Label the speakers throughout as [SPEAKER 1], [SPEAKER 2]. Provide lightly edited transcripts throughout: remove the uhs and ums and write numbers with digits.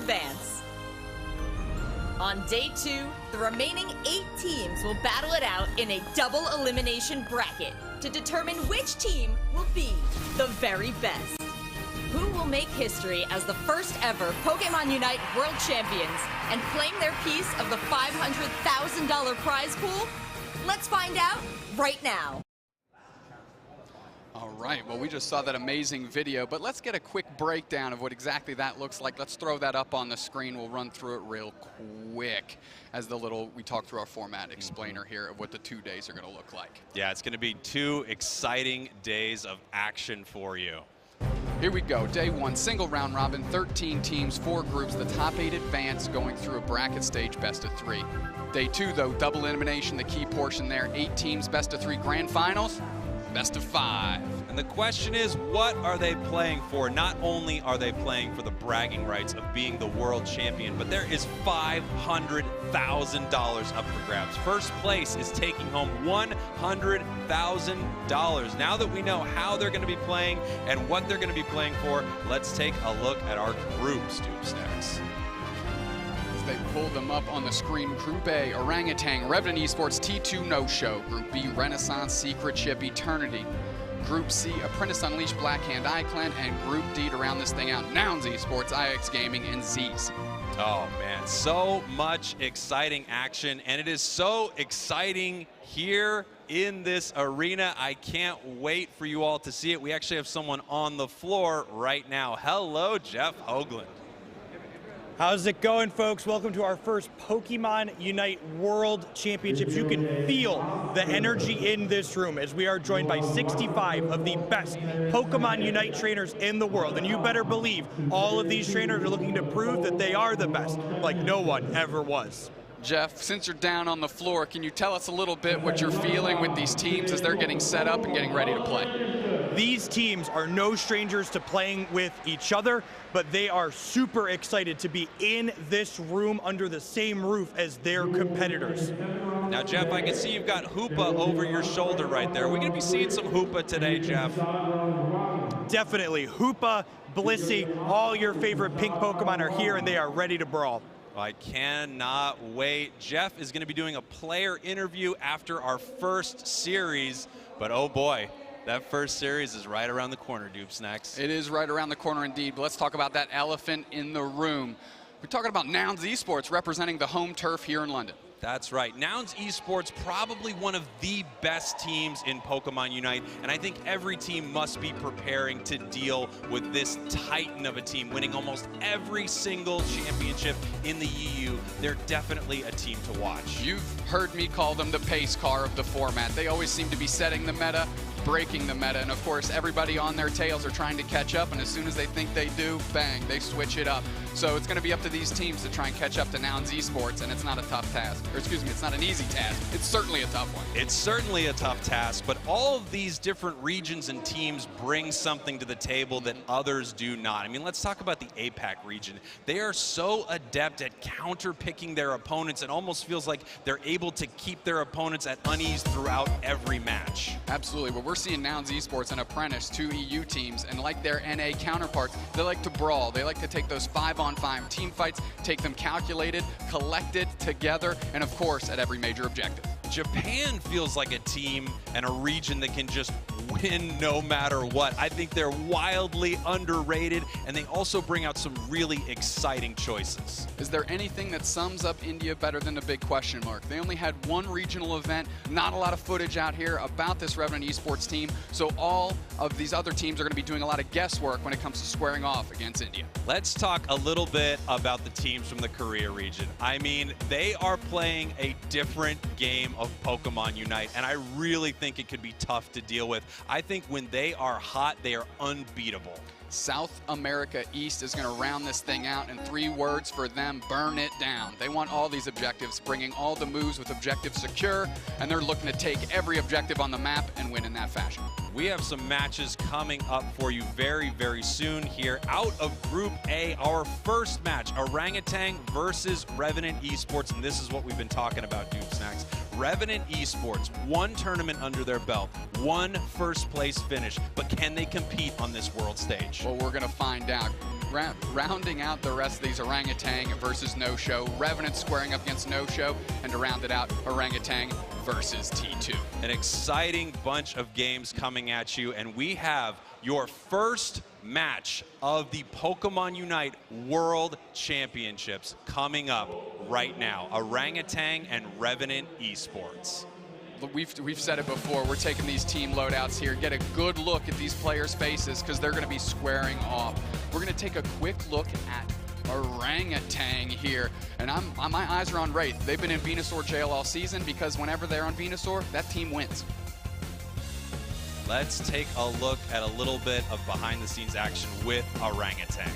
[SPEAKER 1] advance. On day 2, the remaining 8 teams will battle it out in a double elimination bracket to determine which team will be the very best. Who will make history as the first ever Pokemon Unite World Champions and claim their piece of the $500,000 prize pool? Let's find out right now.
[SPEAKER 2] All right, well, we just saw that amazing video, but let's get a quick breakdown of what exactly that looks like. Let's throw that up on the screen. We'll run through it real quick as we talk through our format explainer here of what the 2 days are going to look like.
[SPEAKER 3] Yeah, it's going to be 2 exciting days of action for you.
[SPEAKER 2] Here we go. Day 1, single round robin, 13 teams, 4 groups. The top 8 advance, going through a bracket stage, best of 3. Day 2, though, double elimination, the key portion there. 8 teams, best of 3 grand finals, best of 5.
[SPEAKER 3] And the question is, what are they playing for? Not only are they playing for the bragging rights of being the world champion, but there is $500,000 up for grabs. First place is taking home $100,000. Now that we know how they're going to be playing and what they're going to be playing for, let's take a look at our groups, Doomsnacks.
[SPEAKER 2] They pulled them up on the screen. Group A, Orangutan, Revenant Esports, T2 No Show. Group B, Renaissance, Secret Ship, Eternity. Group C, Apprentice Unleashed, Blackhand, iClan, and Group D to round this thing out, Nouns Esports, IX Gaming, and Z's.
[SPEAKER 3] Oh man, so much exciting action, and it is so exciting here in this arena. I can't wait for you all to see it. We actually have someone on the floor right now. Hello, Jeff Hoagland.
[SPEAKER 4] How's it going, folks? Welcome to our first Pokemon Unite World Championships. You can feel the energy in this room as we are joined by 65 of the best Pokemon Unite trainers in the world. And you better believe all of these trainers are looking to prove that they are the best, like no one ever was.
[SPEAKER 2] Jeff, since you're down on the floor, can you tell us a little bit what you're feeling with these teams as they're getting set up and getting ready to play?
[SPEAKER 4] These teams are no strangers to playing with each other, but they are super excited to be in this room under the same roof as their competitors.
[SPEAKER 3] Now, Jeff, I can see you've got Hoopa over your shoulder right there. We're going to be seeing some Hoopa today, Jeff.
[SPEAKER 4] Definitely. Hoopa, Blissey, all your favorite pink Pokemon are here, and they are ready to brawl.
[SPEAKER 3] I cannot wait. Jeff is going to be doing a player interview after our first series, but oh boy, that first series is right around the corner, Doomsnacks.
[SPEAKER 2] It is right around the corner indeed, but let's talk about that elephant in the room. We're talking about Nouns Esports representing the home turf here in London.
[SPEAKER 3] That's right. Nouns Esports, probably one of the best teams in Pokemon Unite, and I think every team must be preparing to deal with this titan of a team, winning almost every single championship in the EU. They're definitely a team to watch.
[SPEAKER 2] You've heard me call them the pace car of the format. They always seem to be setting the meta, breaking the meta, and of course everybody on their tails are trying to catch up, and as soon as they think they do, bang, they switch it up. So it's going to be up to these teams to try and catch up to Nouns Esports, and it's not a tough task. Or excuse me, it's not an easy task. It's certainly a tough one.
[SPEAKER 3] It's certainly a tough task, but all of these different regions and teams bring something to the table that others do not. I mean, let's talk about the APAC region. They are so adept at counter-picking their opponents. It almost feels like they're able to keep their opponents at unease throughout every match.
[SPEAKER 2] Absolutely. Well, we're seeing Nouns Esports and Apprentice, 2 EU teams, and like their NA counterparts, they like to brawl. They like to take those 5-on-5 team fights, take them calculated, collected together, and of course at every major objective.
[SPEAKER 3] Japan feels like a team and a region that can just win no matter what. I think they're wildly underrated, and they also bring out some really exciting choices.
[SPEAKER 2] Is there anything that sums up India better than the big question mark? They only had one regional event, not a lot of footage out here about this Revenant Esports team, so all of these other teams are going to be doing a lot of guesswork when it comes to squaring off against India.
[SPEAKER 3] Let's talk a little bit about the teams from the Korea region. I mean, they are playing a different game of Pokemon Unite, and I really think it could be tough to deal with. I think when they are hot, they are unbeatable.
[SPEAKER 2] South America East is going to round this thing out in 3 words for them: burn it down. They want all these objectives, bringing all the moves with objectives secure, and they're looking to take every objective on the map and win in that fashion.
[SPEAKER 3] We have some matches coming up for you very, very soon here. Out of Group A, our first match, Orangutan versus Revenant Esports, and this is what we've been talking about, Doomsnacks. Revenant Esports, 1 tournament under their belt, 1 first place finish, but can they compete on this world stage?
[SPEAKER 2] Well, we're going to find out. Rounding out the rest of these, Orangutan versus No Show, Revenant squaring up against No Show, and to round it out, Orangutan versus T2.
[SPEAKER 3] An exciting bunch of games coming at you, and we have your first match of the Pokemon Unite World Championships coming up right now. Orangutan and Revenant Esports.
[SPEAKER 2] We've said it before, we're taking these team loadouts here, get a good look at these players' faces because they're going to be squaring off. We're going to take a quick look at Orangutan here, and my eyes are on Wraith. They've been in Venusaur jail all season because whenever they're on Venusaur, that team wins.
[SPEAKER 3] Let's take a look at a little bit of behind-the-scenes action with Orangutan.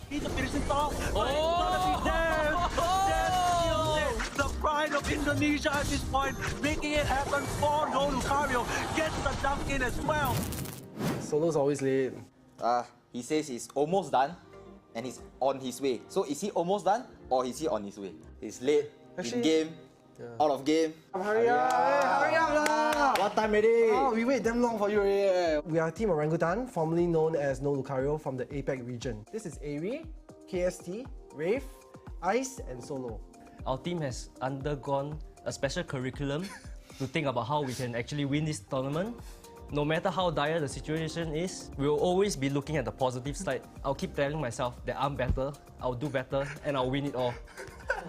[SPEAKER 5] He's a finishing thought. The pride of Indonesia at this point, making it happen for No Lucario. Gets the dunk in as well.
[SPEAKER 6] Solo's always late.
[SPEAKER 7] He says he's almost done and he's on his way. So is he almost done or is he on his way? He's late, in game, out of game.
[SPEAKER 6] Hurry up! Hurry up lah!
[SPEAKER 7] What time already?
[SPEAKER 6] Oh, we wait damn long for you already. We are Team Orangutan, formerly known as No Lucario from the APAC region. This is Aerie, KST, Wraith, Ice and Solo.
[SPEAKER 8] Our team has undergone a special curriculum to think about how we can actually win this tournament. No matter how dire the situation is, we'll always be looking at the positive side. I'll keep telling myself that I'm better, I'll do better, and I'll win it all.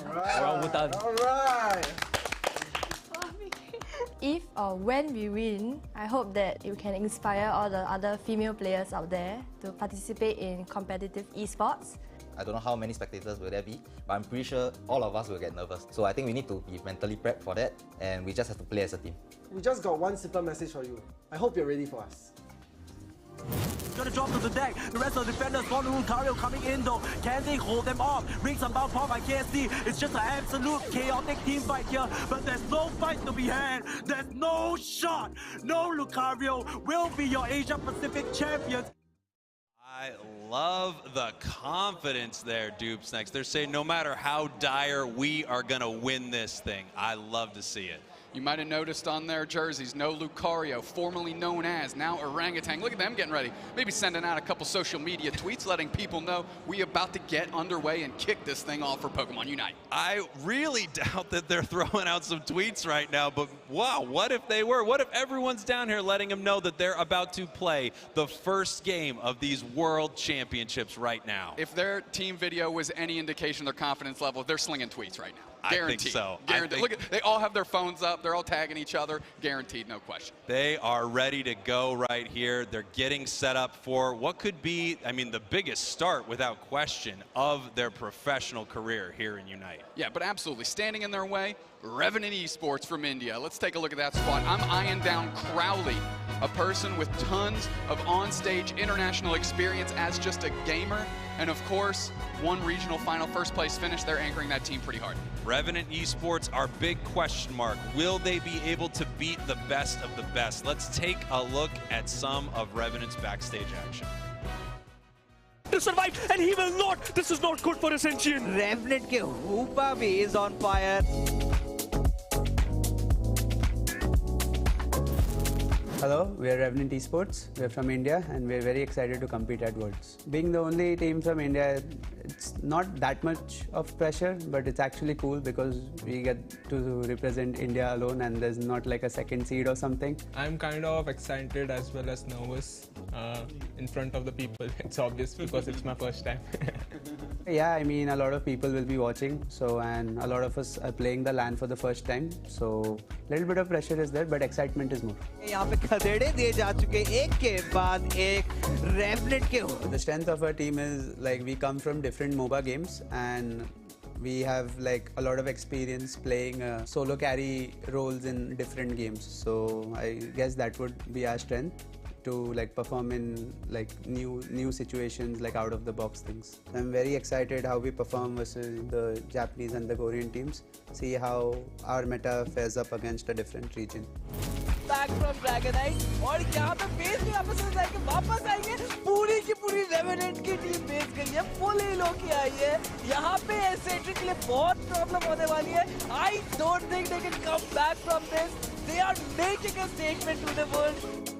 [SPEAKER 6] Alright! Alright!
[SPEAKER 9] If or when we win, I hope that it can inspire all the other female players out there to participate in competitive esports.
[SPEAKER 7] I don't know how many spectators will there be, but I'm pretty sure all of us will get nervous. So I think we need to be mentally prepped for that, and we just have to play as a team.
[SPEAKER 6] We just got one simple message for you. I hope you're ready for us.
[SPEAKER 5] Gonna drop to the deck. The rest of the defenders for No Lucario coming in though. Can they hold them off? Rings unbound power by KST. It's just an absolute chaotic team fight here, but there's no fight to be had. There's no shot. No Lucario will be your Asia Pacific champions.
[SPEAKER 3] I love the confidence there, Dupes Next. They're saying no matter how dire, we are going to win this thing. I love to see it.
[SPEAKER 2] You might have noticed on their jerseys, No Lucario, formerly known as, now Orangutan. Look at them getting ready. Maybe sending out a couple social media tweets letting people know we about to get underway and kick this thing off for Pokemon Unite.
[SPEAKER 3] I really doubt that they're throwing out some tweets right now, but wow, what if they were? What if everyone's down here letting them know that they're about to play the first game of these World Championships right now?
[SPEAKER 2] If their team video was any indication of their confidence level, they're slinging tweets right now. Guaranteed.
[SPEAKER 3] I think so.
[SPEAKER 2] Guaranteed. Look, they all have their phones up. They're all tagging each other. Guaranteed, no question.
[SPEAKER 3] They are ready to go right here. They're getting set up for what could be, I mean, the biggest start without question of their professional career here in Unite.
[SPEAKER 2] Yeah, but absolutely. Standing in their way, Revenant Esports from India. Let's take a look at that squad. I'm eyeing down Crowley, a person with tons of on-stage international experience as just a gamer. And of course, one regional final first place finish. They're anchoring that team pretty hard.
[SPEAKER 3] Revenant Esports, our big question mark. Will they be able to beat the best of the best? Let's take a look at some of Revenant's backstage action.
[SPEAKER 5] To survive, and he will not. This is not good for Ascension.
[SPEAKER 10] Revenant ke Hoopa bhi is on fire.
[SPEAKER 11] Hello, we are Revenant Esports. We are from India and we are very excited to compete at Worlds. Being the only team from India, it's not that much of pressure, but it's actually cool because we get to represent India alone and there's not like a second seed or something.
[SPEAKER 12] I'm kind of excited as well as nervous in front of the people. It's obvious because it's my first time.
[SPEAKER 11] Yeah, I mean a lot of people will be watching, and a lot of us are playing the LAN for the first time. So a little bit of pressure is there, but excitement is more. The strength of our team is like we come from different MOBA games and we have like a lot of experience playing solo carry roles in different games. So I guess that would be our strength to like perform in like new situations, like out of the box things. I'm very excited how we perform versus the Japanese and the Korean teams. See how our meta fares up against a different region.
[SPEAKER 10] Back from Dragonite और यहाँ पे base में वापस आएंगे पूरी की पूरी Revenant की team base के लिए full elo की आई है यहाँ पे Ascension के लिए बहुत problem होने वाली है. I don't think they can come back from this. They are making a statement to the world.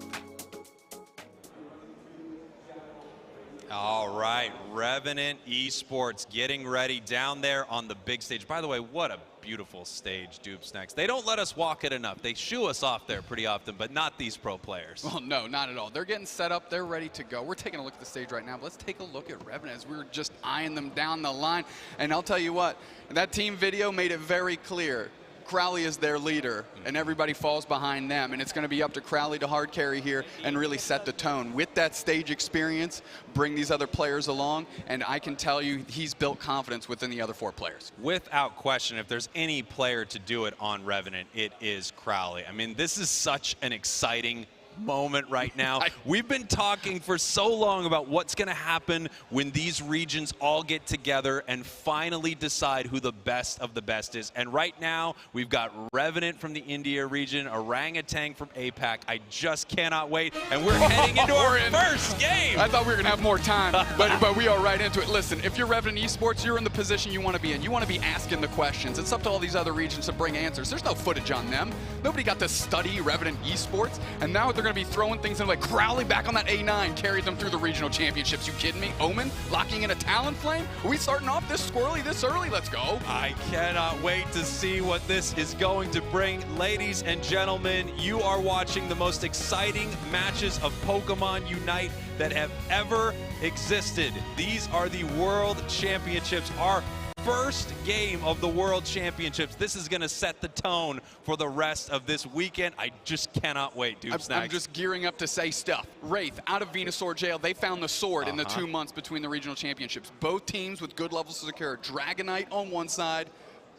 [SPEAKER 3] All right, Revenant Esports getting ready down there on the big stage. By the way, what a beautiful stage Dupes Next. They don't let us walk it enough. They shoo us off there pretty often, but not these pro players.
[SPEAKER 2] Well, no, not at all. They're getting set up. They're ready to go. We're taking a look at the stage right now, but let's take a look at Revenant as we're just eyeing them down the line. And I'll tell you what, that team video made it very clear. Crowley is their leader, and everybody falls behind them, and it's going to be up to Crowley to hard carry here and really set the tone. With that stage experience, bring these other players along, and I can tell you he's built confidence within the other 4 players.
[SPEAKER 3] Without question, if there's any player to do it on Revenant, it is Crowley. I mean, this is such an exciting moment right now. We've been talking for so long about what's going to happen when these regions all get together and finally decide who the best of the best is. And right now, we've got Revenant from the India region, Orangutan from APAC. I just cannot wait. And we're heading into our first game.
[SPEAKER 2] I thought we were going to have more time, but we are right into it. Listen, if you're Revenant Esports, you're in the position you want to be in. You want to be asking the questions. It's up to all these other regions to bring answers. There's no footage on them. Nobody got to study Revenant Esports, and now they're going to be throwing things in like Crowley back on that A9, carried them through the regional championships. You kidding me? Omen locking in a Talonflame? Are we starting off this squirrely this early? Let's go.
[SPEAKER 3] I cannot wait to see what this is going to bring. Ladies and gentlemen, you are watching the most exciting matches of Pokemon Unite that have ever existed. These are the World Championships. Our first game of the World Championships. This is going to set the tone for the rest of this weekend. I just cannot wait, Dupes Next.
[SPEAKER 2] I'm just gearing up to say stuff. Wraith, out of Venusaur jail, they found the sword in the 2 months between the regional championships. Both teams with good levels to secure. Dragonite on one side,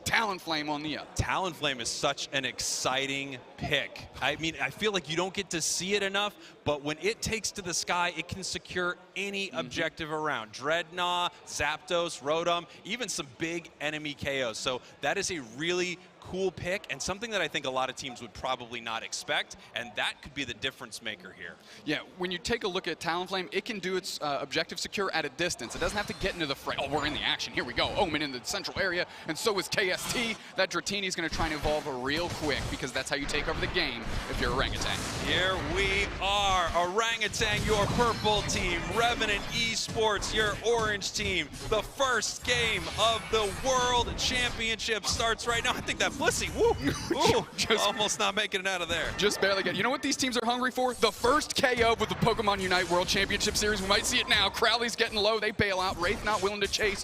[SPEAKER 2] Talonflame on the other.
[SPEAKER 3] Talonflame is such an exciting pick. I mean, I feel like you don't get to see it enough, but when it takes to the sky, it can secure any objective around. Dreadnought, Zapdos, Rotom, even some big enemy KOs. So that is a really cool pick and something that I think a lot of teams would probably not expect, and that could be the difference maker here.
[SPEAKER 2] Yeah, when you take a look at Talonflame, it can do its objective secure at a distance. It doesn't have to get into the fray. Oh, we're in the action. Here we go. Omen in the central area, and so is KST. That Dratini is going to try and evolve real quick because that's how you take over the game if you're Orangutan.
[SPEAKER 3] Here we are. Orangutan, your purple team. Revenant Esports, your orange team. The first game of the World Championship starts right now. I think that Blissey, woo, just almost not making it out of there.
[SPEAKER 2] Just barely get. You know what these teams are hungry for? The first KO with the Pokemon Unite World Championship Series. We might see it now. Crowley's getting low. They bail out. Wraith not willing to chase.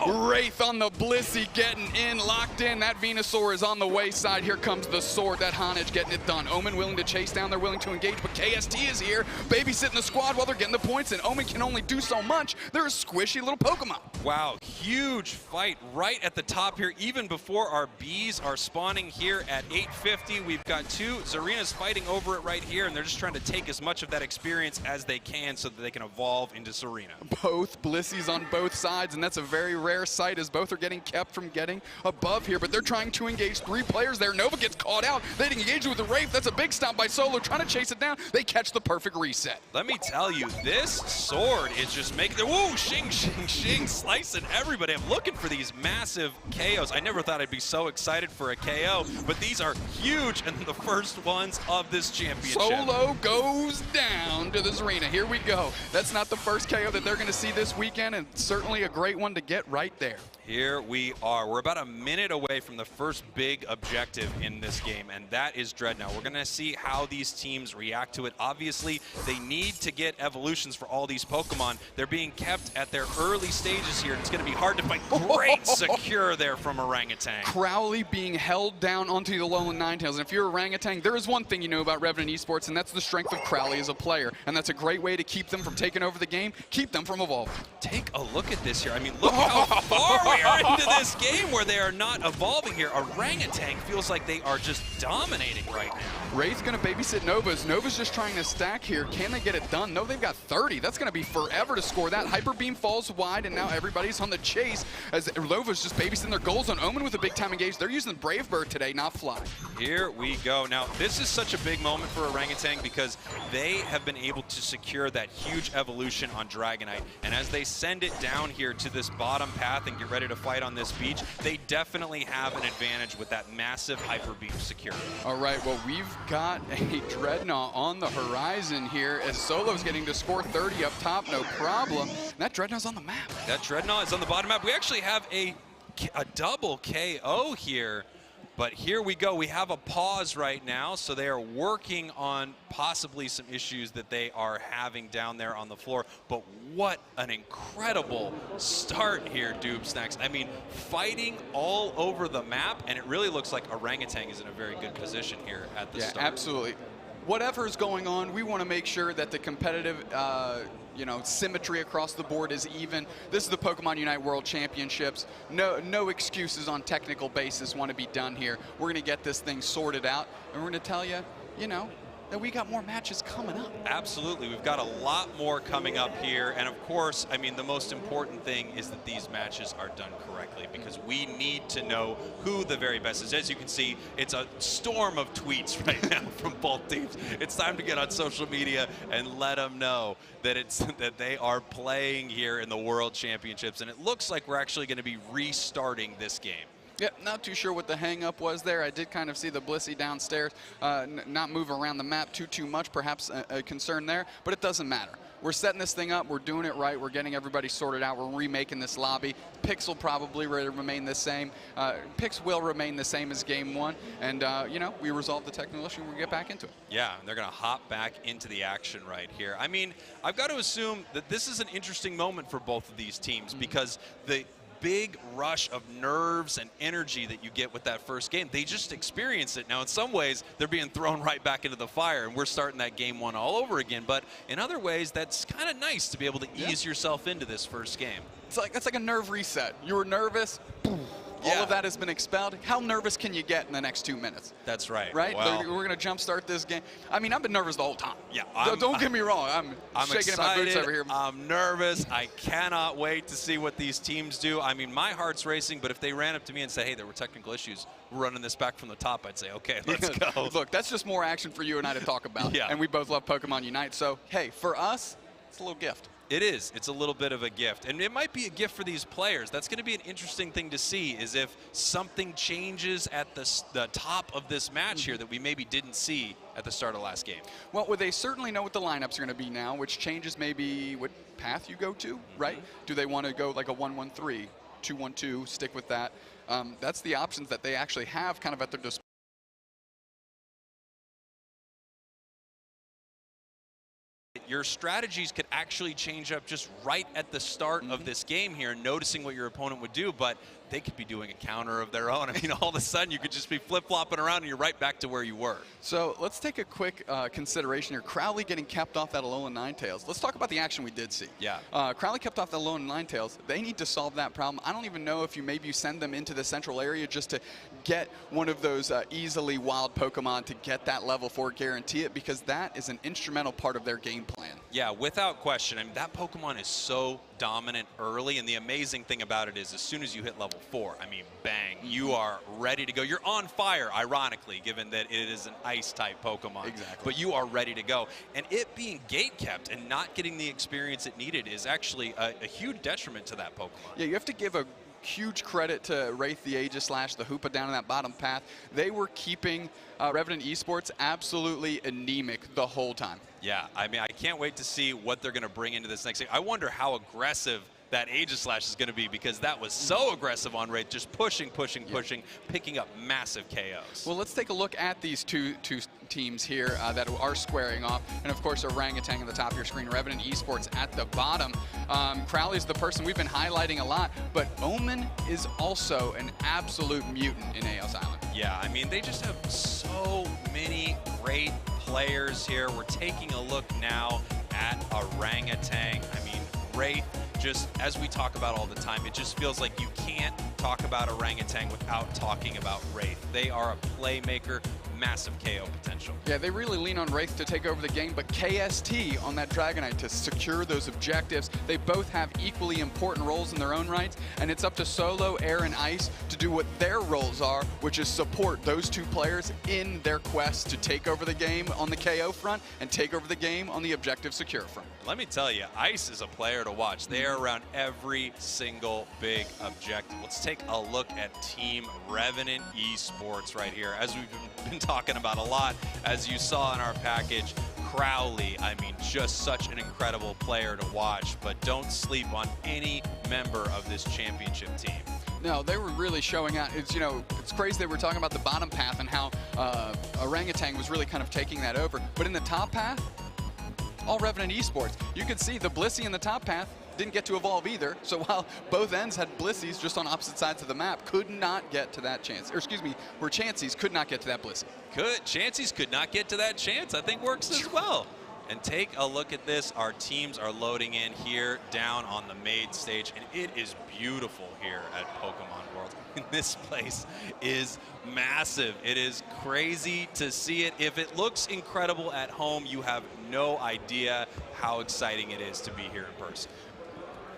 [SPEAKER 2] Wraith on the Blissey getting in, locked in. That Venusaur is on the wayside. Here comes the sword. That Honedge getting it done. Omen willing to chase down. They're willing to engage, but KST is here, babysitting the squad while they're getting the points, and Omen can only do so much. They're a squishy little Pokemon.
[SPEAKER 3] Wow, huge fight right at the top here, even before our bees are spawning here at 850. We've got 2 Zarinas fighting over it right here, and they're just trying to take as much of that experience as they can so that they can evolve into Serena.
[SPEAKER 2] Both Blisseys on both sides, and that's a very rare sight as both are getting kept from getting above here, but they're trying to engage 3 players there. Nova gets caught out. They engage with the Wraith. That's a big stop by Solo, trying to chase it down. They catch the perfect reset.
[SPEAKER 3] Let me tell you, this sword is just making the woo, shing, shing, shing, slicing everybody. I'm looking for these massive KOs. I never thought I'd be so excited for a KO, but these are huge and the first ones of this championship.
[SPEAKER 2] Solo goes down to this arena. Here we go. That's not the first KO that they're going to see this weekend, and certainly a great one to get right there.
[SPEAKER 3] Here we are. We're about a minute away from the first big objective in this game, and that is Dreadnought. We're going to see how these teams react to it. Obviously, they need to get evolutions for all these Pokemon. They're being kept at their early stages here, and it's going to be hard to fight. Great secure there from Orangutan.
[SPEAKER 2] Crowley being held down onto the Alolan Ninetales. And if you're Orangutan, there is one thing you know about Revenant Esports, and that's the strength of Crowley as a player. And that's a great way to keep them from taking over the game, keep them from evolving.
[SPEAKER 3] Take a look at this here. I mean, look how far we are into this game where they are not evolving here. Orangutan feels like they are just dominating right now.
[SPEAKER 2] Ray's going to babysit Nova's. Nova's just trying to stack here. Can they get it done? No, they've got 30. That's going to be forever to score that. Hyper Beam falls wide, and now everybody's on the chase as Nova's just babysitting their goals on Omen with a big time engage. They're using Brave Bird today, not Fly.
[SPEAKER 3] Here we go. Now, this is such a big moment for Orangutan because they have been able to secure that huge evolution on Dragonite. And as they send it down here to this bottom path and get ready to fight on this beach, they definitely have an advantage with that massive Hyper Beam security.
[SPEAKER 2] All right, well, we've got a Dreadnought on the horizon here as Solo's getting to score 30 up top, no problem. And that Dreadnought's on the map.
[SPEAKER 3] That Dreadnought is on the bottom map. We actually have a double KO here. But here we go. We have a pause right now, so they are working on possibly some issues that they are having down there on the floor. But what an incredible start here, Doobsnacks. I mean, fighting all over the map, and it really looks like Orangutan is in a very good position here at the start.
[SPEAKER 2] Yeah, absolutely. Whatever is going on, we want to make sure that the competitive symmetry across the board is even. This is the Pokemon Unite World Championships. No excuses on technical basis want to be done here. We're going to get this thing sorted out, and we're going to tell you, that we got more matches coming up.
[SPEAKER 3] Absolutely. We've got a lot more coming up here. And of course, I mean, the most important thing is that these matches are done correctly because we need to know who the very best is. As you can see, it's a storm of tweets right now from both teams. It's time to get on social media and let them know that that they are playing here in the World Championships. And it looks like we're actually going to be restarting this game.
[SPEAKER 2] Yeah, not too sure what the hang-up was there. I did kind of see the Blissey downstairs not move around the map too much, perhaps a concern there, but it doesn't matter. We're setting this thing up. We're doing it right. We're getting everybody sorted out. We're remaking this lobby. Picks will probably remain the same. Picks will remain the same as Game 1, and, we resolve the technical issue and we get back into it.
[SPEAKER 3] Yeah, they're going to hop back into the action right here. I mean, I've got to assume that this is an interesting moment for both of these teams because the big rush of nerves and energy that you get with that first game, they just experience it. Now, in some ways, they're being thrown right back into the fire, and we're starting that Game 1 all over again. But in other ways, that's kind of nice to be able to ease yourself into this first game.
[SPEAKER 2] It's like a nerve reset. You were nervous. Boom. All of that has been expelled. How nervous can you get in the next 2 minutes?
[SPEAKER 3] That's right.
[SPEAKER 2] Right?
[SPEAKER 3] Well,
[SPEAKER 2] we're going to jumpstart this game. I mean, I've been nervous the whole time.
[SPEAKER 3] Yeah.
[SPEAKER 2] Don't get me wrong. I'm shaking
[SPEAKER 3] excited,
[SPEAKER 2] in my boots over here.
[SPEAKER 3] I'm nervous. I cannot wait to see what these teams do. I mean, my heart's racing, but if they ran up to me and said, hey, there were technical issues, we're running this back from the top, I'd say, okay, let's go.
[SPEAKER 2] Look, that's just more action for you and I to talk about.
[SPEAKER 3] Yeah.
[SPEAKER 2] And we both love Pokemon Unite. So, hey, for us, it's a little gift.
[SPEAKER 3] It is. It's a little bit of a gift. And it might be a gift for these players. That's going to be an interesting thing to see is if something changes at the top of this match here that we maybe didn't see at the start of last game.
[SPEAKER 2] Well, they certainly know what the lineups are going to be now, which changes maybe what path you go to, right? Do they want to go like a 1-1-3, 2-1-2, stick with that? That's the options that they actually have kind of at their disposal.
[SPEAKER 3] Your strategies could actually change up just right at the start of this game here, noticing what your opponent would do, but they could be doing a counter of their own. I mean, all of a sudden, you could just be flip-flopping around, and you're right back to where you were.
[SPEAKER 2] So let's take a quick consideration here. Crowley getting kept off that Alolan Ninetales. Let's talk about the action we did see.
[SPEAKER 3] Yeah.
[SPEAKER 2] Crowley kept off the Alolan Ninetales. They need to solve that problem. I don't even know if you send them into the central area just to get one of those easily wild Pokemon to get that level 4, guarantee it, because that is an instrumental part of their game plan.
[SPEAKER 3] Yeah, without question. I mean, that Pokemon is so dominant early, and the amazing thing about it is as soon as you hit level 4, I mean, bang, you are ready to go. You're on fire, ironically, given that it is an ice-type Pokemon.
[SPEAKER 2] Exactly.
[SPEAKER 3] But you are ready to go. And it being gate-kept and not getting the experience it needed is actually a huge detriment to that Pokemon.
[SPEAKER 2] Yeah, you have to give a huge credit to Wraith the Aegislash, the Hoopa down in that bottom path. They were keeping Revenant Esports absolutely anemic the whole time.
[SPEAKER 3] Yeah, I mean, I can't wait to see what they're going to bring into this next game. I wonder how aggressive that Aegislash is going to be because that was so aggressive on Wraith, just pushing, picking up massive KOs.
[SPEAKER 2] Well, let's take a look at these two teams here that are squaring off. And of course, Orangutan at the top of your screen, Revenant Esports at the bottom. Crowley's the person we've been highlighting a lot, but Omen is also an absolute mutant in Eos Island.
[SPEAKER 3] Yeah, I mean, they just have so many great players here. We're taking a look now at Orangutan. I mean, Wraith, just as we talk about all the time, it just feels like you can't talk about Orangutan without talking about Wraith. They are a playmaker massive KO potential.
[SPEAKER 2] Yeah, they really lean on Wraith to take over the game, but KST on that Dragonite to secure those objectives. They both have equally important roles in their own rights, and it's up to Solo, Air, and Ice to do what their roles are, which is support those two players in their quest to take over the game on the KO front and take over the game on the objective secure front.
[SPEAKER 3] Let me tell you, Ice is a player to watch. They are around every single big objective. Let's take a look at Team Revenant Esports right here. As we've been talking about a lot, as you saw in our package, Crowley, I mean, just such an incredible player to watch, but don't sleep on any member of this championship team.
[SPEAKER 2] No, they were really showing out. It's, you know, it's crazy they were talking about the bottom path and how Orangutan was really kind of taking that over. But in the top path, all Revenant Esports. You could see the Blissey in the top path didn't get to evolve either. So while both ends had Blissies just on opposite sides of the map, could not get to that chance. Or excuse me, where Chansey's could not get to that Blissey.
[SPEAKER 3] Chansey's could not get to that chance. I think works as well. And take a look at this. Our teams are loading in here down on the main stage, and it is beautiful here at Pokemon World. This place is massive. It is crazy to see it. If it looks incredible at home, you have no idea how exciting it is to be here in person.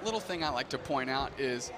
[SPEAKER 2] Little thing I like to point out is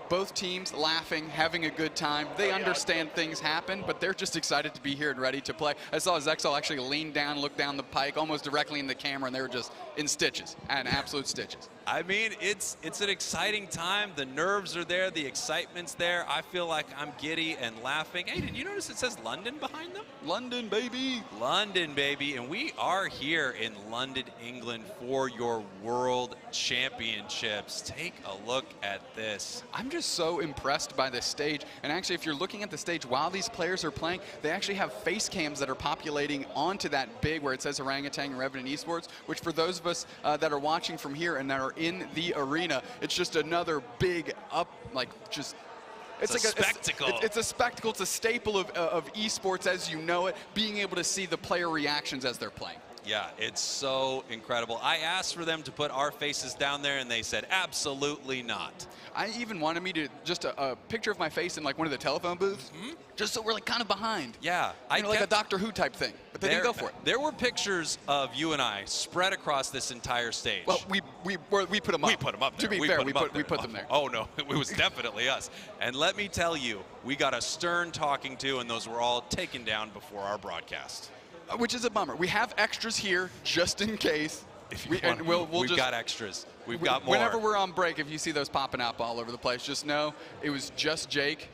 [SPEAKER 2] both teams laughing, having a good time. They understand things happen, but they're just excited to be here and ready to play. I saw Zexal actually lean down, look down the pike, almost directly in the camera, and they were just in stitches, and absolute stitches.
[SPEAKER 3] I mean, it's an exciting time. The nerves are there, the excitement's there. I feel like I'm giddy and laughing. Hey, did you notice it says London behind them?
[SPEAKER 2] London, baby.
[SPEAKER 3] London, baby. And we are here in London, England for your World Championships. Take a look at this.
[SPEAKER 2] I'm just so impressed by this stage. And actually, if you're looking at the stage while these players are playing, they actually have face cams that are populating onto that big where it says Orangutan and Revenant Esports, which for those of us that are watching from here and that are in the arena, it's just another big it's like a
[SPEAKER 3] spectacle.
[SPEAKER 2] It's a spectacle. It's a staple of esports as you know it, being able to see the player reactions as they're playing.
[SPEAKER 3] Yeah, it's so incredible. I asked for them to put our faces down there, and they said absolutely not.
[SPEAKER 2] I even wanted me to just a picture of my face in like one of the telephone booths, just so we're like kind of behind.
[SPEAKER 3] Yeah,
[SPEAKER 2] like a Doctor Who type thing, but they didn't go for it.
[SPEAKER 3] There were pictures of you and I spread across this entire stage.
[SPEAKER 2] Well, we put them up.
[SPEAKER 3] We put them up there.
[SPEAKER 2] To be fair, we put them there.
[SPEAKER 3] Oh no, it was definitely us. And let me tell you, we got a stern talking to, and those were all taken down before our broadcast.
[SPEAKER 2] Which is a bummer. We have extras here just in case.
[SPEAKER 3] We've got extras. We've got more.
[SPEAKER 2] Whenever we're on break, if you see those popping up all over the place, just know it was just Jake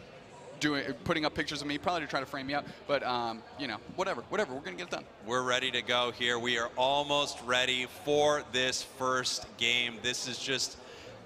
[SPEAKER 2] putting up pictures of me, probably to try to frame me up. But, you know, whatever. We're going to get it done.
[SPEAKER 3] We're ready to go here. We are almost ready for this first game. This is just...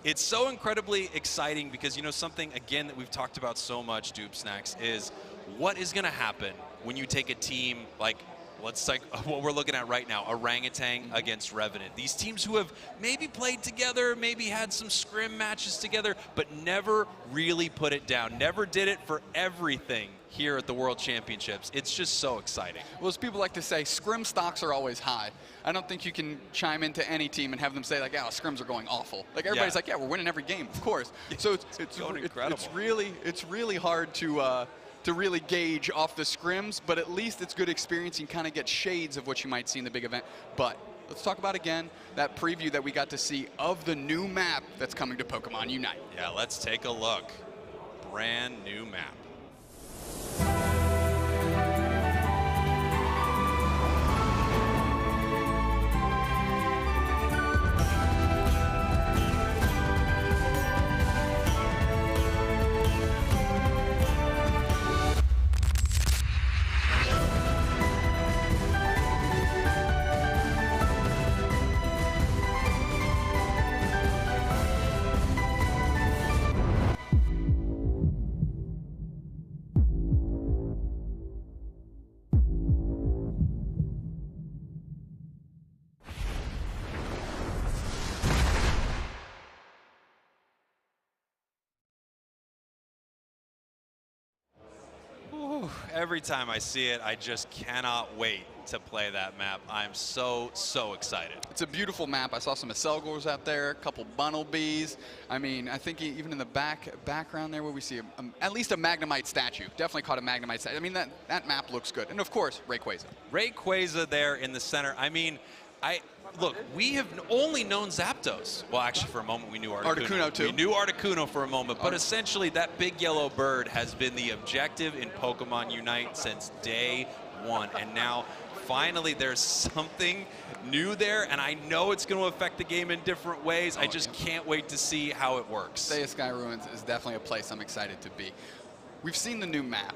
[SPEAKER 3] It's so incredibly exciting because, you know, something, again, that we've talked about so much, Dupe Snacks, is what is going to happen when you take a team like... Let's take what we're looking at right now, Orangutan against Revenant. These teams who have maybe played together, maybe had some scrim matches together, but never really put it down, never did it for everything here at the World Championships. It's just so exciting.
[SPEAKER 2] Well, as people like to say, scrim stocks are always high. I don't think you can chime into any team and have them say, like, oh, scrims are going awful. Like, everybody's like, yeah, we're winning every game, of course. So it's really hard to really gauge off the scrims, but at least it's good experience and kind of get shades of what you might see in the big event. But let's talk about, again, that preview that we got to see of the new map that's coming to Pokemon Unite.
[SPEAKER 3] Yeah, let's take a look. Brand new map. every time I see it, I just cannot wait to play that map. I'm so excited.
[SPEAKER 2] It's a beautiful map. I saw some Aselgors out there, a couple Bunnelbees. I mean, I think even in the background there where we see at least a Magnemite statue. Definitely caught a Magnemite statue. I mean, that map looks good. And of course, Rayquaza.
[SPEAKER 3] Rayquaza there in the center. I mean, look, we have only known Zapdos. Well, actually, for a moment, we knew Articuno.
[SPEAKER 2] Articuno, too.
[SPEAKER 3] We knew Articuno for a moment, but essentially, that big yellow bird has been the objective in Pokemon Unite since day one. And now, finally, there's something new there, and I know it's going to affect the game in different ways. I just can't wait to see how it works.
[SPEAKER 2] Day of Sky Ruins is definitely a place I'm excited to be. We've seen the new map.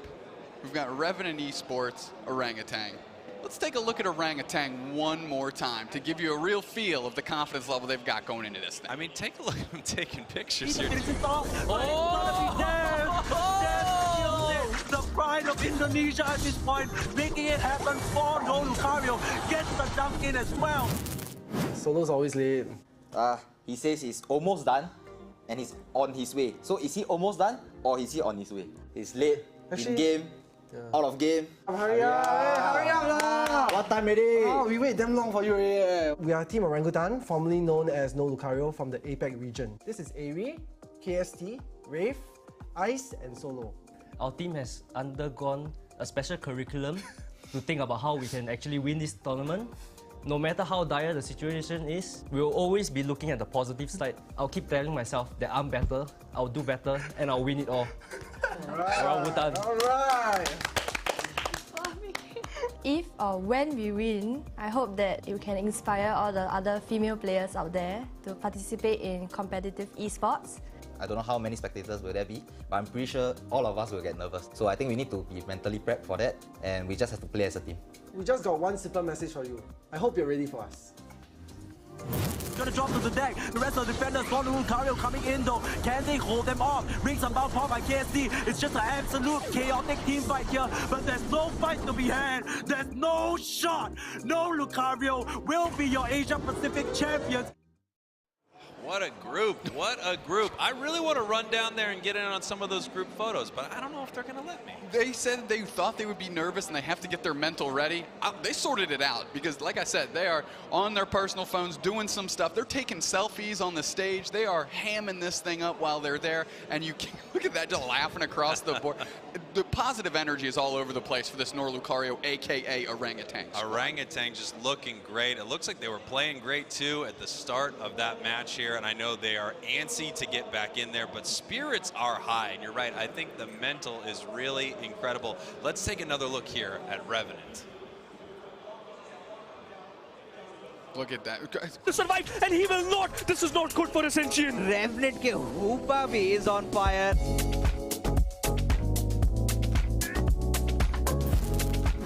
[SPEAKER 2] We've got Revenant Esports, Orangutan. Let's take a look at Orangutan one more time to give you a real feel of the confidence level they've got going into this thing.
[SPEAKER 3] I mean, take a look at them taking pictures here.
[SPEAKER 5] The pride of Indonesia at this point, making it happen for No Lucario. Gets the dunk in as well.
[SPEAKER 6] Solo's always late.
[SPEAKER 7] He says he's almost done and he's on his way. So is he almost done or is he on his way? He's late, in game, out of game.
[SPEAKER 6] Hurry up! Hurry up lah!
[SPEAKER 7] What time already?
[SPEAKER 6] Oh, we wait damn long for you already. We are Team Orangutan, formerly known as No Lucario from the APAC region. This is Aerie, KST, Wraith, Ice, and Solo.
[SPEAKER 8] Our team has undergone a special curriculum to think about how we can actually win this tournament. No matter how dire the situation is, we'll always be looking at the positive side. I'll keep telling myself that I'm better, I'll do better, and I'll win it all. Orangutan.
[SPEAKER 6] Alright!
[SPEAKER 9] If or when we win, I hope that it can inspire all the other female players out there to participate in competitive esports.
[SPEAKER 7] I don't know how many spectators will there be, but I'm pretty sure all of us will get nervous. So I think we need to be mentally prepped for that, and we just have to play as a team.
[SPEAKER 6] We just got one simple message for you. I hope you're ready for us.
[SPEAKER 5] Gonna drop to the deck. The rest of the defenders from Lucario coming in though. Can they hold them off? Rings about pop by KST. It's just an absolute chaotic team fight here, but there's no fight to be had. There's no shot. No Lucario will be your Asia Pacific champions.
[SPEAKER 3] What a group, what a group. I really want to run down there and get in on some of those group photos, but I don't know if they're going to let me.
[SPEAKER 2] They said they thought they would be nervous and they have to get their mental ready. They sorted it out because, like I said, they are on their personal phones doing some stuff. They're taking selfies on the stage. They are hamming this thing up while they're there, and you can look at that, just laughing across the board. The positive energy is all over the place for this No Lucario, a.k.a. Orangutan.
[SPEAKER 3] Orangutan just looking great. It looks like they were playing great, too, at the start of that match here, and I know they are antsy to get back in there, but spirits are high, and you're right, I think the mental is really incredible. Let's take another look here at Revenant.
[SPEAKER 2] Look at that.
[SPEAKER 10] To survive, and he will not. This is not good for Ascension. Revenant ke Hoopa bhi is on fire.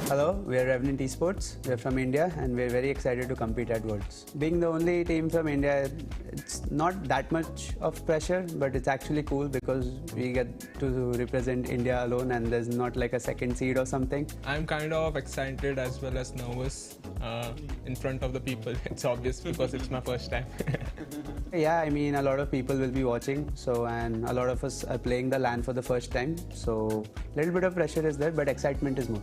[SPEAKER 11] Hello, we are Revenant Esports. We are from India and we are very excited to compete at Worlds. Being the only team from India, it's not that much of pressure, but it's actually cool because we get to represent India alone and there's not like a second seed or something.
[SPEAKER 12] I'm kind of excited as well as nervous in front of the people. It's obvious because it's my first time.
[SPEAKER 11] Yeah, I mean, a lot of people will be watching, and a lot of us are playing the LAN for the first time. So, a little bit of pressure is there, but excitement is more.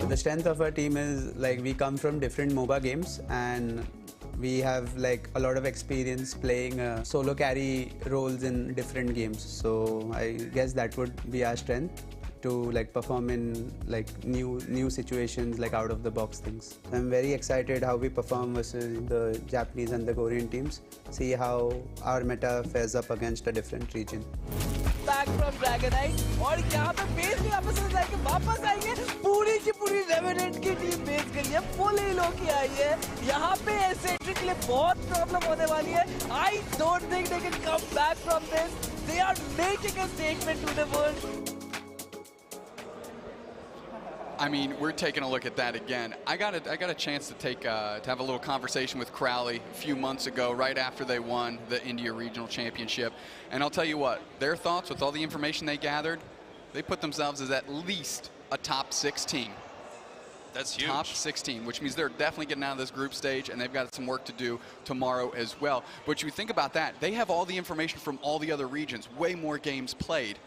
[SPEAKER 11] The strength of our team is like we come from different MOBA games and we have like a lot of experience playing solo carry roles in different games. So I guess that would be our strength to like perform in like new situations, like out of the box things. I'm very excited how we perform versus the Japanese and the Korean teams. See how our meta fares up against a different region.
[SPEAKER 10] Back from Dragonite और यहाँ पे base भी वापस जाके वापस आएंगे पूरी की पूरी रेवेनेंट की टीम बेस के लिए फुल हील होके आई है यहाँ पे एसेंट्रिक के लिए बहुत प्रॉब्लम होने वाली है I don't think they can come back from this. They are making a statement to the world.
[SPEAKER 2] I mean, we're taking a look at that again. I got a chance to have a little conversation with Crowley a few months ago, right after they won the India Regional Championship. And I'll tell you what, their thoughts with all the information they gathered, they put themselves as at least a top 6 team.
[SPEAKER 3] That's huge.
[SPEAKER 2] Top 16, which means they're definitely getting out of this group stage, and they've got some work to do tomorrow as well. But you think about that, they have all the information from all the other regions, way more games played,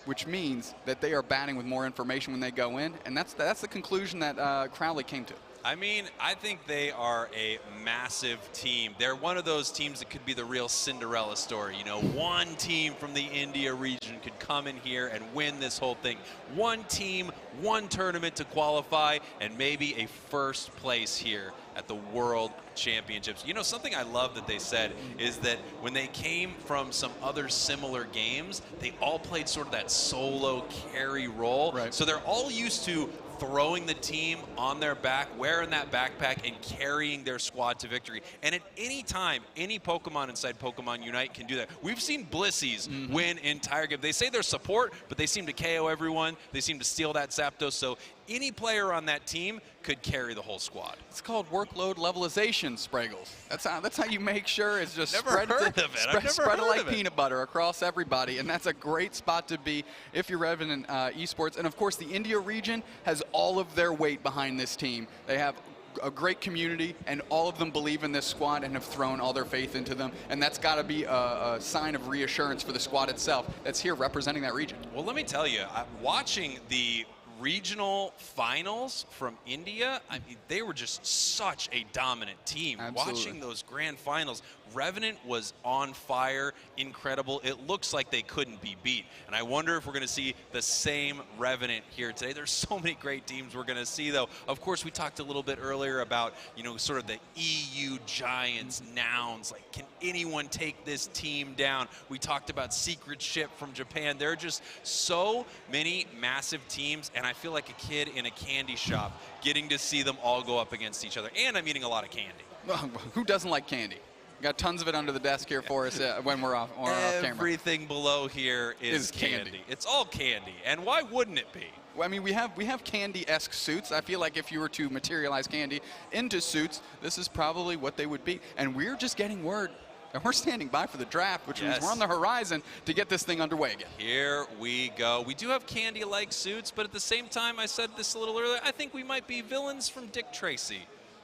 [SPEAKER 2] which means that they are batting with more information when they go in, and that's the conclusion that Crowley came to.
[SPEAKER 3] I mean, I think they are a massive team. They're one of those teams that could be the real Cinderella story. You know, one team from the India region could come in here and win this whole thing. One team, one tournament to qualify, and maybe a first place here at the World Championships. You know, something I love that they said is that when they came from some other similar games, they all played sort of that solo carry role.
[SPEAKER 2] Right.
[SPEAKER 3] So they're all used to throwing the team on their back, wearing that backpack, and carrying their squad to victory. And at any time, any Pokemon inside Pokemon Unite can do that. We've seen Blissies win entire game. They say they're support, but they seem to KO everyone. They seem to steal that Zapdos. So any player on that team could carry the whole squad.
[SPEAKER 2] It's called workload levelization, Spraggles. That's how you make sure it's just
[SPEAKER 3] Never
[SPEAKER 2] spread
[SPEAKER 3] heard of it. I've never
[SPEAKER 2] spread it
[SPEAKER 3] heard
[SPEAKER 2] like
[SPEAKER 3] of it.
[SPEAKER 2] peanut butter across everybody, and that's a great spot to be if you're Revenant Esports. And of course, the India region has all of their weight behind this team. They have a great community, and all of them believe in this squad and have thrown all their faith into them, and that's got to be a sign of reassurance for the squad itself that's here representing that region.
[SPEAKER 3] Well, let me tell you, watching the regional finals from India, I mean, they were just such a dominant team.
[SPEAKER 2] Absolutely.
[SPEAKER 3] Watching those grand finals, Revenant was on fire, incredible. It looks like they couldn't be beat. And I wonder if we're going to see the same Revenant here today. There's so many great teams we're going to see, though. Of course, we talked a little bit earlier about, you know, sort of the EU giants, nouns. Like, can anyone take this team down? We talked about Secret Ship from Japan. There are just so many massive teams, and I feel like a kid in a candy shop getting to see them all go up against each other. And I'm eating a lot of candy.
[SPEAKER 2] Well, who doesn't like candy? Got tons of it under the desk here for us when we're off camera.
[SPEAKER 3] Everything below here is candy. It's all candy, and why wouldn't it be?
[SPEAKER 2] Well, I mean, we have candy-esque suits. I feel like if you were to materialize candy into suits, this is probably what they would be. And we're just getting word, and we're standing by for the draft, which means we're on the horizon to get this thing underway again.
[SPEAKER 3] Here we go. We do have candy-like suits, but at the same time, I said this a little earlier, I think we might be villains from Dick Tracy.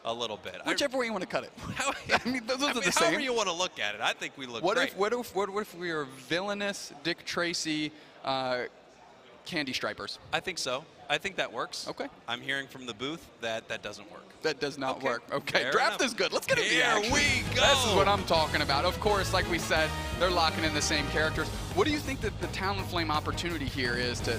[SPEAKER 3] A little bit.
[SPEAKER 2] Whichever way you want to cut it. I mean, those are the same.
[SPEAKER 3] However you want to look at it, I think we look great.
[SPEAKER 2] What if we are villainous Dick Tracy candy stripers?
[SPEAKER 3] I think so. I think that works.
[SPEAKER 2] Okay.
[SPEAKER 3] I'm hearing from the booth that that doesn't work.
[SPEAKER 2] That does not work. Okay,
[SPEAKER 3] Fair
[SPEAKER 2] draft
[SPEAKER 3] enough.
[SPEAKER 2] is good. Let's get into the
[SPEAKER 3] Here
[SPEAKER 2] action.
[SPEAKER 3] we go.
[SPEAKER 2] This is what I'm talking about. Of course, like we said, they're locking in the same characters. What do you think that the Talonflame opportunity here is to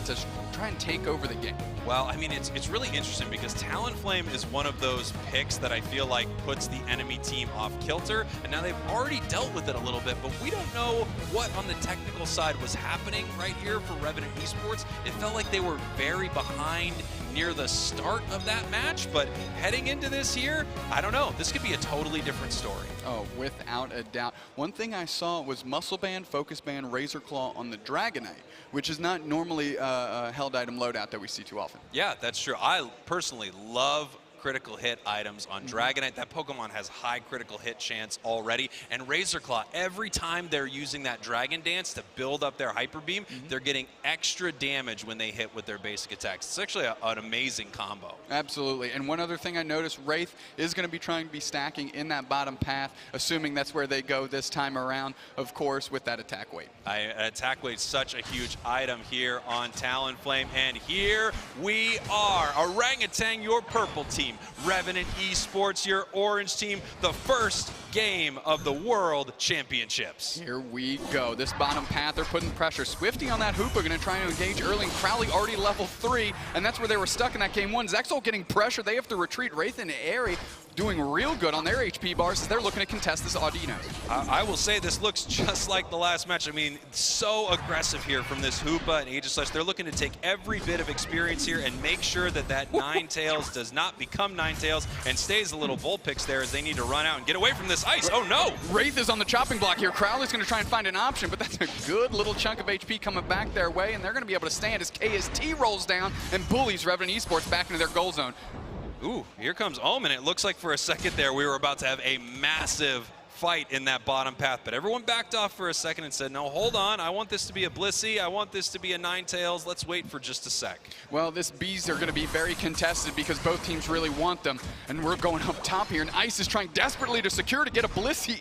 [SPEAKER 2] try and take over the game?
[SPEAKER 3] Well, I mean, it's really interesting because Talonflame is one of those picks that I feel like puts the enemy team off kilter, and now they've already dealt with it a little bit, but we don't know what on the technical side was happening right here for Revenant Esports. It felt like they were very behind near the start of that match, but heading into this here, I don't know. This could be a totally different story.
[SPEAKER 2] Oh, without a doubt. One thing I saw was Muscle Band, Focus Band, Razor Claw on the Dragonite, which is not normally a held item loadout that we see too often.
[SPEAKER 3] Yeah, that's true. I personally love critical hit items on Dragonite. That Pokemon has high critical hit chance already. And Razor Claw, every time they're using that Dragon Dance to build up their Hyper Beam, they're getting extra damage when they hit with their basic attacks. It's actually an amazing combo.
[SPEAKER 2] Absolutely. And one other thing I noticed, Wraith is going to be trying to be stacking in that bottom path, assuming that's where they go this time around, of course, with that attack weight.
[SPEAKER 3] Attack weight, such a huge item here on Talonflame. And here we are. Orangutan, your purple team. Revenant Esports, your orange team. The first game of the World Championships.
[SPEAKER 2] Here we go. This bottom path, they're putting pressure. Swifty on that Hoopa going to try to engage early. And Crowley already level 3, and that's where they were stuck in that game 1. Zexal getting pressure. They have to retreat. Wraith and Airy doing real good on their HP bars as they're looking to contest this Audino.
[SPEAKER 3] I will say this looks just like the last match. I mean, so aggressive here from this Hoopa and Aegislash. They're looking to take every bit of experience here and make sure that that Ninetales does not become Ninetales and stays a little Vulpix there as they need to run out and get away from this ice. Oh no!
[SPEAKER 2] Wraith is on the chopping block here. Crowley's going to try and find an option, but that's a good little chunk of HP coming back their way, and they're going to be able to stand as KST rolls down and bullies Revenant Esports back into their goal zone.
[SPEAKER 3] Ooh, here comes Omen. It looks like for a second there we were about to have a massive fight in that bottom path. But everyone backed off for a second and said, no, hold on. I want this to be a Blissey. I want this to be a Ninetales. Let's wait for just a sec.
[SPEAKER 2] Well, this Bees are going to be very contested because both teams really want them. And we're going up top here. And Ice is trying desperately to secure to get a Blissey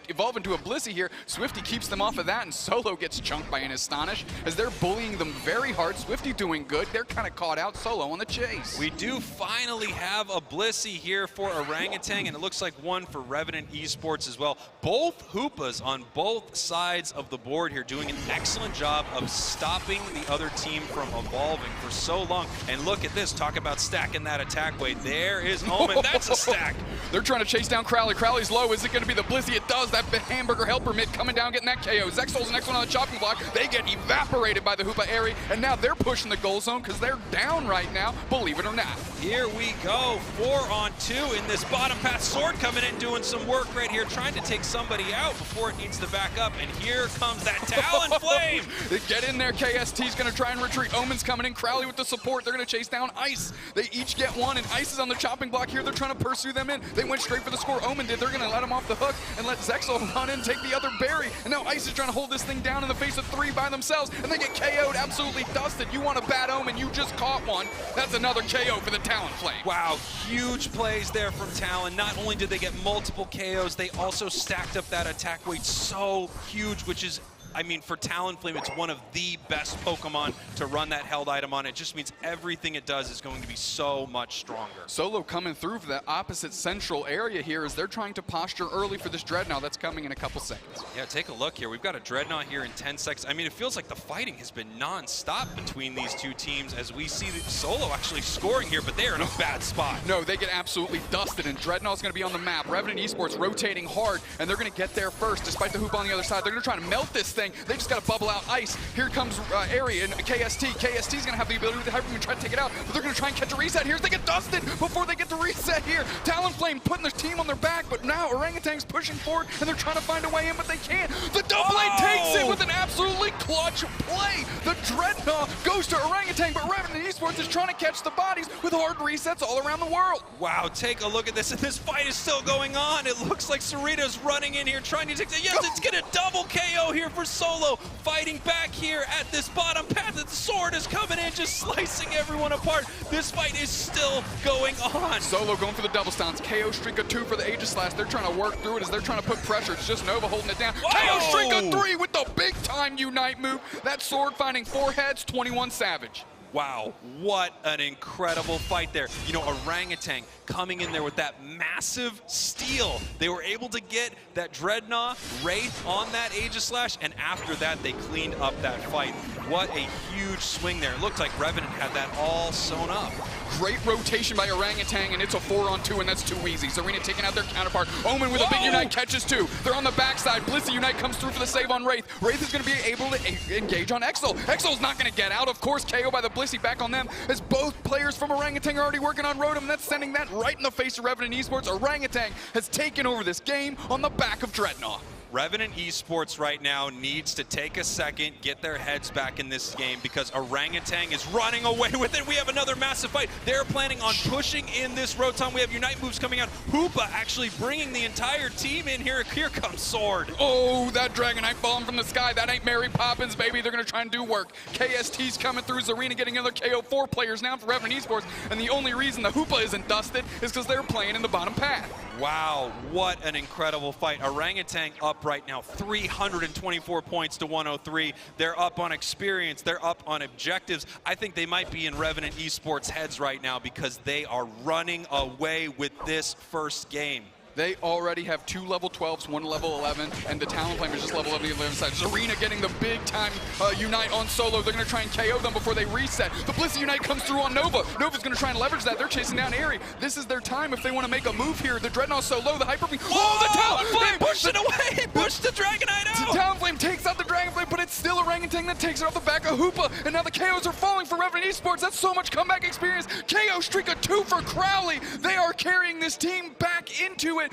[SPEAKER 2] evolve into a Blissey here. Swifty keeps them off of that, and Solo gets chunked by an Astonish as they're bullying them very hard. Swifty doing good. They're kind of caught out. Solo on the chase.
[SPEAKER 3] We do finally have a Blissey here for Orangutan, and it looks like one for Revenant Esports as well. Both Hoopas on both sides of the board here doing an excellent job of stopping the other team from evolving for so long. And look at this. Talk about stacking that attack weight. There is Omen. That's a stack.
[SPEAKER 2] They're trying to chase down Crowley. Crowley's low. Is it going to be the Blissey? It does. That hamburger helper mid coming down, getting that KO. Zexal's the next one on the chopping block. They get evaporated by the Hoopa Airy, and now they're pushing the goal zone because they're down right now, believe it or not.
[SPEAKER 3] Here we go. 4-on-2 in this bottom path. Sword coming in, doing some work right here, trying to take somebody out before it needs to back up. And here comes that Talonflame.
[SPEAKER 2] They get in there. KST's going to try and retreat. Omen's coming in. Crowley with the support. They're going to chase down Ice. They each get one, and Ice is on the chopping block here. They're trying to pursue them in. They went straight for the score. Omen did. They're going to let him off the hook and let Zexal run in, take the other berry. And now Ice is trying to hold this thing down in the face of 3 by themselves, and they get KO'd, absolutely dusted. You want a bad Omen, you just caught one. That's another KO for the Talonflame.
[SPEAKER 3] Wow, huge plays there from Talon. Not only did they get multiple KOs, they also stacked up that attack weight so huge, which is, I mean, for Talonflame, it's one of the best Pokemon to run that held item on. It just means everything it does is going to be so much stronger.
[SPEAKER 2] Solo coming through for that opposite central area here as they're trying to posture early for this Dreadnought that's coming in a couple seconds.
[SPEAKER 3] Yeah, take a look here. We've got a Dreadnought here in 10 seconds. I mean, it feels like the fighting has been non-stop between these two teams as we see Solo actually scoring here, but they're in a bad spot.
[SPEAKER 2] No, they get absolutely dusted, and Dreadnought's going to be on the map. Revenant Esports rotating hard, and they're going to get there first despite the hoop on the other side. They're going to try to melt this thing. They just got to bubble out Ice. Here comes Airy and KST. KST's going to have the ability with the Hyper Beam to try to take it out, but they're going to try and catch a reset here as they get dusted before they get the reset here. Talonflame putting their team on their back, but now Orangutan's pushing forward, and they're trying to find a way in, but they can't. The double A takes it with an absolutely clutch play. The Dreadnought goes to Orangutan, but Revenant Esports is trying to catch the bodies with hard resets all around the world.
[SPEAKER 3] Wow, take a look at this, and this fight is still going on. It looks like Sarita's running in here, trying to take the, yes, it's gonna double KO here for Solo, fighting back here at this bottom path. The sword is coming in, just slicing everyone apart. This fight is still going on.
[SPEAKER 2] Solo going for the double stunts. KO streak of 2 for the Aegislash. They're trying to work through it as they're trying to put pressure. It's just Nova holding it down.
[SPEAKER 3] Whoa!
[SPEAKER 2] KO streak of 3 with the big time Unite move. That sword finding 4 heads, 21 Savage.
[SPEAKER 3] Wow, what an incredible fight there. You know, Orangutan coming in there with that massive steal. They were able to get that Dreadnought Wraith on that Aegislash, and after that, they cleaned up that fight. What a huge swing there. It looked like Revenant had that all sewn up.
[SPEAKER 2] Great rotation by Orangutan, and it's a 4-on-2, and that's too easy. Zarina taking out their counterpart. Omen with a big Unite catches 2. They're on the backside. Blissey Unite comes through for the save on Wraith. Wraith is going to be able to engage on Exo. Exo's not going to get out. Of course, KO by the Blissey back on them as both players from Orangutan are already working on Rotom, and that's sending that right in the face of Revenant Esports. Orangutan has taken over this game on the back of Dreadnought.
[SPEAKER 3] Revenant Esports right now needs to take a second, get their heads back in this game because Orangutan is running away with it. We have another massive fight. They're planning on pushing in this Rotom. We have Unite moves coming out. Hoopa actually bringing the entire team in here. Here comes Sword.
[SPEAKER 2] Oh, that Dragonite falling from the sky. That ain't Mary Poppins, baby. They're going to try and do work. KST's coming through. Zarina getting another KO. 4 players now for Revenant Esports. And the only reason the Hoopa isn't dusted is because they're playing in the bottom path.
[SPEAKER 3] Wow, what an incredible fight. Orangutan up right now, 324 points to 103. They're up on experience, they're up on objectives. I think they might be in Revenant Esports' heads right now because they are running away with this first game.
[SPEAKER 2] They already have 2 level 12s, 1 level 11, and the Talonflame is just level 11 side. Zarina getting the big time Unite on Solo. They're going to try and KO them before they reset. The Blissey Unite comes through on Nova. Nova's going to try and leverage that. They're chasing down Airy. This is their time if they want to make a move here. The Dreadnought so low, the Hyper Beam.
[SPEAKER 3] Oh, the Talonflame pushed it away. Pushed the Dragonite out.
[SPEAKER 2] The Talonflame takes out the Dragonflame, but it's still Orangutan that takes it off the back of Hoopa. And now the KOs are falling for Revenant Esports. That's so much comeback experience. KO streak of 2 for Crowley. They are carrying this team back into it. it.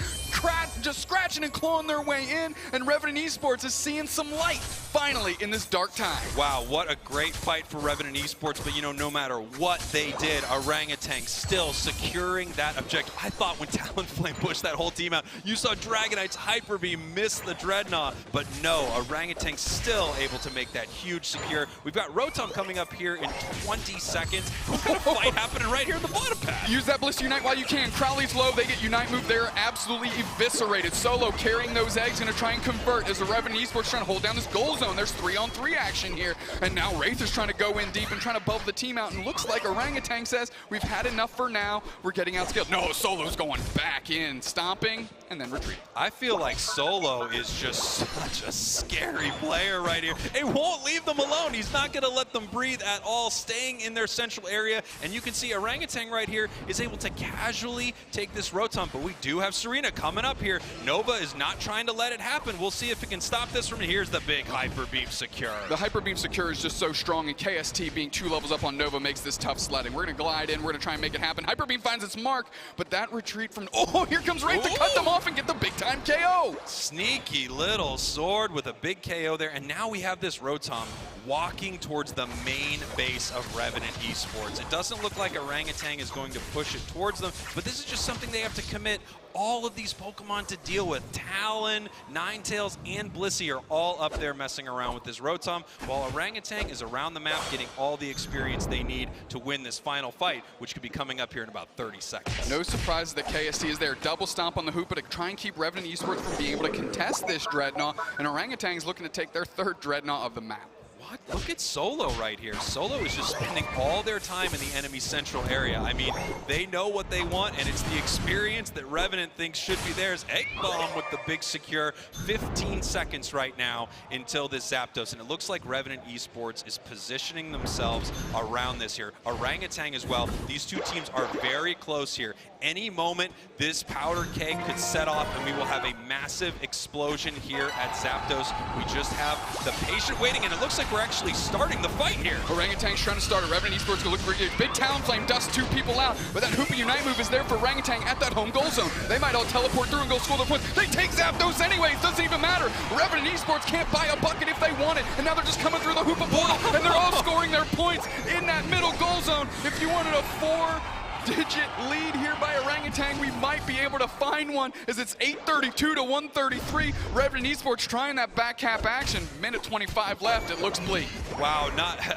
[SPEAKER 2] Just scratching and clawing their way in, and Revenant Esports is seeing some light, finally, in this dark time.
[SPEAKER 3] Wow, what a great fight for Revenant Esports, but you know, no matter what they did, Orangutan still securing that objective. I thought when Talonflame pushed that whole team out, you saw Dragonite's Hyper Beam miss the Dreadnought, but no, Orangutan still able to make that huge secure. We've got Rotom coming up here in 20 seconds. What kind of fight happening right here in the bottom path?
[SPEAKER 2] Use that Blister Unite while you can. Crowley's low, they get Unite move there, absolutely eviscerated. Solo carrying those eggs, gonna try and convert as the Revenant Esports trying to hold down this goal zone. There's 3-on-3 action here, and now Wraith is trying to go in deep and trying to bubble the team out, and looks like Orangutan says, we've had enough for now, we're getting outscaled. No, Solo's going back in, stomping, and then retreat.
[SPEAKER 3] I feel like Solo is just such a scary player right here. He won't leave them alone. He's not gonna let them breathe at all, staying in their central area, and you can see Orangutan right here is able to casually take this Rotom, but we do have Serena coming up here. Nova is not trying to let it happen. We'll see if it can stop this from here's the big Hyper Beam secure.
[SPEAKER 2] The Hyper Beam secure is just so strong, and KST being 2 levels up on Nova makes this tough sledding. We're gonna glide in, we're gonna try and make it happen. Hyper Beam finds its mark, but that retreat from, oh, here comes Wraith to cut them off and get the big time KO.
[SPEAKER 3] Sneaky little sword with a big KO there, and now we have this Rotom walking towards the main base of Revenant Esports. It doesn't look like Orangutan is going to push it towards them, but this is just something they have to commit all of these Pokemon to deal with. Talon, Ninetales, and Blissey are all up there messing around with this Rotom, while Orangutan is around the map getting all the experience they need to win this final fight, which could be coming up here in about 30 seconds.
[SPEAKER 2] No surprise that KST is there. Double stomp on the Hoopa to try and keep Revenant Esports from being able to contest this Dreadnought, and Orangutan is looking to take their 3rd Dreadnought of the map.
[SPEAKER 3] What? Look at Solo right here. Solo is just spending all their time in the enemy central area. I mean, they know what they want, and it's the experience that Revenant thinks should be theirs. Egg Bomb with the big secure. 15 seconds right now until this Zapdos, and it looks like Revenant Esports is positioning themselves around this here. Orangutan as well. These two teams are very close here. Any moment, this powder keg could set off, and we will have a massive explosion here at Zapdos. We just have the patient waiting, and it looks like we're actually starting the fight here.
[SPEAKER 2] Orangutan's trying to start it. Revenant Esports gonna look for a big Talonflame, dusts 2 people out, but that Hoopa Unite move is there for Orangutan at that home goal zone. They might all teleport through and go score their points. They take Zapdos anyways, doesn't even matter. Revenant Esports can't buy a bucket if they want it, and now they're just coming through the Hoopa portal, and they're all scoring their points in that middle goal zone. If you wanted a 4-digit lead here by Orangutan, we might be able to find one, as it's 832 to 133. Revenant Esports trying that back cap action. Minute 25 left, it looks bleak.
[SPEAKER 3] Wow,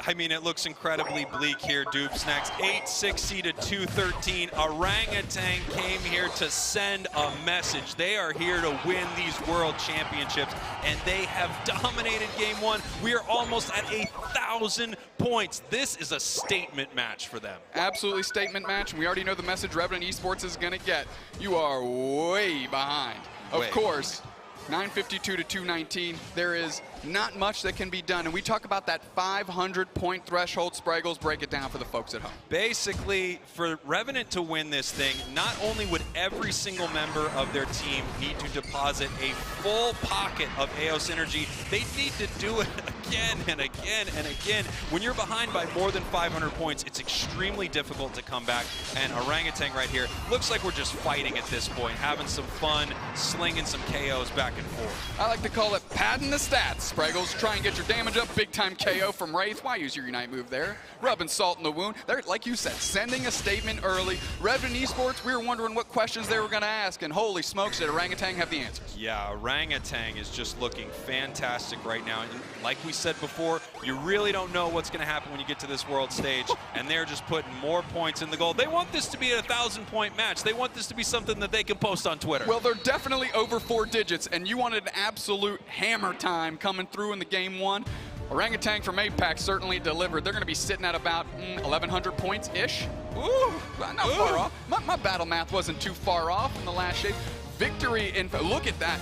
[SPEAKER 3] I mean, it looks incredibly bleak here, Dupesnax. 860 to 213. Orangutan came here to send a message. They are here to win these world championships, and they have dominated game 1. We are almost at 1,000 points. This is a statement match for them.
[SPEAKER 2] Absolutely statement match. We already know the message Revenant Esports is going to get. You are way behind. Of course, 952 to 219. There is not much that can be done. And we talk about that 500-point threshold. Spraggles, break it down for the folks at home.
[SPEAKER 3] Basically, for Revenant to win this thing, not only would every single member of their team need to deposit a full pocket of Eos energy, they need to do it again and again and again. When you're behind by more than 500 points, it's extremely difficult to come back. And Orangutan right here looks like we're just fighting at this point, having some fun, slinging some KOs back and forth.
[SPEAKER 2] I like to call it padding the stats. Spraggles, try and get your damage up. Big time KO from Wraith. Why use your Unite move there? Rubbing salt in the wound. They're, like you said, sending a statement early. Revenant Esports, we were wondering what questions they were going to ask, and holy smokes, did Orangutan have the answers.
[SPEAKER 3] Yeah, Orangutan is just looking fantastic right now. And like we said before, you really don't know what's going to happen when you get to this world stage, and they're just putting more points in the goal. They want this to be a 1,000-point match. They want this to be something that they can post on Twitter.
[SPEAKER 2] Well, they're definitely over 4 digits, and you wanted an absolute hammer time coming through in the game 1. Orangutan from APAC certainly delivered. They're going to be sitting at about 1,100 points-ish. Ooh, not far off. My battle math wasn't too far off in the last shape. Victory in, look at that.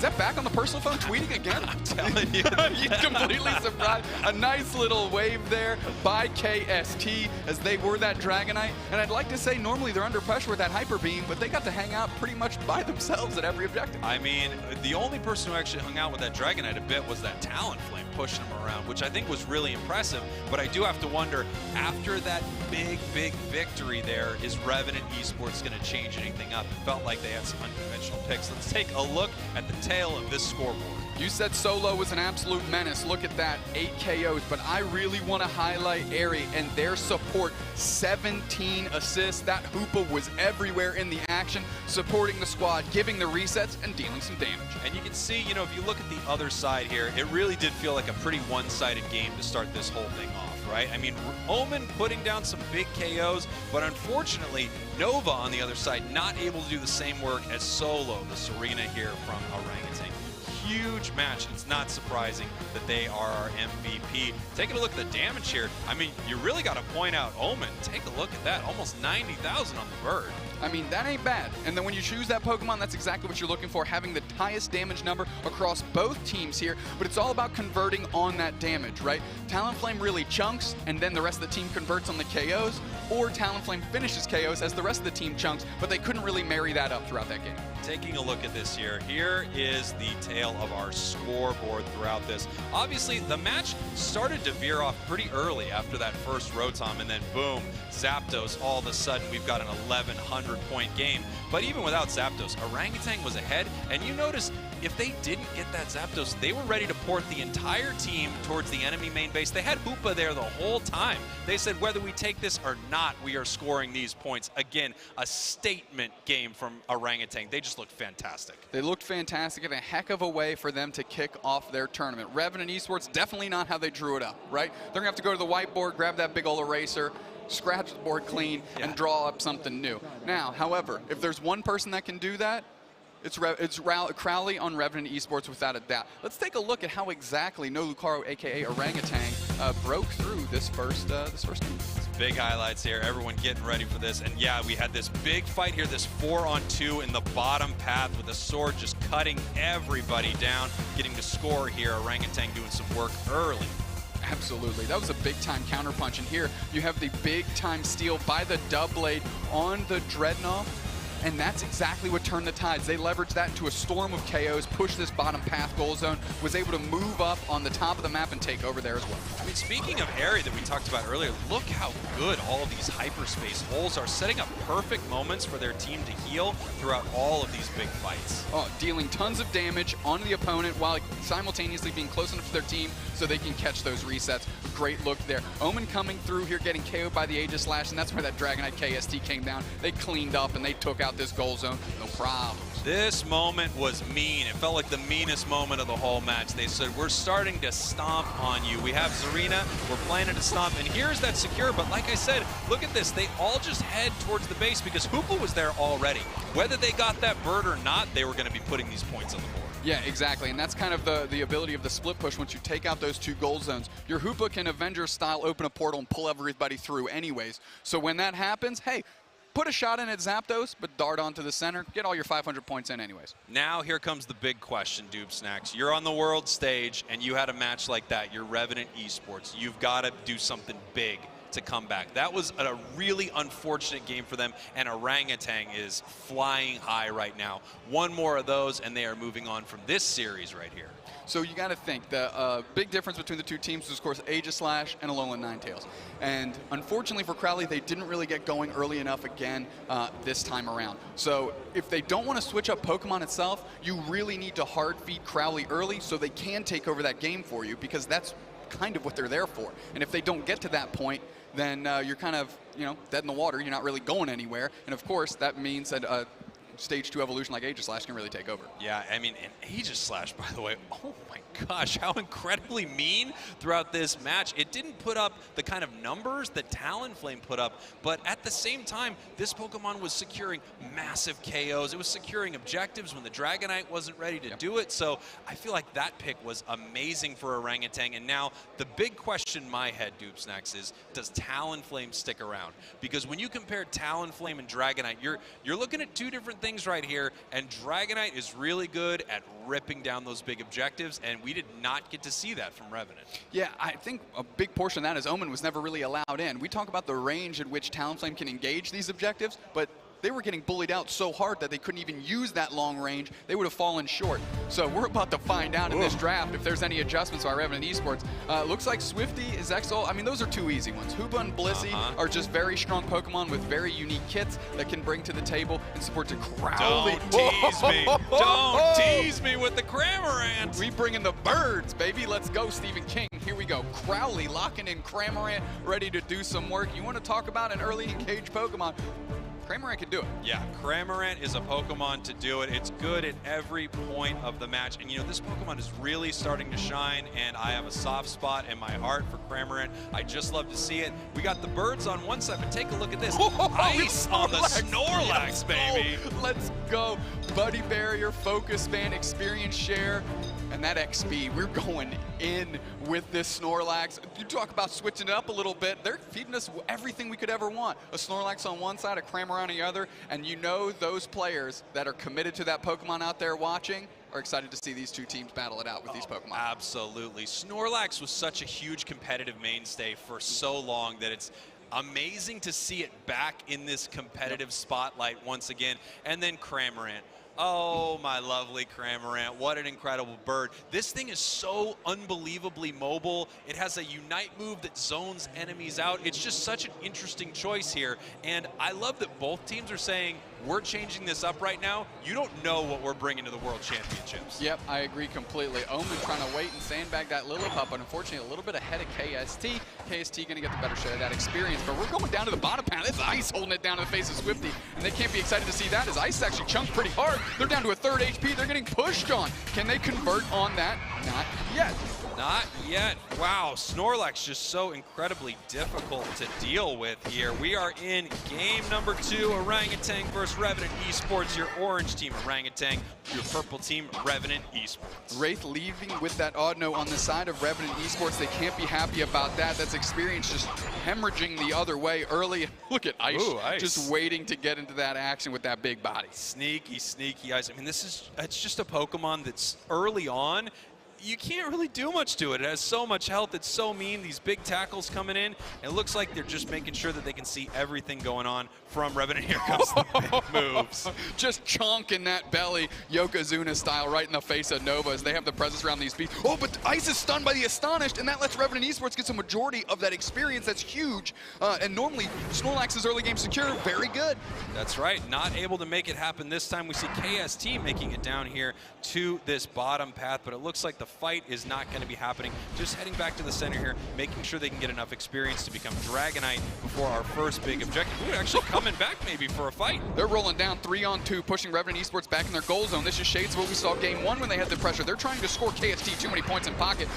[SPEAKER 2] is that back on the personal phone tweeting again?
[SPEAKER 3] I'm telling you.
[SPEAKER 2] He's completely surprised. A nice little wave there by KST as they were that Dragonite. And I'd like to say normally they're under pressure with that Hyper Beam, but they got to hang out pretty much by themselves at every objective.
[SPEAKER 3] I mean, the only person who actually hung out with that Dragonite a bit was that Talonflame pushing him around, which I think was really impressive. But I do have to wonder, after that big victory there, is Revenant Esports going to change anything up? It felt like they had some unconventional picks. Let's take a look at the tail of this scoreboard.
[SPEAKER 2] You said Solo was an absolute menace. Look at that, 8 KOs. But I really want to highlight Airy and their support. 17 assists. That Hoopa was everywhere in the action, supporting the squad, giving the resets, and dealing some damage.
[SPEAKER 3] And you can see, you know, if you look at the other side here, it really did feel like a pretty one-sided game to start this whole thing off, right? I mean, Omen putting down some big KOs, but unfortunately, Nova on the other side not able to do the same work as Solo, the Serena here from Orangutan. Huge match. It's not surprising that they are our MVP. Taking a look at the damage here, I mean, you really got to point out Omen. Take a look at that, almost 90,000 on the bird.
[SPEAKER 2] I mean, that ain't bad. And then when you choose that Pokemon, that's exactly what you're looking for, having the highest damage number across both teams here. But it's all about converting on that damage, right? Talonflame really chunks, and then the rest of the team converts on the KOs, or Talonflame finishes KOs as the rest of the team chunks, but they couldn't really marry that up throughout that game.
[SPEAKER 3] Taking a look at this here is the tail of our scoreboard throughout this. Obviously, the match started to veer off pretty early after that first Rotom, and then boom, Zapdos, all of a sudden we've got an 1,100-point game. But even without Zapdos, Orangutan was ahead, and you notice if they didn't get that Zapdos, they were ready to port the entire team towards the enemy main base. They had Hoopa there the whole time. They said, whether we take this or not, we are scoring these points. Again, a statement game from Orangutan. They just looked fantastic.
[SPEAKER 2] They looked fantastic, and a heck of a way for them to kick off their tournament. Revenant Esports, definitely not how they drew it up, right? They're going to have to go to the whiteboard, grab that big old eraser, scratch the board clean, and draw up something new. Now, however, if there's one person that can do that, it's Crowley on Revenant Esports without a doubt. Let's take a look at how exactly No Lucario, aka Orangutan, broke through this first game.
[SPEAKER 3] Big highlights here, everyone getting ready for this. And yeah, we had this big fight here, this 4-on-2 in the bottom path with the sword just cutting everybody down, getting to score here. Orangutan doing some work early.
[SPEAKER 2] Absolutely, that was a big-time counterpunch. And here you have the big-time steal by the Doublade on the Dreadnought. And that's exactly what turned the tides. They leveraged that into a storm of KOs, pushed this bottom path goal zone, was able to move up on the top of the map and take over there as well.
[SPEAKER 3] I mean, speaking of area that we talked about earlier, look how good all of these hyperspace holes are, setting up perfect moments for their team to heal throughout all of these big fights.
[SPEAKER 2] Oh, dealing tons of damage on the opponent while simultaneously being close enough to their team so they can catch those resets. Great look there. Omen coming through here, getting KO'd by the Aegislash, and that's where that Dragonite KST came down. They cleaned up and they took out this goal zone, no problem.
[SPEAKER 3] This moment was mean. It felt like the meanest moment of the whole match. They said, we're starting to stomp on you. We have Zarina, we're planning to stomp, and here's that secure, but like I said, look at this. They all just head towards the base because Hoopa was there already. Whether they got that bird or not, they were going to be putting these points on the board.
[SPEAKER 2] Yeah, exactly, and that's kind of the ability of the split push. Once you take out those two gold zones, your Hoopa can Avengers style open a portal and pull everybody through anyways. So when that happens, hey, put a shot in at Zapdos, but dart onto the center, get all your 500 points in anyways.
[SPEAKER 3] Now here comes the big question, Dupesnax. You're on the world stage and you had a match like that. You're Revenant Esports. You've got to do something big to come back. That was a really unfortunate game for them, and Orangutan is flying high right now. One more of those and they are moving on from this series right here.
[SPEAKER 2] So you got to think the big difference between the two teams was, of course, Aegislash and Alolan Ninetales. And unfortunately for Crowley, they didn't really get going early enough again this time around. So if they don't want to switch up Pokemon itself, you really need to hard feed Crowley early so they can take over that game for you, because that's kind of what they're there for. And if they don't get to that point, then you're kind of, dead in the water. You're not really going anywhere. And of course, that means that Stage 2 evolution like Aegislash can really take over.
[SPEAKER 3] Yeah, I mean, and Aegislash, by the way, oh my gosh, how incredibly mean throughout this match. It didn't put up the kind of numbers that Talonflame put up, but at the same time, this Pokemon was securing massive KOs. It was securing objectives when the Dragonite wasn't ready to do it, so I feel like that pick was amazing for Orangutan. And now, the big question in my head, Dupesnax, is does Talonflame stick around? Because when you compare Talonflame and Dragonite, you're looking at two different things. things right here, and Dragonite is really good at ripping down those big objectives, and we did not get to see that from Revenant.
[SPEAKER 2] Yeah, I think a big portion of that is Omen was never really allowed in. We talk about the range at which Talonflame can engage these objectives, but they were getting bullied out so hard that they couldn't even use that long range. They would have fallen short. So we're about to find out in this draft if there's any adjustments by Revenant Esports. Looks like Swifty, Zexal, I mean, those are two easy ones. Hoopa and Blissey are just very strong Pokemon with very unique kits that can bring to the table and support to Crowley.
[SPEAKER 3] Don't tease me. Don't tease me with the Cramorant.
[SPEAKER 2] We bring in the birds, baby. Let's go, Stephen King. Here we go. Crowley locking in Cramorant, ready to do some work. You want to talk about an early engaged Pokemon? Cramorant can do it.
[SPEAKER 3] Yeah, Cramorant is a Pokemon to do it. It's good at every point of the match. And, you know, this Pokemon is really starting to shine, and I have a soft spot in my heart for Cramorant. I just love to see it. We got the birds on one side, but take a look at this. Ice on the Snorlax, baby.
[SPEAKER 2] Let's go. Buddy Barrier, Focus Band, Experience Share, and that XP. We're going in with this Snorlax. You talk about switching it up a little bit. They're feeding us everything we could ever want. A Snorlax on one side, a Cramorant on the other, and you know those players that are committed to that Pokemon out there watching are excited to see these two teams battle it out with these Pokemon.
[SPEAKER 3] Absolutely. Snorlax was such a huge competitive mainstay for so long that it's amazing to see it back in this competitive spotlight once again. And then Cramorant. Oh, my lovely Cramorant. What an incredible bird. This thing is so unbelievably mobile. It has a Unite move that zones enemies out. It's just such an interesting choice here. And I love that both teams are saying, we're changing this up right now. You don't know what we're bringing to the World Championships.
[SPEAKER 2] Yep, I agree completely. Omen trying to wait and sandbag that Lillipup, but unfortunately a little bit ahead of KST. KST going to get the better share of that experience, but we're going down to the bottom panel. It's Ice holding it down to the face of Swifty, and they can't be excited to see that as Ice actually chunked pretty hard. They're down to a third HP. They're getting pushed on. Can they convert on that? Not yet.
[SPEAKER 3] Not yet. Wow, Snorlax just so incredibly difficult to deal with here. We are in game number 2, Orangutan versus Revenant Esports. Your orange team, Orangutan. Your purple team, Revenant Esports.
[SPEAKER 2] Wraith leaving with that odd note on the side of Revenant Esports. They can't be happy about that. That's Experience just hemorrhaging the other way early. Look at Ice, just waiting to get into that action with that big body.
[SPEAKER 3] Sneaky, sneaky Ice. I mean, it's just a Pokemon that's early on. You can't really do much to it. It has so much health. It's so mean. These big tackles coming in. It looks like they're just making sure that they can see everything going on from Revenant. Here comes the big moves.
[SPEAKER 2] Just chonking that belly, Yokozuna style, right in the face of Nova as they have the presence around these beasts. Oh, but Ice is stunned by the Astonished, and that lets Revenant Esports get some majority of that experience. That's huge. And normally, Snorlax's early game secure, very good.
[SPEAKER 3] That's right. Not able to make it happen this time. We see KST making it down here to this bottom path, but it looks like the fight is not going to be happening. Just heading back to the center here, making sure they can get enough experience to become Dragonite before our first big objective. We're actually coming back maybe for a fight.
[SPEAKER 2] They're rolling down 3-on-2, pushing Revenant Esports back in their goal zone. This is shades of what we saw game 1 when they had the pressure. They're trying to score KST too many points in pocket.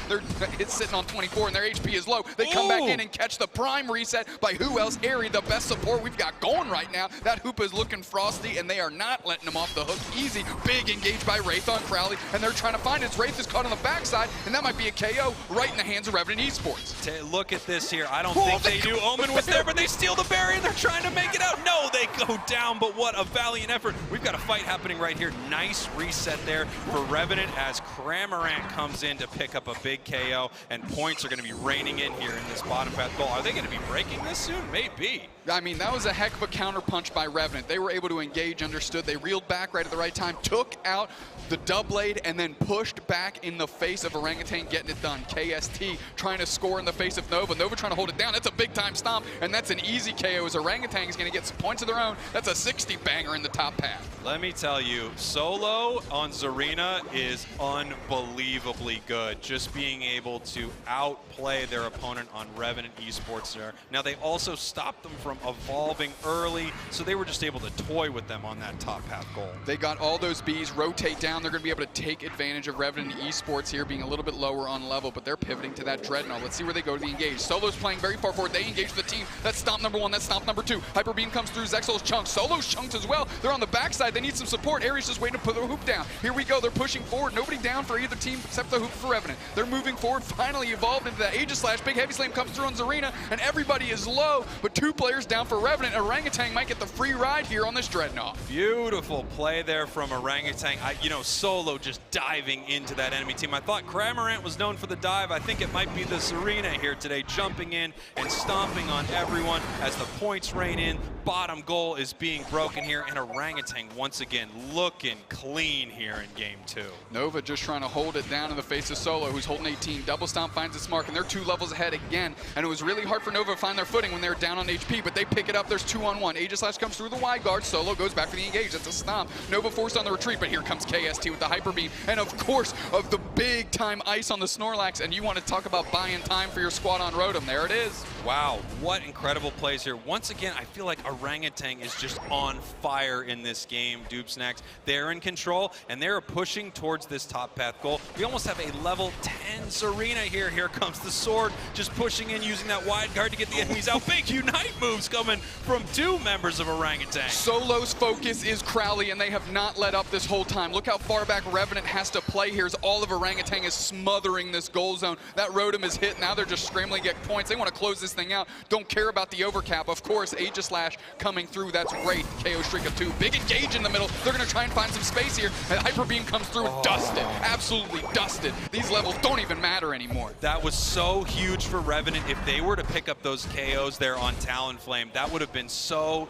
[SPEAKER 2] It's sitting on 24 and their HP is low. They come back in and catch the prime reset by who else? Airy, the best support we've got going right now. That Hoopa is looking frosty and they are not letting him off the hook easy. Big engage by Wraith on Crowley and they're trying to find it. Wraith is caught on the backside, and that might be a KO right in the hands of Revenant Esports.
[SPEAKER 3] Look at this here. I don't think they do. Omen was there, but they steal the barrier. They're trying to make it out. No, they go down, but what a valiant effort. We've got a fight happening right here. Nice reset there for Revenant as Cramorant comes in to pick up a big KO, and points are going to be raining in here in this bottom path goal. Are they going to be breaking this soon? Maybe.
[SPEAKER 2] I mean, that was a heck of a counter punch by Revenant. They were able to engage, understood. They reeled back right at the right time, took out the Doublade, and then pushed back in the face of Orangutan, getting it done. KST trying to score in the face of Nova. Nova trying to hold it down. That's a big-time stomp, and that's an easy KO as Orangutan is going to get some points of their own. That's a 60 banger in the top path.
[SPEAKER 3] Let me tell you, solo on Zarina is unbelievably good. Just being able to outplay their opponent on Revenant Esports there. Now, they also stopped them from evolving early, so they were just able to toy with them on that top path goal.
[SPEAKER 2] They got all those Bs, rotate down. They're going to be able to take advantage of Revenant Esports Esports here being a little bit lower on level, but they're pivoting to that Dreadnought. Let's see where they go to the engage. Solo's playing very far forward. They engage the team. That's stomp number 1. That's stomp number 2. Hyper Beam comes through. Zexal's chunked. Solo's chunked as well. They're on the backside. They need some support. Aries just waiting to put the hoop down. Here we go. They're pushing forward. Nobody down for either team except the hoop for Revenant. They're moving forward. Finally evolved into that Aegislash. Big Heavy Slam comes through on Zarina, and everybody is low, but 2 players down for Revenant. Orangutan might get the free ride here on this Dreadnought.
[SPEAKER 3] Beautiful play there from Orangutan. You know, Solo just diving into that enemy team. I thought Cramorant was known for the dive. I think it might be the Zarina here today, jumping in and stomping on everyone as the points rain in. Bottom goal is being broken here, and Orangutan once again looking clean here in game 2.
[SPEAKER 2] Nova just trying to hold it down in the face of Solo, who's holding 18. Double Stomp finds its mark, and they're 2 levels ahead again. And it was really hard for Nova to find their footing when they were down on HP, but they pick it up. There's 2-on-1. Aegislash comes through the wide guard. Solo goes back for the engage. That's a stomp. Nova forced on the retreat, but here comes KST with the Hyper Beam. And of course, of the big time ice on the Snorlax, and you want to talk about buying time for your squad on Rotom. There it is.
[SPEAKER 3] Wow, what incredible plays here. Once again, I feel like Orangutan is just on fire in this game, Dupsnax. They're in control, and they're pushing towards this top path goal. We almost have a level 10 Zarina here. Here comes the sword, just pushing in, using that wide guard to get the enemies out. Big Unite moves coming from 2 members of Orangutan.
[SPEAKER 2] Solo's focus is Crowley, and they have not let up this whole time. Look how far back Revenant has to play here as all of Orangutan is smothering this goal zone. That Rotom is hit. Now they're just scrambling to get points. They want to close this thing out. Don't care about the overcap. Of course, Aegislash coming through. That's great. KO streak of 2. Big engage in the middle. They're going to try and find some space here. And Hyper Beam comes through. Dusted. Absolutely dusted. These levels don't even matter anymore.
[SPEAKER 3] That was so huge for Revenant. If they were to pick up those KOs there on Talonflame, that would have been so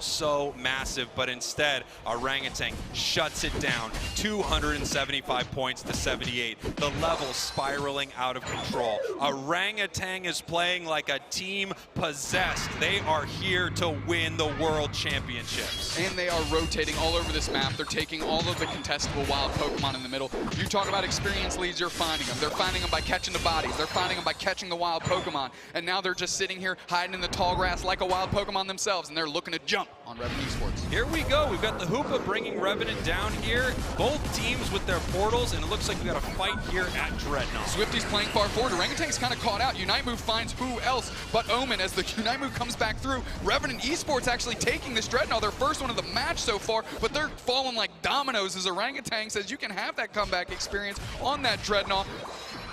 [SPEAKER 3] massive. But instead, Orangutan shuts it down. 275 points to 78. The level spiraling out of control. Orangutan is playing like a team possessed. They are here to win the World Championships.
[SPEAKER 2] And they are rotating all over this map. They're taking all of the contestable wild Pokemon in the middle. You talk about experience leads, you're finding them. They're finding them by catching the bodies. They're finding them by catching the wild Pokemon. And now they're just sitting here hiding in the tall grass like a wild Pokemon themselves, and they're looking to jump on Revenant Esports.
[SPEAKER 3] Here we go. We've got the Hoopa bringing Revenant down here. Both teams with their portals, and it looks like we got a fight here at Dreadnought.
[SPEAKER 2] Swifty's playing far forward. Orangutan's kind of caught out. Unite Move finds who else but Omen as the Unite Move comes back through. Revenant Esports actually taking this Dreadnought, their first one of the match so far, but they're falling like dominoes as Orangutan says you can have that comeback experience on that Dreadnought.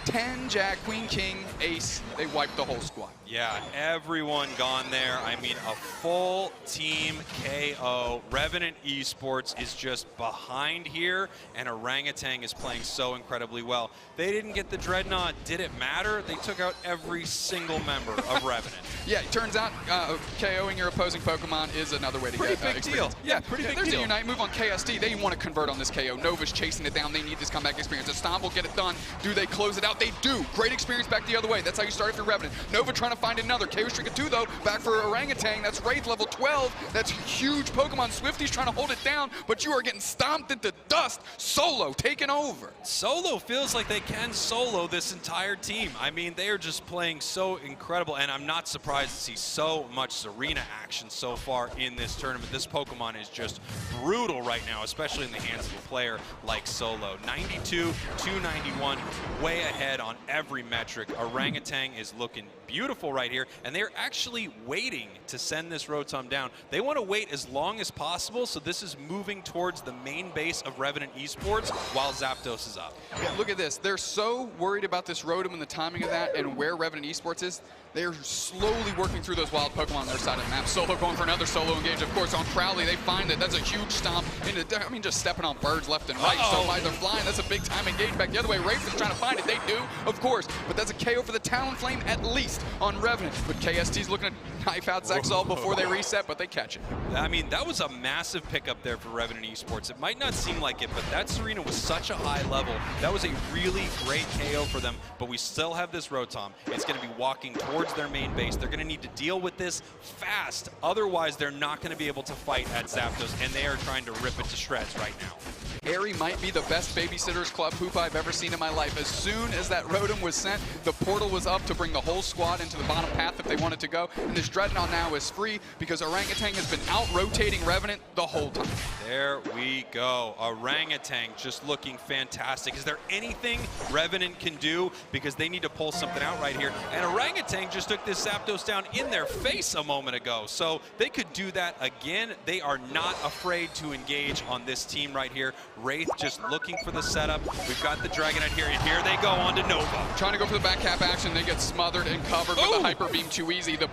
[SPEAKER 2] 10, Jack, Queen, King, Ace, they wiped the whole squad.
[SPEAKER 3] Yeah, everyone gone there. I mean, a full team KO. Revenant Esports is just behind here, and Orangutan is playing so incredibly well. They didn't get the Dreadnought. Did it matter? They took out every single member of Revenant.
[SPEAKER 2] Yeah, it turns out KOing your opposing Pokemon is another way to
[SPEAKER 3] pretty
[SPEAKER 2] get
[SPEAKER 3] big
[SPEAKER 2] experience.
[SPEAKER 3] deal. Yeah, pretty big
[SPEAKER 2] there's
[SPEAKER 3] deal.
[SPEAKER 2] a Unite Move on KST. They want to convert on this KO. Nova's chasing it down. They need this comeback experience. A Stomp will get it done. Do they close it out? They do. Great experience back the other way. That's how you start if you're Revenant. Nova trying to find another. KO streak of 2 though. Back for Orangutan. That's Wraith level 12. That's huge Pokemon. Swifty's trying to hold it down, but you are getting stomped into dust. Solo taking over.
[SPEAKER 3] Solo feels like they can solo this entire team. I mean, they are just playing so incredible, and I'm not surprised to see so much Zarina action so far in this tournament. This Pokemon is just brutal right now, especially in the hands of a player like Solo. 92, 291, way ahead on every metric. Orangutan is looking beautiful right here, and they're actually waiting to send this Rotom down. They want to wait as long as possible, so this is moving towards the main base of Revenant Esports while Zapdos is up.
[SPEAKER 2] Yeah, look at this. They're so worried about this Rotom and the timing of that and where Revenant Esports is. They're slowly working through those wild Pokemon on their side of the map. Solo going for another solo engage. Of course, on Crowley, they find that that's a huge stomp into, I mean, just stepping on birds left and right. So by they're flying, that's a big time engage back the other way. Wraith is trying to find it. They do, of course, but that's a KO for the Talonflame at least on Revenant. But KST's looking to knife out Zexal before they reset, but they catch it.
[SPEAKER 3] I mean, that was a massive pickup there for Revenant Esports. It might not seem like it, but that Serena was such a high level. That was a really great KO for them, but we still have this Rotom. It's going to be walking towards towards their main base. They're going to need to deal with this fast. Otherwise, they're not going to be able to fight at Zapdos, and they are trying to rip it to shreds right now.
[SPEAKER 2] Airy might be the best Babysitters Club hoop I've ever seen in my life. As soon as that Rotom was sent, the portal was up to bring the whole squad into the bottom path if they wanted to go. And this Dreadnought now is free because Orangutan has been out-rotating Revenant the whole time.
[SPEAKER 3] There we go. Orangutan just looking fantastic. Is there anything Revenant can do? Because they need to pull something out right here. And Orangutan just took this Zapdos down in their face a moment ago. So they could do that again. They are not afraid to engage on this team right here. Wraith just looking for the setup. We've got the Dragonite here, and here they go on to Nova.
[SPEAKER 2] Trying to go for the back cap action. They get smothered and covered with the Hyper Beam too easy. The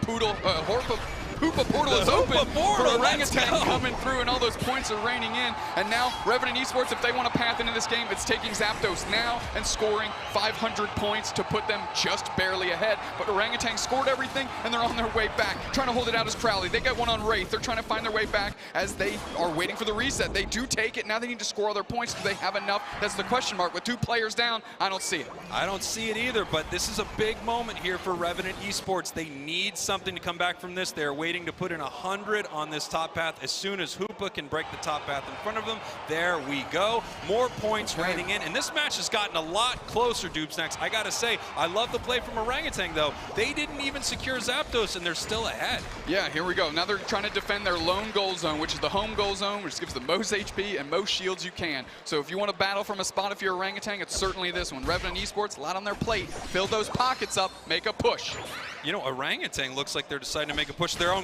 [SPEAKER 2] Hoopa portal is open for Orangutan coming through, and all those points are raining in. And now Revenant Esports, if they want to path into this game, it's taking Zapdos now and scoring 500 points to put them just barely ahead. But Orangutan scored everything, and they're on their way back. Trying to hold it out as Crowley. They get one on Wraith. They're trying to find their way back as they are waiting for the reset. They do take it. Now they need to score all their points. Do they have enough? That's the question mark. With 2 players down, I don't see it.
[SPEAKER 3] I don't see it either, but this is a big moment here for Revenant Esports. They need something to come back from this. They're waiting to put in 100 on this top path. As soon as Hoopa can break the top path in front of them, there we go. More points raining in, and this match has gotten a lot closer, Dubesnax. I gotta say, I love the play from Orangutan, though. They didn't even secure Zapdos, and they're still ahead.
[SPEAKER 2] Yeah, here we go. Now they're trying to defend their lone goal zone, which is the home goal zone, which gives the most HP and most shields you can. So if you want to battle from a spot if you're Orangutan, it's certainly this one. Revenant Esports, a lot on their plate. Fill those pockets up, make a push.
[SPEAKER 3] You know, Orangutan looks like they're deciding to make a push of their own.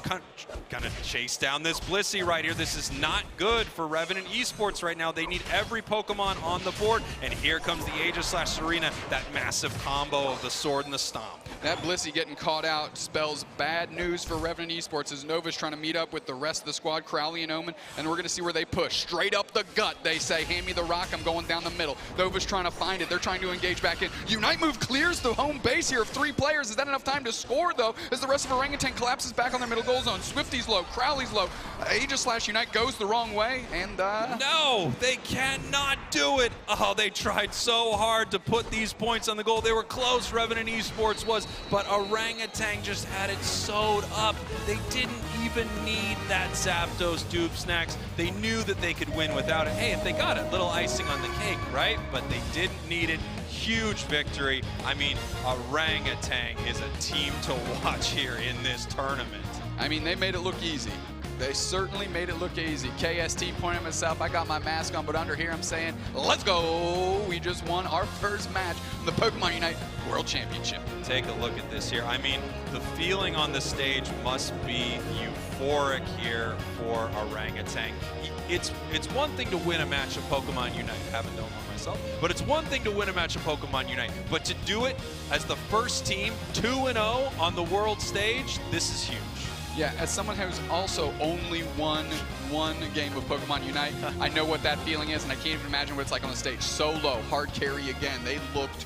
[SPEAKER 3] Gonna chase down this Blissey right here. This is not good for Revenant Esports right now. They need every Pokemon on the board. And here comes the Aegis/Serena, that massive combo of the Sword and the Stomp.
[SPEAKER 2] That Blissey getting caught out spells bad news for Revenant Esports as Nova's trying to meet up with the rest of the squad, Crowley and Omen, and we're going to see where they push. Straight up the gut, they say, hand me the rock, I'm going down the middle. Nova's trying to find it. They're trying to engage back in. Unite move clears the home base here of 3 players. Is that enough time to score, though, as the rest of Orangutan collapses back on their middle goal zone? Swifty's low, Crowley's low. Aegis/Unite goes the wrong way, and
[SPEAKER 3] No, they cannot do it. Oh, they tried so hard to put these points on the goal. They were close, Revenant Esports was, but Orangutan just had it sewed up. They didn't even need that Zapdos, Dubesnax. They knew that they could win without it. Hey, if they got it, little icing on the cake, right? But they didn't need it. Huge victory. I mean, Orangutan is a team to watch here in this tournament.
[SPEAKER 2] I mean, they made it look easy. They certainly made it look easy. KST pointing at myself, I got my mask on, but under here I'm saying, let's go. We just won our first match in the Pokemon Unite World Championship.
[SPEAKER 3] Take a look at this here. I mean, the feeling on the stage must be euphoric here for Orangutan. It's one thing to win a match of Pokemon Unite. I haven't done one myself, but it's one thing to win a match of Pokemon Unite. But to do it as the first team, 2-0 on the world stage, this is huge.
[SPEAKER 2] Yeah, as someone who's also only won one game of Pokemon Unite, I know what that feeling is, and I can't even imagine what it's like on the stage. Solo, hard carry again. They looked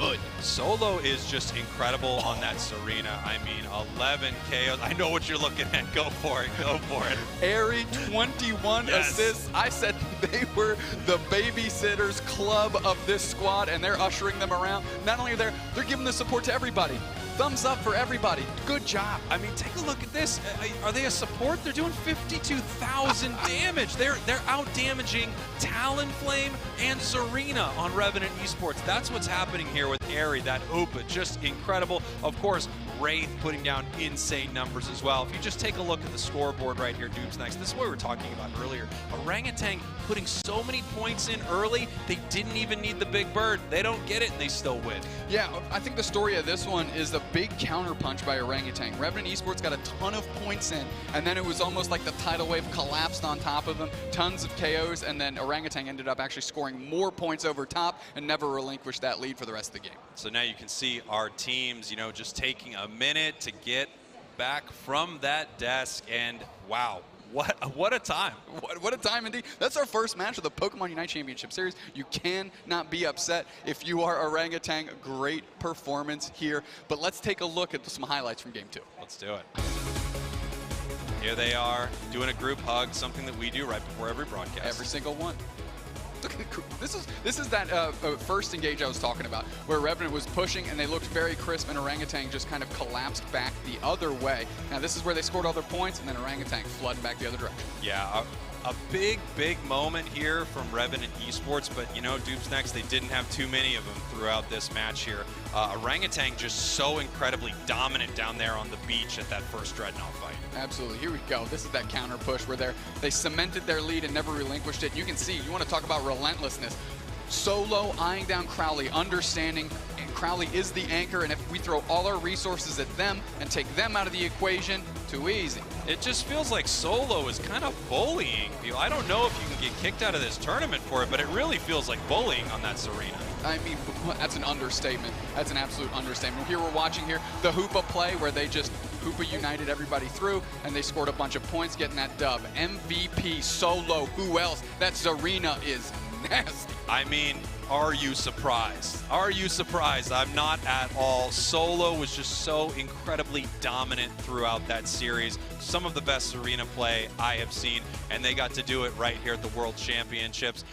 [SPEAKER 2] good.
[SPEAKER 3] Solo is just incredible on that Serena. I mean, 11 KOs. I know what you're looking at. Go for it. Go for it.
[SPEAKER 2] Airy, 21 assists. I said they were the Babysitters Club of this squad, and they're ushering them around. Not only they're giving the support to everybody. Thumbs up for everybody. Good job.
[SPEAKER 3] I mean, take a look at this. Are they a support? They're doing 52,000 damage. They're out damaging Talonflame and Serena on Revenant Esports. That's what's happening here with Airy, that Hoopa. Just incredible. Of course, Wraith putting down insane numbers as well. If you just take a look at the scoreboard right here, Dubesnax, this is what we were talking about earlier. Orangutan putting so many points in early, they didn't even need the big bird. They don't get it, and they still win.
[SPEAKER 2] Yeah, I think the story of this one is the big counterpunch by Orangutan. Revenant Esports got a ton of points in, and then it was almost like the tidal wave collapsed on top of them. Tons of KOs, and then Orangutan ended up actually scoring more points over top and never relinquished that lead for the rest of the game.
[SPEAKER 3] So now you can see our teams, you know, just taking a minute to get back from that desk, and wow. What a time.
[SPEAKER 2] What a time indeed. That's our first match of the Pokemon Unite Championship Series. You cannot be upset if you are Orangutan. Great performance here. But let's take a look at some highlights from Game 2.
[SPEAKER 3] Let's do it. Here they are doing a group hug, something that we do right before every broadcast.
[SPEAKER 2] Every single one. This is that first engage I was talking about, where Revenant was pushing and they looked very crisp, and Orangutan just kind of collapsed back the other way. Now this is where they scored all their points, and then Orangutan flooded back the other direction.
[SPEAKER 3] Yeah, a big moment here from Revenant Esports, but you know, Dupsnax, they didn't have too many of them throughout this match here. Orangutan just so incredibly dominant down there on the beach at that first Dreadnought fight.
[SPEAKER 2] Absolutely, here we go. This is that counter push where they cemented their lead and never relinquished it. You can see, you want to talk about relentlessness. Solo eyeing down Crowley, understanding Crowley is the anchor, and if we throw all our resources at them and take them out of the equation, too easy.
[SPEAKER 3] It just feels like Solo is kind of bullying people. I don't know if you can get kicked out of this tournament for it, but it really feels like bullying on that Serena.
[SPEAKER 2] I mean, that's an understatement. That's an absolute understatement. Here we're watching here the Hoopa play where they just Hoopa united everybody through and they scored a bunch of points getting that dub. MVP, Solo, who else? That Zarina is nasty.
[SPEAKER 3] I mean, are you surprised? Are you surprised? I'm not at all. Solo was just so incredibly dominant throughout that series. Some of the best Serena play I have seen, and they got to do it right here at the World Championships.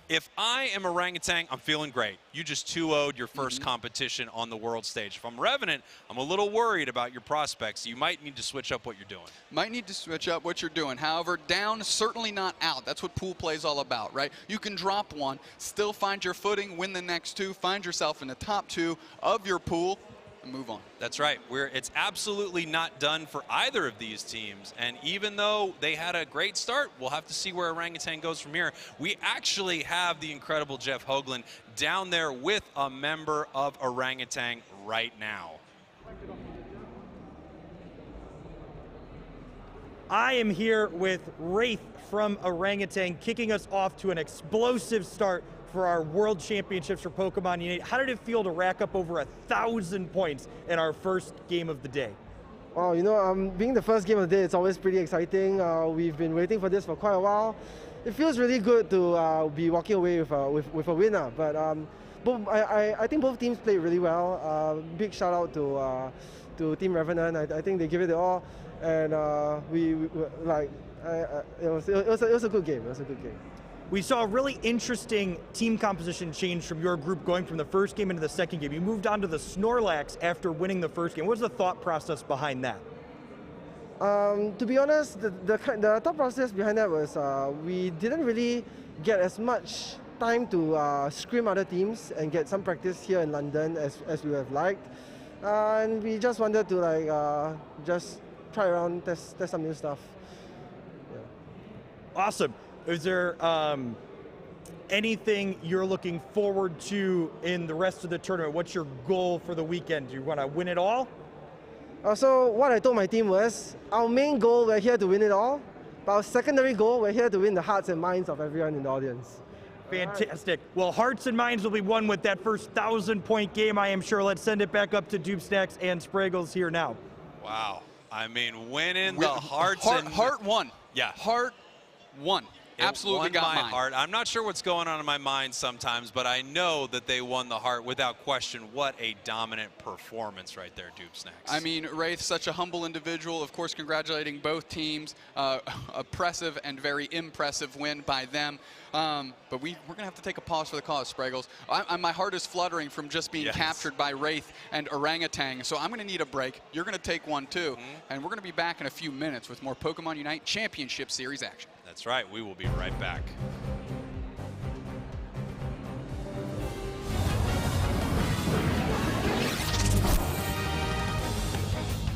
[SPEAKER 3] If I am Orangutan, I'm feeling great. You just 2-0'd your first competition on the world stage. If I'm Revenant, I'm a little worried about your prospects. You might need to switch up what you're doing.
[SPEAKER 2] Might need to switch up what you're doing. However, down, certainly not out. That's what pool play is all about, right? You can drop one, still find your footing, win the next two, find yourself in the top two of your pool, and move on.
[SPEAKER 3] That's right. It's absolutely not done for either of these teams. And even though they had a great start, we'll have to see where Orangutan goes from here. We actually have the incredible Jeff Hoagland down there with a member of Orangutan right now.
[SPEAKER 4] I am here with Wraith from Orangutan, kicking us off to an explosive start for our World Championships for Pokemon Unite. How did it feel to rack up over 1,000 points in our first game of the day?
[SPEAKER 6] Wow, you know, being the first game of the day, it's always pretty exciting. We've been waiting for this for quite a while. It feels really good to be walking away with a winner. But I think both teams played really well. Big shout out to Team Revenant. I think they give it all, and it was a good game. It was a good game.
[SPEAKER 4] We saw a really interesting team composition change from your group going from the first game into the second game. You moved on to the Snorlax after winning the first game. What was the thought process behind that?
[SPEAKER 6] To be honest, the thought process behind that was we didn't really get as much time to scrim other teams and get some practice here in London as we would have liked. And we just wanted to just try around, test some new stuff. Yeah.
[SPEAKER 4] Awesome. Is there anything you're looking forward to in the rest of the tournament? What's your goal for the weekend? Do you want to win it all?
[SPEAKER 6] So what I told my team was, our main goal, we're here to win it all. But our secondary goal, we're here to win the hearts and minds of everyone in the audience.
[SPEAKER 4] Fantastic. Well, hearts and minds will be won with that first 1,000-point game, I am sure. Let's send it back up to Dupsnax and Spraggles here now.
[SPEAKER 3] Wow. I mean, winning the hearts and...
[SPEAKER 2] Heart won.
[SPEAKER 3] Yeah.
[SPEAKER 2] Heart won. Absolutely got
[SPEAKER 3] my
[SPEAKER 2] mine.
[SPEAKER 3] heart. I'm not sure what's going on in my mind sometimes, but I know that they won the heart without question. What a dominant performance right there, Dupsnax.
[SPEAKER 2] I mean, Wraith, such a humble individual. Of course, congratulating both teams. Oppressive and very impressive win by them. But we're going to have to take a pause for the cause, Spraggles. My heart is fluttering from just being captured by Wraith and Orangutan, so I'm going to need a break. You're going to take one, too. And we're going to be back in a few minutes with more Pokemon Unite Championship Series action.
[SPEAKER 3] That's right. We will be right back.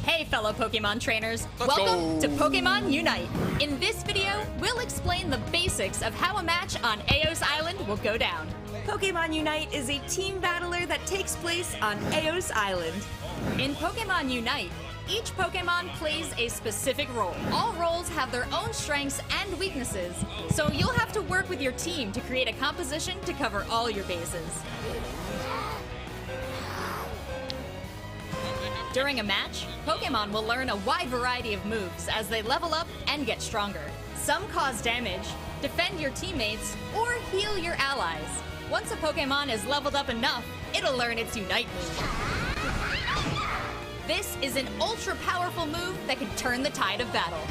[SPEAKER 1] Hey fellow Pokemon trainers,
[SPEAKER 2] Let's
[SPEAKER 1] welcome
[SPEAKER 2] go.
[SPEAKER 1] to Pokemon Unite. In this video, we'll explain the basics of how a match on Eos Island will go down. Pokemon Unite is a team battler that takes place on Eos Island. In Pokemon Unite, each Pokemon plays a specific role. All roles have their own strengths and weaknesses, so you'll have to work with your team to create a composition to cover all your bases. During a match, Pokemon will learn a wide variety of moves as they level up and get stronger. Some cause damage, defend your teammates, or heal your allies. Once a Pokemon is leveled up enough, it'll learn its Unite move. This is an ultra-powerful move that can turn the tide of battle.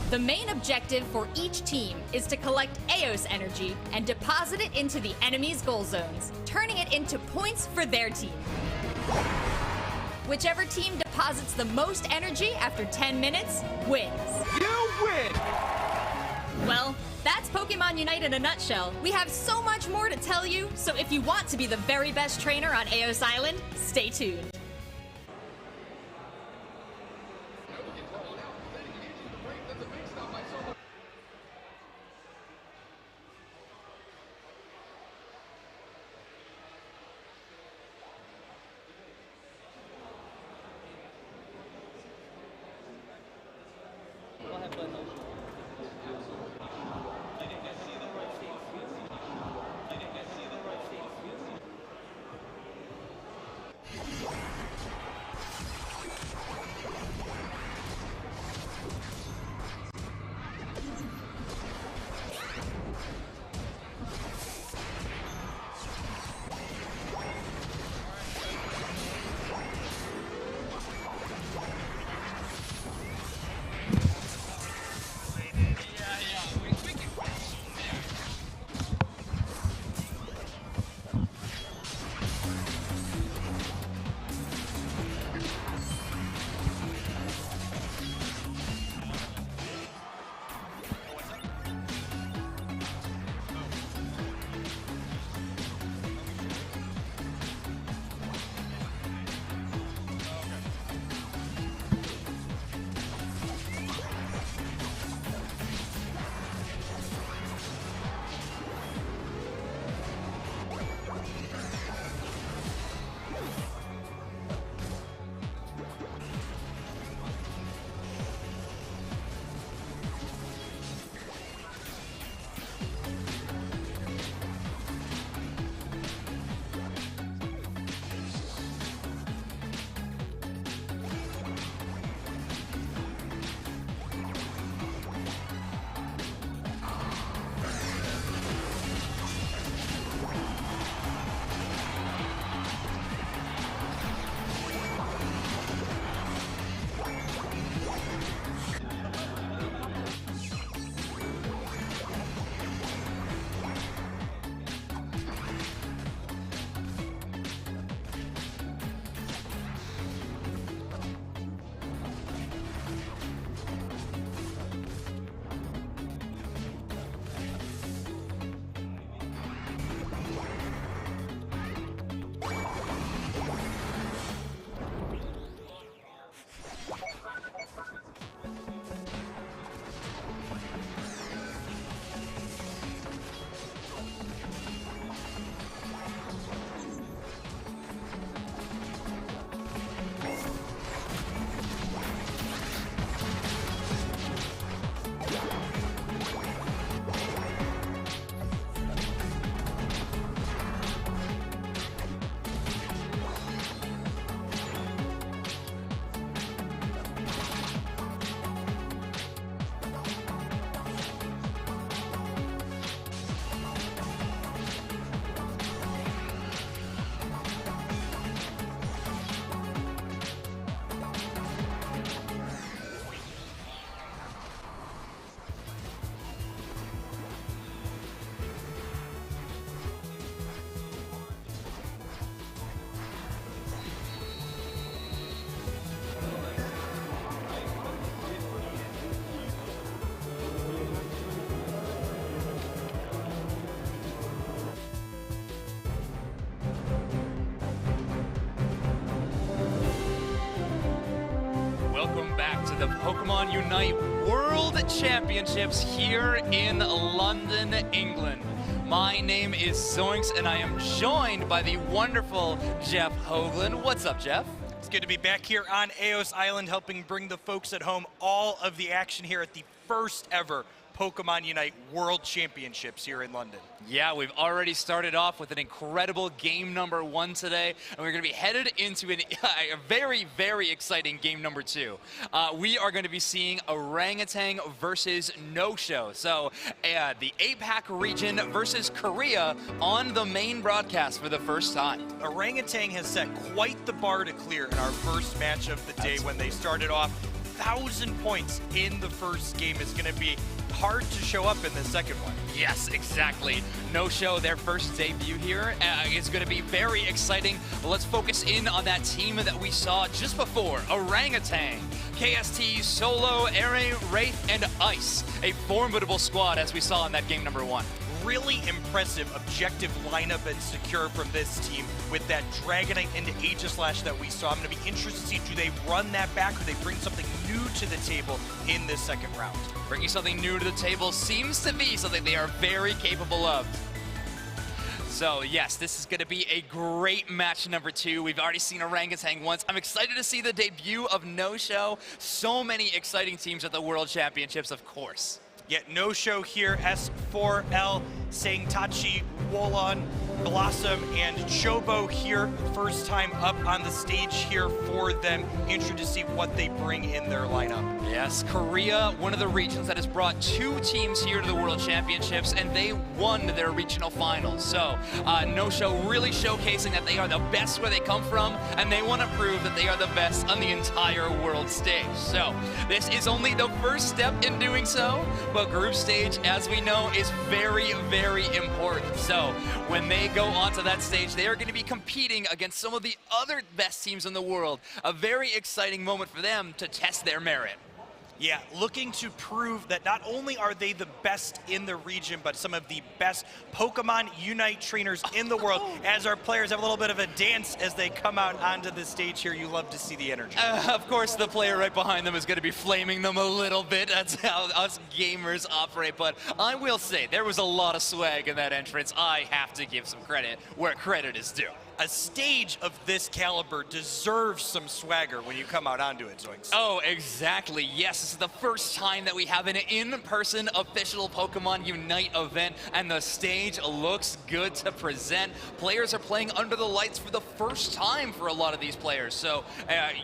[SPEAKER 1] The main objective for each team is to collect Eos energy and deposit it into the enemy's goal zones, turning it into points for their team. Whichever team deposits the most energy after 10 minutes wins.
[SPEAKER 10] You win!
[SPEAKER 1] Well, that's Pokemon Unite in a nutshell. We have so much more to tell you, so if you want to be the very best trainer on Eos Island, stay tuned.
[SPEAKER 13] Welcome back to the Pokemon Unite World Championships here in London, England. My name is Zoinks, and I am joined by the wonderful Jeff Hoagland. What's up, Jeff?
[SPEAKER 14] It's good to be back here on Eos Island, helping bring the folks at home all of the action here at the first ever Pokemon Unite World Championships here in London.
[SPEAKER 13] Yeah, we've already started off with an incredible game number 1 today, and we're going to be headed into a very, very exciting game number 2. We are going to be seeing Orangutan versus No-Show. So the APAC region versus Korea on the main broadcast for the first time.
[SPEAKER 14] Orangutan has set quite the bar to clear in our first match of the day when they started off 1,000 points in the first game is going to be hard to show up in the second one.
[SPEAKER 13] Yes, exactly. No Show, their first debut here is going to be very exciting. But let's focus in on that team that we saw just before. Orangutan, KST, Solo, Eren, Wraith, and Ice. A formidable squad as we saw in that game number 1.
[SPEAKER 14] Really impressive objective lineup and secure from this team with that Dragonite into Aegislash that we saw. I'm going to be interested to see, do they run that back or do they bring something new to the table in this second round?
[SPEAKER 13] Bringing something new to the table seems to be something they are very capable of. So yes, this is going to be a great match number 2. We've already seen Orangutan once. I'm excited to see the debut of No Show. So many exciting teams at the World Championships, of course.
[SPEAKER 14] Yet No Show here, S4L, Sangtachi, Wolon, Blossom, and Chobo here. First time up on the stage here for them. Interested to see what they bring in their lineup.
[SPEAKER 13] Yes, Korea, one of the regions that has brought 2 teams here to the World Championships, and they won their regional finals. So, No Show really showcasing that they are the best where they come from, and they want to prove that they are the best on the entire world stage. So, this is only the first step in doing so, but group stage, as we know, is very, very important. So, when they go onto that stage, they are going to be competing against some of the other best teams in the world. A very exciting moment for them to test their merit.
[SPEAKER 14] Yeah, looking to prove that not only are they the best in the region, but some of the best Pokemon Unite trainers in the world. As our players have a little bit of a dance as they come out onto the stage here, you love to see the energy.
[SPEAKER 13] Of course, the player right behind them is going to be flaming them a little bit. That's how us gamers operate. But I will say, there was a lot of swag in that entrance. I have to give some credit where credit is due.
[SPEAKER 14] A stage of this caliber deserves some swagger when you come out onto it, Zoinks.
[SPEAKER 13] Oh, exactly. Yes, this is the first time that we have an in-person official Pokemon Unite event, and the stage looks good to present. Players are playing under the lights for the first time for a lot of these players. So,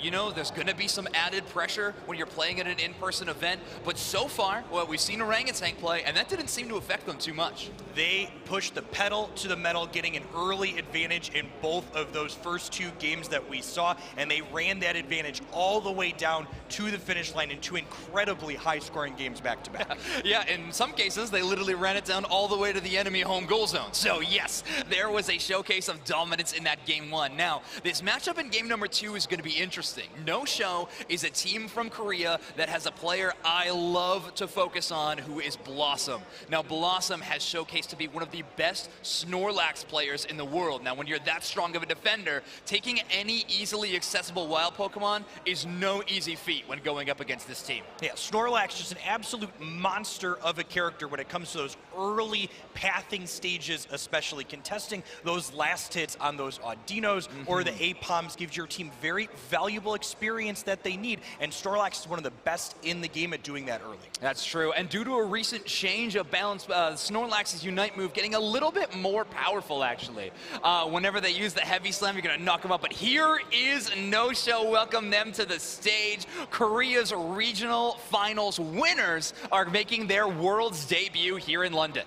[SPEAKER 13] you know, there's going to be some added pressure when you're playing at an in-person event. But so far, well, we've seen Orangutan play, and that didn't seem to affect them too much.
[SPEAKER 14] They pushed the pedal to the metal, getting an early advantage in both of those first 2 games that we saw, and they ran that advantage all the way down to the finish line in 2 incredibly high-scoring games back-to-back.
[SPEAKER 13] Yeah, in some cases, they literally ran it down all the way to the enemy home goal zone. So yes, there was a showcase of dominance in that game 1. Now, this matchup in game number 2 is going to be interesting. No Show is a team from Korea that has a player I love to focus on, who is Blossom. Now, Blossom has showcased to be one of the best Snorlax players in the world. Now, when you're that strong of a defender, taking any easily accessible wild Pokemon is no easy feat when going up against this team.
[SPEAKER 14] Yeah, Snorlax just an absolute monster of a character when it comes to those early pathing stages, especially contesting those last hits on those Audinos or the Apoms gives your team very valuable experience that they need, and Snorlax is one of the best in the game at doing that early.
[SPEAKER 13] That's true, and due to a recent change of balance, Snorlax's Unite move getting a little bit more powerful, actually. Whenever they use the Heavy Slam, you're going to knock them up, but here is No Show. Welcome them to the stage. Korea's regional finals winners are making their world's debut here in London.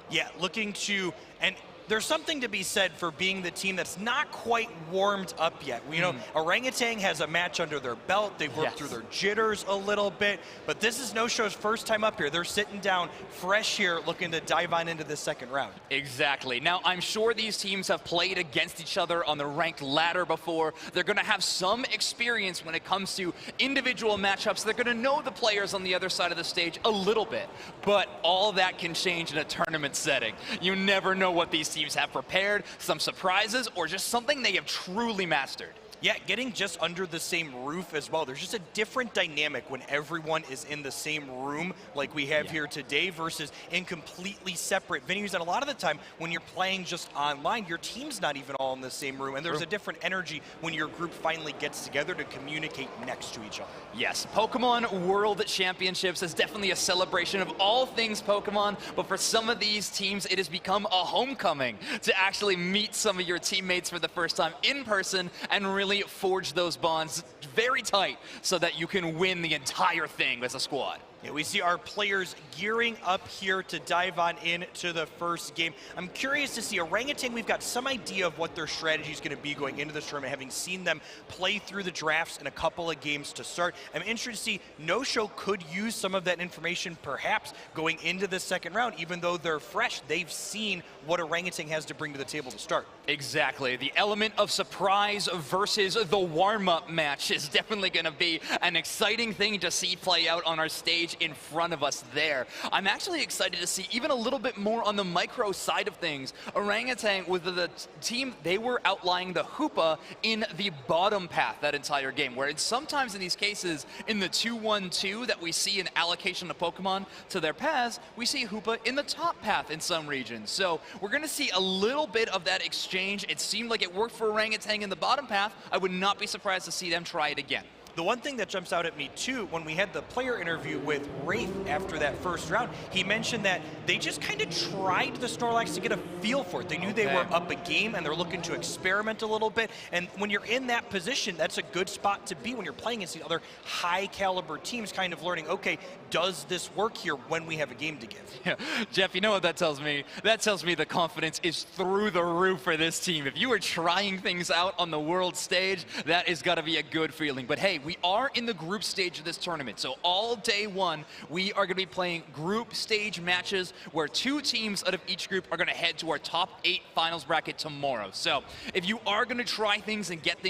[SPEAKER 14] Yeah, looking to, and there's something to be said for being the team that's not quite warmed up yet. You know, Orangutan has a match under their belt. They've worked through their jitters a little bit, but this is No Show's first time up here. They're sitting down fresh here, looking to dive on into the second round.
[SPEAKER 13] Exactly. Now, I'm sure these teams have played against each other on the ranked ladder before. They're going to have some experience when it comes to individual matchups. They're going to know the players on the other side of the stage a little bit, but all that can change in a tournament setting. You never know what these teams have prepared, some surprises, or just something they have truly mastered.
[SPEAKER 14] Yeah, getting just under the same roof as well. There's just a different dynamic when everyone is in the same room like we have here today versus in completely separate venues. And a lot of the time when you're playing just online, your team's not even all in the same room. And there's a different energy when your group finally gets together to communicate next to each other.
[SPEAKER 13] Yes, Pokemon World Championships is definitely a celebration of all things Pokemon, but for some of these teams, it has become a homecoming to actually meet some of your teammates for the first time in person and really forge those bonds very tight so that you can win the entire thing as a squad.
[SPEAKER 14] Yeah, we see our players gearing up here to dive on into the first game. I'm curious to see Orangutan. We've got some idea of what their strategy is going to be going into this tournament, having seen them play through the drafts in a couple of games to start. I'm interested to see No-Show could use some of that information perhaps going into the second round. Even though they're fresh, they've seen what Orangutan has to bring to the table to start.
[SPEAKER 13] Exactly. The element of surprise versus the warm-up match is definitely going to be an exciting thing to see play out on our stage in front of us there. I'm actually excited to see even a little bit more on the micro side of things. Orangutan, with the team, they were outlying the Hoopa in the bottom path that entire game, where it's sometimes in these cases, in the 2-1-2 that we see an allocation of Pokemon to their paths, we see Hoopa in the top path in some regions. So we're going to see a little bit of that exchange. It seemed like it worked for Orangutan in the bottom path. I would not be surprised to see them try it again.
[SPEAKER 14] The one thing that jumps out at me too, when we had the player interview with Wraith after that first round, he mentioned that they just kind of tried the Snorlax to get a feel for it. They knew they were up a game and they're looking to experiment a little bit. And when you're in that position, that's a good spot to be when you're playing against the other high caliber teams, kind of learning, okay, does this work here when we have a game to give?
[SPEAKER 13] Yeah. Jeff, you know what that tells me? That tells me the confidence is through the roof for this team. If you are trying things out on the world stage, that is got to be a good feeling. But hey, we are in the group stage of this tournament. So all day one, we are going to be playing group stage matches where 2 teams out of each group are going to head to our top 8 finals bracket tomorrow. So if you are going to try things and get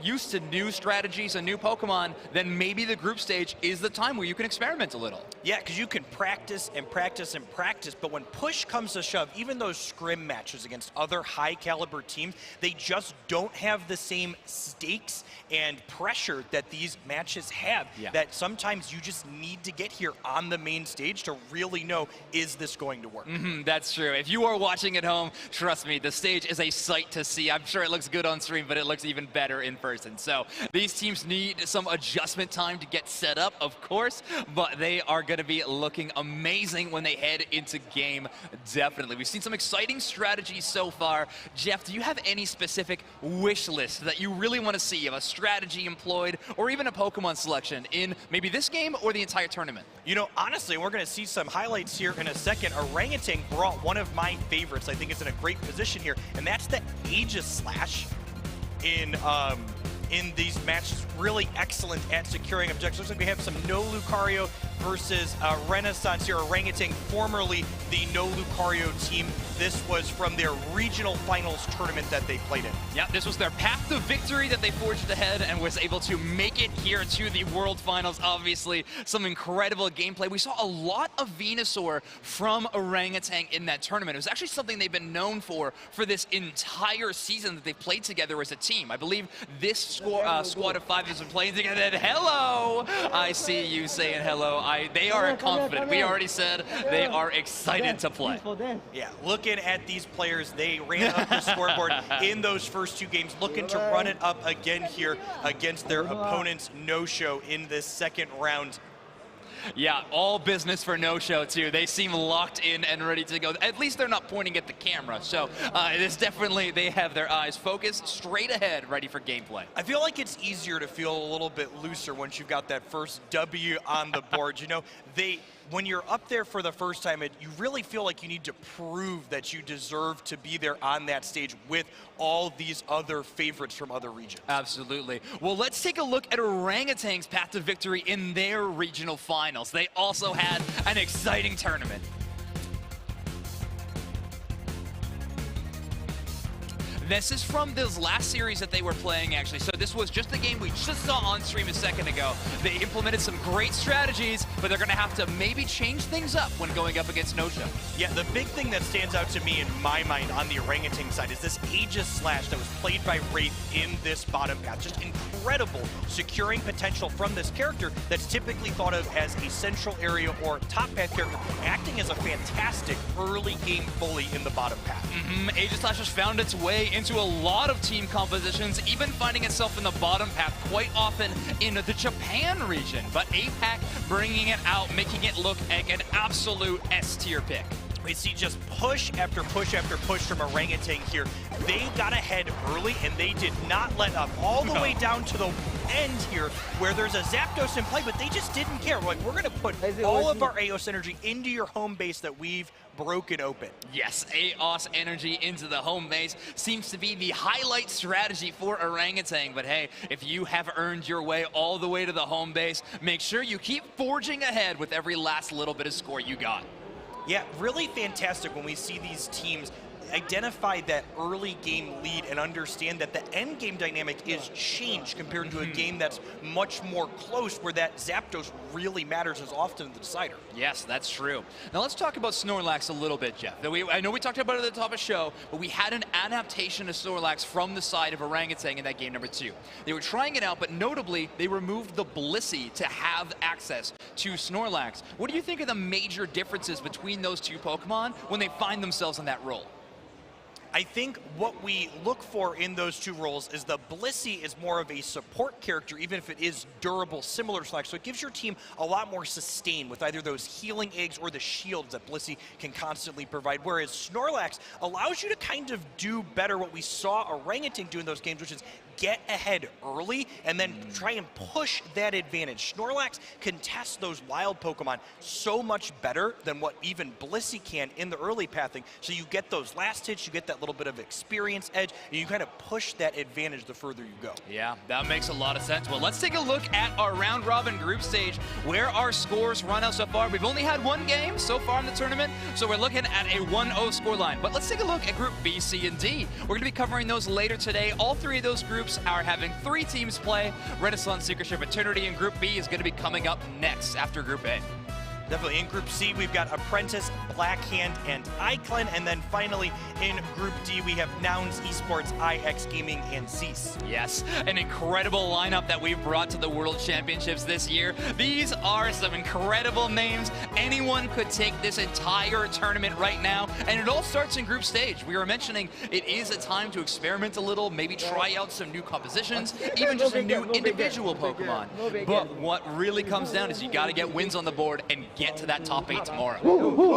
[SPEAKER 13] used to new strategies and new Pokemon, then maybe the group stage is the time where you can experiment a little.
[SPEAKER 14] Yeah, because you can practice and practice and practice, but when push comes to shove, even those scrim matches against other high caliber teams, they just don't have the same stakes and pressure that these matches have.
[SPEAKER 13] Yeah.
[SPEAKER 14] That sometimes you just need to get here on the main stage to really know, is this going to work?
[SPEAKER 13] That's true. If you are watching at home, trust me, the stage is a sight to see. I'm sure it looks good on stream, but it looks even better in person. So these teams need some adjustment time to get set up, of course, but they are going to be looking amazing when they head into game, definitely. We've seen some exciting strategies so far. Jeff, do you have any specific wish list that you really want to see of a strategy employed or even a Pokemon selection in maybe this game or the entire tournament?
[SPEAKER 14] You know, honestly, we're going to see some highlights here in a second. Orangutan brought one of my favorites. I think it's in a great position here, and that's the Aegislash in these matches. Really excellent at securing objectives. Looks like we have some No Lucario versus Renaissance here. Orangutan, formerly the No Lucario team. This was from their regional finals tournament that they played in.
[SPEAKER 13] Yeah, this was their path to victory that they forged ahead and was able to make it here to the World Finals. Obviously, some incredible gameplay. We saw a lot of Venusaur from Orangutan in that tournament. It was actually something they've been known for this entire season that they've played together as a team. I believe this squad of 5 has been playing together. And hello! I see you saying hello. They are confident. We already said they are excited to play.
[SPEAKER 14] Yeah, looking at these players, they ran up the scoreboard in those first 2 games, looking to run it up again here against their opponents, No-Show, in this second round.
[SPEAKER 13] Yeah, all business for No-Show too. They seem locked in and ready to go. At least they're not pointing at the camera. So it is definitely, they have their eyes focused straight ahead, ready for gameplay.
[SPEAKER 14] I feel like it's easier to feel a little bit looser once you've got that first W on the board. You know, when you're up there for the first time, you really feel like you need to prove that you deserve to be there on that stage with all these other favorites from other regions.
[SPEAKER 13] Absolutely. Well, let's take a look at Orangutan's path to victory in their regional finals. They also had an exciting tournament. This is from this last series that they were playing, actually. So this was just the game we just saw on stream a second ago. They implemented some great strategies, but they're going to have to maybe change things up when going up against No-Show.
[SPEAKER 14] Yeah, the big thing that stands out to me in my mind on the Orangutan side is this Aegislash that was played by Wraith in this bottom path. Just incredible securing potential from this character that's typically thought of as a central area or top path character, acting as a fantastic early game bully in the bottom path.
[SPEAKER 13] Aegislash has found its way into a lot of team compositions, even finding itself in the bottom path quite often in the Japan region. But APAC bringing it out, making it look like an absolute S-tier pick.
[SPEAKER 14] We see just push after push after push from Orangutan here. They got ahead early, and they did not let up all the way down to the end here, where there's a Zapdos in play, but they just didn't care. We're like, we're going to put all of our AOS energy into your home base that we've broken open.
[SPEAKER 13] Yes, AOS energy into the home base seems to be the highlight strategy for Orangutan. But hey, if you have earned your way all the way to the home base, make sure you keep forging ahead with every last little bit of score you got.
[SPEAKER 14] Yeah, really fantastic when we see these teams identify that early game lead and understand that the end game dynamic is changed compared to a game that's much more close, where that Zapdos really matters as often the decider.
[SPEAKER 13] Yes, that's true. Now let's talk about Snorlax a little bit, Jeff. I know we talked about it at the top of the show, but we had an adaptation of Snorlax from the side of Orangutan in that game number 2. They were trying it out, but notably, they removed the Blissey to have access to Snorlax. What do you think are the major differences between those two Pokemon when they find themselves in that role?
[SPEAKER 14] I think what we look for in those two roles is the Blissey is more of a support character, even if it is durable, similar to Snorlax. So it gives your team a lot more sustain with either those healing eggs or the shields that Blissey can constantly provide. Whereas Snorlax allows you to kind of do better what we saw Orangutan do in those games, which is get ahead early and then try and push that advantage. Snorlax can test those wild Pokemon so much better than what even Blissey can in the early pathing. So you get those last hits, you get that little bit of experience edge, and you kind of push that advantage the further you go.
[SPEAKER 13] Yeah, that makes a lot of sense. Well, let's take a look at our round robin group stage, where our scores run out so far. We've only had one game so far in the tournament, so we're looking at a 1-0 scoreline. But let's take a look at Group B, C, and D. We're going to be covering those later today. All three of those groups are having 3 teams play. Renaissance, Secret Ship, Eternity, and Group B is going to be coming up next after Group A.
[SPEAKER 14] Definitely. In Group C, we've got Apprentice, Blackhand, and Iclin. And then finally, in Group D, we have Nouns, Esports, IX Gaming, and Cease.
[SPEAKER 13] Yes, an incredible lineup that we've brought to the World Championships this year. These are some incredible names. Anyone could take this entire tournament right now, and it all starts in group stage. We were mentioning it is a time to experiment a little, maybe try out some new compositions, even just a new individual Pokemon. But what really comes down is you got to get wins on the board and get to that top 8 tomorrow.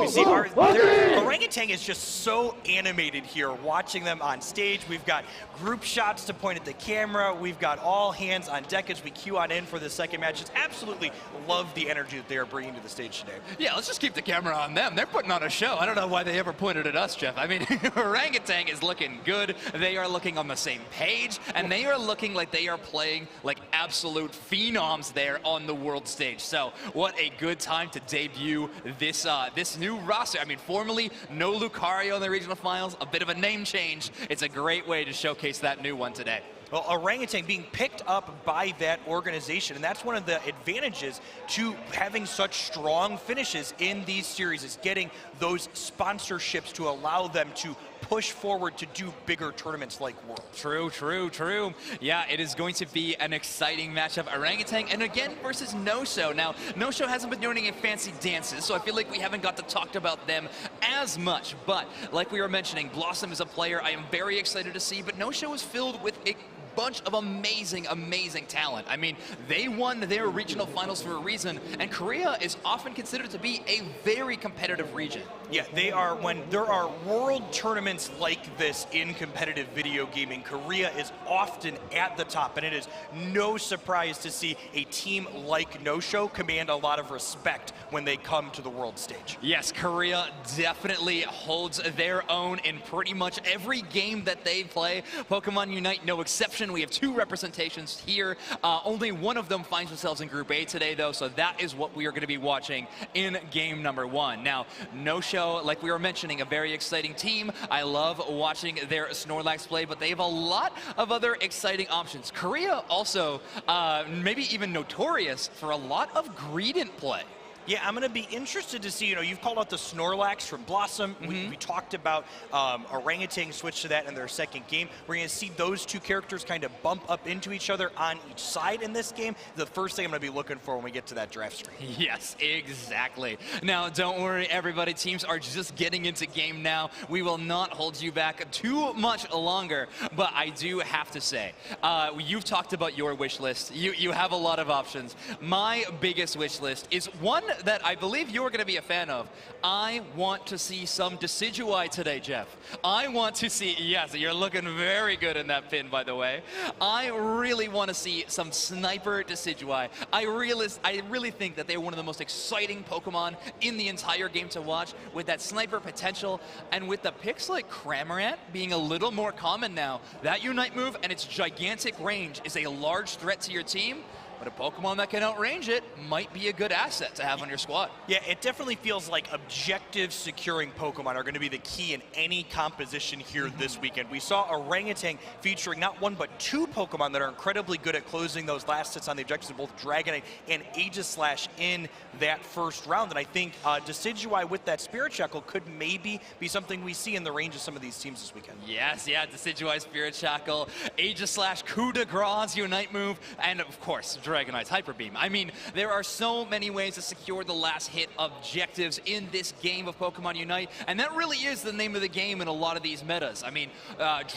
[SPEAKER 14] We see Orangutan is just so animated here, watching them on stage. We've got group shots to point at the camera. We've got all hands on deck as we queue on in for the second match. Just absolutely love the energy that they are bringing to the stage today.
[SPEAKER 13] Yeah, let's just keep the camera on them. They're putting on a show. I don't know why they ever pointed at us, Jeff. I mean, Orangutan is looking good. They are looking on the same page, and they are looking like they are playing like absolute phenoms there on the world stage. So what a good time to debut this this new roster. I mean, formerly no Lucario in the regional finals, a bit of a name change. It's a great way to showcase that new one today.
[SPEAKER 14] Well, Orangutan being picked up by that organization, and that's one of the advantages to having such strong finishes in these series, is getting those sponsorships to allow them to push forward to do bigger tournaments like World.
[SPEAKER 13] True, true, true. Yeah, it is going to be an exciting matchup. Orangutan, and again, versus No-Show. Now, No-Show hasn't been doing any fancy dances, so I feel like we haven't got to talk about them as much. But like we were mentioning, Blossom is a player I am very excited to see, but No-Show is filled with a bunch of amazing, amazing talent. I mean, they won their regional finals for a reason, and Korea is often considered to be a very competitive region.
[SPEAKER 14] Yeah, they are. When there are world tournaments like this in competitive video gaming, Korea is often at the top, and it is no surprise to see a team like No-Show command a lot of respect when they come to the world stage.
[SPEAKER 13] Yes, Korea definitely holds their own in pretty much every game that they play. Pokemon Unite, no exception. We have 2 representations here. Only one of them finds themselves in Group A today, though, so that is what we are going to be watching in game number 1. Now, No-Show, like we were mentioning, a very exciting team. I love watching their Snorlax play, but they have a lot of other exciting options. Korea also, maybe even notorious for a lot of Greedent play.
[SPEAKER 14] Yeah, I'm going to be interested to see, you've called out the Snorlax from Blossom. We talked about Orangutan switch to that in their second game. We're going to see those 2 characters kind of bump up into each other on each side in this game. The first thing I'm going to be looking for when we get to that draft screen.
[SPEAKER 13] Yes, exactly. Now, don't worry, everybody. Teams are just getting into game now. We will not hold you back too much longer, but I do have to say, you've talked about your wish list. You have a lot of options. My biggest wish list is one that I believe you're going to be a fan of. I want to see some Decidueye today, Jeff. I want to see, yes, you're looking very good in that pin, by the way. I really want to see some Sniper Decidueye. I really think that they're one of the most exciting Pokemon in the entire game to watch, with that sniper potential, and with the picks like Cramorant being a little more common now. That Unite move and its gigantic range is a large threat to your team, but a Pokemon that can outrange it might be a good asset to have on your squad.
[SPEAKER 14] Yeah, it definitely feels like objective securing Pokemon are going to be the key in any composition here this weekend. We saw Orangutan featuring not one but two Pokemon that are incredibly good at closing those last hits on the objectives, both Dragonite and Aegislash in that first round. And I think Decidueye with that Spirit Shackle could maybe be something we see in the range of some of these teams this weekend.
[SPEAKER 13] Yes, yeah, Decidueye, Spirit Shackle, Aegislash, Coup de Grace, Unite move, and of course, Dragonite's Hyper Beam. I mean, there are so many ways to secure the last hit objectives in this game of Pokemon Unite, and that really is the name of the game in a lot of these metas. I mean,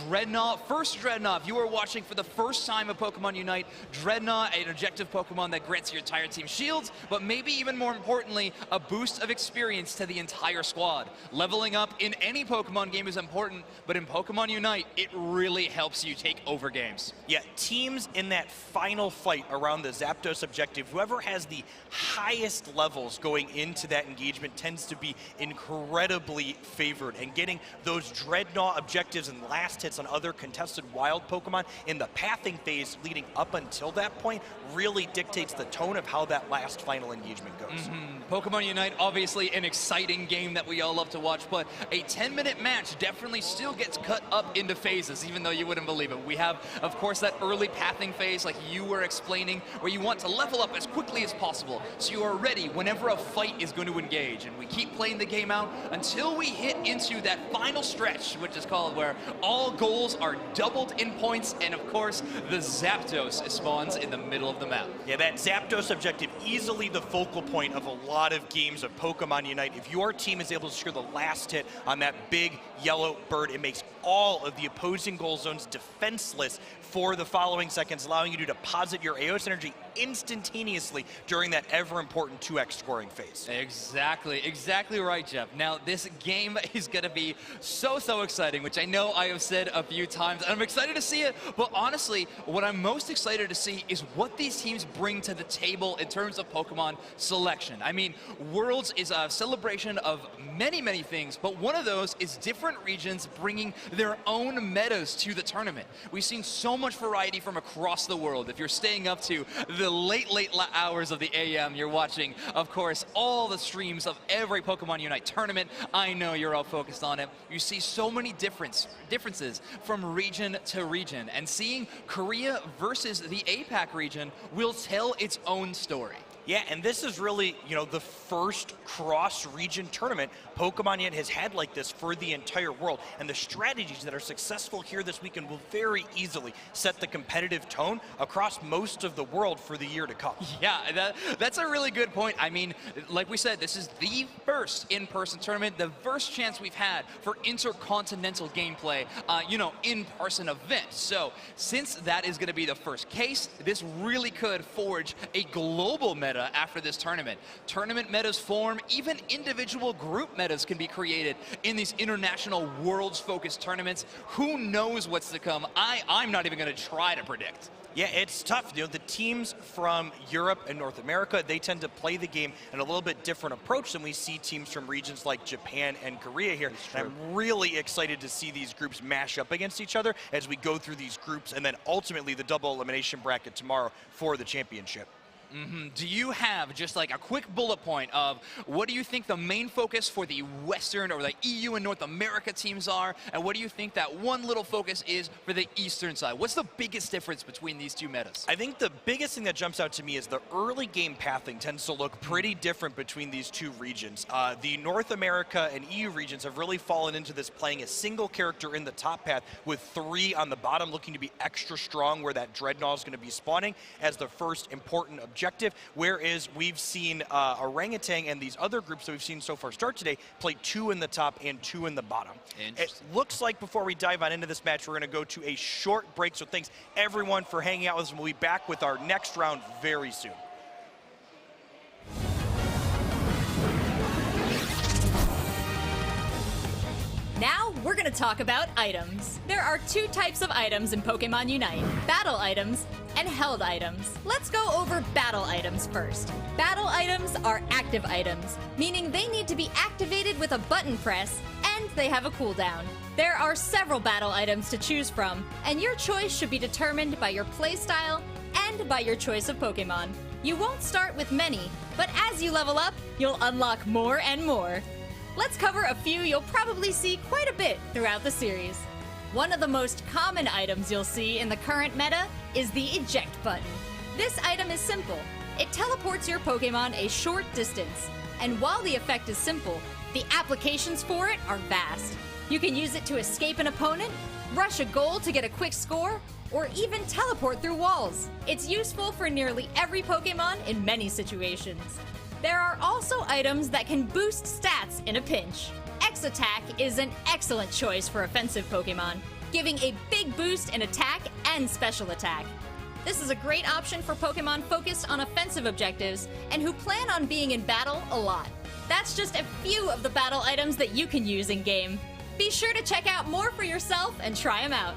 [SPEAKER 13] Dreadnought, first Dreadnought, if you are watching for the first time of Pokemon Unite, Dreadnought, an objective Pokemon that grants your entire team shields, but maybe even more importantly, a boost of experience to the entire squad. Leveling up in any Pokemon game is important, but in Pokemon Unite, it really helps you take over games.
[SPEAKER 14] Yeah, teams in that final fight around the Zapdos objective, whoever has the highest levels going into that engagement tends to be incredibly favored, and getting those Dreadnought objectives and last hits on other contested wild Pokemon in the pathing phase leading up until that point really dictates the tone of how that last final engagement goes.
[SPEAKER 13] Pokemon Unite, obviously an exciting game that we all love to watch, but a 10-minute match definitely still gets cut up into phases, even though you wouldn't believe it. We have, of course, that early pathing phase, like you were explaining, where you want to level up as quickly as possible, so you are ready whenever a fight is going to engage. And we keep playing the game out until we hit into that final stretch, which is called where all goals are doubled in points, and of course, the Zapdos spawns in the middle of the map.
[SPEAKER 14] Yeah, that Zapdos objective, easily the focal point of a lot of games of Pokemon Unite. If your team is able to secure the last hit on that big yellow bird, it makes all of the opposing goal zones defenseless for the following seconds, allowing you to deposit your Aeos energy instantaneously during that ever-important 2x scoring phase.
[SPEAKER 13] Exactly right, Jeff. Now, this game is going to be so exciting, which I know I have said a few times, and I'm excited to see it, but honestly, what I'm most excited to see is what these teams bring to the table in terms of Pokemon selection. I mean, Worlds is a celebration of many things, but one of those is different regions bringing their own metas to the tournament. We've seen so much variety from across the world. If you're staying up to the late hours of the AM, you're watching, of course, all the streams of every Pokemon Unite tournament. I know you're all focused on it. You see so many differences from region to region, and seeing Korea versus the APAC region will tell its own story.
[SPEAKER 14] Yeah, and this is really, you know, the first cross-region tournament Pokemon Unite has had like this for the entire world. And the strategies that are successful here this weekend will very easily set the competitive tone across most of the world for the year to come.
[SPEAKER 13] Yeah, that's a really good point. I mean, like we said, this is the first in-person tournament, the first chance we've had for intercontinental gameplay, you know, in-person event. So since that is going to be the first case, this really could forge a global meta after this tournament. Tournament metas form, even individual group metas can be created in these international worlds-focused tournaments. Who knows what's to come? I'm not even going to try to predict.
[SPEAKER 14] Yeah, it's tough. You know, the teams from Europe and North America, they tend to play the game in a little bit different approach than we see teams from regions like Japan and Korea here. And I'm really excited to see these groups mash up against each other as we go through these groups, and then ultimately the double elimination bracket tomorrow for the championship.
[SPEAKER 13] Do you have just like a quick bullet point of what do you think the main focus for the Western or the EU and North America teams are, and what do you think that one little focus is for the Eastern side? What's the biggest difference between these two metas?
[SPEAKER 14] I think the biggest thing that jumps out to me is the early game pathing tends to look pretty different between these two regions. The North America and EU regions have really fallen into this playing a single character in the top path with 3 on the bottom, looking to be extra strong where that Dreadnought is going to be spawning as the first important objective. Whereas we've seen Orangutan and these other groups that we've seen so far start today play 2 in the top and 2 in the bottom. It looks like before we dive on into this match, we're going to go to a short break. So thanks everyone for hanging out with us, and we'll be back with our next round very soon.
[SPEAKER 1] Now, we're gonna talk about items. There are two types of items in Pokemon Unite: battle items and held items. Let's go over battle items first. Battle items are active items, meaning they need to be activated with a button press and they have a cooldown. There are several battle items to choose from, and your choice should be determined by your playstyle and by your choice of Pokemon. You won't start with many, but as you level up, you'll unlock more and more. Let's cover a few you'll probably see quite a bit throughout the series. One of the most common items you'll see in the current meta is the eject button. This item is simple. It teleports your Pokemon a short distance, and while the effect is simple, the applications for it are vast. You can use it to escape an opponent, rush a goal to get a quick score, or even teleport through walls. It's useful for nearly every Pokemon in many situations. There are also items that can boost stats in a pinch. X-Attack is an excellent choice for offensive Pokemon, giving a big boost in attack and special attack. This is a great option for Pokemon focused on offensive objectives and who plan on being in battle a lot. That's just a few of the battle items that you can use in-game. Be sure to check out more for yourself and try them out.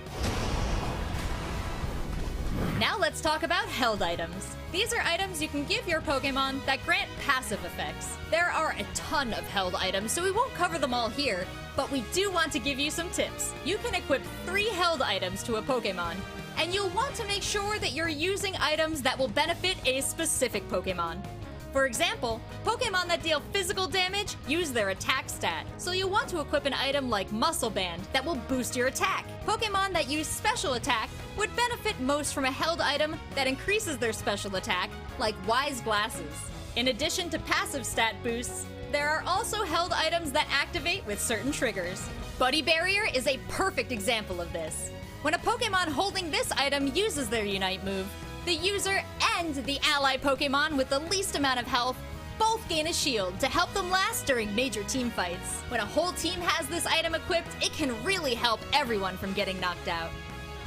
[SPEAKER 1] Now let's talk about held items. These are items you can give your Pokemon that grant passive effects. There are a ton of held items, so we won't cover them all here, but we do want to give you some tips. You can equip 3 held items to a Pokemon, and you'll want to make sure that you're using items that will benefit a specific Pokemon. For example, Pokemon that deal physical damage use their attack stat, so you'll want to equip an item like Muscle Band that will boost your attack. Pokemon that use special attack would benefit most from a held item that increases their special attack, like Wise Glasses. In addition to passive stat boosts, there are also held items that activate with certain triggers. Buddy Barrier is a perfect example of this. When a Pokemon holding this item uses their Unite move, the user and the ally Pokemon with the least amount of health both gain a shield to help them last during major team fights. When a whole team has this item equipped, it can really help everyone from getting knocked out.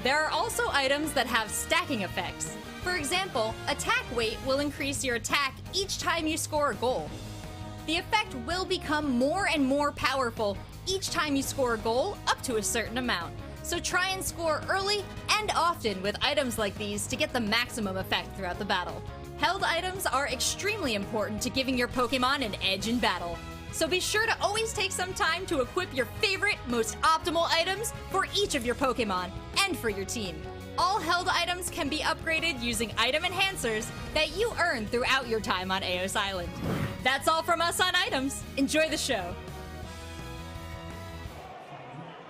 [SPEAKER 1] There are also items that have stacking effects. For example, attack weight will increase your attack each time you score a goal. The effect will become more and more powerful each time you score a goal up to a certain amount. So try and score early and often with items like these to get the maximum effect throughout the battle. Held items are extremely important to giving your Pokemon an edge in battle. So be sure to always take some time to equip your favorite, most optimal items for each of your Pokemon and for your team. All held items can be upgraded using item enhancers that you earn throughout your time on Eos Island. That's all from us on items. Enjoy the show.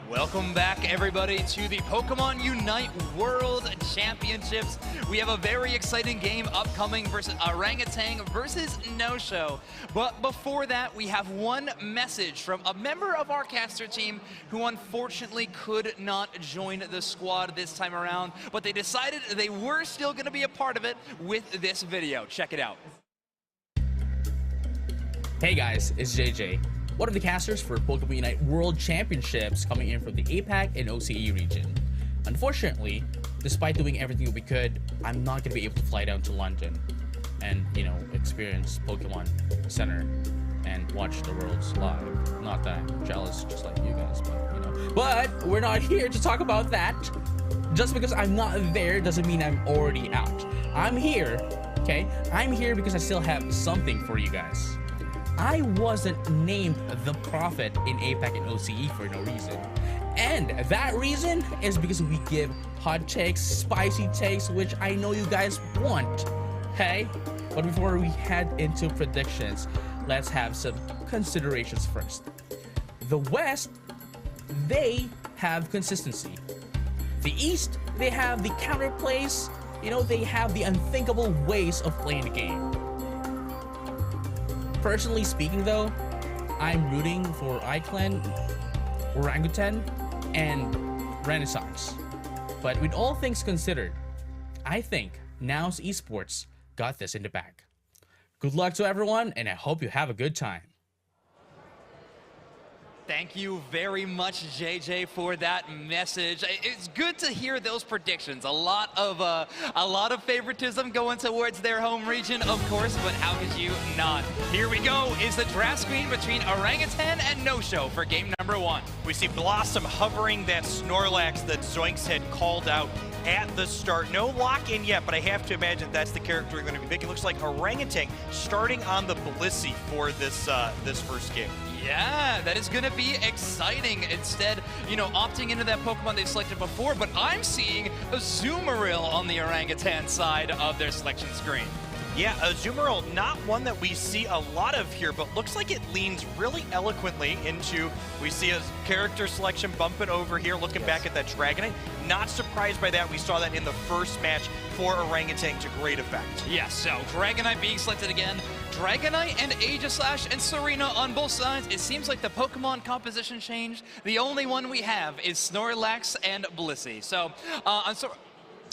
[SPEAKER 13] Welcome back, everybody, to the Pokemon Unite World Championships. We have a very exciting game upcoming versus Orangutan versus No-Show. But before that, we have one message from a member of our caster team who unfortunately could not join the squad this time around, but they decided they were still going to be a part of it with this video. Check it out.
[SPEAKER 15] Hey guys, it's JJ. One of the casters for Pokemon Unite World Championships coming in from the APAC and OCE region. Unfortunately, despite doing everything we could, I'm not going to be able to fly down to London and, experience Pokemon Center and watch the Worlds live. Not that I'm jealous, just like you guys, but, But we're not here to talk about that. Just because I'm not there doesn't mean I'm already out. I'm here, okay? I'm here because I still have something for you guys. I wasn't named the Prophet in APAC and OCE for no reason. And that reason is because we give hot takes, spicy takes, which I know you guys want, okay? But before we head into predictions, let's have some considerations first. The West, they have consistency. The East, they have the counterplays, they have the unthinkable ways of playing the game. Personally speaking though, I'm rooting for iClan, Orangutan, and Renaissance. But with all things considered, I think Now's Esports got this in the bag. Good luck to everyone, and I hope you have a good time.
[SPEAKER 13] Thank you very much, JJ, for that message. It's good to hear those predictions. A lot of favoritism going towards their home region, of course, but how could you not? Here we go is the draft screen between Orangutan and No Show for game number 1.
[SPEAKER 14] We see Blossom hovering that Snorlax that Zoinks had called out at the start. No lock-in yet, but I have to imagine that's the character we're going to be picking. It looks like Orangutan starting on the Blissey for this this first game.
[SPEAKER 13] Yeah, that is going to be exciting. Instead, you know, opting into that Pokemon they've selected before, but I'm seeing a Azumarill on the Orangutan side of their selection screen.
[SPEAKER 14] Yeah, Azumarill, not one that we see a lot of here, but looks like it leans really eloquently into, we see a character selection bumping over here, looking back at that Dragonite. Not surprised by that. We saw that in the first match for Orangutan to great effect.
[SPEAKER 13] Yes, so Dragonite being selected again. Dragonite and Aegislash and Serena on both sides. It seems like the Pokemon composition changed. The only one we have is Snorlax and Blissey. So,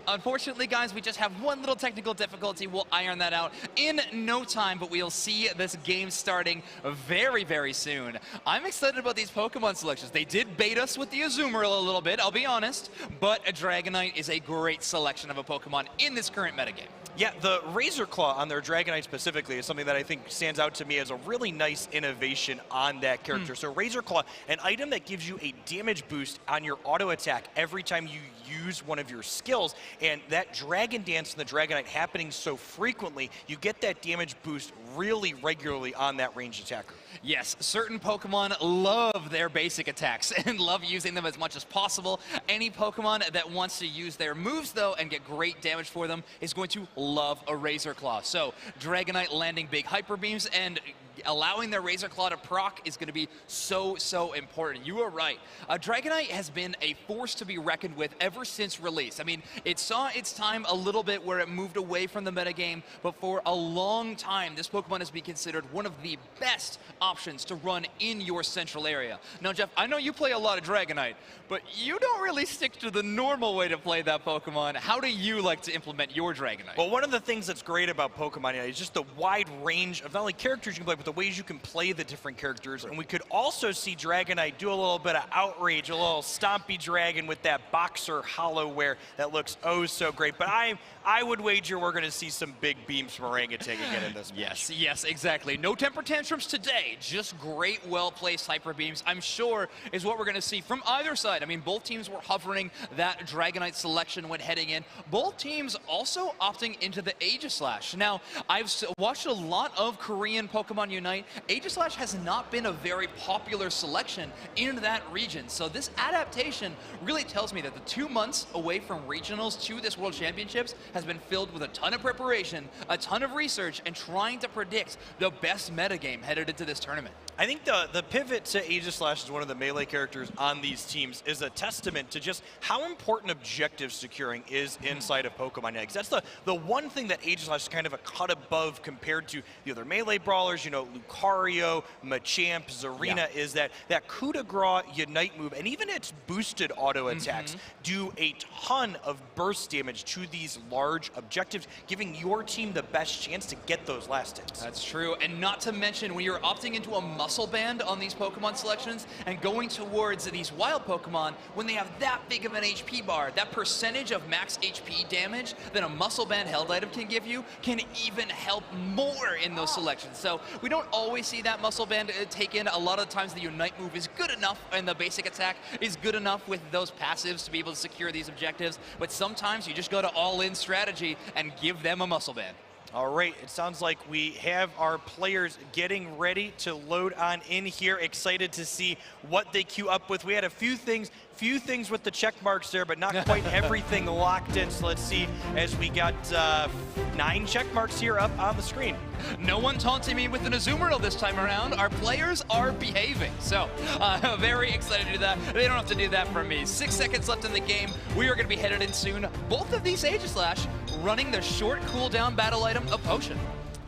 [SPEAKER 13] unfortunately, guys, we just have one little technical difficulty. We'll iron that out in no time, but we'll see this game starting very, very soon. I'm excited about these Pokemon selections. They did bait us with the Azumarill a little bit, I'll be honest, but a Dragonite is a great selection of a Pokemon in this current metagame.
[SPEAKER 14] Yeah, the Razor Claw on their Dragonite specifically is something that I think stands out to me as a really nice innovation on that character. So Razor Claw, an item that gives you a damage boost on your auto attack every time you use one of your skills, and that Dragon Dance and the Dragonite happening so frequently, you get that damage boost really regularly on that ranged attacker.
[SPEAKER 13] Yes, certain Pokemon love their basic attacks and love using them as much as possible. Any Pokemon that wants to use their moves, though, and get great damage for them is going to love a Razor Claw. So Dragonite landing big Hyper Beams and allowing their Razor Claw to proc is going to be so important. You are right. Dragonite has been a force to be reckoned with ever since release. I mean, it saw its time a little bit where it moved away from the metagame, but for a long time, this Pokemon has been considered one of the best options to run in your central area. Now, Jeff, I know you play a lot of Dragonite, but you don't really stick to the normal way to play that Pokemon. How do you like to implement your Dragonite?
[SPEAKER 14] Well, one of the things that's great about Pokemon is just the wide range of not only characters you can play, but the ways you can play the different characters. And we could also see Dragonite do a little bit of outrage, a little stompy dragon with that Boxer Hollowware that looks oh so great. But I would wager we're going to see some big beams from Orangutan again in this match.
[SPEAKER 13] Yes, exactly. No temper tantrums today, just great, well-placed Hyper Beams, I'm sure, is what we're going to see from either side. I mean, both teams were hovering that Dragonite selection when heading in. Both teams also opting into the Aegislash. Now, I've watched a lot of Korean Pokemon Unite. Aegislash has not been a very popular selection in that region. So this adaptation really tells me that the 2 months away from regionals to this World Championships has been filled with a ton of preparation, a ton of research, and trying to predict the best metagame headed into this tournament.
[SPEAKER 14] I think the pivot to Aegislash as one of the melee characters on these teams is a testament to just how important objective securing is inside of Pokemon Unite. That's the one thing that Aegislash is kind of a cut above compared to the other melee brawlers, you know, Lucario, Machamp, Zarina, is that coup de grace Unite move, and even its boosted auto attacks do a ton of burst damage to these large objectives, giving your team the best chance to get those last hits.
[SPEAKER 13] That's true, and not to mention when you're opting into a muscle band on these Pokemon selections and going towards these wild Pokemon, when they have that big of an HP bar, that percentage of max HP damage that a muscle band held item can give you can even help more in those selections. So we don't always see that muscle band taken. A lot of the times the Unite move is good enough and the basic attack is good enough with those passives to be able to secure these objectives, but sometimes you just go to all-in strategy and give them a muscle band.
[SPEAKER 14] All right, it sounds like we have our players getting ready to load on in here. Excited to see what they queue up with. We had a few things with the check marks there, but not quite everything locked in. So let's see as we got 9 check marks here up on the screen.
[SPEAKER 13] No one taunting me with an Azumarill this time around. Our players are behaving. So very excited to do that. They don't have to do that from me. 6 seconds left in the game. We are going to be headed in soon. Both of these Aegislash running the short cooldown battle item, a potion.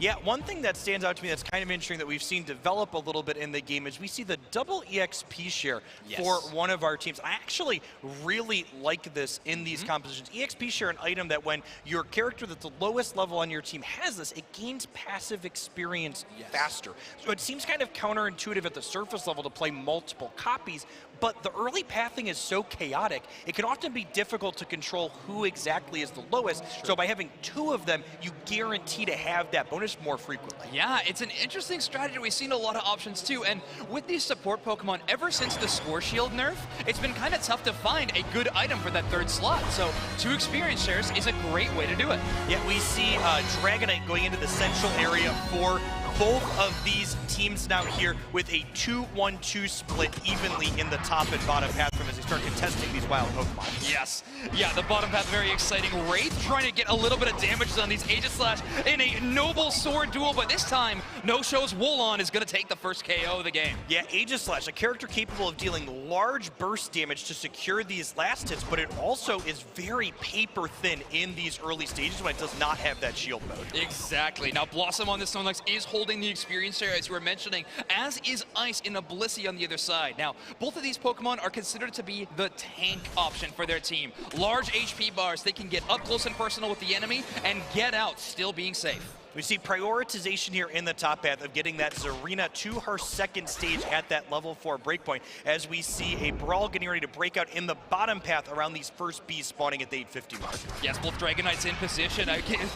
[SPEAKER 14] Yeah, one thing that stands out to me that's kind of interesting that we've seen develop a little bit in the game is we see the double EXP share for one of our teams. I actually really like this in these compositions. EXP share, an item that when your character that's the lowest level on your team has this, it gains passive experience faster. So it seems kind of counterintuitive at the surface level to play multiple copies, but the early pathing is so chaotic, it can often be difficult to control who exactly is the lowest. So by having 2 of them, you guarantee to have that bonus more frequently.
[SPEAKER 13] Yeah, it's an interesting strategy. We've seen a lot of options too, and with these support Pokemon, ever since the Score Shield nerf, it's been kind of tough to find a good item for that 3rd slot. So 2 experience shares is a great way to do it.
[SPEAKER 14] Yeah, we see Dragonite going into the central area for both of these teams now here with a 2-1-2 split evenly in the top and bottom path from as they start contesting these wild Pokemon.
[SPEAKER 13] Yes. Yeah, the bottom path very exciting. Wraith trying to get a little bit of damage on these Aegislash in a noble sword duel, but this time, No-Show's Woolon is going to take the first KO of the game.
[SPEAKER 14] Yeah, Aegislash, a character capable of dealing large burst damage to secure these last hits, but it also is very paper thin in these early stages when it does not have that shield mode.
[SPEAKER 13] Exactly. Now, Blossom on the Snorlax is holding the experience share, as you were mentioning, as is Ice in a Blissey on the other side. Now, both of these Pokemon are considered to be the tank option for their team. Large HP bars, they can get up close and personal with the enemy and get out, still being safe.
[SPEAKER 14] We see prioritization here in the top path of getting that Zarina to her 2nd stage at that level 4 breakpoint, as we see a Brawl getting ready to break out in the bottom path around these first bees spawning at the 850 mark.
[SPEAKER 13] Yes, both Dragonites in position.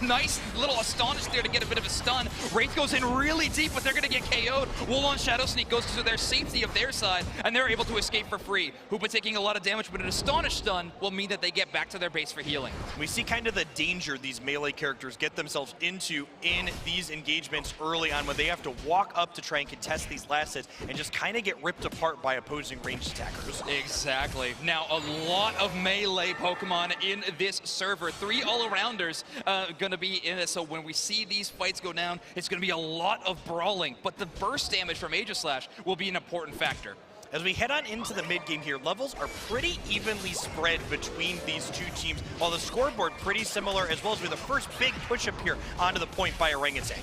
[SPEAKER 13] Nice little Astonish there to get a bit of a stun. Wraith goes in really deep, but they're going to get KO'd. Woolon Shadow Sneak goes to their safety of their side, and they're able to escape for free. Hoopa taking a lot of damage, but an Astonish stun will mean that they get back to their base for healing.
[SPEAKER 14] We see kind of the danger these melee characters get themselves into in these engagements early on when they have to walk up to try and contest these last hits and just kind of get ripped apart by opposing ranged attackers.
[SPEAKER 13] Exactly. Now, a lot of melee Pokemon in this server. 3 all-arounders going to be in it, so when we see these fights go down, it's going to be a lot of brawling, but the burst damage from Aegislash will be an important factor.
[SPEAKER 14] As we head on into the mid-game here, levels are pretty evenly spread between these 2 teams, while the scoreboard pretty similar as well, as with the first big push-up here onto the point by Orangutan.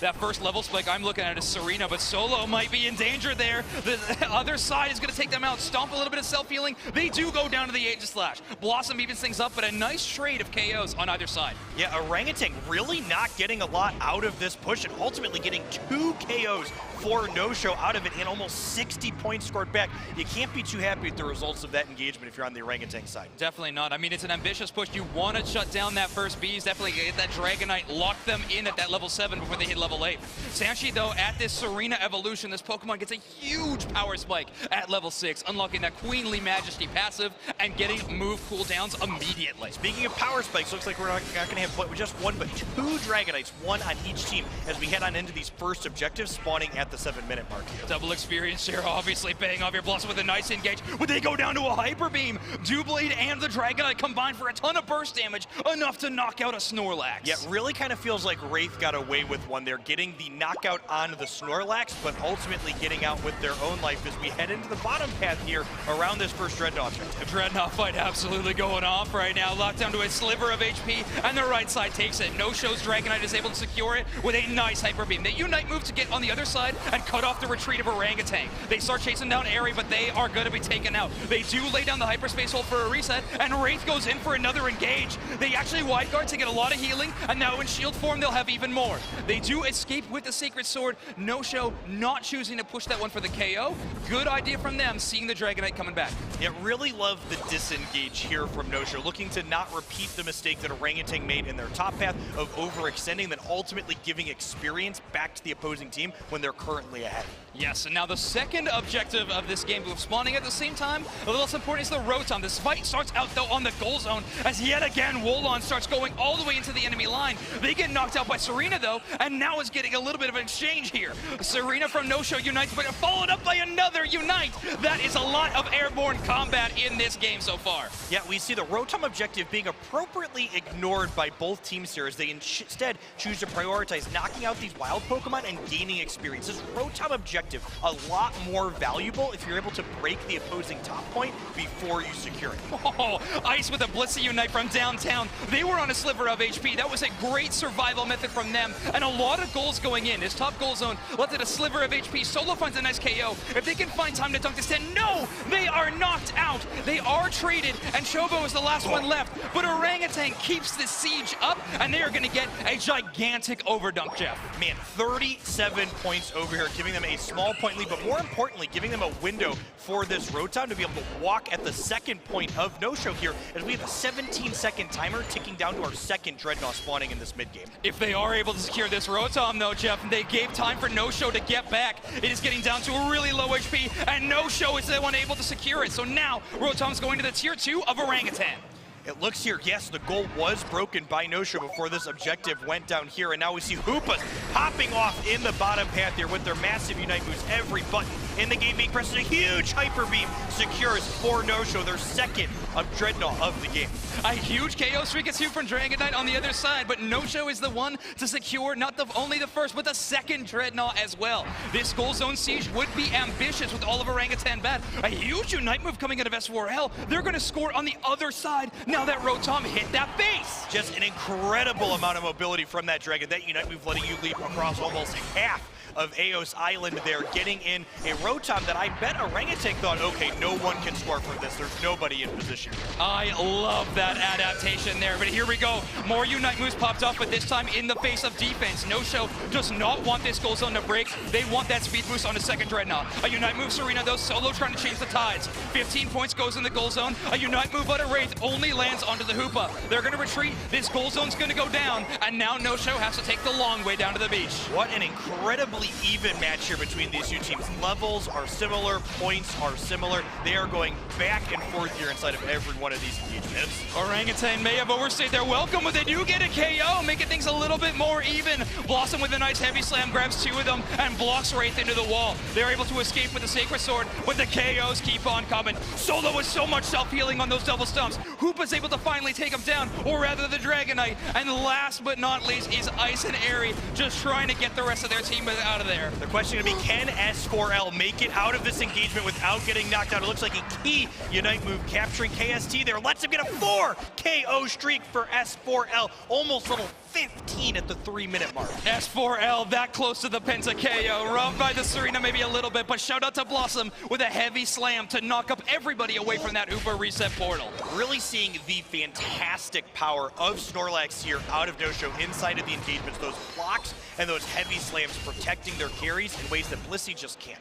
[SPEAKER 13] That first level spike I'm looking at is Serena, but Solo might be in danger there. The other side is going to take them out. Stomp a little bit of self-healing. They do go down to the Aegislash. Blossom evens things up, but a nice trade of KOs on either side.
[SPEAKER 14] Yeah, Orangutan really not getting a lot out of this push and ultimately getting 2 KOs for No-Show out of it and almost 60 points scored back. You can't be too happy with the results of that engagement if you're on the Orangutan side.
[SPEAKER 13] Definitely not. I mean, it's an ambitious push. You want to shut down that first bees, definitely get that Dragonite, lock them in at that level 7 before they hit level 8. Sanshi, though, at this Serena evolution, this Pokemon gets a huge power spike at level 6, unlocking that Queenly Majesty passive and getting move cooldowns immediately.
[SPEAKER 14] Speaking of power spikes, looks like we're not going to have just 1 but 2 Dragonites, 1 on each team, as we head on into these first objectives spawning at the 7-minute mark here.
[SPEAKER 13] Double experience share, obviously paying off your Blossom with a nice engage. Would they go down to a Hyper Beam? Doublade and the Dragonite combined for a ton of burst damage, enough to knock out a Snorlax.
[SPEAKER 14] Yeah, really kind of feels like Wraith got away with one there, getting the knockout on the Snorlax, but ultimately getting out with their own life as we head into the bottom path here around this first Dreadnought.
[SPEAKER 13] A Dreadnought fight absolutely going off right now, locked down to a sliver of HP, and the right side takes it. No-Show's Dragonite is able to secure it with a nice Hyper Beam. They Unite move to get on the other side and cut off the retreat of Orangutan. They start chasing down Airy, but they are going to be taken out. They do lay down the hyperspace hold for a reset, and Wraith goes in for another engage. They actually wide guard to get a lot of healing, and now in shield form they'll have even more. They do escape with the Sacred Sword. No-Show not choosing to push that one for the KO. Good idea from them, seeing the Dragonite coming back.
[SPEAKER 14] Yeah, really love the disengage here from No-Show, looking to not repeat the mistake that Orangutan made in their top path of overextending, then ultimately giving experience back to the opposing team when they're currently ahead.
[SPEAKER 13] Yes, and now the second objective of this game, both spawning at the same time, a little less important is the Rotom. This fight starts out, though, on the goal zone, as yet again, Woolon starts going all the way into the enemy line. They get knocked out by Serena, though, and now is getting a little bit of an exchange here. Serena from No-Show unites, but followed up by another Unite. That is a lot of airborne combat in this game so far.
[SPEAKER 14] Yeah, we see the Rotom objective being appropriately ignored by both teams here, as they instead choose to prioritize knocking out these wild Pokemon and gaining experience. This Rotom objective, a lot more valuable if you're able to break the opposing top point before you secure it.
[SPEAKER 13] Oh, Ice with a Blissey Unite from downtown. They were on a sliver of HP. That was a great survival method from them, and a lot of goals going in. His top goal zone left it a sliver of HP. Solo finds a nice KO. If they can find time to dunk this in, no! They are knocked out. They are traded, and Chobo is the last one left. But Orangutan keeps the siege up, and they are going to get a gigantic overdunk, Jeff.
[SPEAKER 14] Man, 37 points over here, giving them a small point lead, but more importantly, giving them a window for this Rotom to be able to walk at the second point of no-show here, as we have a 17-second timer ticking down to our second Dreadnought spawning in this mid-game.
[SPEAKER 13] If they are able to secure this Rotom, though, Jeff, they gave time for no-show to get back. It is getting down to a really low HP, and no-show is the one able to secure it. So now, Rotom's going to the tier 2 of Orangutan.
[SPEAKER 14] It looks here, yes, the goal was broken by no-show before this objective went down here, and now we see Hoopas popping off in the bottom path here with their massive Unite moves. Every button in the game being pressed, a huge Hyper Beam secures for no-show, their second Dreadnought of the game.
[SPEAKER 13] A huge KO streak is here from Dragon Knight on the other side, but no-show is the one to secure not only the first, but the second Dreadnought as well. This goal zone siege would be ambitious with all of Orangutan bad. A huge Unite move coming out of S4L. They're going to score on the other side now that Rotom hit that base.
[SPEAKER 14] Just an incredible amount of mobility from that Dragon. That Unite move letting you leap across almost half of Eos Island there, getting in a Rotom that I bet Orangutan thought, okay, no one can score from this. There's nobody in position.
[SPEAKER 13] I love that adaptation there, but here we go. More Unite moves popped up, but this time in the face of defense. No-show does not want this goal zone to break. They want that speed boost on the second Dreadnought. A Unite move, Serena, though, solo trying to change the tides. 15 points goes in the goal zone. A Unite move out of Wraith only lands onto the Hoopa. They're going to retreat. This goal zone's going to go down, and now No-show has to take the long way down to the beach.
[SPEAKER 14] What an incredibly even match here between these two teams. Levels are similar, points are similar. They are going back and forth here inside of every one of these engagements.
[SPEAKER 13] Orangutan may have overstayed their welcome, but they do get a KO, making things a little bit more even. Blossom with a nice heavy slam grabs 2 of them and blocks Wraith into the wall. They're able to escape with the Sacred Sword, but the KOs keep on coming. Solo with so much self-healing on those double stumps. Hoopa's able to finally take him down, or rather the Dragon Knight. And last but not least is Ice and Airy just trying to get the rest of their team out of there.
[SPEAKER 14] The question going to be, can S4L make it out of this engagement without getting knocked out? It looks like a key Unite move capturing KST there. Lets him get a 4 KO streak for S4L. Almost level 15 at the 3-minute mark.
[SPEAKER 13] S4L that close to the Penta KO. Robbed by the Serena maybe a little bit, but shout out to Blossom with a heavy slam to knock up everybody away from that Uber reset portal.
[SPEAKER 14] Really seeing the fantastic power of Snorlax here out of no-show inside of the engagements. Those blocks and those heavy slams protecting their carries in ways that Blissey just can't.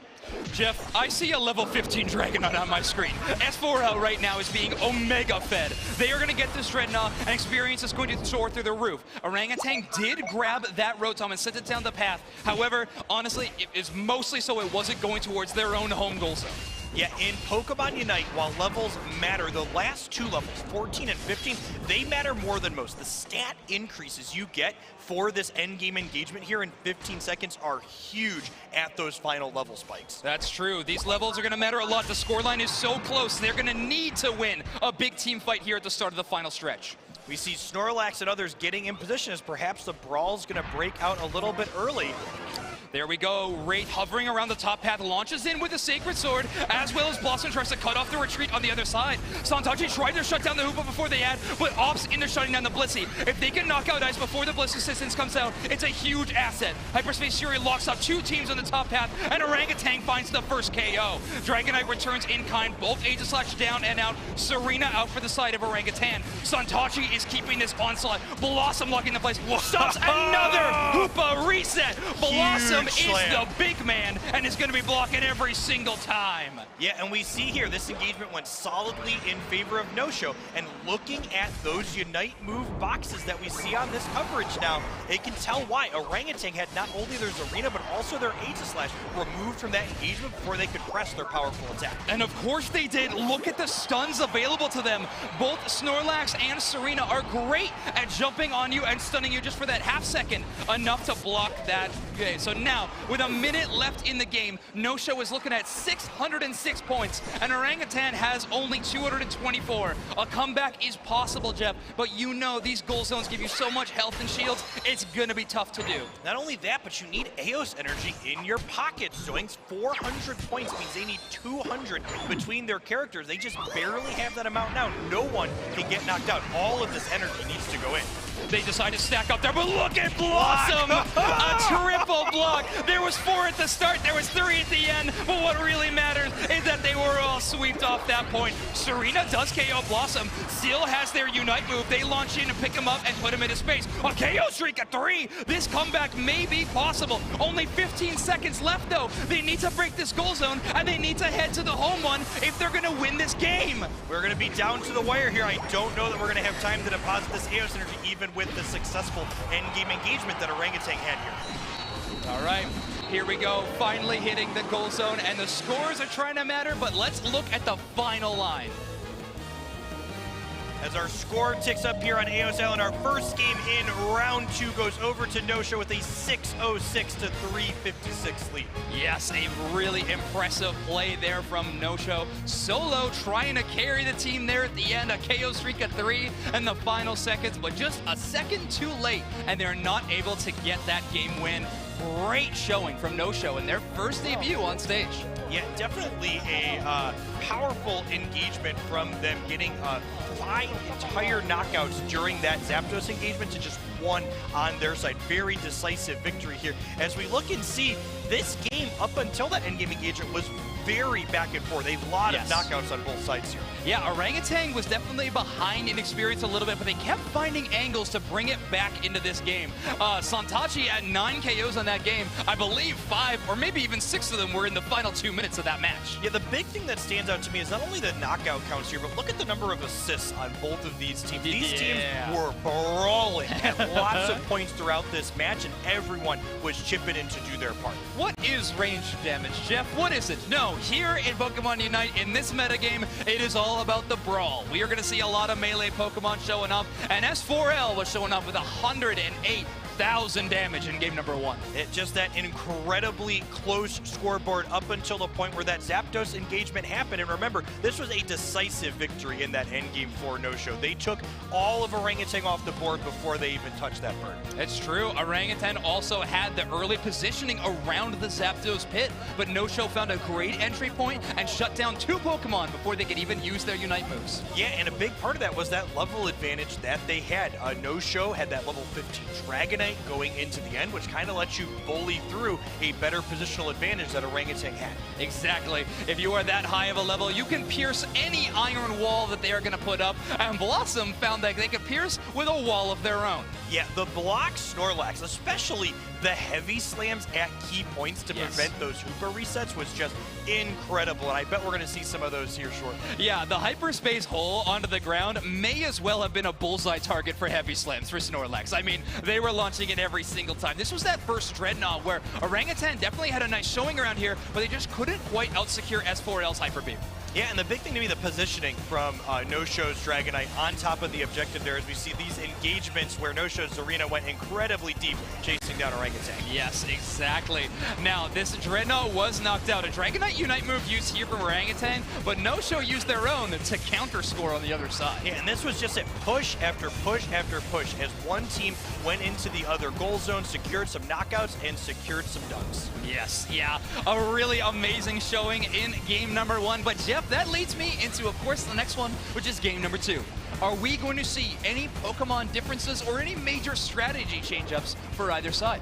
[SPEAKER 13] Jeff, I see a level 15 Dragonite on my screen. S4L right now is being Omega fed. They are going to get this Dreadnought, and experience is going to soar through the roof. Orangutan did grab that Rotom and sent it down the path. However, honestly, it is mostly so it wasn't going towards their own home goal zone.
[SPEAKER 14] Yeah, in Pokemon Unite, while levels matter, the last 2 levels, 14 and 15, they matter more than most. The stat increases you get for this endgame engagement here in 15 seconds are huge at those final level spikes.
[SPEAKER 13] That's true. These levels are going to matter a lot. The scoreline is so close. They're going to need to win a big team fight here at the start of the final stretch.
[SPEAKER 14] We see Snorlax and others getting in position as perhaps the brawl's going to break out a little bit early.
[SPEAKER 13] There we go. Wraith hovering around the top path, launches in with a Sacred Sword, as well as Blossom tries to cut off the retreat on the other side. Santachi tried to shut down the Hoopa before they had, but opts into shutting down the Blissey. If they can knock out Ice before the Bliss assistance comes out, it's a huge asset. Hyperspace Fury locks up 2 teams on the top path, and Orangutan finds the first KO. Dragonite returns in kind, both Aegislash down and out. Serena out for the side of Orangutan. Santachi is keeping this onslaught. Blossom locking the place. Stops another Hoopa reset. Blossom is the big man and is going to be blocking every single time.
[SPEAKER 14] Yeah, and we see here this engagement went solidly in favor of no-show. And looking at those Unite move boxes that we see on this coverage now, it can tell why Orangutan had not only their Zarina but also their Aegislash removed from that engagement before they could press their powerful attack.
[SPEAKER 13] And of course they did. Look at the stuns available to them. Both Snorlax and Serena are great at jumping on you and stunning you just for that half second, enough to block that. Okay, so Now, with a minute left in the game, No-Show is looking at 606 points, and Orangutan has only 224. A comeback is possible, Jeff, but you know these goal zones give you so much health and shields, it's going to be tough to do.
[SPEAKER 14] Not only that, but you need Eos energy in your pockets. Zoinks 400 points means they need 200 between their characters. They just barely have that amount now. No one can get knocked out. All of this energy needs to go in.
[SPEAKER 13] They decide to stack up there, but look at Blossom! A triple block! There was 4 at the start, there was 3 at the end, but what really matters is that they were all swept off that point. Serena does KO Blossom, still has their Unite move. They launch in and pick him up and put him into space. A KO streak at 3! This comeback may be possible. Only 15 seconds left though. They need to break this goal zone, and they need to head to the home one if they're gonna win this game.
[SPEAKER 14] We're gonna be down to the wire here. I don't know that we're gonna have time to deposit this Eos energy even with the successful endgame engagement that Orangutan had here.
[SPEAKER 13] All right, here we go, finally hitting the goal zone, and the scores are trying to matter, but let's look at the final line.
[SPEAKER 14] As our score ticks up here on Eos Island, our first game in round 2 goes over to No-Show with a 606 to 356 lead.
[SPEAKER 13] Yes, a really impressive play there from No-Show. Solo trying to carry the team there at the end, a KO streak at 3 in the final seconds, but just a second too late, and they're not able to get that game win. Great showing from No-Show in their first debut on stage.
[SPEAKER 14] Yeah, definitely a powerful engagement from them, getting 5 entire knockouts during that Zapdos engagement to just 1 on their side. Very decisive victory here. As we look and see, this game up until that endgame engagement was very back and forth. A lot of knockouts on both sides here.
[SPEAKER 13] Yeah, Orangutan was definitely behind in experience a little bit, but they kept finding angles to bring it back into this game. Santachi at 9 KOs on that game. I believe 5 or maybe even 6 of them were in the final 2 minutes of that match.
[SPEAKER 14] Yeah, the big thing that stands out to me is not only the knockout counts here, but look at the number of assists on both of these teams. These teams were brawling at lots of points throughout this match, and everyone was chipping in to do their part.
[SPEAKER 13] What is range damage, Jeff? What is it? No, here in Pokemon Unite, in this metagame, it is all about the brawl. We are going to see a lot of melee Pokemon showing up, and S4L was showing up with 108,000 damage in game number 1.
[SPEAKER 14] Just that incredibly close scoreboard up until the point where that Zapdos engagement happened. And remember, this was a decisive victory in that endgame for No-Show. They took all of Orangutan off the board before they even touched that bird.
[SPEAKER 13] It's true. Orangutan also had the early positioning around the Zapdos pit, but No-Show found a great entry point and shut down 2 Pokemon before they could even use their Unite moves.
[SPEAKER 14] Yeah, and a big part of that was that level advantage that they had. No-Show had that level 15 Dragonite going into the end, which kind of lets you bully through a better positional advantage that Orangutan had.
[SPEAKER 13] Exactly. If you are that high of a level, you can pierce any iron wall that they are going to put up, and Blossom found that they could pierce with a wall of their own.
[SPEAKER 14] Yeah, the block Snorlax, especially the heavy slams at key points to prevent those Hoopa resets, was just incredible, and I bet we're going to see some of those here shortly.
[SPEAKER 13] Yeah, the hyperspace hole onto the ground may as well have been a bullseye target for heavy slams for Snorlax. I mean, they were launching it every single time. This was that first Dreadnought where Orangutan definitely had a nice showing around here, but they just couldn't quite out-secure S4L's Hyper Beam.
[SPEAKER 14] Yeah, and the big thing to me, the positioning from No-Show's Dragonite on top of the objective there, as we see these engagements where No-Show's Arena went incredibly deep, chasing down Orangutan.
[SPEAKER 13] Yes, exactly. Now, this Dreadnought was knocked out. A Dragonite Unite move used here from Orangutan, but No-Show used their own to counter-score on the other side.
[SPEAKER 14] Yeah, and this was just a push after push after push as one team went into the other goal zone, secured some knockouts, and secured some dunks.
[SPEAKER 13] Yes, yeah, a really amazing showing in game number 1, but Jeff, that leads me into, of course, the next one, which is game number 2. Are we going to see any Pokemon differences or any major strategy change-ups for either side?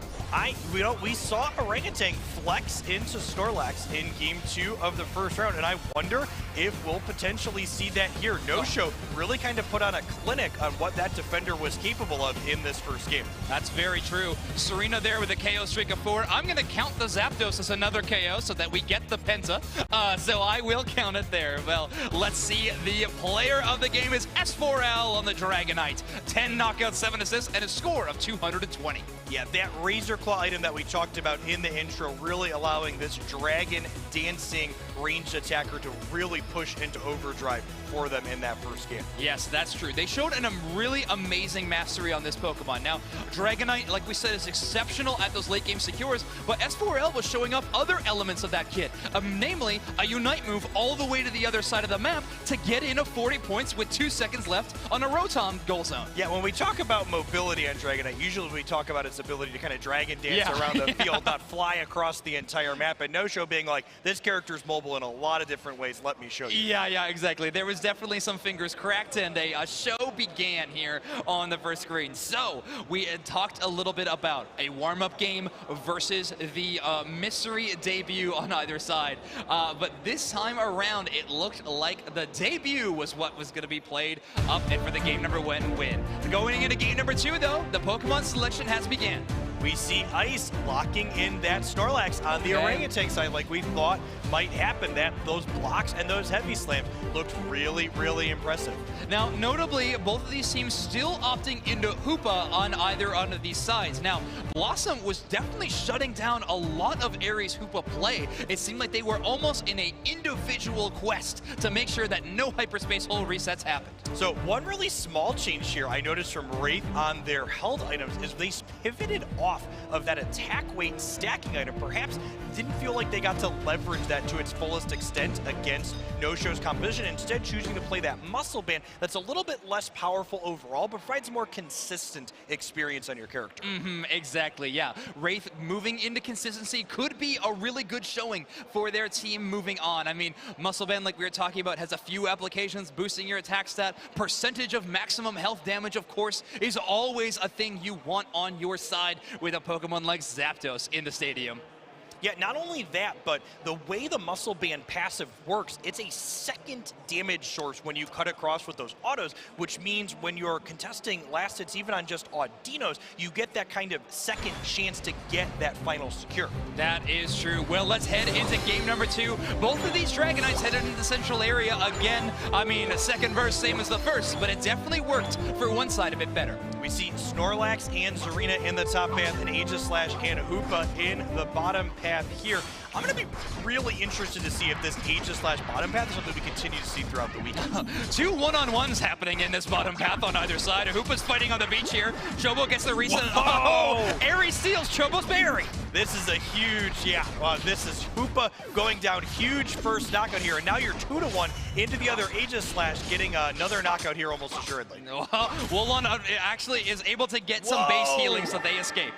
[SPEAKER 14] We saw Orangutan flex into Snorlax in game 2 of the first round, and I wonder if we'll potentially see that here. No-Show really kind of put on a clinic on what that defender was capable of in this first game.
[SPEAKER 13] That's very true. Serena there with a KO streak of 4. I'm going to count the Zapdos as another KO so that we get the Penta. So I will count it there. Well, let's see. The player of the game is S4. S4L on the Dragonite. 10 knockouts, 7 assists, and a score of 220.
[SPEAKER 14] Yeah, that Razor Claw item that we talked about in the intro really allowing this dragon dancing ranged attacker to really push into overdrive for them in that first game.
[SPEAKER 13] Yes, that's true. They showed a really amazing mastery on this Pokemon. Now, Dragonite, like we said, is exceptional at those late game secures, but S4L was showing off other elements of that kit, namely a Unite move all the way to the other side of the map to get in a 40 points with 2 seconds left on a Rotom goal zone.
[SPEAKER 14] Yeah, when we talk about mobility on Dragonite, usually we talk about its ability to kind of dragon dance around the field, not fly across the entire map, and No-Show being like, this character's mobile in a lot of different ways, let me show you.
[SPEAKER 13] Yeah, exactly. There was definitely some fingers cracked, and a show began here on the first screen. So, we had talked a little bit about a warm-up game versus the mystery debut on either side. But this time around, it looked like the debut was what was going to be played up and for the game number 1 win. Going into game number 2, though, the Pokemon selection has begun.
[SPEAKER 14] We see Ice locking in that Snorlax on the Orangutan side like we thought might happen. Those blocks and those heavy slams looked really, really impressive.
[SPEAKER 13] Now, notably, both of these teams still opting into Hoopa on either of these sides. Now, Blossom was definitely shutting down a lot of Aries Hoopa play. It seemed like they were almost in an individual quest to make sure that no hyperspace hole resets happened.
[SPEAKER 14] So one really small change here I noticed from Wraith on their held items is they pivoted off of that attack weight stacking item. Perhaps didn't feel like they got to leverage that to its fullest extent against No-Show's composition, instead choosing to play that muscle band that's a little bit less powerful overall, but provides a more consistent experience on your character.
[SPEAKER 13] Exactly, yeah. Wraith moving into consistency could be a really good showing for their team moving on. I mean, muscle band, like we were talking about, has a few applications, boosting your attack stat. Percentage of maximum health damage, of course, is always a thing you want on your side with a Pokemon like Zapdos in the stadium.
[SPEAKER 14] Yeah, not only that, but the way the muscle band passive works, it's a second damage source when you cut across with those autos, which means when you're contesting last hits, even on just Audinos, you get that kind of second chance to get that final secure.
[SPEAKER 13] That is true. Well, let's head into game number 2. Both of these Dragonites headed into the central area again. I mean, a second verse, same as the first, but it definitely worked for one side a bit better.
[SPEAKER 14] We see Snorlax and Zarina in the top path, and Aegislash and Hoopa in the bottom path here. I'm going to be really interested to see if this Aegislash bottom path is something we continue to see throughout the week.
[SPEAKER 13] 2 one-on-ones happening in this bottom path on either side. Hoopa's fighting on the beach here. Chobo gets the reset. Oh! Aries steals Chobo's berry.
[SPEAKER 14] This is a huge, this is Hoopa going down huge first knockout here, and now you're 2-1 into the other Aegislash, getting another knockout here almost assuredly.
[SPEAKER 13] Wulon actually is able to get some base healing so they escape.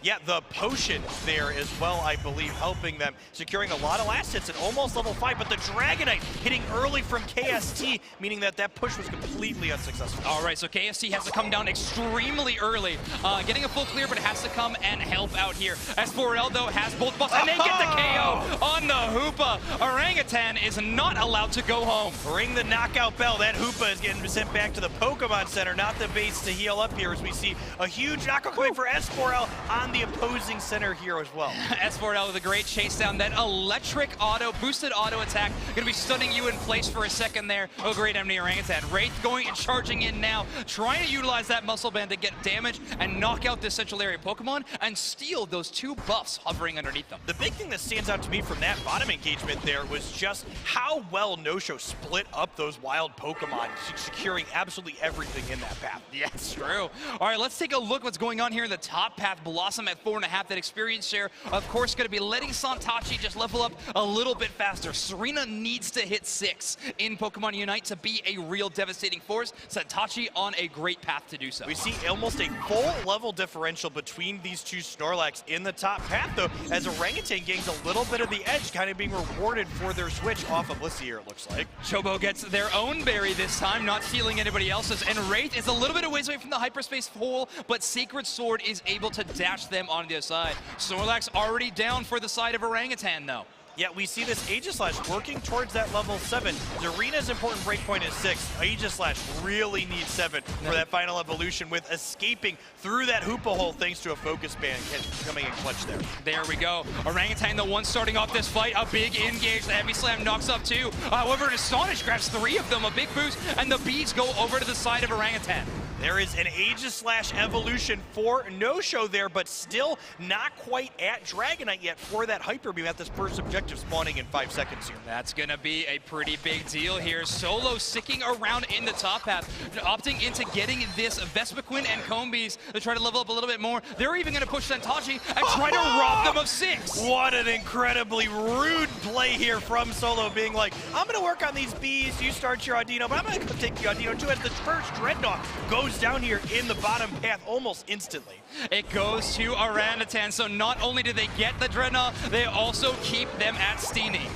[SPEAKER 14] Yeah, the potion there as well, I believe, helping them, securing a lot of last hits at almost level 5, but the Dragonite hitting early from KST, meaning that that push was completely unsuccessful.
[SPEAKER 13] All right, so KST has to come down extremely early, getting a full clear, but it has to come and help out here. S4L, though, has both buffs, and they get the KO on the Hoopa. Orangutan is not allowed to go home.
[SPEAKER 14] Ring the knockout bell. That Hoopa is getting sent back to the Pokemon Center, not the base to heal up here, as we see a huge knockout coming for S4L on the opposing center here as well.
[SPEAKER 13] S4L with a great chase down. That electric auto, boosted auto attack, gonna be stunning you in place for a second there. Oh, great Emily Orangutan. Wraith going and charging in now, trying to utilize that muscle band to get damage and knock out this central area Pokemon and steal those 2 buffs hovering underneath them.
[SPEAKER 14] The big thing that stands out to me from that bottom engagement there was just how well No-Show split up those wild Pokemon, securing absolutely everything in that path.
[SPEAKER 13] Yeah, it's true. All right, let's take a look what's going on here in the top path. Blossom at 4.5, that experience share, of course, going to be letting Santachi just level up a little bit faster. Serena needs to hit 6 in Pokemon Unite to be a real devastating force. Santachi on a great path to do so.
[SPEAKER 14] We see almost a full level differential between these 2 Snorlax in the top path, though, as Orangutan gains a little bit of the edge, kind of being rewarded for their switch off of Lissy here, it looks like.
[SPEAKER 13] Chobo gets their own berry this time, not stealing anybody else's, and Wraith is a little bit of ways away from the hyperspace hole, but Sacred Sword is able to dash them on the other side. Snorlax already down for the side of Orangutan, though.
[SPEAKER 14] Yeah, we see this Aegislash working towards that level 7. Zarena's important breakpoint is 6. Aegislash really needs 7 for that final evolution, with escaping through that Hoopa hole thanks to a focus ban coming in clutch there.
[SPEAKER 13] There we go. Orangutan, the one starting off this fight. A big engage. The heavy slam knocks up 2. However, Astonish grabs 3 of them. A big boost, and the beads go over to the side of Orangutan.
[SPEAKER 14] There is an Aegislash evolution for No-Show there, but still not quite at Dragonite yet for that Hyper Beam at this first objective spawning in 5 seconds here.
[SPEAKER 13] That's going to be a pretty big deal here. Solo sticking around in the top half, opting into getting this Vespiquen and Combis to try to level up a little bit more. They're even going to push Santachi and try to rob them of 6.
[SPEAKER 14] What an incredibly rude play here from Solo, being like, I'm going to work on these bees, you start your Audino, but I'm going to take your Audino too, as the first Dreadnought goes down here in the bottom path almost instantly.
[SPEAKER 13] It goes to Orangutan, so not only do they get the Dreadnought, they also keep them at Steenie.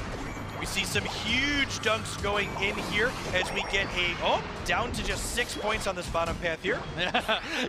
[SPEAKER 14] We see some huge dunks going in here as we get down to just 6 points on this bottom path here.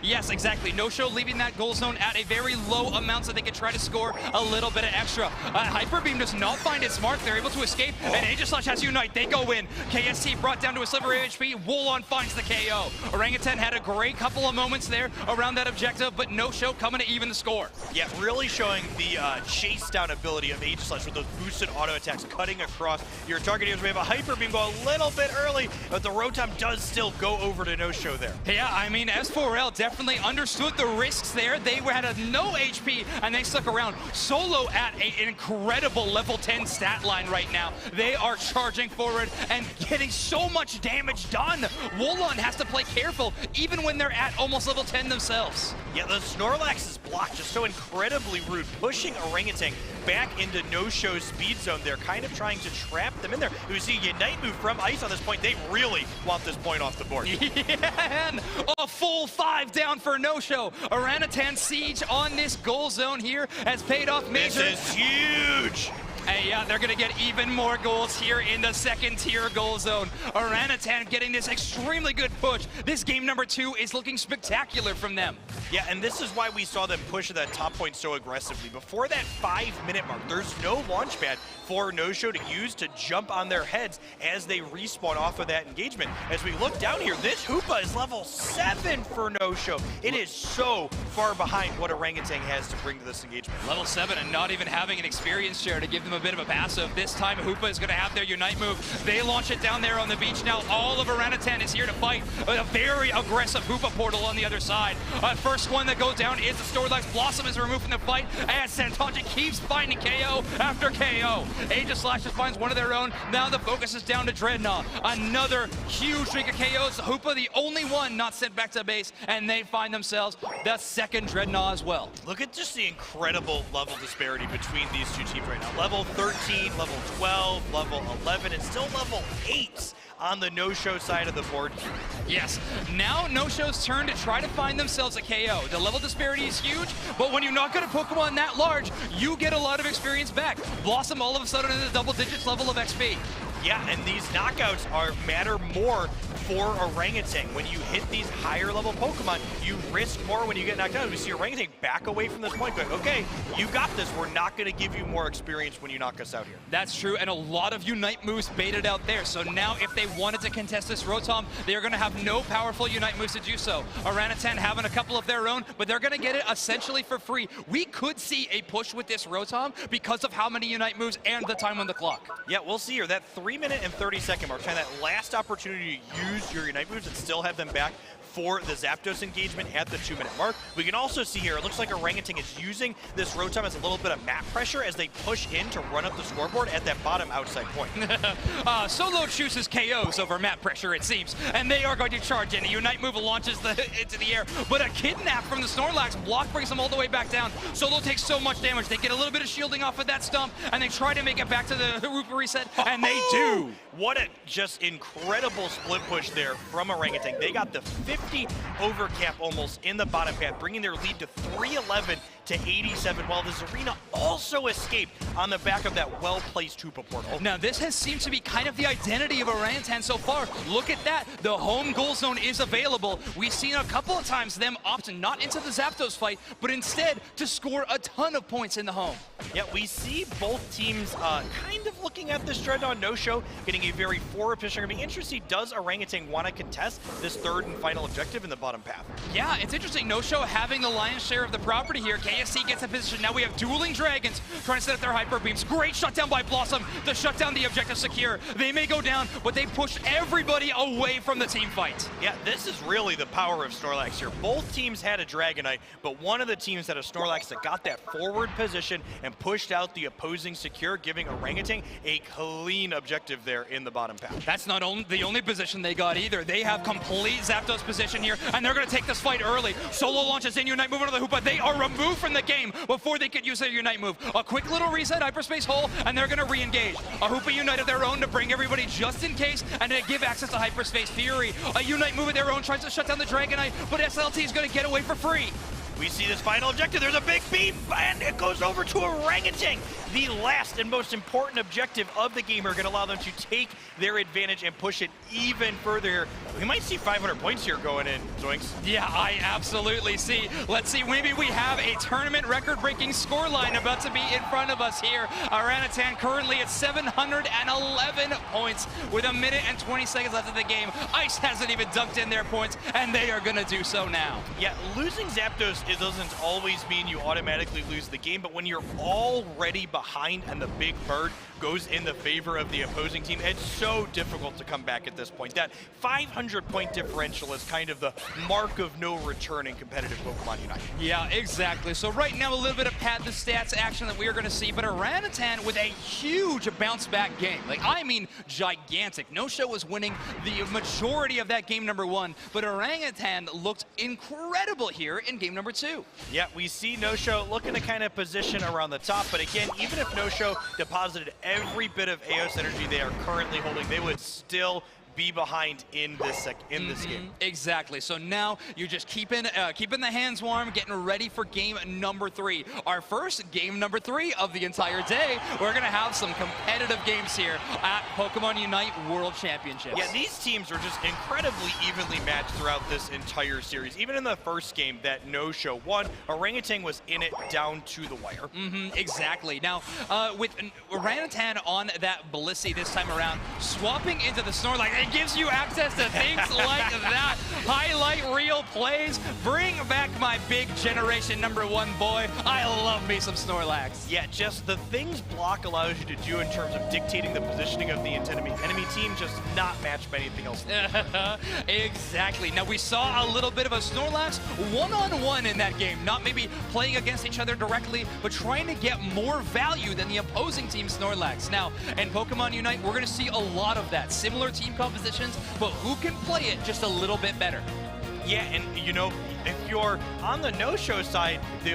[SPEAKER 13] Yes, exactly. No-Show leaving that goal zone at a very low amount so they can try to score a little bit of extra. Hyper Beam does not find it smart. They're able to escape, and Aegislash has Unite. They go in. KST brought down to a sliver of HP. Wolon finds the KO. Orangutan had a great couple of moments there around that objective, but No-Show coming to even the score.
[SPEAKER 14] Yeah, really showing the chase down ability of Aegislash with those boosted auto attacks cutting across your target here. We have a Hyper Beam go a little bit early, but the Rotom does still go over to No-Show there.
[SPEAKER 13] Yeah, I mean, S4L definitely understood the risks there. They had a no HP, and they stuck around. Solo at an incredible level 10 stat line right now. They are charging forward and getting so much damage done. Wolon has to play careful, even when they're at almost level 10 themselves.
[SPEAKER 14] Yeah, the Snorlax's block just so incredibly rude, pushing Orangutan back into No-Show's speed zone. They're kind of trying to trap them in there. We see a Unite move from Ice on this point. They really want this point off the board.
[SPEAKER 13] Yeah, and a full 5 down for No-Show. Orangutan siege on this goal zone here has paid off major.
[SPEAKER 14] This is huge.
[SPEAKER 13] And yeah, they're going to get even more goals here in the second tier goal zone. Orangutan getting this extremely good push. This game number 2 is looking spectacular from them.
[SPEAKER 14] Yeah, and this is why we saw them push that top point so aggressively. Before that 5-minute mark, there's no launch pad for No-Show to use to jump on their heads as they respawn off of that engagement. As we look down here, this Hoopa is level 7 for No-Show. It is so far behind what Orangutan has to bring to this engagement.
[SPEAKER 13] Level 7 and not even having an experience share to give them a bit of a passive. This time Hoopa is going to have their Unite move. They launch it down there on the beach. Now all of Orangutan is here to fight. A very aggressive Hoopa portal on the other side. First one that goes down is the Snorlax. Blossom is removed from the fight as Santachi keeps finding KO after KO. Aegislash just finds one of their own. Now the focus is down to Dreadnought. Another huge streak of KOs. Hoopa the only one not sent back to base, and they find themselves the second Dreadnought as well.
[SPEAKER 14] Look at just the incredible level disparity between these two teams right now. Level 13, level 12, level 11, and still level 8 on the No-Show side of the board.
[SPEAKER 13] Yes, now No-Show's turn to try to find themselves a KO. The level disparity is huge, but when you're not good at Pokemon that large, you get a lot of experience back. Blossom all of a sudden in the double digits level of XP.
[SPEAKER 14] Yeah, and these knockouts matter more for Orangutan. When you hit these higher level Pokemon, you risk more when you get knocked out. We see Orangutan back away from this point, going, okay, you got this. We're not going to give you more experience when you knock us out here.
[SPEAKER 13] That's true, and a lot of Unite moves baited out there. So now if they wanted to contest this Rotom, they're going to have no powerful Unite moves to do so. Orangutan having a couple of their own, but they're going to get it essentially for free. We could see a push with this Rotom because of how many Unite moves and the time on the clock.
[SPEAKER 14] Yeah, we'll see here. That 3-minute and 30-second mark, kind of that last opportunity to use your Unite moves and still have them back for the Zapdos engagement at the 2-minute mark. We can also see here, it looks like Orangutan is using this Rotom as a little bit of map pressure as they push in to run up the scoreboard at that bottom outside point.
[SPEAKER 13] Solo chooses KOs over map pressure, it seems, and they are going to charge in. A Unite move launches into the air, but a Kidnap from the Snorlax block brings them all the way back down. Solo takes so much damage. They get a little bit of shielding off of that stump, and they try to make it back to the Hoopa reset, and they do.
[SPEAKER 14] What a just incredible split push there from Orangutan. They got the 50 overcap almost in the bottom path, bringing their lead to 311 to 87, while the Zarina also escaped on the back of that well-placed Hoopa portal.
[SPEAKER 13] Now, this has seemed to be kind of the identity of Orangutan so far. Look at that. The home goal zone is available. We've seen a couple of times them opt not into the Zapdos fight, but instead to score a ton of points in the home.
[SPEAKER 14] Yeah, we see both teams kind of looking at this Dreadnought no-show, getting a very forward position. It'll be interesting, does Orangutan want to contest this third and final objective in the bottom path?
[SPEAKER 13] Yeah, it's interesting. No-show having the lion's share of the property here. KSC gets a position. Now we have dueling dragons trying to set up their hyper beams. Great shutdown by Blossom to shut down the objective secure. They may go down, but they push everybody away from the team fight.
[SPEAKER 14] Yeah, this is really the power of Snorlax here. Both teams had a Dragonite, but one of the teams had a Snorlax that got that forward position and pushed out the opposing secure, giving Orangutan a clean objective there in the bottom path.
[SPEAKER 13] That's not the only position they got either. They have complete Zapdos position here, and they're going to take this fight early. Solo launches in Unite move onto the Hoopa. They are removed from the game before they could use their Unite move. A quick little reset, hyperspace hole, and they're going to re-engage. A Hoopa Unite of their own to bring everybody just in case, and to give access to hyperspace Fury. A Unite move of their own tries to shut down the Dragonite, but SLT is going to get away for free.
[SPEAKER 14] We see this final objective. There's a big beam, and it goes over to Orangutan. The last and most important objective of the game are going to allow them to take their advantage and push it even further here. We might see 500 points here going in, Zoinks.
[SPEAKER 13] Yeah, I absolutely see. Let's see, maybe we have a tournament record-breaking scoreline about to be in front of us here. Orangutan currently at 711 points with 1 minute and 20 seconds left of the game. Ice hasn't even dunked in their points, and they are going to do so now.
[SPEAKER 14] Yeah, losing Zapdos, it doesn't always mean you automatically lose the game, but when you're already behind and the big bird goes in the favor of the opposing team, it's so difficult to come back at this point. That 500-point differential is kind of the mark of no return in competitive Pokemon Unite.
[SPEAKER 13] Yeah, exactly. So right now, a little bit of pad the stats action that we are going to see, but Orangutan with a huge bounce-back game. Like, I mean, gigantic. No-show was winning the majority of that game number 1, but Orangutan looked incredible here in game number 2.
[SPEAKER 14] Yeah, we see No-show looking to kind of position around the top, but again, even if No-show deposited every bit of Eos energy they are currently holding, they would still be behind in this game.
[SPEAKER 13] Exactly. So now you're just keeping the hands warm, getting ready for game number 3. Our first game number 3 of the entire day. We're going to have some competitive games here at Pokemon Unite World Championships.
[SPEAKER 14] Yeah, these teams are just incredibly evenly matched throughout this entire series. Even in the first game that No-show won, Orangutan was in it down to the wire.
[SPEAKER 13] Exactly. Now, with Orangutan on that Blissey this time around, swapping into the Snorlax, it gives you access to things like that. Highlight reel plays. Bring back my big generation number 1 boy. I love me some Snorlax.
[SPEAKER 14] Yeah, just the things Block allows you to do in terms of dictating the positioning of the enemy team just not matched by anything else.
[SPEAKER 13] Exactly. Now we saw a little bit of a Snorlax one-on-one in that game. Not maybe playing against each other directly, but trying to get more value than the opposing team's Snorlax. Now, in Pokemon Unite, we're going to see a lot of that. Similar team compositions, but who can play it just a little bit better?
[SPEAKER 14] Yeah, and you know, if you're on the No-show side, the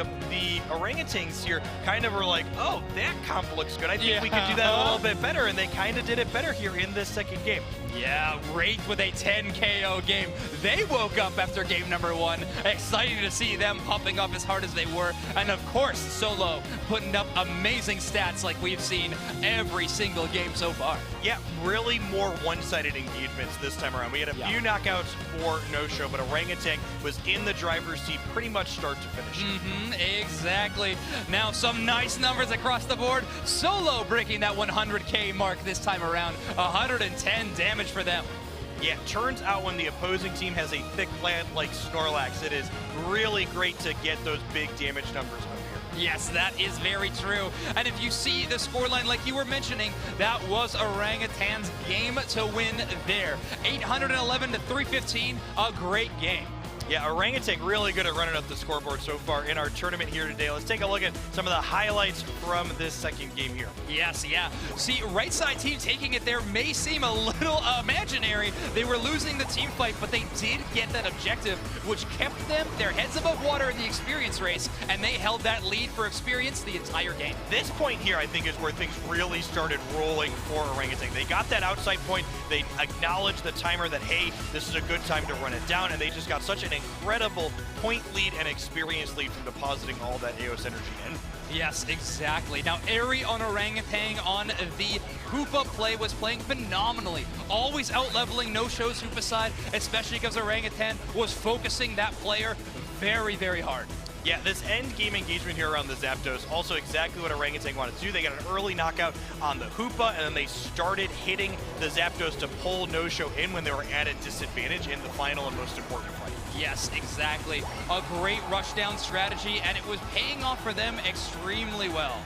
[SPEAKER 14] Orangutans here kind of were like, oh, that comp looks good. I think we could do that a little bit better, and they kind of did it better here in this second game.
[SPEAKER 13] Yeah, Wraith with a 10 KO game. They woke up after game number 1. Exciting to see them pumping up as hard as they were. And of course, Solo putting up amazing stats like we've seen every single game so far.
[SPEAKER 14] Yeah, really more one-sided engagements this time around. We had a few knockouts for No-show, but Orangutan was in the driver's seat pretty much start to finish.
[SPEAKER 13] Exactly. Now some nice numbers across the board. Solo breaking that 100K mark this time around. 110 damage for them.
[SPEAKER 14] Yeah, turns out when the opposing team has a thick plant like Snorlax, it is really great to get those big damage numbers up here.
[SPEAKER 13] Yes, that is very true. And if you see the scoreline like you were mentioning, that was Orangutan's game to win there. 811 to 315, a great game.
[SPEAKER 14] Yeah, Orangutan really good at running up the scoreboard so far in our tournament here today. Let's take a look at some of the highlights from this second game here.
[SPEAKER 13] Yes, yeah. See, right side team taking it there may seem a little imaginary. They were losing the team fight, but they did get that objective, which kept them their heads above water in the experience race, and they held that lead for experience the entire game.
[SPEAKER 14] This point here, I think, is where things really started rolling for Orangutan. They got that outside point. They acknowledged the timer that, hey, this is a good time to run it down, and they just got such an incredible point lead and experience lead from depositing all that Eos energy in.
[SPEAKER 13] Yes, exactly. Now, Airy on Orangutan on the Hoopa play was playing phenomenally. Always out-leveling No-Show's Hoopa side, especially because Orangutan was focusing that player very, very hard.
[SPEAKER 14] Yeah, this end game engagement here around the Zapdos, also exactly what Orangutan wanted to do. They got an early knockout on the Hoopa, and then they started hitting the Zapdos to pull No-Show in when they were at a disadvantage in the final and most important fight.
[SPEAKER 13] Yes, exactly. A great rushdown strategy, and it was paying off for them extremely well.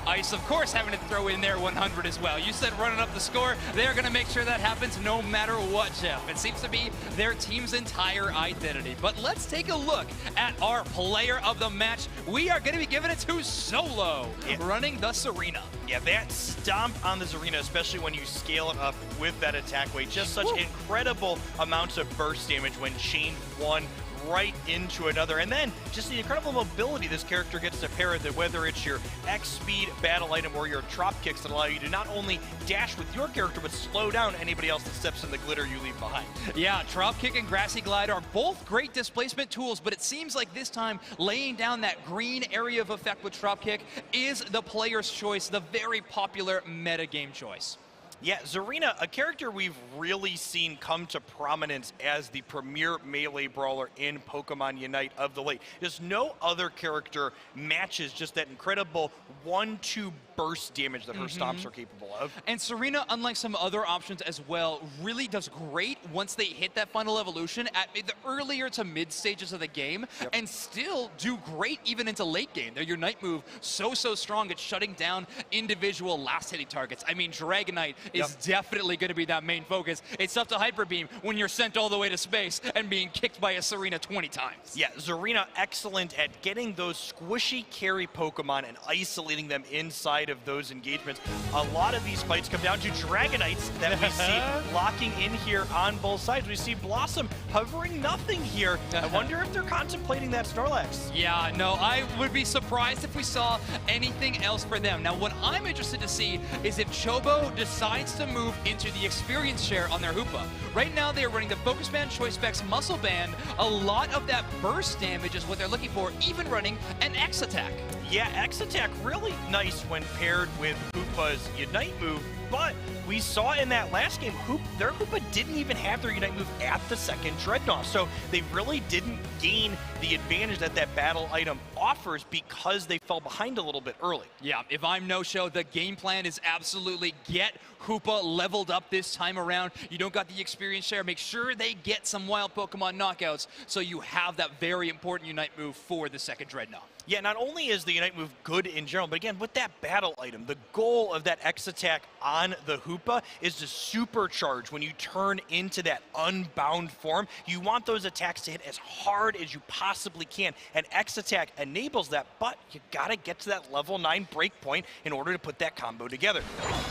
[SPEAKER 13] Ice, of course, having to throw in their 100 as well. You said running up the score. They're going to make sure that happens no matter what, Jeff. It seems to be their team's entire identity. But let's take a look at our player of the match. We are going to be giving it to Solo, running the Serena.
[SPEAKER 14] Yeah, that stomp on the Serena, especially when you scale it up with that attack weight, just such incredible amounts of burst damage when chained one right into another, and then just the incredible mobility this character gets to pair with it, whether it's your X speed battle item or your drop kicks that allow you to not only dash with your character but slow down anybody else that steps in the glitter you leave behind.
[SPEAKER 13] Yeah, drop kick and grassy glide are both great displacement tools, but it seems like this time laying down that green area of effect with drop kick is the player's choice, the very popular meta game choice.
[SPEAKER 14] Yeah, Zarina, a character we've really seen come to prominence as the premier melee brawler in Pokemon Unite of the late. Just no other character matches just that incredible 1-2 burst damage that her stomps are capable of.
[SPEAKER 13] And Serena, unlike some other options as well, really does great once they hit that final evolution at the earlier to mid stages of the game, and still do great even into late game. Their Unite move so strong at shutting down individual last hitting targets. I mean, Dragonite is definitely going to be that main focus. It's tough to Hyper Beam when you're sent all the way to space and being kicked by a Serena 20 times.
[SPEAKER 14] Yeah, Zarina excellent at getting those squishy carry Pokemon and isolating them inside of those engagements. A lot of these fights come down to Dragonites that we see locking in here on both sides. We see Blossom hovering nothing here. I wonder if they're contemplating that Snorlax.
[SPEAKER 13] Yeah, no, I would be surprised if we saw anything else for them. Now, what I'm interested to see is if Chobo decides to move into the experience share on their Hoopa. Right now, they're running the Focus Band, Choice Specs, Muscle Band. A lot of that burst damage is what they're looking for, even running an X Attack.
[SPEAKER 14] Yeah, X Attack really nice when paired with Hoopa's Unite move, but we saw in that last game, their Hoopa didn't even have their Unite move at the second Dreadnought, so they really didn't gain the advantage that that battle item offers because they fell behind a little bit early.
[SPEAKER 13] Yeah, if I'm No-Show, the game plan is absolutely get Hoopa leveled up this time around. You don't got the experience share. Make sure they get some wild Pokemon knockouts so you have that very important Unite move for the second Dreadnought.
[SPEAKER 14] Yeah, not only is the Unite move good in general, but again, with that battle item, the goal of that X Attack on the Hoopa is to supercharge when you turn into that unbound form. You want those attacks to hit as hard as you possibly can, and X Attack enables that, but you gotta get to that level 9 breakpoint in order to put that combo together.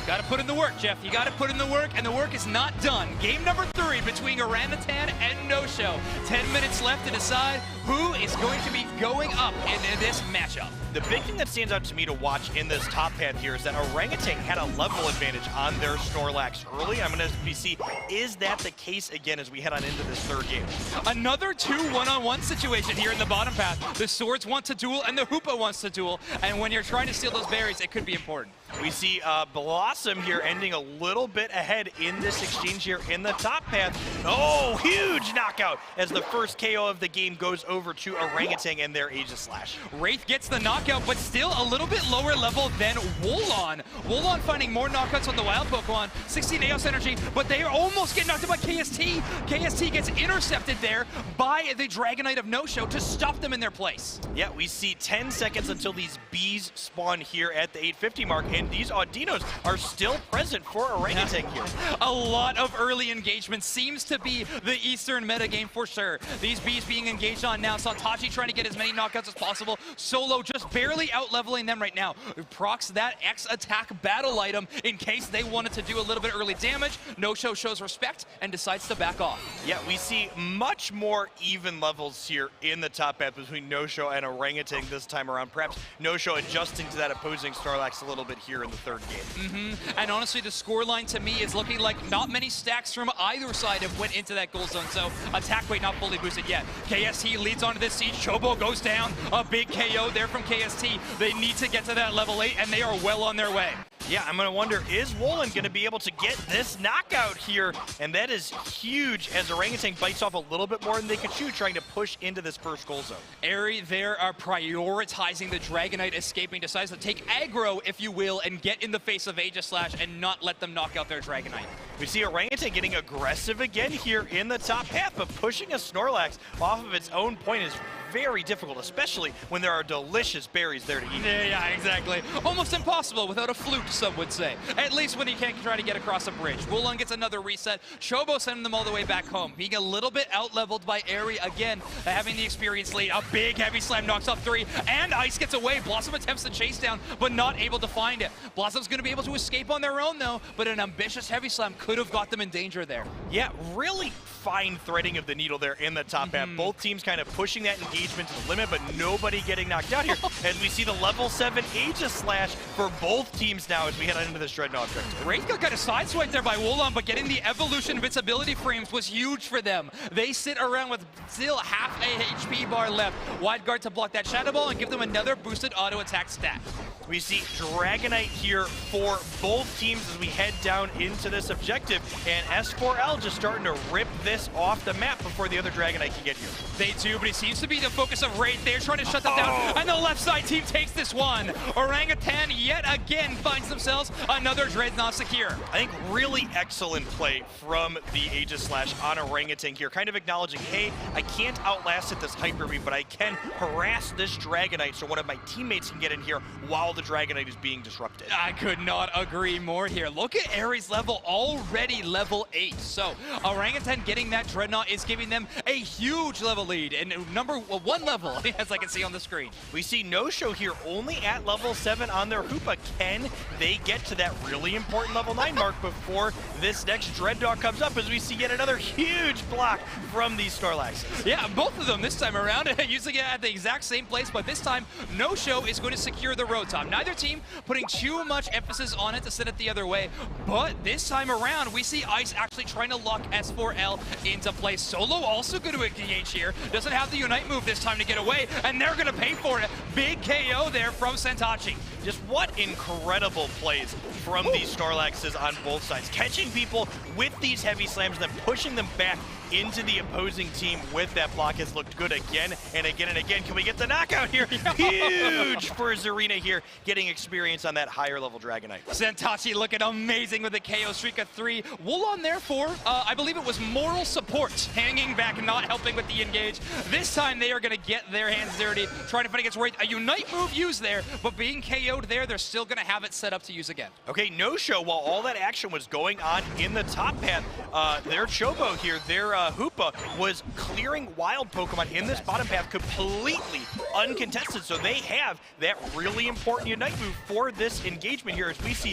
[SPEAKER 13] Gotta put in the work, Jeff. You gotta put in the work, and the work is not done. Game number 3 between Orangutan and No-Show. 10 minutes left to decide who is going to be going up in this matchup.
[SPEAKER 14] The big thing that stands out to me to watch in this top path here is that Orangutan had a level advantage on their Snorlax early. I'm going to see, is that the case again as we head on into this third game?
[SPEAKER 13] Another 2 1-on-1 situation here in the bottom path. The Swords want to duel and the Hoopa wants to duel, and when you're trying to steal those berries, it could be important.
[SPEAKER 14] We see Blossom here ending a little bit ahead in this exchange here in the top path. Oh, huge knockout as the first KO of the game goes over to Orangutan and their Aegis Slash.
[SPEAKER 13] Wraith gets the knockout, but still a little bit lower level than Wolon. Wolon finding more knockouts on the wild Pokemon, 16 Eos energy, but they almost get knocked out by KST. KST gets intercepted there by the Dragonite of No-Show to stop them in their place.
[SPEAKER 14] Yeah, we see 10 seconds until these bees spawn here at the 850 mark, and these Audinos are still present for Orangutan here.
[SPEAKER 13] A lot of early engagement seems to be the Eastern metagame for sure. These bees being engaged on now. Santachi trying to get as many knockouts as possible. Solo just barely out-leveling them right now. Procs that X attack battle item in case they wanted to do a little bit early damage. No-Show shows respect and decides to back off.
[SPEAKER 14] Yeah, we see much more even levels here in the top path between No-Show and Orangutan this time around. Perhaps No-Show adjusting to that opposing Snorlax a little bit here in the third game.
[SPEAKER 13] And honestly, the scoreline to me is looking like not many stacks from either side have went into that goal zone, so attack weight not fully boosted yet. KST leads onto this siege. Chobo goes down. A big KO there from KST. They need to get to that level 8, and they are well on their way.
[SPEAKER 14] Yeah, I'm gonna wonder, is Woolen gonna be able to get this knockout here? And that is huge as Orangutan bites off a little bit more than they could chew, trying to push into this first goal zone.
[SPEAKER 13] Eri there are prioritizing the Dragonite escaping, decides to take aggro, if you will, and get in the face of Aegislash and not let them knock out their Dragonite.
[SPEAKER 14] We see Orangutan getting aggressive again here in the top path, but pushing a Snorlax off of its own point is very difficult, especially when there are delicious berries there to eat.
[SPEAKER 13] Yeah, exactly. Almost impossible without a flute, some would say. At least when he can't try to get across a bridge. Wulong gets another reset. Chobo sending them all the way back home. Being a little bit out-leveled by Eri again, having the experience lead. A big heavy slam knocks off 3, and Ice gets away. Blossom attempts to chase down, but not able to find it. Blossom's going to be able to escape on their own, though, but an ambitious heavy slam could have got them in danger there.
[SPEAKER 14] Yeah, really fine threading of the needle there in the top half. Both teams kind of pushing that engagement to the limit, but nobody getting knocked out here. As we see the level 7 Aegislash for both teams now as we head on into this Dreadnought objective.
[SPEAKER 13] Wraith got kind of sideswiped there by Wulong, but getting the evolution of its ability frames was huge for them. They sit around with still half a HP bar left. Wide guard to block that Shadow Ball and give them another boosted auto attack stat.
[SPEAKER 14] We see Dragonite here for both teams as we head down into this objective, and S4L just starting to rip this off the map before the other Dragonite can get here.
[SPEAKER 13] They do, but it seems to be the focus of Wraith. They're trying to shut them down, and the left side team takes this one. Orangutan yet again finds themselves another Dreadnought secure.
[SPEAKER 14] I think really excellent play from the Aegislash on Orangutan here, kind of acknowledging, hey, I can't outlast it this Hyper Beam, but I can harass this Dragonite so one of my teammates can get in here while the Dragonite is being disrupted.
[SPEAKER 13] I could not agree more here. Look at Eri's level, already level 8. So Orangutan getting that Dreadnought is giving them a huge level lead, and number 1 level, as I can see on the screen.
[SPEAKER 14] We see No-Show here only at level 7 on their Hoopa. Can they get to that really important level 9 mark before this next Dreadnought comes up, as we see yet another huge block from these Snorlaxes?
[SPEAKER 13] Yeah, both of them this time around, using it at the exact same place, but this time No-Show is going to secure the road top. Neither team putting too much emphasis on it to send it the other way, but this time around, we see Ice actually trying to lock S4L into place. Solo also going to engage here. Doesn't have the Unite move this time to get away, and they're going to pay for it. Big KO there from Sentachi.
[SPEAKER 14] Just what incredible plays from these Snorlaxes on both sides. Catching people with these heavy slams and then pushing them back into the opposing team with that block has looked good again and again and again. Can we get the knockout here? Huge for Zarina here, getting experience on that higher level Dragonite.
[SPEAKER 13] Sentachi looking amazing with a KO streak of 3. Wulong therefore, I believe it was moral support, hanging back, not helping with the engage. This time they are going to get their hands dirty, trying to fight against Wraith. A Unite move used there, but being KO'd there, they're still going to have it set up to use again.
[SPEAKER 14] Okay, No-Show, while all that action was going on in the top path, their Chobo here, their Hoopa was clearing wild Pokemon in this bottom path completely uncontested, so they have that really important Unite move for this engagement here, as we see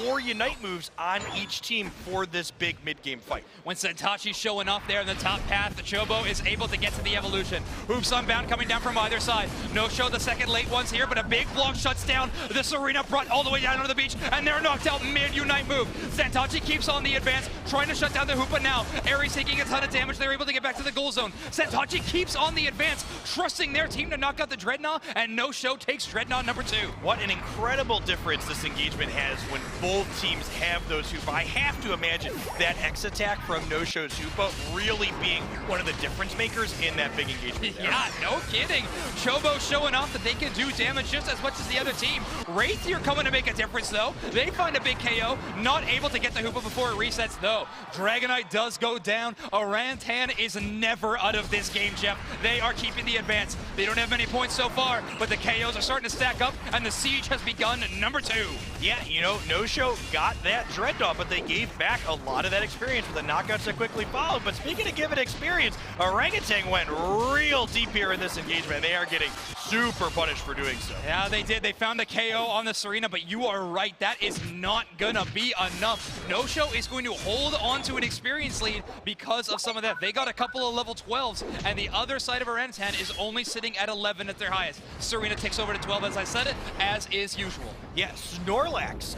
[SPEAKER 14] 4 Unite moves on each team for this big mid-game fight.
[SPEAKER 13] When Sentachi's showing off there in the top path, the Chobo is able to get to the evolution. Hoops Unbound coming down from either side. No-Show the second late ones here, but a big block shuts down the Serena brought all the way down onto the beach, and they're knocked out mid-Unite move. Sentachi keeps on the advance, trying to shut down the Hoopa now. Eri's taking a ton of damage. They're able to get back to the goal zone. Sentachi keeps on the advance, trusting their team to knock out the Dreadnought, and No-Show takes Dreadnought number 2.
[SPEAKER 14] What an incredible difference this engagement has when both teams have those Hoopa. I have to imagine that X attack from No-Show's Hoopa really being one of the difference makers in that big engagement there.
[SPEAKER 13] Yeah, no kidding. Chobo showing off that they can do damage just as much as the other team. Wraith here coming to make a difference though. They find a big KO, not able to get the Hoopa before it resets though. Dragonite does go down. Orangutan is never out of this game, Jeff. They are keeping the advance. They don't have many points so far, but the KOs are starting to stack up, and the siege has begun number 2.
[SPEAKER 14] Yeah, you know, No-Show got that Dreadnought, but they gave back a lot of that experience with the knockouts that quickly followed. But speaking of giving experience, Orangutan went real deep here in this engagement. They are getting super punished for doing so.
[SPEAKER 13] Yeah, they did. They found the KO on the Serena, but you are right. That is not gonna be enough. No-Show is going to hold on to an experience lead because of some of that. They got a couple of level 12s, and the other side of Orangutan is only sitting at 11 at their highest. Serena takes over to 12, as I said it, as is usual.
[SPEAKER 14] Yeah, Snorlax,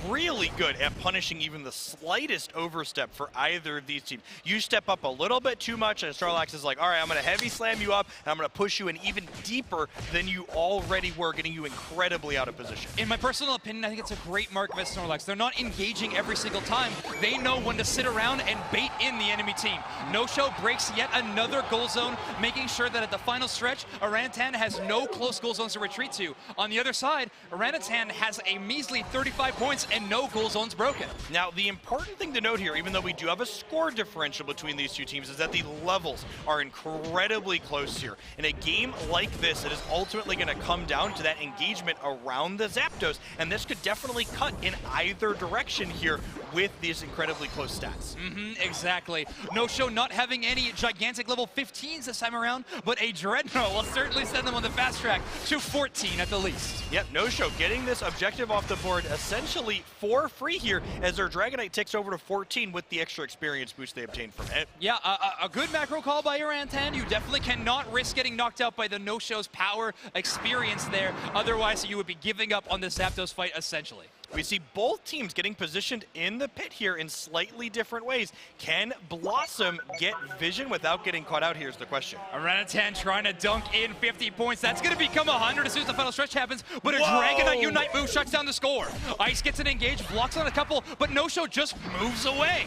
[SPEAKER 14] really good at punishing even the slightest overstep for either of these teams. You step up a little bit too much, and Snorlax is like, all right, I'm going to heavy slam you up, and I'm going to push you in even deeper than you already were, getting you incredibly out of position.
[SPEAKER 13] In my personal opinion, I think it's a great mark of Snorlax. They're not engaging every single time. They know when to sit around and bait in the enemy team. No-Show breaks yet another goal zone, making sure that at the final stretch, Orangutan has no close goal zones to retreat to. On the other side, Orangutan has a measly 35 points and no goal zones broken.
[SPEAKER 14] Now, the important thing to note here, even though we do have a score differential between these two teams, is that the levels are incredibly close here. In a game like this, it is ultimately going to come down to that engagement around the Zapdos, and this could definitely cut in either direction here with these incredibly close stats.
[SPEAKER 13] Exactly. No-Show not having any gigantic level 15s this time around, but a Dreadnought will certainly send them on the fast track to 14 at the least.
[SPEAKER 14] Yep, No-Show getting this objective off the board essentially for free here as their Dragonite ticks over to 14 with the extra experience boost they obtained from it.
[SPEAKER 13] Yeah, a good macro call by Orangutan. You definitely cannot risk getting knocked out by the No-Show's power experience there. Otherwise, you would be giving up on the Zapdos fight essentially.
[SPEAKER 14] We see both teams getting positioned in the pit here in slightly different ways. Can Blossom get vision without getting caught out? Here's the question.
[SPEAKER 13] Orangutan trying to dunk in 50 points. That's going to become 100 as soon as the final stretch happens, but a Dragonite Unite move shuts down the score. Ice gets an engage, blocks on a couple, but No-Show just moves away.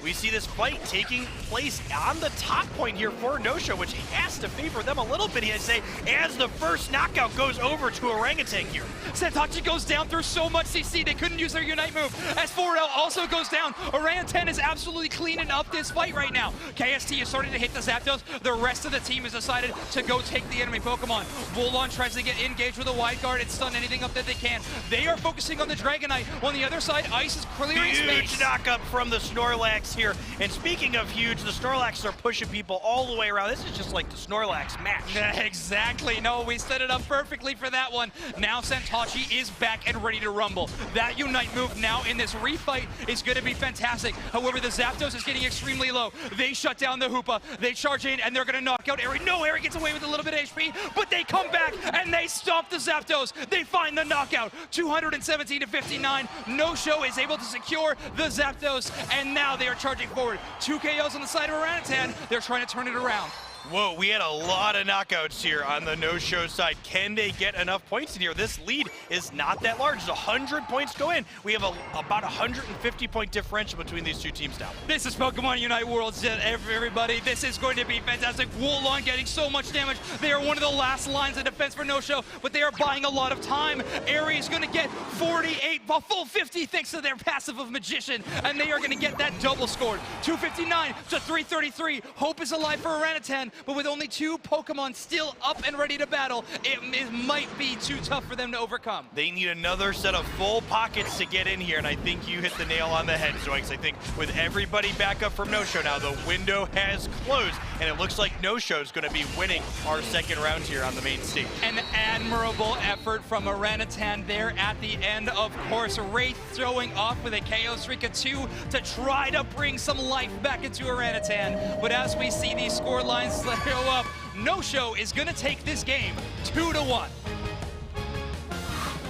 [SPEAKER 14] We see this fight taking place on the top point here for No-Show, which has to favor them a little bit, I'd say, as the first knockout goes over to Orangutan here.
[SPEAKER 13] Santachi goes down through so much CC, they couldn't use their Unite move. As Forel also goes down, Orangutan is absolutely cleaning up this fight right now. KST is starting to hit the Zapdos. The rest of the team has decided to go take the enemy Pokemon. Bullon tries to get engaged with a wide guard and stun anything up that they can. They are focusing on the Dragonite. On the other side, Ice is clearing space.
[SPEAKER 14] Huge knockup from the Snorlax here. And speaking of huge, the Snorlax are pushing people all the way around. This is just like the Snorlax match.
[SPEAKER 13] Exactly. No, we set it up perfectly for that one. Now Santachi is back and ready to rumble. That Unite move now in this refight is going to be fantastic. However, the Zapdos is getting extremely low. They shut down the Hoopa. They charge in, and they're going to knock out Eri. No, Eri gets away with a little bit of HP, but they come back, and they stomp the Zapdos. They find the knockout. 217 to 59. No-Show is able to secure the Zapdos, and now they are charging forward. 2 KOs on the side of Orangutan. They're trying to turn it around.
[SPEAKER 14] Whoa, we had a lot of knockouts here on the No-Show side. Can they get enough points in here? This lead is not that large. It's 100 points go in. We have about 150 point differential between these two teams now.
[SPEAKER 13] This is Pokemon Unite Worlds, everybody. This is going to be fantastic. Woolon getting so much damage. They are one of the last lines of defense for No-Show, but they are buying a lot of time. Eri is going to get 48, a full 50 thanks to their passive of Magician, and they are going to get that double scored. 259 to 333. Hope is alive for Orangutan. But with only 2 Pokemon still up and ready to battle, it might be too tough for them to overcome.
[SPEAKER 14] They need another set of full pockets to get in here, and I think you hit the nail on the head, Zoinks. I think with everybody back up from No-Show now, the window has closed, and it looks like No-Show is going to be winning our second round here on the main stage.
[SPEAKER 13] An admirable effort from Orangutan there at the end. Of course, Wraith throwing off with a KO streak of 2 to try to bring some life back into Orangutan. But as we see these score lines go up, No-Show is going to take this game 2-1.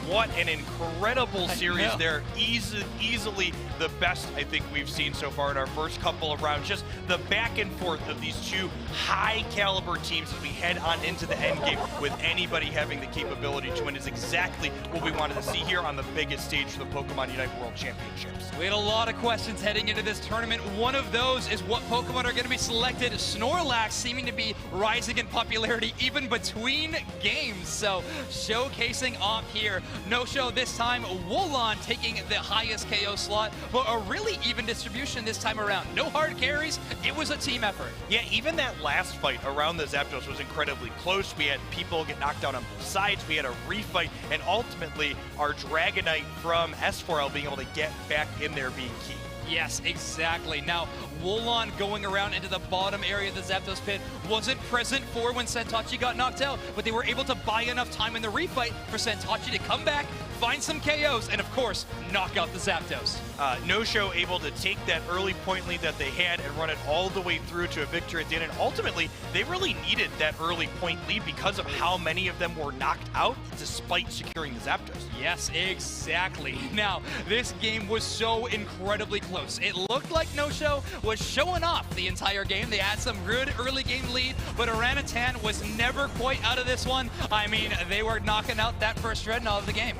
[SPEAKER 14] What an incredible series there. Easily the best I think we've seen so far in our first couple of rounds. Just the back and forth of these 2 high caliber teams as we head on into the end game with anybody having the capability to win is exactly what we wanted to see here on the biggest stage for the Pokemon Unite World Championships.
[SPEAKER 13] We had a lot of questions heading into this tournament. One of those is what Pokemon are going to be selected. Snorlax seeming to be rising in popularity even between games. So showcasing off here No show this time. Wulon taking the highest KO slot, but a really even distribution this time around. No hard carries. It was a team effort.
[SPEAKER 14] Yeah, even that last fight around the Zapdos was incredibly close. We had people get knocked down on both sides. We had a refight, and ultimately our Dragonite from S4L being able to get back in there being key.
[SPEAKER 13] Yes, exactly. Now, Wulon going around into the bottom area of the Zapdos pit wasn't present for when Santachi got knocked out, but they were able to buy enough time in the refight for Santachi to come back, find some KOs, and of course, knock out the Zapdos.
[SPEAKER 14] No-Show able to take that early point lead that they had and run it all the way through to a victory at the end. And ultimately, they really needed that early point lead because of how many of them were knocked out despite securing the Zapdos.
[SPEAKER 13] Yes, exactly. Now, this game was so incredibly close. It looked like No-Show was showing off the entire game. They had some good early game lead, but Orangutan was never quite out of this one. I mean, they were knocking out that first Dreadnought of the game.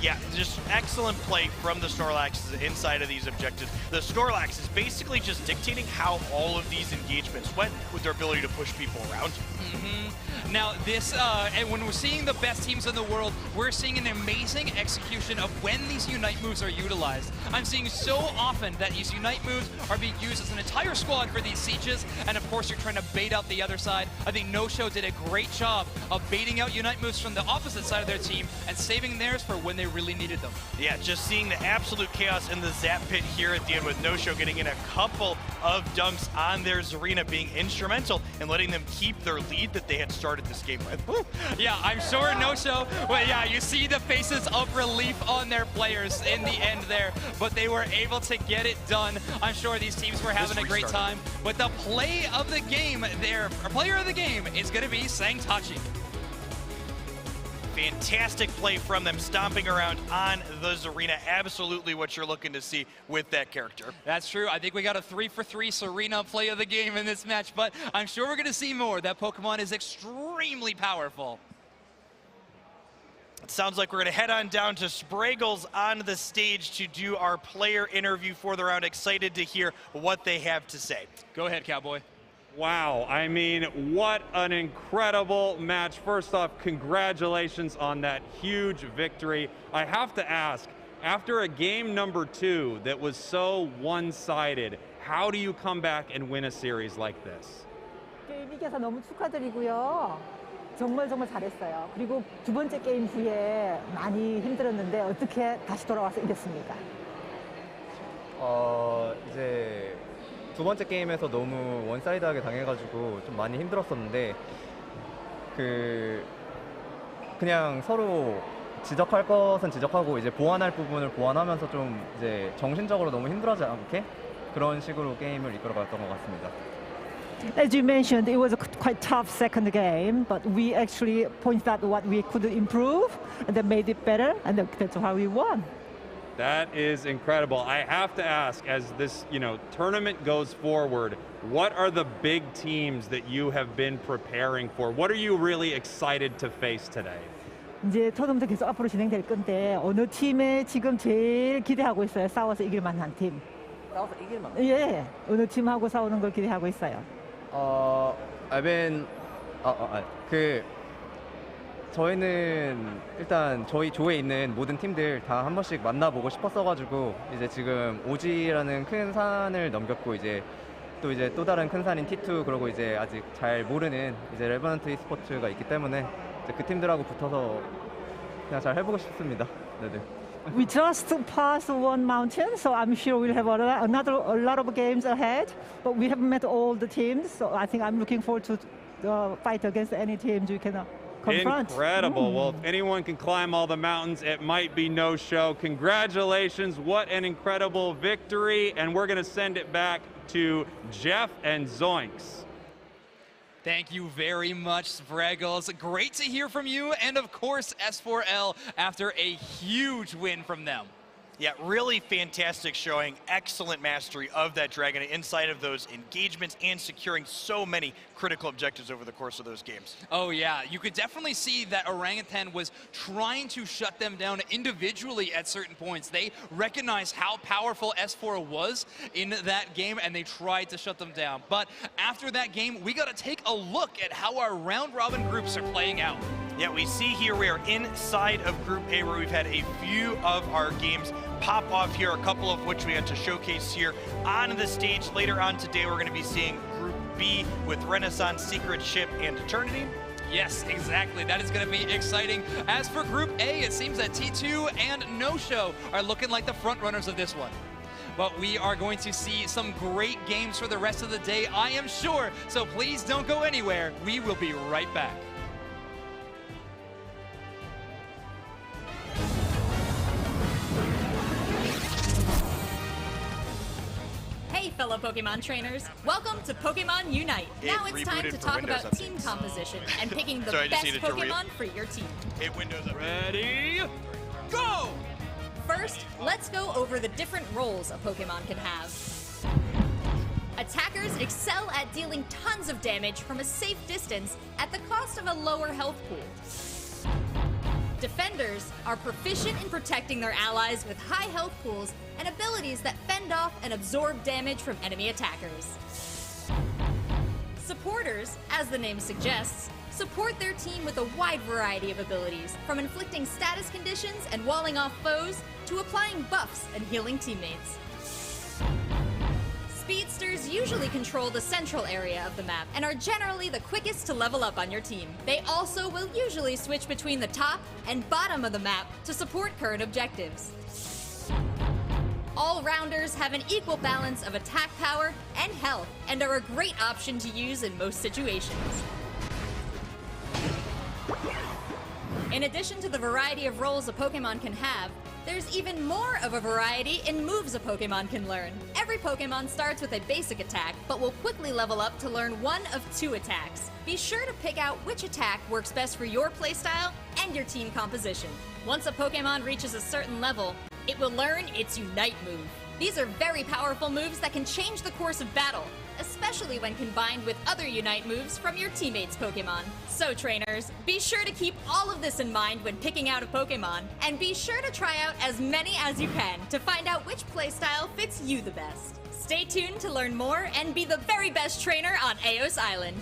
[SPEAKER 14] Yeah, just excellent play from the Snorlax inside of these objectives. The Snorlax is basically just dictating how all of these engagements went with their ability to push people around.
[SPEAKER 13] Now this, and when we're seeing the best teams in the world, we're seeing an amazing execution of when these Unite moves are utilized. I'm seeing so often that these Unite moves are being used as an entire squad for these sieges, and of course you're trying to bait out the other side. I think No-Show did a great job of baiting out Unite moves from the opposite side of their team and saving theirs for when they really needed them.
[SPEAKER 14] Yeah, just seeing the absolute chaos in the Zap Pit here at the end with No-Show getting in a couple of dunks on their Zarina, being instrumental in letting them keep their lead that they had started this game with. Woo.
[SPEAKER 13] Yeah, I'm sure No-Show, well, yeah, you see the faces of relief on their players in the end there, but they were able to get it done. I'm sure these teams were having a great time, but the play of the game there, or player of the game, is going to be Santachi.
[SPEAKER 14] Fantastic play from them, stomping around on the Zarina. Absolutely what you're looking to see with that character.
[SPEAKER 13] That's true. I think we got a 3-for-3 Serena play of the game in this match, but I'm sure we're going to see more. That Pokemon is extremely powerful.
[SPEAKER 14] It sounds like we're going to head on down to Spraggles on the stage to do our player interview for the round. Excited to hear what they have to say.
[SPEAKER 13] Go ahead, Cowboy.
[SPEAKER 16] Wow, I mean, what an incredible match. First off, congratulations on that huge victory. I have to ask, after a game number 2 that was so one-sided, how do you come back and win a series like this?
[SPEAKER 17] 게임 이겨서 너무 축하드리고요. 정말 잘했어요. 그리고 두 번째 게임 후에 많이 힘들었는데 어떻게 다시 돌아와서 이겼습니까?
[SPEAKER 18] 이제 두 번째 게임에서 너무 원사이드하게 당해가지고 좀 많이 힘들었었는데 그냥 서로 지적할 것은 지적하고 이제 보완할 부분을 보완하면서 좀 이제 정신적으로 너무 힘들어하지 않게 그런 식으로 게임을 이끌어갔던 것 같습니다.
[SPEAKER 17] As you mentioned, it was a quite tough second game, but we actually pointed out what we could improve and then made it better, and that's how we won.
[SPEAKER 16] That is incredible. I have to ask, as this, tournament goes forward, what are the big teams that you have been preparing for? What are you really excited to face today?
[SPEAKER 17] 이제 토너먼트 계속 앞으로 진행될 건데 어느 팀에 지금 제일 기대하고 있어요? 싸워서 이길 만한 팀.
[SPEAKER 18] 싸워서 이길 만한?
[SPEAKER 17] 예, 어느 팀하고 싸우는 걸 기대하고 있어요.
[SPEAKER 18] 저희는 일단 저희 조에 있는 모든 팀들 다 한 번씩 만나보고 싶었어가지고 이제 지금 오지라는 큰 산을 넘겼고 이제 또 다른 큰 산인 T2 그리고 이제 아직 잘 모르는 이제 레버넌트 e스포츠가 있기 때문에 이제 그 팀들하고 붙어서 그냥 잘 해보고 싶습니다. 네네.
[SPEAKER 17] We just passed one mountain, so I'm sure we'll have a lot of games ahead. But we haven't met all the teams, so I think I'm looking forward to fight against any teams we can confront.
[SPEAKER 16] Incredible. Well, if anyone can climb all the mountains, it might be No-Show. Congratulations. What an incredible victory. And we're going to send it back to Jeff and Zoinks.
[SPEAKER 13] Thank you very much, Spraggles. Great to hear from you, and of course, S4L after a huge win from them.
[SPEAKER 14] Yeah, really fantastic showing. Excellent mastery of that Dragon inside of those engagements and securing so many critical objectives over the course of those games.
[SPEAKER 13] Oh yeah, you could definitely see that Orangutan was trying to shut them down individually at certain points. They recognized how powerful S4 was in that game and they tried to shut them down. But after that game, we got to take a look at how our round-robin groups are playing out.
[SPEAKER 14] Yeah, we see here we are inside of Group A, where we've had a few of our games pop off here, a couple of which we had to showcase here on the stage. Later on today, we're going to be seeing Group B with Renaissance, Secret Ship, and Eternity.
[SPEAKER 13] Yes, exactly. That is going to be exciting. As for Group A, it seems that T2 and No Show are looking like the front runners of this one. But we are going to see some great games for the rest of the day, I am sure. So please don't go anywhere. We will be right back.
[SPEAKER 1] Hey, fellow Pokemon trainers. Welcome to Pokemon Unite. Now it's time to talk about team composition and picking the best Pokemon for your team.
[SPEAKER 14] It Windows up.
[SPEAKER 13] Ready, go!
[SPEAKER 1] First, let's go over the different roles a Pokemon can have. Attackers excel at dealing tons of damage from a safe distance at the cost of a lower health pool. Defenders are proficient in protecting their allies with high health pools and abilities that fend off and absorb damage from enemy attackers. Supporters, as the name suggests, support their team with a wide variety of abilities, from inflicting status conditions and walling off foes to applying buffs and healing teammates. Speedsters usually control the central area of the map and are generally the quickest to level up on your team. They also will usually switch between the top and bottom of the map to support current objectives. All-rounders have an equal balance of attack power and health and are a great option to use in most situations. In addition to the variety of roles a Pokemon can have, there's even more of a variety in moves a Pokemon can learn. Every Pokemon starts with a basic attack, but will quickly level up to learn one of 2 attacks. Be sure to pick out which attack works best for your playstyle and your team composition. Once a Pokemon reaches a certain level, it will learn its Unite move. These are very powerful moves that can change the course of battle, especially when combined with other Unite moves from your teammates' Pokemon. So trainers, be sure to keep all of this in mind when picking out a Pokemon, and be sure to try out as many as you can to find out which playstyle fits you the best. Stay tuned to learn more and be the very best trainer on Eos Island.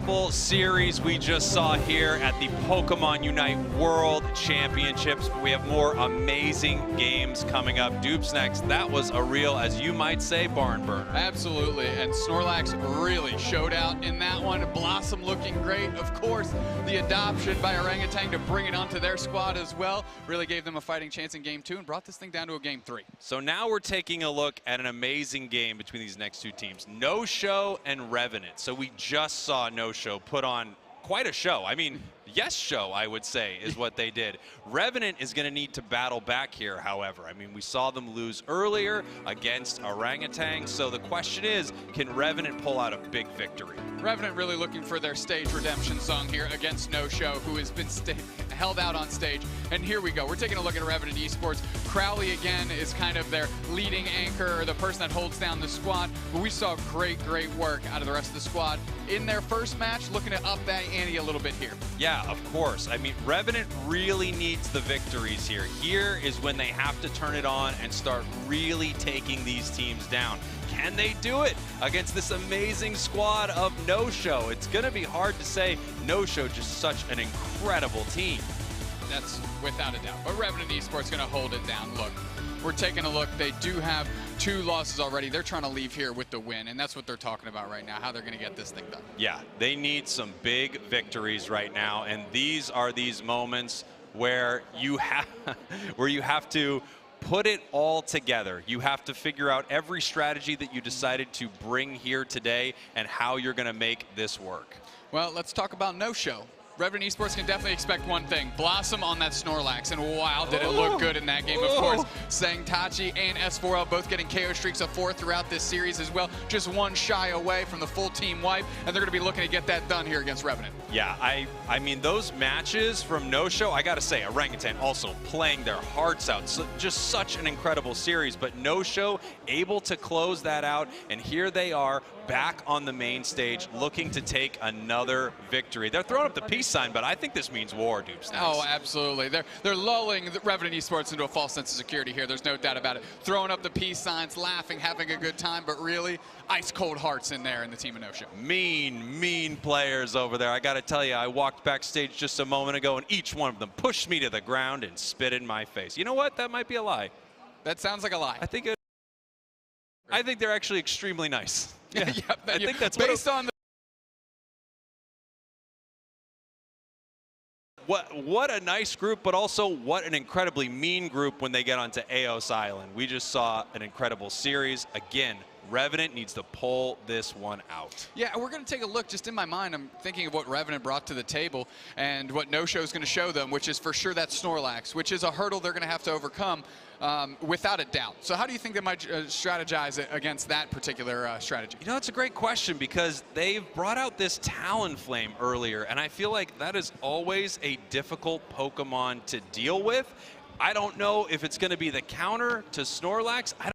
[SPEAKER 3] incredible series we just saw here at the Pokemon Unite World Championships. We have more amazing games coming up. Dupes next. That was a real, as you might say, barn burner.
[SPEAKER 2] Absolutely, and Snorlax really showed out in that one. Blossom looking great. Of course, the adoption by Orangutan to bring it onto their squad as well really gave them a fighting chance in game 2 and brought this thing down to a game 3.
[SPEAKER 3] So now we're taking a look at an amazing game between these next two teams, No Show and Revenant. So we just saw No Show put on quite a show. I mean, yes show, I would say, is what they did. Revenant is going to need to battle back here, however. I mean, we saw them lose earlier against Orangutan, so the question is, can Revenant pull out a big victory?
[SPEAKER 2] Revenant really looking for their stage redemption song here against No Show, who has been held out on stage. And here we go. We're taking a look at Revenant Esports. Crowley, again, is kind of their leading anchor, or the person that holds down the squad. But we saw great work out of the rest of the squad in their first match, looking to up that ante a little bit here.
[SPEAKER 3] Yeah, of course. I mean, Revenant really needs the victories here. Here is when they have to turn it on and start really taking these teams down. Can they do it against this amazing squad of No Show? It's going to be hard to say. No Show, just such an incredible team.
[SPEAKER 2] That's without a doubt. But Revenant Esports going to hold it down. Look, we're taking a look. They do have 2 losses already. They're trying to leave here with the win, and that's what they're talking about right now, how they're going to get this thing done.
[SPEAKER 3] Yeah, they need some big victories right now, and these are these moments where you have to put it all together. You have to figure out every strategy that you decided to bring here today and how you're going to make this work.
[SPEAKER 2] Well, let's talk about No Show. Revenant Esports can definitely expect one thing: Blossom on that Snorlax, and wow, did it look good in that game. Of course, Sangtachi and S4L both getting KO streaks of 4 throughout this series as well. Just one shy away from the full team wipe, and they're going to be looking to get that done here against Revenant.
[SPEAKER 3] Yeah, I mean, those matches from No Show, I got to say, Orangutan also playing their hearts out. So just such an incredible series, but No Show able to close that out, and here they are back on the main stage looking to take another victory. They're throwing up the peace sign, but I think this means war, Dupes.
[SPEAKER 2] Oh, absolutely. They're lulling the Revenant Esports into a false sense of security here. There's no doubt about it. Throwing up the peace signs, laughing, having a good time, but really ice-cold hearts in there in the team of No Show.
[SPEAKER 3] Mean players over there. I got to tell you, I walked backstage just a moment ago, and each one of them pushed me to the ground and spit in my face. You know what? That might be a lie.
[SPEAKER 2] That sounds like a lie.
[SPEAKER 3] I think they're actually extremely nice. Yeah, I think that's
[SPEAKER 2] based on the
[SPEAKER 3] What a nice group, but also what an incredibly mean group when they get onto Eos Island. We just saw an incredible series. Again, Revenant needs to pull this one out.
[SPEAKER 2] Yeah, we're going to take a look. Just in my mind, I'm thinking of what Revenant brought to the table and what No Show is going to show them, which is for sure that Snorlax, which is a hurdle they're going to have to overcome without a doubt. So how do you think they might strategize against that particular strategy?
[SPEAKER 3] You know, it's a great question because they've brought out this Talonflame earlier, and I feel like that is always a difficult Pokemon to deal with. I don't know if it's going to be the counter to Snorlax. I don't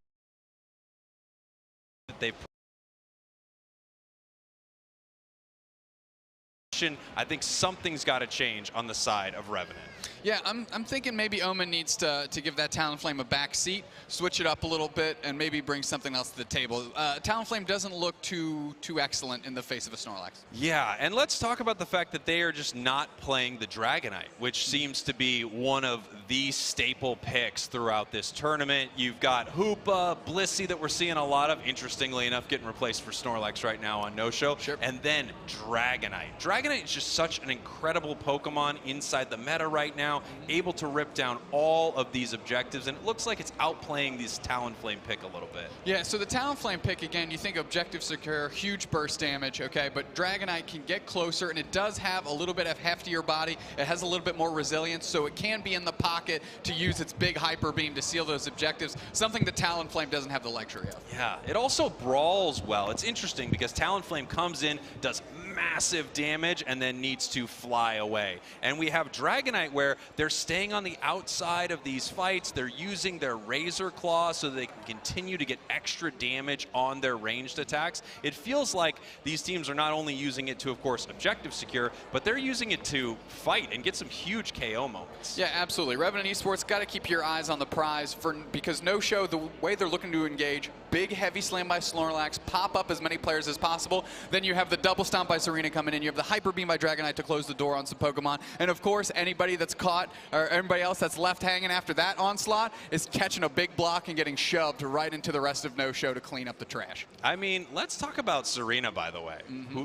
[SPEAKER 3] I think something's got to change on the side of Revenant.
[SPEAKER 2] Yeah, I'm thinking maybe Omen needs to give that Talonflame a back seat, switch it up a little bit, and maybe bring something else to the table. Talonflame doesn't look too excellent in the face of a Snorlax.
[SPEAKER 3] Yeah, and let's talk about the fact that they are just not playing the Dragonite, which seems to be one of the staple picks throughout this tournament. You've got Hoopa, Blissey that we're seeing a lot of, interestingly enough, getting replaced for Snorlax right now on No Show. Sure. And then Dragonite. Dragonite is just such an incredible Pokemon inside the meta right now, able to rip down all of these objectives, and it looks like it's outplaying this Talonflame pick a little bit.
[SPEAKER 2] Yeah, so the Talonflame pick, again, you think objective secure, huge burst damage, okay, but Dragonite can get closer, and it does have a little bit of heftier body. It has a little bit more resilience, so it can be in the pocket to use its big Hyper Beam to seal those objectives, something that Talonflame doesn't have the luxury of.
[SPEAKER 3] Yeah, it also brawls well. It's interesting because Talonflame comes in, does massive damage, and then needs to fly away. And we have Dragonite where they're staying on the outside of these fights. They're using their Razor Claw so they can continue to get extra damage on their ranged attacks. It feels like these teams are not only using it to, of course, objective secure, but they're using it to fight and get some huge KO moments.
[SPEAKER 2] Yeah, absolutely. Revenant Esports got to keep your eyes on the prize because No Show, the way they're looking to engage, big heavy slam by Snorlax, pop up as many players as possible. Then you have the double stomp by Serena coming in. You have the Hyper Beam by Dragonite to close the door on some Pokemon. And of course, anybody that's caught, or anybody else that's left hanging after that onslaught is catching a big block and getting shoved right into the rest of No-Show to clean up the trash.
[SPEAKER 3] I mean, let's talk about Serena, by the way,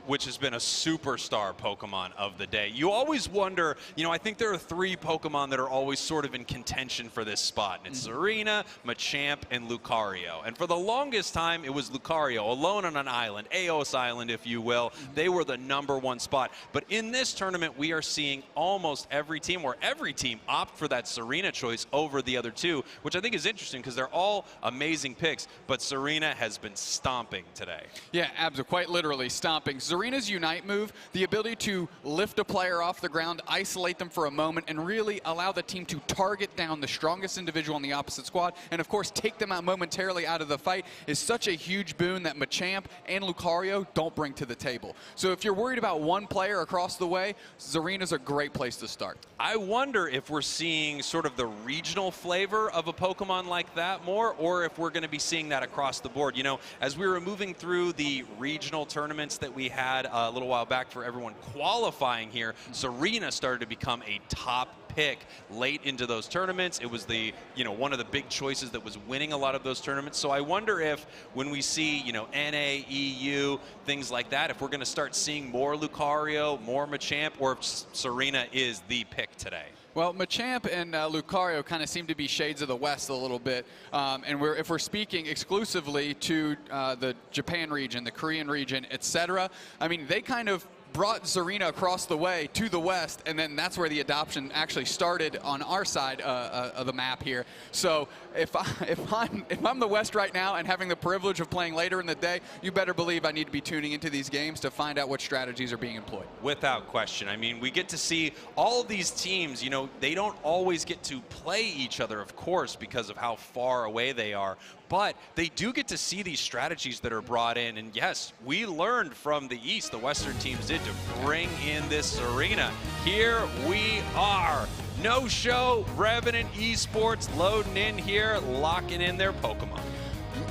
[SPEAKER 3] which has been a superstar Pokemon of the day. You always wonder, you know, I think there are 3 Pokemon that are always sort of in contention for this spot. And it's Serena, Machamp, and Lucario. And for the longest time, it was Lucario, alone on an island, Eos Island, if you will. They were the #1 spot. But in this tournament, we are seeing almost every team, or every team, opt for that Serena choice over the other 2, which I think is interesting because they're all amazing picks. But Serena has been stomping today.
[SPEAKER 2] Yeah, absolutely, quite literally stomping. Serena's Unite move, the ability to lift a player off the ground, isolate them for a moment, and really allow the team to target down the strongest individual on the opposite squad, and of course take them out momentarily out of the fight, is such a huge boon that Machamp and Lucario don't bring to the table. So if you're worried about one player across the way, Serena's a great place to start.
[SPEAKER 3] I wonder if we're seeing sort of the regional flavor of a Pokemon like that more, or if we're going to be seeing that across the board. You know, as we were moving through the regional tournaments that we had a little while back for everyone qualifying here, Serena started to become a top pick late into those tournaments. It was the, you know, one of the big choices that was winning a lot of those tournaments. So I wonder if when we see, you know, NA, EU, things like that, if we're going to start seeing more Lucario, more Machamp, or if Serena is the pick today.
[SPEAKER 2] Well, Machamp and Lucario kind of seem to be shades of the West a little bit. And if we're speaking exclusively to the Japan region, the Korean region, etc., I mean, they kind of brought Serena across the way to the West, and then that's where the adoption actually started on our side of the map here. So if I'm the West right now and having the privilege of playing later in the day, you better believe I need to be tuning into these games to find out what strategies are being employed.
[SPEAKER 3] Without question. I mean, we get to see all of these teams, you know, they don't always get to play each other, of course, because of how far away they are. But they do get to see these strategies that are brought in. And yes, we learned from the East, the Western teams did, to bring in this Serena. Here we are. No-Show, Revenant Esports loading in here, locking in their Pokemon.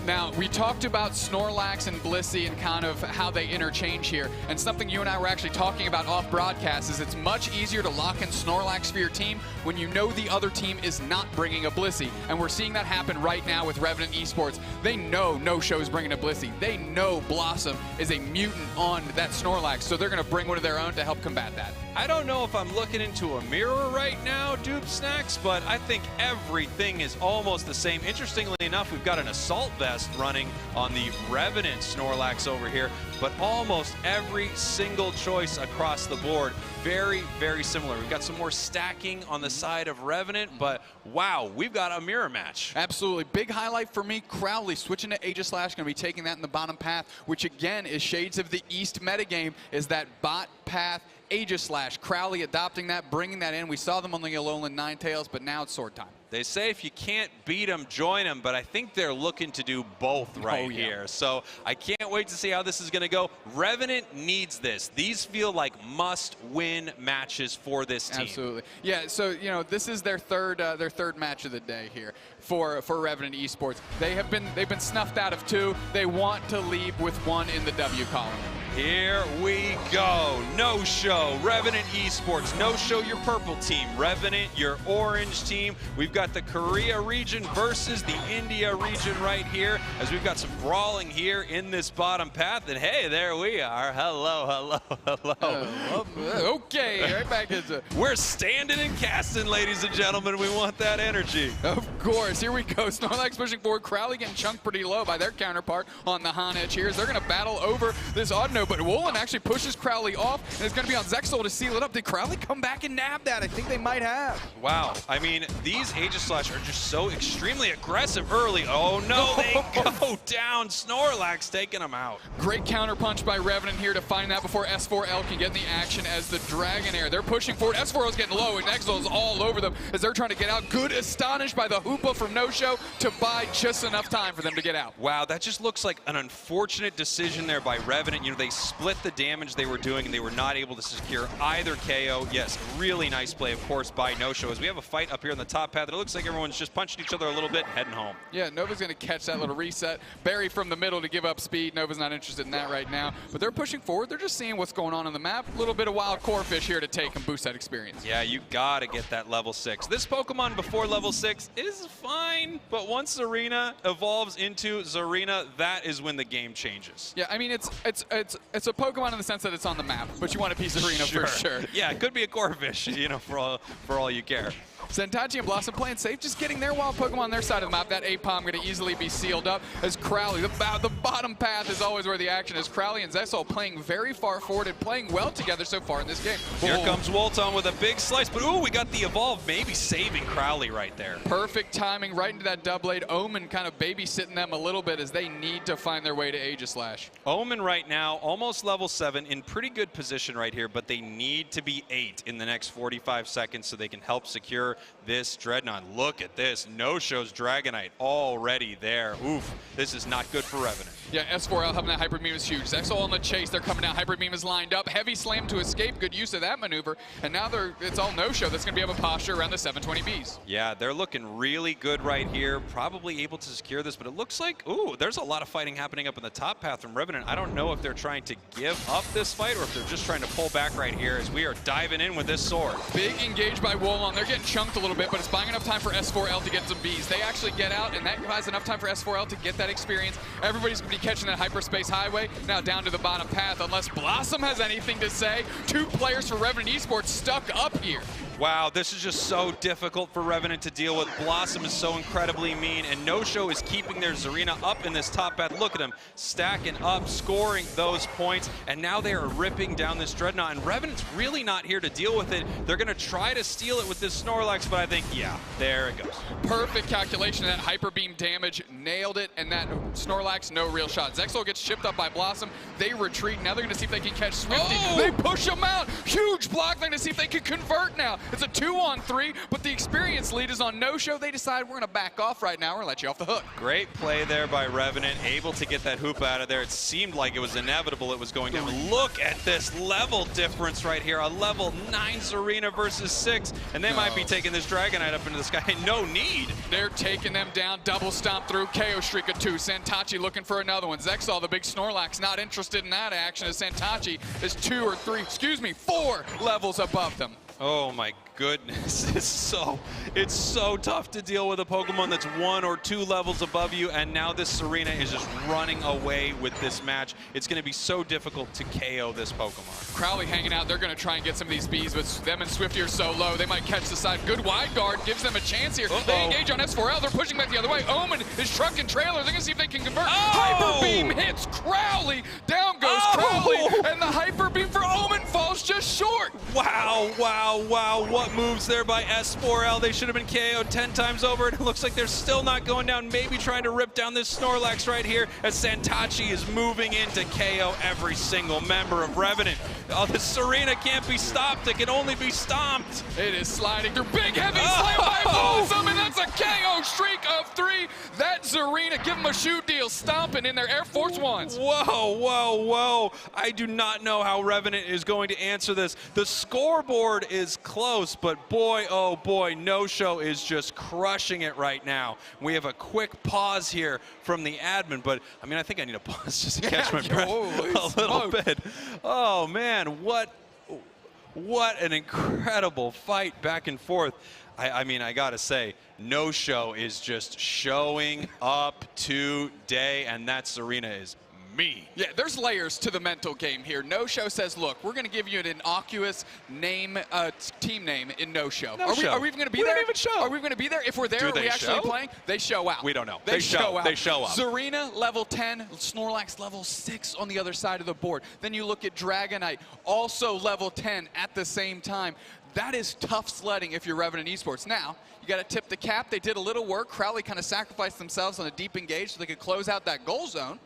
[SPEAKER 2] Now, we talked about Snorlax and Blissey and kind of how they interchange here. And something you and I were actually talking about off broadcast is it's much easier to lock in Snorlax for your team when you know the other team is not bringing a Blissey. And we're seeing that happen right now with Revenant Esports. They know No-Show is bringing a Blissey. They know Blossom is a mutant on that Snorlax, so they're going to bring one of their own to help combat that.
[SPEAKER 3] I don't know if I'm looking into a mirror right now, Dupe Snacks, but I think everything is almost the same. Interestingly enough, we've got an Assault Vest running on the Revenant Snorlax over here, but almost every single choice across the board, very, very similar. We've got some more stacking on the side of Revenant, but wow, we've got a mirror match.
[SPEAKER 2] Absolutely. Big highlight for me, Crowley switching to Aegislash, going to be taking that in the bottom path, which again is shades of the East metagame, is that bot path Aegislash. Crowley adopting that, bringing that in. We saw them on the Alolan Ninetales, but now it's sword time.
[SPEAKER 3] They say if you can't beat them, join them, but I think they're looking to do both right here. So I can't wait to see how this is going to go. Revenant needs this. These feel like must-win matches for this team.
[SPEAKER 2] Absolutely. Yeah, so, you know, this is their third match of the day here for Revenant Esports. They've been snuffed out of 2. They want to leave with 1 in the W column.
[SPEAKER 3] Here we go. No-Show, Revenant Esports. No-Show, your purple team. Revenant, your orange team. We've got the Korea region versus the India region right here, as we've got some brawling here in this bottom path. And hey, there we are. Hello, hello, hello.
[SPEAKER 2] Okay, right back into.
[SPEAKER 3] We're standing and casting, ladies and gentlemen. We want that energy.
[SPEAKER 2] Of course. Here we go. Snorlax pushing forward. Crowley getting chunked pretty low by their counterpart on the Honedge here. They're going to battle over this Audino, but Woolen actually pushes Crowley off, and it's going to be on Zexal to seal it up. Did Crowley come back and nab that? I think they might have.
[SPEAKER 3] Wow. I mean, these Aegislash are just so extremely aggressive early. Oh, no, they go down. Snorlax taking them out.
[SPEAKER 2] Great counter punch by Revenant here to find that before S4L can get in the action as the Dragonair. They're pushing forward. S4L's getting low, and Exil's all over them as they're trying to get out. Good astonished by the Hoopa from No-Show to buy just enough time for them to get out.
[SPEAKER 3] Wow, that just looks like an unfortunate decision there by Revenant. You know, they They split the damage they were doing, and they were not able to secure either KO. Yes, really nice play, of course, by No-Show. As we have a fight up here on the top path, it looks like everyone's just punching each other a little bit and heading home.
[SPEAKER 2] Yeah, Nova's going to catch that little reset. Barry from the middle to give up speed. Nova's not interested in that right now. But they're pushing forward. They're just seeing what's going on the map. A little bit of wild core fish here to take and boost that experience.
[SPEAKER 3] Yeah, you got to get that level 6. This Pokemon before level 6 is fine, but once Zarina evolves into Zarina, that is when the game changes.
[SPEAKER 2] Yeah, I mean, it's a Pokemon in the sense that it's on the map, but you want a piece of Zarina for sure.
[SPEAKER 3] Yeah, it could be a core fish, you know, for all you care.
[SPEAKER 2] Sentatchi and Blossom playing safe, just getting their wild Pokemon on their side of the map. That Apom going to easily be sealed up as Crowley, the bottom path is always where the action is. Crowley and Zexal playing very far forward and playing well together so far in this game.
[SPEAKER 3] Here comes Wolton with a big slice, but ooh, we got the evolve, maybe saving Crowley right there.
[SPEAKER 2] Perfect timing right into that Doublade. Omen kind of babysitting them a little bit as they need to find their way to Aegislash.
[SPEAKER 3] Omen right now, almost level 7, in pretty good position right here, but they need to be 8 in the next 45 seconds so they can help secure this Dreadnought. Look at this. No-Show's Dragonite already there. Oof, this is not good for Revenant.
[SPEAKER 2] Yeah, S4L having that Hyper Beam is huge. Zexal on the chase. They're coming down. Hyper Beam is lined up. Heavy slam to escape. Good use of that maneuver. And now it's all No-Show that's going to be able to posture around the 720Bs.
[SPEAKER 3] Yeah, they're looking really good right here. Probably able to secure this, but it looks like, ooh, there's a lot of fighting happening up in the top path from Revenant. I don't know if they're trying to give up this fight or if they're just trying to pull back right here as we are diving in with this sword.
[SPEAKER 2] Big engage by Wolon. They're getting chunked a little bit, but it's buying enough time for S4L to get some Bs. They actually get out, and that buys enough time for S4L to get that experience. Everybody's going to be catching that hyperspace highway. Now down to the bottom path, unless Blossom has anything to say. 2 players for Revenant Esports stuck up here.
[SPEAKER 3] Wow, this is just so difficult for Revenant to deal with. Blossom is so incredibly mean, and No-Show is keeping their Zarina up in this top path. Look at them, stacking up, scoring those points, and now they are ripping down this Dreadnought, and Revenant's really not here to deal with it. They're going to try to steal it with this Snorlax, but I think, yeah, there it goes.
[SPEAKER 2] Perfect calculation of that Hyper Beam damage, nailed it, and that Snorlax, no real shot. Zexal gets shipped up by Blossom. They retreat. Now they're going to see if they can catch Swifty.
[SPEAKER 3] Oh!
[SPEAKER 2] They push him out. Huge block. They're going to see if they can convert now. It's a 2-on-3, but the experience lead is on No-Show. They decide we're going to back off right now. We're going to let you off the hook.
[SPEAKER 3] Great play there by Revenant, able to get that hoop out of there. It seemed like it was inevitable it was going down. Look at this level difference right here. A level 9 Zarina versus 6, and they might be taking this Dragonite up into the sky. No need.
[SPEAKER 2] They're taking them down. Double stomp through. KO streak of 2. Sentatchi looking for another one. Zexal, the big Snorlax, not interested in that action as Sentatchi is 4 levels above them.
[SPEAKER 3] Oh my goodness, it's so tough to deal with a Pokemon that's 1 or 2 levels above you, and now this Zarina is just running away with this match. It's going to be so difficult to KO this Pokemon.
[SPEAKER 2] Crowley hanging out. They're going to try and get some of these Bs, but them and Swifty are so low. They might catch the side. Good wide guard gives them a chance here. They engage on S4L. They're pushing back the other way. Omen is trucking trailer. They're going to see if they can convert. Hyper Beam hits Crowley. Down goes Crowley, and the Hyper Beam for Omen falls just short.
[SPEAKER 3] Wow, wow, wow. What moves there by S4L. They should have been KO'd 10 times over, and it looks like they're still not going down. Maybe trying to rip down this Snorlax right here as Sentatchi is moving in to KO every single member of Revenant. Oh, the Zarina can't be stopped. It can only be stomped.
[SPEAKER 2] It is sliding through. Big heavy slam by Blossom, and that's a KO streak of 3. That Zarina, give him a shoe deal, stomping in their Air Force Ones.
[SPEAKER 3] Whoa, whoa, whoa. I do not know how Revenant is going to answer this. The scoreboard is close, but boy, oh boy, No-Show is just crushing it right now. We have a quick pause here from the admin, but I mean, I think I need a pause just to catch my breath a little bit. Oh man, what an incredible fight back and forth. I mean, I gotta say, No-Show is just showing up today, and that Zarina is me.
[SPEAKER 2] Yeah, there's layers to the mental game here. No-Show says, look, we're going to give you an innocuous name, team name in No-Show. Are we even going to be there?
[SPEAKER 3] We don't even show.
[SPEAKER 2] Are we going to be there? If we're there, are we actually playing? They show out.
[SPEAKER 3] We don't know.
[SPEAKER 2] They show out.
[SPEAKER 3] They show up.
[SPEAKER 2] Zarina, level 10. Snorlax, level 6 on the other side of the board. Then you look at Dragonite, also level 10 at the same time. That is tough sledding if you're Revenant Esports. Now, you got to tip the cap. They did a little work. Crowley kind of sacrificed themselves on a deep engage so they could close out that goal zone.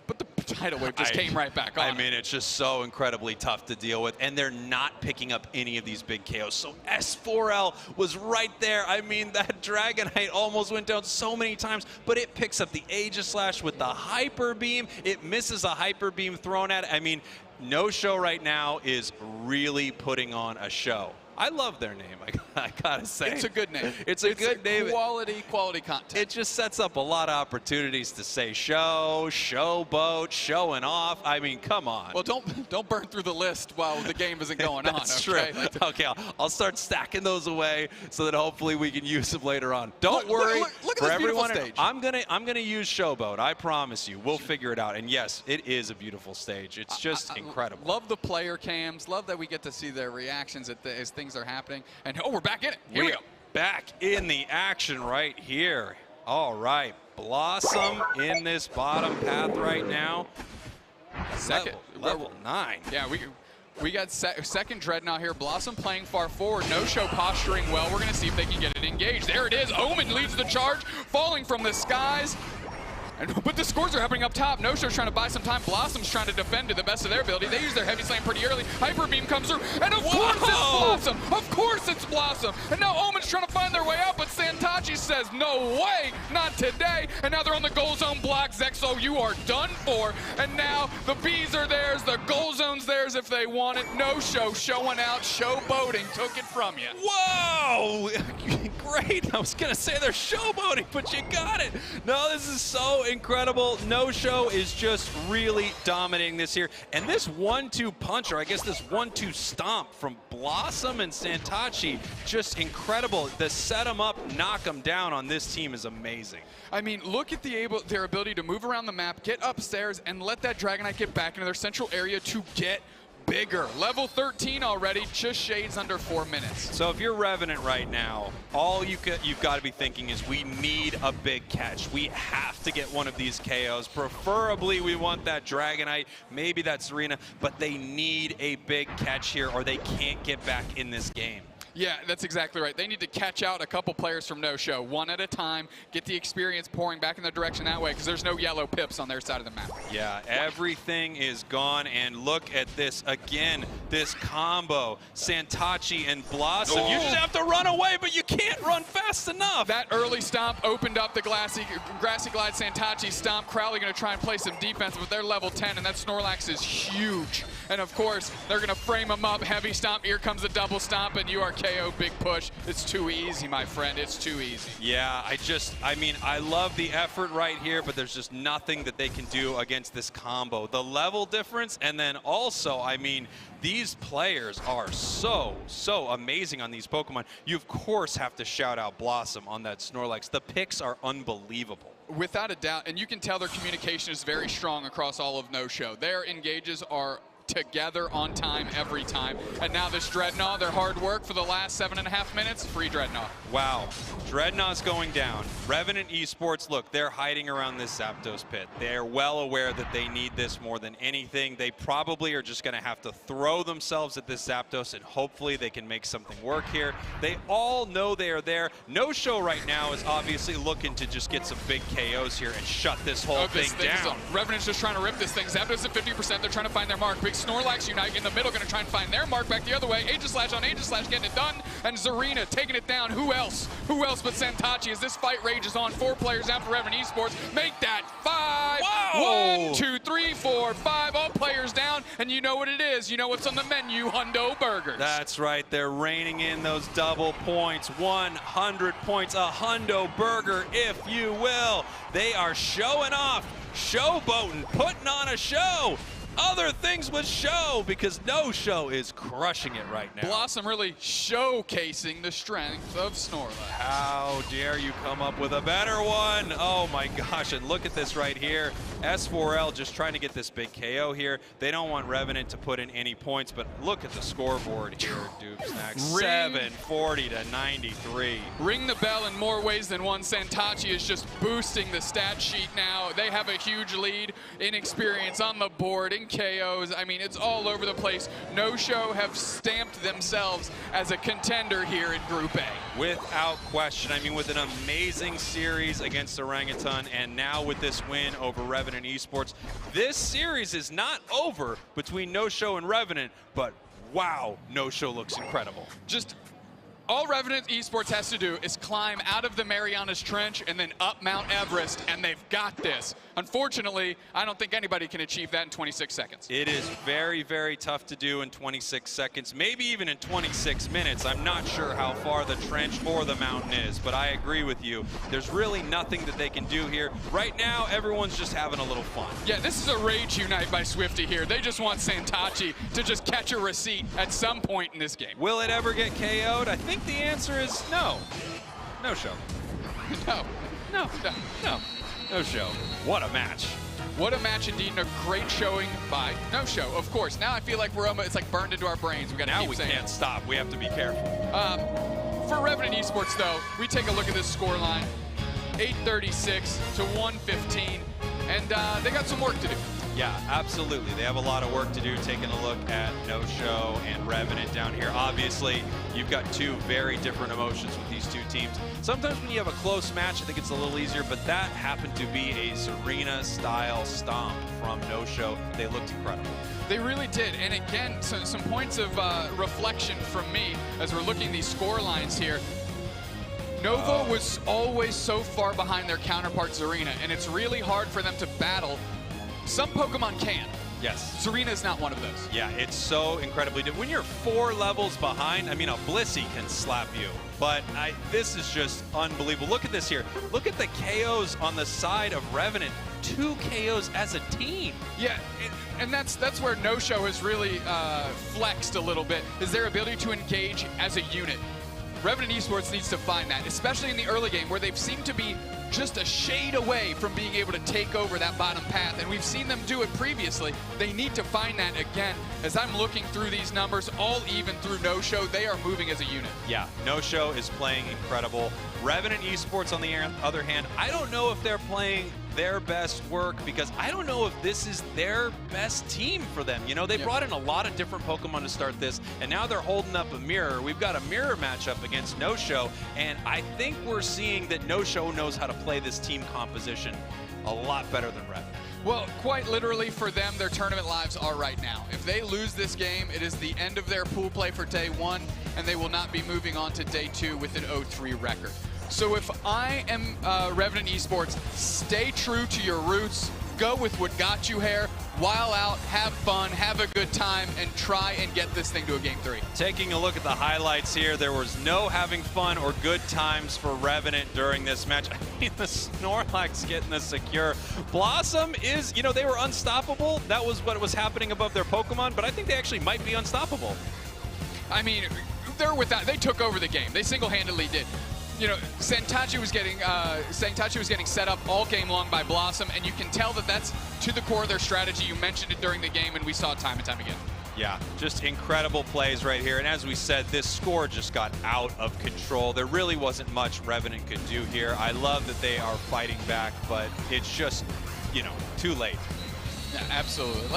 [SPEAKER 2] But the tidal wave just came right back on.
[SPEAKER 3] I mean, it's just so incredibly tough to deal with, and they're not picking up any of these big KOs. So S4L was right there. I mean, that Dragonite almost went down so many times, but it picks up the Aegislash with the Hyper Beam. It misses a Hyper Beam thrown at it. I mean, No Show right now is really putting on a show. I love their name, I gotta say.
[SPEAKER 2] It's a good name.
[SPEAKER 3] It's a good name.
[SPEAKER 2] Quality content.
[SPEAKER 3] It just sets up a lot of opportunities to say show, showboat, showing off. I mean, come on.
[SPEAKER 2] Well, don't burn through the list while the game isn't going on.
[SPEAKER 3] That's
[SPEAKER 2] okay?
[SPEAKER 3] true. Okay, I'll start stacking those away so that hopefully we can use them later on. Don't worry.
[SPEAKER 2] Look
[SPEAKER 3] for
[SPEAKER 2] at this beautiful
[SPEAKER 3] everyone,
[SPEAKER 2] stage.
[SPEAKER 3] I'm gonna use showboat. I promise you. We'll figure it out. And yes, it is a beautiful stage. It's just incredible.
[SPEAKER 2] Love the player cams. Love that we get to see their reactions as things are happening. And we're back in it. Here we go.
[SPEAKER 3] Back in the action right here. All right, Blossom in this bottom path right now.
[SPEAKER 2] Second.
[SPEAKER 3] Level 9.
[SPEAKER 2] Yeah, we got second Dreadnought here. Blossom playing far forward. No Show posturing well. We're going to see if they can get it engaged. There it is. Omen leads the charge, falling from the skies. But the scores are happening up top. No Show's trying to buy some time. Blossom's trying to defend to the best of their ability. They use their Heavy Slam pretty early. Hyper Beam comes through, and of course it's Blossom! Of course it's Blossom! And now Omen's trying to find their way out, but Santachi says, no way, not today. And now they're on the goal zone block. Zexo, you are done for. And now the Bees are theirs, the goal zone's theirs if they want it. No Show showing out, showboating, took it from you.
[SPEAKER 3] Whoa! Great, I was gonna say they're showboating, but you got it. No, this is so incredible. No Show is just really dominating this here. And this 1-2 punch, or I guess this 1-2 stomp from Blossom and Santachi, just incredible. The set them up, knock them down on this team is amazing.
[SPEAKER 2] I mean, look at their ability to move around the map, get upstairs, and let that Dragonite get back into their central area to get bigger. Level 13 already, just shades under 4 minutes.
[SPEAKER 3] So if you're Revenant right now, all you've got to be thinking is we need a big catch. We have to get one of these KOs. Preferably we want that Dragonite, maybe that Serena, but they need a big catch here or they can't get back in this game.
[SPEAKER 2] Yeah, that's exactly right. They need to catch out a couple players from No Show, one at a time, get the experience pouring back in their direction that way, because there's no yellow pips on their side of the map.
[SPEAKER 3] Yeah, everything is gone, and look at this again, this combo, Santachi and Blossom. You just have to run away, but you can't run fast enough.
[SPEAKER 2] That early stomp opened up the Grassy Glide Santachi stomp. Crowley going to try and play some defense, but they're level 10, and that Snorlax is huge. And of course, they're going to frame him up, heavy stomp, here comes the double stomp, and you are KO, big push. It's too easy, my friend. It's too easy.
[SPEAKER 3] Yeah, I mean, I love the effort right here, but there's just nothing that they can do against this combo. The level difference, and then also, I mean, these players are so amazing on these Pokemon. You, of course, have to shout out Blossom on that Snorlax. The picks are unbelievable.
[SPEAKER 2] Without a doubt, and you can tell their communication is very strong across all of No Show. Their engages are together on time every time. And now this Dreadnought, their hard work for the last 7.5 minutes, free Dreadnought.
[SPEAKER 3] Wow, Dreadnought's going down. Revenant Esports, look, they're hiding around this Zapdos pit. They're well aware that they need this more than anything. They probably are just gonna have to throw themselves at this Zapdos and hopefully they can make something work here. They all know they are there. No Show right now is obviously looking to just get some big KOs here and shut this whole thing down.
[SPEAKER 2] Revenant's just trying to rip this thing. Zapdos at 50%, they're trying to find their mark. Big Snorlax Unite in the middle, gonna try and find their mark back the other way. Aegislash on Aegislash getting it done, and Zarina taking it down. Who else? Who else but Santachi as this fight rages on? 4 players down for Revenant Esports. Make that 5.
[SPEAKER 3] Whoa!
[SPEAKER 2] 1, 2, 3, 4, 5. All players down, and you know what it is. You know what's on the menu, Hundo Burgers.
[SPEAKER 3] That's right, they're reining in those double points. 100 points, a Hundo Burger, if you will. They are showing off, showboating, putting on a show. Other things with Show, because No Show is crushing it right now.
[SPEAKER 2] Blossom really showcasing the strength of Snorlax.
[SPEAKER 3] How dare you come up with a better one? Oh my gosh, and look at this right here. S4L just trying to get this big KO here. They don't want Revenant to put in any points, but look at the scoreboard here, Dubesnax. 740 to 93.
[SPEAKER 2] Ring the bell in more ways than one. Santachi is just boosting the stat sheet now. They have a huge lead in experience on the board, in getting KOs. I mean, it's all over the place. No-Show have stamped themselves as a contender here in Group A.
[SPEAKER 3] Without question. I mean, with an amazing series against Orangutan, and now with this win over Revenant Esports, this series is not over between No-Show and Revenant, but wow, No-Show looks incredible.
[SPEAKER 2] Just all Revenant Esports has to do is climb out of the Marianas Trench and then up Mount Everest, and they've got this. Unfortunately, I don't think anybody can achieve that in 26 seconds.
[SPEAKER 3] It is very, very tough to do in 26 seconds, maybe even in 26 minutes. I'm not sure how far the trench or the mountain is, but I agree with you. There's really nothing that they can do here. Right now, everyone's just having a little fun.
[SPEAKER 2] Yeah, this is a rage unite by Swifty here. They just want Santachi to just catch a receipt at some point in this game.
[SPEAKER 3] Will it ever get KO'd? I think the answer is no. No-Show. No-Show. What a match.
[SPEAKER 2] What a match indeed, and a great showing by No-Show, of course. Now I feel like we're almost, it's like burned into our brains. We got to keep saying
[SPEAKER 3] can't stop. We have to be careful.
[SPEAKER 2] For Revenant Esports, though, we take a look at this scoreline. 836 to 115, and they got some work to do.
[SPEAKER 3] Yeah, absolutely. They have a lot of work to do, taking a look at No-Show and Revenant down here. Obviously, you've got two very different emotions with these two teams. Sometimes when you have a close match, I think it's a little easier, but that happened to be a Zarina-style stomp from No-Show. They looked incredible.
[SPEAKER 2] They really did, and again, some points of reflection from me as we're looking at these score lines here. Nova was always so far behind their counterpart Zarina, and it's really hard for them to battle. Some Pokemon can.
[SPEAKER 3] Yes.
[SPEAKER 2] Zarina is not one of those.
[SPEAKER 3] Yeah, it's so incredibly different. When you're 4 levels behind, I mean, a Blissey can slap you. But this is just unbelievable. Look at this here. Look at the KOs on the side of Revenant. 2 KOs as a team.
[SPEAKER 2] Yeah, and that's where No-Show has really flexed a little bit, is their ability to engage as a unit. Revenant Esports needs to find that, especially in the early game where they've seemed to be just a shade away from being able to take over that bottom path, and we've seen them do it previously. They need to find that again. As I'm looking through these numbers, all even through No-Show, they are moving as a unit.
[SPEAKER 3] Yeah, No-Show is playing incredible. Revenant Esports, on the other hand, I don't know if they're playing their best work, because I don't know if this is their best team for them. You know, they brought in a lot of different Pokemon to start this, and now they're holding up a mirror. We've got a mirror matchup against No-Show, and I think we're seeing that No-Show knows how to play this team composition a lot better than Revenant.
[SPEAKER 2] Well, quite literally for them, their tournament lives are right now. If they lose this game, it is the end of their pool play for day 1, and they will not be moving on to day 2 with an 0-3 record. So if I am Revenant Esports, stay true to your roots, go with what got you here, while out, have fun, have a good time, and try and get this thing to a game 3.
[SPEAKER 3] Taking a look at the highlights here, there was no having fun or good times for Revenant during this match. I mean, the Snorlax getting the secure. Blossom is, you know, they were unstoppable. That was what was happening above their Pokemon, but I think they actually might be unstoppable.
[SPEAKER 2] I mean, they're without, they took over the game. They single-handedly did. You know, Santachi was getting set up all game long by Blossom, and you can tell that that's to the core of their strategy. You mentioned it during the game, and we saw it time and time again.
[SPEAKER 3] Yeah, just incredible plays right here. And as we said, this score just got out of control. There really wasn't much Revenant could do here. I love that they are fighting back, but it's just, you know, too late.
[SPEAKER 2] Yeah, absolutely.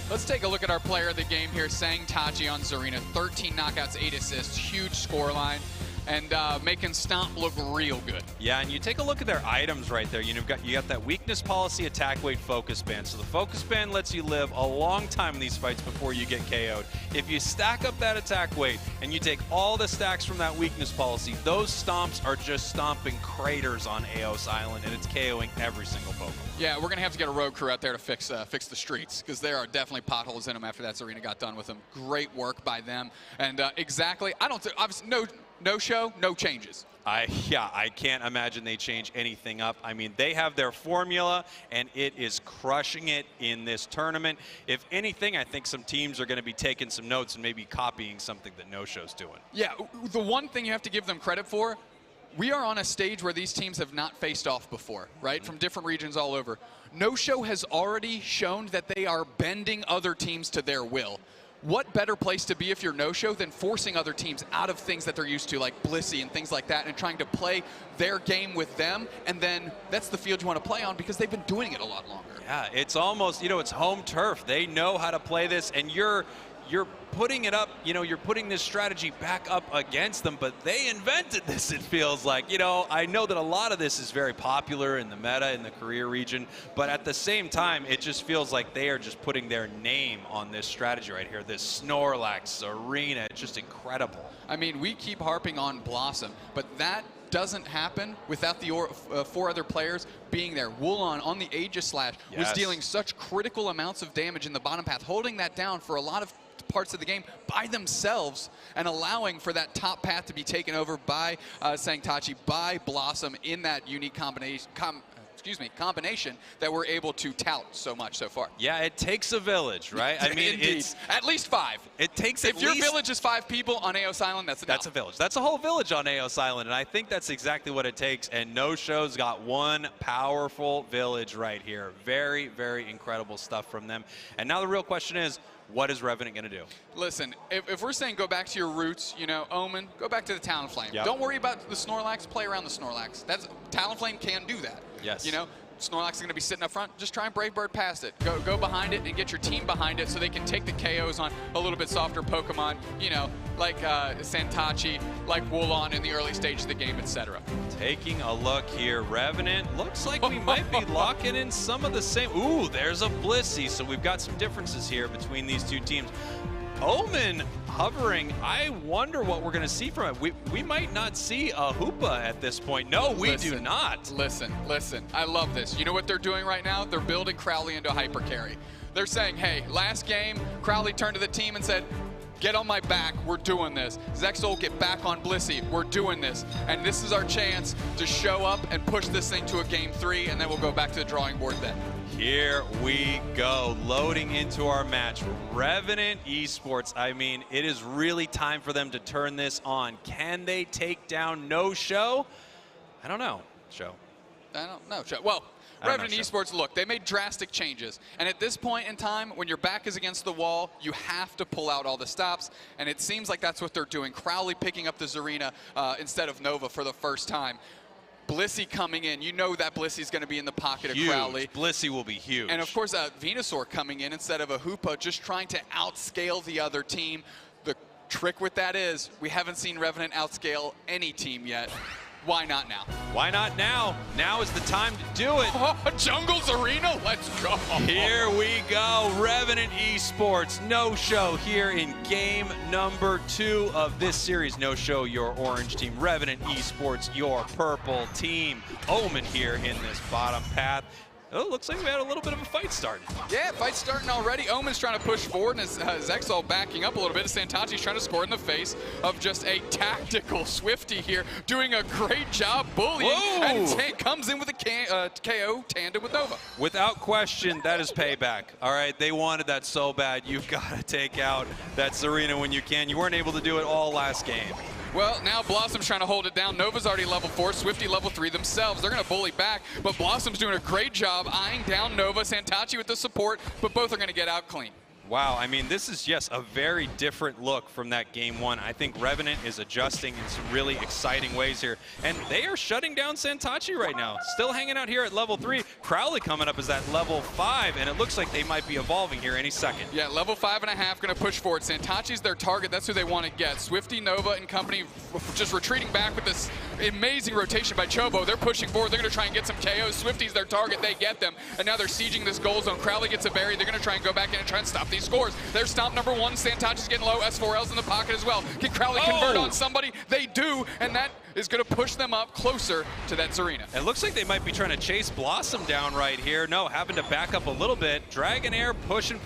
[SPEAKER 2] Let's take a look at our player of the game here, Santachi on Zarina. 13 knockouts, 8 assists, huge scoreline, and making Stomp look real good.
[SPEAKER 3] Yeah, and you take a look at their items right there. You got that weakness policy, attack weight, focus band. So the focus band lets you live a long time in these fights before you get KO'd. If you stack up that attack weight and you take all the stacks from that weakness policy, those stomps are just stomping craters on Eos Island, and it's KOing every single Pokemon.
[SPEAKER 2] Yeah, we're gonna have to get a road crew out there to fix the streets, because there are definitely potholes in them after that Zarina got done with them. Great work by them, and exactly. I don't. Obviously, No-Show, no changes.
[SPEAKER 3] Yeah, I can't imagine they change anything up. I mean, they have their formula, and it is crushing it in this tournament. If anything, I think some teams are going to be taking some notes and maybe copying something that No-Show's doing.
[SPEAKER 2] Yeah, the one thing you have to give them credit for, we are on a stage where these teams have not faced off before, right? From different regions all over. No-Show has already shown that they are bending other teams to their will. what better place to be if you're no-show than forcing other teams out of things that they're used to, like Blissey and things like that, and trying to play their game with them, and then that's the field you want to play on because they've been doing it a lot longer.
[SPEAKER 3] Yeah, it's almost, it's home turf. They know how to play this, and you're putting it up, you're putting this strategy back up against them, but they invented this, it feels like. I know that a lot of this is very popular in the meta, in the Korea region, but at the same time, it just feels like they are just putting their name on this strategy right here, this Snorlax arena. It's just incredible.
[SPEAKER 2] I mean, we keep harping on Blossom, but that doesn't happen without the 4 other players being there. Wulon on the Aegis Slash was dealing such critical amounts of damage in the bottom path, holding that down for a lot of parts of the game by themselves and allowing for that top path to be taken over by Sangtachi, by Blossom in that unique combination that we're able to tout so much so far.
[SPEAKER 3] Yeah, it takes a village, right? I mean,
[SPEAKER 2] Indeed.
[SPEAKER 3] it's
[SPEAKER 2] at least 5.
[SPEAKER 3] It takes
[SPEAKER 2] if your village is 5 people on Eos Island, that's
[SPEAKER 3] a village. That's a whole village on Eos Island, and I think that's exactly what it takes. And No Show's got one powerful village right here. Very, very incredible stuff from them. And now the real question is, what is Revenant going to do?
[SPEAKER 2] Listen, if we're saying go back to your roots, Omen, go back to the Talonflame.
[SPEAKER 3] Yep.
[SPEAKER 2] Don't worry about the Snorlax, play around the Snorlax. Talonflame can do that.
[SPEAKER 3] Yes.
[SPEAKER 2] Snorlax is going to be sitting up front. Just try and Brave Bird past it. Go behind it and get your team behind it so they can take the KOs on a little bit softer Pokemon, like Sangtachi, like Wulon in the early stage of the game, etc.
[SPEAKER 3] Taking a look here, Revenant looks like we might be locking in some of the same. Ooh, there's a Blissey, so we've got some differences here between these two teams. Omen hovering, I wonder what we're going to see from it. We might not see a Hoopa at this point. No, we do not.
[SPEAKER 2] Listen. I love this. You know what they're doing right now? They're building Crowley into a hyper carry. They're saying, hey, last game, Crowley turned to the team and said, get on my back, we're doing this. Zexal, get back on Blissey, we're doing this. And this is our chance to show up and push this thing to a game 3, and then we'll go back to the drawing board then.
[SPEAKER 3] Here we go, loading into our match. Revenant Esports, I mean, it is really time for them to turn this on. Can they take down No Show? I don't know, Show.
[SPEAKER 2] I don't know, Show. Well, Revenant Esports, look, they made drastic changes. And at this point in time, when your back is against the wall, you have to pull out all the stops. And it seems like that's what they're doing. Crowley picking up the Zarina instead of Nova for the first time. Blissey coming in, you know that Blissey's going to be in the pocket of Crowley.
[SPEAKER 3] Blissey will be huge.
[SPEAKER 2] And of course, Venusaur coming in instead of a Hoopa, just trying to outscale the other team. The trick with that is, we haven't seen Revenant outscale any team yet. Why not now?
[SPEAKER 3] Why not now? Now is the time to do it.
[SPEAKER 2] Jungle's Arena, let's go.
[SPEAKER 3] Here we go, Revenant Esports, No Show here in game number 2 of this series. No Show, your orange team. Revenant Esports, your purple team. Omen here in this bottom path. Oh, looks like we had a little bit of a fight starting.
[SPEAKER 2] Yeah, fight starting already. Omen's trying to push forward, and Zexal backing up a little bit. Sangtachi's trying to score in the face of just a tactical Swifty here, doing a great job bullying.
[SPEAKER 3] Whoa.
[SPEAKER 2] And comes in with a KO tandem with Nova.
[SPEAKER 3] Without question, that is payback. All right, they wanted that so bad. You've got to take out that Zarina when you can. You weren't able to do it all last game.
[SPEAKER 2] Well, now Blossom's trying to hold it down. Nova's already level 4, Swifty level 3 themselves. They're going to bully back, but Blossom's doing a great job eyeing down Nova. Sangtachi with the support, but both are going to get out clean.
[SPEAKER 3] Wow, I mean, this is, yes, a very different look from that game 1. I think Revenant is adjusting in some really exciting ways here, and they are shutting down Sangtachi right now. Still hanging out here at level 3. Crowley coming up is at level 5, and it looks like they might be evolving here any second.
[SPEAKER 2] Yeah, level 5.5 going to push forward. Sangtachi's their target. That's who they want to get. Swifty, Nova, and company just retreating back with this amazing rotation by Chobo. They're pushing forward. They're going to try and get some KOs. Swifty's their target. They get them, and now they're sieging this goal zone. Crowley gets a berry. They're going to try and go back in and try and stop these scores. There's stomp number 1. Sangtachi's getting low. S4L's in the pocket as well. Can Crowley convert on somebody? They do, and that is going to push them up closer to that Zarina.
[SPEAKER 3] It looks like they might be trying to chase Blossom down right here. No, having to back up a little bit. Dragonair pushing.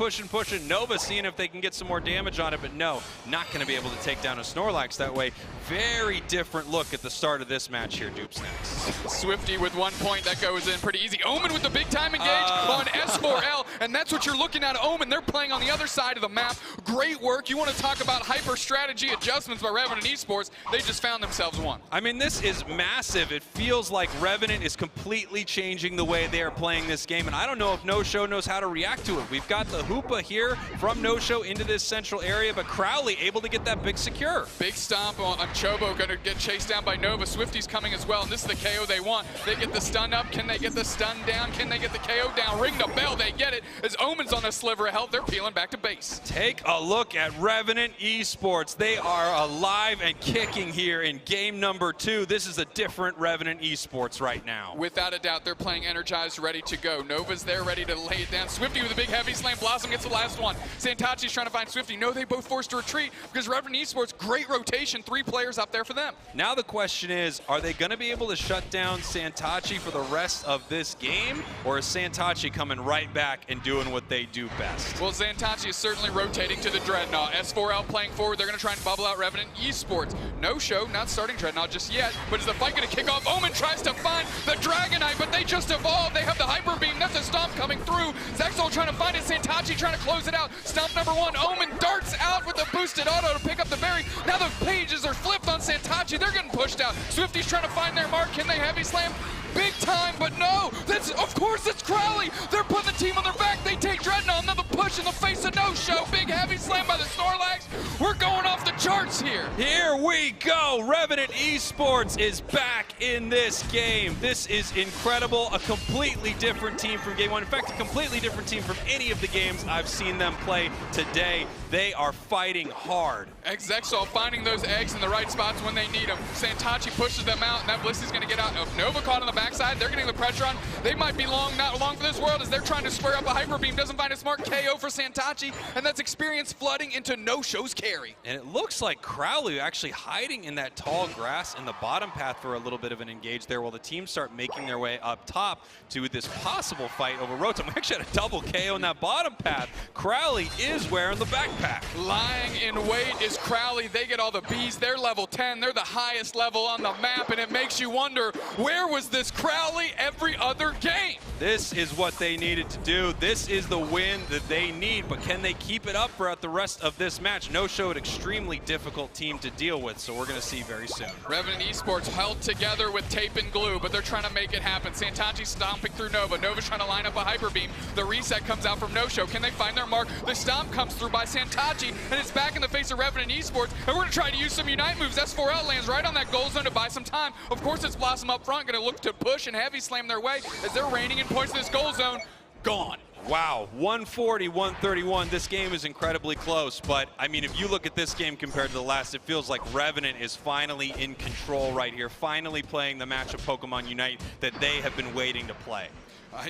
[SPEAKER 3] Nova seeing if they can get some more damage on it, but no, not going to be able to take down a Snorlax that way. Very different look at the start of this match here, Doopsnacks.
[SPEAKER 2] Swifty with 1 point. That goes in pretty easy. Omen with the big time engage on S4L, and and that's what you're looking at. Omen, they're playing on the other side of the map. Great work. You want to talk about hyper strategy adjustments by Revenant Esports. They just found themselves one.
[SPEAKER 3] I mean, this is massive. It feels like Revenant is completely changing the way they are playing this game, and I don't know if No Show knows how to react to it. We've got the Hoopa here from No Show into this central area, but Crowley able to get that big secure.
[SPEAKER 2] Big stomp on Chobo, going to get chased down by Nova. Swifty's coming as well, and this is the KO they want. They get the stun up. Can they get the stun down? Can they get the KO down? Ring the bell. They get it. As Omen's on a sliver of health, they're peeling back to base.
[SPEAKER 3] Take a look at Revenant Esports. They are alive and kicking here in game number 2. This is a different Revenant Esports right now.
[SPEAKER 2] Without a doubt, they're playing energized, ready to go. Nova's there, ready to lay it down. Swifty with a big heavy slam. Blossom gets the last one. Santachi's trying to find Swifty. No, they both forced to retreat because Revenant Esports, great rotation. 3 players up there for them.
[SPEAKER 3] Now the question is, are they going to be able to shut down Santachi for the rest of this game? Or is Santachi coming right back and doing what they do best?
[SPEAKER 2] Well, Santachi is certainly rotating to the Dreadnought. S4L playing forward. They're going to try and bubble out Revenant Esports. No Show, not starting Dreadnought just yet. But is the fight going to kick off? Omen tries to find the Dragonite, but they just evolved. They have the Hyper Beam. That's a Stomp coming through. Zexal trying to find it. Santachi trying to close it out. Stomp number 1. Omen darts out with the boosted auto to pick up the berry. Now the pages are flipped on Santachi. They're getting pushed out. Swifty's trying to find their mark. Can they heavy slam? Big time, but no. Of course it's Crowley. They're putting the team on their back. They take Dreadnought. Another push in the face of No Show. Big heavy slam by the Snorlax. We're going off the charts here.
[SPEAKER 3] Here we go. Revenant Esports is back in this game. This is incredible. A completely different team from game 1. In fact, a completely different team from any of the games I've seen them play today. They are fighting hard.
[SPEAKER 2] Zexal finding those eggs in the right spots when they need them. Santachi pushes them out, and that Blissey's going to get out. Nova caught on the backside. They're getting the pressure on. They might be not long for this world as they're trying to square up a Hyper Beam. Doesn't find a smart KO for Santachi, and that's experience flooding into No Show's carry.
[SPEAKER 3] And it looks like Crowley actually hiding in that tall grass in the bottom path for a little bit of an engage there while the teams start making their way up top to this possible fight over Rotom. We actually had a double KO in that bottom path. Crowley is wearing the backpack.
[SPEAKER 2] Lying in wait is Crowley. They get all the Bs. They're level 10. They're the highest level on the map, and it makes you wonder, where was this Crowley every other game?
[SPEAKER 3] This is what they needed to do. This is the win that they need, but can they keep it up throughout the rest of this match? No Show, an extremely difficult team to deal with, so we're going to see very soon.
[SPEAKER 2] Revenant Esports held together with tape and glue, but they're trying to make it happen. Santachi stomping through Nova. Nova's trying to line up a Hyper Beam. The reset comes out from No Show. Can they find their mark? The stomp comes through by Santachi, and it's back in the face of Revenant Esports, and we're going to try to use some Unite moves. S4L lands right on that goal zone to buy some time. Of course, it's Blossom up front, going to look to push and heavy slam their way as they're raining in points to this goal zone. Gone.
[SPEAKER 3] Wow, 140, 131. This game is incredibly close, but I mean, if you look at this game compared to the last, it feels like Revenant is finally in control right here, finally playing the match of Pokemon Unite that they have been waiting to play.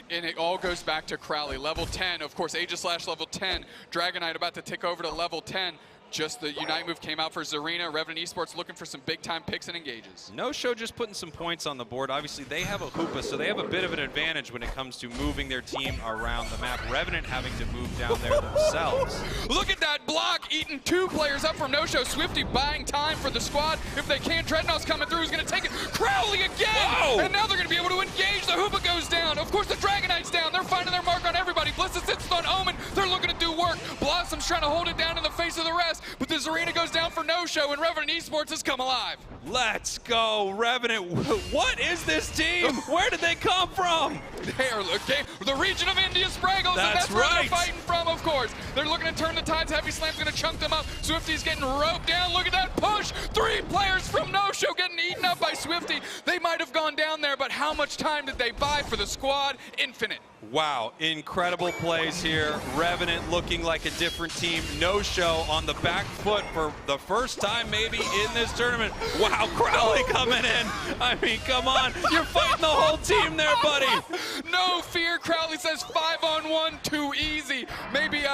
[SPEAKER 2] And it all goes back to Crowley, level 10. Of course, Aegislash level 10. Dragonite about to tick over to level 10. Just the Unite move came out for Zarina. Revenant Esports looking for some big-time picks and engages.
[SPEAKER 3] No Show just putting some points on the board. Obviously, they have a Hoopa, so they have a bit of an advantage when it comes to moving their team around the map. Revenant having to move down there themselves.
[SPEAKER 2] Look at that block, eating 2 players up from No Show. Swifty buying time for the squad. If they can, Dreadnought's coming through. He's going to take it. Crowley again!
[SPEAKER 3] Whoa!
[SPEAKER 2] And now they're going to be able to engage. The Hoopa goes down. Of course, the Dragonite's down. They're finding their mark on everybody. Blissa sits on Omen. They're looking to do work. Blossom's trying to hold it down in the face of the rest, but the Zarina goes down for No Show, and Revenant Esports has come alive.
[SPEAKER 3] Let's go, Revenant. What is this team? Where did they come from?
[SPEAKER 2] They are the region of India Spraggles, and that's where they're fighting from, of course. They're looking to turn the tides. Heavy Slam's going to chunk them up. Swifty's getting roped down. Look at that push. 3 players from No Show getting eaten up by Swifty. They might have gone down there, but how much time did they buy for the squad? Infinite.
[SPEAKER 3] Wow, incredible plays here. Revenant looking like a different team. No Show on the back foot for the first time maybe in this tournament. Wow, Crowley coming in. I mean, come on. You're fighting the whole team there, buddy.
[SPEAKER 2] No fear. Crowley says 5-on-1, too easy. Maybe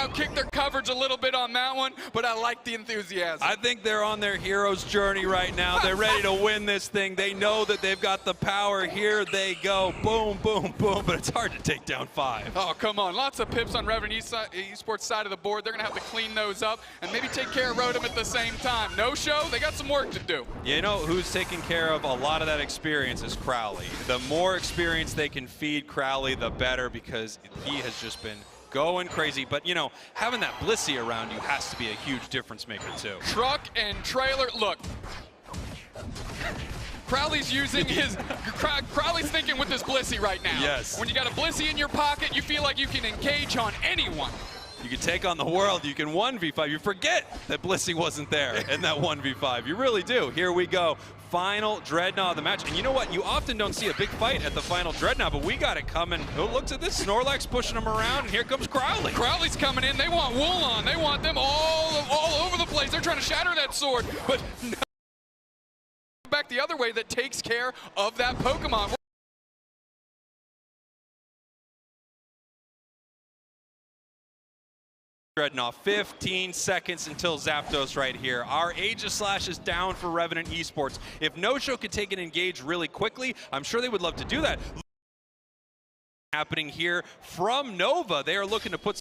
[SPEAKER 2] outkicked their coverage a little bit on that one, but I like the enthusiasm.
[SPEAKER 3] I think they're on their hero's journey right now. They're ready to win this thing. They know that they've got the power. Here they go. Boom, boom, boom. But it's hard to take down 5.
[SPEAKER 2] Oh, come on. Lots of pips on Revenant Esports side of the board. They're going to have to clean those up and maybe take care of Rotom at the same time. No show, they got some work to do.
[SPEAKER 3] You know who's taking care of a lot of that experience is Crowley. The more experience they can feed Crowley, the better, because he has just been going crazy. But, you know, having that Blissey around you has to be a huge difference maker, too.
[SPEAKER 2] Truck and trailer. Look. Crowley's using his, Crowley's thinking with this Blissey right now.
[SPEAKER 3] Yes.
[SPEAKER 2] When you got a Blissey in your pocket, you feel like you can engage on anyone.
[SPEAKER 3] You can take on the world. You can 1v5. You forget that Blissey wasn't there in that 1v5. You really do. Here we go. Final Dreadnought of the match. And you know what? You often don't see a big fight at the final Dreadnought, but we got it coming. Oh, look at this. Snorlax pushing him around, and here comes Crowley.
[SPEAKER 2] Crowley's coming in. They want Wulon. They want them all over the place. They're trying to shatter that sword, but no. Back the other way that takes care of that Pokemon.
[SPEAKER 3] Dreadnought, 15 seconds until Zapdos right here. Our Aegislash is down for Revenant Esports. If No-Show could take an engage really quickly, I'm sure they would love to do that. Happening here from Nova. They are looking to put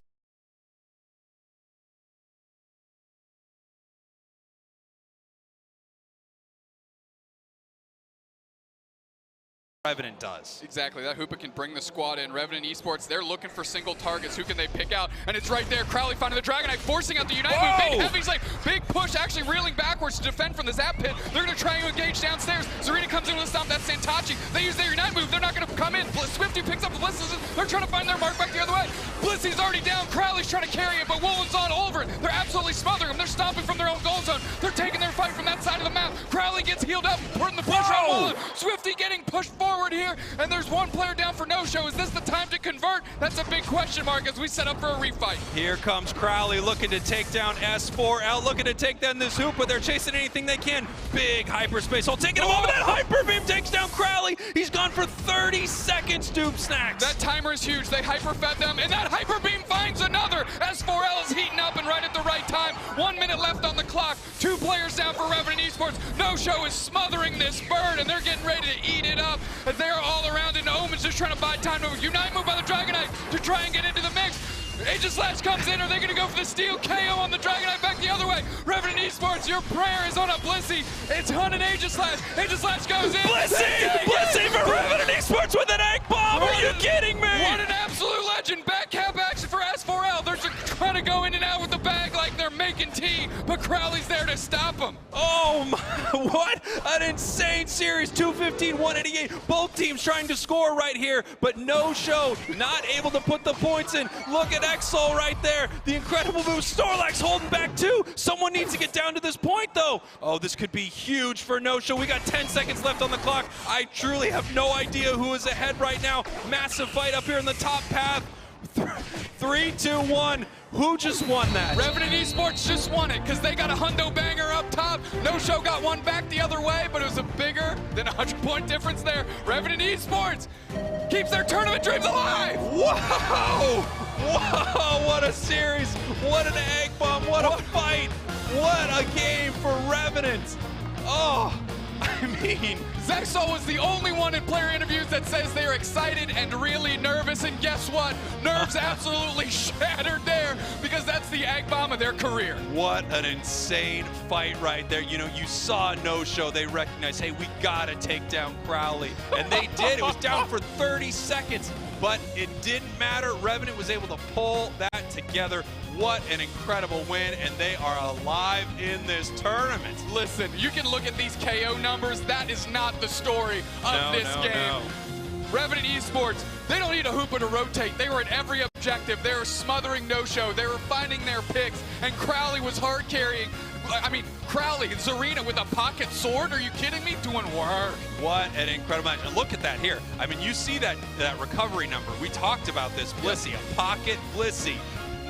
[SPEAKER 3] Revenant does.
[SPEAKER 2] Exactly, that Hoopa can bring the squad in. Revenant Esports, they're looking for single targets. Who can they pick out? And it's right there. Crowley finding the Dragonite, forcing out the Unite move. Big Heavy's like, big push, actually reeling backwards to defend from the Zap Pit. They're going to try and engage downstairs. Zarina comes in with a stomp. That's Santachi. They use their Unite move. They're not going to come in. Swifty picks up the Blissey. They're trying to find their mark back the other way. Blissey's already down. Crowley's trying to carry it, but Woolen's on over it. They're absolutely smothering them. They're stomping from their own goal zone. They're taking their fight from that side of the map. Crowley gets healed up, putting the push on Woolen. Swifty getting pushed forward here, and there's one player down for No-Show. Is this the time to convert? That's a big question mark as we set up for a refight.
[SPEAKER 3] Here comes Crowley looking to take down S4L, looking to take down this Hoopa. They're chasing anything they can. Big hyperspace hole, taking him over. That Hyper Beam takes down Crowley. He's gone for 30 seconds, Doob Snacks.
[SPEAKER 2] That timer is huge. They hyper-fed them, and that Hyper Beam finds another. S4L is heating up and right at the right time. 1 minute left on the clock. 2 players down for Revenant Esports. No-Show is smothering this bird, and they're getting ready to eat it up. They're all around, and Omen's just trying to buy time to Unite move by the Dragonite to try and get into the mix. Aegislash comes in. Are they going to go for the steal? KO on the Dragonite back the other way. Revenant Esports, your prayer is on a Blissey. It's hunting Aegislash. Aegislash goes in.
[SPEAKER 3] Blissey! Blissey for Revenant Esports with an egg bomb! Are you kidding me?
[SPEAKER 2] What an absolute legend. Back cap action for S4L. They're just trying to go in and out with the bag like they're making tea, but Crowley's there to stop them.
[SPEAKER 3] Oh my, what an insane series. 215, 188. Both teams trying to score right here, but No-Show not able to put the points in. Look at Exo right there. The incredible move. Snorlax holding back too. Someone needs to get down to this point though. Oh, this could be huge for No-Show. We got 10 seconds left on the clock. I truly have no idea who is ahead right now. Massive fight up here in the top path. 3, 2, 1. Who just won that?
[SPEAKER 2] Revenant Esports just won it because they got a hundo banger up top. No-Show got one back the other way, but it was a bigger than 100-point difference there. Revenant Esports keeps their tournament dreams alive.
[SPEAKER 3] Whoa! Whoa, what a series. What an egg bomb. What a fight. What a game for Revenant. Oh, I mean,
[SPEAKER 2] Zexal was the only one in player interviews that says they're excited and really nervous, and guess what? Nerves absolutely shattered there because that's the egg bomb of their career.
[SPEAKER 3] What an insane fight right there. You know, you saw No-Show. They recognized, hey, we gotta take down Crowley, and they did. It was down for 30 seconds, but it didn't matter. Revenant was able to pull that together. What an incredible win, and they are alive in this tournament.
[SPEAKER 2] Listen, you can look at these KO numbers. That is not the story of this game.
[SPEAKER 3] No.
[SPEAKER 2] Revenant Esports, they don't need a Hoopa to rotate. They were at every objective. They were smothering No-Show. They were finding their picks, and Crowley was hard carrying. I mean, Crowley, Zarina with a pocket sword? Are you kidding me? Doing work.
[SPEAKER 3] What an incredible match. And look at that here. I mean, you see that recovery number. We talked about this, Blissey, a pocket Blissey.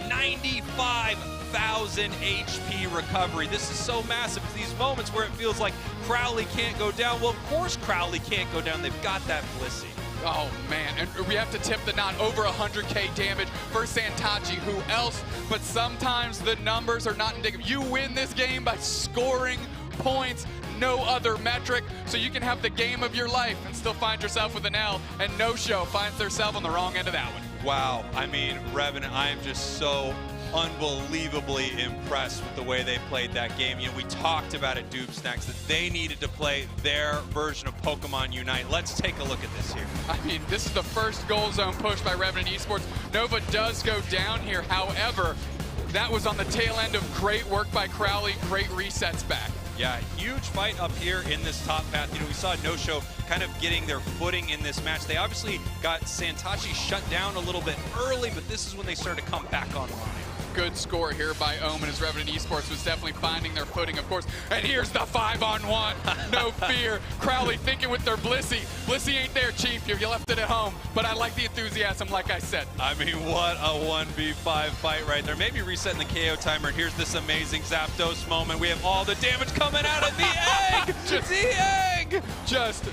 [SPEAKER 3] 95,000 HP recovery. This is so massive. These moments where it feels like Crowley can't go down. Well, of course Crowley can't go down. They've got that Blissey.
[SPEAKER 2] Oh man, and we have to tip the knot. Over 100K damage for Santachi. Who else? But sometimes the numbers are not indicative. You win this game by scoring points, no other metric. So you can have the game of your life and still find yourself with an L, and No Show finds themselves on the wrong end of that one.
[SPEAKER 3] Wow, I mean, Revenant, I am just so unbelievably impressed with the way they played that game. You know, we talked about it, Dupsnax, that they needed to play their version of Pokemon Unite. Let's take a look at this here.
[SPEAKER 2] I mean, this is the first goal zone push by Revenant Esports. Nova does go down here. However, that was on the tail end of great work by Crowley, great resets back.
[SPEAKER 3] Yeah, huge fight up here in this top path. You know, we saw No Show kind of getting their footing in this match. They obviously got Santachi shut down a little bit early, but this is when they started to come back online.
[SPEAKER 2] Good score here by Omen as Revenant Esports was definitely finding their footing, of course. And here's the 5-on-1. No fear. Crowley thinking with their Blissey. Blissey ain't there, Chief. You left it at home. But I like the enthusiasm, like I said.
[SPEAKER 3] I mean, what a 1v5 fight right there. Maybe resetting the KO timer. Here's this amazing Zapdos moment. We have all the damage coming out of the egg. The egg.
[SPEAKER 2] Just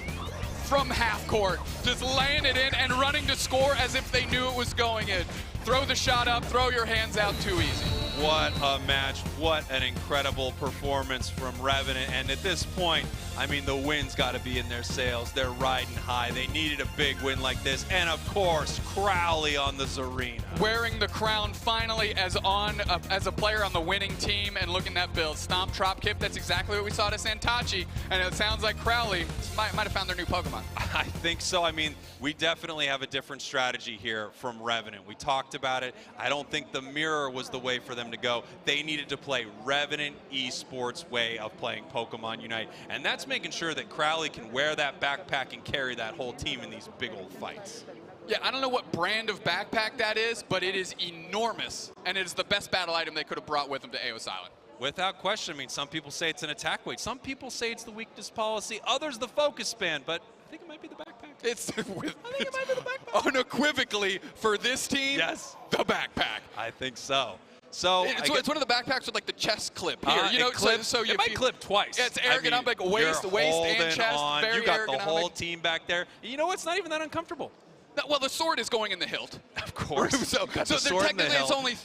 [SPEAKER 2] from half court, just laying it in and running to score as if they knew it was going in. Throw the shot up, throw your hands out, too easy.
[SPEAKER 3] What a match. What an incredible performance from Revenant. And at this point, I mean, the wind's got to be in their sails. They're riding high. They needed a big win like this. And of course, Crowley on the Zarina.
[SPEAKER 2] Wearing the crown finally as a player on the winning team, and look at that build. Stomp, Trop, Kip, that's exactly what we saw to Santachi. And it sounds like Crowley might have found their new Pokemon.
[SPEAKER 3] I think so. I mean, we definitely have a different strategy here from Revenant. We talked about it. I don't think the mirror was the way for them to go. They needed to play Revenant Esports' way of playing Pokemon Unite. And that's making sure that Crowley can wear that backpack and carry that whole team in these big old fights.
[SPEAKER 2] Yeah, I don't know what brand of backpack that is, but it is enormous. And it is the best battle item they could have brought with them to AOS Island.
[SPEAKER 3] Without question. I mean, some people say it's an attack weight. Some people say it's the weakness policy. Others, the focus span. But I think it might be the backpack.
[SPEAKER 2] I think it might be the backpack. Unequivocally, for this team,
[SPEAKER 3] yes,
[SPEAKER 2] the backpack.
[SPEAKER 3] I think so. So
[SPEAKER 2] it's one of the backpacks with like the chest clip here. You know, so
[SPEAKER 3] it might clip twice.
[SPEAKER 2] Yeah, it's ergonomic, like waist and chest.
[SPEAKER 3] On.
[SPEAKER 2] Very
[SPEAKER 3] you got
[SPEAKER 2] ergonomic.
[SPEAKER 3] the whole team back there. You know, it's not even that uncomfortable.
[SPEAKER 2] No, well, the sword is going in the hilt.
[SPEAKER 3] Of course.
[SPEAKER 2] so technically, it's only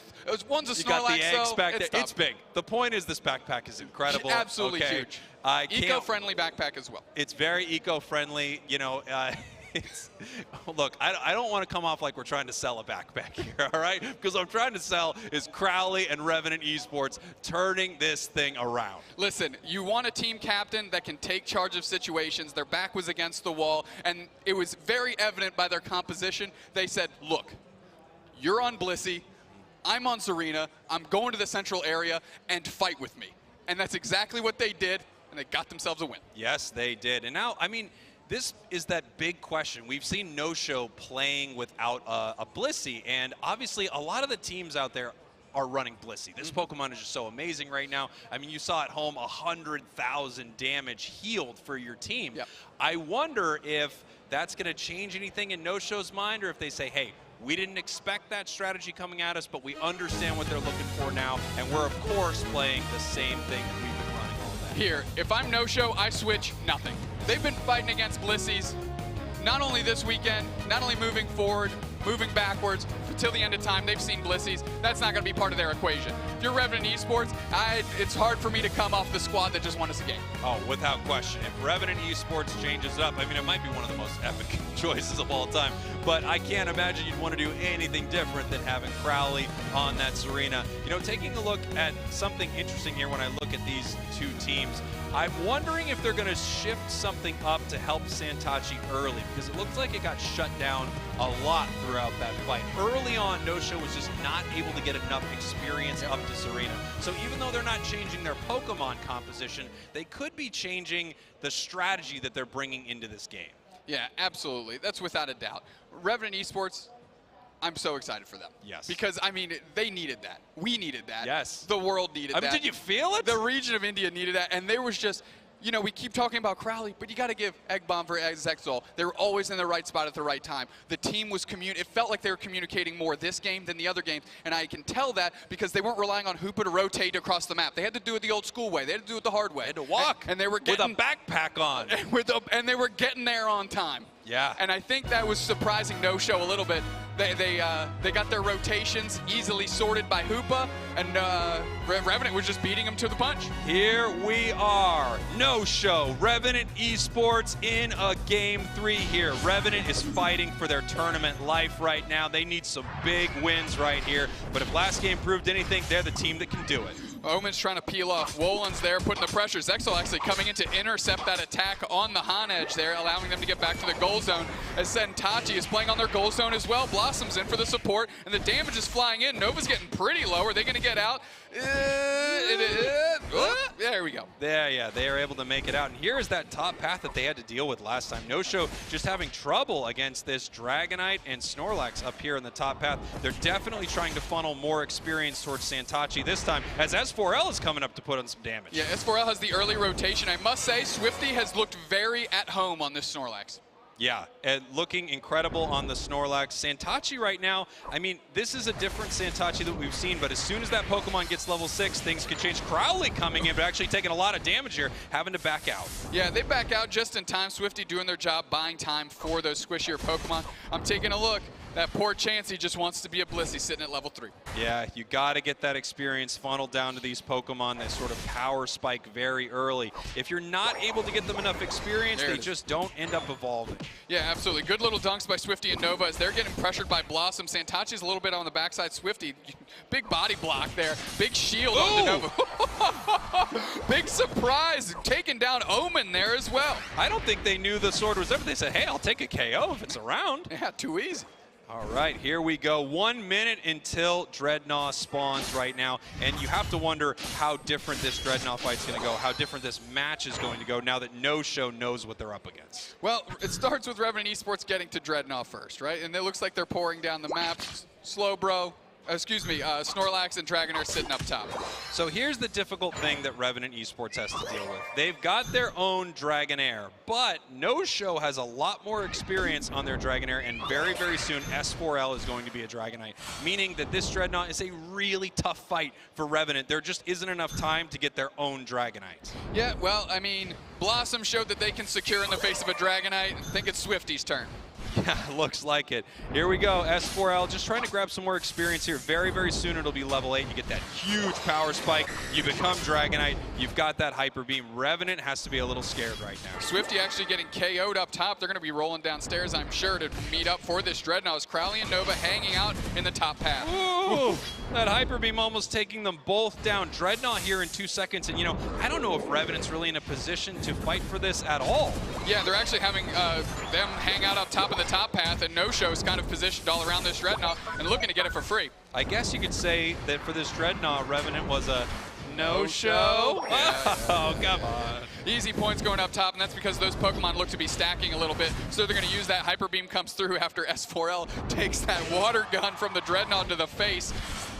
[SPEAKER 2] one's a Snorlax.
[SPEAKER 3] You got the eggs
[SPEAKER 2] so
[SPEAKER 3] back there. It's big. The point is, this backpack is incredible.
[SPEAKER 2] Absolutely huge. Eco-friendly backpack as well.
[SPEAKER 3] It's very eco-friendly. You know. Look, I don't want to come off like we're trying to sell a backpack here, all right? Because what I'm trying to sell is Crowley and Revenant Esports turning this thing around.
[SPEAKER 2] Listen, you want a team captain that can take charge of situations. Their back was against the wall, and it was very evident by their composition. They said, look, you're on Blissey, I'm on Zarina, I'm going to the central area, and fight with me. And that's exactly what they did, and they got themselves a win.
[SPEAKER 3] Yes, they did. And now, I mean, this is that big question. We've seen No Show playing without a Blissey, and obviously a lot of the teams out there are running Blissey. This Pokemon is just so amazing right now. I mean, you saw at home 100,000 damage healed for your team.
[SPEAKER 2] Yep.
[SPEAKER 3] I wonder if that's going to change anything in No Show's mind, or if they say, hey, we didn't expect that strategy coming at us, but we understand what they're looking for now, and we're, of course, playing the same thing that we've been running all day.
[SPEAKER 2] Here, if I'm No Show, I switch nothing. They've been fighting against Blisseys, not only this weekend, not only moving forward, moving backwards, until the end of time, they've seen Blisseys. That's not going to be part of their equation. If you're Revenant Esports, it's hard for me to come off the squad that just won us a game.
[SPEAKER 3] Oh, without question. If Revenant Esports changes it up, I mean, it might be one of the most epic choices of all time, but I can't imagine you'd want to do anything different than having Crowley on that Zarina. You know, taking a look at something interesting here when I look at these two teams, I'm wondering if they're going to shift something up to help Santachi early, because it looks like it got shut down a lot throughout that fight. Early on, No Show was just not able to get enough experience up to Zarina. So even though they're not changing their Pokemon composition, they could be changing the strategy that they're bringing into this game.
[SPEAKER 2] Yeah, absolutely. That's without a doubt. Revenant Esports, I'm so excited for them.
[SPEAKER 3] Yes.
[SPEAKER 2] Because, I mean, they needed that. We needed that.
[SPEAKER 3] Yes.
[SPEAKER 2] The world needed that.
[SPEAKER 3] I mean, did you feel it?
[SPEAKER 2] The region of India needed that. And there was just, you know, we keep talking about Crowley, but you got to give Egg Bomb for Exexol. They were always in the right spot at the right time. The team was it felt like they were communicating more this game than the other games. And I can tell that because they weren't relying on Hoopa to rotate across the map. They had to do it the old school way. They had to do it the hard way.
[SPEAKER 3] They had to walk.
[SPEAKER 2] And they were getting
[SPEAKER 3] with a backpack on.
[SPEAKER 2] And they were getting there on time.
[SPEAKER 3] Yeah.
[SPEAKER 2] And I think that was surprising No-Show a little bit. They got their rotations easily sorted by Hoopa, and Revenant was just beating them to the punch.
[SPEAKER 3] Here we are, No-Show, Revenant Esports in a Game 3 here. Revenant is fighting for their tournament life right now. They need some big wins right here, but if last game proved anything, they're the team that can do it.
[SPEAKER 2] Omen's trying to peel off. Wolan's there putting the pressure. Zexal actually coming in to intercept that attack on the Han edge there, allowing them to get back to the goal zone. As Sentachi is playing on their goal zone as well. Blossom's in for the support, and the damage is flying in. Nova's getting pretty low. Are they going to get out? There we go.
[SPEAKER 3] Yeah, they are able to make it out. And here is that top path that they had to deal with last time. No-Show just having trouble against this Dragonite and Snorlax up here in the top path. They're definitely trying to funnel more experience towards Sentachi this time, as S4L is coming up to put on some damage.
[SPEAKER 2] Yeah, S4L has the early rotation. I must say, Swifty has looked very at home on this Snorlax.
[SPEAKER 3] Yeah, and looking incredible on the Snorlax. Sentachi right now, I mean, this is a different Sentachi that we've seen, but as soon as that Pokemon gets level 6, things can change. Crowley coming in, but actually taking a lot of damage here, having to back out.
[SPEAKER 2] Yeah, they back out just in time. Swifty doing their job, buying time for those squishier Pokemon. I'm taking a look. That poor Chansey just wants to be a Blissey sitting at level 3.
[SPEAKER 3] Yeah, you got to get that experience funneled down to these Pokemon that sort of power spike very early. If you're not able to get them enough experience, they just don't end up evolving.
[SPEAKER 2] Yeah, absolutely. Good little dunks by Swifty and Nova as they're getting pressured by Blossom. Sentachi's a little bit on the backside. Swifty, big body block there. Big shield on the Nova. Big surprise, taking down Omen there as well.
[SPEAKER 3] I don't think they knew the sword was there, but they said, hey, I'll take a KO if it's around.
[SPEAKER 2] Yeah, too easy.
[SPEAKER 3] All right, here we go. 1 minute until Dreadnought spawns right now, and you have to wonder how different this Dreadnought fight's going to go, how different this match is going to go now that No-Show knows what they're up against.
[SPEAKER 2] Well, it starts with Revenant Esports getting to Dreadnought first, right? And it looks like they're pouring down the map. Slowbro. Snorlax and Dragonair sitting up top.
[SPEAKER 3] So here's the difficult thing that Revenant Esports has to deal with. They've got their own Dragonair, but No-Show has a lot more experience on their Dragonair, and very, very soon S4L is going to be a Dragonite, meaning that this Dreadnought is a really tough fight for Revenant. There just isn't enough time to get their own Dragonite.
[SPEAKER 2] Yeah, well, I mean, Blossom showed that they can secure in the face of a Dragonite. I think it's Swifty's turn.
[SPEAKER 3] Yeah, looks like it. Here we go, S4L just trying to grab some more experience here. Very, very soon it'll be level 8. You get that huge power spike. You become Dragonite. You've got that Hyper Beam. Revenant has to be a little scared right now.
[SPEAKER 2] Swifty actually getting KO'd up top. They're going to be rolling downstairs, I'm sure, to meet up for this Dreadnought. Crowley and Nova hanging out in the top path.
[SPEAKER 3] Ooh, that Hyper Beam almost taking them both down. Dreadnought here in 2 seconds, and I don't know if Revenant's really in a position to fight for this at all.
[SPEAKER 2] Yeah, they're actually having them hang out up top of the top path, and No-Show is kind of positioned all around this Dreadnought and looking to get it for free.
[SPEAKER 3] I guess you could say that for this Dreadnought, Revenant was a No-Show.
[SPEAKER 2] Yeah.
[SPEAKER 3] Oh, come on.
[SPEAKER 2] Easy points going up top, and that's because those Pokemon look to be stacking a little bit, so they're going to use that Hyper Beam comes through after S4L takes that water gun from the Dreadnought to the face.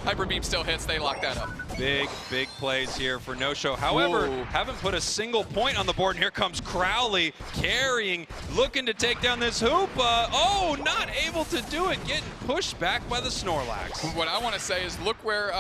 [SPEAKER 2] Hyper Beam still hits, they lock that up.
[SPEAKER 3] Big, big plays here for No-Show. However, haven't put a single point on the board, and here comes Crowley carrying, looking to take down this Hoopa. Oh, not able to do it, getting pushed back by the Snorlax.
[SPEAKER 2] What I want to say is look where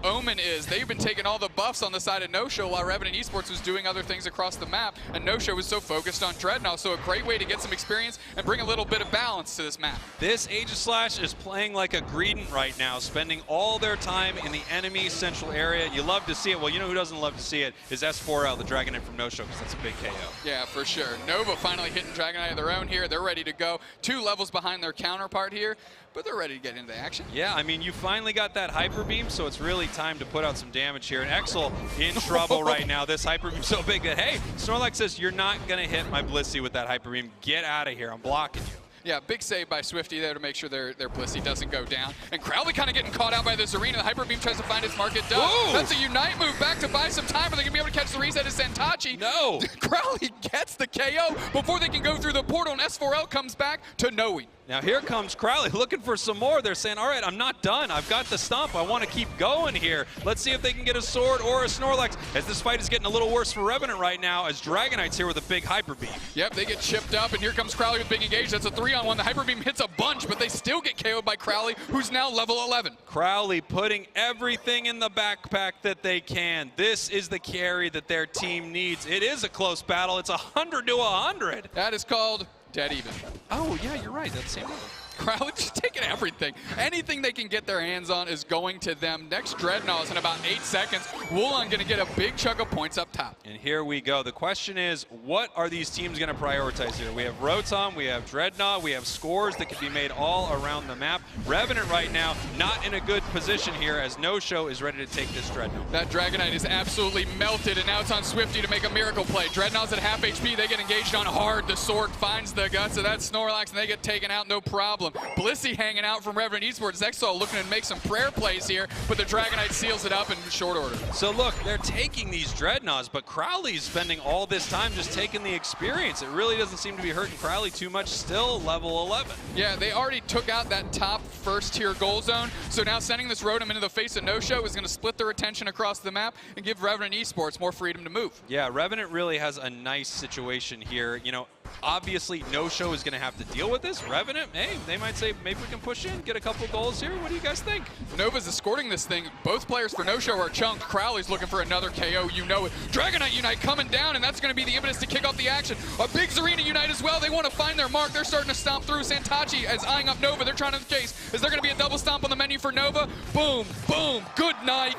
[SPEAKER 2] Omen is. They've been taking all the buffs on the side of No-Show while Revenant Esports was doing other things across the map, and No-Show was so focused on Dreadnought, so a great way to get some experience and bring a little bit of balance to this map.
[SPEAKER 3] This Aegislash is playing like a Greedent right now, spending all their time in the enemy central area. You love to see it. Well, you know who doesn't love to see it is S4L, the Dragonite from No-Show, because that's a big KO.
[SPEAKER 2] Yeah, for sure. Nova finally hitting Dragonite of their own here. They're ready to go. 2 levels behind their counterpart here, but they're ready to get into action.
[SPEAKER 3] Yeah, I mean, you finally got that Hyper Beam, so it's really time to put out some damage here. And Exel in trouble right now. This Hyper Beam so big that, hey, Snorlax says, you're not going to hit my Blissey with that Hyper Beam. Get out of here. I'm blocking you.
[SPEAKER 2] Yeah, big save by Swifty there to make sure their Blissey doesn't go down. And Crowley kind of getting caught out by this arena. The Hyper Beam tries to find its mark. It does.
[SPEAKER 3] Whoa.
[SPEAKER 2] That's a Unite move back to buy some time. Are they going to be able to catch the reset of Sentachi?
[SPEAKER 3] No.
[SPEAKER 2] Crowley gets the KO before they can go through the portal, and S4L comes back to knowing.
[SPEAKER 3] Now here comes Crowley looking for some more. They're saying, all right, I'm not done. I've got the stomp. I want to keep going here. Let's see if they can get a sword or a Snorlax, as this fight is getting a little worse for Revenant right now, as Dragonite's here with a big Hyper Beam.
[SPEAKER 2] Yep, they get chipped up, and here comes Crowley with big engage. That's a 3-on-1. The Hyper Beam hits a bunch, but they still get KO'd by Crowley, who's now level 11.
[SPEAKER 3] Crowley putting everything in the backpack that they can. This is the carry that their team needs. It is a close battle. It's 100 to 100.
[SPEAKER 2] That is called dead even.
[SPEAKER 3] Oh, yeah, you're right. That's the same number.
[SPEAKER 2] Crowley just taking everything. Anything they can get their hands on is going to them. Next Dreadnought is in about 8 seconds. Wulong going to get a big chunk of points up top.
[SPEAKER 3] And here we go. The question is, what are these teams going to prioritize here? We have Rotom, we have Dreadnought, we have scores that can be made all around the map. Revenant right now not in a good position here as No-Show is ready to take this Dreadnought.
[SPEAKER 2] That Dragonite is absolutely melted, and now it's on Swifty to make a miracle play. Dreadnought's at half HP. They get engaged on hard. The sword finds the guts of that Snorlax, and they get taken out, no problem. Blissey hanging out from Revenant Esports. Exo looking to make some prayer plays here, but the Dragonite seals it up in short order.
[SPEAKER 3] So look, they're taking these Dreadnoughts, but Crowley's spending all this time just taking the experience. It really doesn't seem to be hurting Crowley too much, still level 11.
[SPEAKER 2] Yeah, they already took out that top first tier goal zone, so now sending this Rotom into the face of No-Show is going to split their attention across the map and give Revenant Esports more freedom to move.
[SPEAKER 3] Yeah, Revenant really has a nice situation here. You know, obviously No-Show is going to have to deal with this. Revenant, hey, they might say maybe we can push in, get a couple goals here. What do you guys think?
[SPEAKER 2] Nova's escorting this thing. Both players for No-Show are chunked. Crowley's looking for another KO, you know it. Dragonite Unite coming down, and that's going to be the impetus to kick off the action. A big Zarina Unite as well. They want to find their mark. They're starting to stomp through. Santachi is eyeing up Nova. They're trying to case. Is there going to be a double stomp on the menu for Nova? Boom, boom, good night.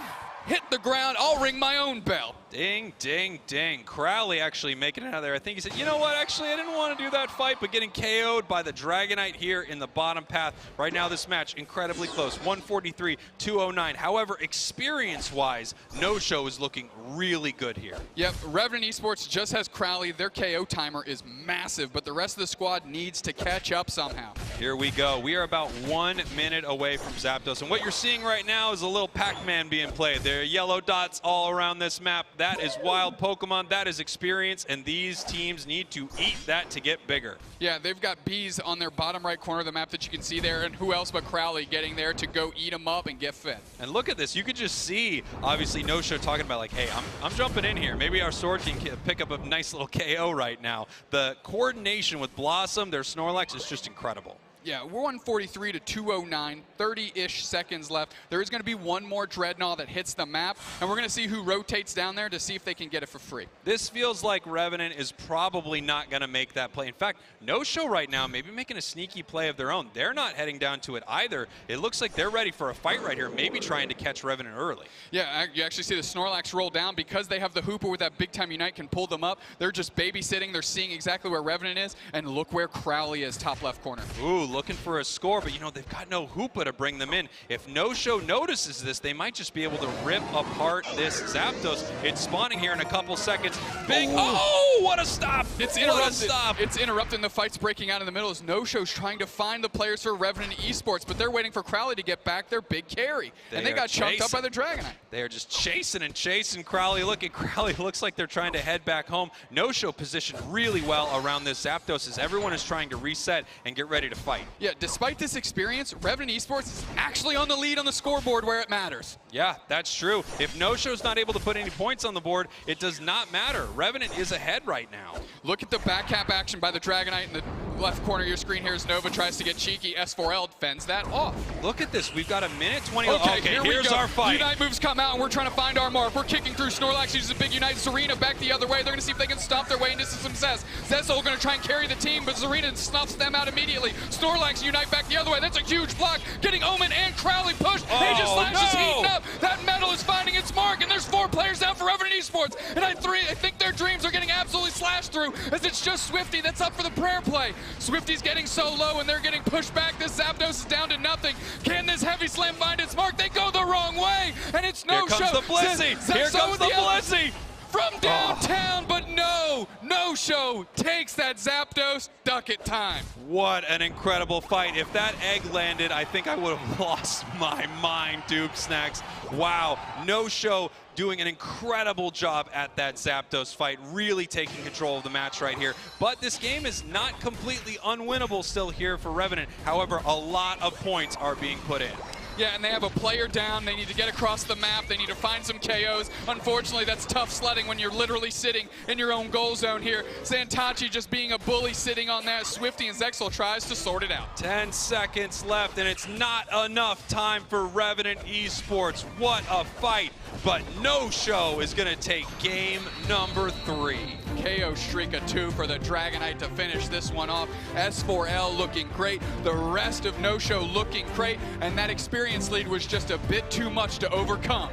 [SPEAKER 2] Hit the ground. I'll ring my own bell.
[SPEAKER 3] Ding, ding, ding. Crowley actually making it out of there. I think he said, you know what, actually, I didn't want to do that fight, but getting KO'd by the Dragonite here in the bottom path. Right now, this match, incredibly close, 143-209. However, experience-wise, No-Show is looking really good here.
[SPEAKER 2] Yep, Revenant Esports just has Crowley. Their KO timer is massive, but the rest of the squad needs to catch up somehow.
[SPEAKER 3] Here we go. We are about 1 minute away from Zapdos, and what you're seeing right now is a little Pac-Man being played. There are yellow dots all around this map. That is wild Pokemon, that is experience, and these teams need to eat that to get bigger.
[SPEAKER 2] Yeah, they've got bees on their bottom right corner of the map that you can see there, and who else but Crowley getting there to go eat them up and get fed.
[SPEAKER 3] And look at this, you could just see, obviously, No-Show talking about like, hey, I'm jumping in here. Maybe our sword can pick up a nice little KO right now. The coordination with Blossom, their Snorlax, is just incredible.
[SPEAKER 2] Yeah, we're 143 to 209, 30-ish seconds left. There is going to be one more Dreadnought that hits the map, and we're going to see who rotates down there to see if they can get it for free.
[SPEAKER 3] This feels like Revenant is probably not going to make that play. In fact, No-Show right now maybe making a sneaky play of their own. They're not heading down to it either. It looks like they're ready for a fight right here, maybe trying to catch Revenant early.
[SPEAKER 2] Yeah, you actually see the Snorlax roll down because they have the Hooper with that big-time Unite can pull them up. They're just babysitting. They're seeing exactly where Revenant is, and look where Crowley is, top left corner.
[SPEAKER 3] Ooh, looking for a score, but you know, they've got no Hoopa to bring them in. If No-Show notices this, they might just be able to rip apart this Zapdos. It's spawning here in a couple seconds. Big, oh, what a stop!
[SPEAKER 2] It's interrupted. It's interrupting. The fight's breaking out in the middle as No-Show's trying to find the players for Revenant Esports, but they're waiting for Crowley to get back their big carry. And they got chunked up by the Dragonite.
[SPEAKER 3] They are just chasing and chasing Crowley. Look at Crowley, looks like they're trying to head back home. No-Show positioned really well around this Zapdos as everyone is trying to reset and get ready to fight.
[SPEAKER 2] Yeah, despite this experience, Revenant Esports is actually on the lead on the scoreboard where it matters.
[SPEAKER 3] Yeah, that's true. If No-Show's not able to put any points on the board, it does not matter. Revenant is ahead right now.
[SPEAKER 2] Look at the back cap action by the Dragonite in the left corner of your screen here as Nova tries to get cheeky. S4L fends that off.
[SPEAKER 3] Look at this. We've got a minute 20.
[SPEAKER 2] Okay,
[SPEAKER 3] here's our fight.
[SPEAKER 2] Unite moves come out, and we're trying to find our mark. We're kicking through. Snorlax uses a big Unite. Zarina back the other way. They're going to see if they can stomp their way into some Zez. Zezol going to try and carry the team, but Zarina snuffs them out immediately. Snorlax Unite back the other way. That's a huge block. Getting Omen and Crowley pushed. Aegis Slash is heating up. That metal is finding its mark, and there's 4 players down for Revenant Esports. And I think their dreams are getting absolutely slashed through as it's just Swifty that's up for the prayer play. Swifty's getting so low, and they're getting pushed back. This Zapdos is down to nothing. Can this Heavy Slam find its mark? They go the wrong way, and it's No-Show.
[SPEAKER 3] Here comes the Blissey. Here comes the Blissey.
[SPEAKER 2] From downtown, but No-Show takes that Zapdos. Duck it time.
[SPEAKER 3] What an incredible fight. If that egg landed, I think I would have lost my mind, Duke Snacks. Wow, No-Show doing an incredible job at that Zapdos fight, really taking control of the match right here. But this game is not completely unwinnable still here for Revenant. However, a lot of points are being put in.
[SPEAKER 2] Yeah, and they have a player down. They need to get across the map. They need to find some KOs. Unfortunately, that's tough sledding when you're literally sitting in your own goal zone here. Santachi just being a bully sitting on that. Swifty and Zexal tries to sort it out.
[SPEAKER 3] 10 seconds left, and it's not enough time for Revenant Esports. What a fight. But No-Show is going to take game number 3.
[SPEAKER 2] KO streak of 2 for the Dragonite to finish this one off. S4L looking great. The rest of No Show looking great. And that experience lead was just a bit too much to overcome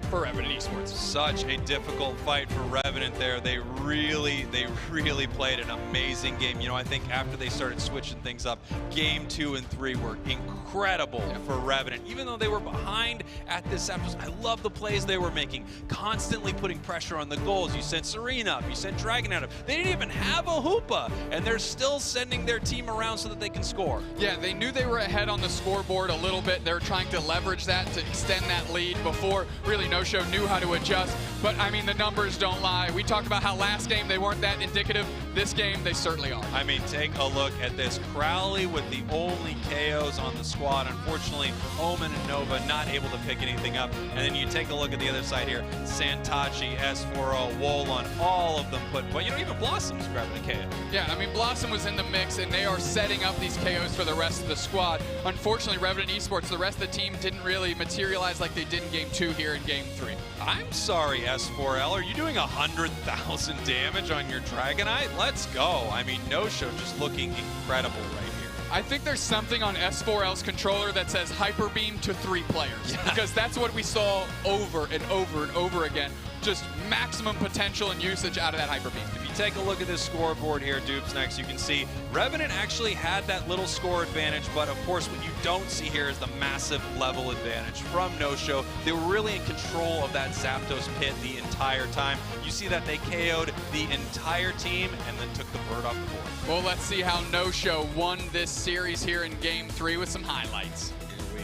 [SPEAKER 2] for Revenant Esports.
[SPEAKER 3] Such a difficult fight for Revenant there. They really played an amazing game. You know, I think after they started switching things up, game 2 and 3 were incredible for Revenant. Even though they were behind at this Zapdos, I love the plays they were making, constantly putting pressure on the goals. You sent Serena up, you sent Dragonite up. They didn't even have a Hoopa, and they're still sending their team around so that they can score.
[SPEAKER 2] Yeah, they knew they were ahead on the scoreboard a little bit. They're trying to leverage that to extend that lead before really No Show knew how to adjust. But I mean, the numbers don't lie. We talked about how last game they weren't that indicative. This game, they certainly are.
[SPEAKER 3] I mean, take a look at this. Crowley with the only KOs on the squad. Unfortunately, Omen and Nova not able to pick anything up. And then you take a look at the other side here. Santachi, S4O, Wolon, all of them but you know, even Blossom's grabbing a KO.
[SPEAKER 2] Yeah, I mean, Blossom was in the mix, and they are setting up these KOs for the rest of the squad. Unfortunately, Revenant Esports, the rest of the team didn't really materialize like they did in Game 2 here in Game 3.
[SPEAKER 3] I'm sorry, S4L. Are you doing 100,000 damage on your Dragonite? Let's go. I mean, No Show just looking incredible right here.
[SPEAKER 2] I think there's something on S4L's controller that says Hyper Beam to 3 players. Because that's what we saw over and over and over again. Just maximum potential and usage out of that Hyper Beam.
[SPEAKER 3] If you take a look at this scoreboard here, Dupes, next, you can see Revenant actually had that little score advantage, but of course what you don't see here is the massive level advantage from No Show. They were really in control of that Zapdos pit the entire time. You see that they KO'd the entire team and then took the bird off the board.
[SPEAKER 2] Well, let's see how No Show won this series here in Game 3 with some highlights.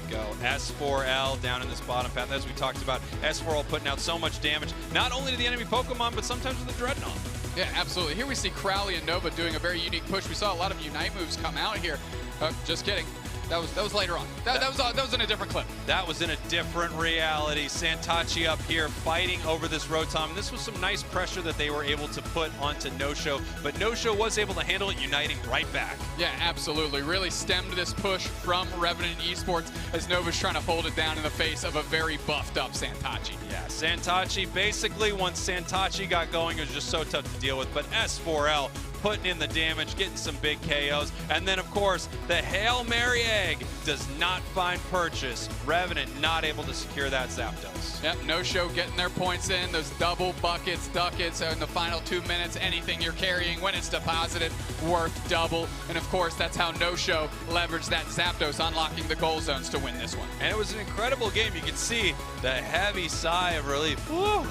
[SPEAKER 3] Go. S4L down in this bottom path. As we talked about, S4L putting out so much damage, not only to the enemy Pokemon, but sometimes with the Dreadnought.
[SPEAKER 2] Yeah, absolutely. Here we see Crowley and Nova doing a very unique push. We saw a lot of Unite moves come out here. Just kidding. That was later on. That was in a different clip.
[SPEAKER 3] That was in a different reality. Santachi up here fighting over this Rotom. This was some nice pressure that they were able to put onto No Show, but No Show was able to handle it, uniting right back.
[SPEAKER 2] Yeah, absolutely. Really stemmed this push from Revenant Esports as Nova's trying to hold it down in the face of a very buffed up Santachi.
[SPEAKER 3] Yeah, Santachi, basically once Santachi got going, it was just so tough to deal with, but S4L putting in the damage, getting some big KOs. And then, of course, the Hail Mary egg does not find purchase. Revenant not able to secure that Zapdos.
[SPEAKER 2] Yep, No Show getting their points in. Those double buckets, ducats in the final 2 minutes. Anything you're carrying when it's deposited, worth double. And, of course, that's how No Show leveraged that Zapdos, unlocking the goal zones to win this one.
[SPEAKER 3] And it was an incredible game. You can see the heavy sigh of relief. Woo!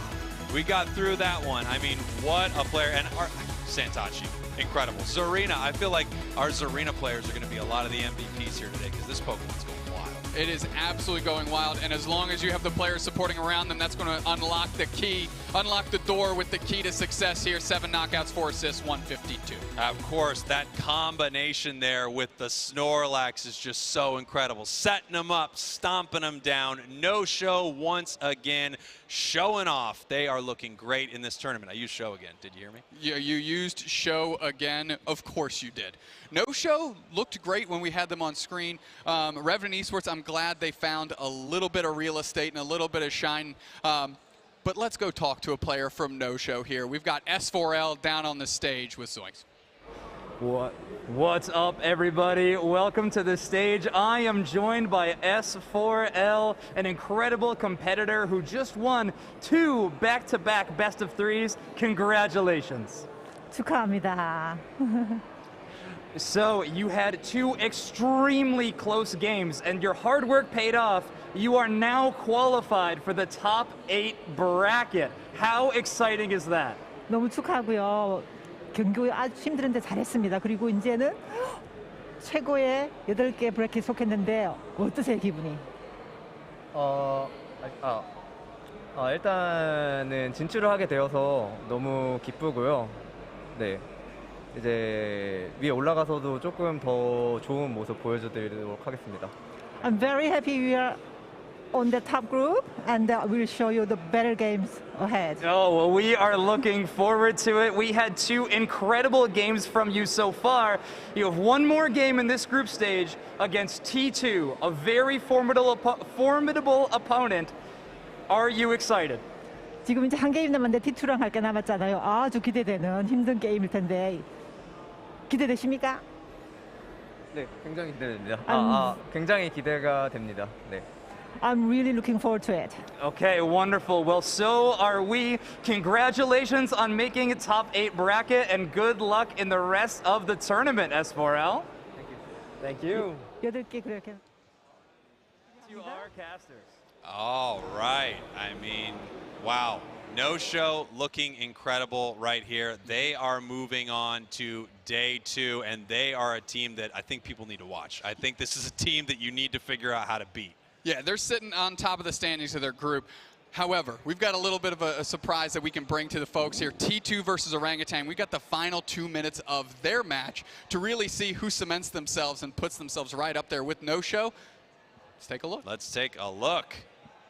[SPEAKER 3] We got through that one. I mean, what a player. And our Santachi, incredible. Zarina, I feel like our Zarina players are going to be a lot of the MVPs here today because this Pokemon's going wild.
[SPEAKER 2] It is absolutely going wild, and as long as you have the players supporting around them, that's going to unlock the key, unlock the door with the key to success here. 7 knockouts, 4 assists, 152.
[SPEAKER 3] Of course, that combination there with the Snorlax is just so incredible. Setting them up, stomping them down. No Show once again showing off. They are looking great in this tournament. I used show again. Did you hear me?
[SPEAKER 2] Yeah, you used show again. Of course you did. No Show looked great when we had them on screen. Revenant Esports, I'm glad they found a little bit of real estate and a little bit of shine. But let's go talk to a player from No Show here. We've got S4L down on the stage with Zoinks.
[SPEAKER 19] What's up, everybody? Welcome to the stage. I am joined by S4L, an incredible competitor who just won 2 back-to-back best-of-3s. Congratulations.
[SPEAKER 17] 축하합니다.
[SPEAKER 19] So you had 2 extremely close games, and your hard work paid off. You are now qualified for the top 8 bracket. How exciting is that?
[SPEAKER 17] 너무 축하하고요. 경기 아주 힘들은데 잘했습니다. 그리고 이제는 최고의 8개 브래킷 속했는데 어떠세요, 기분이?
[SPEAKER 18] 일단은 진출을 하게 되어서 너무 기쁘고요. 네. 이제 위에 올라가서도 조금 더 좋은 모습 보여드리도록 하겠습니다.
[SPEAKER 17] I'm very happy we are on the top group, and we'll show you the better games ahead.
[SPEAKER 19] Oh, well, we are looking forward to it. We had 2 incredible games from you so far. You have 1 more game in this group stage against T2, a very formidable opponent. Are you excited?
[SPEAKER 17] 지금 이제 한 게임 남았는데 T2랑 할 게 남았잖아요. 아주 기대되는 힘든 게임일 텐데 기대되십니까?
[SPEAKER 18] 네, 굉장히 기대됩니다. 굉장히 기대가 됩니다. 네.
[SPEAKER 17] I'm really looking forward to it.
[SPEAKER 19] Okay, wonderful. Well, so are we. Congratulations on making top 8 bracket and good luck in the rest of the tournament, S4L.
[SPEAKER 18] Thank you.
[SPEAKER 17] 8개 그렇게.
[SPEAKER 19] To our casters.
[SPEAKER 3] All right. I mean, wow. No Show looking incredible right here. They are moving on to day 2, and they are a team that I think people need to watch. I think this is a team that you need to figure out how to beat.
[SPEAKER 2] Yeah, they're sitting on top of the standings of their group. However, we've got a little bit of a surprise that we can bring to the folks here. T2 versus Orangutan. We've got the final 2 minutes of their match to really see who cements themselves and puts themselves right up there with No Show. Let's take a look.
[SPEAKER 3] Let's take a look.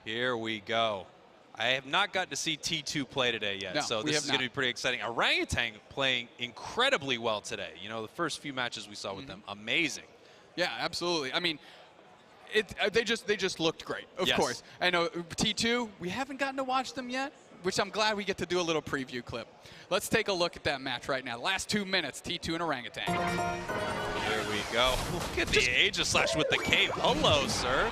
[SPEAKER 3] Here we go. I have not got to see T2 play today yet,
[SPEAKER 2] No,
[SPEAKER 3] so this is going to be pretty exciting. Orangutan playing incredibly well today. You know, the first few matches we saw with them, amazing.
[SPEAKER 2] Yeah, absolutely. I mean, they just looked great, of
[SPEAKER 3] Yes.
[SPEAKER 2] course. I know T2, we haven't gotten to watch them yet, which I'm glad we get to do a little preview clip. Let's take a look at that match right now. Last 2 minutes, T2 and Orangutan.
[SPEAKER 3] Here we go. Look at the Aegislash with the cape. Hello, sir.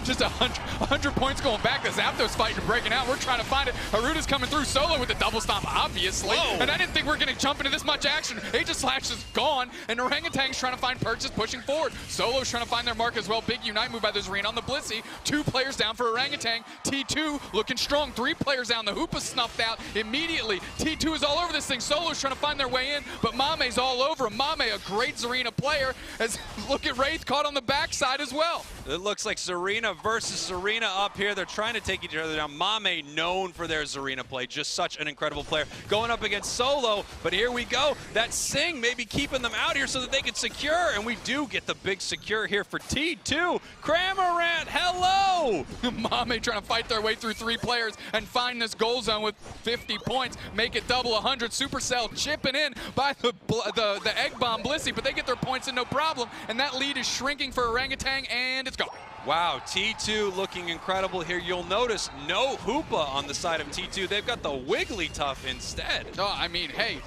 [SPEAKER 2] Just 100 points going back. The Zapdos fighting and breaking out. We're trying to find it. Haruda's coming through solo with the double stomp, obviously.
[SPEAKER 3] Whoa.
[SPEAKER 2] And I didn't think we were going to jump into this much action. Aegislash is gone, and Orangutan's trying to find Purchase, pushing forward. Solo's trying to find their mark as well. Big Unite move by the Zarina on the Blissey. 2 players down for Orangutan. T2 looking strong. 3 players down. The Hoopa snuffed out immediately. T2 is all over this thing. Solo's trying to find their way in, but Mame's all over him. Mame, a great Zarina player, as look at Wraith caught on the backside as well.
[SPEAKER 3] It looks like Zarina versus Zarina up here. They're trying to take each other down. Mame known for their Zarina play. Just such an incredible player. Going up against Solo, but here we go. That Sing maybe keeping them out here so that they can secure, and we do get the big secure here for T2. Cramorant, hello!
[SPEAKER 2] Mame trying to fight their way through 3 players and find this goal zone with 50 points. Make it double 100. Supercell chipping in by the Egg Bomb Blissey, but they get their points in no problem, and that lead is shrinking for Orangutan, and it's gone.
[SPEAKER 3] Wow, T2 looking incredible here. You'll notice no Hoopa on the side of T2. They've got the Wigglytuff instead.
[SPEAKER 2] Oh, I mean, hey,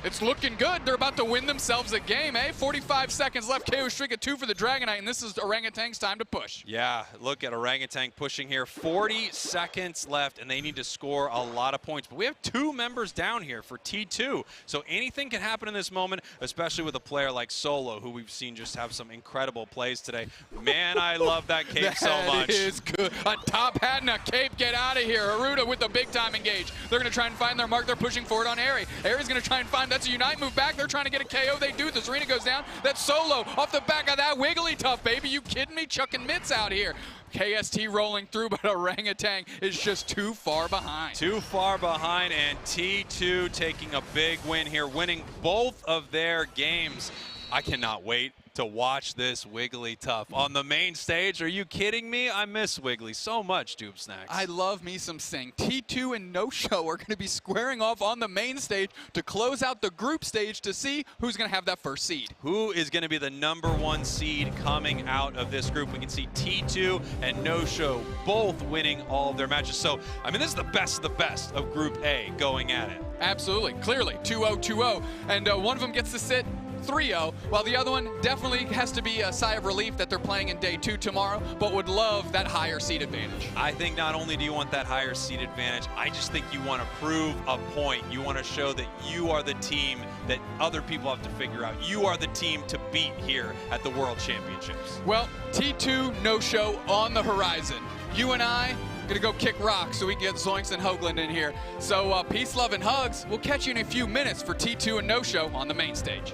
[SPEAKER 2] it's looking good. They're about to win themselves a game, eh? 45 seconds left. KO streak at 2 for the Dragonite, and this is Orangutan's time to push.
[SPEAKER 3] Yeah, look at Orangutan pushing here. 40 seconds left, and they need to score a lot of points. But we have 2 members down here for T2, so anything can happen in this moment, especially with a player like Solo, who we've seen just have some incredible plays today. Man, I love that cape so much.
[SPEAKER 2] That is good. A top hat and a cape. Get out of here. Haruda with the big time engage. They're going to try and find their mark. They're pushing forward on Airy. Airy's going to try and find. That's a Unite move back. They're trying to get a KO. They do. The Zarina goes down. That's Solo off the back of that Wigglytuff, baby. You kidding me? Chucking mitts out here. KST rolling through, but Orangutan is just too far behind.
[SPEAKER 3] Too far behind, and T2 taking a big win here, winning both of their games. I cannot wait to watch this Wigglytuff on the main stage. Are you kidding me? I miss Wiggly so much, Doob Snacks.
[SPEAKER 2] I love me some Sing. T2 and No Show are going to be squaring off on the main stage to close out the group stage to see who's going to have that first seed.
[SPEAKER 3] Who is going to be the #1 seed coming out of this group? We can see T2 and No Show both winning all of their matches. So, I mean, this is the best of Group A going at it.
[SPEAKER 2] Absolutely. Clearly, 2-0, 2-0. And one of them gets to sit 3-0, while the other one definitely has to be a sigh of relief that they're playing in day 2 tomorrow, but would love that higher seed advantage.
[SPEAKER 3] I think not only do you want that higher seed advantage, I just think you want to prove a point. You want to show that you are the team that other people have to figure out. You are the team to beat here at the World Championships.
[SPEAKER 2] Well, T2 No Show on the horizon. You and I gonna go kick rocks so we can get Zoinks and Hoagland in here. So peace, love, and hugs. We'll catch you in a few minutes for T2 and No Show on the main stage.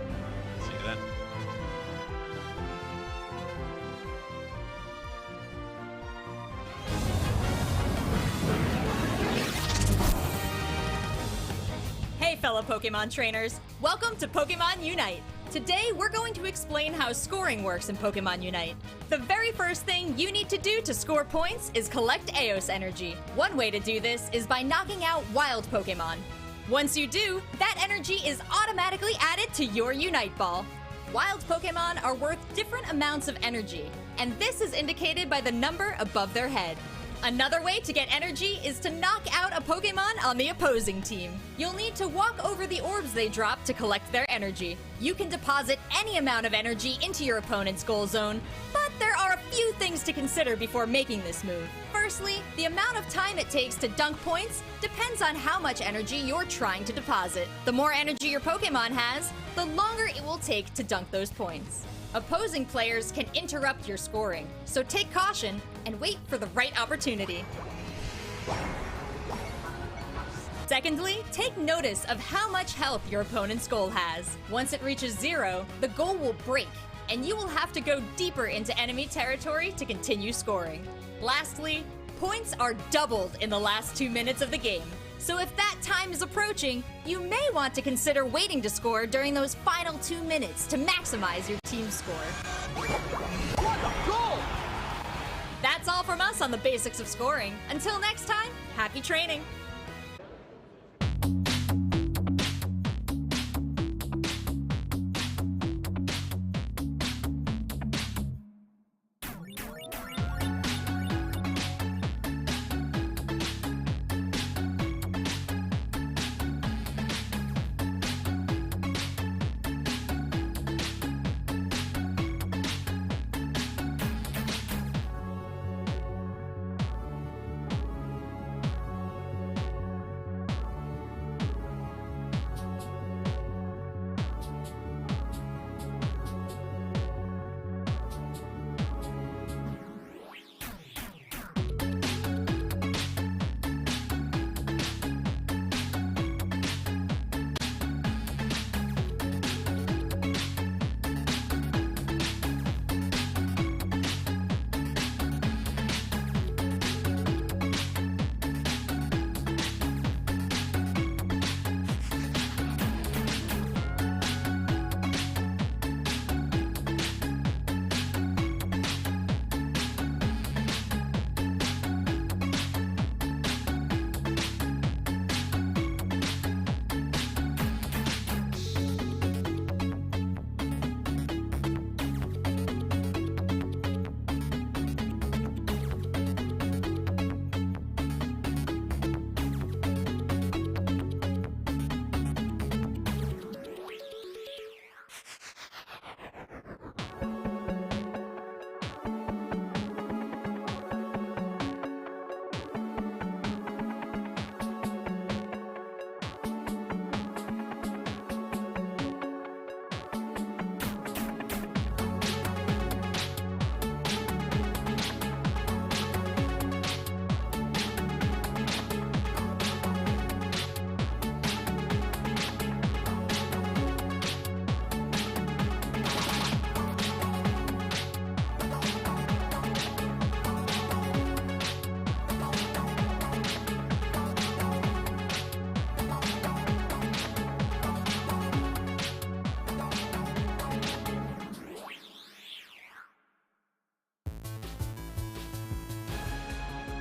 [SPEAKER 3] See you then.
[SPEAKER 1] Hey fellow Pokemon trainers, welcome to Pokemon Unite. Today we're going to explain how scoring works in Pokemon Unite. The very first thing you need to do to score points is collect Eos energy. One way to do this is by knocking out wild Pokemon. Once you do, that energy is automatically added to your Unite Ball. Wild Pokemon are worth different amounts of energy, and this is indicated by the number above their head. Another way to get energy is to knock out a Pokemon on the opposing team. You'll need to walk over the orbs they drop to collect their energy. You can deposit any amount of energy into your opponent's goal zone, but there are a few things to consider before making this move. Firstly, the amount of time it takes to dunk points depends on how much energy you're trying to deposit. The more energy your Pokemon has, the longer it will take to dunk those points. Opposing players can interrupt your scoring, so take caution and wait for the right opportunity. Secondly, take notice of how much health your opponent's goal has. Once it reaches 0, the goal will break, and you will have to go deeper into enemy territory to continue scoring. Lastly, points are doubled in the last 2 minutes of the game. So if that time is approaching, you may want to consider waiting to score during those final 2 minutes to maximize your team's score. That's all from us on the basics of scoring. Until next time, happy training!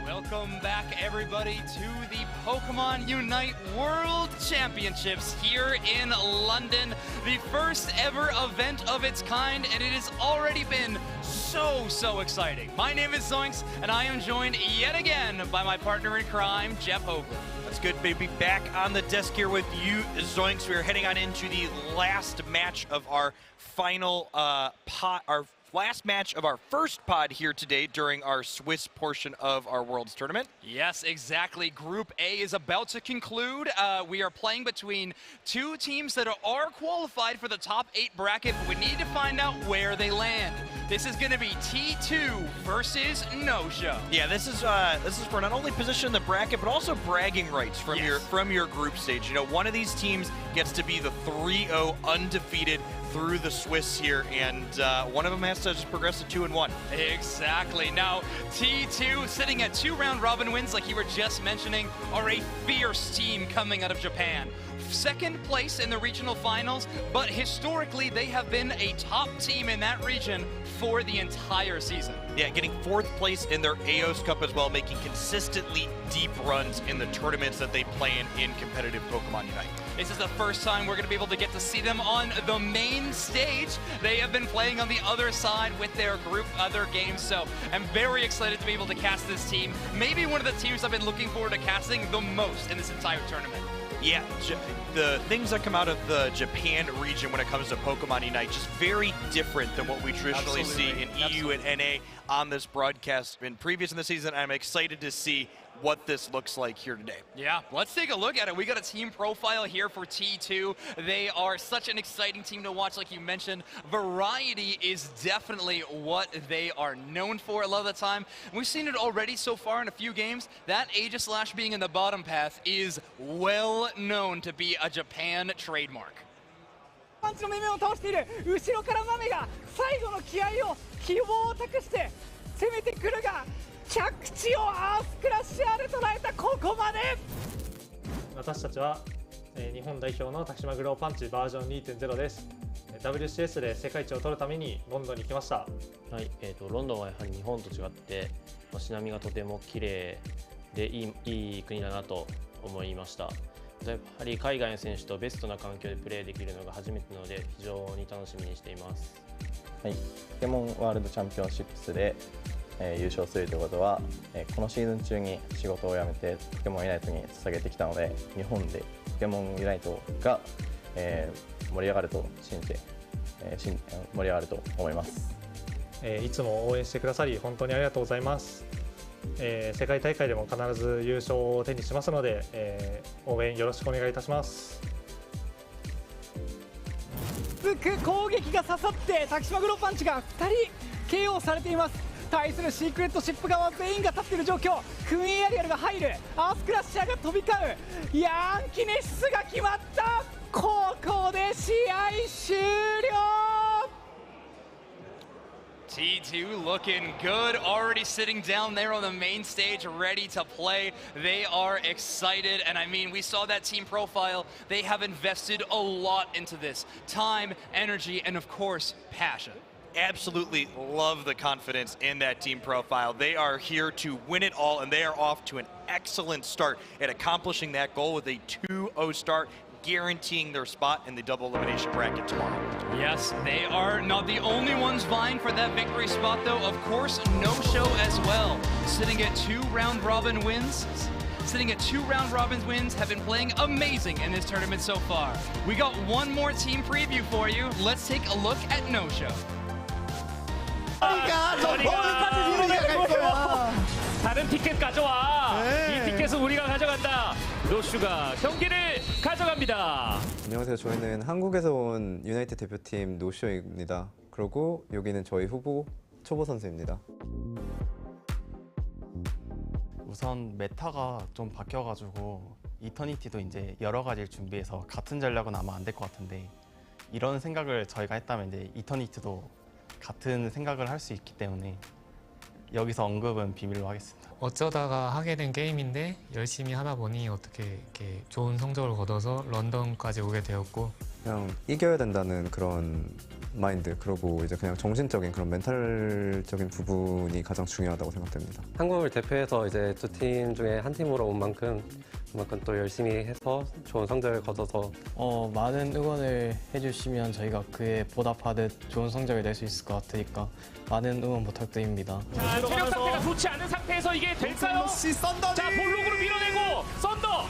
[SPEAKER 13] Welcome back, everybody, to the Pokemon Unite World Championships here in London. The first ever event of its kind, and it has already been so exciting. My name is Zoinks, and I am joined yet again by my partner in crime, Jeff Hoagland.
[SPEAKER 14] That's good, baby. Back on the desk here with you, Zoinks. We are heading on into the last match of our final last match of our first pod here today during our Swiss portion of our Worlds tournament.
[SPEAKER 13] Yes, exactly. Group A is about to conclude. We are playing between two teams that are qualified for the top 8 bracket, but we need to find out where they land. This is going to be T2 versus No-Show.
[SPEAKER 14] Yeah, this is for not only position in the bracket, but also bragging rights from your group stage. You know, one of these teams gets to be the 3-0 undefeated through the Swiss here, and one of them has to just progress to 2-1.
[SPEAKER 13] Exactly. Now, T2 sitting at 2 round robin wins, like you were just mentioning, are a fierce team coming out of Japan. Second place in the regional finals, but historically they have been a top team in that region for the entire season.
[SPEAKER 14] Yeah, getting 4th place in their AOS Cup as well, making consistently deep runs in the tournaments that they play in competitive Pokemon Unite.
[SPEAKER 13] This is the first time we're going to be able to get to see them on the main main stage. They have been playing on the other side with their group other games, so I'm very excited to be able to cast this team. Maybe one of the teams I've been looking forward to casting the most in this entire tournament.
[SPEAKER 14] Yeah, the things that come out of the Japan region when it comes to Pokemon Unite, just very different than what we traditionally see in EU and NA on this broadcast. Been previous in the season, I'm excited to see what this looks like here today.
[SPEAKER 13] Yeah, let's take a look at it. We got a team profile here for T2. They are such an exciting team to watch, like you mentioned. Variety is definitely what they are known for a lot of the time. We've seen it already so far in a few games. That Aegislash being in the bottom path is well known to be a Japan trademark.
[SPEAKER 10] パンチの面々を倒している。後ろからマメが最後の気合を希望を託して攻めてくるが、着地をアースクラッシャーで捉えた。ここまで。
[SPEAKER 20] 私たちは日本代表のタキシマグローパンチバージョン 2.0 です。WCS で世界一を取るためにロンドンに来ました。
[SPEAKER 21] はい、ロンドンはやはり日本と違って街並みがとても綺麗でいい国だなと思いました。やはり海外の選手とベストな環境でプレーできるのが初めてなので非常に楽しみにしています。
[SPEAKER 22] はい、ポケモンワールドチャンピオンシップスで優勝するということは、このシーズン中に仕事を辞めてポケモンユナイトに捧げてきたので、日本でポケモンユナイトが、盛り上がると信じて、盛り上がると思います。
[SPEAKER 20] いつも応援してくださり本当にありがとうございます。世界大会でも必ず優勝を手にしますので、応援よろしくお願いいたします。
[SPEAKER 10] 続く攻撃が刺さってタキシマグロパンチが2人 KO されています。対するシークレットシップ側全員が立っている状況。クイーンアリアルが入る。アースクラッシャーが飛び交う。ヤンキネシスが決まった。ここで試合終了。
[SPEAKER 13] T2 looking good, already sitting down there on the main stage, ready to play. They are excited, and I mean, we saw that team profile. They have invested a lot into this. Time, energy, and of course, passion.
[SPEAKER 14] Absolutely love the confidence in that team profile. They are here to win it all, and they are off to an excellent start at accomplishing that goal with a 2-0 start, guaranteeing their spot in the double elimination bracket tomorrow.
[SPEAKER 13] Yes, they are not the only ones vying for that victory spot, though. Of course, No Show as well, sitting at 2 round-robin wins. Sitting at 2 round-robin wins, have been playing amazing in this tournament so far. We got one more team preview for you. Let's take a look at No Show.
[SPEAKER 23] 다른 티켓 가져와. 이 티켓은 우리가 가져간다. 노슈가 경기를 가져갑니다.
[SPEAKER 18] 안녕하세요. 저희는 한국에서 온 유나이티드 대표팀 노쇼입니다. 그리고 여기는 저희 후보 초보 선수입니다.
[SPEAKER 24] 우선 메타가 좀 바뀌어가지고 이터니티도 이제 여러 가지를 준비해서 같은 전략은 아마 안 될 것 같은데 이런 생각을 저희가 했다면 이제 이터니티도 같은 생각을 할 수 있기 때문에 여기서 언급은 비밀로 하겠습니다.
[SPEAKER 25] 어쩌다가 하게 된 게임인데 열심히 하다 보니 어떻게 이렇게 좋은 성적을 거둬서 런던까지 오게 되었고
[SPEAKER 18] 그냥 이겨야 된다는 그런 마인드, 그리고 이제 그냥 정신적인 그런 멘탈적인 부분이 가장 중요하다고 생각됩니다.
[SPEAKER 26] 한국을 대표해서 이제 두 팀 중에 한 팀으로 온 만큼 그만큼 또 열심히 해서 좋은 성적을 거둬서
[SPEAKER 27] 많은 응원을 해주시면 저희가 그에 보답하듯 좋은 성적을 낼 수 있을 것 같으니까 많은 응원 부탁드립니다.
[SPEAKER 23] 자, 체력 상태가 좋지 않은 상태에서 이게 될까요? 자, 볼록으로 밀어내고 썬더!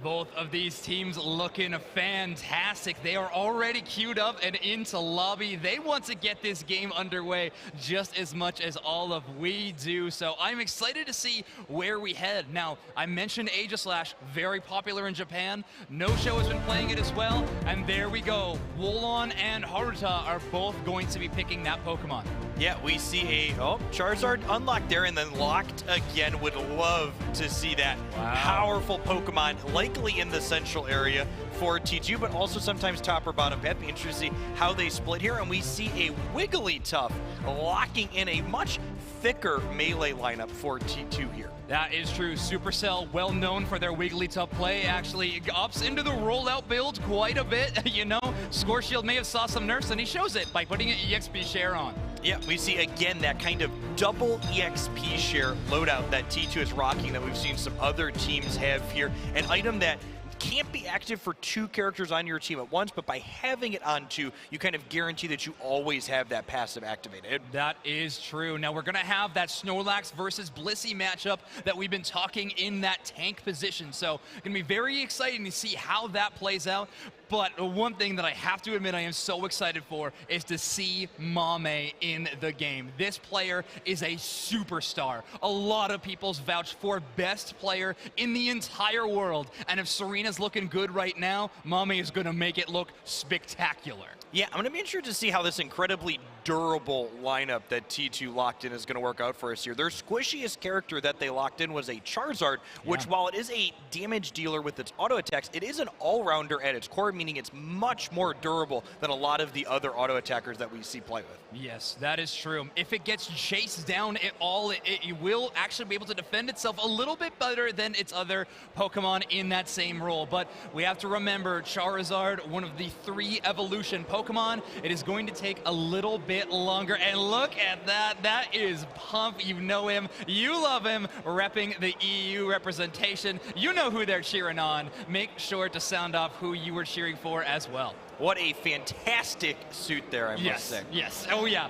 [SPEAKER 13] Both of these teams looking fantastic. They are already queued up and into lobby. They want to get this game underway just as much as all of we do. So I'm excited to see where we head. Now, I mentioned Aegislash, very popular in Japan. No Show has been playing it as well. And there we go. Wolon and Haruta are both going to be picking that Pokemon.
[SPEAKER 14] Yeah, we see a Charizard unlocked there and then locked again. Would love to see that powerful Pokemon, likely in the central area for T2, but also sometimes top or bottom path. Be interested to see how they split here. And we see a Wigglytuff locking in a much thicker melee lineup for T2 here.
[SPEAKER 13] That is true. Supercell, well known for their Wigglytuff play, actually ups into the rollout build quite a bit. You know, Scoreshield may have saw some nerfs, and he shows it by putting an EXP share on.
[SPEAKER 14] Yeah, we see again that kind of double EXP share loadout that T2 is rocking that we've seen some other teams have here. An item that can't be active for 2 characters on your team at once, but by having it on 2, you kind of guarantee that you always have that passive activated.
[SPEAKER 13] That is true. Now we're going to have that Snorlax versus Blissey matchup that we've been talking in that tank position. So going to be very exciting to see how that plays out. But one thing that I have to admit I am so excited for is to see Mame in the game. This player is a superstar. A lot of people's vouch for best player in the entire world. And if Serena's looking good right now, Mame is going to make it look spectacular.
[SPEAKER 14] Yeah, I'm going to be interested to see how this incredibly durable lineup that T2 locked in is going to work out for us here. Their squishiest character that they locked in was a Charizard, which while it is a damage dealer with its auto attacks, it is an all-rounder at its core, meaning it's much more durable than a lot of the other auto attackers that we see play with.
[SPEAKER 13] Yes, that is true. If it gets chased down at all, it will actually be able to defend itself a little bit better than its other Pokemon in that same role. But we have to remember, Charizard, one of the 3 evolution Pokemon, it is going to take a little bit longer. And look at that. That is Pump. You know him. You love him. Repping the EU representation. You know who they're cheering on. Make sure to sound off who you were cheering for as well.
[SPEAKER 14] What a fantastic suit there, I must say.
[SPEAKER 13] Yes, oh yeah.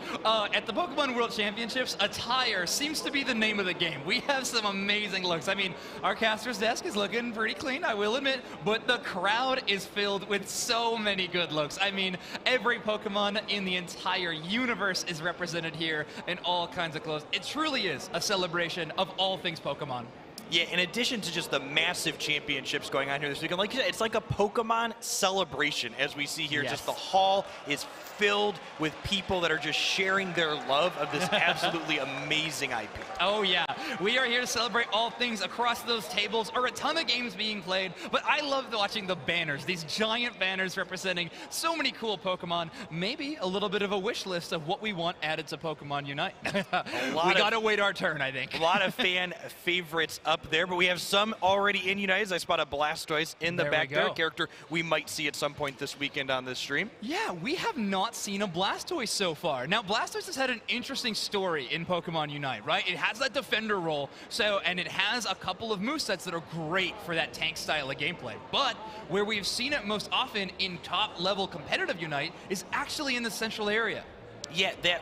[SPEAKER 13] At the Pokemon World Championships, attire seems to be the name of the game. We have some amazing looks. I mean, our caster's desk is looking pretty clean, I will admit, but the crowd is filled with so many good looks. I mean, every Pokemon in the entire universe is represented here in all kinds of clothes. It truly is a celebration of all things Pokemon.
[SPEAKER 14] Yeah, in addition to just the massive championships going on here this weekend, like you said, it's like a Pokemon celebration as we see here.
[SPEAKER 13] Yes.
[SPEAKER 14] Just the hall is filled with people that are just sharing their love of this absolutely amazing IP.
[SPEAKER 13] Oh yeah, we are here to celebrate all things. Across those tables are a ton of games being played, but I love watching the banners, these giant banners representing so many cool Pokemon. Maybe a little bit of a wish list of what we want added to Pokemon Unite. We gotta wait our turn, I think.
[SPEAKER 14] A lot of fan favorites up there, but we have some already in United. I spot a Blastoise in the back there, a character we might see at some point this weekend on this stream.
[SPEAKER 13] Yeah, we have not seen a Blastoise so far. Now, Blastoise has had an interesting story in Pokemon Unite, right? It has that defender role, and it has a couple of movesets that are great for that tank style of gameplay. But where we've seen it most often in top-level competitive Unite is actually in the central area.
[SPEAKER 14] Yeah, that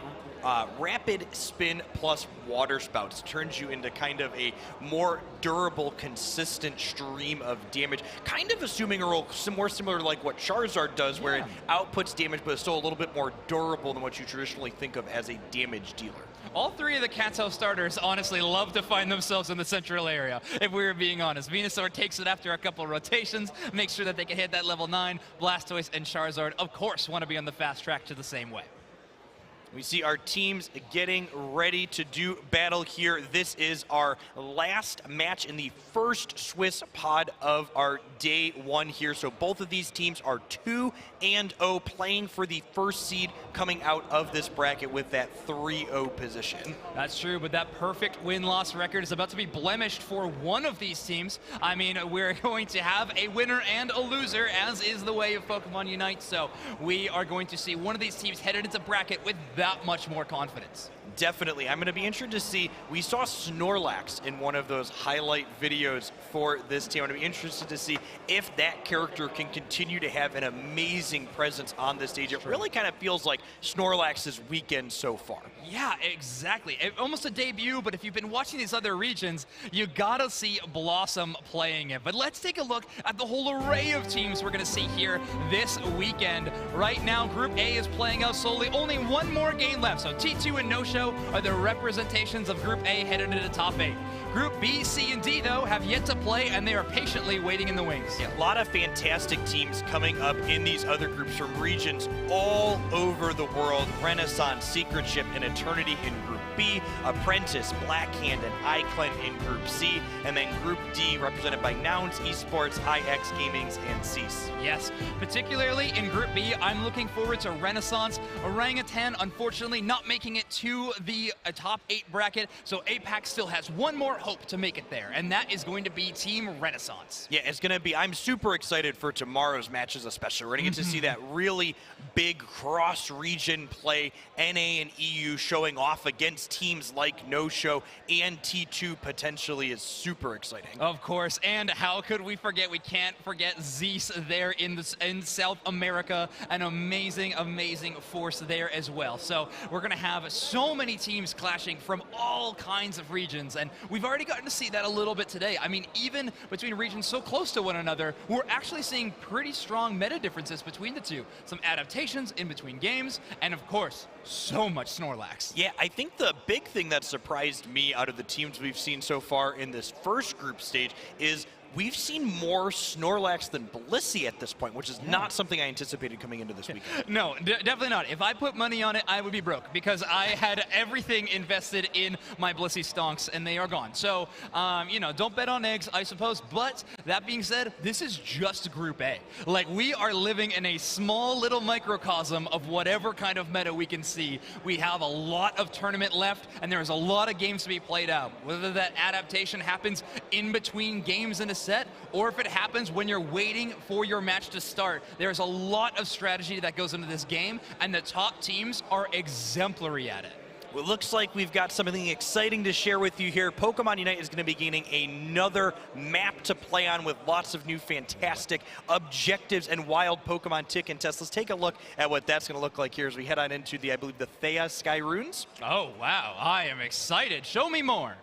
[SPEAKER 14] rapid spin plus water spouts turns you into kind of a more durable, consistent stream of damage, kind of assuming a role more similar to like what Charizard does, where it outputs damage but is still a little bit more durable than what you traditionally think of as a damage dealer.
[SPEAKER 13] All 3 of the Kanto starters honestly love to find themselves in the central area, if we were being honest. Venusaur takes it after a couple of rotations, makes sure that they can hit that level 9. Blastoise and Charizard, of course, want to be on the fast track to the same way.
[SPEAKER 14] We see our teams getting ready to do battle here. This is our last match in the first Swiss pod of our day 1 here. So both of these teams are 2-0, playing for the first seed coming out of this bracket with that 3-0 position.
[SPEAKER 13] That's true, but that perfect win-loss record is about to be blemished for one of these teams. I mean, we're going to have a winner and a loser, as is the way of Pokemon Unite. So we are going to see one of these teams headed into bracket with that much more confidence.
[SPEAKER 14] Definitely. I'm going to be interested to see. We saw Snorlax in one of those highlight videos for this team. I'm going to be interested to see if that character can continue to have an amazing presence on the stage. It really kind of feels like Snorlax's weekend so far.
[SPEAKER 13] Yeah, exactly. Almost a debut, but if you've been watching these other regions, you gotta see Blossom playing it. But let's take a look at the whole array of teams we're gonna see here this weekend. Right now, Group A is playing out slowly. Only one more game left, so T2 and No-Show are the representations of Group A headed into the top 8. Group B, C, and D, though, have yet to play, and they are patiently waiting in the wings.
[SPEAKER 14] Yeah, a lot of fantastic teams coming up in these other groups from regions all over the world. Renaissance, Secret Ship, and Eternity in Group B, Apprentice, Blackhand, and iClent in Group C, and then Group D represented by Nouns, Esports, IX Gamings, and Cease.
[SPEAKER 13] Yes, particularly in Group B, I'm looking forward to Renaissance. Orangutan, unfortunately, unfortunately not making it to the top 8 bracket, so APAC still has one more hope to make it there, and that is going to be Team Renaissance.
[SPEAKER 14] Yeah, it's going to be, I'm super excited for tomorrow's matches especially. We're going to get to see that really big cross-region play, NA and EU showing off against teams like No-Show, and T2 potentially is super exciting.
[SPEAKER 13] Of course, and how could we forget? We can't forget Zeus there in South America, an amazing, amazing force there as well. So we're going to have so many teams clashing from all kinds of regions, and we've already gotten to see that a little bit today. I mean, even between regions so close to one another, we're actually seeing pretty strong meta differences between the two. Some adaptations in between games, and of course, so much Snorlax.
[SPEAKER 14] Yeah, I think the big thing that surprised me out of the teams we've seen so far in this first group stage is we've seen more Snorlax than Blissey at this point, which is not something I anticipated coming into this weekend.
[SPEAKER 13] No, definitely not. If I put money on it, I would be broke because I had everything invested in my Blissey stonks, and they are gone. So, you know, don't bet on eggs, I suppose. But that being said, this is just Group A. Like, we are living in a small little microcosm of whatever kind of meta we can see. We have a lot of tournament left, and there's a lot of games to be played out. Whether that adaptation happens in between games in a set, or if it happens when you're waiting for your match to start. There's a lot of strategy that goes into this game, and the top teams are exemplary at it.
[SPEAKER 14] Well, it looks like we've got something exciting to share with you here. Pokemon Unite is going to be gaining another map to play on with lots of new fantastic objectives and wild Pokemon tick and test. Let's take a look at what that's going to look like here as we head on into the, I believe, the Thea Sky Runes.
[SPEAKER 13] Oh, wow. I am excited. Show me more.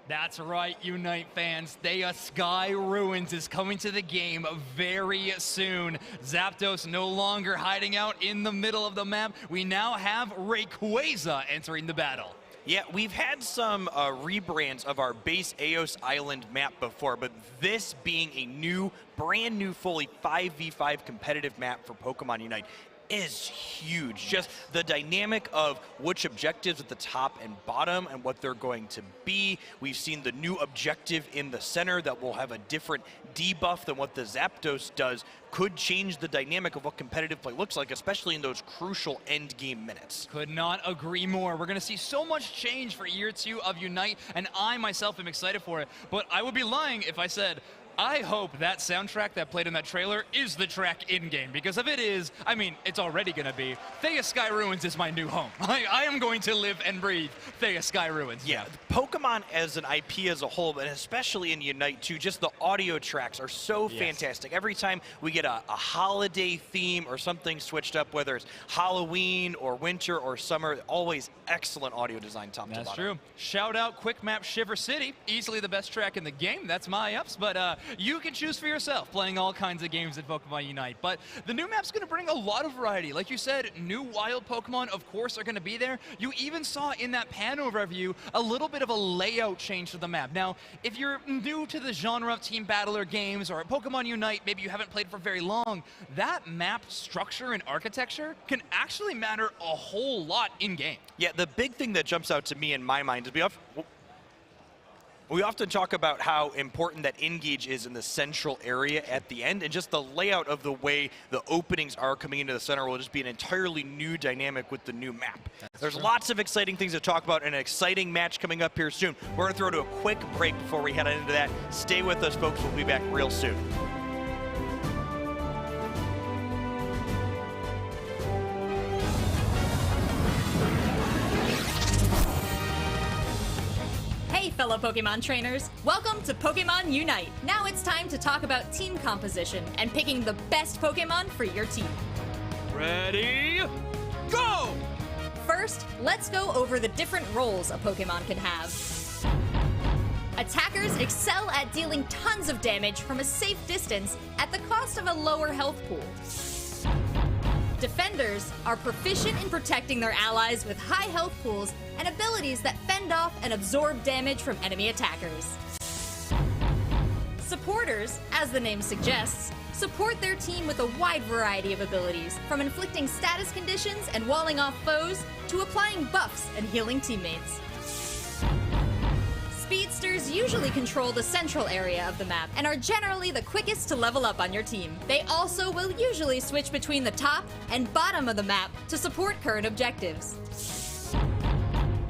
[SPEAKER 13] That's right, Unite fans. Thea Sky Ruins is coming to the game very soon. Zapdos no longer hiding out in the middle of the map. We now have Rayquaza entering the battle.
[SPEAKER 14] Yeah, we've had some rebrands of our base Eos Island map before, but this being a new, brand new, fully 5v5 competitive map for Pokemon Unite is huge. Just the dynamic of which objectives at the top and bottom and what they're going to be. We've seen the new objective in the center that will have a different debuff than what the Zapdos does. Could change the dynamic of what competitive play looks like, especially in those crucial end game minutes.
[SPEAKER 13] Could not agree more. We're going to see so much change for year 2 of Unite, and I myself am excited for it. But I would be lying if I said, I hope that soundtrack that played in that trailer is the track in-game, because if it is, I mean, it's already going to be. Thea Sky Ruins is my new home. I am going to live and breathe Thea Sky Ruins.
[SPEAKER 14] Yeah, Pokemon as an IP as a whole, and especially in Unite too, just the audio tracks are so fantastic. Every time we get a holiday theme or something switched up, whether it's Halloween or winter or summer, always excellent audio design top to bottom.
[SPEAKER 13] That's true. Shout out Quick Map Shiver City, easily the best track in the game. That's my ups, but you can choose for yourself, playing all kinds of games at Pokemon Unite. But the new map's going to bring a lot of variety. Like you said, new wild Pokemon, of course, are going to be there. You even saw in that pan overview a little bit of a layout change to the map. Now, if you're new to the genre of Team Battler games or Pokemon Unite, maybe you haven't played for very long, that map structure and architecture can actually matter a whole lot in-game.
[SPEAKER 14] Yeah, the big thing that jumps out to me in my mind is we often talk about how important that Engage is in the central area at the end, and just the layout of the way the openings are coming into the center will just be an entirely new dynamic with the new map. There's lots of exciting things to talk about and an exciting match coming up here soon. We're going to throw to a quick break before we head into that. Stay with us, folks. We'll be back real soon.
[SPEAKER 1] Hey fellow Pokemon trainers, welcome to Pokemon Unite. Now it's time to talk about team composition and picking the best Pokemon for your team.
[SPEAKER 13] Ready, go!
[SPEAKER 1] First, let's go over the different roles a Pokemon can have. Attackers excel at dealing tons of damage from a safe distance at the cost of a lower health pool. Defenders are proficient in protecting their allies with high health pools and abilities that fend off and absorb damage from enemy attackers. Supporters, as the name suggests, support their team with a wide variety of abilities, from inflicting status conditions and walling off foes to applying buffs and healing teammates. Speedsters usually control the central area of the map and are generally the quickest to level up on your team. They also will usually switch between the top and bottom of the map to support current objectives.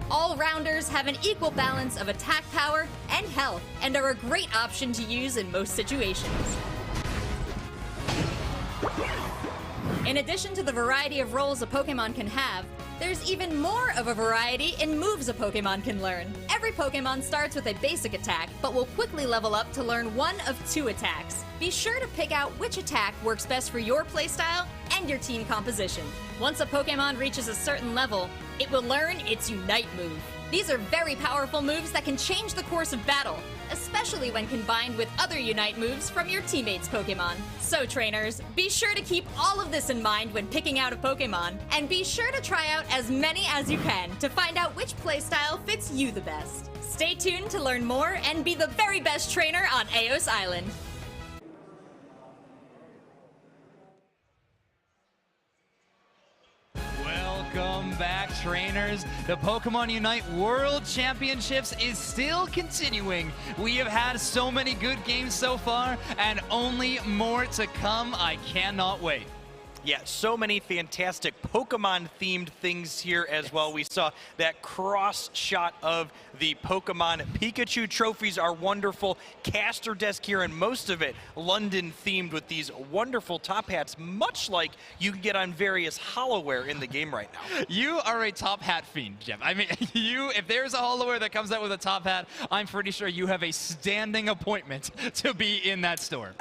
[SPEAKER 1] All-rounders have an equal balance of attack power and health and are a great option to use in most situations. In addition to the variety of roles a Pokemon can have, there's even more of a variety in moves a Pokemon can learn. Every Pokemon starts with a basic attack, but will quickly level up to learn one of 2 attacks. Be sure to pick out which attack works best for your playstyle and your team composition. Once a Pokemon reaches a certain level, it will learn its Unite move. These are very powerful moves that can change the course of battle, especially when combined with other Unite moves from your teammates' Pokemon. So trainers, be sure to keep all of this in mind when picking out a Pokemon, and be sure to try out as many as you can to find out which playstyle fits you the best. Stay tuned to learn more and be the very best trainer on Eos Island.
[SPEAKER 13] Welcome back, trainers. The Pokemon Unite World Championships is still continuing. We have had so many good games so far, and only more to come. I cannot wait.
[SPEAKER 14] Yeah, so many fantastic Pokemon-themed things here as well. We saw that cross shot of the Pokemon Pikachu trophies are wonderful. Caster desk here, and most of it London-themed with these wonderful top hats, much like you can get on various Hollowware in the game right now.
[SPEAKER 13] You are a top hat fiend, Jeff. I mean, if there's a Holloware that comes out with a top hat, I'm pretty sure you have a standing appointment to be in that store.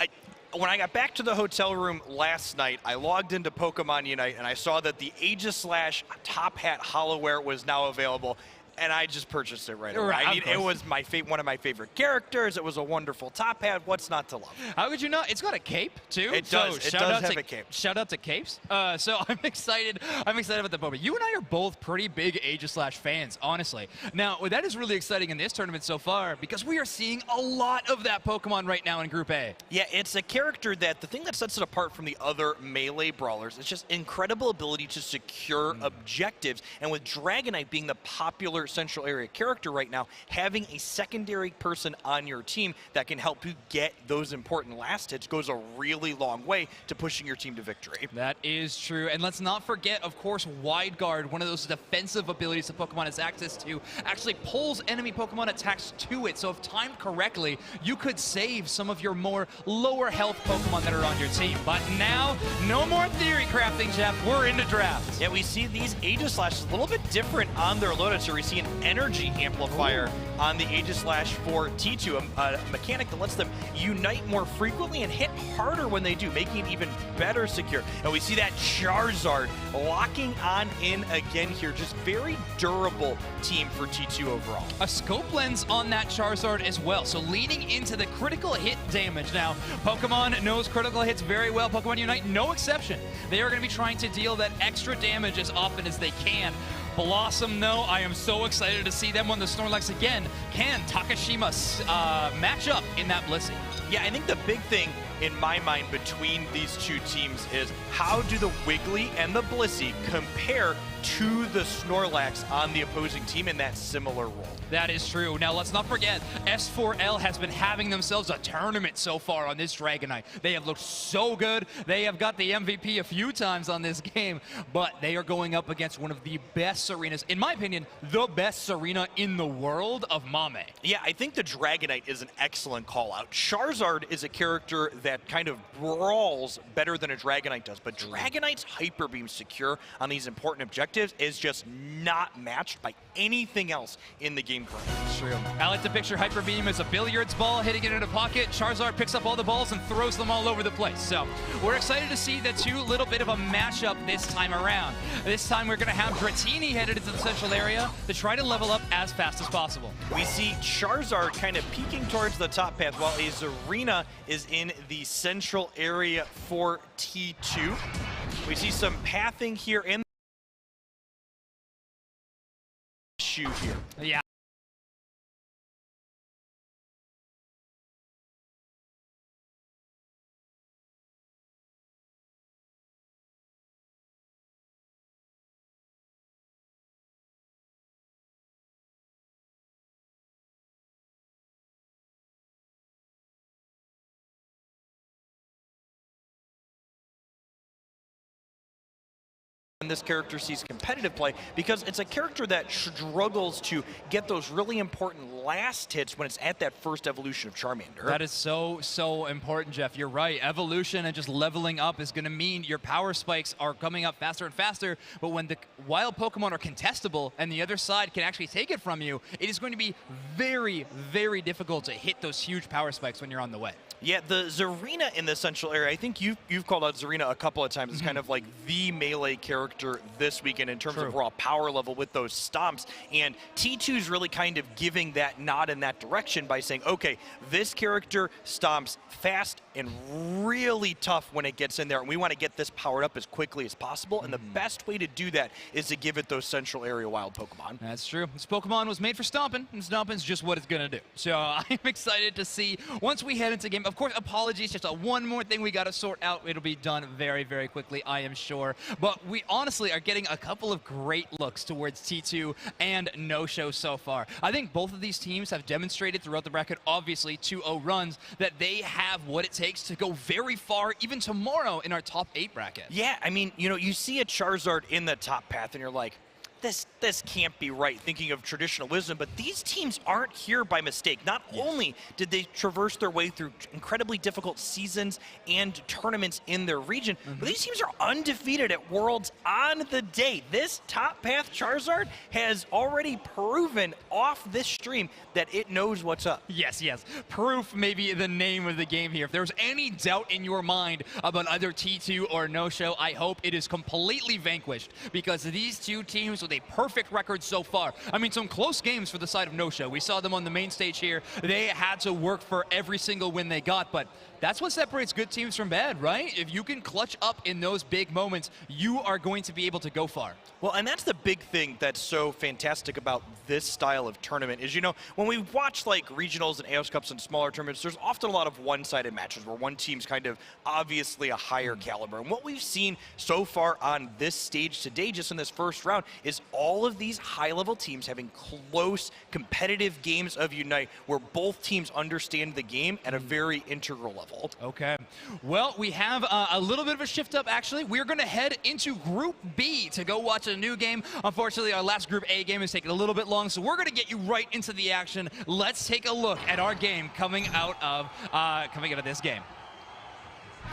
[SPEAKER 14] When I got back to the hotel room last night, I logged into Pokemon Unite and I saw that the Aegislash Top Hat Holloware was now available. And I just purchased it right away.
[SPEAKER 13] Right,
[SPEAKER 14] I mean, it was one of my favorite characters. It was a wonderful top hat. What's not to love?
[SPEAKER 13] How could you not? It's got a cape too.
[SPEAKER 14] It does. It does have a cape.
[SPEAKER 13] Shout out to capes. So I'm excited. I'm excited about the Pokemon. You and I are both pretty big Aegislash fans, honestly. Now, that is really exciting in this tournament so far because we are seeing a lot of that Pokemon right now in Group A.
[SPEAKER 14] Yeah, it's a character that the thing that sets it apart from the other melee brawlers is just incredible ability to secure objectives. And with Dragonite being the popular central area character right now, having a secondary person on your team that can help you get those important last hits goes a really long way to pushing your team to victory.
[SPEAKER 13] That is true. And let's not forget, of course, Wide Guard, one of those defensive abilities that Pokemon has access to, actually pulls enemy Pokemon attacks to it. So if timed correctly, you could save some of your more lower health Pokemon that are on your team. But now, no more theory crafting, Jeff. We're into draft.
[SPEAKER 14] Yeah, we see these Aegislashes a little bit different on their loadouts. So we see an energy amplifier on the Aegislash for T2, a mechanic that lets them unite more frequently and hit harder when they do, making it even better secure. And we see that Charizard locking on in again here. Just very durable team for T2 overall.
[SPEAKER 13] A scope lens on that Charizard as well, so leaning into the critical hit damage. Now, Pokemon knows critical hits very well. Pokemon Unite, no exception. They are going to be trying to deal that extra damage as often as they can. Blossom, though, I am so excited to see them on the Snorlax again. Can Takashima match up in that Blissey?
[SPEAKER 14] Yeah, I think the big thing in my mind between these two teams is how do the Wiggly and the Blissey compare to the Snorlax on the opposing team in that similar role.
[SPEAKER 13] That is true. Now, let's not forget, S4L has been having themselves a tournament so far on this Dragonite. They have looked so good. They have got the MVP a few times on this game, but they are going up against one of the best Serenas, in my opinion, the best Serena in the world of Mame.
[SPEAKER 14] Yeah, I think the Dragonite is an excellent call-out. Charizard is a character that kind of brawls better than a Dragonite does, but Dragonite's Hyper Beam secure on these important objectives is just not matched by anything else in the game currently.
[SPEAKER 13] True. I like to picture Hyper Beam as a billiards ball hitting it in a pocket. Charizard picks up all the balls and throws them all over the place. So we're excited to see the two little bit of a matchup this time around. This time we're going to have Dratini headed into the central area to try to level up as fast as possible.
[SPEAKER 14] We see Charizard kind of peeking towards the top path while a Zarina is in the central area for T2. We see some pathing here in the shoe here.
[SPEAKER 13] Yeah.
[SPEAKER 14] And this character sees competitive play because it's a character that struggles to get those really important last hits when it's at that first evolution of Charmander.
[SPEAKER 13] That is so important, Jeff. You're right. Evolution and just leveling up is going to mean your power spikes are coming up faster and faster, but when the wild Pokemon are contestable and the other side can actually take it from you, it is going to be very, very difficult to hit those huge power spikes when you're on the way.
[SPEAKER 14] Yeah, the Zarina in the central area, I think you've called out Zarina a couple of times. It's kind of like the melee character this weekend in terms of raw power level with those stomps. And T2's really kind of giving that nod in that direction by saying, okay, this character stomps fast and really tough when it gets in there. And we want to get this powered up as quickly as possible. And the best way to do that is to give it those central area wild Pokemon.
[SPEAKER 13] That's true. This Pokemon was made for stomping, and stomping's just what it's going to do. So I'm excited to see once we head into game. Of course, apologies, just one more thing we got to sort out. It'll be done very, very quickly, I am sure. But we honestly are getting a couple of great looks towards T2 and No-Show so far. I think both of these teams have demonstrated throughout the bracket, obviously 2-0 runs, that they have what it takes to go very far, even tomorrow in our top 8 bracket.
[SPEAKER 14] Yeah, I mean, you know, you see a Charizard in the top path and you're like, this can't be right, thinking of traditional wisdom, but these teams aren't here by mistake. Not only did they traverse their way through incredibly difficult seasons and tournaments in their region, but these teams are undefeated at Worlds on the day. This top path Charizard has already proven off this stream that it knows what's up.
[SPEAKER 13] Yes, yes. Proof may be the name of the game here. If there's any doubt in your mind about either T2 or No-Show, I hope it is completely vanquished, because these two teams with a perfect record so far. I mean, some close games for the side of No-Show. We saw them on the main stage here. They had to work for every single win they got, but that's what separates good teams from bad, right? If you can clutch up in those big moments, you are going to be able to go far.
[SPEAKER 14] Well, and that's the big thing that's so fantastic about this style of tournament is, you know, when we watch like regionals and AOS Cups and smaller tournaments, there's often a lot of one-sided matches where one team's kind of obviously a higher caliber. And what we've seen so far on this stage today, just in this first round, is all of these high-level teams having close, competitive games of Unite where both teams understand the game at a very integral level.
[SPEAKER 13] Okay. Well, we have a little bit of a shift up, actually. We're going to head into Group B to go watch a new game. Unfortunately, our last Group A game is taking a little bit long, so we're going to get you right into the action. Let's take a look at our game coming out of this game.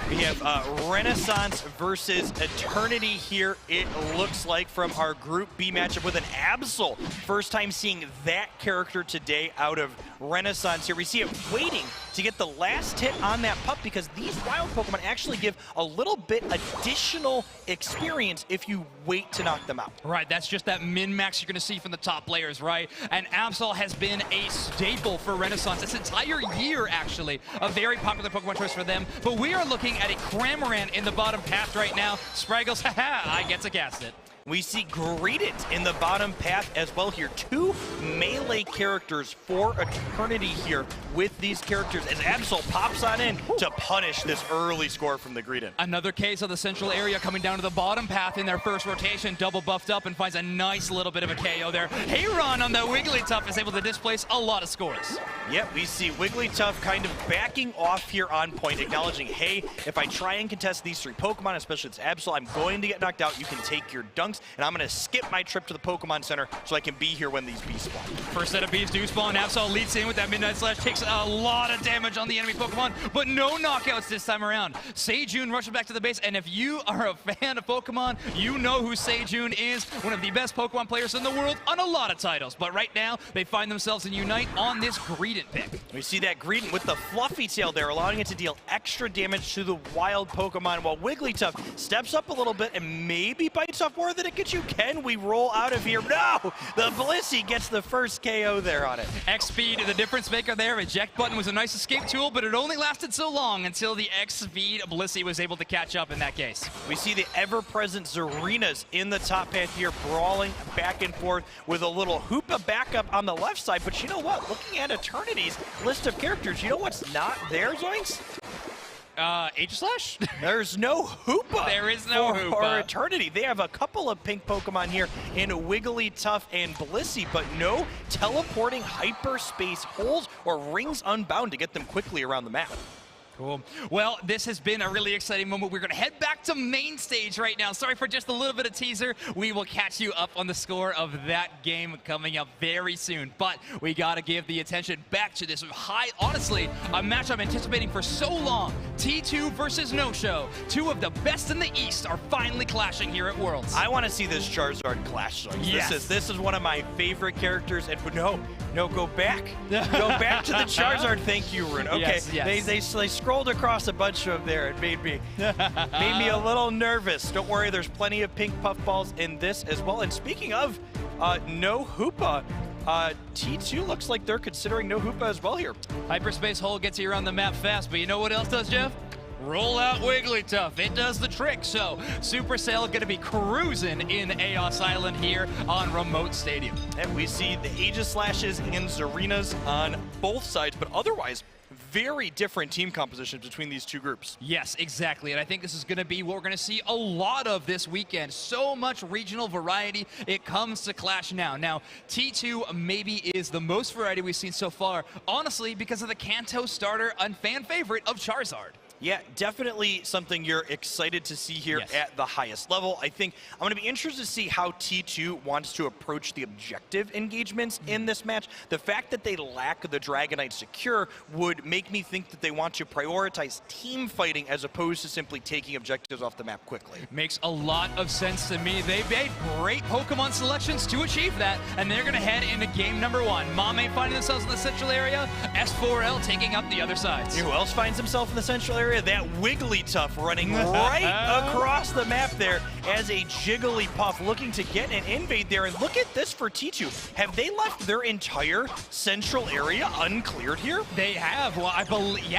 [SPEAKER 14] We have Renaissance versus Eternity here, it looks like, from our Group B matchup with an Absol. First time seeing that character today out of Renaissance here. We see it waiting to get the last hit on that pup because these wild Pokemon actually give a little bit additional experience if you wait to knock them out.
[SPEAKER 13] Right, that's just that min-max you're going to see from the top players, right? And Absol has been a staple for Renaissance this entire year, actually. A very popular Pokemon choice for them. But we are looking at a Cramorant in the bottom path right now. Spraggles, haha, I get to cast it.
[SPEAKER 14] We see Greedent in the bottom path as well here. Two melee characters for Eternity here with these characters as Absol pops on in to punish this early score from the Greedent.
[SPEAKER 13] Another case of the central area coming down to the bottom path in their first rotation, double buffed up and finds a nice little bit of a KO there. Heyron on the Wigglytuff is able to displace a lot of scores.
[SPEAKER 14] Yep, we see Wigglytuff kind of backing off here on point, acknowledging, hey, if I try and contest these three Pokemon, especially this Absol, I'm going to get knocked out. You can take your dunk Trunks, and I'm going to skip my trip to the Pokemon Center so I can be here when these bees spawn.
[SPEAKER 13] First set of bees do spawn. Absol leads in with that Midnight Slash, takes a lot of damage on the enemy Pokemon, but no knockouts this time around. Seijun rushes back to the base, and if you are a fan of Pokemon, you know who Seijun is, one of the best Pokemon players in the world on a lot of titles. But right now, they find themselves in Unite on this Greedent pick.
[SPEAKER 14] We see that Greedent with the fluffy tail there, allowing it to deal extra damage to the wild Pokemon, while Wigglytuff steps up a little bit and maybe bites off more than it gets you. Can we roll out of here? No! The Blissey gets the first KO there on it.
[SPEAKER 13] X-Speed, the difference maker there. Eject button was a nice escape tool, but it only lasted so long until the X-Speed Blissey was able to catch up in that case.
[SPEAKER 14] We see the ever-present Zarinas in the top path here, brawling back and forth with a little Hoopa backup on the left side. But you know what? Looking at Eternity's list of characters, you know what's not there, Zoinks?
[SPEAKER 13] Aegislash?
[SPEAKER 14] There's no Hoopa.
[SPEAKER 13] There is no Hoopa.
[SPEAKER 14] For Eternity. They have a couple of pink Pokemon here in Wigglytuff and Blissey, but no teleporting hyperspace holes or rings unbound to get them quickly around the map.
[SPEAKER 13] Cool. Well, this has been a really exciting moment. We're going to head back to main stage right now. Sorry for just a little bit of teaser. We will catch you up on the score of that game coming up very soon. But we got to give the attention back to this honestly, a match I'm anticipating for so long. T2 versus No-Show. Two of the best in the East are finally clashing here at Worlds.
[SPEAKER 14] I want to see this Charizard clash.
[SPEAKER 13] Yes.
[SPEAKER 14] This is one of my favorite characters. And no, go back. Go back to the Charizard. Thank you, Rune. Okay,
[SPEAKER 13] yes.
[SPEAKER 14] They scrolled across a bunch of there. It made me a little nervous. Don't worry, there's plenty of pink puffballs in this as well. And speaking of no Hoopa, T2 looks like they're considering no Hoopa as well here.
[SPEAKER 13] Hyperspace hole gets you around the map fast, but you know what else does, Jeff? Roll out Wigglytuff. It does the trick. So Supercell going to be cruising in Aos Island here on Remote Stadium.
[SPEAKER 14] And we see the Aegislashes and Zarinas on both sides, but otherwise very different team compositions between these two groups.
[SPEAKER 13] Yes, exactly. And I think this is going to be what we're going to see a lot of this weekend. So much regional variety. It comes to Clash now. Now, T2 maybe is the most variety we've seen so far, honestly, because of the Kanto starter and fan favorite of Charizard.
[SPEAKER 14] Yeah, definitely something you're excited to see here at the highest level. I think I'm going to be interested to see how T2 wants to approach the objective engagements in this match. The fact that they lack the Dragonite Secure would make me think that they want to prioritize team fighting as opposed to simply taking objectives off the map quickly.
[SPEAKER 13] Makes a lot of sense to me. They've made great Pokemon selections to achieve that, and they're going to head into game number 1. Mame finding themselves in the central area, S4L taking up the other sides.
[SPEAKER 14] Who else finds himself in the central area? That Wigglytuff running right across the map there as a Jigglypuff looking to get an invade there. And look at this for T2. Have they left their entire central area uncleared here?
[SPEAKER 13] They have. Well, I believe,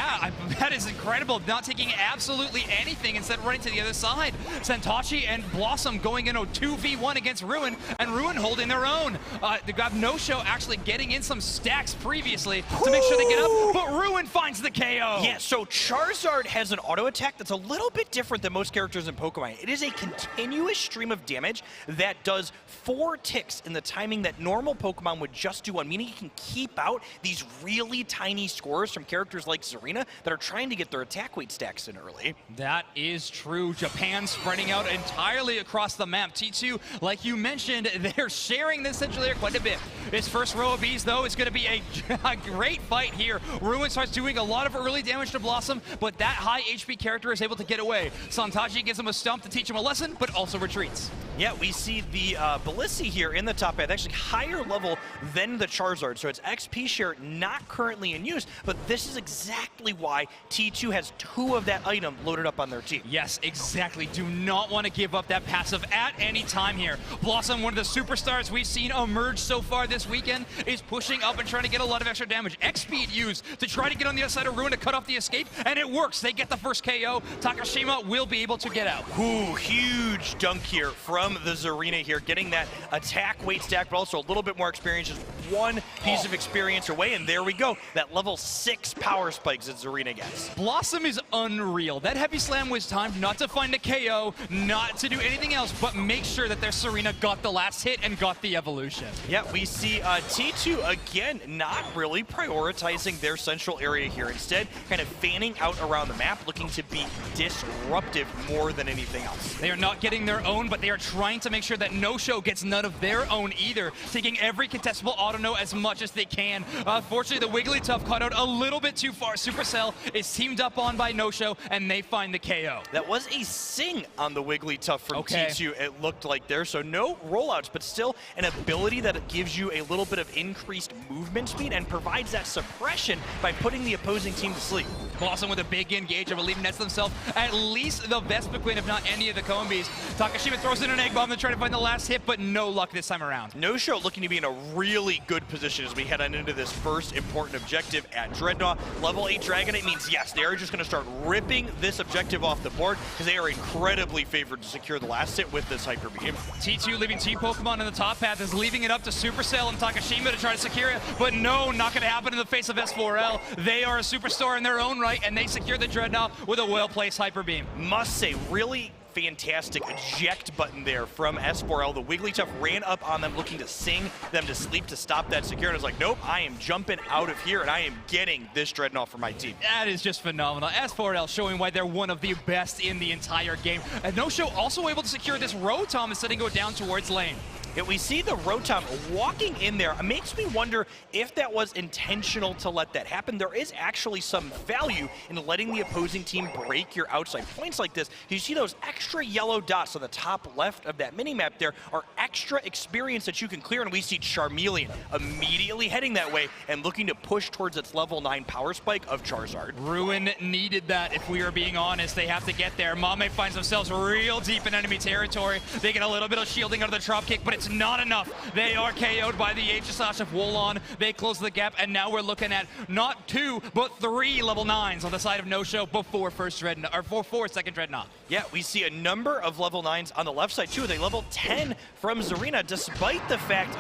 [SPEAKER 13] that is incredible. Not taking absolutely anything, instead running to the other side. Santachi and Blossom going in a 2v1 against Ruin, and Ruin holding their own. They got No-Show actually getting in some stacks previously to make sure they get up, but Ruin finds the KO.
[SPEAKER 14] Yeah, so Charizard has an auto attack that's a little bit different than most characters in Pokemon. It is a continuous stream of damage that does 4 ticks in the timing that normal Pokemon would just do 1, meaning it can keep out these really tiny scores from characters like Zarina that are trying to get their attack weight stacks in early.
[SPEAKER 13] That is true. Japan spreading out entirely across the map. T2, like you mentioned, they're sharing this central area quite a bit. This first row of bees, though, is going to be a great fight here. Ruin starts doing a lot of early damage to Blossom, but that high HP character is able to get away. Santachi gives him a stump to teach him a lesson, but also retreats.
[SPEAKER 14] Yeah, we see the Blissey here in the top path, actually higher level than the Charizard, so its XP share not currently in use, but this is exactly why T2 has 2 of that item loaded up on their team.
[SPEAKER 13] Yes, exactly. Do not want to give up that passive at any time here. Blossom, one of the superstars we've seen emerge so far this weekend, is pushing up and trying to get a lot of extra damage. X-Speed used to try to get on the other side of Ruin to cut off the escape, and it works. They get the first KO. Takashima will be able to get out.
[SPEAKER 14] Ooh, huge dunk here from the Zarina here, getting that attack weight stack, but also a little bit more experience. Just 1 piece of experience away, and there we go. That level 6 power spikes that Zarina gets.
[SPEAKER 13] Blossom is unreal. That heavy slam was timed not to find a KO, not to do anything else, but make sure that their Serena got the last hit and got the evolution.
[SPEAKER 14] Yeah, we see T2, again, not really prioritizing their central area here. Instead, kind of fanning out around the map, looking to be disruptive more than anything else.
[SPEAKER 13] They are not getting their own, but they are trying to make sure that No-Show gets none of their own either, taking every contestable auto-no as much as they can. Unfortunately, the Wigglytuff caught out a little bit too far. Supercell is teamed up on by No-Show, and they find the KO.
[SPEAKER 14] That was a sing on the Wigglytuff from T2, it looked like there. So no rollouts, but still an ability that gives you a little bit of increased movement speed and provides that suppression by putting the opposing team to sleep.
[SPEAKER 13] Blossom with a big engage, I believe, nets themselves at least the Vespiquen, if not any of the Combies. Takashima throws in an egg bomb to try to find the last hit, but no luck this time around.
[SPEAKER 14] No-Show looking to be in a really good position as we head on into this first important objective at Dreadnought. Level 8 Dragonite means, yes, they are just going to start ripping this objective off the board because they are incredibly favored to secure the last hit with this Hyper Beam.
[SPEAKER 13] T2 leaving T-Pokemon in the top path is leaving it up to Supercell and Takashima to try to secure it, but no, not going to happen in the face of S4L. They are a superstar in their own right, and they secure the Dreadnought with a well-placed Hyper Beam.
[SPEAKER 14] Must say, really fantastic eject button there from S4L. The Wigglytuff ran up on them looking to sing them to sleep to stop that secure, and was like, nope, I am jumping out of here and I am getting this Dreadnought for my team.
[SPEAKER 13] That is just phenomenal. S4L showing why they're one of the best in the entire game. And No-Show also able to secure this Rotom instead of go down towards lane.
[SPEAKER 14] Yeah, we see the Rotom walking in there. It makes me wonder if that was intentional to let that happen. There is actually some value in letting the opposing team break your outside points like this. You see those extra yellow dots on the top left of that mini-map there are extra experience that you can clear, and we see Charmeleon immediately heading that way and looking to push towards its level 9 power spike of Charizard.
[SPEAKER 13] Ruin needed that, if we are being honest. They have to get there. Mame finds themselves real deep in enemy territory. They get a little bit of shielding out of the drop kick, but it's not enough. They are KO'd by the Aegislash of Wolon. They close the gap, and now we're looking at not 2, but 3 level 9s on the side of No-Show before second Dreadnought.
[SPEAKER 14] Yeah, we see a number of level 9s on the left side too. They level 10 from Zarina, despite the fact,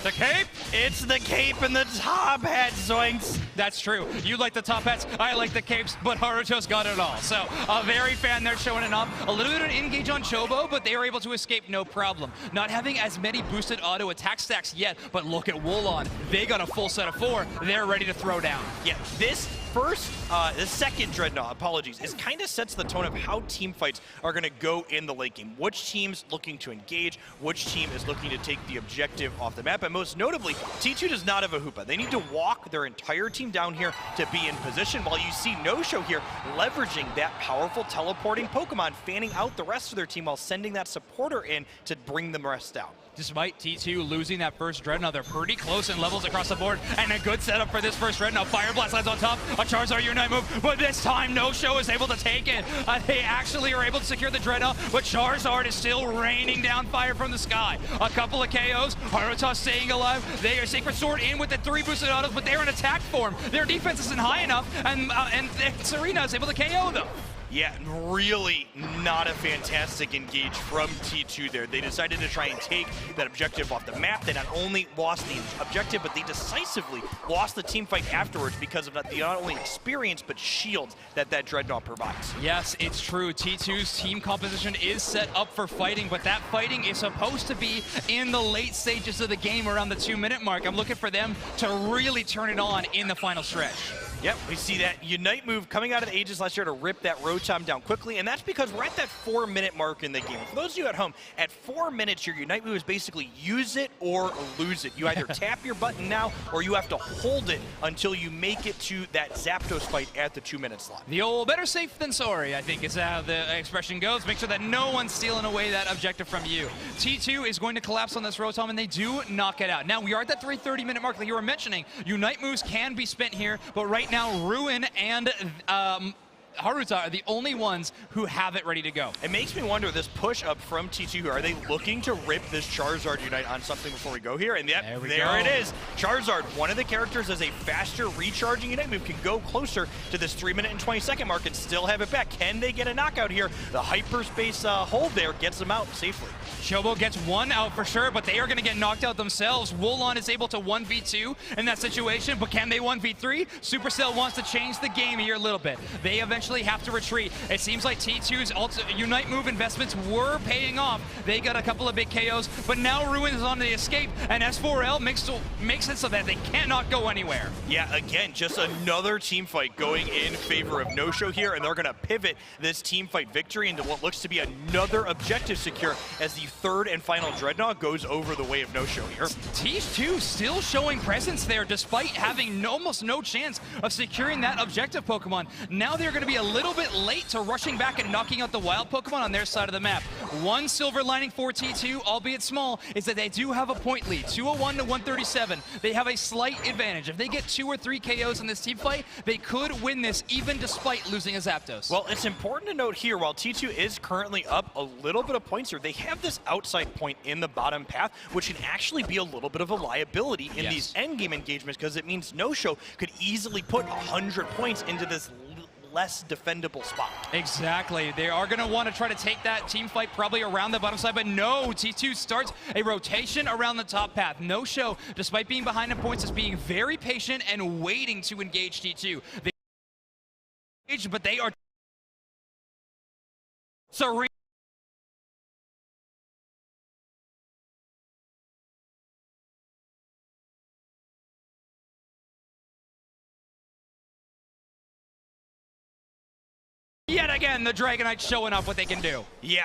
[SPEAKER 13] the cape?
[SPEAKER 14] It's the cape and the top hat, zoinks.
[SPEAKER 13] That's true. You like the top hats, I like the capes, but Haruto's got it all. So a very fan there showing it off. A little bit of an engage on Chobo, but they are able to escape no problem. Not having as many boosted auto attack stacks yet, but look at Wolon. They got a full set of 4. They're ready to throw down.
[SPEAKER 14] Yeah, this second Dreadnought, apologies, is kind of sets the tone of how team fights are going to go in the late game. Which team's looking to engage, which team is looking to take the objective off the map, and most notably, T2 does not have a Hoopa. They need to walk their entire team down here to be in position, while you see No-Show here leveraging that powerful teleporting Pokemon, fanning out the rest of their team while sending that supporter in to bring them rest out.
[SPEAKER 13] Despite T2 losing that first Dreadnought, they're pretty close in levels across the board, and a good setup for this first Dreadnought. Fire Blast lands on top, a Charizard Unite move, but this time No-Show is able to take it. They actually are able to secure the Dreadnought, but Charizard is still raining down fire from the sky. A couple of KOs, Haruto staying alive. They are Sacred Sword in with the 3 boosted autos, but they're in attack form. Their defense isn't high enough, and Serena is able to KO them.
[SPEAKER 14] Yeah, really not a fantastic engage from T2 there. They decided to try and take that objective off the map. They not only lost the objective, but they decisively lost the team fight afterwards because of not only experience, but shields that Dreadnought provides.
[SPEAKER 13] Yes, it's true. T2's team composition is set up for fighting, but that fighting is supposed to be in the late stages of the game around the 2-minute mark. I'm looking for them to really turn it on in the final stretch.
[SPEAKER 14] Yep, we see that Unite move coming out of the Aegislash to rip that Rotom down quickly, and that's because we're at that 4-minute mark in the game. For those of you at home, at 4 minutes, your Unite move is basically use it or lose it. You either tap your button now, or you have to hold it until you make it to that Zapdos fight at the 2-minute slot.
[SPEAKER 13] The old better safe than sorry, I think is how the expression goes. Make sure that no one's stealing away that objective from you. T2 is going to collapse on this Rotom, and they do knock it out. Now, we are at that 3:30-minute mark that you were mentioning. Unite moves can be spent here, but right now, Ruin and Haruta are the only ones who have it ready to go.
[SPEAKER 14] It makes me wonder, this push up from T2, are they looking to rip this Charizard Unite on something before we go here? And yep, there it is. Charizard, one of the characters as a faster recharging Unite move, can go closer to this 3-minute and 20-second mark and still have it back. Can they get a knockout here? The hyperspace hold there gets them out safely.
[SPEAKER 13] Chobo gets 1 out for sure, but they are going to get knocked out themselves. Wolon is able to 1v2 in that situation, but can they 1v3? Supercell wants to change the game here a little bit. They eventually eventually have to retreat. It seems like T2's Unite move investments were paying off. They got a couple of big KOs, but now Ruin is on the escape, and S4L makes it so that they cannot go anywhere.
[SPEAKER 14] Yeah, again, just another team fight going in favor of No-Show here, and they're going to pivot this team fight victory into what looks to be another objective secure as the third and final Dreadnought goes over the way of No-Show here.
[SPEAKER 13] T2 still showing presence there despite having almost no chance of securing that objective Pokemon. Now they're going to be a little bit late to rushing back and knocking out the wild Pokemon on their side of the map. One silver lining for T2, albeit small, is that they do have a point lead, 201 to 137. They have a slight advantage. If they get 2 or 3 KOs in this team fight, they could win this even despite losing a Zapdos.
[SPEAKER 14] Well, it's important to note here, while T2 is currently up a little bit of points here, they have this outside point in the bottom path, which can actually be a little bit of a liability in these endgame engagements, because it means No-Show could easily put 100 points into this less defendable spot.
[SPEAKER 13] Exactly. They are going to want to try to take that team fight probably around the bottom side, but no, T2 starts a rotation around the top path. No-Show, despite being behind in points, is being very patient and waiting to engage T2. They engage, but they are surrendering. Yet again, the Dragonite showing off what they can do.
[SPEAKER 14] Yeah.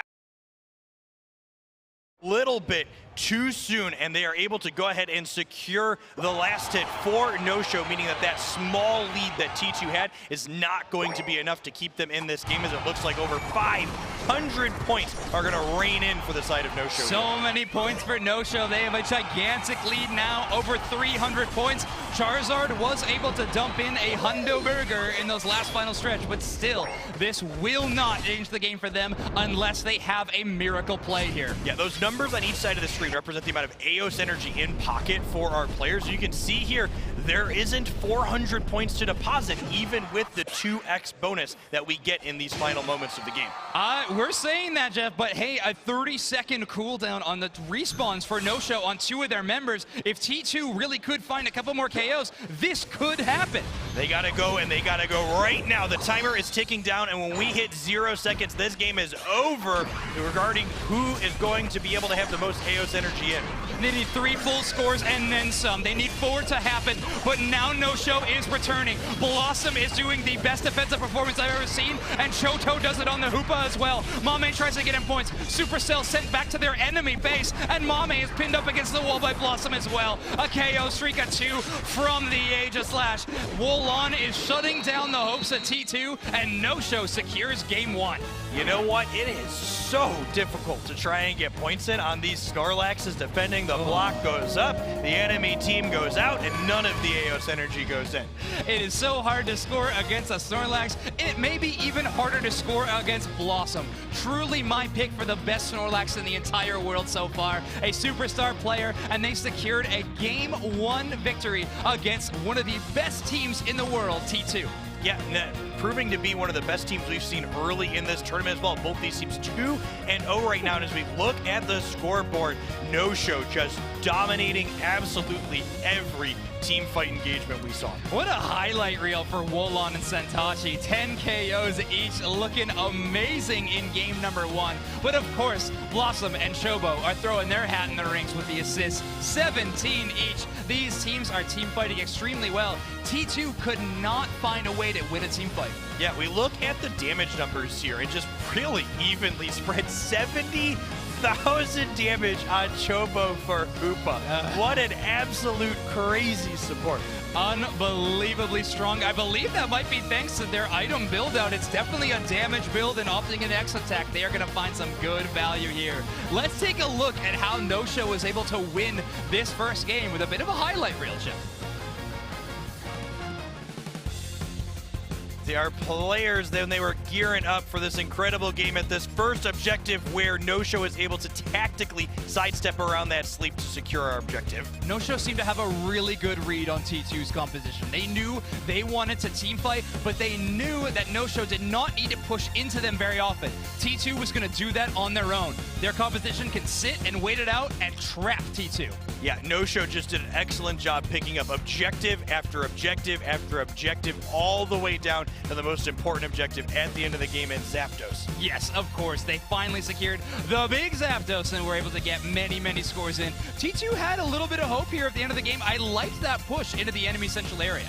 [SPEAKER 14] Little bit too soon, and they are able to go ahead and secure the last hit for No-Show, meaning that that small lead that T2 had is not going to be enough to keep them in this game, as it looks like over 500 points are going to rain in for the side of No-Show.
[SPEAKER 13] So many points for No-Show. They have a gigantic lead now, over 300 points. Charizard was able to dump in a hundo burger in those last final stretch, but still, this will not change the game for them unless they have a miracle play here.
[SPEAKER 14] Yeah, those numbers on each side of the screen represent the amount of Aeos energy in pocket for our players. You can see here, there isn't 400 points to deposit, even with the 2x bonus that we get in these final moments of the game.
[SPEAKER 13] We're saying that, Jeff, but hey, a 30-second cooldown on the respawns for No-Show on 2 of their members. If T2 really could find a couple more KOs, this could happen.
[SPEAKER 14] They gotta go, and they gotta go right now. The timer is ticking down, and when we hit 0 seconds, this game is over regarding who is going to be able to have the most Aeos energy in.
[SPEAKER 13] They need 3 full scores and then some. They need 4 to happen, but now No-Show is returning. Blossom is doing the best defensive performance I've ever seen, and Choto does it on the Hoopa as well. Mame tries to get him points. Supercell sent back to their enemy base, and Mame is pinned up against the wall by Blossom as well. A KO streak of 2 from the Aegislash. Wolon is shutting down the hopes of T2, and No-Show secures game 1.
[SPEAKER 14] You know what? It is so difficult to try and get points in on these Snorlaxes defending. The block goes up, the enemy team goes out, and none of the Aeos energy goes in.
[SPEAKER 13] It is so hard to score against a Snorlax. It may be even harder to score against Blossom. Truly my pick for the best Snorlax in the entire world so far. A superstar player, and they secured a Game 1 victory against one of the best teams in the world, T2.
[SPEAKER 14] Yeah, proving to be one of the best teams we've seen early in this tournament as well. Both these teams 2-0 right now, and as we look at the scoreboard, No-Show just dominating absolutely every team fight engagement we saw.
[SPEAKER 13] What a highlight reel for Wolon and Sentachi. 10 KOs each, looking amazing in game number 1. But of course, Blossom and Chobo are throwing their hat in the rings with the assists, 17 each. These teams are team fighting extremely well. T2 could not find a way to win a team fight.
[SPEAKER 14] Yeah, we look at the damage numbers here and just really evenly spread. 70,000 damage on Chobo for Hoopa. What an absolute crazy support.
[SPEAKER 13] Unbelievably strong. I believe that might be thanks to their item build out. It's definitely a damage build, and opting an X attack, they are going to find some good value here. Let's take a look at how No-Show was able to win this first game with a bit of a highlight reel, Jeff.
[SPEAKER 14] Our players, then they were gearing up for this incredible game at this first objective, where No-Show is able to tactically sidestep around that sleep to secure our objective.
[SPEAKER 13] No-Show seemed to have a really good read on T2's composition. They knew they wanted to team fight, but they knew that No-Show did not need to push into them very often. T2 was going to do that on their own. Their composition can sit and wait it out and trap T2.
[SPEAKER 14] Yeah, No Show just did an excellent job picking up objective after objective after objective all the way down to the most important objective at the end of the game in Zapdos.
[SPEAKER 13] Yes, of course. They finally secured the big Zapdos and were able to get many, many scores in. T2 had a little bit of hope here at the end of the game. I liked that push into the enemy central area.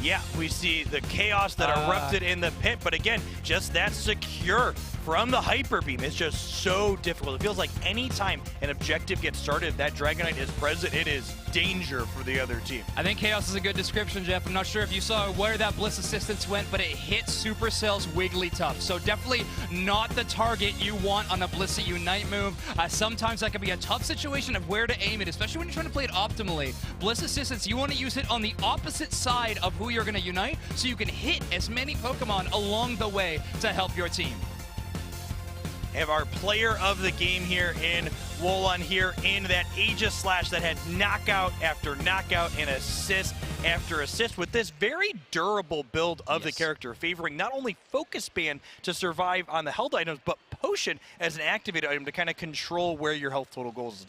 [SPEAKER 14] Yeah, we see the chaos that erupted in the pit, but again, just that secure from the Hyper Beam is just so difficult. It feels like anytime an objective gets started, that Dragonite is present, it is danger for the other team.
[SPEAKER 13] I think chaos is a good description, Jeff. I'm not sure if you saw where that Bliss Assistance went, but it hit Supercell's Wigglytuff. So definitely not the target you want on a Blissey Unite move. Sometimes that can be a tough situation of where to aim it, especially when you're trying to play it optimally. Bliss Assistance, you want to use it on the opposite side of who you're going to unite, so you can hit as many Pokemon along the way to help your team.
[SPEAKER 14] Have our player of the game here in Wolon here in that Aegis Slash that had knockout after knockout and assist after assist with this very durable build of the character, favoring not only Focus Band to survive on the held items, but Potion as an activated item to kind of control where your health total goes.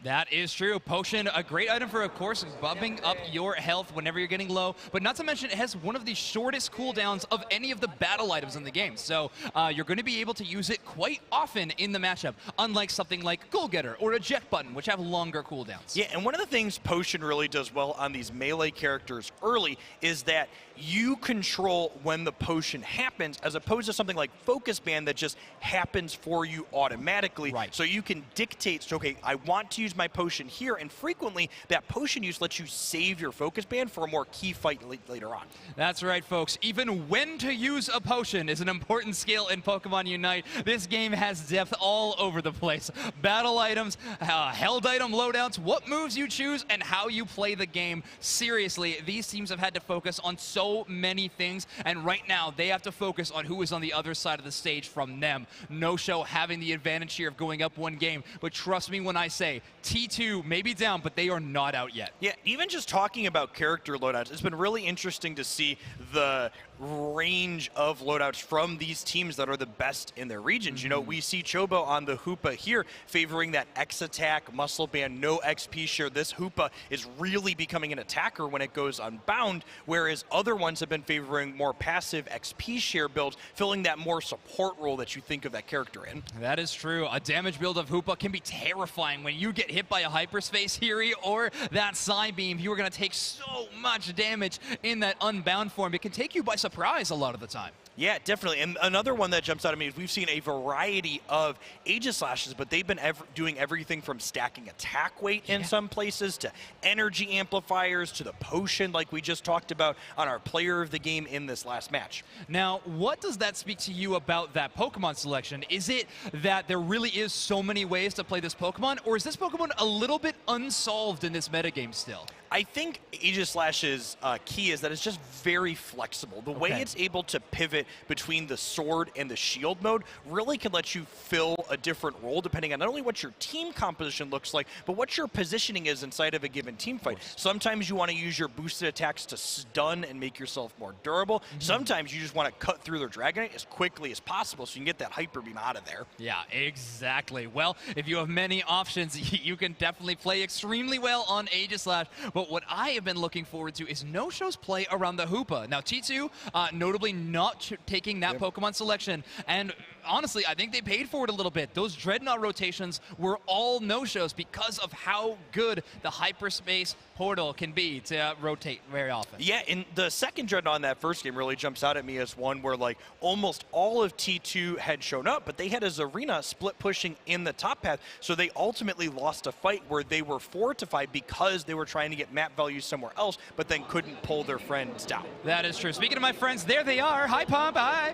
[SPEAKER 13] That is true. Potion, a great item for, of course, bumping up your health whenever you're getting low, but not to mention it has one of the shortest cooldowns of any of the battle items in the game. So you're going to be able to use it quite often in the matchup, unlike something like Goal Getter or Eject Button, which have longer cooldowns.
[SPEAKER 14] Yeah, and one of the things Potion really does well on these melee characters early is that you control when the potion happens, as opposed to something like Focus Band that just happens for you automatically. Right. So you can dictate, so, okay, I want to use my potion here, and frequently that potion use lets you save your Focus Band for a more key fight later on.
[SPEAKER 13] That's right, folks. Even when to use a potion is an important skill in Pokemon Unite. This game has depth all over the place. Battle items, held item loadouts, what moves you choose, and how you play the game. Seriously, these teams have had to focus on so many things, and right now they have to focus on who is on the other side of the stage from them. No Show having the advantage here of going up one game, but trust me when I say T2 may be down, but they are not out yet.
[SPEAKER 14] Yeah, even just talking about character loadouts, it's been really interesting to see the range of loadouts from these teams that are the best in their regions. You know, we see Chobo on the Hoopa here favoring that X attack, muscle band, no XP share. This Hoopa is really becoming an attacker when it goes unbound, whereas other ones have been favoring more passive XP share builds, filling that more support role that you think of that character in.
[SPEAKER 13] That is true. A damage build of Hoopa can be terrifying when you get hit by a Hyperspace Fury or that Psybeam. You are going to take so much damage in that unbound form. It can take you by surprise a lot of the time.
[SPEAKER 14] Yeah, definitely. And another one that jumps out at me is we've seen a variety of Aegis Slashes, but they've been doing everything from stacking attack weight in some places to energy amplifiers to the potion like we just talked about on our player of the game in this last match.
[SPEAKER 13] Now, what does that speak to you about that Pokemon selection? Is it that there really is so many ways to play this Pokemon, or is this Pokemon a little bit unsolved in this metagame still?
[SPEAKER 14] I think Aegis Slash's key is that it's just very flexible. The way it's able to pivot between the sword and the shield mode really can let you fill a different role depending on not only what your team composition looks like, but what your positioning is inside of a given team fight. Sometimes you want to use your boosted attacks to stun and make yourself more durable. Sometimes you just want to cut through their Dragonite as quickly as possible so you can get that Hyper Beam out of there.
[SPEAKER 13] Yeah, exactly. Well, if you have many options, you can definitely play extremely well on Aegis Slash. But what I have been looking forward to is No Show's play around the Hoopa. Now, T2 notably not taking that Pokemon selection, and honestly, I think they paid for it a little bit. Those Dreadnought rotations were all no-shows because of how good the Hyperspace Portal can be to rotate very often.
[SPEAKER 14] Yeah, and the second Dreadnought in that first game really jumps out at me as one where like almost all of T2 had shown up, but they had a Zarina split pushing in the top path, so they ultimately lost a fight where they were fortified because they were trying to get map values somewhere else, but then couldn't pull their friends down.
[SPEAKER 13] That is true. Speaking of my friends, there they are. Hi, Pump. Hi.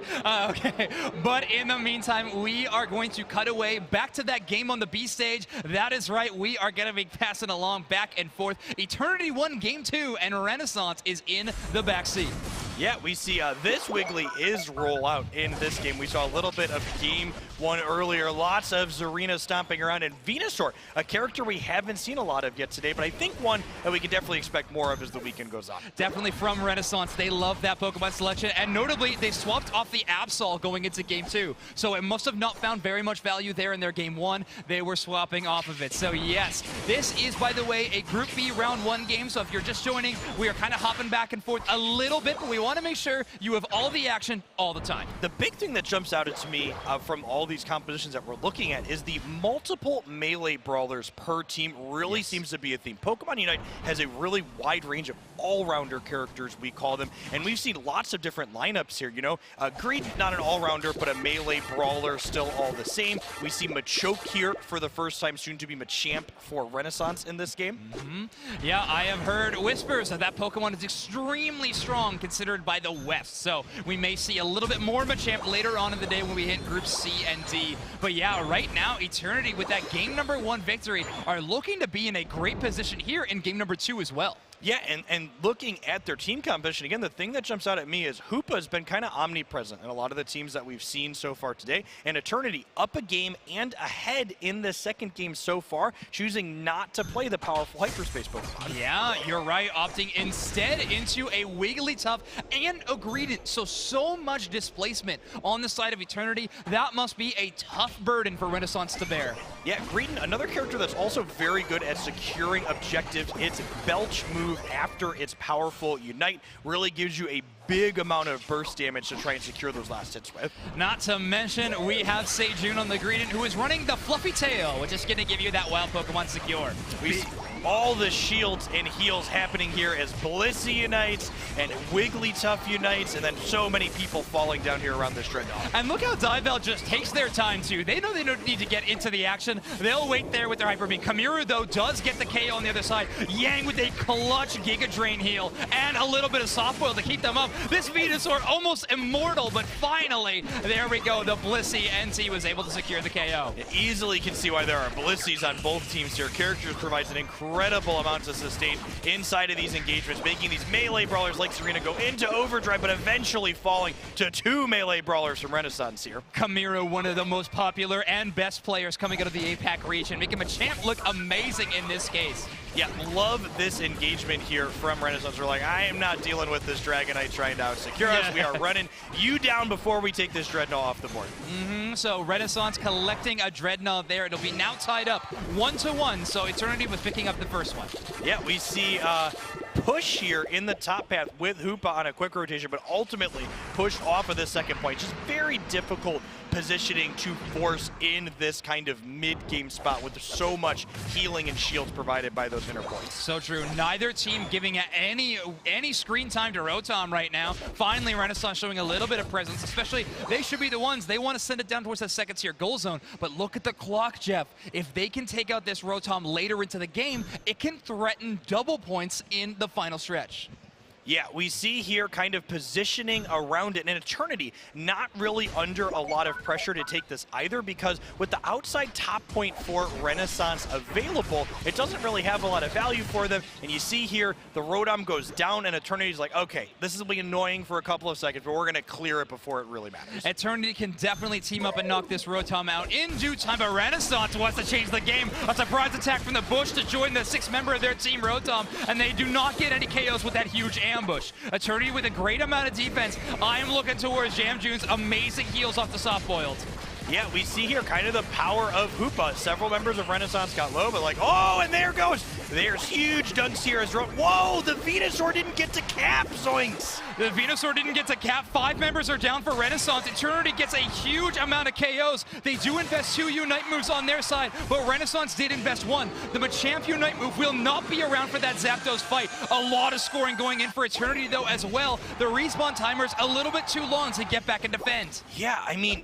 [SPEAKER 13] Okay, but in the meantime, we are going to cut away back to that game on the B stage. That is right. We are going to be passing along back and forth. Eternity 1 Game 2, and Renaissance is in the backseat.
[SPEAKER 14] Yeah, we see this Wiggly is rollout in this game. We saw a little bit of game 1 earlier. Lots of Zarina stomping around. And Venusaur, a character we haven't seen a lot of yet today, but I think one that we can definitely expect more of as the weekend goes on.
[SPEAKER 13] Definitely from Renaissance. They love that Pokemon selection. And notably, they swapped off the Absol going into game 2. So it must have not found very much value there in their game 1. They were swapping off of it. So yes, this is, by the way, a Group B round 1 game. So if you're just joining, we are kind of hopping back and forth a little bit, but we want to make sure you have all the action all the time.
[SPEAKER 14] The big thing that jumps out to me from all these compositions that we're looking at is the multiple melee brawlers per team really seems to be a theme. Pokemon Unite has a really wide range of all-rounder characters, we call them, and we've seen lots of different lineups here, you know. Greed, not an all-rounder, but a melee brawler, still all the same. We see Machoke here for the first time, soon to be Machamp for Renaissance in this game.
[SPEAKER 13] Yeah, I have heard whispers that Pokemon is extremely strong considered by the West, so we may see a little bit more Machamp later on in the day when we hit Group C and D. But yeah, right now, Eternity with that game number 1 victory are looking to be in a great position here in game number 2 as well.
[SPEAKER 14] Yeah, and looking at their team composition, again, the thing that jumps out at me is Hoopa has been kind of omnipresent in a lot of the teams that we've seen so far today. And Eternity up a game and ahead in the second game so far, choosing not to play the powerful Hyperspace Pokemon.
[SPEAKER 13] Yeah, you're right, opting instead into a Wigglytuff and a Greedent. So much displacement on the side of Eternity. That must be a tough burden for Renaissance to bear.
[SPEAKER 14] Yeah, Greedent, another character that's also very good at securing objectives. Its Belch move after its powerful Unite really gives you a big amount of burst damage to try and secure those last hits with.
[SPEAKER 13] Not to mention, we have Sejun on the Greedent, who is running the Fluffy Tail, which is going to give you that wild Pokemon secure.
[SPEAKER 14] We see all the shields and heals happening here as Blissey unites and Wigglytuff unites, and then so many people falling down here around this Dreadnought.
[SPEAKER 13] And look how Divel just takes their time too. They know they don't need to get into the action. They'll wait there with their Hyper Beam. Kamiru, though, does get the KO on the other side. Yang with a clutch Giga Drain heal and a little bit of Soft Boil to keep them up. This Venusaur almost immortal, but finally, there we go. The Blissey NT was able to secure the KO.
[SPEAKER 14] You easily can see why there are Blisseys on both teams here. Characters provides an incredible amount of sustain inside of these engagements, making these melee brawlers like Serena go into overdrive, but eventually falling to 2 melee brawlers from Renaissance here.
[SPEAKER 13] Kamiru, one of the most popular and best players coming out of the APAC region, making Machamp look amazing in this case.
[SPEAKER 14] Yeah, love this engagement here from Renaissance. We're like, I am not dealing with this Dragonite trying to out-secure us. We are running you down before we take this Dreadnought off the board.
[SPEAKER 13] So Renaissance collecting a Dreadnought there. It'll be now tied up 1-1, so Eternity was picking up the first one.
[SPEAKER 14] Yeah, we see push here in the top path with Hoopa on a quick rotation, but ultimately pushed off of this second point. Just very difficult positioning to force in this kind of mid-game spot with so much healing and shields provided by those inner points.
[SPEAKER 13] So true. Neither team giving any screen time to Rotom right now. Finally, Renaissance showing a little bit of presence, especially they should be the ones. They want to send it down towards that second tier goal zone, but look at the clock, Jeff. If they can take out this Rotom later into the game, it can threaten double points in the final stretch.
[SPEAKER 14] Yeah, we see here kind of positioning around it, and Eternity not really under a lot of pressure to take this either, because with the outside top point for Renaissance available, it doesn't really have a lot of value for them. And you see here, the Rotom goes down, and Eternity's like, okay, this will be annoying for a couple of seconds, but we're going to clear it before it really matters.
[SPEAKER 13] Eternity can definitely team up and knock this Rotom out in due time, but Renaissance wants to change the game. A surprise attack from the bush to join the 6th member of their team, Rotom, and they do not get any KOs with that huge ambush. Eternity with a great amount of defense. I am looking towards Jamjune's amazing heals off the soft boiled.
[SPEAKER 14] Yeah, we see here kind of the power of Hoopa. Several members of Renaissance got low, but like, oh, and there goes. There's huge dunks here as whoa, the Venusaur didn't get to cap, zoinks.
[SPEAKER 13] The Venusaur didn't get to cap. 5 members are down for Renaissance. Eternity gets a huge amount of KOs. They do invest 2 Unite moves on their side, but Renaissance did invest 1. The Machamp Unite move will not be around for that Zapdos fight. A lot of scoring going in for Eternity, though, as well. The respawn timer's a little bit too long to get back and defend.
[SPEAKER 14] Yeah, I mean,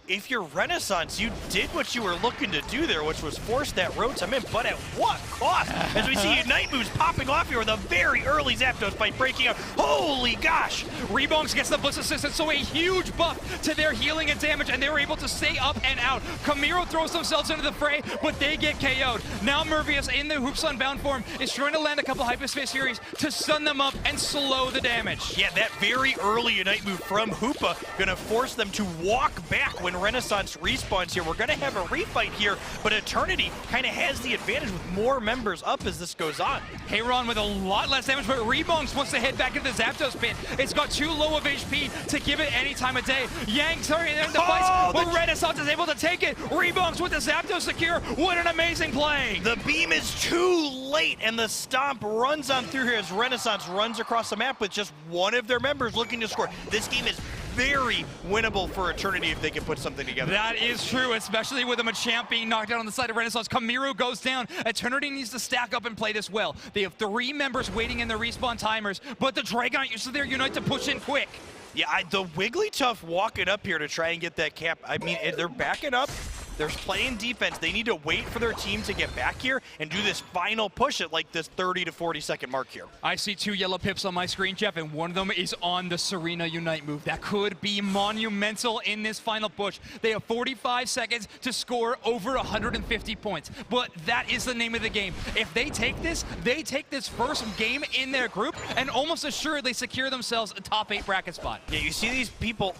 [SPEAKER 14] if you're Renaissance, you did what you were looking to do there, which was force that Rotom in, but at what cost? As we see Unite moves popping off here with a very early Zapdos fight breaking out. Holy gosh!
[SPEAKER 13] Rebongs gets the Bliss Assistant, so a huge buff to their healing and damage, and they were able to stay up and out. Kamiro throws themselves into the fray, but they get KO'd. Now Mervius in the Hoops Unbound form is trying to land a couple Hyperspace Furies to stun them up and slow the damage.
[SPEAKER 14] Yeah, that very early Unite move from Hoopa gonna force them to walk back when Renaissance respawns here. We're gonna have a refight here, but Eternity kind of has the advantage with more members up as this goes on.
[SPEAKER 13] Heyron with a lot less damage, but Rebongs wants to head back into the Zapdos pit. It's got too low of HP to give it any time of day. Yang, sorry, in the fight, but Renaissance is able to take it. Rebongs with the Zapdos secure. What an amazing play.
[SPEAKER 14] The beam is too late, and the stomp runs on through here as Renaissance runs across the map with just one of their members looking to score. This game is very winnable for Eternity if they can put something together.
[SPEAKER 13] That is true, especially with a Machamp being knocked out on the side of Renaissance. Kamiro goes down. Eternity needs to stack up and play this well. They have 3 members waiting in their respawn timers, but the Dragonite uses their Unite to push in quick.
[SPEAKER 14] Yeah, the Wigglytuff walking up here to try and get that cap. I mean, they're backing up. They're playing defense. They need to wait for their team to get back here and do this final push at like this 30 to 40 second mark here.
[SPEAKER 13] I see 2 yellow pips on my screen, Jeff, and one of them is on the Serena Unite move. That could be monumental in this final push. They have 45 seconds to score over 150 points, but that is the name of the game. If they take this first game in their group and almost assuredly secure themselves a top 8 bracket spot.
[SPEAKER 14] Yeah, you see these people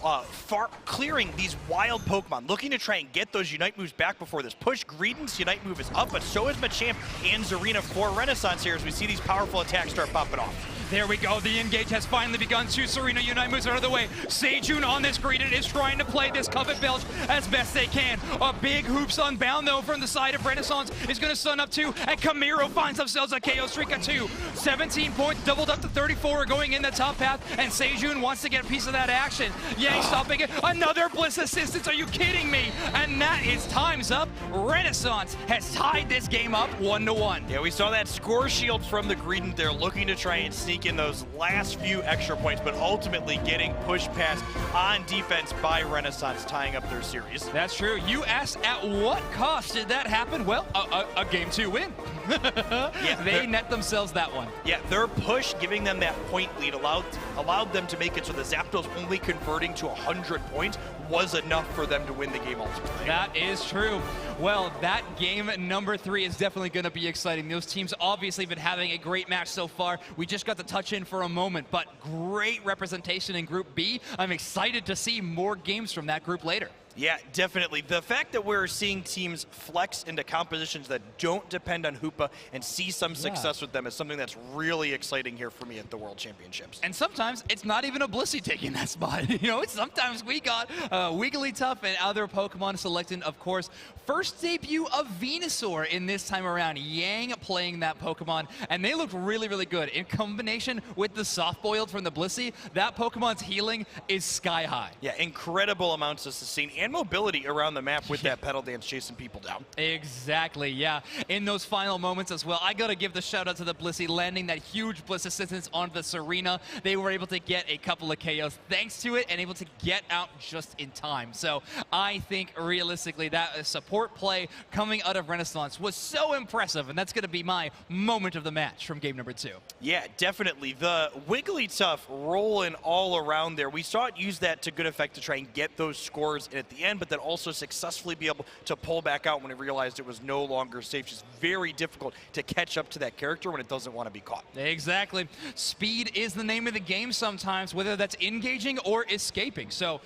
[SPEAKER 14] clearing these wild Pokemon, looking to try and get those Unite moves back before this push. Greedent's Unite move is up, but so is Machamp and Zarina for Renaissance here as we see these powerful attacks start popping off.
[SPEAKER 13] There we go. The engage has finally begun. 2 Serena Unite moves out of the way. Sejun on this Greedent is trying to play this Covet Belch as best they can. A big Hoops Unbound, though, from the side of Renaissance is going to stun up 2, and Kamiro finds themselves a KO streak of 2. 17 points, doubled up to 34, going in the top path, and Sejun wants to get a piece of that action. Yang stopping it. Another Bliss Assistance. Are you kidding me? And that is time's up. Renaissance has tied this game up 1-1.
[SPEAKER 14] Yeah, we saw that score shield from the Greedent. They're looking to try and sneak in those last few extra points, but ultimately getting pushed past on defense by Renaissance, tying up their series.
[SPEAKER 13] That's true. You asked at what cost did that happen? Well, a Game 2 win.
[SPEAKER 14] Yeah,
[SPEAKER 13] they net themselves that one.
[SPEAKER 14] Yeah, their push, giving them that point lead, allowed them to make it so the Zapdos only converting to 100 points was enough for them to win the game ultimately.
[SPEAKER 13] That is true. Well, that game number 3 is definitely going to be exciting. Those teams obviously been having a great match so far. We just got to touch in for a moment, but great representation in Group B. I'm excited to see more games from that group later.
[SPEAKER 14] Yeah, definitely. The fact that we're seeing teams flex into compositions that don't depend on Hoopa and see some success with them is something that's really exciting here for me at the World Championships.
[SPEAKER 13] And sometimes it's not even a Blissey taking that spot. You know, sometimes we got Wigglytuff and other Pokemon selected, of course. First debut of Venusaur in this time around. Yang playing that Pokemon, and they looked really, really good. In combination with the Soft-Boiled from the Blissey, that Pokemon's healing is sky high.
[SPEAKER 14] Yeah, incredible amounts of sustain and mobility around the map with that pedal dance chasing people down.
[SPEAKER 13] Exactly, yeah. In those final moments as well, I gotta give the shout out to the Blissey landing that huge Bliss Assistance on the Serena. They were able to get a couple of KOs thanks to it and able to get out just in time. So I think realistically that support play coming out of Renaissance was so impressive, and that's gonna be my moment of the match from game number 2.
[SPEAKER 14] Yeah, definitely. The Wigglytuff rolling all around there. We saw it use that to good effect to try and get those scores in at the end, but then also successfully be able to pull back out when it realized it was no longer safe. Just very difficult to catch up to that character when it doesn't want to be caught.
[SPEAKER 13] Exactly. Speed is the name of the game sometimes, whether that's engaging or escaping. So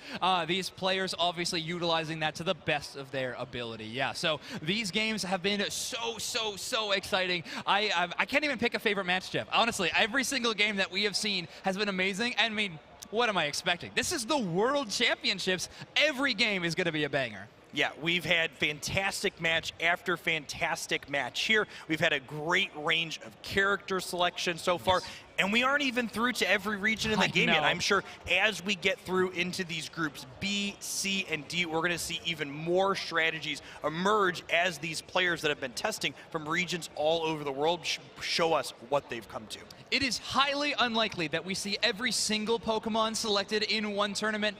[SPEAKER 13] these players obviously utilizing that to the best of their ability. Yeah, so these games have been so exciting. I can't even pick a favorite match, Jeff. Honestly, every single game that we have seen has been amazing. And I mean, what am I expecting? This is the World Championships. Every game is going to be a banger.
[SPEAKER 14] Yeah, we've had fantastic match after fantastic match here. We've had a great range of character selection so far, and we aren't even through to every region in the game yet. I'm sure as we get through into these groups B, C, and D, we're going to see even more strategies emerge as these players that have been testing from regions all over the world show us what they've come to.
[SPEAKER 13] It is highly unlikely that we see every single Pokemon selected in one tournament,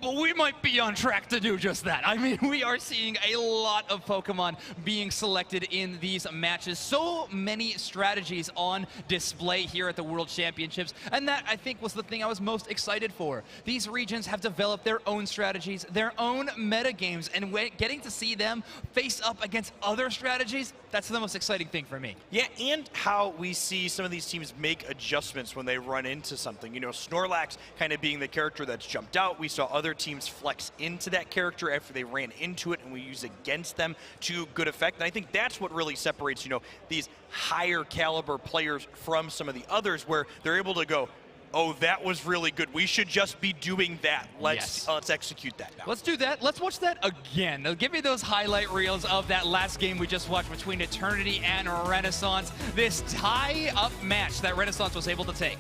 [SPEAKER 13] But we might be on track to do just that. I mean, we are seeing a lot of Pokemon being selected in these matches. So many strategies on display here at the World Championships, and that, I think, was the thing I was most excited for. These regions have developed their own strategies, their own meta games, and getting to see them face up against other strategies, that's the most exciting thing for me.
[SPEAKER 14] Yeah, and how we see some of these teams make adjustments when they run into something. You know, Snorlax kind of being the character that's jumped out. We saw other teams flex into that character after they ran into it, and we use against them to good effect. And I think that's what really separates, you know, these higher caliber players from some of the others, where they're able to go, oh, that was really good. We should just be doing that. Let's execute that now.
[SPEAKER 13] Let's do that. Let's watch that again. Now, give me those highlight reels of that last game we just watched between Eternity and Renaissance. This tie-up match that Renaissance was able to take.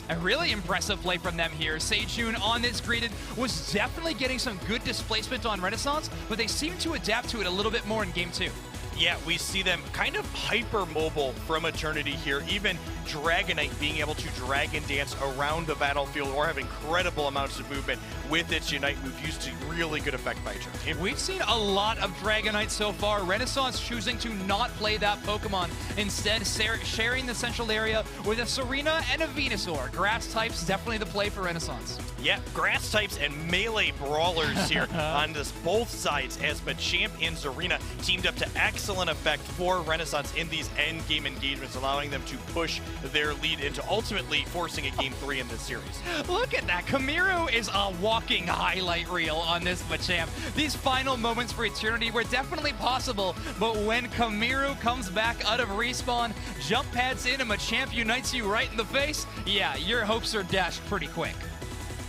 [SPEAKER 13] A really impressive play from them here. Sejun on this greeted was definitely getting some good displacement on Renaissance, but they seem to adapt to it a little bit more in game 2.
[SPEAKER 14] Yeah, we see them kind of hyper-mobile from Eternity here. Even Dragonite being able to Dragon Dance around the battlefield or have incredible amounts of movement with its Unite move used to really good effect by Eternity.
[SPEAKER 13] We've seen a lot of Dragonite so far. Renaissance choosing to not play that Pokemon. Instead, sharing the central area with a Serena and a Venusaur. Grass types, definitely the play for Renaissance.
[SPEAKER 14] Yeah, grass types and melee brawlers here on both sides, as Machamp and Zarina teamed up to excellent effect for Renaissance in these end game engagements, allowing them to push their lead into ultimately forcing a game 3 in this series.
[SPEAKER 13] Look at that. Kamiru is a walking highlight reel on this Machamp. These final moments for Eternity were definitely possible, but when Kamiru comes back out of respawn, jump pads in, and Machamp unites you right in the face, yeah, your hopes are dashed pretty quick.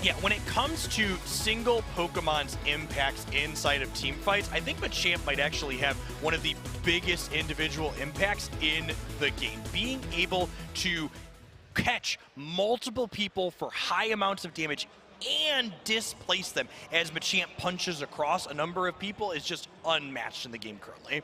[SPEAKER 14] Yeah, when it comes to single Pokemon's impacts inside of team fights, I think Machamp might actually have one of the biggest individual impacts in the game. Being able to catch multiple people for high amounts of damage and displace them as Machamp punches across a number of people is just unmatched in the game currently.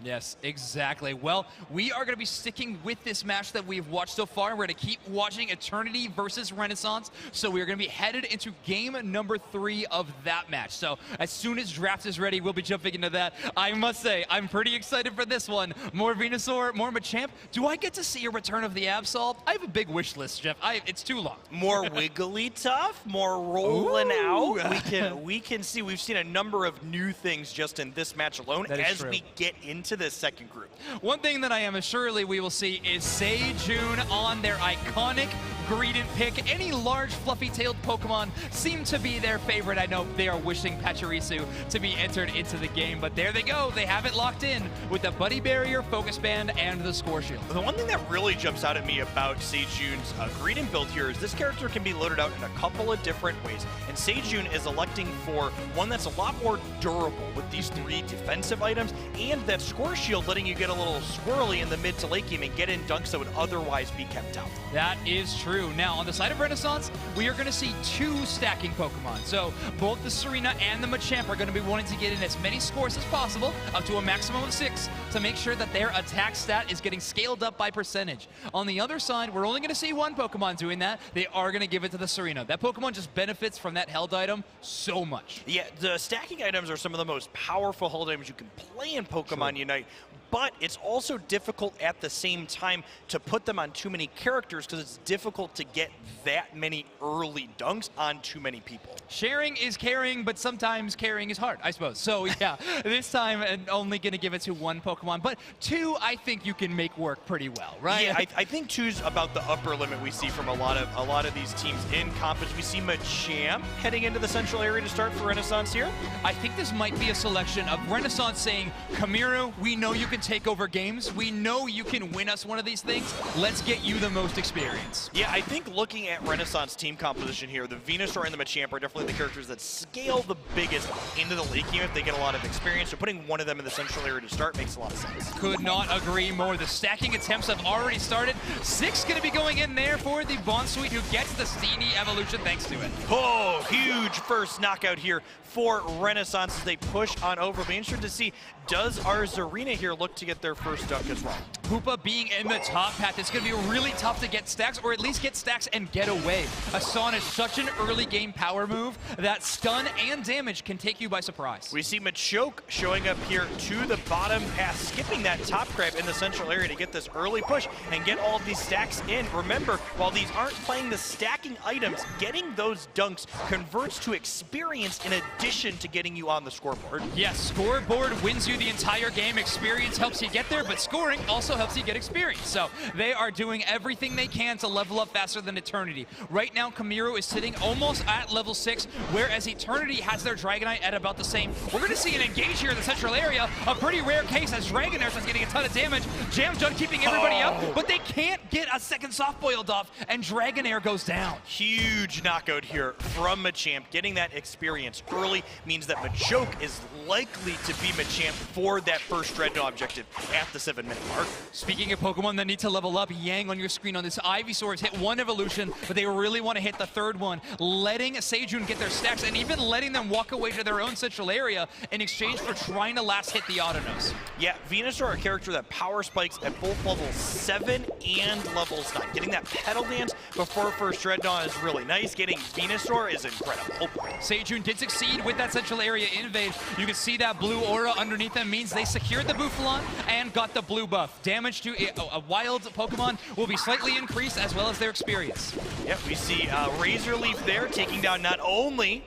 [SPEAKER 13] Yes, exactly. Well, we are going to be sticking with this match that we've watched so far. We're going to keep watching Eternity versus Renaissance. So we're going to be headed into game number 3 of that match. So as soon as draft is ready, we'll be jumping into that. I must say, I'm pretty excited for this one. More Venusaur, more Machamp. Do I get to see a return of the Absol? I have a big wish list, Jeff. It's too long.
[SPEAKER 14] More Wigglytuff, more rolling out. We can see, we've seen a number of new things just in this match alone as we get into this second group.
[SPEAKER 13] One thing that I am assuredly we will see is Sejun on their iconic Greedent pick. Any large fluffy-tailed Pokemon seem to be their favorite. I know they are wishing Pachirisu to be entered into the game, but there they go. They have it locked in with the Buddy Barrier, Focus Band, and the Score Shield.
[SPEAKER 14] The one thing that really jumps out at me about Sejun's Greedent build here is this character can be loaded out in a couple of different ways, and Sejun is electing for one that's a lot more durable with these 3 defensive items, and that Score Shield letting you get a little squirrely in the mid to late game and get in dunks that would otherwise be kept out.
[SPEAKER 13] That is true. Now, on the side of Renaissance, we are going to see 2 stacking Pokemon. So both the Serena and the Machamp are going to be wanting to get in as many scores as possible, up to a maximum of 6, to make sure that their attack stat is getting scaled up by percentage. On the other side, we're only going to see 1 Pokemon doing that. They are going to give it to the Serena. That Pokemon just benefits from that held item so much.
[SPEAKER 14] Yeah, the stacking items are some of the most powerful held items you can play in Pokemon Unite, but it's also difficult at the same time to put them on too many characters because it's difficult to get that many early dunks on too many people.
[SPEAKER 13] Sharing is caring, but sometimes caring is hard, I suppose. So yeah, this time I'm only going to give it to 1 Pokemon, but 2 I think you can make work pretty well, right?
[SPEAKER 14] Yeah, I think 2's about the upper limit we see from a lot of these teams in conference. We see Machamp heading into the central area to start for Renaissance here.
[SPEAKER 13] I think this might be a selection of Renaissance saying, Kamiru, we know you can take over games. We know you can win us one of these things. Let's get you the most experience.
[SPEAKER 14] Yeah, I think looking at Renaissance team composition here, the Venusaur and the Machamp are definitely the characters that scale the biggest into the late game if they get a lot of experience. So putting one of them in the central area to start makes a lot of sense.
[SPEAKER 13] Could not agree more. The stacking attempts have already started. 6 going to be going in there for the Bonsweet, who gets the Steenie evolution thanks to it.
[SPEAKER 14] Oh, huge first knockout here for Renaissance as they push on over. Be interested to see does our Zarina here look to get their first dunk as well?
[SPEAKER 13] Hoopa being in the top path, it's going to be really tough to get stacks, or at least get stacks and get away. Asan is such an early game power move that stun and damage can take you by surprise.
[SPEAKER 14] We see Machoke showing up here to the bottom path, skipping that top grab in the central area to get this early push and get all of these stacks in. Remember, while these aren't playing the stacking items, getting those dunks converts to experience in addition to getting you on the scoreboard.
[SPEAKER 13] Yes, scoreboard wins you the entire game. Experience helps you get there, but scoring also helps you get experience. So they are doing everything they can to level up faster than Eternity. Right now, Kamiru is sitting almost at level 6, whereas Eternity has their Dragonite at about the same. We're going to see an engage here in the central area, a pretty rare case as Dragonair is getting a ton of damage. Jam Jun keeping everybody up, but they can't get a second soft boiled off, and Dragonair goes down.
[SPEAKER 14] Huge knockout here from Machamp. Getting that experience early means that Machoke is likely to be Machamp for that first Dreadnought objective at the 7-minute mark.
[SPEAKER 13] Speaking of Pokemon that need to level up, Yang on your screen on this Ivysaur has hit one evolution, but they really want to hit the third one, letting Sejun get their stacks and even letting them walk away to their own central area in exchange for trying to last hit the Autonos.
[SPEAKER 14] Yeah, Venusaur, a character that power spikes at both levels 7 and levels 9. Getting that Petal Dance before first Dreadnought is really nice. Getting Venusaur is incredible.
[SPEAKER 13] Sejun did succeed with that central area invade. You can see that blue aura underneath them means they secured the Bouffalant and got the blue buff. Damage to a wild Pokemon will be slightly increased, as well as their experience.
[SPEAKER 14] Yep, we see Razor Leaf there taking down not only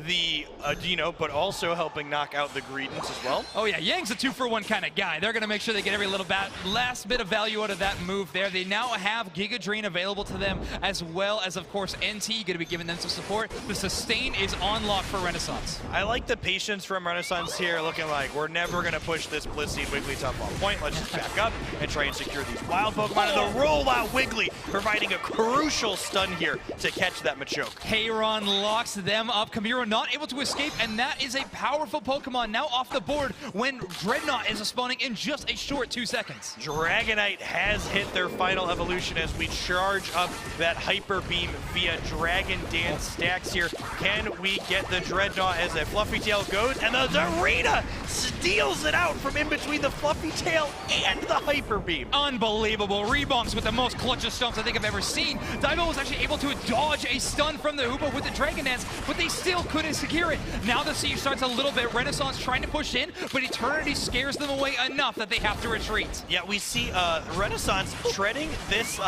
[SPEAKER 14] the Dino, but also helping knock out the Greedents as well.
[SPEAKER 13] Oh yeah, Yang's a 2-for-1 kind of guy. They're going to make sure they get every little last bit of value out of that move there. They now have Giga Drain available to them, as well as, of course, NT going to be giving them some support. The Sustain is on lock for Renaissance.
[SPEAKER 14] I like the patience from Renaissance here, looking like we're never going to push this Blissey Wigglytuff on point. Let's just back up and try and secure these wild Pokemon. And the rollout Wiggly providing a crucial stun here to catch that Machoke.
[SPEAKER 13] Hayron locks them up. Kamiru not able to escape, and that is a powerful Pokemon now off the board when Dreadnought is spawning in just a short 2 seconds.
[SPEAKER 14] Dragonite has hit their final evolution as we charge up that Hyper Beam via Dragon Dance stacks here. Can we get the Dreadnought as a Fluffy Tail goes, and the Zarina steals it out from in between the Fluffy Tail and the Hyper Beam.
[SPEAKER 13] Unbelievable. Rebonks with the most clutch of stunts I think I've ever seen. Daibo was actually able to dodge a stun from the Hoopa with the Dragon Dance, but they still couldn't secure it. Now the siege starts a little bit. Renaissance trying to push in, but Eternity scares them away enough that they have to retreat.
[SPEAKER 14] Yeah, we see Renaissance treading this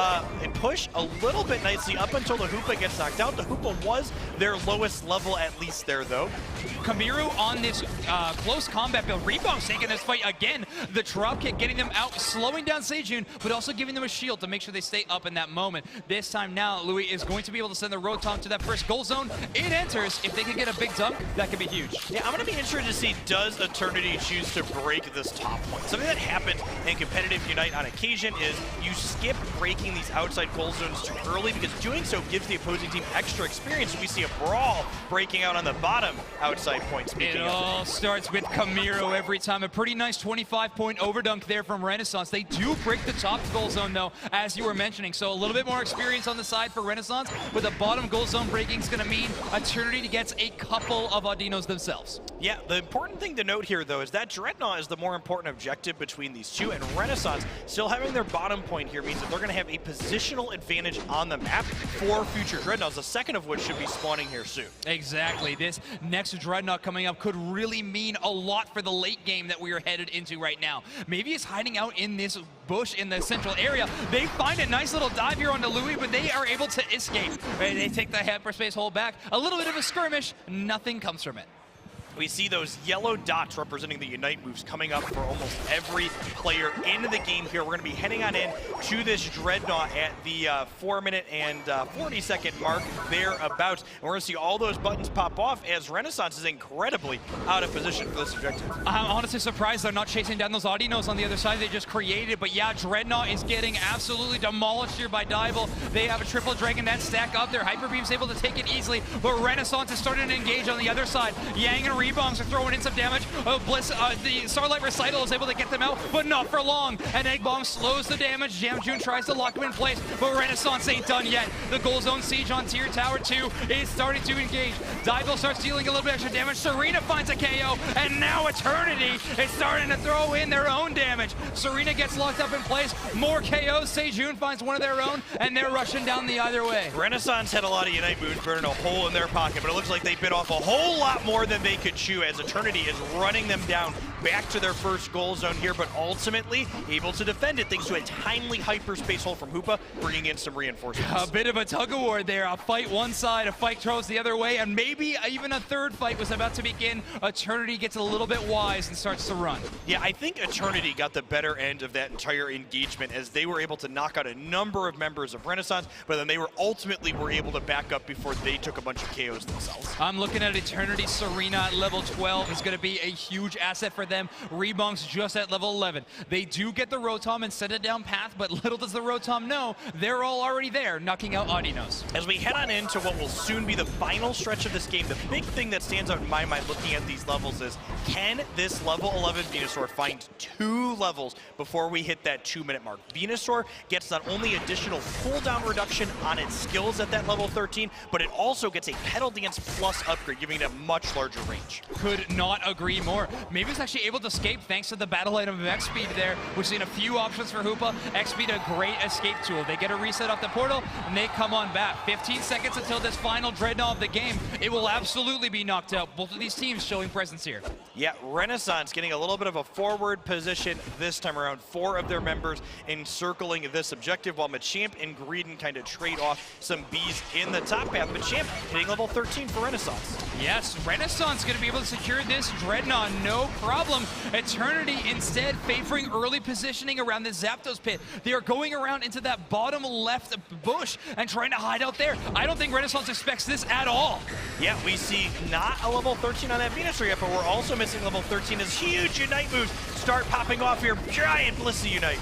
[SPEAKER 14] push a little bit nicely up until the Hoopa gets knocked out. The Hoopa was their lowest level, at least there, though.
[SPEAKER 13] Kamiru on this close combat build. Rebound's taking this fight again. The drop kick getting them out, slowing down Sejun, but also giving them a shield to make sure they stay up in that moment. This time now, Louis is going to be able to send the Rotom to that first goal zone. It enters. If they can get a big dunk, that could be huge.
[SPEAKER 14] Yeah, I'm going to be interested to see, does Eternity choose to break this top point? Something that happens in competitive Unite on occasion is you skip breaking these outside goal zones too early, because doing so gives the opposing team extra experience. We see a brawl breaking out on the bottom outside point.
[SPEAKER 13] It all starts with Kamiru every time. A pretty nice 25-point overdunk there from Renaissance. They do break the top goal zone, though, as you were mentioning. So a little bit more experience on the side for Renaissance, but the bottom goal zone breaking is going to mean Eternity gets a couple of Audinos themselves.
[SPEAKER 14] Yeah, the important thing to note here, though, is that Dreadnought is the more important objective between these two, and Renaissance still having their bottom point here means that they're going to have a positional advantage on the map for future Dreadnoughts, the second of which should be spawning here soon.
[SPEAKER 13] Exactly. This next Dreadnought coming up could really mean a lot for the late game that we are headed into right now. Maybe it's hiding out in this bush in the central area. They find a nice little dive here onto Louis, but they are able to escape. They take the hyperspace hold back. A little bit of a skirmish. Nothing comes from it.
[SPEAKER 14] We see those yellow dots representing the Unite moves coming up for almost every player in the game here. We're going to be heading on in to this Dreadnought at the 4-minute and 40-second mark thereabouts. And we're going to see all those buttons pop off as Renaissance is incredibly out of position for this objective.
[SPEAKER 13] I'm honestly surprised they're not chasing down those Audinos on the other side they just created. But yeah, Dreadnought is getting absolutely demolished here by Daibo. They have a triple Dragon Dance stack up there. Hyper Beam's able to take it easily, but Renaissance is starting to engage on the other side. Yang and Rebombs are throwing in some damage. Bliss, the Starlight Recital is able to get them out, but not for long. And Egg Bomb slows the damage. Jamjoon tries to lock him in place, but Renaissance ain't done yet. The Goal Zone siege on tier tower 2 is starting to engage. Dival starts dealing a little bit extra damage. Serena finds a KO, and now Eternity is starting to throw in their own damage. Serena gets locked up in place. More KOs. Sejun finds one of their own, and they're rushing down the other way.
[SPEAKER 14] Renaissance had a lot of Unite moves burning a hole in their pocket, but it looks like they bit off a whole lot more than they could chew as Eternity is running them down back to their first Goal Zone here, but ultimately able to defend it thanks to a timely hyperspace hold from Hoopa, bringing in some reinforcements.
[SPEAKER 13] A bit of a tug-of-war there. A fight one side, a fight throws the other way, and maybe even a third fight was about to begin. Eternity gets a little bit wise and starts to run.
[SPEAKER 14] Yeah, I think Eternity got the better end of that entire engagement as they were able to knock out a number of members of Renaissance, but then they were ultimately able to back up before they took a bunch of KOs themselves.
[SPEAKER 13] I'm looking at Eternity. Serena at level 12 is going to be a huge asset for them. Rebombs just at level 11. They do get the Rotom and send it down path, but little does the Rotom know, they're all already there, knocking out Audinos.
[SPEAKER 14] As we head on into what will soon be the final stretch of this game, the big thing that stands out in my mind looking at these levels is, can this level 11 Venusaur find 2 levels before we hit that 2-minute mark? Venusaur gets not only additional cooldown reduction on its skills at that level 13, but it also gets a Petal Dance plus upgrade, giving it a much larger range.
[SPEAKER 13] Could not agree more. Maybe it's actually able to escape thanks to the battle item of X-Speed there. We've seen a few options for Hoopa. X-Speed, a great escape tool. They get a reset off the portal, and they come on back. 15 seconds until this final Dreadnought of the game. It will absolutely be knocked out. Both of these teams showing presence here.
[SPEAKER 14] Yeah, Renaissance getting a little bit of a forward position this time around. 4 of their members encircling this objective, while Machamp and Greedent kind of trade off some Bs in the top path. Machamp hitting level 13 for Renaissance.
[SPEAKER 13] Yes, Renaissance going to be able to secure this Dreadnought, no problem. Eternity instead favoring early positioning around the Zapdos pit. They are going around into that bottom left bush and trying to hide out there. I don't think Renaissance expects this at all.
[SPEAKER 14] Yeah, we see not a level 13 on that Venusaur yet, but we're also missing level 13 as huge Unite moves start popping off here. Giant Blissey Unite.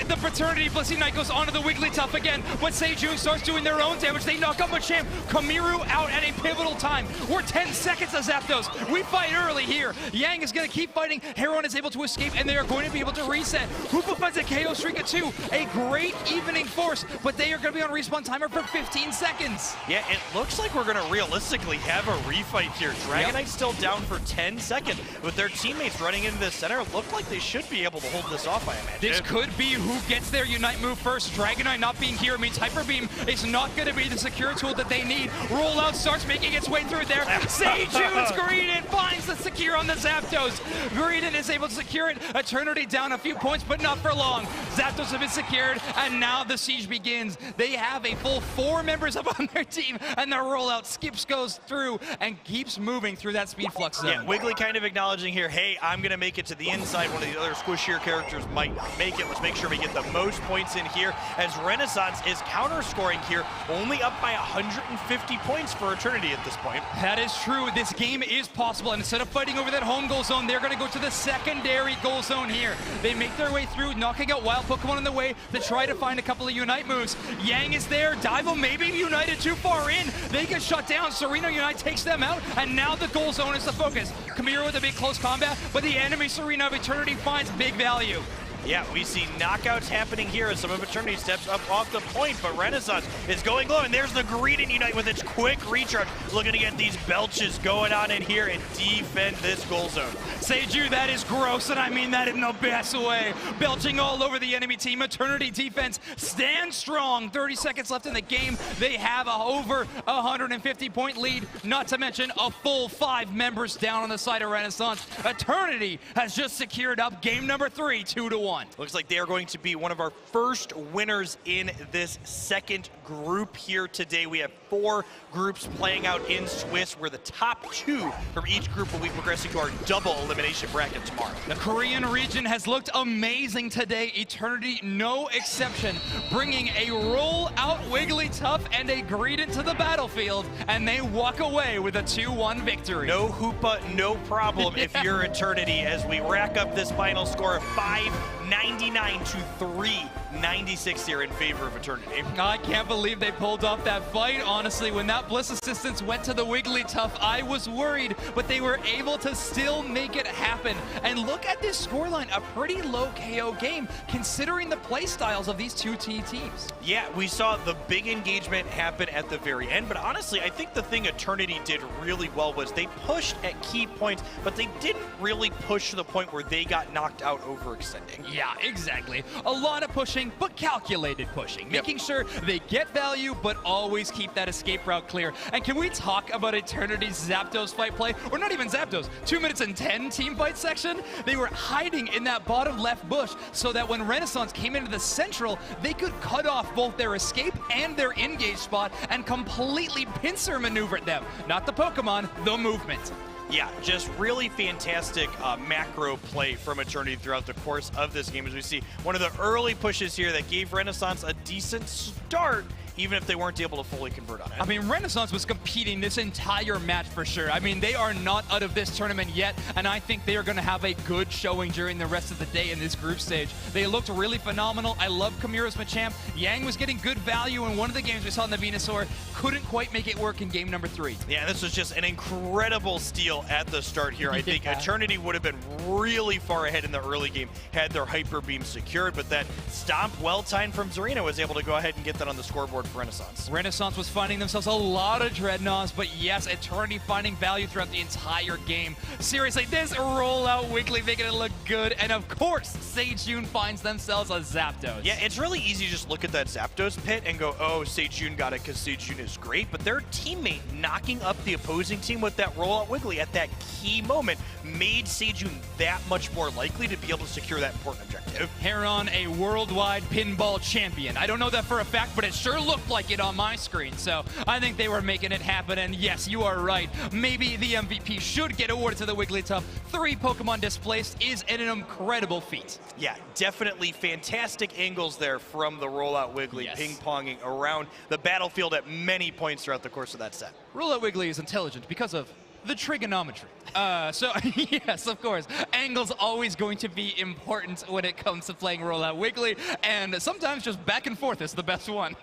[SPEAKER 13] The Fraternity Blissey Unite goes onto the Wigglytuff again, but Sejun starts doing their own damage. They knock out Machamp. Kamiru out at a pivotal time. We're 10 seconds of Zapdos. We fight early here. Yang is going to keep fighting. Heron is able to escape, and they are going to be able to reset. Hoopa finds a KO streak at 2. A great evening force, but they are going to be on respawn timer for 15 seconds.
[SPEAKER 14] Yeah, it looks like we're going to realistically have a refight here. Dragonite's still down for 10 seconds, with their teammates running into the center. Look like they should be able to hold this off, I imagine.
[SPEAKER 13] This could be who gets their Unite move first. Dragonite not being here means Hyper Beam is not going to be the secure tool that they need. Rollout starts making its way through there. Sejun's Greedent finds the secure on the Zapdos. Greedent is able to secure it. Eternity down a few points, but not for long. Zapdos have been secured, and now the siege begins. They have a full 4 members up on their team, and their rollout goes through and keeps moving through that speed flux zone.
[SPEAKER 14] Yeah, Wiggly kind of acknowledging here, hey, I'm going to make it to the inside. One of the other squishier characters might not make it. Let's make sure we get the most points in here, as Renaissance is counter-scoring here, only up by 150 points for Eternity at this point.
[SPEAKER 13] That is true. This game is possible, and instead of fighting over that home goal zone, they're going to go to the secondary goal zone here. They make their way through, knocking out wild Pokemon on the way to try to find a couple of Unite moves. Yang is there. Divo maybe united too far in. They get shut down. Serena Unite takes them out, and now the goal zone is the focus. Kamiru with a big close combat, but the enemy Serena of Eternity finds big value.
[SPEAKER 14] Yeah, we see knockouts happening here as some of Eternity steps up off the point, but Renaissance is going low, and there's the Greedent Unite with its quick recharge, looking to get these belches going on in here and defend this goal zone.
[SPEAKER 13] Seju, that is gross, and I mean that in the best way. Belching all over the enemy team. Eternity defense stands strong. 30 seconds left in the game. They have a over 150-point lead, not to mention a full 5 members down on the side of Renaissance. Eternity has just secured up game number 3, 2-1.
[SPEAKER 14] Looks like they are going to be one of our first winners in this second group here today. We have 4 groups playing out in Swiss, where the top 2 from each group will be progressing to our double elimination bracket tomorrow.
[SPEAKER 13] The Korean region has looked amazing today. Eternity, no exception, bringing a roll-out Wigglytuff and a Greedent to the battlefield, and they walk away with a 2-1 victory.
[SPEAKER 14] No Hoopa, no problem if you're Eternity, as we rack up this final score of 5-0 99-3, 96 here in favor of Eternity.
[SPEAKER 13] I can't believe they pulled off that fight, honestly. When that Bliss Assistance went to the Wigglytuff, I was worried, but they were able to still make it happen. And look at this scoreline, a pretty low KO game, considering the play styles of these two teams.
[SPEAKER 14] Yeah, we saw the big engagement happen at the very end, but honestly, I think the thing Eternity did really well was they pushed at key points, but they didn't really push to the point where they got knocked out overextending.
[SPEAKER 13] Yeah, exactly. A lot of pushing, but calculated pushing. Making sure they get value, but always keep that escape route clear. And can we talk about Eternity's Zapdos fight play? Or not even Zapdos, 2 minutes and 10 team fight section? They were hiding in that bottom left bush so that when Renaissance came into the central, they could cut off both their escape and their engage spot and completely pincer maneuver them. Not the Pokemon, the movement.
[SPEAKER 14] Yeah, just really fantastic macro play from Eternity throughout the course of this game, as we see one of the early pushes here that gave Renaissance a decent start, even if they weren't able to fully convert on it.
[SPEAKER 13] I mean, Renaissance was competing this entire match for sure. I mean, they are not out of this tournament yet, and I think they are going to have a good showing during the rest of the day in this group stage. They looked really phenomenal. I love Kamira's Machamp. Yang was getting good value in one of the games we saw in the Venusaur. Couldn't quite make it work in game number 3.
[SPEAKER 14] Yeah, this was just an incredible steal at the start here. I think Eternity would have been really far ahead in the early game had their Hyper Beam secured, but that stomp well-timed from Zarina was able to go ahead and get that on the scoreboard for Renaissance.
[SPEAKER 13] Renaissance was finding themselves a lot of Dreadnoughts, but yes, Eternity finding value throughout the entire game. Seriously, this rollout Wiggly making it look good, and of course, Sejun finds themselves a Zapdos.
[SPEAKER 14] Yeah, it's really easy to just look at that Zapdos pit and go, oh, Sejun got it because Sejun is great, but their teammate knocking up the opposing team with that rollout Wiggly at that key moment made Sejun that much more likely to be able to secure that important objective.
[SPEAKER 13] Heron, a worldwide pinball champion. I don't know that for a fact, but it sure looked like it on my screen, so I think they were making it happen, and yes, you are right. Maybe the MVP should get awarded to the Wigglytuff. 3 Pokemon displaced is an incredible feat.
[SPEAKER 14] Yeah, definitely fantastic angles there from the rollout Wiggly, ping-ponging around the battlefield at many points throughout the course of that set.
[SPEAKER 13] Rollout Wiggly is intelligent because of the trigonometry. So yes, of course, angles always going to be important when it comes to playing Rollout Wiggly, and sometimes just back and forth is the best one.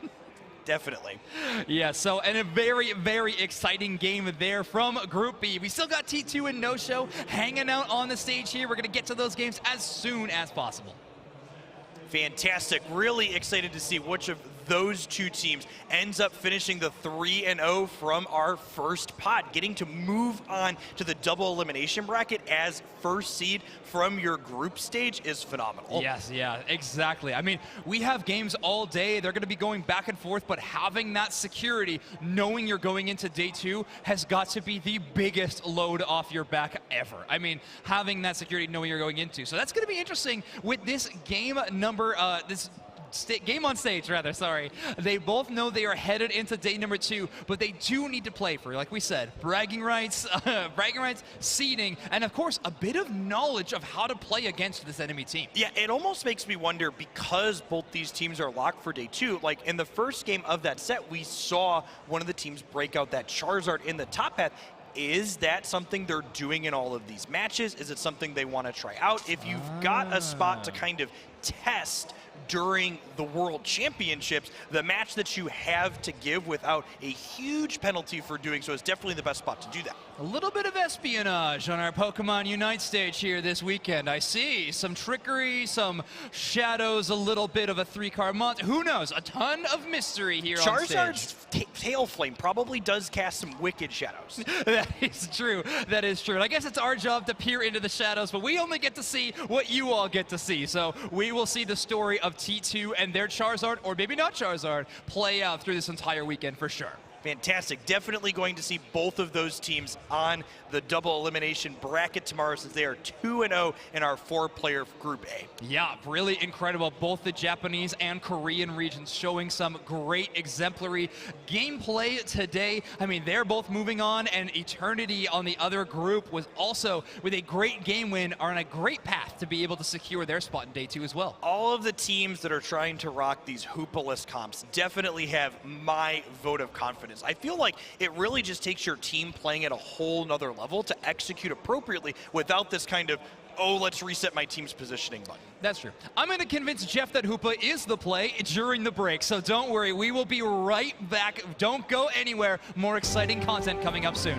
[SPEAKER 14] Definitely.
[SPEAKER 13] Yeah, so and a very, very exciting game there from Group B. We still got T2 and No-Show hanging out on the stage here. We're going to get to those games as soon as possible.
[SPEAKER 14] Fantastic. Really excited to see which of those two teams ends up finishing the 3-0 from our first pot, getting to move on to the double elimination bracket as first seed from your group stage is phenomenal.
[SPEAKER 13] Yes, yeah, exactly. I mean, we have games all day. They're going to be going back and forth, but having that security, knowing you're going into day 2, has got to be the biggest load off your back ever. I mean, having that security, knowing you're going into. So that's going to be interesting with this game number, game on stage, rather, sorry. They both know they are headed into day number 2, but they do need to play for, like we said, bragging rights, seeding, and of course, a bit of knowledge of how to play against this enemy team.
[SPEAKER 14] Yeah, it almost makes me wonder, because both these teams are locked for day 2, like in the first game of that set, we saw one of the teams break out that Charizard in the top path. Is that something they're doing in all of these matches? Is it something they want to try out? If you've got a spot to kind of test during the World Championships, the match that you have to give without a huge penalty for doing so is definitely the best spot to do that.
[SPEAKER 13] A little bit of espionage on our Pokemon Unite stage here this weekend. I see some trickery, some shadows, a little bit of a 3-card monster. Who knows? A ton of mystery here on stage.
[SPEAKER 14] Charizard's Tail Flame probably does cast some wicked shadows.
[SPEAKER 13] That is true. That is true. And I guess it's our job to peer into the shadows, but we only get to see what you all get to see. So we will see the story of T2 and their Charizard, or maybe not Charizard, play out through this entire weekend for sure.
[SPEAKER 14] Fantastic. Definitely going to see both of those teams on the double elimination bracket tomorrow, since they are 2-0 in our 4-player Group A.
[SPEAKER 13] Yeah, really incredible. Both the Japanese and Korean regions showing some great exemplary gameplay today. I mean, they're both moving on, and Eternity on the other group was also, with a great game win, are on a great path to be able to secure their spot in day 2 as well.
[SPEAKER 14] All of the teams that are trying to rock these hoopaless comps definitely have my vote of confidence. I feel like it really just takes your team playing at a whole nother level to execute appropriately without this kind of oh, let's reset my team's positioning button.
[SPEAKER 13] That's true. I'm going to convince Jeff that Hoopa is the play during the break, so don't worry. We will be right back. Don't go anywhere. More exciting content coming up soon.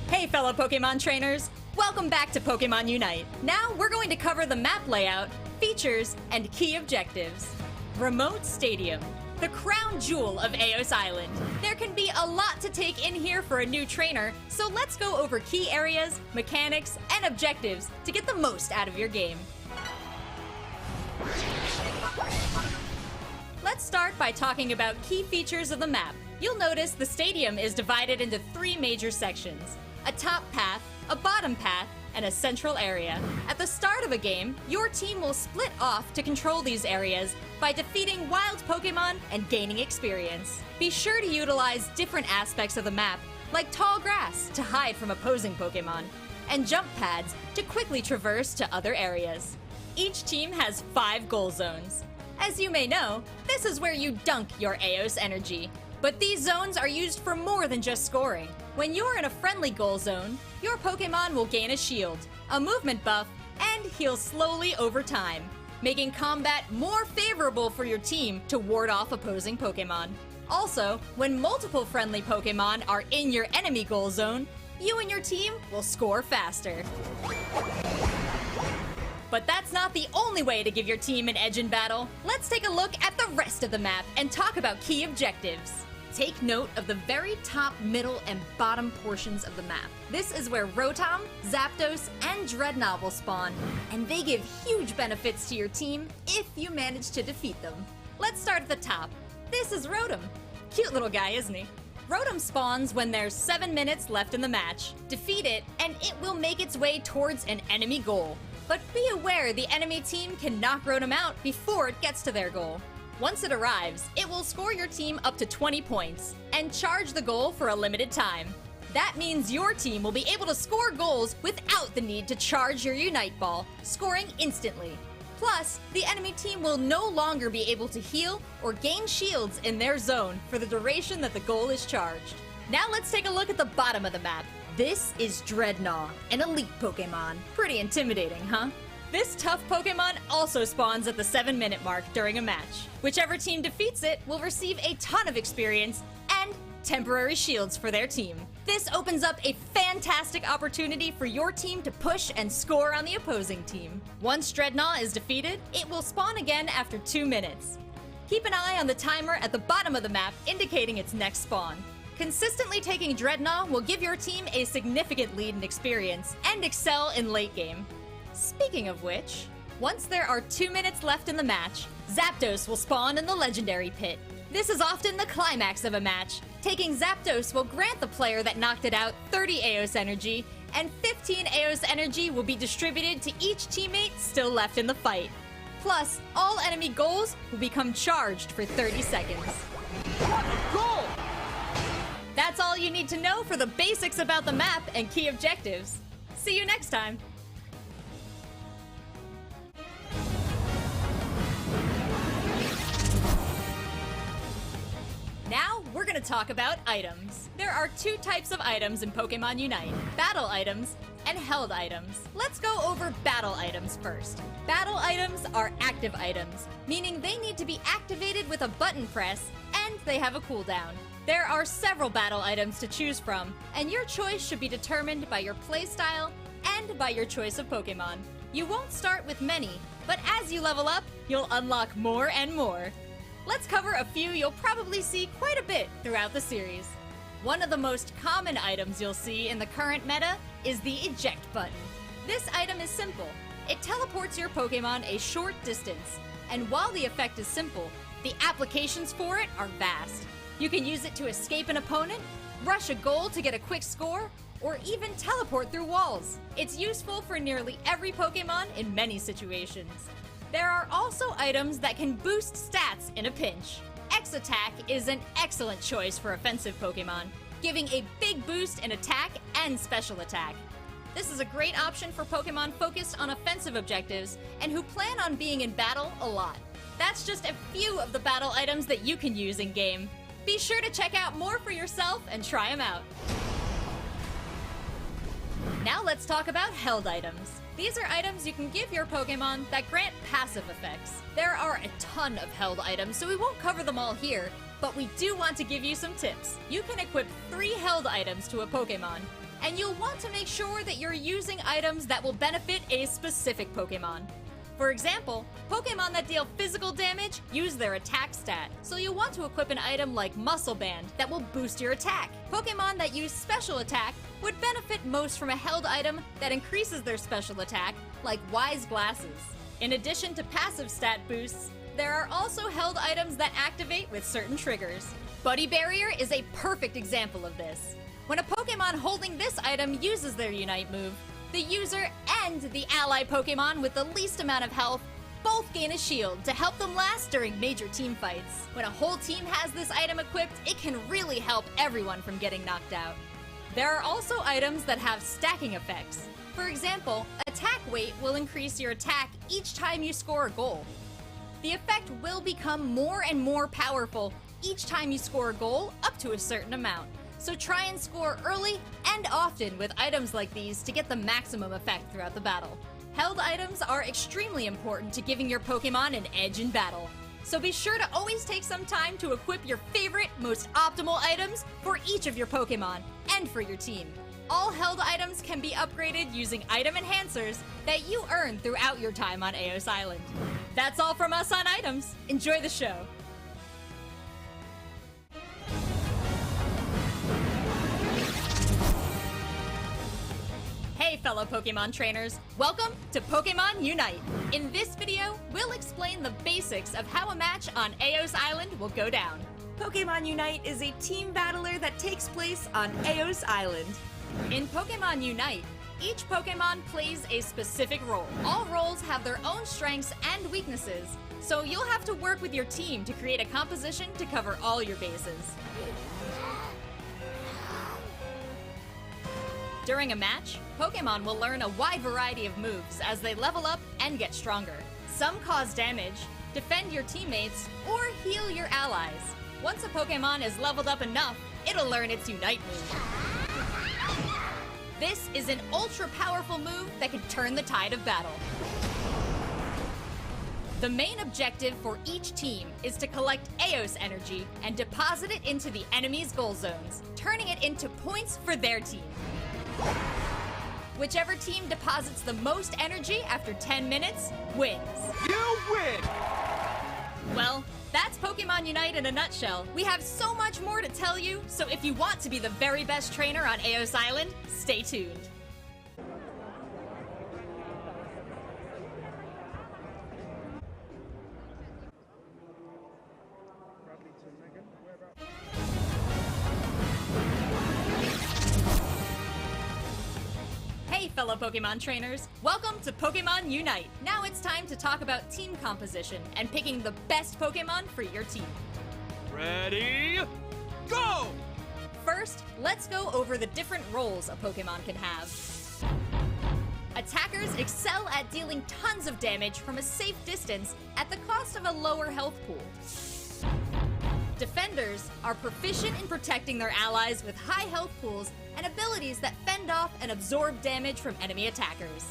[SPEAKER 1] Hey fellow Pokemon trainers, welcome back to Pokemon Unite. Now we're going to cover the map layout, features, and key objectives. Remote Stadium, the crown jewel of Eos Island. There can be a lot to take in here for a new trainer, so let's go over key areas, mechanics, and objectives to get the most out of your game. Let's start by talking about key features of the map. You'll notice the stadium is divided into 3 major sections: a top path, a bottom path, and a central area. At the start of a game, your team will split off to control these areas by defeating wild Pokemon and gaining experience. Be sure to utilize different aspects of the map, like tall grass to hide from opposing Pokemon, and jump pads to quickly traverse to other areas. Each team has 5 goal zones. As you may know, this is where you dunk your Eos energy. But these zones are used for more than just scoring. When you're in a friendly goal zone, your Pokemon will gain a shield, a movement buff, and heal slowly over time, making combat more favorable for your team to ward off opposing Pokemon. Also, when multiple friendly Pokemon are in your enemy goal zone, you and your team will score faster. But that's not the only way to give your team an edge in battle. Let's take a look at the rest of the map and talk about key objectives. Take note of the very top, middle, and bottom portions of the map. This is where Rotom, Zapdos, and Dreadnought will spawn, and they give huge benefits to your team if you manage to defeat them. Let's start at the top. This is Rotom. Cute little guy, isn't he? Rotom spawns when there's 7 minutes left in the match. Defeat it, and it will make its way towards an enemy goal. But be aware the enemy team can knock Rotom out before it gets to their goal. Once it arrives, it will score your team up to 20 points and charge the goal for a limited time. That means your team will be able to score goals without the need to charge your Unite Ball, scoring instantly. Plus, the enemy team will no longer be able to heal or gain shields in their zone for the duration that the goal is charged. Now let's take a look at the bottom of the map. This is Dreadnought, an elite Pokemon. Pretty intimidating, huh? This tough Pokemon also spawns at the 7-minute mark during a match. Whichever team defeats it will receive a ton of experience and temporary shields for their team. This opens up a fantastic opportunity for your team to push and score on the opposing team. Once Dreadnought is defeated, it will spawn again after 2 minutes. Keep an eye on the timer at the bottom of the map indicating its next spawn. Consistently taking Dreadnought will give your team a significant lead in experience and excel in late game. Speaking of which, once there are 2 minutes left in the match, Zapdos will spawn in the Legendary Pit. This is often the climax of a match. Taking Zapdos will grant the player that knocked it out 30 Eos energy, and 15 Eos energy will be distributed to each teammate still left in the fight. Plus, all enemy goals will become charged for 30 seconds. Goal! That's all you need to know for the basics about the map and key objectives. See you next time! Now, we're gonna talk about items. There are 2 types of items in Pokemon Unite: battle items and held items. Let's go over battle items first. Battle items are active items, meaning they need to be activated with a button press and they have a cooldown. There are several battle items to choose from, and your choice should be determined by your playstyle and by your choice of Pokemon. You won't start with many, but as you level up, you'll unlock more and more. Let's cover a few you'll probably see quite a bit throughout the series. One of the most common items you'll see in the current meta is the Eject button. This item is simple. It teleports your Pokemon a short distance, and while the effect is simple, the applications for it are vast. You can use it to escape an opponent, rush a goal to get a quick score, or even teleport through walls. It's useful for nearly every Pokemon in many situations. There are also items that can boost stats in a pinch. X-Attack is an excellent choice for offensive Pokemon, giving a big boost in attack and special attack. This is a great option for Pokemon focused on offensive objectives and who plan on being in battle a lot. That's just a few of the battle items that you can use in-game. Be sure to check out more for yourself and try them out. Now let's talk about held items. These are items you can give your Pokemon that grant passive effects. There are a ton of held items, so we won't cover them all here, but we do want to give you some tips. You can equip 3 held items to a Pokemon, and you'll want to make sure that you're using items that will benefit a specific Pokemon. For example, Pokemon that deal physical damage use their attack stat, so you'll want to equip an item like Muscle Band that will boost your attack. Pokemon that use special attack would benefit most from a held item that increases their special attack, like Wise Glasses. In addition to passive stat boosts, there are also held items that activate with certain triggers. Buddy Barrier is a perfect example of this. When a Pokemon holding this item uses their Unite move, the user and the ally Pokemon with the least amount of health both gain a shield to help them last during major team fights. When a whole team has this item equipped, it can really help everyone from getting knocked out. There are also items that have stacking effects. For example, attack weight will increase your attack each time you score a goal. The effect will become more and more powerful each time you score a goal up to a certain amount. So try and score early and often with items like these to get the maximum effect throughout the battle. Held items are extremely important to giving your Pokemon an edge in battle. So be sure to always take some time to equip your favorite, most optimal items for each of your Pokemon and for your team. All held items can be upgraded using item enhancers that you earn throughout your time on Eos Island. That's all from us on items. Enjoy the show. Hey fellow Pokemon trainers, welcome to Pokemon Unite. In this video, we'll explain the basics of how a match on Eos Island will go down. Pokemon Unite is a team battler that takes place on Eos Island. In Pokemon Unite, each Pokemon plays a specific role. All roles have their own strengths and weaknesses, so you'll have to work with your team to create a composition to cover all your bases. During a match, Pokemon will learn a wide variety of moves as they level up and get stronger. Some cause damage, defend your teammates, or heal your allies. Once a Pokemon is leveled up enough, it'll learn its Unite move. This is an ultra-powerful move that can turn the tide of battle. The main objective for each team is to collect Eos energy and deposit it into the enemy's goal zones, turning it into points for their team. Whichever team deposits the most energy after 10 minutes wins.
[SPEAKER 10] You win!
[SPEAKER 1] Well, that's Pokemon Unite in a nutshell. We have so much more to tell you, so if you want to be the very best trainer on Eos Island, stay tuned. Hey fellow Pokemon trainers, welcome to Pokemon Unite. Now it's time to talk about team composition and picking the best Pokemon for your team.
[SPEAKER 10] Ready, go!
[SPEAKER 1] First, let's go over the different roles a Pokemon can have. Attackers excel at dealing tons of damage from a safe distance at the cost of a lower health pool. Defenders are proficient in protecting their allies with high health pools and abilities that fend off and absorb damage from enemy attackers.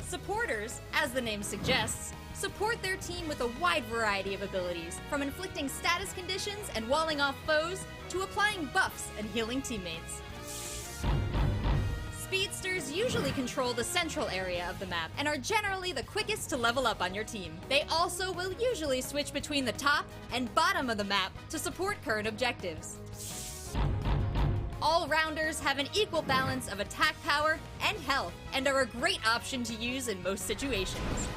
[SPEAKER 1] Supporters, as the name suggests, support their team with a wide variety of abilities, from inflicting status conditions and walling off foes to applying buffs and healing teammates. Speedsters usually control the central area of the map and are generally the quickest to level up on your team. They also will usually switch between the top and bottom of the map to support current objectives. All-rounders have an equal balance of attack power and health and are a great option to use in most situations.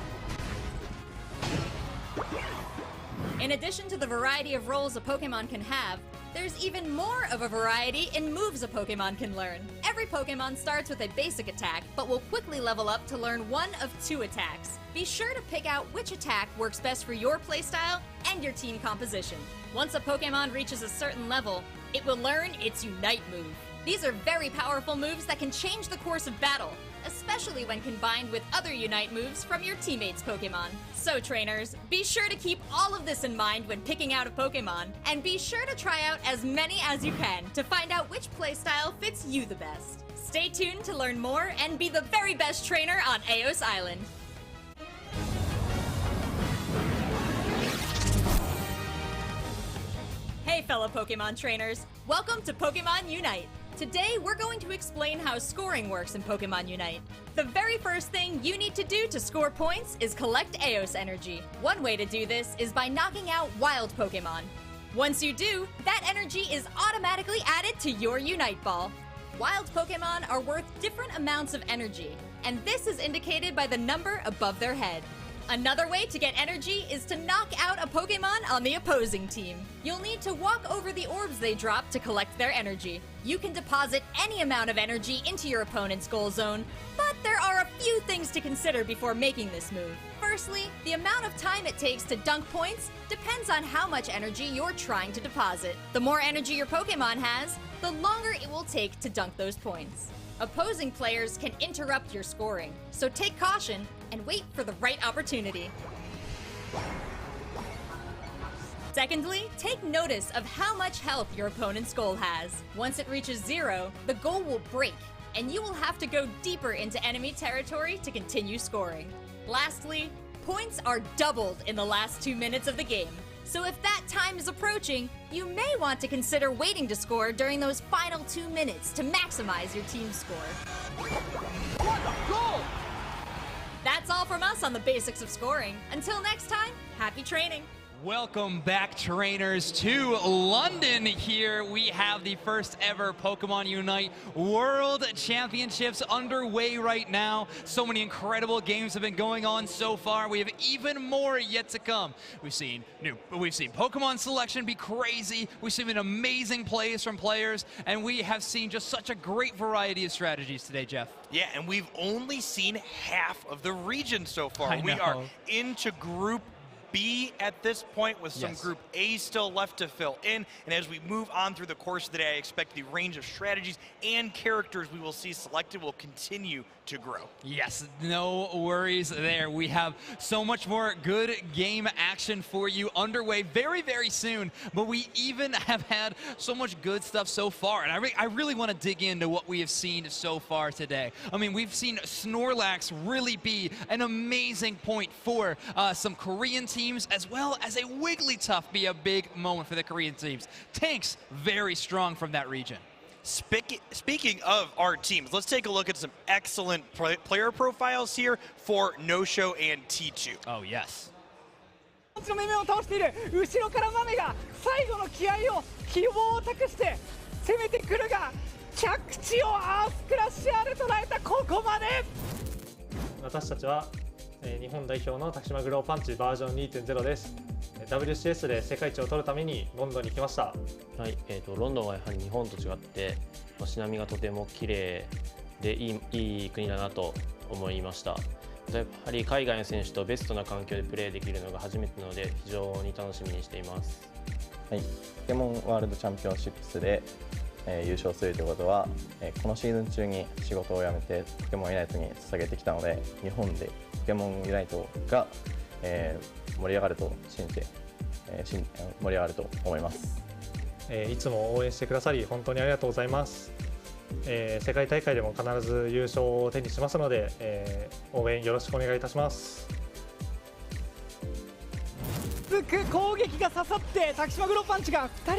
[SPEAKER 1] In addition to the variety of roles a Pokemon can have, there's even more of a variety in moves a Pokemon can learn. Every Pokemon starts with a basic attack, but will quickly level up to learn one of 2 attacks. Be sure to pick out which attack works best for your playstyle and your team composition. Once a Pokemon reaches a certain level, it will learn its Unite move. These are very powerful moves that can change the course of battle, especially when combined with other Unite moves from your teammates' Pokemon. So trainers, be sure to keep all of this in mind when picking out a Pokemon, and be sure to try out as many as you can to find out which playstyle fits you the best. Stay tuned to learn more and be the very best trainer on Eos Island. Hey fellow Pokemon trainers, welcome to Pokemon Unite. Today we're going to explain how scoring works in Pokemon Unite. The very first thing you need to do to score points is collect Eos energy. One way to do this is by knocking out wild Pokemon. Once you do, that energy is automatically added to your Unite Ball. Wild Pokemon are worth different amounts of energy, and this is indicated by the number above their head. Another way to get energy is to knock out a Pokemon on the opposing team. You'll need to walk over the orbs they drop to collect their energy. You can deposit any amount of energy into your opponent's goal zone, but there are a few things to consider before making this move. Firstly, the amount of time it takes to dunk points depends on how much energy you're trying to deposit. The more energy your Pokemon has, the longer it will take to dunk those points. Opposing players can interrupt your scoring, so take caution and wait for the right opportunity. Secondly, take notice of how much health your opponent's goal has. Once it reaches 0, the goal will break, and you will have to go deeper into enemy territory to continue scoring. Lastly, points are doubled in the last 2 minutes of the game. So if that time is approaching, you may want to consider waiting to score during those final 2 minutes to maximize your team's score. That's all from us on the basics of scoring. Until next time, happy training.
[SPEAKER 13] Welcome back, trainers, to London. Here we have the first ever Pokemon Unite World Championships underway right now. So many incredible games have been going on so far. We have even more yet to come. We've seen Pokemon selection be crazy. We've seen amazing plays from players, and we have seen just such a great variety of strategies today, Jeff.
[SPEAKER 14] Yeah, and we've only seen half of the region so far.
[SPEAKER 13] I know.
[SPEAKER 14] We are into Group B at this point, with some Group A still left to fill in. And as we move on through the course of the day, I expect the range of strategies and characters we will see selected will continue to grow.
[SPEAKER 13] Yes, no worries there. We have so much more good game action for you underway very, very soon. But we even have had so much good stuff so far. And I really want to dig into what we have seen so far today. I mean, we've seen Snorlax really be an amazing point for some Korean teams, as well as a Wigglytuff be a big moment for the Korean teams. Tanks very strong from that region.
[SPEAKER 14] Speaking of our teams, let's take a look at some excellent player profiles here for No-Show and T2.
[SPEAKER 13] Oh, yes.
[SPEAKER 10] の面々を倒している後ろから豆が最後の気合を希望を託して攻めてくるが着地をアースクラッシャーで捉えたここまで
[SPEAKER 20] 私たちは日本代表のタキシマグローパンチバージョン 2.0 です。WCS で世界一を取るためにロンドンに来ました。
[SPEAKER 21] はい、ロンドンはやはり日本と違って、街並みがとても綺麗でいい国だなと思いました。やはり海外の選手とベストな環境でプレーできるのが初めてなので非常に楽しみにしています。
[SPEAKER 22] はい、ポケモンワールドチャンピオンシップスで、優勝するということは、このシーズン中に仕事を辞めてポケモンユナイトに捧げてきたので、日本でポケモンユナイトが、盛り上がると信じて、盛り上がると思います。
[SPEAKER 20] いつも応援してくださり本当にありがとうございます。世界大会でも必ず優勝を手にしますので、応援よろしくお願いいたします。
[SPEAKER 10] 続く攻撃が刺さってタキシマグローパンチが2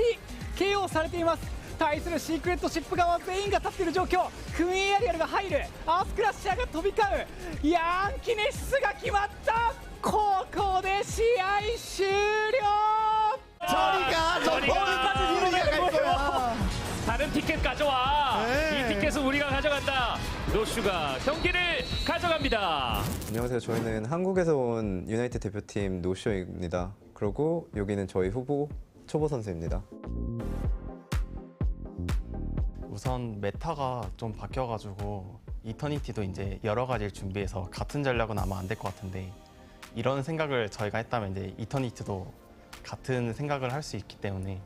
[SPEAKER 10] 人 KO されています。対するシークレットシップ側全員が立っている状況。クイーンアリアルが入る。アースクラッシャーが飛び交う。ヤンキネシスが決まった。ここで試合終了。
[SPEAKER 23] 다른 티켓 가져와. 이 티켓은 우리가 가져간다. 노슈가 경기를 가져갑니다.
[SPEAKER 18] 안녕하세요. 저희는 한국에서 온 유나이티드 대표팀 노쇼입니다. 그리고 여기는 저희 후보 초보 선수입니다.
[SPEAKER 24] 우선 메타가 좀 바뀌어가지고 이터니티도 이제 여러 가지를 준비해서 같은 전략은 아마 안 될 것 같은데, 이런 생각을 저희가 했다면 이제 이터니티도 같은 생각을 할 수 있기 때문에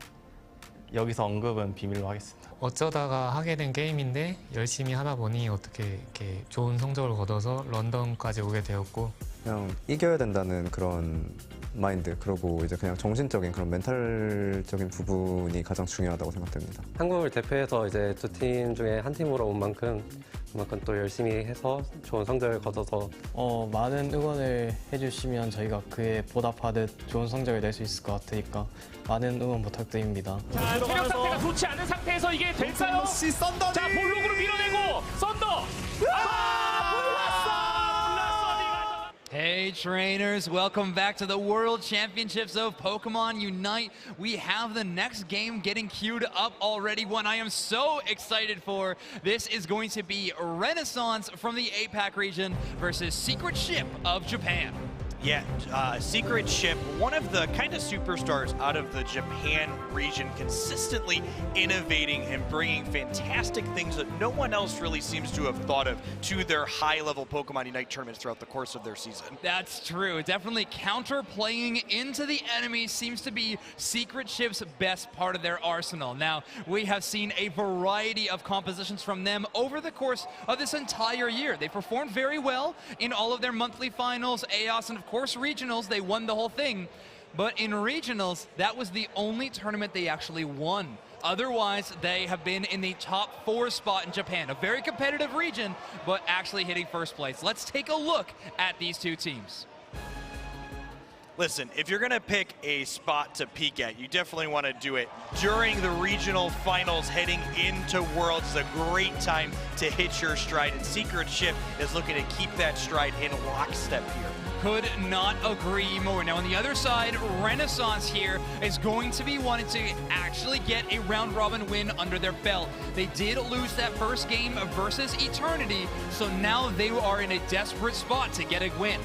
[SPEAKER 24] 여기서 언급은 비밀로 하겠습니다.
[SPEAKER 25] 어쩌다가 하게 된 게임인데 열심히 하다 보니 어떻게 이렇게 좋은 성적을 거둬서 런던까지 오게 되었고
[SPEAKER 5] 그냥 이겨야 된다는 그런 마인드, 그리고 이제 그냥 정신적인 그런 멘탈적인 부분이 가장 중요하다고 생각됩니다.
[SPEAKER 26] 한국을 대표해서 이제 두 팀 중에 한 팀으로 온 만큼 그만큼 또 열심히 해서 좋은 성적을 거둬서
[SPEAKER 27] 많은 응원을 해주시면 저희가 그에 보답하듯 좋은 성적을 낼 수 있을 것 같으니까 많은 응원 부탁드립니다.
[SPEAKER 23] 자, 체력 상태가 좋지 않은 상태에서 이게 될까요? 자, 볼록으로 밀어내고 썬더.
[SPEAKER 13] Hey trainers, welcome back to the World Championships of Pokemon Unite. We have the next game getting queued up already, one I am so excited for. This is going to be Renaissance from the APAC region versus Secret Ship of Japan.
[SPEAKER 14] Yeah, Secret Ship, one of the kind of superstars out of the Japan region, consistently innovating and bringing fantastic things that no one else really seems to have thought of to their high-level Pokemon Unite tournaments throughout the course of their season.
[SPEAKER 13] That's true. Definitely counter-playing into the enemy seems to be Secret Ship's best part of their arsenal. Now, we have seen a variety of compositions from them over the course of this entire year. They performed very well in all of their monthly finals, EOS, and of course regionals. They won the whole thing, but in regionals that was the only tournament they actually won. Otherwise they have been in the top 4 spot in Japan, a very competitive region, but actually hitting first place. Let's take a look at these two teams.
[SPEAKER 14] Listen, if you're gonna pick a spot to peak at, you definitely want to do it during the regional finals heading into Worlds. It's a great time to hit your stride, and Secret Ship is looking to keep that stride in lockstep here.
[SPEAKER 13] Could not agree more. Now on the other side, Renaissance here is going to be wanting to actually get a round robin win under their belt. They did lose that first game versus Eternity, so now they are in a desperate spot to get a win.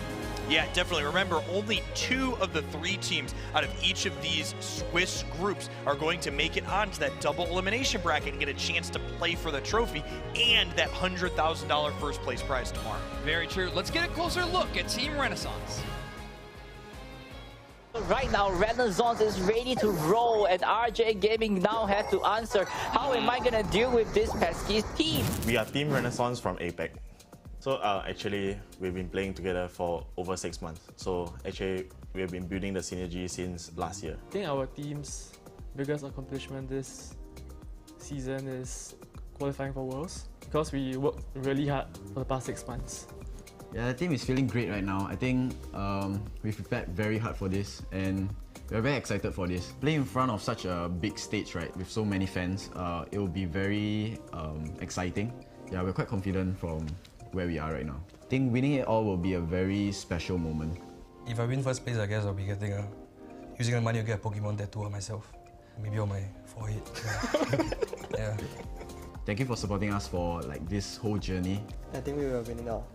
[SPEAKER 14] Yeah, definitely. Remember, only 2 of the 3 teams out of each of these Swiss groups are going to make it onto that double elimination bracket and get a chance to play for the trophy and that $100,000 first place prize tomorrow.
[SPEAKER 13] Very true. Let's get a closer look at Team Renaissance.
[SPEAKER 10] Right now, Renaissance is ready to roll, and RJ Gaming now has to answer, how am I gonna deal with this pesky team?
[SPEAKER 6] We are Team Renaissance from APAC. So actually, we've been playing together for over 6 months. So actually, we've been building the synergy since last year.
[SPEAKER 7] I think our team's biggest accomplishment this season is qualifying for Worlds, because we worked really hard for the past 6 months.
[SPEAKER 8] Yeah, the team is feeling great right now. I think we've prepared very hard for this, and we're very excited for this. Playing in front of such a big stage, right, with so many fans, it will be very exciting. Yeah, we're quite confident from where we are right now. I think winning it all will be a very special moment.
[SPEAKER 9] If I win first place, I guess I'll be getting using the money to get a Pokemon tattoo on myself. Maybe on my forehead. Yeah.
[SPEAKER 8] Thank you for supporting us for like this whole journey.
[SPEAKER 27] I think we will win it all.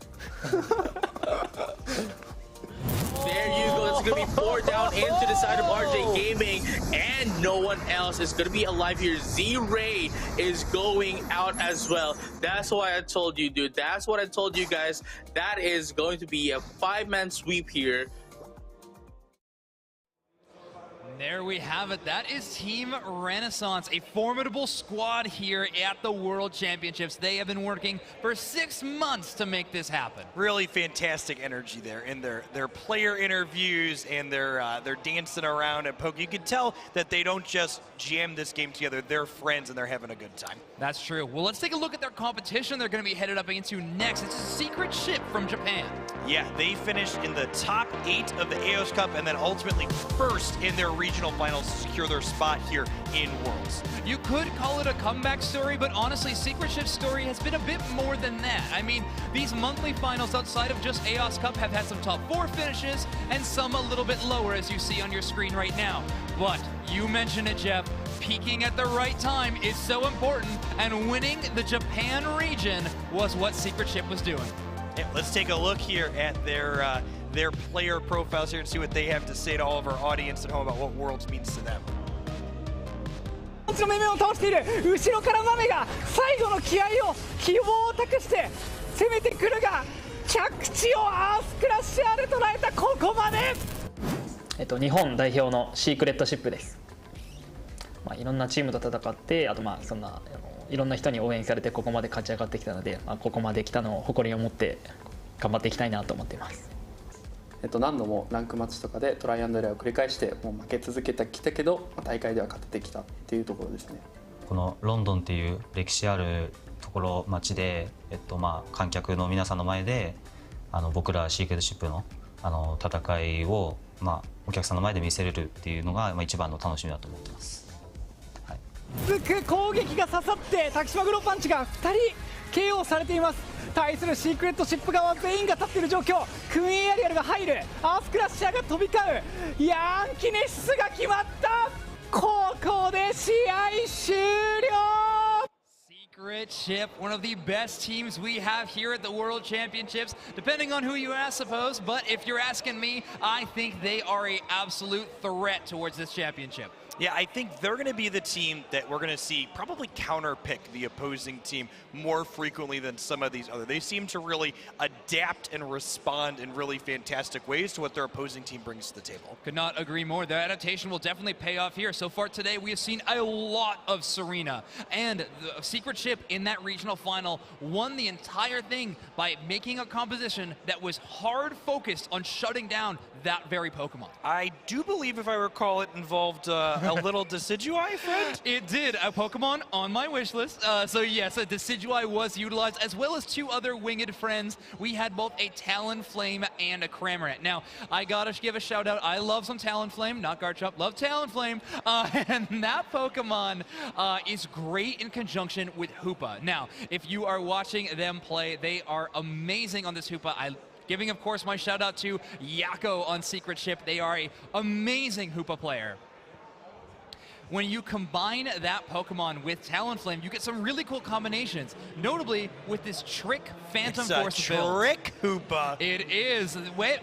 [SPEAKER 11] There you go. It's going to be poured down into the side of RJ Gaming, and no one else is going to be alive here. Z-Ray is going out as well. That's why I told you, dude. That's what I told you guys. That is going to be a 5-man sweep here.
[SPEAKER 13] There we have it. That is Team Renaissance, a formidable squad here at the World Championships. They have been working for 6 months to make this happen.
[SPEAKER 14] Really fantastic energy there in their player interviews and their dancing around at Poke. You can tell that they don't just jam this game together. They're friends and they're having a good time.
[SPEAKER 13] That's true. Well, let's take a look at their competition they're going to be headed up into next. It's a Secret Ship from Japan.
[SPEAKER 14] Yeah, they finished in the top 8 of the EOS Cup and then ultimately first in their regional finals to secure their spot here in Worlds.
[SPEAKER 13] You could call it a comeback story, but honestly, Secret Ship's story has been a bit more than that. I mean, these monthly finals outside of just EOS Cup have had some top 4 finishes and some a little bit lower, as you see on your screen right now. But you mentioned it, Jeff. Peaking at the right time is so important, and winning the Japan region was what Secret Ship was doing.
[SPEAKER 14] Yeah, let's take a look here at their player profiles here and see what they have to say to all of our audience at home about what Worlds means to them.
[SPEAKER 10] の面々を倒している。後ろからマメが最後の気合を希望を託して攻めてくるが、着地をアースクラッシャーで捉えた。ここまで。
[SPEAKER 12] 日本代表のシークレットシップです。
[SPEAKER 2] いろんなチームと戦って、あとそんないろんな人に応援されてここまで勝ち上がってきたので、ここまで来たのを誇りを持って頑張っていきたいなと思っています。
[SPEAKER 4] 何度もランクマッチとかでトライアンドエラーを繰り返してもう負け続けてきたけど、大会では勝ててきたっていうところですね。
[SPEAKER 12] このロンドンっていう歴史あるところ街で、観客の皆さんの前で僕らシークレットシップの戦いを、お客さんの前で見せれるっていうのが、一番の楽しみだと思ってます。
[SPEAKER 10] 続く攻撃が刺さって滝島グローパンチが2人 KO されています。対するシークレットシップ側全員が立っている状況。クイーンアリアルが入る、アースクラッシャーが飛び交う、ヤンキネシスが決まった。ここで試合終了。
[SPEAKER 13] Secret Ship, one of the best teams we have here at the World Championships, depending on who you ask, suppose, but if you're asking me, I think they are an absolute threat towards this championship.
[SPEAKER 14] Yeah, I think they're going to be the team that we're going to see probably counterpick the opposing team more frequently than some of these other. They seem to really adapt and respond in really fantastic ways to what their opposing team brings to the table.
[SPEAKER 13] Could not agree more. Their adaptation will definitely pay off here. So far today, we have seen a lot of Serena, and the Secret Ship in that regional final won the entire thing by making a composition that was hard focused on shutting down that very Pokemon.
[SPEAKER 14] I do believe, if I recall, it involved a little Decidueye, Fred?
[SPEAKER 13] It did. A Pokemon on my wish list. So yes, a Decidueye was utilized, as well as two other winged friends. We had both a Talonflame and a Cramorant. Now, I gotta give a shout out. I love some Talonflame, not Garchomp, love Talonflame. And that Pokemon is great in conjunction with Hoopa. Now, if you are watching them play, they are amazing on this Hoopa. Giving, of course, my shout out to Yako on Secret Ship. They are an amazing Hoopa player. When you combine that Pokemon with Talonflame, you get some really cool combinations, notably with this Trick Phantom Force build.
[SPEAKER 14] Trick Hoopa.
[SPEAKER 13] It is,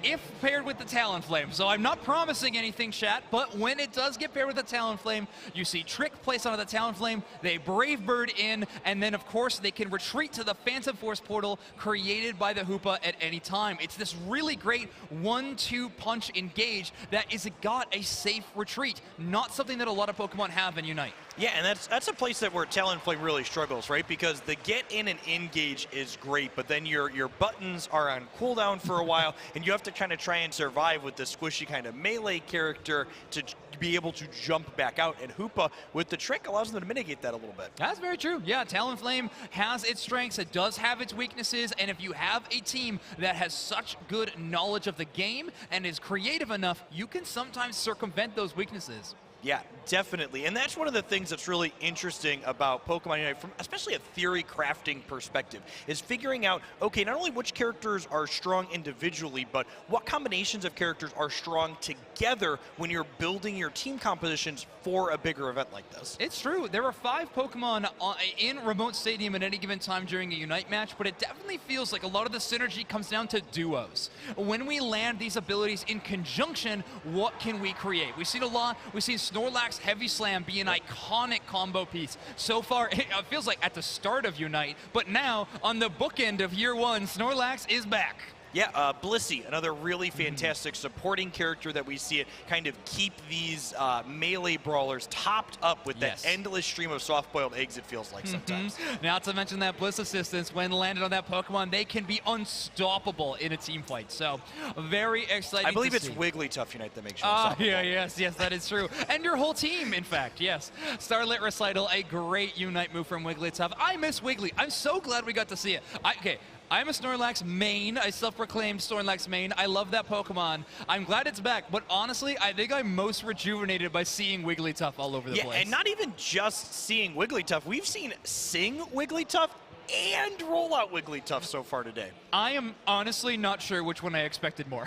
[SPEAKER 13] if paired with the Talonflame. So I'm not promising anything, chat, but when it does get paired with the Talonflame, you see Trick placed onto the Talonflame, they Brave Bird in, and then of course they can retreat to the Phantom Force portal created by the Hoopa at any time. It's this really great 1-2 punch engage that is got a safe retreat, not something that a lot of Pokemon have in Unite.
[SPEAKER 14] Yeah, and that's a place that where Talonflame really struggles, right? Because the get in and engage is great, but then your buttons are on cooldown for a while, and you have to kind of try and survive with the squishy kind of melee character to be able to jump back out. And Hoopa, with the trick, allows them to mitigate that a little bit.
[SPEAKER 13] That's very true. Yeah, Talonflame has its strengths, it does have its weaknesses, and if you have a team that has such good knowledge of the game and is creative enough, you can sometimes circumvent those weaknesses.
[SPEAKER 14] Yeah, definitely. And that's one of the things that's really interesting about Pokemon Unite, from especially a theory crafting perspective, is figuring out, okay, not only which characters are strong individually, but what combinations of characters are strong together when you're building your team compositions for a bigger event like this.
[SPEAKER 13] It's true. There are 5 Pokemon in Remote Stadium at any given time during a Unite match, but it definitely feels like a lot of the synergy comes down to duos. When we land these abilities in conjunction, what can we create? We've seen a lot. We've seen Snorlax Heavy Slam be an iconic combo piece. So far, it feels like at the start of Unite, but now on the bookend of year 1, Snorlax is back.
[SPEAKER 14] Yeah, Blissey, another really fantastic supporting character that we see it kind of keep these melee brawlers topped up with that endless stream of soft-boiled eggs, it feels like sometimes.
[SPEAKER 13] Not to mention that Bliss assistance, when landed on that Pokemon, they can be unstoppable in a team fight. So, very exciting
[SPEAKER 14] I believe
[SPEAKER 13] to
[SPEAKER 14] it's
[SPEAKER 13] see.
[SPEAKER 14] Wigglytuff Unite that makes you
[SPEAKER 13] unstoppable. Yes, that is true. And your whole team, in fact, yes. Starlit Recital, a great Unite move from Wigglytuff. I miss Wiggly. I'm so glad we got to see it. I'm a Snorlax main. I self-proclaimed Snorlax main. I love that Pokemon. I'm glad it's back, but honestly, I think I'm most rejuvenated by seeing Wigglytuff all over the place.
[SPEAKER 14] Yeah, and not even just seeing Wigglytuff. We've seen Sing Wigglytuff and Rollout Wigglytuff so far today.
[SPEAKER 13] I am honestly not sure which one I expected more.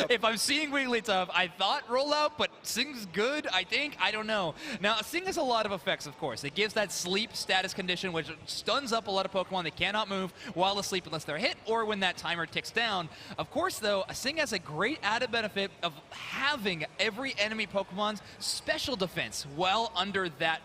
[SPEAKER 13] If I'm seeing Wigglytuff, I thought Rollout, but Sing's good, I think. I don't know. Now, Sing has a lot of effects, of course. It gives that sleep status condition, which stuns up a lot of Pokemon. They cannot move while asleep unless they're hit or when that timer ticks down. Of course, though, Sing has a great added benefit of having every enemy Pokemon's special defense well under that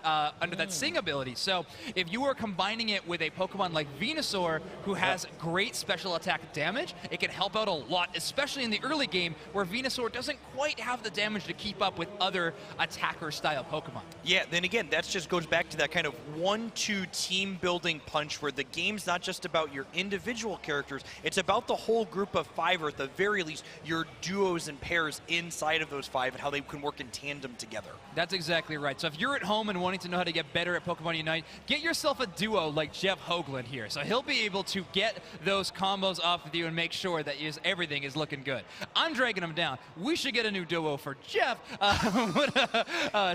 [SPEAKER 13] Sing ability. So if you are combining it with with a Pokemon like Venusaur, who has great special attack damage, it can help out a lot, especially in the early game, where Venusaur doesn't quite have the damage to keep up with other attacker-style Pokemon.
[SPEAKER 14] Yeah, then again, that just goes back to that kind of 1-2 team-building punch where the game's not just about your individual characters, it's about the whole group of 5, or at the very least, your duos and pairs inside of those 5 and how they can work in tandem together.
[SPEAKER 13] That's exactly right. So if you're at home and wanting to know how to get better at Pokemon Unite, get yourself a duo like Jeff Hoagland here. So he'll be able to get those combos off with you and make sure that everything is looking good. I'm dragging him down. We should get a new duo for Jeff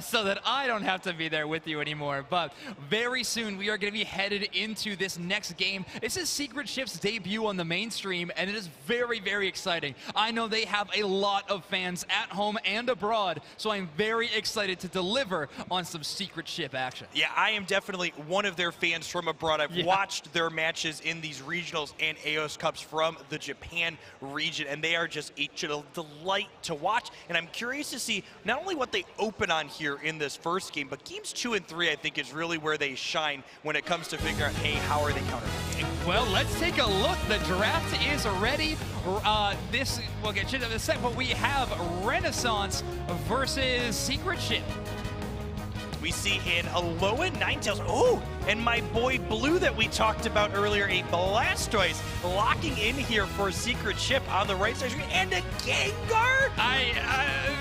[SPEAKER 13] so that I don't have to be there with you anymore. But very soon we are going to be headed into this next game. This is Secret Ship's debut on the mainstream, and it is very, very exciting. I know they have a lot of fans at home and abroad, so I'm very excited to deliver on some Secret Ship action.
[SPEAKER 14] Yeah, I am definitely one of their fans from abroad. I've watched their matches in these regionals and AOS Cups from the Japan region, and they are just a delight to watch. And I'm curious to see not only what they open on here in this first game, but games 2 and 3, I think, is really where they shine when it comes to figuring out, hey, how are they counterplaying?
[SPEAKER 13] Well, let's take a look. The draft is ready. We'll get to it in a sec, but we have Renaissance versus Secret Ship.
[SPEAKER 14] We see in Alolan Ninetales. Oh, and my boy Blue that we talked about earlier, a Blastoise locking in here for Secret Ship on the right side screen, and a Gengar.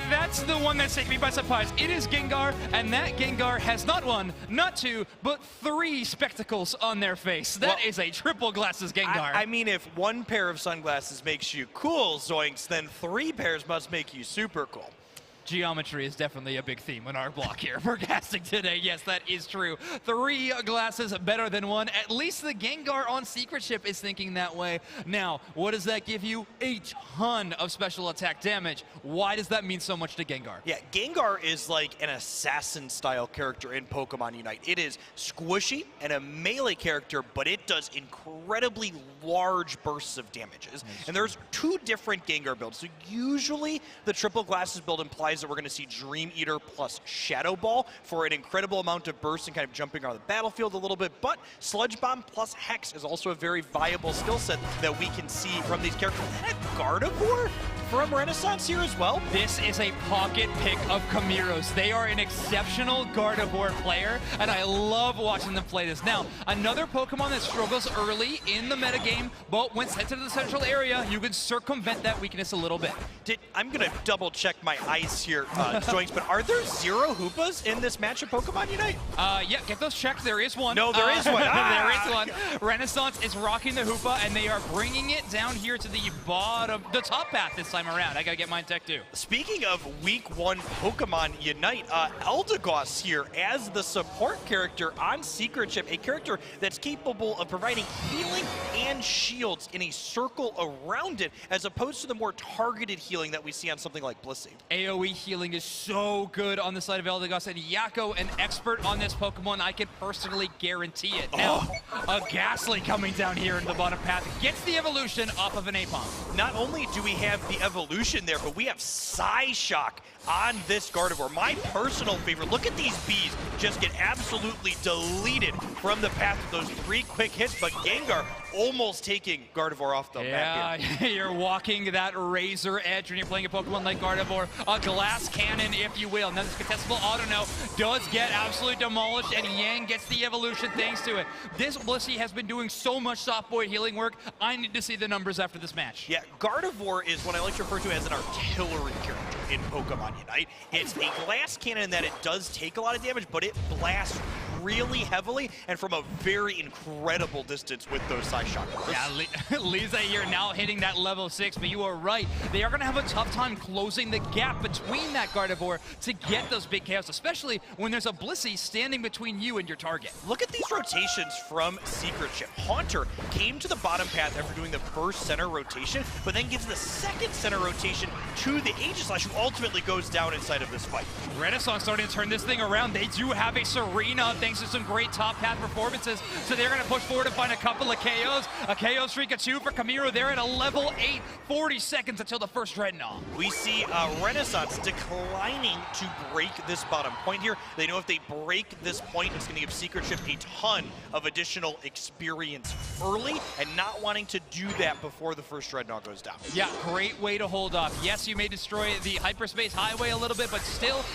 [SPEAKER 13] That's the one that's taking me by surprise. It is Gengar, and that Gengar has not 1, not 2, but 3 spectacles on their face. That is a triple glasses Gengar.
[SPEAKER 14] I mean, if 1 pair of sunglasses makes you cool, Zoinks, then 3 pairs must make you super cool.
[SPEAKER 13] Geometry is definitely a big theme in our block here for casting today. Yes, that is true. 3 glasses better than 1. At least the Gengar on Secret Ship is thinking that way. Now, what does that give you? A ton of special attack damage. Why does that mean so much to Gengar?
[SPEAKER 14] Yeah, Gengar is like an assassin-style character in Pokemon Unite. It is squishy and a melee character, but it does incredibly large bursts of damages. And there's 2 different Gengar builds. So usually the triple glasses build implies that we're going to see Dream Eater plus Shadow Ball for an incredible amount of burst and kind of jumping around the battlefield a little bit, but Sludge Bomb plus Hex is also a very viable skill set that we can see from these characters. And a Gardevoir from Renaissance here as well.
[SPEAKER 13] This is a pocket pick of Camiros. They are an exceptional Gardevoir player, and I love watching them play this. Now, another Pokemon that struggles early in the metagame, but when sent to the central area, you can circumvent that weakness a little bit.
[SPEAKER 14] I'm going to double check my eyes here, Zoinks, but are there 0 Hoopas in this match of Pokemon Unite?
[SPEAKER 13] Yeah, get those checked. There is one.
[SPEAKER 14] No, there is one.
[SPEAKER 13] There is one. Renaissance is rocking the Hoopa, and they are bringing it down here to the bottom, the top path this time around. I gotta get mine tech too.
[SPEAKER 14] Speaking of Week 1 Pokemon Unite, Eldegoss here as the support character on Secret Ship, a character that's capable of providing healing and shields in a circle around it, as opposed to the more targeted healing that we see on something like Blissey.
[SPEAKER 13] AoE healing is so good on the side of Eldegoss, and Yako, an expert on this Pokemon, I can personally guarantee it. Now, a Ghastly coming down here into the bottom path, gets the evolution off of an Aipom.
[SPEAKER 14] Not only do we have the evolution there, but we have Psyshock on this Gardevoir. My personal favorite. Look at these bees just get absolutely deleted from the path with those 3 quick hits, but Gengar almost taking Gardevoir off the map here.
[SPEAKER 13] Yeah, you're walking that razor edge when you're playing a Pokemon like Gardevoir. A glass cannon, if you will. Now this contestable auto now does get absolutely demolished, and Yang gets the evolution thanks to it. This Blissey has been doing so much soft boy healing work. I need to see the numbers after this match.
[SPEAKER 14] Yeah, Gardevoir is what I like to refer to as an artillery character in Pokemon Unite. It's a glass cannon that it does take a lot of damage, but it blasts really heavily and from a very incredible distance with those Psyshock.
[SPEAKER 13] Yeah, Lisa, you're now hitting that level 6, but you are right. They are going to have a tough time closing the gap between that Gardevoir to get those big KOs, especially when there's a Blissey standing between you and your target.
[SPEAKER 14] Look at these rotations from Secret Ship. Haunter came to the bottom path after doing the first center rotation, but then gives the second center rotation to the Aegislash, who ultimately goes down inside of this fight.
[SPEAKER 13] Renaissance starting to turn this thing around. They do have a Serena. thanks to some great top path performances. So they're going to push forward and find a couple of KOs. A KO streak of 2 for Kamiru. They're at a level 8, 40 seconds until the first Dreadnought.
[SPEAKER 14] We see Renaissance declining to break this bottom point here. They know if they break this point, it's going to give Secret Ship a ton of additional experience early, and not wanting to do that before the first Dreadnought goes down.
[SPEAKER 13] Yeah, great way to hold off. Yes, you may destroy the hyperspace highway a little bit, but still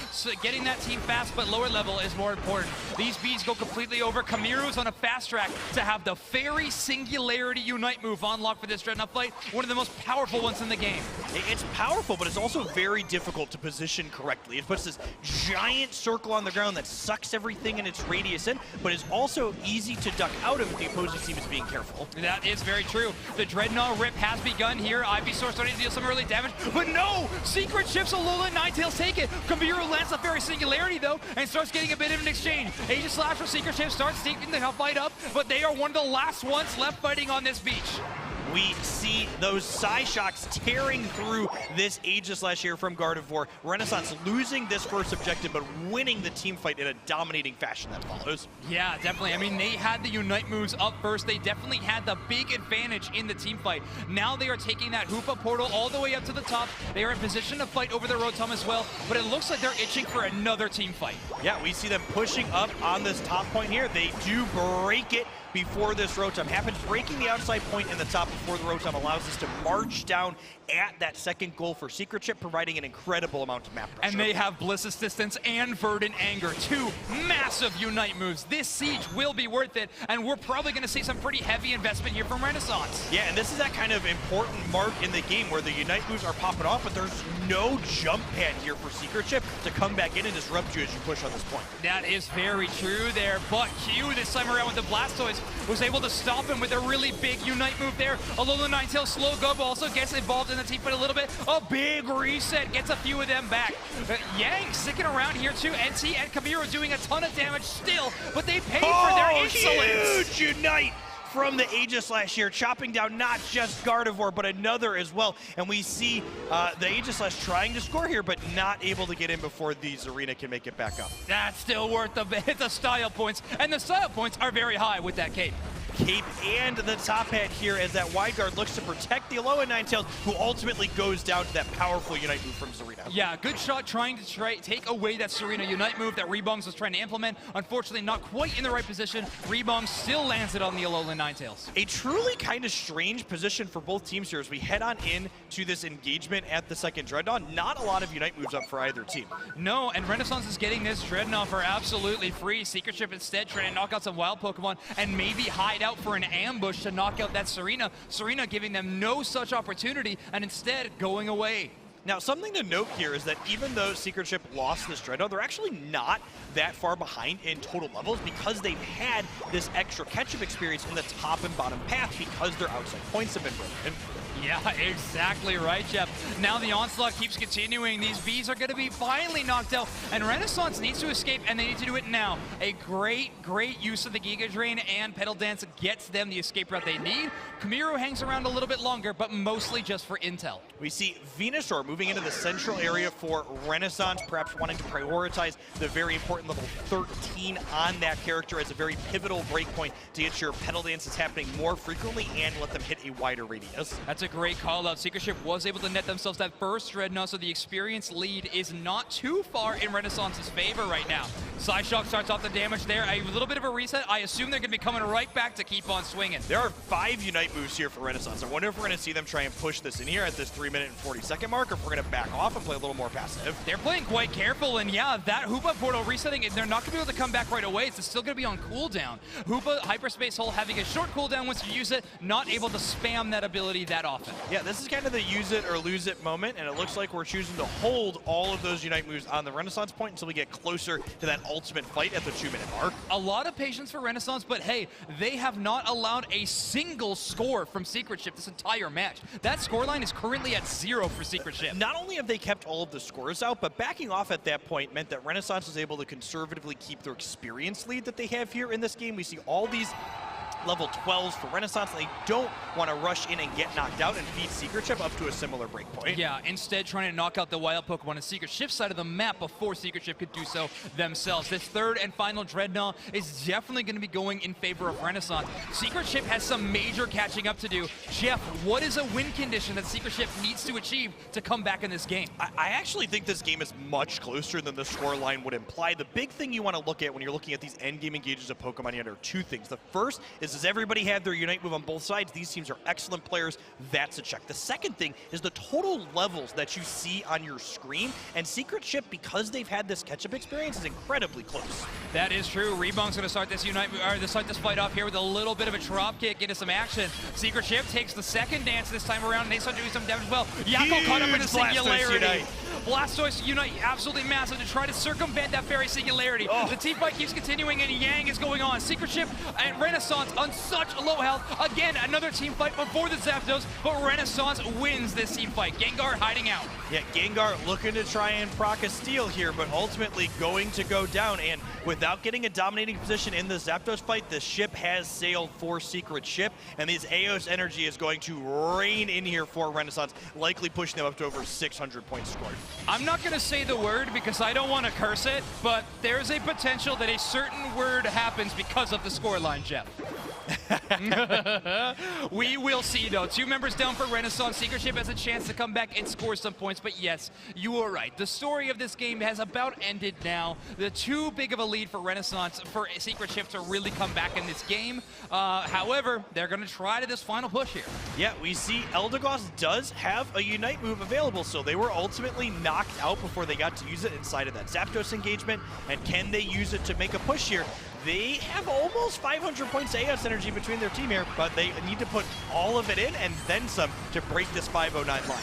[SPEAKER 13] getting that team fast but lower level is more important. These bees go completely over. Kamiru's on a fast track to have the Fairy Singularity Unite move unlocked for this Dreadnought fight, one of the most powerful ones in the game.
[SPEAKER 14] It's powerful, but it's also very difficult to position correctly. It puts this giant circle on the ground that sucks everything in its radius in, but is also easy to duck out of if the opposing team is being careful.
[SPEAKER 13] That is very true. The Dreadnought rip has begun here. Ivysaur starting to deal some early damage, but no! Secret Ship's Alolan Ninetales take it. Kamiru lands the Fairy Singularity though, and starts getting a bit of an exchange. Aegislash for Secret Ship starts taking the fight up, but they are one of the last ones left fighting on this beach.
[SPEAKER 14] We see those Psyshocks tearing through this Aegislash here from Gardevoir. Renaissance losing this first objective, but winning the team fight in a dominating fashion that follows.
[SPEAKER 13] Yeah, definitely. I mean, they had the Unite moves up first. They definitely had the big advantage in the team fight. Now they are taking that Hoopa portal all the way up to the top. They are in position to fight over the Rotom as well, but it looks like they're itching for another team fight.
[SPEAKER 14] Yeah, we see them pushing up on this top point here. They do break it before this Rotom happens, breaking the outside point in the top before the Rotom allows us to march down at that second goal for Secret Ship, providing an incredible amount of map pressure.
[SPEAKER 13] And they have Bliss Assistance and Verdant Anger, 2 massive Unite moves. This siege will be worth it, and we're probably going to see some pretty heavy investment here from Renaissance.
[SPEAKER 14] Yeah, and this is that kind of important mark in the game where the Unite moves are popping off, but there's no jump pad here for Secret Ship to come back in and disrupt you as you push on this point.
[SPEAKER 13] That is very true there, but Q this time around with the Blastoise was able to stop him with a really big Unite move there. Alolan Ninetales Slow Gub also gets involved in the team fight a little bit. A big reset, gets a few of them back. Yang sticking around here too. NT and Kamiru doing a ton of damage still, but they pay for their insolence.
[SPEAKER 14] Huge Unite from the Aegislash here, chopping down not just Gardevoir, but another as well. And we see the Aegislash trying to score here, but not able to get in before the Zarina can make it back up.
[SPEAKER 13] That's still worth the style points, and the style points are very high with that cape.
[SPEAKER 14] Cape and the top hat here as that wide guard looks to protect the Alolan Ninetales, who ultimately goes down to that powerful Unite move from Zarina.
[SPEAKER 13] Yeah, good shot trying to take away that Zarina Unite move that Rebongs was trying to implement. Unfortunately, not quite in the right position. Rebongs still lands it on the Alolan Ninetales.
[SPEAKER 14] A truly kind of strange position for both teams here as we head on in to this engagement at the second Dreadnought. Not a lot of Unite moves up for either team.
[SPEAKER 13] No, and Renaissance is getting this Dreadnought for absolutely free. Secret Ship instead trying to knock out some wild Pokemon and maybe hide out for an ambush to knock out that Zarina. Zarina giving them no such opportunity and instead going away.
[SPEAKER 14] Now, something to note here is that even though Secret Ship lost this Dreadnought, they're actually not that far behind in total levels because they've had this extra catch-up experience in the top and bottom path because their outside points have been broken.
[SPEAKER 13] Yeah, exactly right, Jeff. Now the onslaught keeps continuing. These bees are going to be finally knocked out, and Renaissance needs to escape, and they need to do it now. A great use of the Giga Drain and Petal Dance gets them the escape route they need. Kamiru hangs around a little bit longer, but mostly just for intel.
[SPEAKER 14] We see Venusaur moving into the central area for Renaissance, perhaps wanting to prioritize the very important level 13 on that character as a very pivotal breakpoint to get your Petal Dances happening more frequently and let them hit a wider radius.
[SPEAKER 13] That's a great call out. Secret Ship was able to net themselves that first Dreadnought, so the experience lead is not too far in Renaissance's favor right now. Psyshock starts off the damage there. A little bit of a reset. I assume they're going to be coming right back to keep on swinging.
[SPEAKER 14] There are 5 Unite moves here for Renaissance. I wonder if we're going to see them try and push this in here at this 3-minute and 40-second mark, or if we're going to back off and play a little more passive.
[SPEAKER 13] They're playing quite careful, and yeah, that Hoopa portal resetting, they're not going to be able to come back right away. It's still going to be on cooldown. Hoopa Hyperspace Hole having a short cooldown once you use it, not able to spam that ability that often.
[SPEAKER 14] Yeah, this is kind of the use it or lose it moment, and it looks like we're choosing to hold all of those Unite moves on the Renaissance point until we get closer to that ultimate fight at the 2-minute mark.
[SPEAKER 13] A lot of patience for Renaissance, but hey, they have not allowed a single score from Secret Ship this entire match. That scoreline is currently at 0 for Secret Ship.
[SPEAKER 14] Not only have they kept all of the scores out, but backing off at that point meant that Renaissance was able to conservatively keep their experience lead that they have here in this game. We see all these level 12s for Renaissance. They don't want to rush in and get knocked out and feed Secret Chip up to a similar breakpoint.
[SPEAKER 13] Yeah, instead trying to knock out the wild Pokemon on Secret Shift's side of the map before Secret Shift could do so themselves. This third and final Dreadnought is definitely going to be going in favor of Renaissance. Secret Shift has some major catching up to do. Jeff, what is a win condition that Secret Shift needs to achieve to come back in this game?
[SPEAKER 14] I actually think this game is much closer than the scoreline would imply. The big thing you want to look at when you're looking at these endgame engages of Pokemon Unite are two things. The first is, does everybody have their Unite move on both sides? These teams are excellent players. That's a check. The second thing is the total levels that you see on your screen. And Secret Shift, because they've had this catch-up experience, is incredibly close.
[SPEAKER 13] That is true. Rebong's going to start this fight off here with a little bit of a drop kick into some action. Secret Shift takes the second dance this time around, and they start doing some damage as well. Yakko caught up in a singularity. Blastoise Unite absolutely massive to try to circumvent that fairy singularity. The team fight keeps continuing, and Yang is going on. Secret Shift and Renaissance on such low health. Again, another team fight before the Zapdos, but Renaissance wins this team fight. Gengar hiding out.
[SPEAKER 14] Yeah, Gengar looking to try and proc a steal here, but ultimately going to go down. And without getting a dominating position in the Zapdos fight, the ship has sailed for Secret Ship, and this Eos energy is going to rain in here for Renaissance, likely pushing them up to over 600 points scored.
[SPEAKER 13] I'm not going to say the word because I don't want to curse it, but there's a potential that a certain word happens because of the scoreline, Jeff. We will see, though. 2 members down for Renaissance. Secret Ship has a chance to come back and score some points, but yes, you are right. The story of this game has about ended now. The too big of a lead for Renaissance for Secret Ship to really come back in this game. However, they're going to try to this final push here.
[SPEAKER 14] Yeah, we see Eldegoss does have a Unite move available, so they were ultimately knocked out before they got to use it inside of that Zapdos engagement. And can they use it to make a push here? They have almost 500 points AS energy between their team here, but they need to put all of it in and then some to break this 509 line.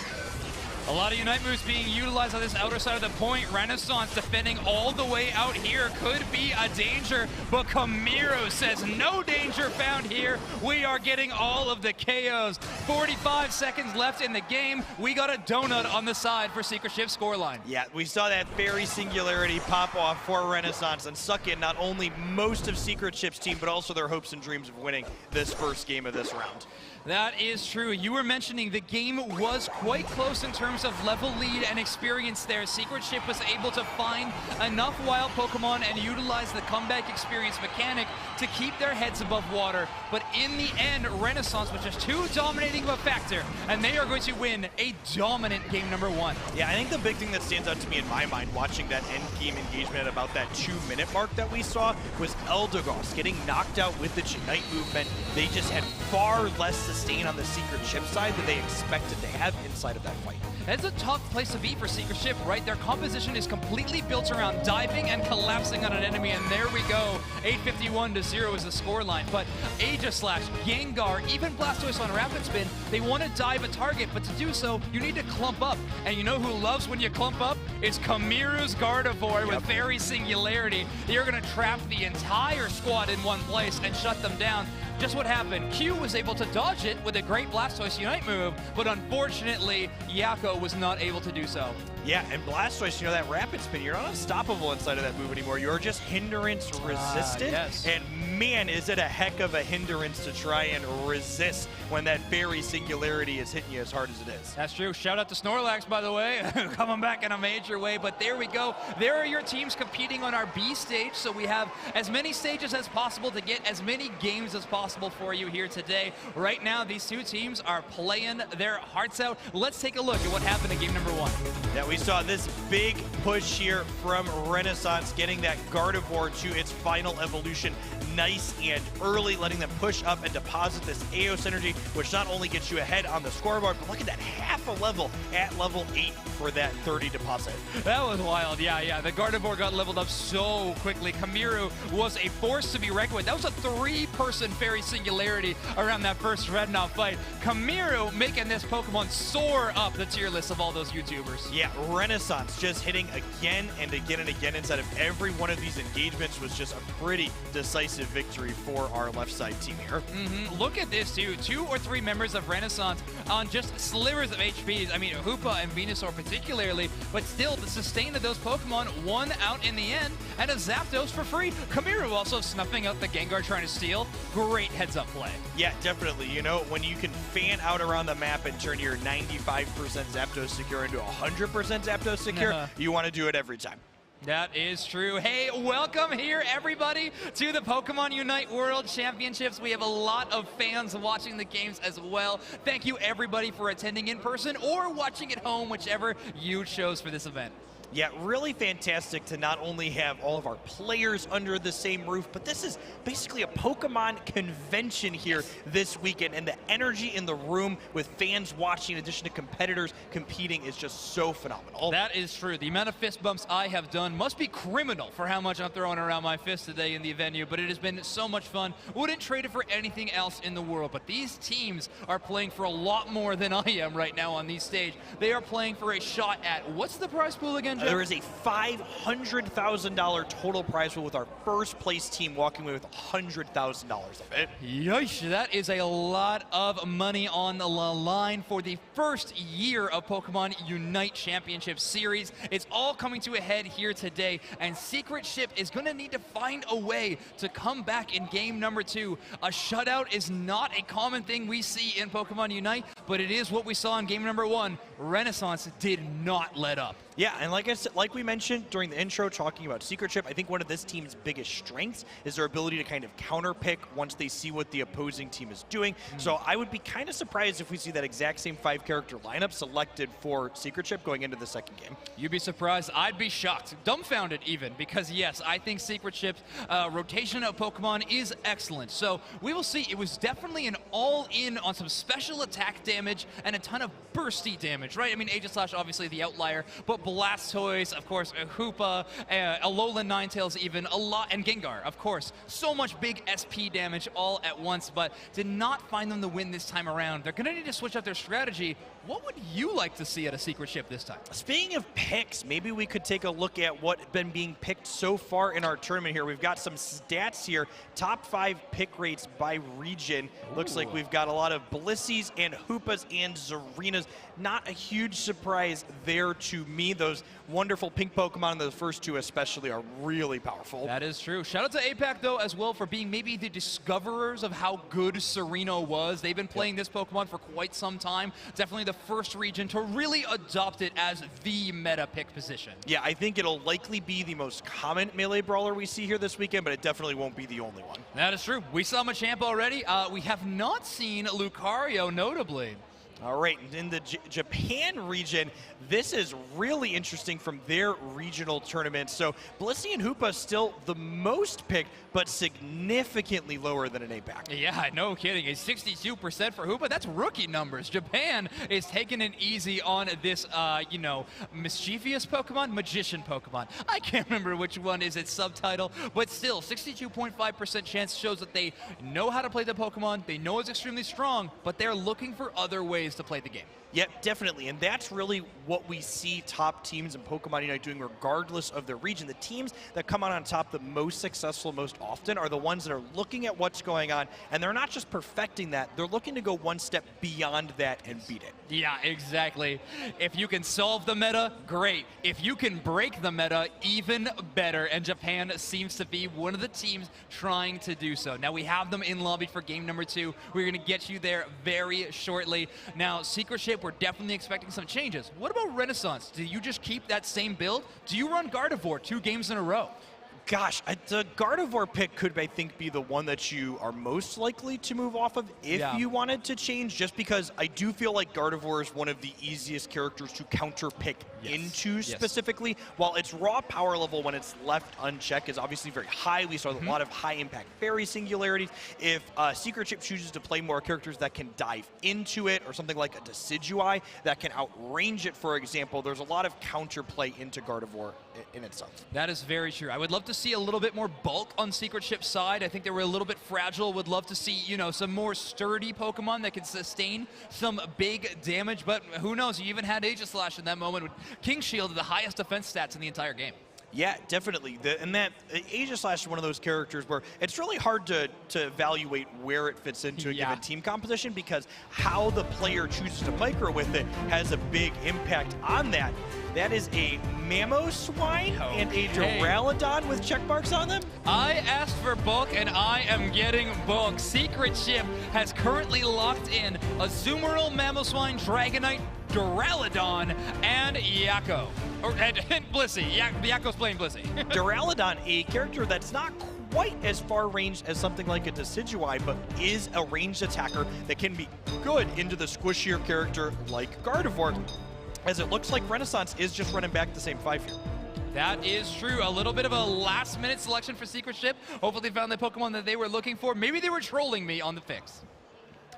[SPEAKER 13] A lot of Unite moves being utilized on this outer side of the point. Renaissance defending all the way out here could be a danger, but Kamiro says no danger found here. We are getting all of the KOs. 45 seconds left in the game. We got a donut on the side for Secret Shift scoreline.
[SPEAKER 14] Yeah, we saw that fairy singularity pop off for Renaissance and suck in not only most of Secret Shift's team, but also their hopes and dreams of winning this first game of this round.
[SPEAKER 13] That is true. You were mentioning the game was quite close in terms of level lead and experience there. Secret Ship was able to find enough wild Pokemon and utilize the comeback experience mechanic to keep their heads above water. But in the end, Renaissance was just too dominating of a factor, and they are going to win a dominant game number 1.
[SPEAKER 14] Yeah, I think the big thing that stands out to me in my mind watching that end game engagement at about that 2-minute mark that we saw was Eldegoss getting knocked out with the Unite movement. They just had far less sustain on the Secret Ship side than they expected to have inside of that fight.
[SPEAKER 13] That's a tough place to be for Secret Ship, right? Their composition is completely built around diving and collapsing on an enemy, and there we go. 851-0 is the scoreline. But Aegislash, Gengar, even Blastoise on Rapid Spin, they want to dive a target, but to do so, you need to clump up. And you know who loves when you clump up? It's Kamiru's Gardevoir with Fairy Singularity. You're going to trap the entire squad in one place and shut them down. Just what happened, Q was able to dodge it with a great Blastoise Unite move, but unfortunately, Yakko was not able to do so.
[SPEAKER 14] Yeah, and Blastoise, you know, that Rapid Spin, you're not unstoppable inside of that move anymore. You're just hindrance resistant.
[SPEAKER 13] Yes.
[SPEAKER 14] And man, is it a heck of a hindrance to try and resist when that Fairy Singularity is hitting you as hard as it is.
[SPEAKER 13] That's true. Shout out to Snorlax, by the way, coming back in a major way. But there we go. There are your teams competing on our B stage. So we have as many stages as possible to get as many games as possible for you here today. Right now, these two teams are playing their hearts out. Let's take a look at what happened in game number 1.
[SPEAKER 14] Yeah, we saw this big push here from Renaissance, getting that Gardevoir to its final evolution nice and early, letting them push up and deposit this Eos energy, which not only gets you ahead on the scoreboard, but look at that half a level at level 8 for that 30 deposit.
[SPEAKER 13] That was wild. Yeah. The Gardevoir got leveled up so quickly. Kamiru was a force to be reckoned with. That was a 3-person Fairy Singularity around that first Dreadnought fight. Kamiru making this Pokemon soar up the tier list of all those YouTubers.
[SPEAKER 14] Yeah, Renaissance just hitting again and again and again inside of every one of these engagements was just a pretty decisive massive victory for our left side team here.
[SPEAKER 13] Look at this, too. 2 or 3 members of Renaissance on just slivers of HPs. I mean, Hoopa and Venusaur particularly, but still, the sustain of those Pokemon won out in the end, and a Zapdos for free. Kamiru also snuffing out the Gengar trying to steal. Great heads-up play.
[SPEAKER 14] Yeah, definitely. You know, when you can fan out around the map and turn your 95% Zapdos secure into 100% Zapdos secure, you want to do it every time.
[SPEAKER 13] That is true. Hey, welcome here, everybody, to the Pokemon Unite World Championships. We have a lot of fans watching the games as well. Thank you, everybody, for attending in person or watching at home, whichever you chose for this event.
[SPEAKER 14] Yeah, really fantastic to not only have all of our players under the same roof, but this is basically a Pokemon convention here this weekend, and the energy in the room with fans watching in addition to competitors competing is just so phenomenal.
[SPEAKER 13] That is true. The amount of fist bumps I have done must be criminal for how much I'm throwing around my fist today in the venue, but it has been so much fun. Wouldn't trade it for anything else in the world, but these teams are playing for a lot more than I am right now on these stage. They are playing for a shot at, what's the prize pool again, Jeff?
[SPEAKER 14] There is a $500,000 total prize pool with our first place team walking away with $100,000 of it.
[SPEAKER 13] Yeesh, that is a lot of money on the line for the first year of Pokemon Unite Championship Series. It's all coming to a head here today, and Secret Ship is going to need to find a way to come back in game number 2. A shutout is not a common thing we see in Pokemon Unite, but it is what we saw in game number 1. Renaissance did not let up.
[SPEAKER 14] Yeah, and like I said, like we mentioned during the intro talking about Secret Ship, I think one of this team's biggest strengths is their ability to kind of counterpick once they see what the opposing team is doing. So I would be kind of surprised if we see that exact same 5-character lineup selected for Secret Ship going into the second game.
[SPEAKER 13] You'd be surprised. I'd be shocked. Dumbfounded even, because yes, I think Secret Ship's rotation of Pokemon is excellent. So we will see. It was definitely an all-in on some special attack damage and a ton of bursty damage, right? I mean, Aegislash obviously the outlier, but Blastoise, of course, Hoopa, Alolan Ninetales even, a lot, and Gengar, of course. So much big SP damage all at once, but did not find them the win this time around. They're going to need to switch up their strategy. What would you like to see at a Secret Ship this time?
[SPEAKER 14] Speaking of picks, maybe we could take a look at what's been being picked so far in our tournament here. We've got some stats here. Top 5 pick rates by region. Looks like we've got a lot of Blisseys and Hoopas and Zarinas. Not a huge surprise there to me. Those wonderful pink Pokemon, the first 2 especially, are really powerful.
[SPEAKER 13] That is true. Shout out to APAC, though, as well, for being maybe the discoverers of how good Sereno was. They've been playing this Pokemon for quite some time. Definitely the first region to really adopt it as the meta pick position.
[SPEAKER 14] Yeah, I think it'll likely be the most common melee brawler we see here this weekend, but it definitely won't be the only one.
[SPEAKER 13] That is true. We saw Machamp already. We have not seen Lucario, notably.
[SPEAKER 14] All right, in the Japan region, this is really interesting from their regional tournament. So Blissey and Hoopa still the most picked, but significantly lower than an APAC.
[SPEAKER 13] Yeah, no kidding. A 62% for Hoopa. That's rookie numbers. Japan is taking it easy on this, you know, mischievous Pokemon, magician Pokemon. I can't remember which one is its subtitle, but still, 62.5% chance shows that they know how to play the Pokemon. They know it's extremely strong, but they're looking for other ways to play the game.
[SPEAKER 14] Yep, definitely, and that's really what we see top teams in Pokemon Unite doing regardless of their region. The teams that come out on top the most successful most often are the ones that are looking at what's going on, and they're not just perfecting that, they're looking to go one step beyond that and beat it.
[SPEAKER 13] Yeah, exactly. If you can solve the meta, great. If you can break the meta, even better, and Japan seems to be one of the teams trying to do so. Now, we have them in lobby for game number 2. We're going to get you there very shortly. Now, Secret Ship, we're definitely expecting some changes. What about Renaissance? Do you just keep that same build? Do you run Gardevoir 2 games in a row?
[SPEAKER 14] Gosh, the Gardevoir pick could, I think, be the one that you are most likely to move off of if you wanted to change, just because I do feel like Gardevoir is one of the easiest characters to counter-pick into specifically. While its raw power level when it's left unchecked is obviously very high, we saw a lot of high-impact fairy singularities. If Secret Ship chooses to play more characters that can dive into it, or something like a Decidueye that can outrange it, for example, there's a lot of counterplay into Gardevoir in itself.
[SPEAKER 13] That is very true. I would love to see a little bit more bulk on Secret Ship's side. I think they were a little bit fragile. Would love to see, you know, some more sturdy Pokemon that can sustain some big damage, but who knows? You even had Aegislash in that moment with King Shield, the highest defense stats in the entire game.
[SPEAKER 14] Yeah, definitely. And that Aegislash is one of those characters where it's really hard to evaluate where it fits into a given team composition, because how the player chooses to micro with it has a big impact on that. That is a Mamoswine and a Duraludon with check marks on them.
[SPEAKER 13] I asked for book, and I am getting book. Secret Ship has currently locked in Azumarill, Mamoswine, Dragonite, Duraludon, and Yakko. And Blissey. Yakko's playing Blissey.
[SPEAKER 14] Duraludon, a character that's not quite as far ranged as something like a Decidueye, but is a ranged attacker that can be good into the squishier character like Gardevoir, as it looks like Renaissance is just running back the same 5 here.
[SPEAKER 13] That is true. A little bit of a last-minute selection for Secret Ship. Hopefully they found the Pokemon that they were looking for. Maybe they were trolling me on the fix.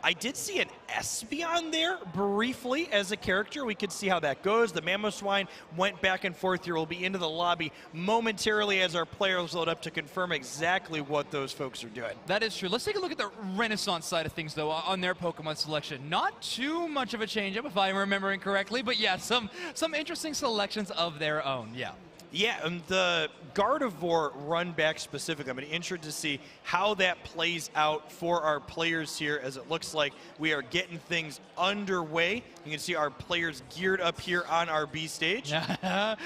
[SPEAKER 14] I did see an Espeon there briefly as a character. We could see how that goes. The Mamoswine went back and forth here. We'll be into the lobby momentarily as our players load up to confirm exactly what those folks are doing.
[SPEAKER 13] That is true. Let's take a look at the Renaissance side of things, though, on their Pokemon selection. Not too much of a change-up, if I'm remembering correctly, but yeah, some interesting selections of their own, yeah.
[SPEAKER 14] Yeah, and the Gardevoir run back specifically, I'm interested to see how that plays out for our players here, as it looks like we are getting things underway. You can see our players geared up here on our B stage.
[SPEAKER 13] Shout out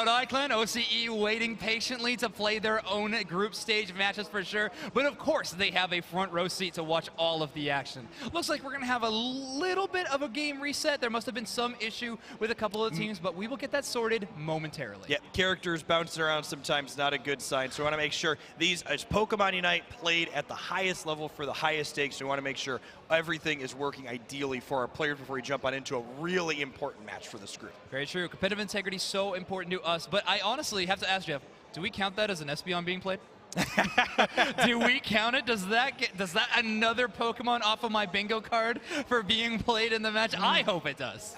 [SPEAKER 13] iClan, OCE waiting patiently to play their own group stage matches for sure. But of course, they have a front row seat to watch all of the action. Looks like we're going to have a little bit of a game reset. There must have been some issue with a couple of teams, but we will get that sorted momentarily.
[SPEAKER 14] Yeah, characters bouncing around sometimes not a good sign. So we want to make sure these, as Pokemon Unite played at the highest level for the highest stakes, we want to make sure everything is working ideally for our players before we jump on into a really important match for this group.
[SPEAKER 13] Very true. Competitive integrity is so important to us. But I honestly have to ask Jeff, do we count that as an Espeon being played? Do we count it? Does that another Pokemon off of my bingo card for being played in the match? I hope it does.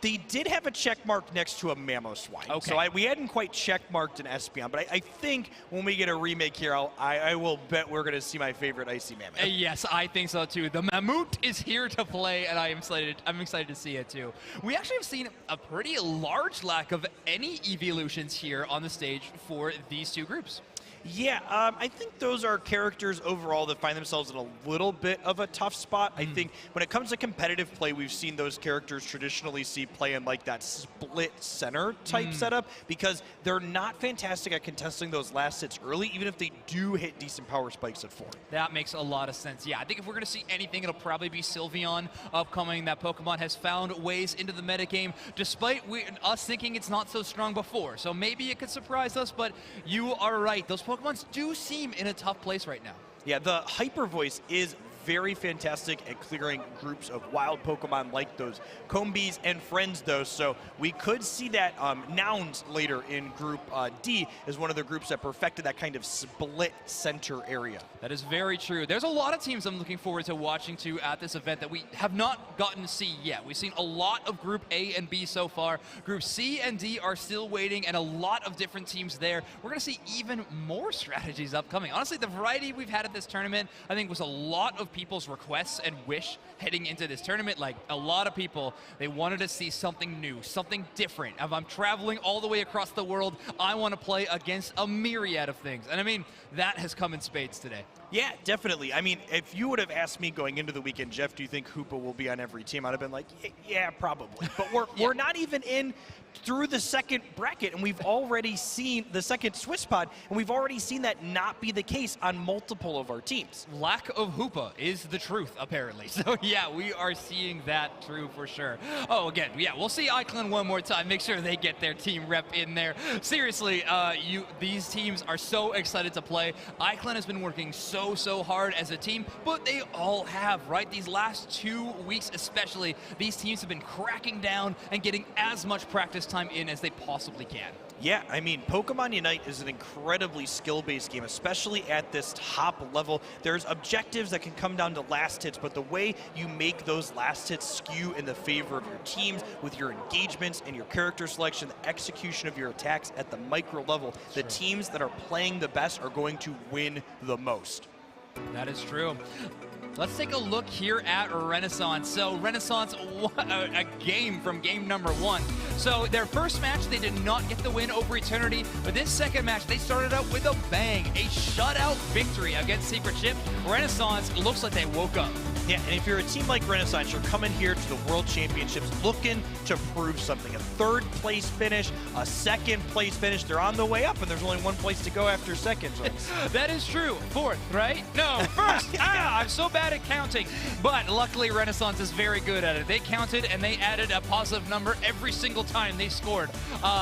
[SPEAKER 14] They did have a check mark next to a Mamoswine.
[SPEAKER 13] Okay.
[SPEAKER 14] So we hadn't quite check marked an Espeon, but I think when we get a remake here, I will bet we're going to see my favorite Icy Mammoth.
[SPEAKER 13] Yes, I think so too. The Mammut is here to play, and I'm excited to see it too. We actually have seen a pretty large lack of any evolutions here on the stage for these two groups.
[SPEAKER 14] Yeah, I think those are characters overall that find themselves in a little bit of a tough spot. I think when it comes to competitive play, we've seen those characters traditionally see play in like that split center type setup, because they're not fantastic at contesting those last hits early, even if they do hit decent power spikes at 4.
[SPEAKER 13] That makes a lot of sense. Yeah, I think if we're going to see anything, it'll probably be Sylveon upcoming. That Pokemon has found ways into the metagame, despite us thinking it's not so strong before. So maybe it could surprise us, but you are right. Those Pokemon do seem in a tough place right now.
[SPEAKER 14] Yeah, the Hyper Voice is very fantastic at clearing groups of wild Pokemon like those Combees and Friends, though. So we could see that Nouns later in Group D as one of the groups that perfected that kind of split center area.
[SPEAKER 13] That is very true. There's a lot of teams I'm looking forward to watching to at this event that we have not gotten to see yet. We've seen a lot of Group A and B so far. Group C and D are still waiting, and a lot of different teams there. We're going to see even more strategies upcoming. Honestly, the variety we've had at this tournament, I think, was a lot of people's requests and wish heading into this tournament. Like, a lot of people, they wanted to see something new, something different. If I'm traveling all the way across the world, I want to play against a myriad of things. And I mean, that has come in spades today.
[SPEAKER 14] Yeah, definitely. I mean, if you would have asked me going into the weekend, Jeff, do you think Hoopa will be on every team? I'd have been like, yeah, probably. But we're not even in through the second bracket, and we've already seen the second Swiss pod, and we've already seen that not be the case on multiple of our teams.
[SPEAKER 13] Lack of Hoopa is the truth, apparently. So yeah, we are seeing that true for sure. Oh, again, yeah, we'll see iClan one more time. Make sure they get their team rep in there. Seriously, these teams are so excited to play. iClan has been working so hard as a team, but they all have, right? These last 2 weeks especially, these teams have been cracking down and getting as much practice time in as they possibly can.
[SPEAKER 14] Yeah, I mean, Pokemon Unite is an incredibly skill-based game, especially at this top level. There's objectives that can come down to last hits, but the way you make those last hits skew in the favor of your teams with your engagements and your character selection, the execution of your attacks at the micro level, the teams that are playing the best are going to win the most.
[SPEAKER 13] That is true. Let's take a look here at Renaissance. So Renaissance, a game from game number 1. So their first match, they did not get the win over Eternity, but this second match, they started out with a bang, a shutout victory against Secret Ship. Renaissance looks like they woke up.
[SPEAKER 14] Yeah, and if you're a team like Renaissance, you're coming here to the World Championships looking to prove something. A third place finish, a second place finish. They're on the way up, and there's only one place to go after second.
[SPEAKER 13] That is true. Fourth, right? No, first. I'm so bad at counting. But luckily, Renaissance is very good at it. They counted, and they added a positive number every single time they scored.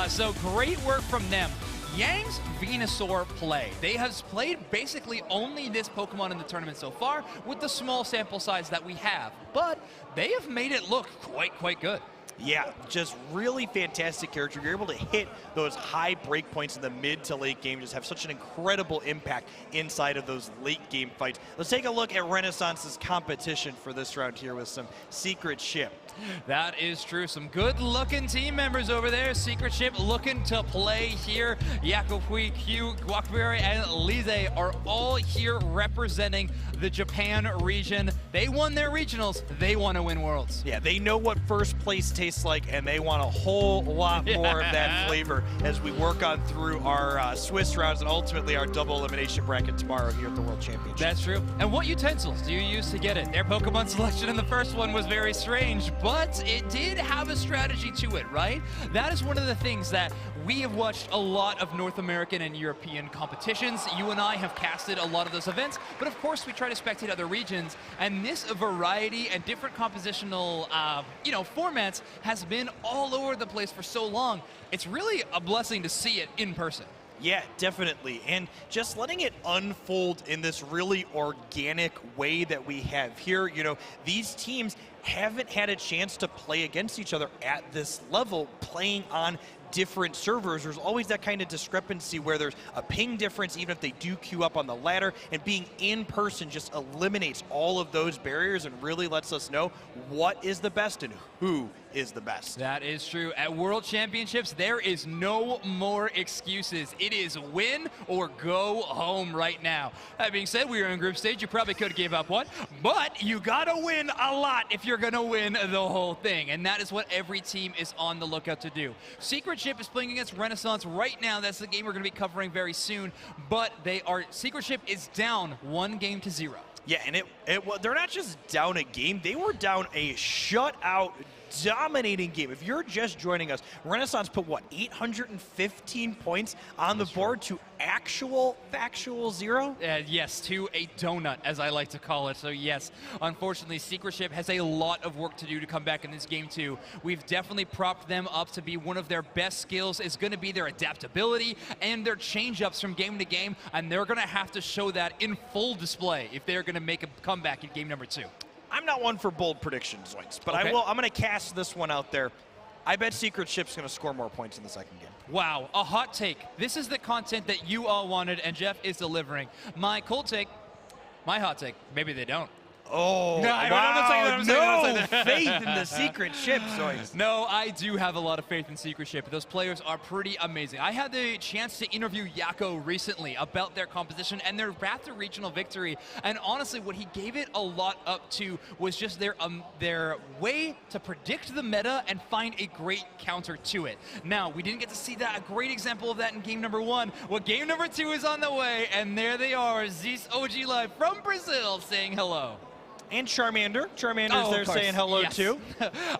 [SPEAKER 13] So great work from them. Yang's Venusaur play. They have played basically only this Pokemon in the tournament so far with the small sample size that we have, but they have made it look quite good.
[SPEAKER 14] Yeah, just really fantastic character. You're able to hit those high break points in the mid to late game, just have such an incredible impact inside of those late game fights. Let's take a look at Renaissance's competition for this round here with some Secret Ship.
[SPEAKER 13] That is true. Some good-looking team members over there. Secret Ship looking to play here. Yakokui, Q, Guacberry, and Lise are all here representing the Japan region. They won their regionals. They want to win Worlds.
[SPEAKER 14] Yeah, they know what first place tastes like, and they want a whole lot more of that flavor as we work on through our Swiss rounds and ultimately our double elimination bracket tomorrow here at the World Championship.
[SPEAKER 13] That's true. And what utensils do you use to get it? Their Pokemon selection in the first one was very strange, but it did have a strategy to it, right? That is one of the things that we have watched a lot of North American and European competitions. You and I have casted a lot of those events, but of course we try to spectate other regions, and this variety and different compositional, formats has been all over the place for so long. It's really a blessing to see it in person.
[SPEAKER 14] Yeah, definitely. And just letting it unfold in this really organic way that we have here. You know, these teams haven't had a chance to play against each other at this level, playing on different servers. There's always that kind of discrepancy where there's a ping difference even if they do queue up on the ladder, and being in person just eliminates all of those barriers and really lets us know what is the best and who is the best.
[SPEAKER 13] That is true. At World Championships, there is no more excuses. It is win or go home right now. That being said, we are in group stage. You probably could have gave up one, but you gotta win a lot if you're gonna win the whole thing, and that is what every team is on the lookout to do. Secret Ship is playing against Renaissance right now. That's the game we're gonna be covering very soon, but Secret Ship is down 1-0.
[SPEAKER 14] Yeah, and they're not just down a game, they were down a shutout dominating game. If you're just joining us, Renaissance put, what, 815 points on the board to factual 0?
[SPEAKER 13] Yes, to a donut, as I like to call it. So yes, unfortunately, Secret Ship has a lot of work to do to come back in this game too. We've definitely propped them up to be one of their best skills is going to be their adaptability and their change-ups from game to game, and they're going to have to show that in full display if they're going to make a comeback in game number 2.
[SPEAKER 14] I'm not one for bold predictions, Zoinks, but
[SPEAKER 13] okay.
[SPEAKER 14] I'm going to cast this one out there. I bet Secret Ship's going to score more points in the second game.
[SPEAKER 13] Wow, a hot take. This is the content that you all wanted, and Jeff is delivering. My cold take, my hot take, maybe they don't.
[SPEAKER 14] Oh,
[SPEAKER 13] no,
[SPEAKER 14] wow, no faith in the Secret Ship, Zoinks.
[SPEAKER 13] No, I do have a lot of faith in Secret Ship. Those players are pretty amazing. I had the chance to interview Yako recently about their composition and their path to regional victory, and honestly, what he gave it a lot up to was just their way to predict the meta and find a great counter to it. Now, we didn't get to see that, a great example of that in game number 1. Well, game number 2 is on the way, and there they are, Zeus OG Live from Brazil saying hello.
[SPEAKER 14] And Charmander. Charmander's there saying hello too.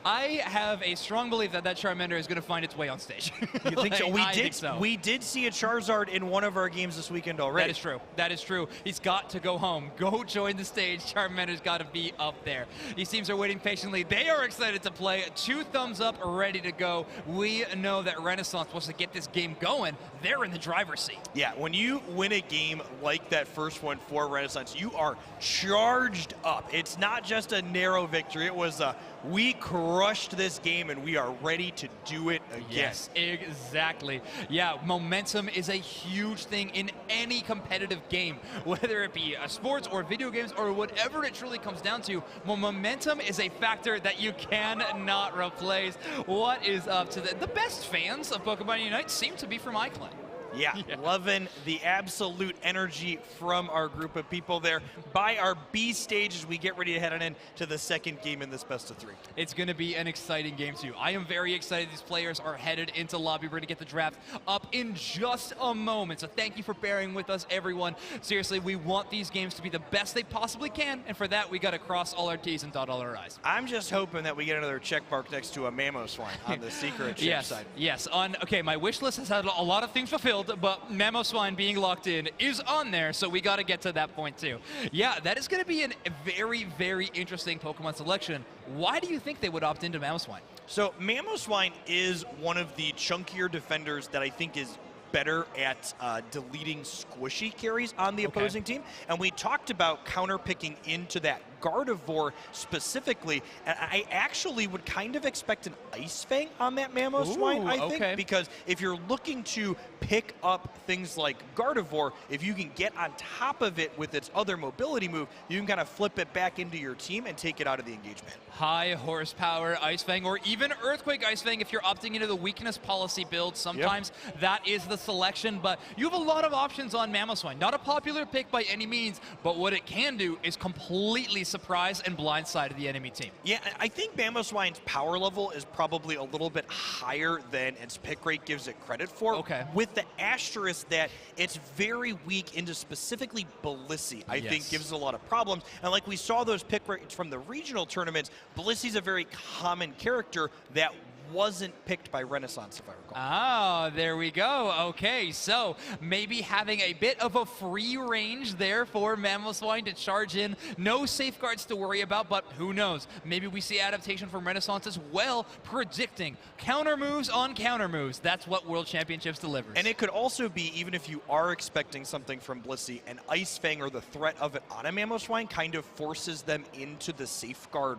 [SPEAKER 13] I have a strong belief that Charmander is going to find its way on stage.
[SPEAKER 14] You think so?
[SPEAKER 13] I think so.
[SPEAKER 14] We did see a Charizard in one of our games this weekend already.
[SPEAKER 13] That is true. That is true. He's got to go home. Go join the stage. Charmander's got to be up there. These teams are waiting patiently. They are excited to play. 2 thumbs up, ready to go. We know that Renaissance wants to get this game going. They're in the driver's seat.
[SPEAKER 14] Yeah, when you win a game like that first one for Renaissance, you are charged up. It's not just a narrow victory. It was we crushed this game and we are ready to do it again.
[SPEAKER 13] Yes, exactly. Yeah, momentum is a huge thing in any competitive game, whether it be sports or video games or whatever it truly comes down to. Momentum is a factor that you cannot replace. What is up to the best fans of Pokemon Unite seem to be from iClan.
[SPEAKER 14] Yeah, loving the absolute energy from our group of people there by our B stage as we get ready to head on into the second game in this best of 3.
[SPEAKER 13] It's going to be an exciting game too. I am very excited. These players are headed into lobby. We're going to get the draft up in just a moment. So thank you for bearing with us, everyone. Seriously, we want these games to be the best they possibly can, and for that, we got to cross all our T's and dot all our I's.
[SPEAKER 14] I'm just hoping that we get another check mark next to a Mamoswine on the secret chip side.
[SPEAKER 13] Yes. Okay, my wish list has had a lot of things fulfilled, but Mamoswine being locked in is on there, so we got to get to that point too. Yeah, that is going to be a very, very interesting Pokemon selection. Why do you think they would opt into Mamoswine?
[SPEAKER 14] So Mamoswine is one of the chunkier defenders that I think is better at deleting squishy carries on the opposing team. And we talked about counter-picking into that Gardevoir specifically, and I actually would kind of expect an Ice Fang on that Mamoswine, I think, because if you're looking to pick up things like Gardevoir, if you can get on top of it with its other mobility move, you can kind of flip it back into your team and take it out of the engagement.
[SPEAKER 13] High horsepower Ice Fang, or even Earthquake Ice Fang if you're opting into the weakness policy build. Sometimes that is the selection, but you have a lot of options on Mamoswine. Not a popular pick by any means, but what it can do is completely surprise and blindside the enemy team.
[SPEAKER 14] Yeah, I think Mamoswine's power level is probably a little bit higher than its pick rate gives it credit for. With the asterisk that it's very weak into specifically Blissey, I think gives it a lot of problems. And like we saw those pick rates from the regional tournaments, Blissey's a very common character that wasn't picked by Renaissance, if I recall.
[SPEAKER 13] Ah, there we go. Okay, so maybe having a bit of a free range there for Mamoswine to charge in. No safeguards to worry about, but who knows? Maybe we see adaptation from Renaissance as well, predicting counter moves on counter moves. That's what World Championships delivers.
[SPEAKER 14] And it could also be, even if you are expecting something from Blissey, an Ice Fang or the threat of it on a Mamoswine kind of forces them into the safeguard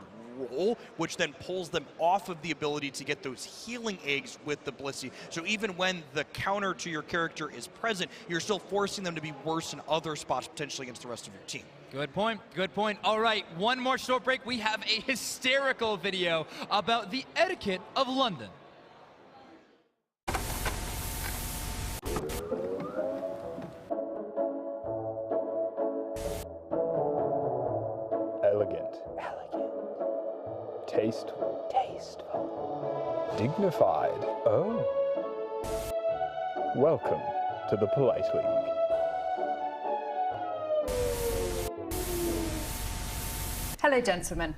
[SPEAKER 14] role, which then pulls them off of the ability to get those healing eggs with the Blissey. So even when the counter to your character is present, you're still forcing them to be worse in other spots potentially against the rest of your team.
[SPEAKER 13] Good point. Good point. All right, one more short break. We have a hysterical video about the etiquette of London.
[SPEAKER 1] Elegant. Tasteful. Dignified. Oh. Welcome to the Polite League.
[SPEAKER 3] Hello, gentlemen.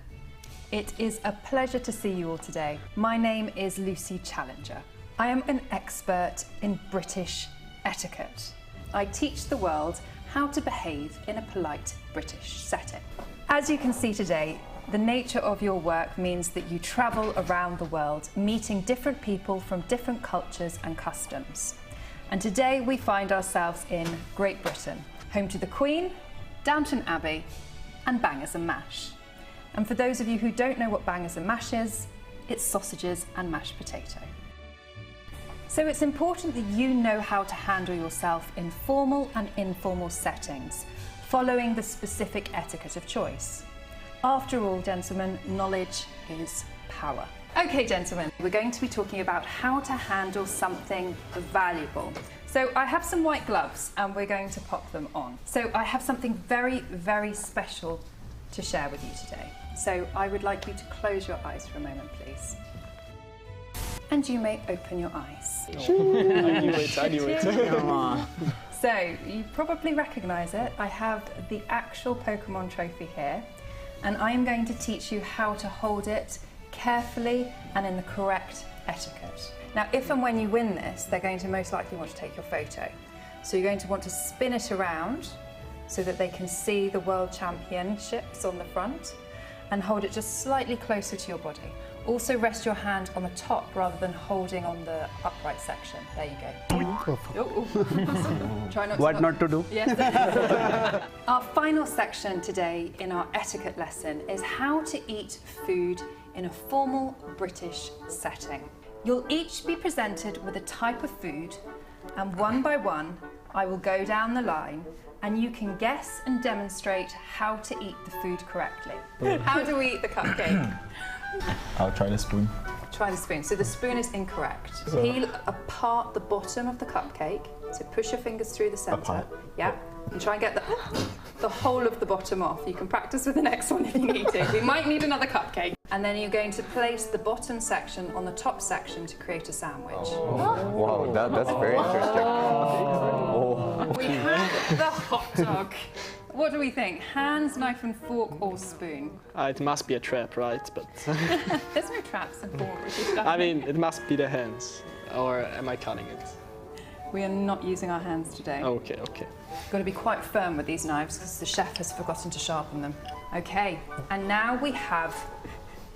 [SPEAKER 3] It is a pleasure to see you all today. My name is Lucy Challenger. I am an expert in British etiquette. I teach the world how to behave in a polite British setting. As you can see today, the nature of your work means that you travel around the world, meeting different people from different cultures and customs. And today we find ourselves in Great Britain, home to the Queen, Downton Abbey, and Bangers and Mash. And for those of you who don't know what Bangers and Mash is, it's sausages and mashed potato. So it's important that you know how to handle yourself in formal and informal settings, following the specific etiquette of choice. After all, gentlemen, knowledge is power. Okay, gentlemen, we're going to be talking about how to handle something valuable. So I have some white gloves and we're going to pop them on. So I have something very, very special to share with you today. So I would like you to close your eyes for a moment, please. And you may open your eyes.
[SPEAKER 4] I knew it.
[SPEAKER 3] So you probably recognize it. I have the actual Pokemon trophy here, and I'm going to teach you how to hold it carefully and in the correct etiquette. Now, if and when you win this, they're going to most likely want to take your photo. So you're going to want to spin it around so that they can see the World Championships on the front, and hold it just slightly closer to your body. Also rest your hand on the top rather than holding on the upright section. There you go. Try not
[SPEAKER 15] What not to do?
[SPEAKER 3] Yes. Our final section today in our etiquette lesson is how to eat food in a formal British setting. You'll each be presented with a type of food, and one by one, I will go down the line and you can guess and demonstrate how to eat the food correctly. How do we eat the cupcake?
[SPEAKER 15] I'll try the spoon.
[SPEAKER 3] Try the spoon. So the spoon is incorrect.
[SPEAKER 15] So-
[SPEAKER 3] Peel apart the bottom of the cupcake So push your fingers through the centre. Yeah. And try and get the whole of the bottom off. You can practice with the next one if you need to. We might need another cupcake. And then you're going to place the bottom section on the top section to create a sandwich.
[SPEAKER 5] Wow, that's very interesting.
[SPEAKER 3] We have the hot dog. What do we think? Hands, knife and fork, or spoon?
[SPEAKER 16] It must be a trap, right? But
[SPEAKER 3] There's no traps in fork.
[SPEAKER 16] I mean, it must be the hands. Or am I cutting it?
[SPEAKER 3] We are not using our hands today.
[SPEAKER 16] Okay, okay.
[SPEAKER 3] Got to be quite firm with these knives because the chef has forgotten to sharpen them. Okay, and now we have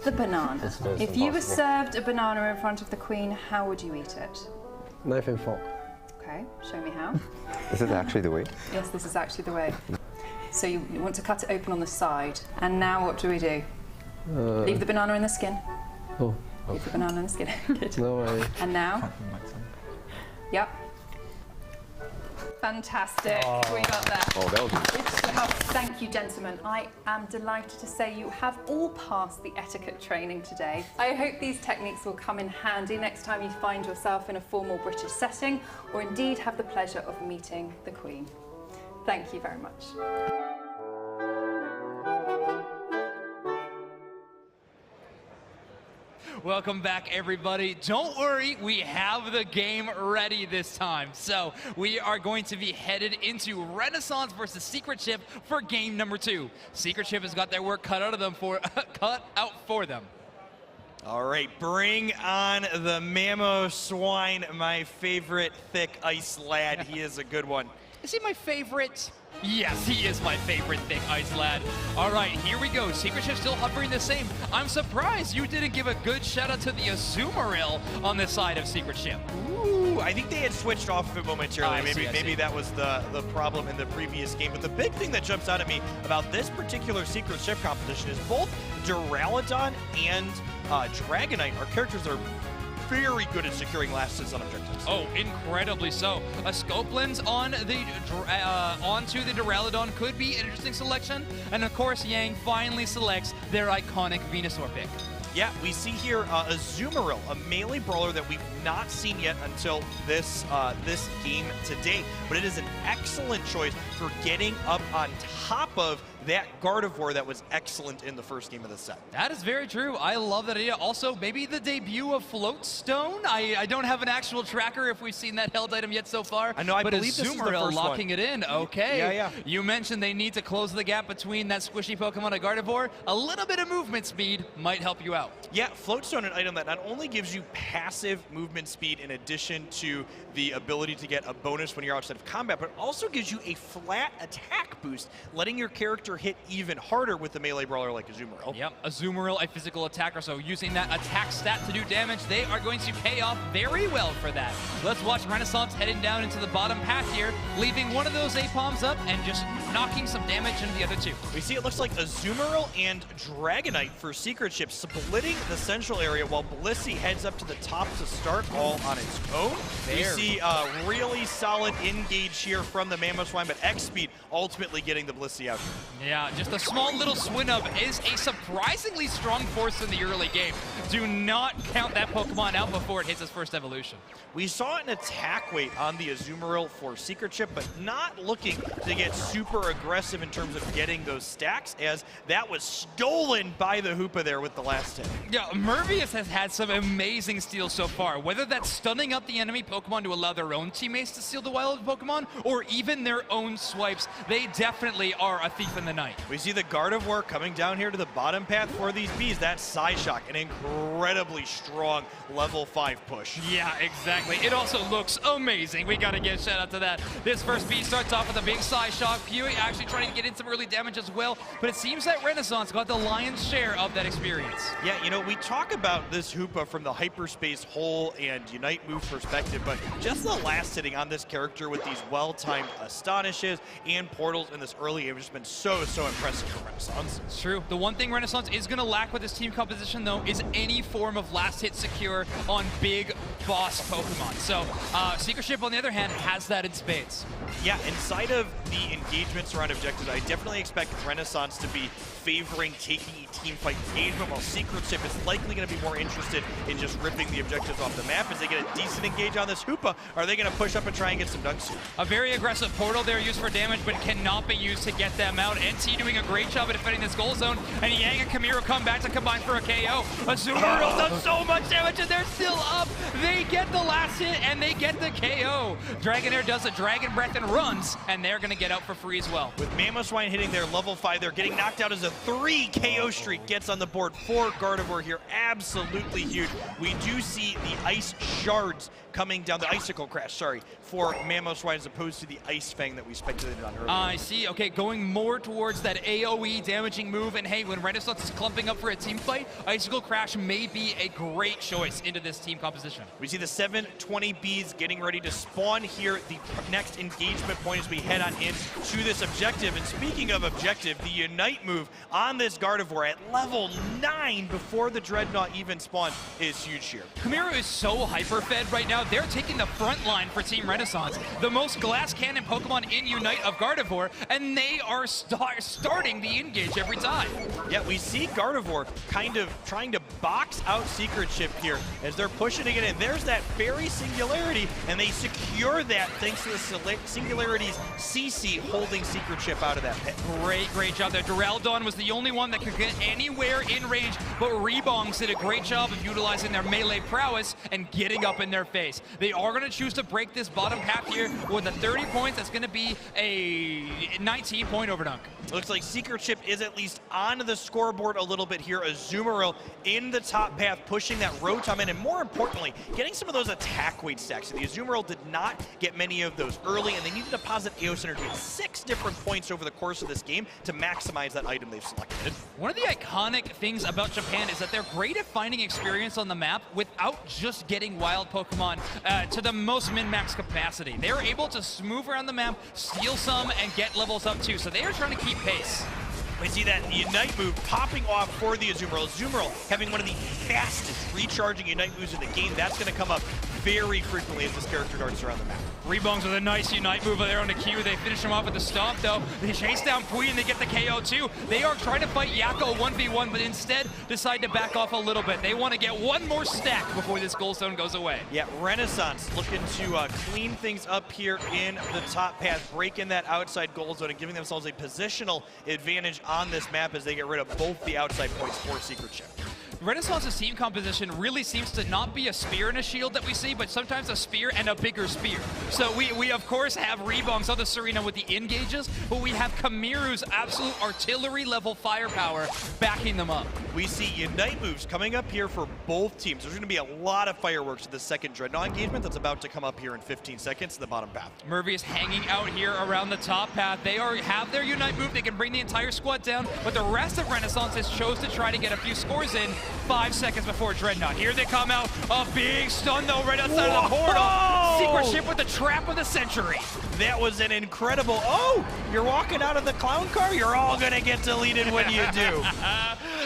[SPEAKER 3] the banana. If you were served a banana in front of the queen, how would you eat it?
[SPEAKER 27] Knife and fork.
[SPEAKER 3] Okay, show me how.
[SPEAKER 5] This is actually the way.
[SPEAKER 3] Yes, this is actually the way. So you want to cut it open on the side. And now what do we do? Leave the banana in the skin.
[SPEAKER 27] Oh.
[SPEAKER 3] Leave the banana in the skin. Good.
[SPEAKER 27] No way.
[SPEAKER 3] And now? Yep. Fantastic. We got there.
[SPEAKER 5] Oh, that was
[SPEAKER 3] Good stuff. Thank you, gentlemen. I am delighted to say you have all passed the etiquette training today. I hope these techniques will come in handy next time you find yourself in a formal British setting or indeed have the pleasure of meeting the Queen. Thank you very much.
[SPEAKER 13] Welcome back, everybody. Don't worry, we have the game ready this time. So we are going to be headed into Renaissance versus Secret Ship for game number 2. Secret Ship has got their work cut out for them.
[SPEAKER 14] All right, bring on the Mamoswine, my favorite thick ice lad. He is a good one.
[SPEAKER 13] Is he my favorite? Yes, he is my favorite thick ice lad. All right, here we go. Secret Ship still hovering the same. I'm surprised you didn't give a good shout out to the Azumarill on the side of Secret Ship.
[SPEAKER 14] Ooh, I think they had switched off of it momentarily.
[SPEAKER 13] I see.
[SPEAKER 14] Maybe that was the problem in the previous game. But the big thing that jumps out at me about this particular Secret Ship competition is both Duraludon and Dragonite. Our characters are very good at securing last hits on objectives.
[SPEAKER 13] Oh, incredibly so. A scope lens on the onto the Duraludon could be an interesting selection. And of course, Yang finally selects their iconic Venusaur pick.
[SPEAKER 14] Yeah, we see here a Azumarill, a melee brawler that we've not seen yet until this game today. But it is an excellent choice for getting up on top of that Gardevoir that was excellent in the first game of the set.
[SPEAKER 13] That is very true. I love that idea. Also, maybe the debut of Floatstone. I don't have an actual tracker if we've seen that held item yet so far.
[SPEAKER 14] I know, I
[SPEAKER 13] but
[SPEAKER 14] believe this is the
[SPEAKER 13] Azumarill
[SPEAKER 14] first
[SPEAKER 13] locking
[SPEAKER 14] one.
[SPEAKER 13] it in. Okay.
[SPEAKER 14] Yeah.
[SPEAKER 13] You mentioned they need to close the gap between that squishy Pokemon and Gardevoir. A little bit of movement speed might help you out.
[SPEAKER 14] Yeah, Floatstone, an item that not only gives you passive movement speed in addition to the ability to get a bonus when you're outside of combat, but also gives you a flat attack boost, letting your character hit even harder with the melee brawler like Azumarill.
[SPEAKER 13] Yep, Azumarill, a physical attacker, so using that attack stat to do damage, they are going to pay off very well for that. Let's watch Renaissance heading down into the bottom path here, leaving one of those Apoms up and just knocking some damage into the other two.
[SPEAKER 14] We see it looks like Azumarill and Dragonite for Secret Ship, splitting the central area while Blissey heads up to the top to start all on its own. We see a really solid engage here from the Mamoswine, but X-Speed ultimately getting the Blissey out here.
[SPEAKER 13] Yeah, just a small little Swinub is a surprisingly strong force in the early game. Do not count that Pokemon out before it hits its first evolution.
[SPEAKER 14] We saw an attack weight on the Azumarill for Secret Ship, but not looking to get super aggressive in terms of getting those stacks, as that was stolen by the Hoopa there with the last hit.
[SPEAKER 13] Yeah, Mervius has had some amazing steals so far, whether that's stunning up the enemy Pokemon to allow their own teammates to steal the wild Pokemon, or even their own swipes. They definitely are a thief in the night.
[SPEAKER 14] We see the Gardevoir coming down here to the bottom path for these bees. That's Psyshock, an incredibly strong level 5 push.
[SPEAKER 13] Yeah, exactly. It also looks amazing. We gotta give a shout out to that. This first bee starts off with a big Psyshock. Pewee actually trying to get in some early damage as well, but it seems that Renaissance got the lion's share of that experience.
[SPEAKER 14] Yeah, you know, we talk about this Hoopa from the Hyperspace Hole and Unite move perspective, but just the last hitting on this character with these well-timed Astonishes and portals in this early game has just been so impressive for Renaissance.
[SPEAKER 13] It's true. The one thing Renaissance is going to lack with this team composition, though, is any form of last hit secure on big boss Pokemon. So Secret Ship, on the other hand, has that in spades.
[SPEAKER 14] Yeah, inside of the engagements around objectives, I definitely expect Renaissance to be favoring taking a team fight engagement, while Secret Ship is likely going to be more interested in just ripping the objectives off the map. As they get a decent engage on this Hoopa, are they going to push up and try and get some dunks here?
[SPEAKER 13] A very aggressive portal there used for damage, but cannot be used to get them out. NT doing a great job at defending this goal zone, and Yang and Kamiru come back to combine for a KO. Azumarill does so much damage, and they're still up. They get the last hit, and they get the KO. Dragonair does a Dragon Breath and runs, and they're going to get out for free as well.
[SPEAKER 14] With Mamoswine hitting their level 5, they're getting knocked out as a 3 KO streak gets on the board for Gardevoir here. Absolutely huge. We do see the Ice Shards coming down, the Icicle Crash, sorry, for Mamoswine as opposed to the Ice Fang that we speculated on earlier.
[SPEAKER 13] I see. Okay, going more towards that AoE damaging move, and hey, when Renaissance is clumping up for a team fight, Icicle Crash may be a great choice into this team composition.
[SPEAKER 14] We see the 720 Bs getting ready to spawn here. The next engagement point as we head on in to this objective. And speaking of objective, the Unite move on this Gardevoir at level 9 before the Dreadnought even spawned is huge here.
[SPEAKER 13] Kamiru is so hyper-fed right now. They're taking the front line for Team Renaissance. The most glass cannon Pokemon in Unite of Gardevoir, and they are starting the engage every time.
[SPEAKER 14] Yeah, we see Gardevoir kind of trying to box out Secret Ship here as they're pushing to get in. There's that Fairy Singularity, and they secure that thanks to the Singularity's CC holding Secret Ship out of that pit.
[SPEAKER 13] Great job there. Duraludon was the only one that could get anywhere in range, but Rebongs did a great job of utilizing their melee prowess and getting up in their face. They are going to choose to break this bottom half here with a 30 points. That's going to be a 19-point overdunk.
[SPEAKER 14] Looks like Secret Ship is at least on the scoreboard a little bit here. Azumarill in the top path, pushing that Rotom in, and more importantly, getting some of those attack weight stacks. The Azumarill did not get many of those early, and they need to deposit Eos Energy at 6 different points over the course of this game to maximize that item they've selected.
[SPEAKER 13] One of the iconic things about Japan is that they're great at finding experience on the map without just getting wild Pokemon to the most min-max capacity. They're able to move around the map, steal some, and get levels up too. So they are trying to keep pace.
[SPEAKER 14] We see that Unite move popping off for the Azumarill. Azumarill having one of the fastest recharging Unite moves in the game. That's going to come up very frequently as this character darts around the map.
[SPEAKER 13] Rebongs with a nice Unite move there on the queue. They finish him off with the stomp though. They chase down Pui and they get the KO too. They are trying to fight Yakko 1v1, but instead decide to back off a little bit. They want to get one more stack before this goal zone goes away.
[SPEAKER 14] Yeah, Renaissance looking to clean things up here in the top path, breaking that outside goal zone and giving themselves a positional advantage on this map as they get rid of both the outside points for Secret Ship.
[SPEAKER 13] Renaissance's team composition really seems to not be a spear and a shield that we see, but sometimes a spear and a bigger spear. So we of course have Rebongs on the Serena with the engages, but we have Kamiru's absolute artillery level firepower backing them up.
[SPEAKER 14] We see Unite moves coming up here for both teams. There's going to be a lot of fireworks in the second Dreadnought engagement that's about to come up here in 15 seconds in the bottom path.
[SPEAKER 13] Murphy is hanging out here around the top path. They have their Unite move. They can bring the entire squad down, but the rest of Renaissance has chose to try to get a few scores in 5 seconds before Dreadnought. Here they come out. A big stun though right outside of the portal. Secret Ship with the trap of the century.
[SPEAKER 14] That was an incredible, oh, you're walking out of the clown car? You're all gonna get deleted when you do.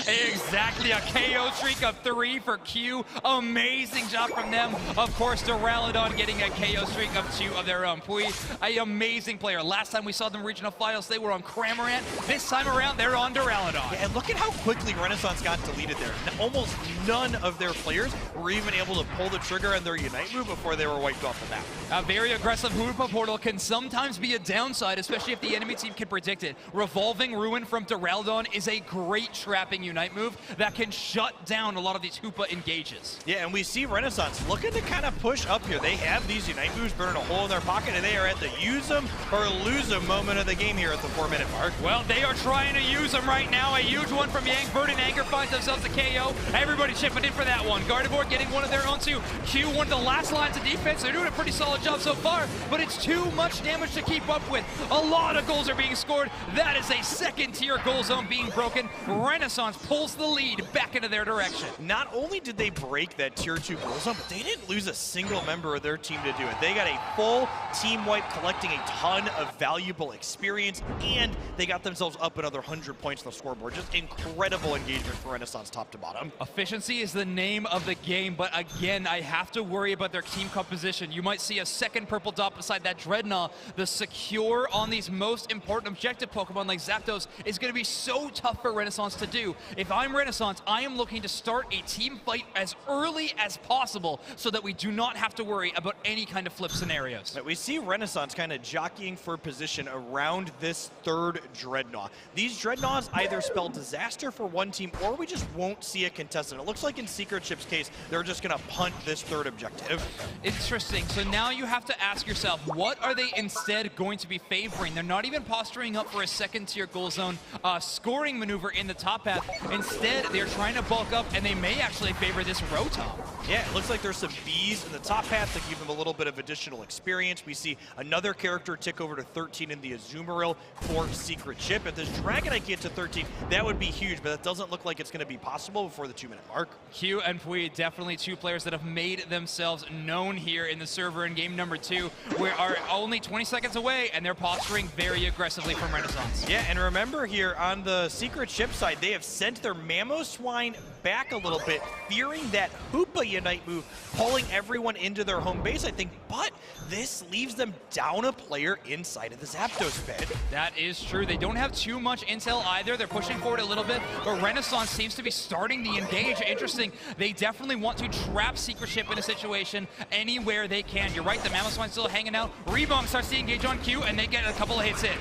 [SPEAKER 13] Exactly, a KO streak of 3 for Q. Amazing job from them. Of course, Duraludon getting a KO streak of 2 of their own. Pui, an amazing player. Last time we saw them in regional finals, they were on Cramorant. This time around, they're on Duraludon.
[SPEAKER 14] Yeah, and look at how quickly Renaissance got deleted there. Almost none of their players were even able to pull the trigger on their Unite move before they were wiped off the map.
[SPEAKER 13] A very aggressive Hoopa portal can sometimes be a downside, especially if the enemy team can predict it. Revolving Ruin from Duraludon is a great trapping Unite move that can shut down a lot of these Hoopa engages.
[SPEAKER 14] Yeah, and we see Renaissance looking to kind of push up here. They have these Unite moves burning a hole in their pocket, and they are at the use them or lose them moment of the game here at the 4-minute mark.
[SPEAKER 13] Well, they are trying to use them right now. A huge one from Yang. Verdant Anger finds themselves a KO. Everybody chipping in for that one. Gardevoir getting one of their own too. Q, one of the last lines of defense. They're doing a pretty solid job so far, but it's too much damage to keep up with. A lot of goals are being scored. That is a second-tier goal zone being broken. Renaissance pulls the lead back into their direction.
[SPEAKER 14] Not only did they break that tier 2 goal zone, but they didn't lose a single member of their team to do it. They got a full team wipe, collecting a ton of valuable experience, and they got themselves up another 100 points on the scoreboard. Just incredible engagement for Renaissance top to bottom.
[SPEAKER 13] Efficiency is the name of the game, but again, I have to worry about their team composition. You might see a second purple dot beside that Dreadnought. The secure on these most important objective Pokemon like Zapdos is going to be so tough for Renaissance to do. If I'm Renaissance, I am looking to start a team fight as early as possible so that we do not have to worry about any kind of flip scenarios.
[SPEAKER 14] We see Renaissance kind of jockeying for position around this third Dreadnought. These Dreadnoughts either spell disaster for one team, or we just won't see a contestant. It looks like in Secret Chip's case, they're just going to punt this third objective.
[SPEAKER 13] Interesting. So now you have to ask yourself, what are they instead going to be favoring? They're not even posturing up for a second tier goal zone scoring maneuver in the top path. Instead, they're trying to bulk up, and they may actually favor this Rotom.
[SPEAKER 14] Yeah, it looks like there's some Bs in the top path to give them a little bit of additional experience. We see another character tick over to 13 in the Azumarill for Secret Chip. If this Dragonite get to 13, that would be huge, but that doesn't look like it's going to be possible before the 2-minute mark.
[SPEAKER 13] Q and Pui, definitely two players that have made themselves known here in the server in game number 2. We are only 20 seconds away, and they're posturing very aggressively from Renaissance.
[SPEAKER 14] Yeah, and remember here on the Secret Chip side, they have sent their Mamoswine back a little bit, fearing that Hoopa Unite move, pulling everyone into their home base, I think, but this leaves them down a player inside of the Zapdos pit.
[SPEAKER 13] That is true. They don't have too much intel either. They're pushing forward a little bit, but Renaissance seems to be starting the engage. Interesting. They definitely want to trap Secret Chip in a situation anywhere they can. You're right, the Mamoswine's still hanging out. Rebong starts to engage on Q, and they get a couple of hits in.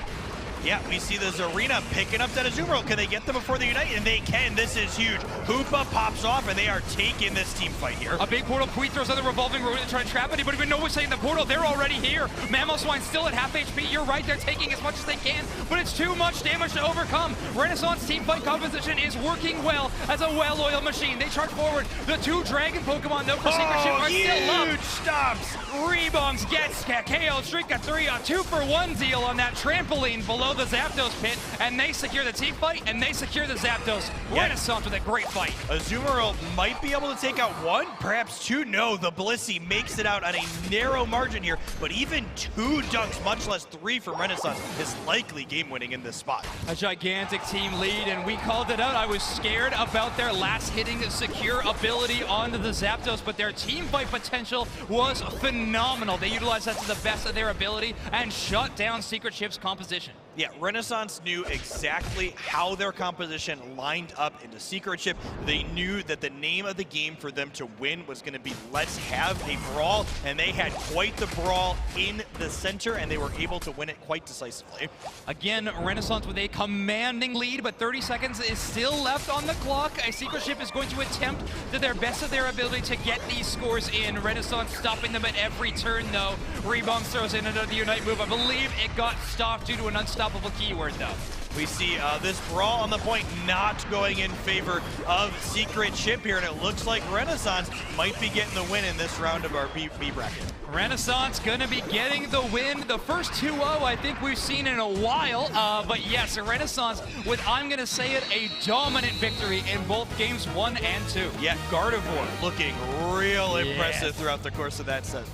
[SPEAKER 14] Yeah, we see the Zarina picking up that Azumarill. Can they get them before they unite? And they can. This is huge. Hoopa pops off, and they are taking this team fight here.
[SPEAKER 13] A big portal. Pui throws out the revolving rodent to try to trap anybody, but no one's taking the portal. They're already here. Mamoswine still at half HP. You're right, they're taking as much as they can, but it's too much damage to overcome. Renaissance team fight composition is working well as a well-oiled machine. They charge forward. The two dragon Pokemon, though, for Secret Chip are still up.
[SPEAKER 14] Huge stops.
[SPEAKER 13] Rebongs gets KO. Shrika 3, a 2-for-1 deal on that trampoline below the Zapdos pit, and they secure the team fight, and they secure the Zapdos.
[SPEAKER 14] Yeah.
[SPEAKER 13] Renaissance with a great fight.
[SPEAKER 14] Azumarill might be able to take out one, perhaps two. No, the Blissey makes it out on a narrow margin here, but even 2 dunks, much less 3 from Renaissance, is likely game-winning in this spot.
[SPEAKER 13] A gigantic team lead, and we called it out. I was scared about their last-hitting secure ability onto the Zapdos, but their team fight potential was phenomenal. They utilized that to the best of their ability and shut down Secret Chip's composition.
[SPEAKER 14] Yeah, Renaissance knew exactly how their composition lined up into Secret Chip. They knew that the name of the game for them to win was going to be let's have a brawl, and they had quite the brawl in the center, and they were able to win it quite decisively.
[SPEAKER 13] Again, Renaissance with a commanding lead, but 30 seconds is still left on the clock. A Secret Chip is going to attempt to their best of their ability to get these scores in. Renaissance stopping them at every turn, though. Rebong throws in another Unite move. I believe it got stopped due to an unstoppable keyword, though.
[SPEAKER 14] We see this brawl on the point not going in favor of Secret Chip here, and it looks like Renaissance might be getting the win in this round of our B bracket.
[SPEAKER 13] Renaissance gonna be getting the win. The first 2-0 I think we've seen in a while, but yes, Renaissance with, I'm gonna say it, a dominant victory in both games 1 and 2.
[SPEAKER 14] Yeah, Gardevoir looking real impressive throughout the course of that set.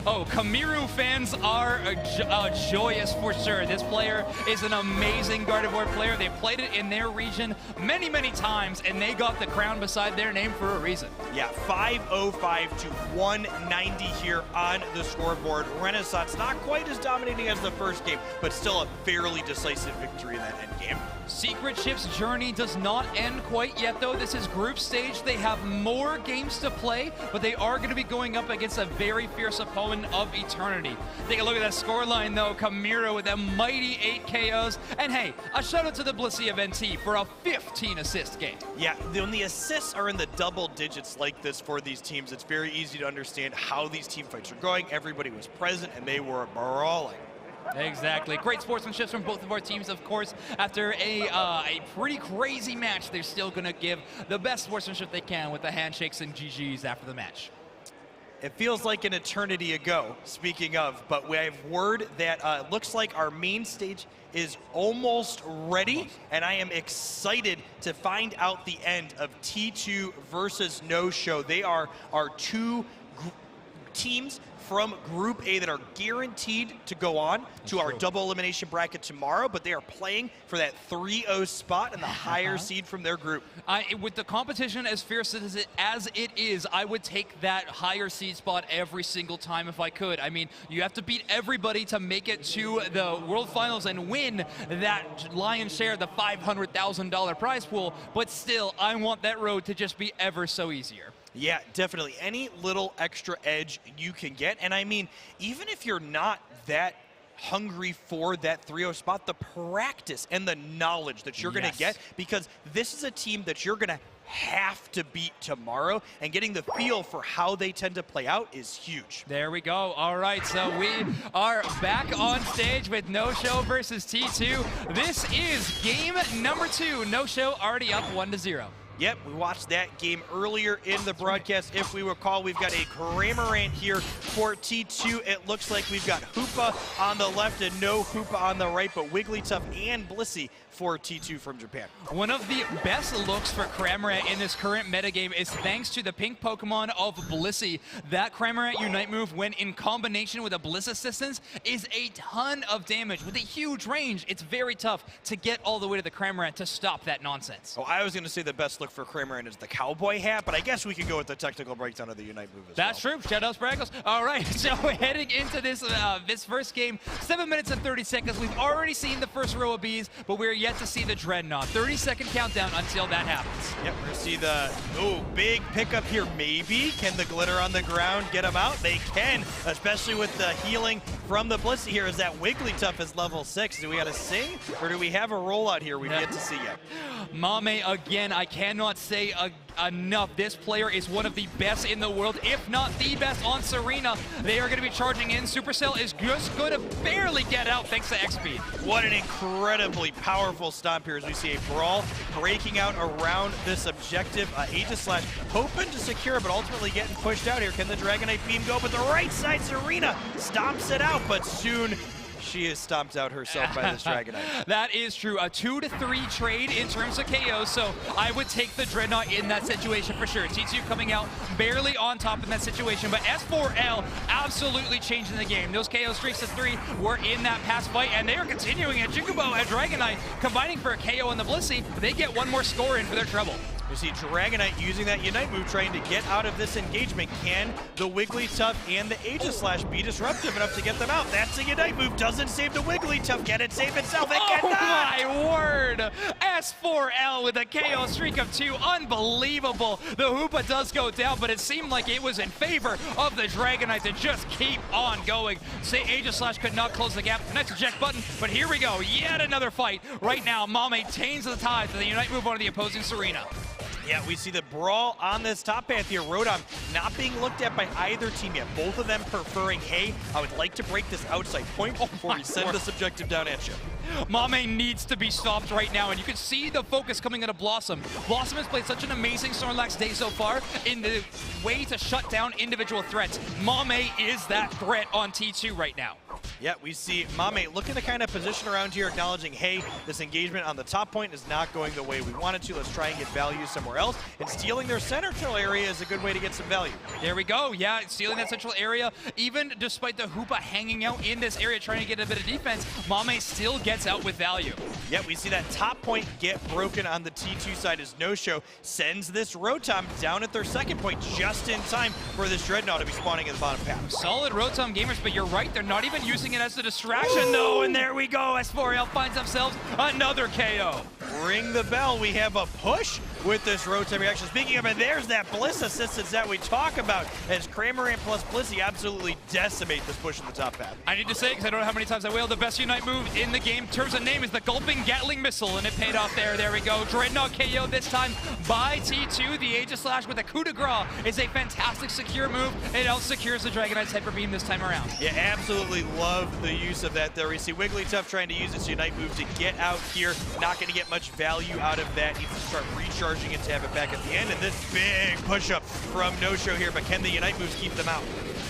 [SPEAKER 13] Oh, Kamiru fans are joyous for sure. This player is an amazing Gardevoir player. They played it in their region many, many times, and they got the crown beside their name for a reason.
[SPEAKER 14] Yeah, 505 to 190 here on the scoreboard. Renaissance not quite as dominating as the first game, but still a fairly decisive victory in that end game.
[SPEAKER 13] Secret Chip's journey does not end quite yet, though. This is group stage. They have more games to play, but they are going to be going up against a very fierce opponent of Eternity. Take a look at that scoreline, though. Kamiru with a mighty 8 KOs. And hey, a shout out to the Blissey of NT for a 15-assist game.
[SPEAKER 14] Yeah, when the assists are in the double digits like this for these teams, it's very easy to understand how these team fights are going. Everybody was present, and they were brawling.
[SPEAKER 13] Exactly. Great sportsmanship from both of our teams, of course. After a pretty crazy match, they're still going to give the best sportsmanship they can with the handshakes and GGs after the match.
[SPEAKER 14] It feels like an eternity ago, speaking of, but we have word that looks like our main stage is almost ready, and I am excited to find out the end of T2 versus No Show. They are our two teams from Group A that are guaranteed to go on to our double elimination bracket tomorrow, but they are playing for that 3-0 spot and the higher seed from their group.
[SPEAKER 13] With the competition as fierce as it is, I would take that higher seed spot every single time if I could. I mean, you have to beat everybody to make it to the World Finals and win that lion's share, the $500,000 prize pool, but still, I want that road to just be ever so easier.
[SPEAKER 14] Yeah, definitely. Any little extra edge you can get. And I mean, even if you're not that hungry for that 3-0 spot, the practice and the knowledge that you're going to get, because this is a team that you're going to have to beat tomorrow, and getting the feel for how they tend to play out is huge.
[SPEAKER 13] There we go. All right, so we are back on stage with No Show versus T2. This is game number 2. No Show already up 1-0.
[SPEAKER 14] Yep, we watched that game earlier in the broadcast. If we recall, we've got a Cramorant here for T2. It looks like we've got Hoopa on the left and no Hoopa on the right, but Wigglytuff and Blissey for T2 from Japan.
[SPEAKER 13] One of the best looks for Cramorant in this current metagame is thanks to the pink Pokemon of Blissey. That Cramorant Unite move, when in combination with a Bliss Assistance, is a ton of damage. With a huge range, it's very tough to get all the way to the Cramorant to stop that nonsense.
[SPEAKER 14] Oh, I was going to say the best look for Cramorant is the cowboy hat, but I guess we could go with the technical breakdown of the Unite move as
[SPEAKER 13] That's true. Shout out Spraggles. All right, so heading into this this first game, 7 minutes and 30 seconds. We've already seen the first row of bees, but we're yet to see the Dreadnought. 30-second countdown until that happens.
[SPEAKER 14] Yep, we're going to see the big pickup here. Maybe. Can the glitter on the ground get them out? They can, especially with the healing from the Blissey here, as that Wigglytuff is level 6. Do we got to sing, or do we have a rollout here we've yet to see yet?
[SPEAKER 13] Mame, again, I cannot say enough. This player is one of the best in the world, if not the best on Serena. They are going to be charging in. Supercell is just going to barely get out thanks to X-Speed.
[SPEAKER 14] What an incredibly powerful stomp here as we see a Brawl breaking out around this objective. Aegislash hoping to secure, but ultimately getting pushed out here. Can the Dragonite Beam go? But the right side, Serena stomps it out, but soon she is stomped out herself by this Dragonite.
[SPEAKER 13] That is true. A 2-3 trade in terms of KO, so I would take the Dreadnought in that situation for sure. T2 coming out barely on top in that situation, but S4L absolutely changing the game. Those KO streaks to 3 were in that past fight, and they are continuing it. Jikubo and Dragonite combining for a KO on the Blissey. They get one more score in for their trouble.
[SPEAKER 14] You see Dragonite using that Unite move, trying to get out of this engagement. Can the Wigglytuff and the Aegislash be disruptive enough to get them out? That's a Unite move. Doesn't save the Wigglytuff. Can it save itself? It cannot!
[SPEAKER 13] My word! S4L with a KO streak of 2. Unbelievable. The Hoopa does go down, but it seemed like it was in favor of the Dragonite to just keep on going. Say Aegislash could not close the gap. Next eject button, but here we go. Yet another fight. Right now, Mame maintains the tide to the Unite move onto the opposing Serena.
[SPEAKER 14] Yeah, we see the Brawl on this top path here. Rotom not being looked at by either team yet. Both of them preferring, hey, I would like to break this outside point before we send this objective down at you.
[SPEAKER 13] Mame needs to be stopped right now, and you can see the focus coming out of Blossom. Blossom has played such an amazing Snorlax day so far in the way to shut down individual threats. Mame is that threat on T2 right now.
[SPEAKER 14] Yeah, we see Mame looking to kind of position around here, acknowledging, hey, this engagement on the top point is not going the way we want it to. Let's try and get value somewhere else. And stealing their central area is a good way to get some value.
[SPEAKER 13] There we go. Yeah, stealing that central area. Even despite the Hoopa hanging out in this area trying to get a bit of defense, Mame still gets out with value.
[SPEAKER 14] Yeah, we see that top point get broken on the T2 side as No Show sends this Rotom down at their second point just in time for this Dreadnought to be spawning in the bottom path.
[SPEAKER 13] Solid Rotom gamers, but you're right. They're not even using it as a distraction, though. And there we go. S4L finds themselves another KO.
[SPEAKER 14] Ring the bell. We have a push with this Rotom reaction. Speaking of it, there's that Bliss assistance that we talk about as Cramorant plus Blissey absolutely decimate this push in the top path.
[SPEAKER 13] I need to say, because I don't know how many times I wailed, the best Unite move in the game, in terms of name, is the Gulping Gatling Missile, and it paid off there. There we go. Dreadnought KO this time by T2. The Aegislash with a coup de grace is a fantastic secure move. It out-secures the Dragonite's Hyper Beam this time around.
[SPEAKER 14] Yeah, absolutely love the use of that there. We see Wigglytuff trying to use its Unite move to get out here. Not going to get much value out of that. Needs to start recharging charging in to have it back at the end. And this big push-up from No-Show here, but can the Unite moves keep them out?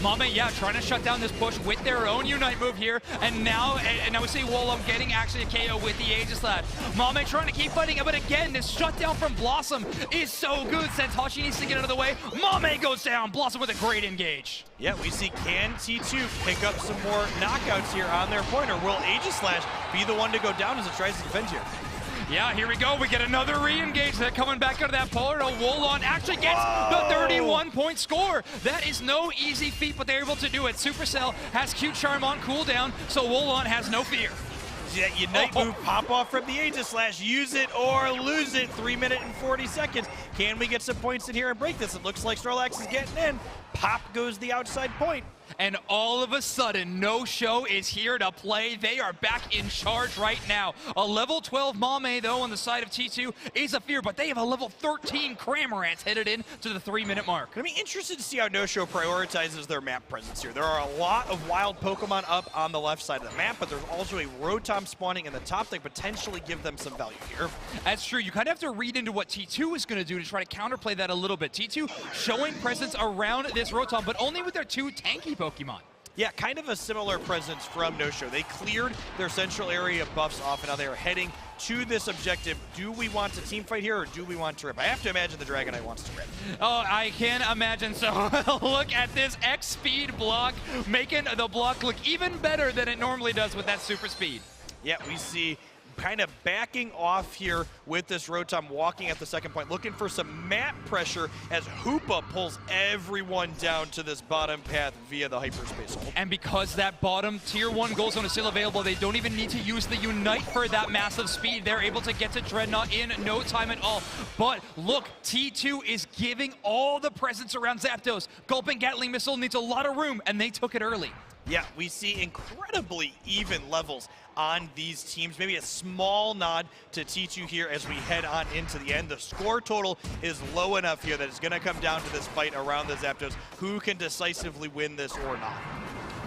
[SPEAKER 13] Mame, yeah, trying to shut down this push with their own Unite move here, and now we see Wolom getting actually a KO with the Aegislash. Mame trying to keep fighting, but again, this shutdown from Blossom is so good. Santoshi needs to get out of the way. Mame goes down. Blossom with a great engage.
[SPEAKER 14] Yeah, we see can T2 pick up some more knockouts here on their point, or will Aegislash be the one to go down as it tries to defend here?
[SPEAKER 13] Yeah, here we go. We get another re-engage. They're coming back out of that polar. Wolon actually gets the 31-point score. That is no easy feat, but they're able to do it. Supercell has Q-Charm on cooldown, so Wolon has no fear.
[SPEAKER 14] Yeah, Unite move pop off from the Aegislash. Use it or lose it. 3 minutes and 40 seconds. Can we get some points in here and break this? It looks like Snorlax is getting in. Pop goes the outside point.
[SPEAKER 13] And all of a sudden, No-Show is here to play. They are back in charge right now. A level 12 Mame, though, on the side of T2 is a fear, but they have a level 13 Cramorant headed in to the 3-minute mark.
[SPEAKER 14] I'm interested to see how No-Show prioritizes their map presence here. There are a lot of wild Pokemon up on the left side of the map, but there's also a Rotom spawning in the top that potentially give them some value here.
[SPEAKER 13] That's true. You kind of have to read into what T2 is going to do to try to counterplay that a little bit. T2 showing presence around this Rotom, but only with their 2 tanky Pokemon.
[SPEAKER 14] Yeah, kind of a similar presence from No-Show. They cleared their central area buffs off, and now they are heading to this objective. Do we want to team fight here, or do we want to rip? I have to imagine the Dragonite wants to rip.
[SPEAKER 13] Oh, I can imagine. So look at this X speed block, making the block look even better than it normally does with that super speed.
[SPEAKER 14] Yeah, we see kind of backing off here with this Rotom, walking at the second point, looking for some map pressure as Hoopa pulls everyone down to this bottom path via the hyperspace ult.
[SPEAKER 13] And because that bottom tier 1 gold zone is still available, they don't even need to use the Unite for that massive speed. They're able to get to Dreadnought in no time at all. But look, T2 is giving all the presence around Zapdos. Gulping Gatling Missile needs a lot of room, and they took it early.
[SPEAKER 14] Yeah, we see incredibly even levels on these teams. Maybe a small nod to T2 here as we head on into the end. The score total is low enough here that it's going to come down to this fight around the Zapdos. Who can decisively win this or not?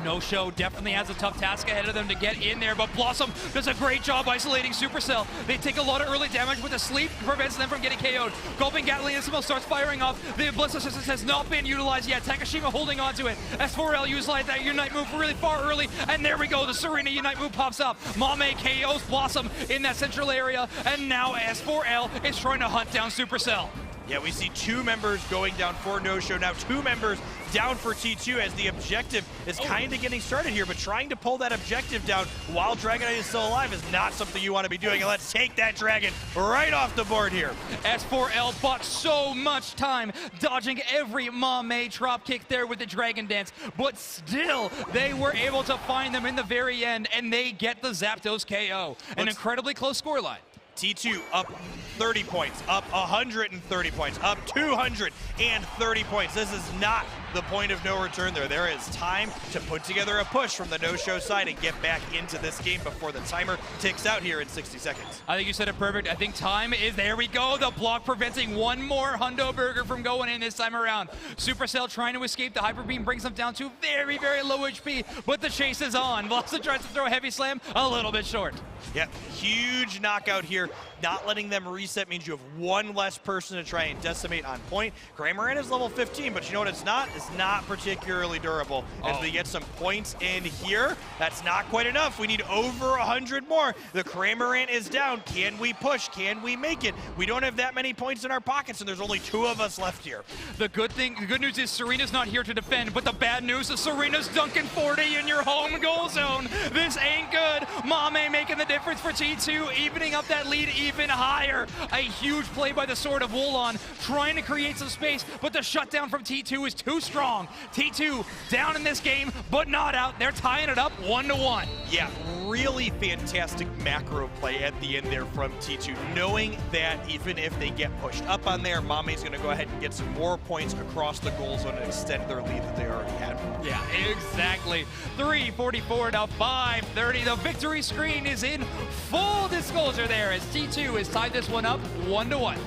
[SPEAKER 13] No-Show definitely has a tough task ahead of them to get in there, but Blossom does a great job isolating Supercell. They take a lot of early damage, but the sleep prevents them from getting KO'd. Gulping Gatling Missile starts firing off. The Bliss Assistance has not been utilized yet. Takashima holding on to it. S4L utilized that Unite move really far early, and there we go. The Serena Unite move pops up. Mame KOs Blossom in that central area, and now S4L is trying to hunt down Supercell.
[SPEAKER 14] Yeah, we see 2 members going down for No-Show. Now 2 members down for T2 as the objective is kind of getting started here, but trying to pull that objective down while Dragonite is still alive is not something you want to be doing. And let's take that dragon right off the board here.
[SPEAKER 13] S4L bought so much time dodging every Mame drop kick there with the Dragon Dance, but still they were able to find them in the very end, and they get the Zapdos KO. An incredibly close scoreline.
[SPEAKER 14] T2 up 30 points, up 130 points, up 230 points. This is not the point of no return there. There is time to put together a push from the No-Show side and get back into this game before the timer ticks out here in 60 seconds.
[SPEAKER 13] I think you said it perfect. I think time is, there we go. The block preventing one more Hundo Burger from going in this time around. Supercell trying to escape. The Hyper Beam brings them down to very, very low HP, but the chase is on. Blossom tries to throw a heavy slam, a little bit short.
[SPEAKER 14] Yep, huge knockout here. Not letting them reset means you have 1 less person to try and decimate on point. Cramorant is level 15, but you know what it's not? It's not particularly durable. As we get some points in here, that's not quite enough. We need over 100 more. The Cramorant is down. Can we push? Can we make it? We don't have that many points in our pockets, and there's only 2 of us left here.
[SPEAKER 13] The good news is Serena's not here to defend, but the bad news is Serena's dunking 40 in your home goal zone. This ain't good. Mame making the difference for T2, evening up that lead even higher. A huge play by the Sword of Wolon, trying to create some space, but the shutdown from T2 is too strong. T2 down in this game, but not out. They're tying it up 1-1.
[SPEAKER 14] Yeah, really fantastic macro play at the end there from T2, knowing that even if they get pushed up on there, Mame's going to go ahead and get some more points across the goal zone and extend their lead that they already had.
[SPEAKER 13] Yeah, exactly. 3:44 to 5:30. The victory screen is in full disclosure there as T2 has tied this one up 1-1.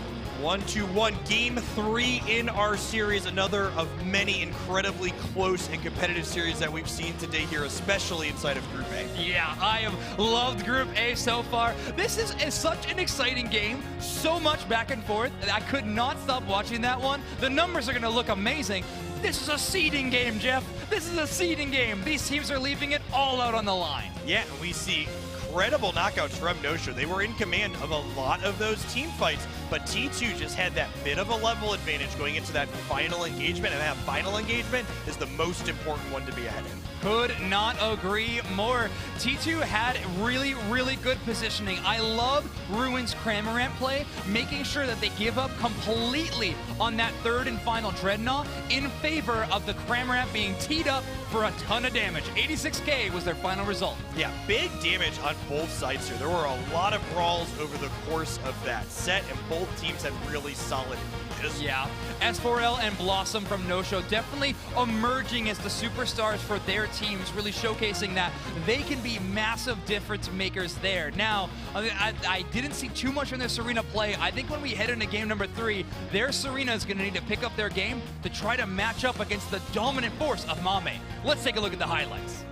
[SPEAKER 14] 1-2-1, game 3 in our series, another of many incredibly close and competitive series that we've seen today here, especially inside of Group A.
[SPEAKER 13] Yeah, I have loved Group A so far. This is such an exciting game, so much back and forth. I could not stop watching that one. The numbers are going to look amazing. This is a seeding game, Jeff. This is a seeding game. These teams are leaving it all out on the line.
[SPEAKER 14] Yeah, and we see incredible knockouts from Nosho. They were in command of a lot of those team fights, but T2 just had that bit of a level advantage going into that final engagement, and that final engagement is the most important one to be ahead in.
[SPEAKER 13] Could not agree more. T2 had really, really good positioning. I love Ruin's Cramorant play, making sure that they give up completely on that third and final Dreadnought in favor of the Cramorant being teed up for a ton of damage. 86k was their final result.
[SPEAKER 14] Yeah, big damage on both sides here. There were a lot of brawls over the course of that set, and both teams had really solid advantages.
[SPEAKER 13] Yeah, S4L and Blossom from Nosho definitely emerging as the superstars for their teams, really showcasing that they can be massive difference makers there. Now, I didn't see too much in their Serena play. I think when we head into game number 3, their Serena is going to need to pick up their game to try to match up against the dominant force of Mame. Let's take a look at the highlights.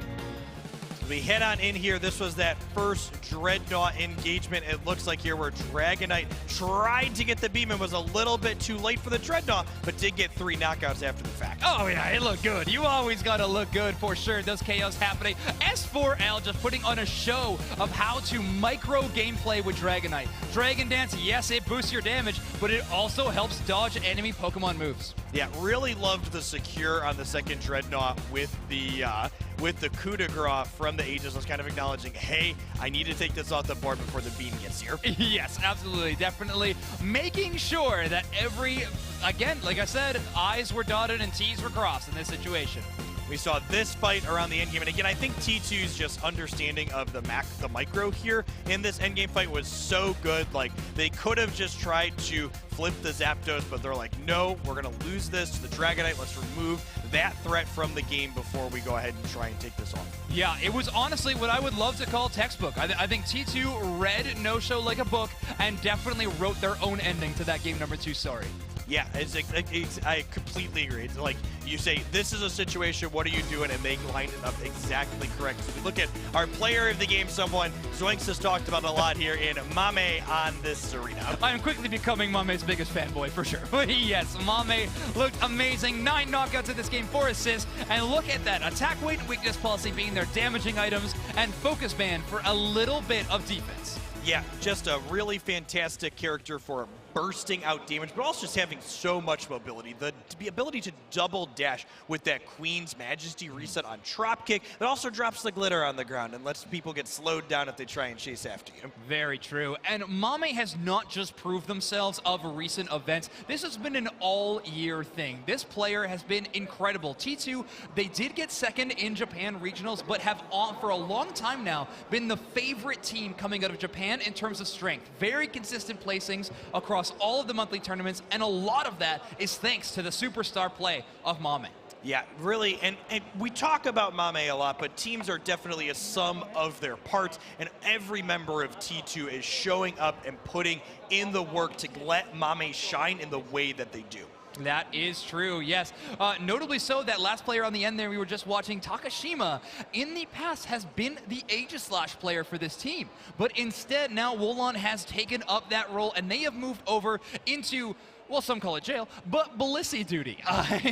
[SPEAKER 14] We head on in here. This was that first Dreadnought engagement. It looks like here where Dragonite tried to get the beam and was a little bit too late for the Dreadnought, but did get 3 knockouts after the fact.
[SPEAKER 13] Oh yeah, it looked good. You always gotta look good for sure. Those chaos happening. S4L just putting on a show of how to micro gameplay with Dragonite. Dragon Dance, yes, it boosts your damage, but it also helps dodge enemy Pokemon moves.
[SPEAKER 14] Yeah, really loved the secure on the second Dreadnought with the coup de grace from the Aegis. Was kind of acknowledging, hey, I need to take this off the board before the beam gets here.
[SPEAKER 13] Yes, absolutely, definitely making sure that again, like I said, I's were dotted and T's were crossed in this situation.
[SPEAKER 14] We saw this fight around the endgame, and again, I think T2's just understanding of the micro here in this endgame fight was so good. Like, they could have just tried to flip the Zapdos, but they're like, no, we're gonna lose this to the Dragonite. Let's remove that threat from the game before we go ahead and try and take this on.
[SPEAKER 13] Yeah, it was honestly what I would love to call textbook. I think T2 read Nosho like a book and definitely wrote their own ending to that game number 2 story.
[SPEAKER 14] Yeah, I completely agree. It's like you say, this is a situation, what are you doing? And they lined it up exactly correct. So we look at our player of the game, someone Zoinks has talked about a lot here in Mame on this arena.
[SPEAKER 13] I'm quickly becoming Mame's biggest fanboy for sure. Yes, Mame looked amazing. 9 knockouts in this game, 4 assists. And look at that, attack weight and weakness policy being their damaging items and focus band for a little bit of defense.
[SPEAKER 14] Yeah, just a really fantastic character for bursting out damage, but also just having so much mobility. The ability to double dash with that Queen's Majesty reset on drop kick that also drops the glitter on the ground and lets people get slowed down if they try and chase after you.
[SPEAKER 13] Very true. And Mame has not just proved themselves of recent events. This has been an all-year thing. This player has been incredible. T2, they did get second in Japan regionals, but have for a long time now been the favorite team coming out of Japan in terms of strength. Very consistent placings across all of the monthly tournaments, and a lot of that is thanks to the superstar play of Mame.
[SPEAKER 14] Yeah, really, and we talk about Mame a lot, but teams are definitely a sum of their parts, and every member of T2 is showing up and putting in the work to let Mame shine in the way that they do.
[SPEAKER 13] That is true, yes. Notably so, that last player on the end there we were just watching, Takashima, in the past has been the Aegislash player for this team. But instead, now Wolon has taken up that role, and they have moved over into, well, some call it jail, but Blissey duty.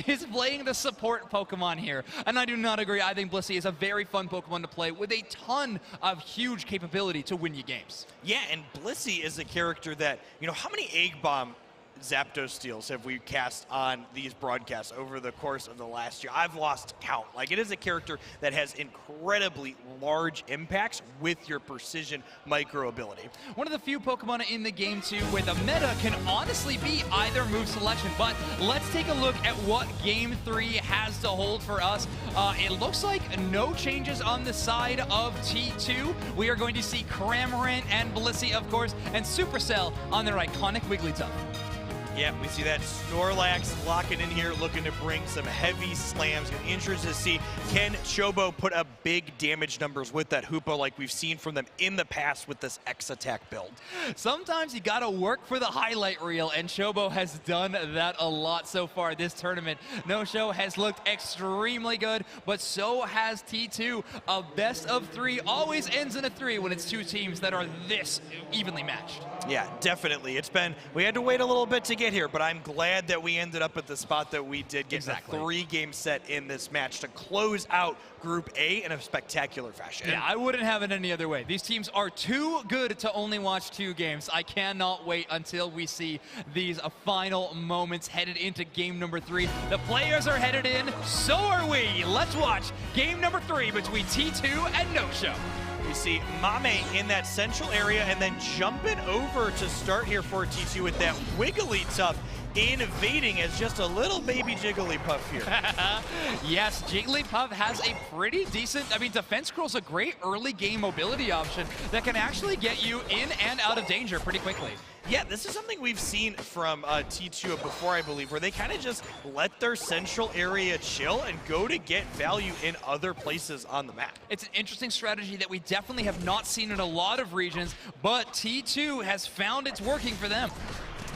[SPEAKER 13] Is playing the support Pokemon here. And I do not agree. I think Blissey is a very fun Pokemon to play with a ton of huge capability to win you games.
[SPEAKER 14] Yeah, and Blissey is a character that, you know, how many Egg Bomb Zapdos steals have we cast on these broadcasts over the course of the last year? I've lost count. Like, it is a character that has incredibly large impacts with your precision micro ability.
[SPEAKER 13] One of the few Pokemon in the game too where the meta can honestly be either move selection, but let's take a look at what Game 3 has to hold for us. It looks like no changes on the side of T2. We are going to see Cramorant and Blissey, of course, and Supercell on their iconic Wigglytuff.
[SPEAKER 14] Yeah, we see that Snorlax locking in here, looking to bring some heavy slams. And interested to see, can Chobo put up big damage numbers with that Hoopa like we've seen from them in the past with this X attack build?
[SPEAKER 13] Sometimes you gotta work for the highlight reel, and Chobo has done that a lot so far this tournament. No-Show has looked extremely good, but so has T2. A best of 3 always ends in a 3 when it's two teams that are this evenly matched.
[SPEAKER 14] Yeah, definitely. We had to wait a little bit to get here, but I'm glad that we ended up at the spot that we did, get a 3-game set in this match to close out Group A in a spectacular fashion.
[SPEAKER 13] Yeah, I wouldn't have it any other way. These teams are too good to only watch 2 games. I cannot wait until we see these final moments headed into game number 3. The players are headed in, so are we. Let's watch game number 3 between T2 and No-Show.
[SPEAKER 14] We see Mame in that central area and then jumping over to start here for T2 with that Wigglytuff invading as just a little baby Jigglypuff here.
[SPEAKER 13] Yes, Jigglypuff has a pretty decent, Defense Curl's a great early game mobility option that can actually get you in and out of danger pretty quickly.
[SPEAKER 14] Yeah, this is something we've seen from T2 before, I believe, where they kind of just let their central area chill and go to get value in other places on the map.
[SPEAKER 13] It's an interesting strategy that we definitely have not seen in a lot of regions, but T2 has found it's working for them.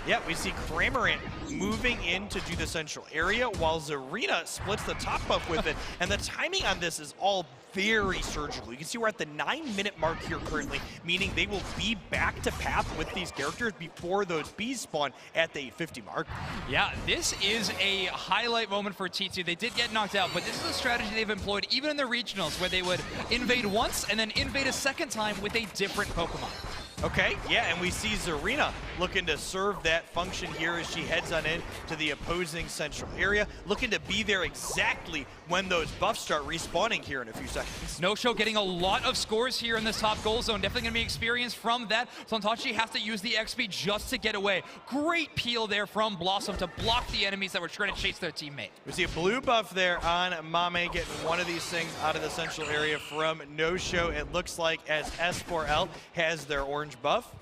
[SPEAKER 14] Yeah, we see Cramorant moving in to do the central area while Zarina splits the top buff with it. And the timing on this is all very surgical. You can see we're at the 9-minute mark here currently, meaning they will be back to path with these characters before those bees spawn at the 850 mark.
[SPEAKER 13] Yeah, this is a highlight moment for T2. They did get knocked out, but this is a strategy they've employed even in the regionals where they would invade once and then invade a second time with a different Pokemon.
[SPEAKER 14] Okay, yeah, and we see Zarina looking to serve that function here as she heads on in to the opposing central area, looking to be there exactly when those buffs start respawning here in a few seconds.
[SPEAKER 13] No-Show getting a lot of scores here in this top goal zone. Definitely going to be experience from that. Santachi has to use the XP just to get away. Great peel there from Blossom to block the enemies that were trying to chase their teammate.
[SPEAKER 14] We see a blue buff there on Mame getting one of these things out of the central area from No-Show. It looks like as S4L has their orange buff.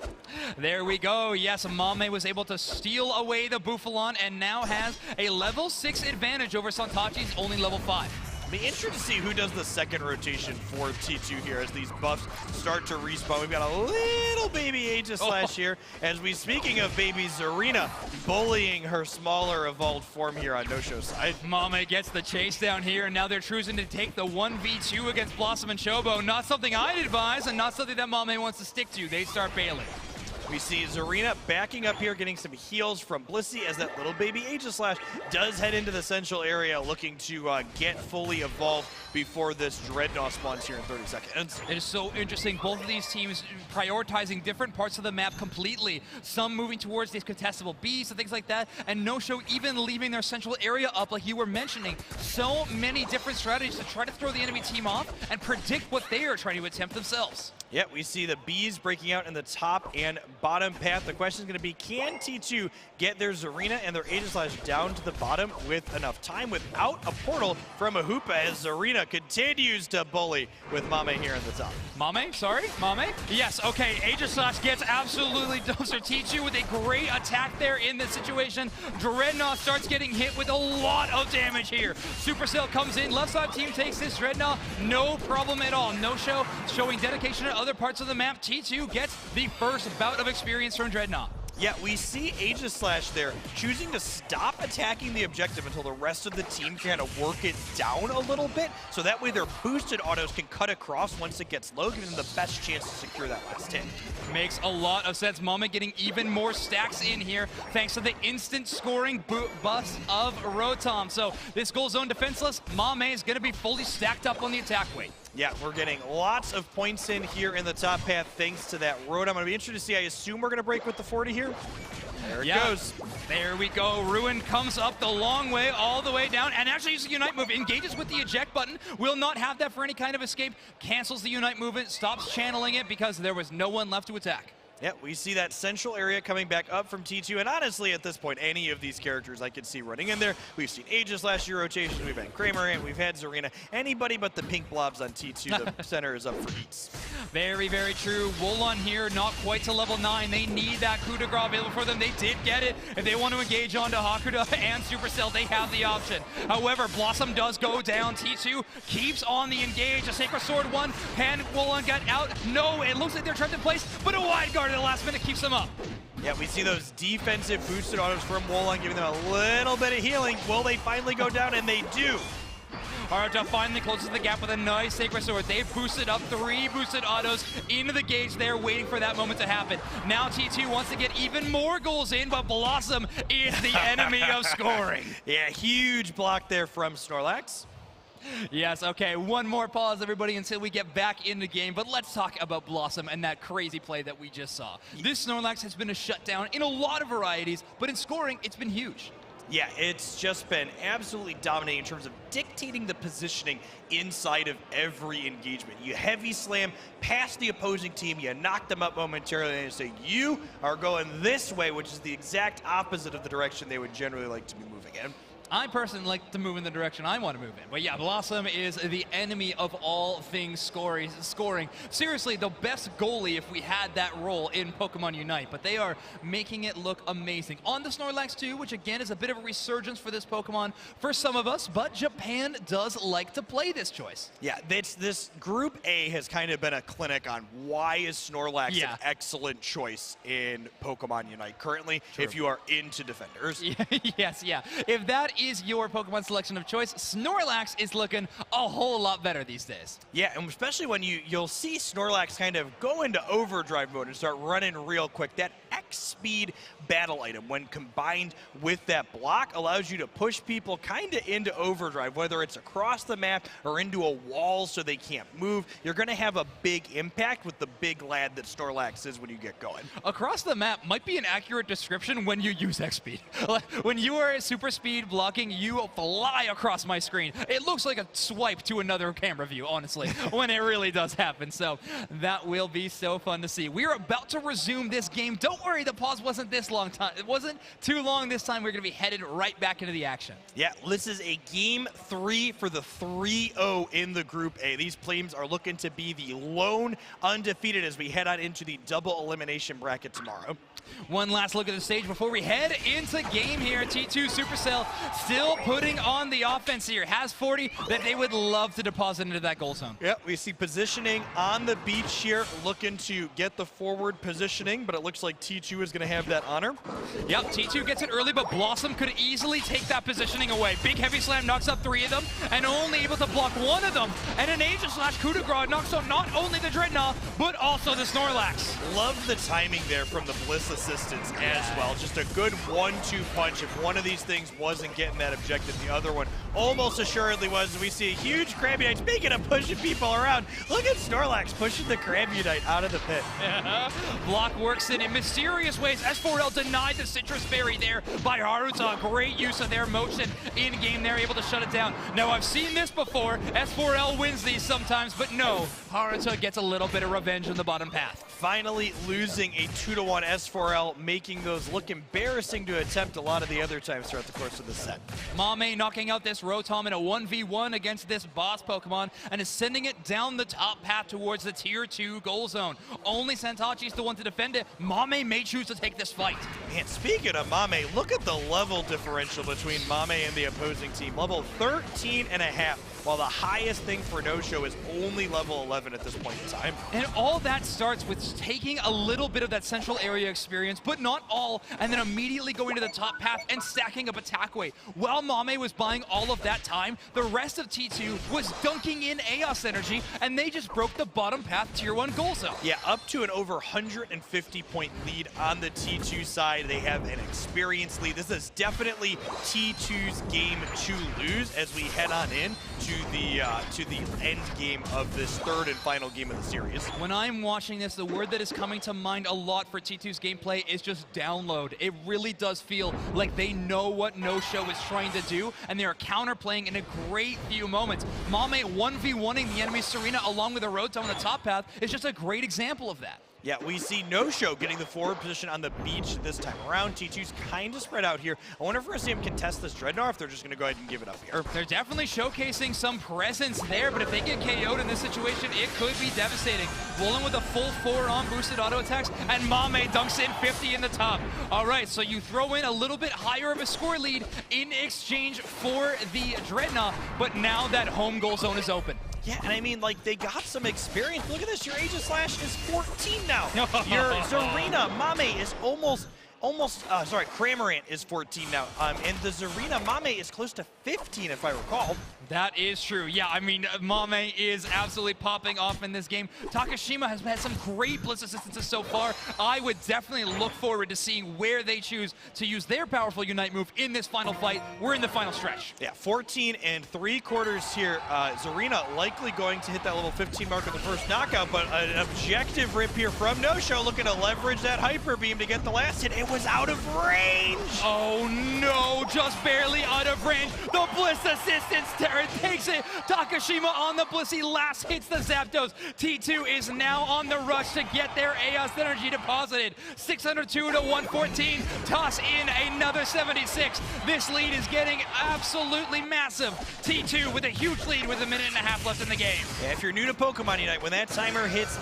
[SPEAKER 13] There we go. Yes, Mame was able to steal away the Bouffalon and now has a level 6 advantage over Santachi's only level 5.
[SPEAKER 14] I'll be interested to see who does the second rotation for T2 here as these buffs start to respawn. We've got a little baby Aegislash here as we, speaking of baby Zarina, bullying her smaller evolved form here on No-Show's side.
[SPEAKER 13] Mame gets the chase down here, and now they're choosing to take the 1v2 against Blossom and Chobo. Not something I'd advise and not something that Mame wants to stick to. They start bailing.
[SPEAKER 14] We see Zarina backing up here, getting some heals from Blissey as that little baby Aegislash does head into the central area looking to get fully evolved before this Dreadnought spawns here in 30 seconds.
[SPEAKER 13] It is so interesting. Both of these teams prioritizing different parts of the map completely. Some moving towards these contestable bees and things like that, and No-Show even leaving their central area up like you were mentioning. So many different strategies to try to throw the enemy team off and predict what they are trying to attempt themselves.
[SPEAKER 14] Yeah, we see the bees breaking out in the top and bottom path. The question is going to be, can T2 get their Zarina and their Aegislash down to the bottom with enough time without a portal from a Hoopa as Zarina continues to bully with Mame here in the top.
[SPEAKER 13] Mame? Yes, okay, Aegislash gets absolutely dumpster. T2 with a great attack there in this situation. Dreadnought starts getting hit with a lot of damage here. Supercell comes in, left side team takes this Dreadnought, no problem at all. No-Show showing dedication to other parts of the map. T2 gets the first bout of experience from Dreadnought.
[SPEAKER 14] Yeah, we see Aegislash there choosing to stop attacking the objective until the rest of the team can kind of work it down a little bit, so that way their boosted autos can cut across once it gets low, giving them the best chance to secure that last hit.
[SPEAKER 13] Makes a lot of sense. Mame getting even more stacks in here thanks to the instant scoring bust of Rotom. So this goal zone defenseless, Mame is going to be fully stacked up on the attack weight.
[SPEAKER 14] Yeah, we're getting lots of points in here in the top path thanks to that Rotom. I'm going to be interested to see. I assume we're going to break with the 40 here. There it goes.
[SPEAKER 13] There we go. Ruin comes up the long way, all the way down, and actually uses the Unite move. Engages with the eject button. Will not have that for any kind of escape. Cancels the Unite movement. Stops channeling it because there was no one left to attack.
[SPEAKER 14] Yeah, we see that central area coming back up from T2, and honestly, at this point, any of these characters I could see running in there. We've seen Aegis last year rotations, we've had Kramer, and we've had Zarina. Anybody but the pink blobs on T2, the center is up for eats.
[SPEAKER 13] Very, very true. Wulong here, not quite to level 9. They need that coup de grace available for them. They did get it. If they want to engage onto Hakuda and Supercell, they have the option. However, Blossom does go down. T2 keeps on the engage. A Sacred Sword 1. Can Wulong get out? No, it looks like they're trapped in place, but a wide guard at the last minute keeps them up.
[SPEAKER 14] Yeah, we see those defensive boosted autos from Wulong, giving them a little bit of healing. Will they finally go down? And they do.
[SPEAKER 13] Haruta finally closes the gap with a nice Sacred Sword. They've boosted up 3 boosted autos into the gauge there, waiting for that moment to happen. Now T2 wants to get even more goals in, but Blossom is the enemy of scoring.
[SPEAKER 14] Yeah, huge block there from Snorlax.
[SPEAKER 13] Yes, okay, one more pause, everybody, until we get back in the game. But let's talk about Blossom and that crazy play that we just saw. This Snorlax has been a shutdown in a lot of varieties, but in scoring, it's been huge.
[SPEAKER 14] Yeah, it's just been absolutely dominating in terms of dictating the positioning inside of every engagement. You heavy slam past the opposing team, you knock them up momentarily, and you say, you are going this way, which is the exact opposite of the direction they would generally like to be moving in.
[SPEAKER 13] I personally like to move in the direction I want to move in. But yeah, Blossom is the enemy of all things scoring. Seriously, the best goalie if we had that role in Pokemon Unite. But they are making it look amazing. On the Snorlax too, which again is a bit of a resurgence for this Pokemon for some of us. But Japan does like to play this choice.
[SPEAKER 14] Yeah, this Group A has kind of been a clinic on why is Snorlax an excellent choice in Pokemon Unite currently if you are into defenders.
[SPEAKER 13] Yes, yeah. If that is your Pokemon selection of choice, Snorlax is looking a whole lot better these days.
[SPEAKER 14] Yeah, and especially when you'll see Snorlax kind of go into overdrive mode and start running real quick. That X-Speed battle item, when combined with that block, allows you to push people kind of into overdrive, whether it's across the map or into a wall so they can't move. You're going to have a big impact with the big lad that Snorlax is when you get going.
[SPEAKER 13] Across the map might be an accurate description when you use X-Speed. When you are super speed blocking, you fly across my screen. It looks like a swipe to another camera view, honestly, when it really does happen. So that will be so fun to see. We're about to resume this game. Don't worry, the pause wasn't this long time. It wasn't too long this time. We're going to be headed right back into the action.
[SPEAKER 14] Yeah, this is a game 3 for the 3-0 in the Group A. These teams are looking to be the lone undefeated as we head on into the double elimination bracket tomorrow.
[SPEAKER 13] One last look at the stage before we head into game here. T2 Supercell still putting on the offense here. Has 40 that they would love to deposit into that goal zone.
[SPEAKER 14] Yep, we see positioning on the beach here, looking to get the forward positioning, but it looks like T2 is going to have that honor.
[SPEAKER 13] Yep, T2 gets it early, but Blossom could easily take that positioning away. Big heavy slam knocks out 3 of them, and only able to block 1 of them. And an Aegis slash coup de grace knocks out not only the Dreadnought, but also the Snorlax.
[SPEAKER 14] Love the timing there from the Bliss assistants as well. Just a good 1-2 punch. If one of these things wasn't getting that objective, the other one almost assuredly was. We see a huge Crabbunite. Speaking of pushing people around, look at Snorlax pushing the Crabbunite out of the pit.
[SPEAKER 13] Block works in mysterious ways. S4L denied the Citrus Berry there by Haruta. Great use of their motion in game. They're able to shut it down. Now, I've seen this before. S4L wins these sometimes, but no. Haruta gets a little bit of revenge on the bottom path.
[SPEAKER 14] Finally losing a 2-1 S4L, making those look embarrassing to attempt a lot of the other times throughout the course of the set.
[SPEAKER 13] Mame knocking out this Rotom in a 1v1 against this boss Pokemon and is sending it down the top path towards the tier 2 goal zone. Only Santachi's the one to defend it. Mame may choose to take this fight.
[SPEAKER 14] Man, speaking of Mame, look at the level differential between Mame and the opposing team. Level 13.5. While the highest thing for no-show is only level 11 at this point in time.
[SPEAKER 13] And all that starts with taking a little bit of that central area experience, but not all, and then immediately going to the top path and stacking up attack weight. While Mame was buying all of that time, the rest of T2 was dunking in Aeos energy, and they just broke the bottom path tier 1 goal zone.
[SPEAKER 14] Yeah, up to an over 150-point lead on the T2 side. They have an experience lead. This is definitely T2's game to lose as we head on in to the end game of this third and final game of the series.
[SPEAKER 13] When I'm watching this, the word that is coming to mind a lot for T2's gameplay is just download. It really does feel like they know what No Show is trying to do, and they are counterplaying in a great few moments. Mame 1v1ing the enemy Serena along with a Rotom on the top path is just a great example of that.
[SPEAKER 14] Yeah, we see No Show getting the forward position on the beach this time around. T2's kind of spread out here. I wonder if we're going to see him contest this Dreadnought, if they're just going to go ahead and give it up here.
[SPEAKER 13] They're definitely showcasing some presence there, but if they get KO'd in this situation, it could be devastating. Rolling with a full 4 on boosted auto attacks, and Mame dunks in 50 in the top. All right, so you throw in a little bit higher of a score lead in exchange for the Dreadnought, but now that home goal zone is open.
[SPEAKER 14] Yeah, and I mean, like, they got some experience. Look at this, your Aegislash is 14 now. Your Zarina Mame is sorry, Cramorant is 14 now. And the Zarina Mame is close to 15, if I recall.
[SPEAKER 13] That is true. Yeah, I mean, Mame is absolutely popping off in this game. Takashima has had some great Blitz assistances so far. I would definitely look forward to seeing where they choose to use their powerful Unite move in this final fight. We're in the final stretch.
[SPEAKER 14] Yeah, 14 3/4 here. Zarina likely going to hit that level 15 mark of the first knockout, but an objective rip here from No Show, looking to leverage that Hyper Beam to get the last hit. It was out of range.
[SPEAKER 13] Oh no, just barely out of range. The Blitz assistance, Terran takes it. Takashima on the Blissey, last hits the Zapdos. T2 is now on the rush to get their Aeos energy deposited. 602 to 114. Toss in another 76. This lead is getting absolutely massive. T2 with a huge lead with a minute and a half left in the game.
[SPEAKER 14] Yeah, if you're new to Pokemon Unite, when that timer hits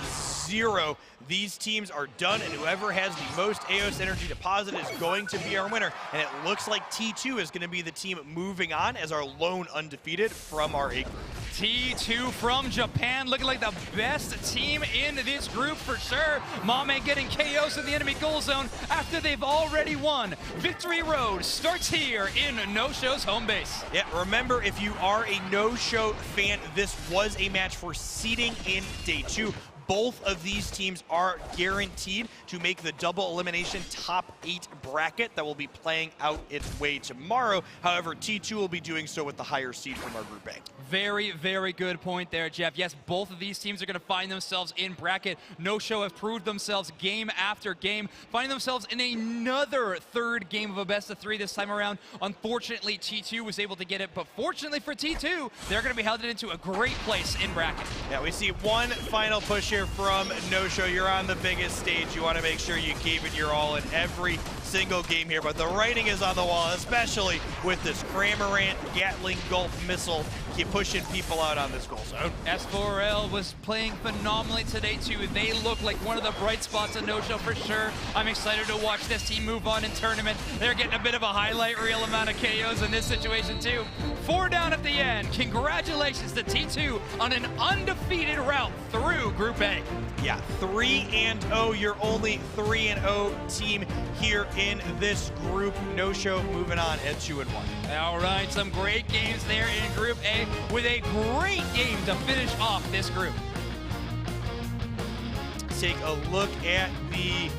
[SPEAKER 14] 0, these teams are done, and whoever has the most Aeos energy deposit is going to be our winner. And it looks like T2 is going to be the team moving on as our lone undefeated from our A group.
[SPEAKER 13] T2 from Japan looking like the best team in this group for sure. Mame getting KOs in the enemy goal zone after they've already won. Victory Road starts here in No Show's home base.
[SPEAKER 14] Yeah, remember, if you are a No Show fan, this was a match for seeding in Day 2. Both of these teams are guaranteed to make the double elimination top 8 bracket that will be playing out its way tomorrow. However, T2 will be doing so with the higher seed from our Group A.
[SPEAKER 13] Very, very good point there, Jeff. Yes, both of these teams are going to find themselves in bracket. No Show have proved themselves game after game, finding themselves in another third game of a best-of-3 this time around. Unfortunately, T2 was able to get it, but fortunately for T2, they're going to be held into a great place in bracket.
[SPEAKER 14] Yeah, we see one final push here from No Show. You're on the biggest stage. You want to make sure you gave it your all in every single game here, but the writing is on the wall, especially with this Cramorant Gatling Gulf missile. Keep pushing people out on this goal zone.
[SPEAKER 13] S4L was playing phenomenally today too. They look like one of the bright spots in No Show for sure. I'm excited to watch this team move on in tournament. They're getting a bit of a highlight reel amount of KOs in this situation too. 4 down at the end. Congratulations to T2 on an undefeated route through Group A.
[SPEAKER 14] Yeah, 3-0. You're only 3-0 team here in this group. No Show moving on at 2-1.
[SPEAKER 13] All right, some great games there in Group A with a great game to finish off this group.
[SPEAKER 14] Take a look at the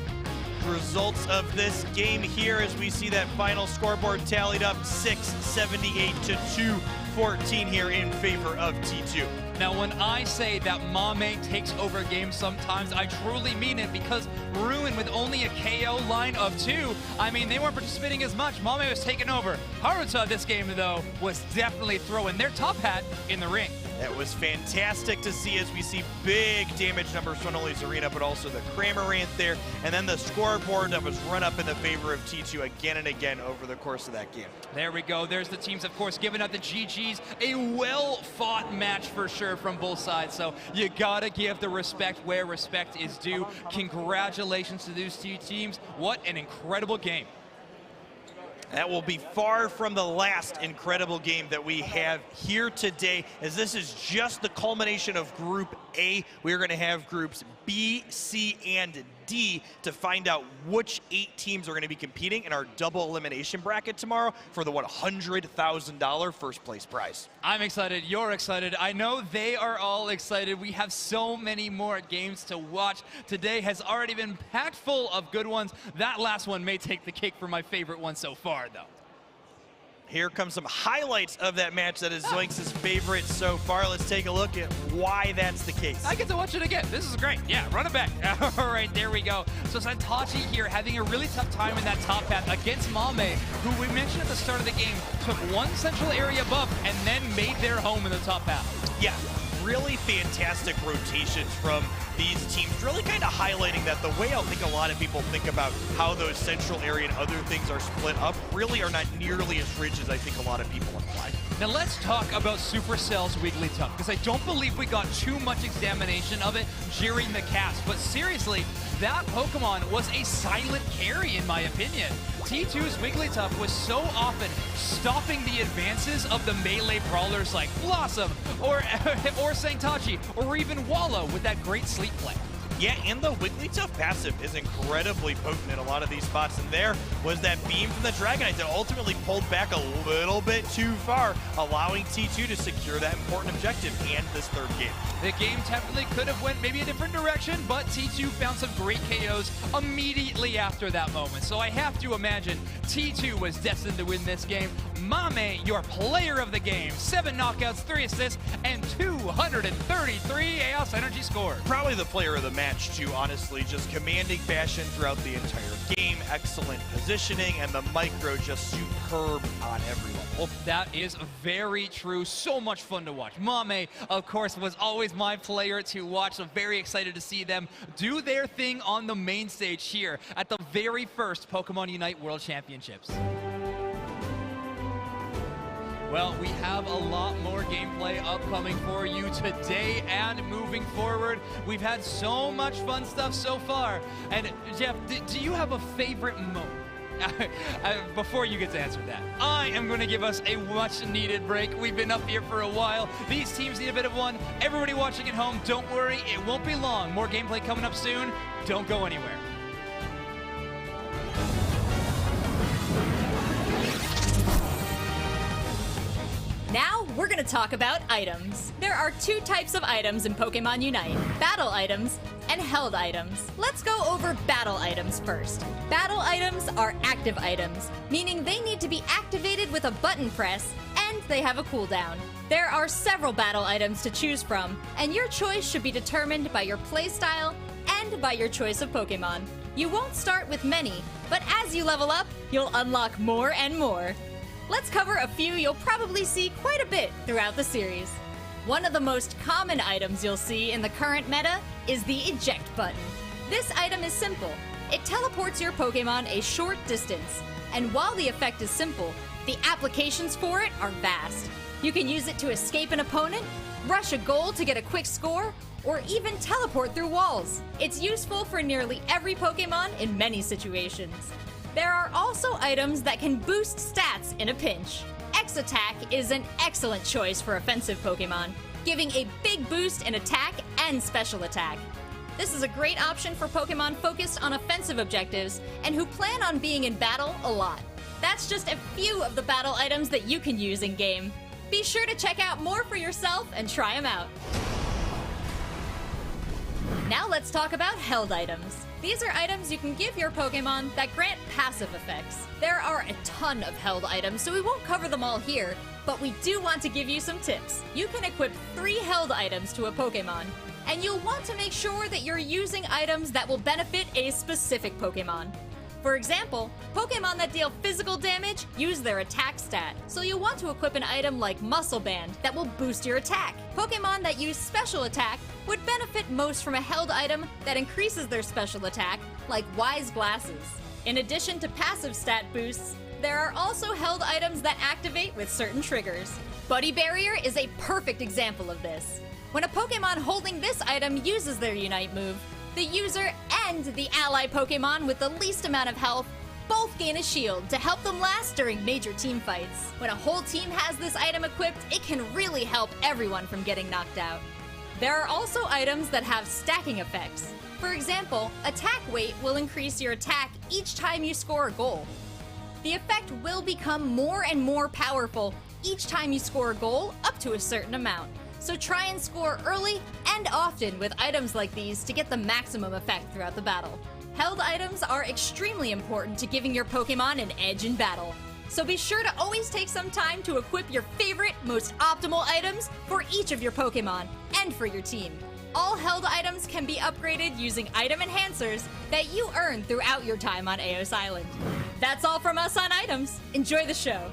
[SPEAKER 14] results of this game here as we see that final scoreboard tallied up 678 to 214 here in favor of T2.
[SPEAKER 13] Now, when I say that Mame takes over games sometimes, I truly mean it, because Ruin with only a KO line of 2, I mean, they weren't participating as much. Mame was taking over. Haruta this game, though, was definitely throwing their top hat in the ring.
[SPEAKER 14] That was fantastic to see as we see big damage numbers from not only Zarina, but also the Cramorant there. And then the scoreboard that was run up in the favor of T2 again and again over the course of that game.
[SPEAKER 13] There we go. There's the teams, of course, giving out the GGs. A well-fought match for sure from both sides. So you got to give the respect where respect is due. Congratulations to those two teams. What an incredible game.
[SPEAKER 14] That will be far from the last incredible game that we have here today, as this is just the culmination of Group A. We're going to have Groups B, C, and D to find out which 8 teams are going to be competing in our double elimination bracket tomorrow for the $100,000 first place prize.
[SPEAKER 13] I'm excited. You're excited. I know they are all excited. We have so many more games to watch. Today has already been packed full of good ones. That last one may take the cake for my favorite one so far, though.
[SPEAKER 14] Here comes some highlights of that match that is Zoinks' favorite so far. Let's take a look at why that's the case.
[SPEAKER 13] I get to watch it again. This is great. Yeah, run it back. All right, there we go. So Santachi here having a really tough time in that top path against Mame, who we mentioned at the start of the game took one central area buff and then made their home in the top path.
[SPEAKER 14] Yeah, really fantastic rotations from these teams, really kind of highlighting that the way I think a lot of people think about how those central area and other things are split up really are not nearly as rich as I think a lot of people imply.
[SPEAKER 13] Now let's talk about Supercell's Wigglytuff, because I don't believe we got too much examination of it during the cast, but seriously, that Pokemon was a silent carry in my opinion. T2's Wigglytuff was so often stopping the advances of the melee brawlers like Blossom or Santachi or even Wallow with that great sleep play.
[SPEAKER 14] Yeah, and the Wigglytuff passive is incredibly potent in a lot of these spots, and there was that beam from the Dragonite that ultimately pulled back a little bit too far, allowing T2 to secure that important objective and this third game.
[SPEAKER 13] The game definitely could have went maybe a different direction, but T2 found some great KOs immediately after that moment. So I have to imagine T2 was destined to win this game. Mame, your player of the game. 7 knockouts, 3 assists, and 233 AOS energy scored.
[SPEAKER 14] Probably the player of the match too, honestly. Just commanding fashion throughout the entire game. Excellent positioning, and the micro just superb on every level.
[SPEAKER 13] That is very true. So much fun to watch. Mame, of course, was always my player to watch, so very excited to see them do their thing on the main stage here at the very first Pokemon Unite World Championships. Well, we have a lot more gameplay upcoming for you today and moving forward. We've had so much fun stuff so far. And Jeff, do you have a favorite moment? Before you get to answer that, I am going to give us a much needed break. We've been up here for a while. These teams need a bit of one. Everybody watching at home, don't worry, it won't be long. More gameplay coming up soon. Don't go anywhere.
[SPEAKER 17] Now, we're gonna talk about items. There are 2 types of items in Pokemon Unite: battle items and held items. Let's go over battle items first. Battle items are active items, meaning they need to be activated with a button press and they have a cooldown. There are several battle items to choose from, and your choice should be determined by your playstyle and by your choice of Pokemon. You won't start with many, but as you level up, you'll unlock more and more. Let's cover a few you'll probably see quite a bit throughout the series. One of the most common items you'll see in the current meta is the eject button. This item is simple. It teleports your Pokemon a short distance, and while the effect is simple, the applications for it are vast. You can use it to escape an opponent, rush a goal to get a quick score, or even teleport through walls. It's useful for nearly every Pokemon in many situations. There are also items that can boost stats in a pinch. X-Attack is an excellent choice for offensive Pokemon, giving a big boost in attack and special attack. This is a great option for Pokemon focused on offensive objectives and who plan on being in battle a lot. That's just a few of the battle items that you can use in-game. Be sure to check out more for yourself and try them out. Now let's talk about held items. These are items you can give your Pokemon that grant passive effects. There are a ton of held items, so we won't cover them all here, but we do want to give you some tips. You can equip 3 held items to a Pokemon, and you'll want to make sure that you're using items that will benefit a specific Pokemon. For example, Pokemon that deal physical damage use their attack stat, so you'll want to equip an item like Muscle Band that will boost your attack. Pokemon that use special attack would benefit most from a held item that increases their special attack, like Wise Glasses. In addition to passive stat boosts, there are also held items that activate with certain triggers. Buddy Barrier is a perfect example of this. When a Pokemon holding this item uses their Unite move, the user and the ally Pokemon with the least amount of health both gain a shield to help them last during major team fights. When a whole team has this item equipped, it can really help everyone from getting knocked out. There are also items that have stacking effects. For example, attack weight will increase your attack each time you score a goal. The effect will become more and more powerful each time you score a goal up to a certain amount. So try and score early and often with items like these to get the maximum effect throughout the battle. Held items are extremely important to giving your Pokemon an edge in battle. So be sure to always take some time to equip your favorite, most optimal items for each of your Pokemon and for your team. All held items can be upgraded using item enhancers that you earn throughout your time on Eos Island. That's all from us on items. Enjoy the show.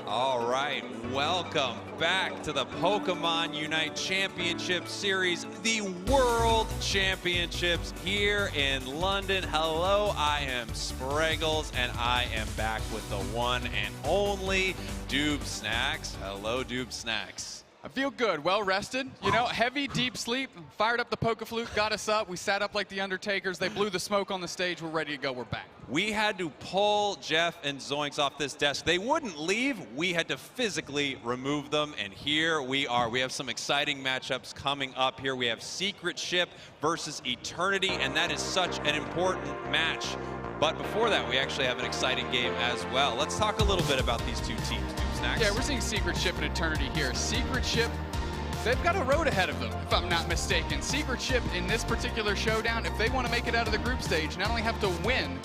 [SPEAKER 18] All right, welcome back to the Pokemon Unite Championship Series, the World Championships here in London. Hello, I am Spraggles, and I am back with the one and only Doob Snacks. Hello, Doob Snacks.
[SPEAKER 19] I feel good, well rested. You know, heavy, deep sleep, fired up the Poke-Flute, got us up. We sat up like the Undertakers. They blew the smoke on the stage. We're ready to go. We're back.
[SPEAKER 18] We had to pull Jeff and Zoinks off this desk. They wouldn't leave. We had to physically remove them, and here we are. We have some exciting matchups coming up here. We have Secret Ship versus Eternity, and that is such an important match. But before that, we actually have an exciting game as well. Let's talk a little bit about these two teams. Doob Snacks.
[SPEAKER 19] Yeah, we're seeing Secret Ship and Eternity here. Secret Ship, they've got a road ahead of them, if I'm not mistaken. Secret Ship in this particular showdown, if they want to make it out of the group stage, not only have to win,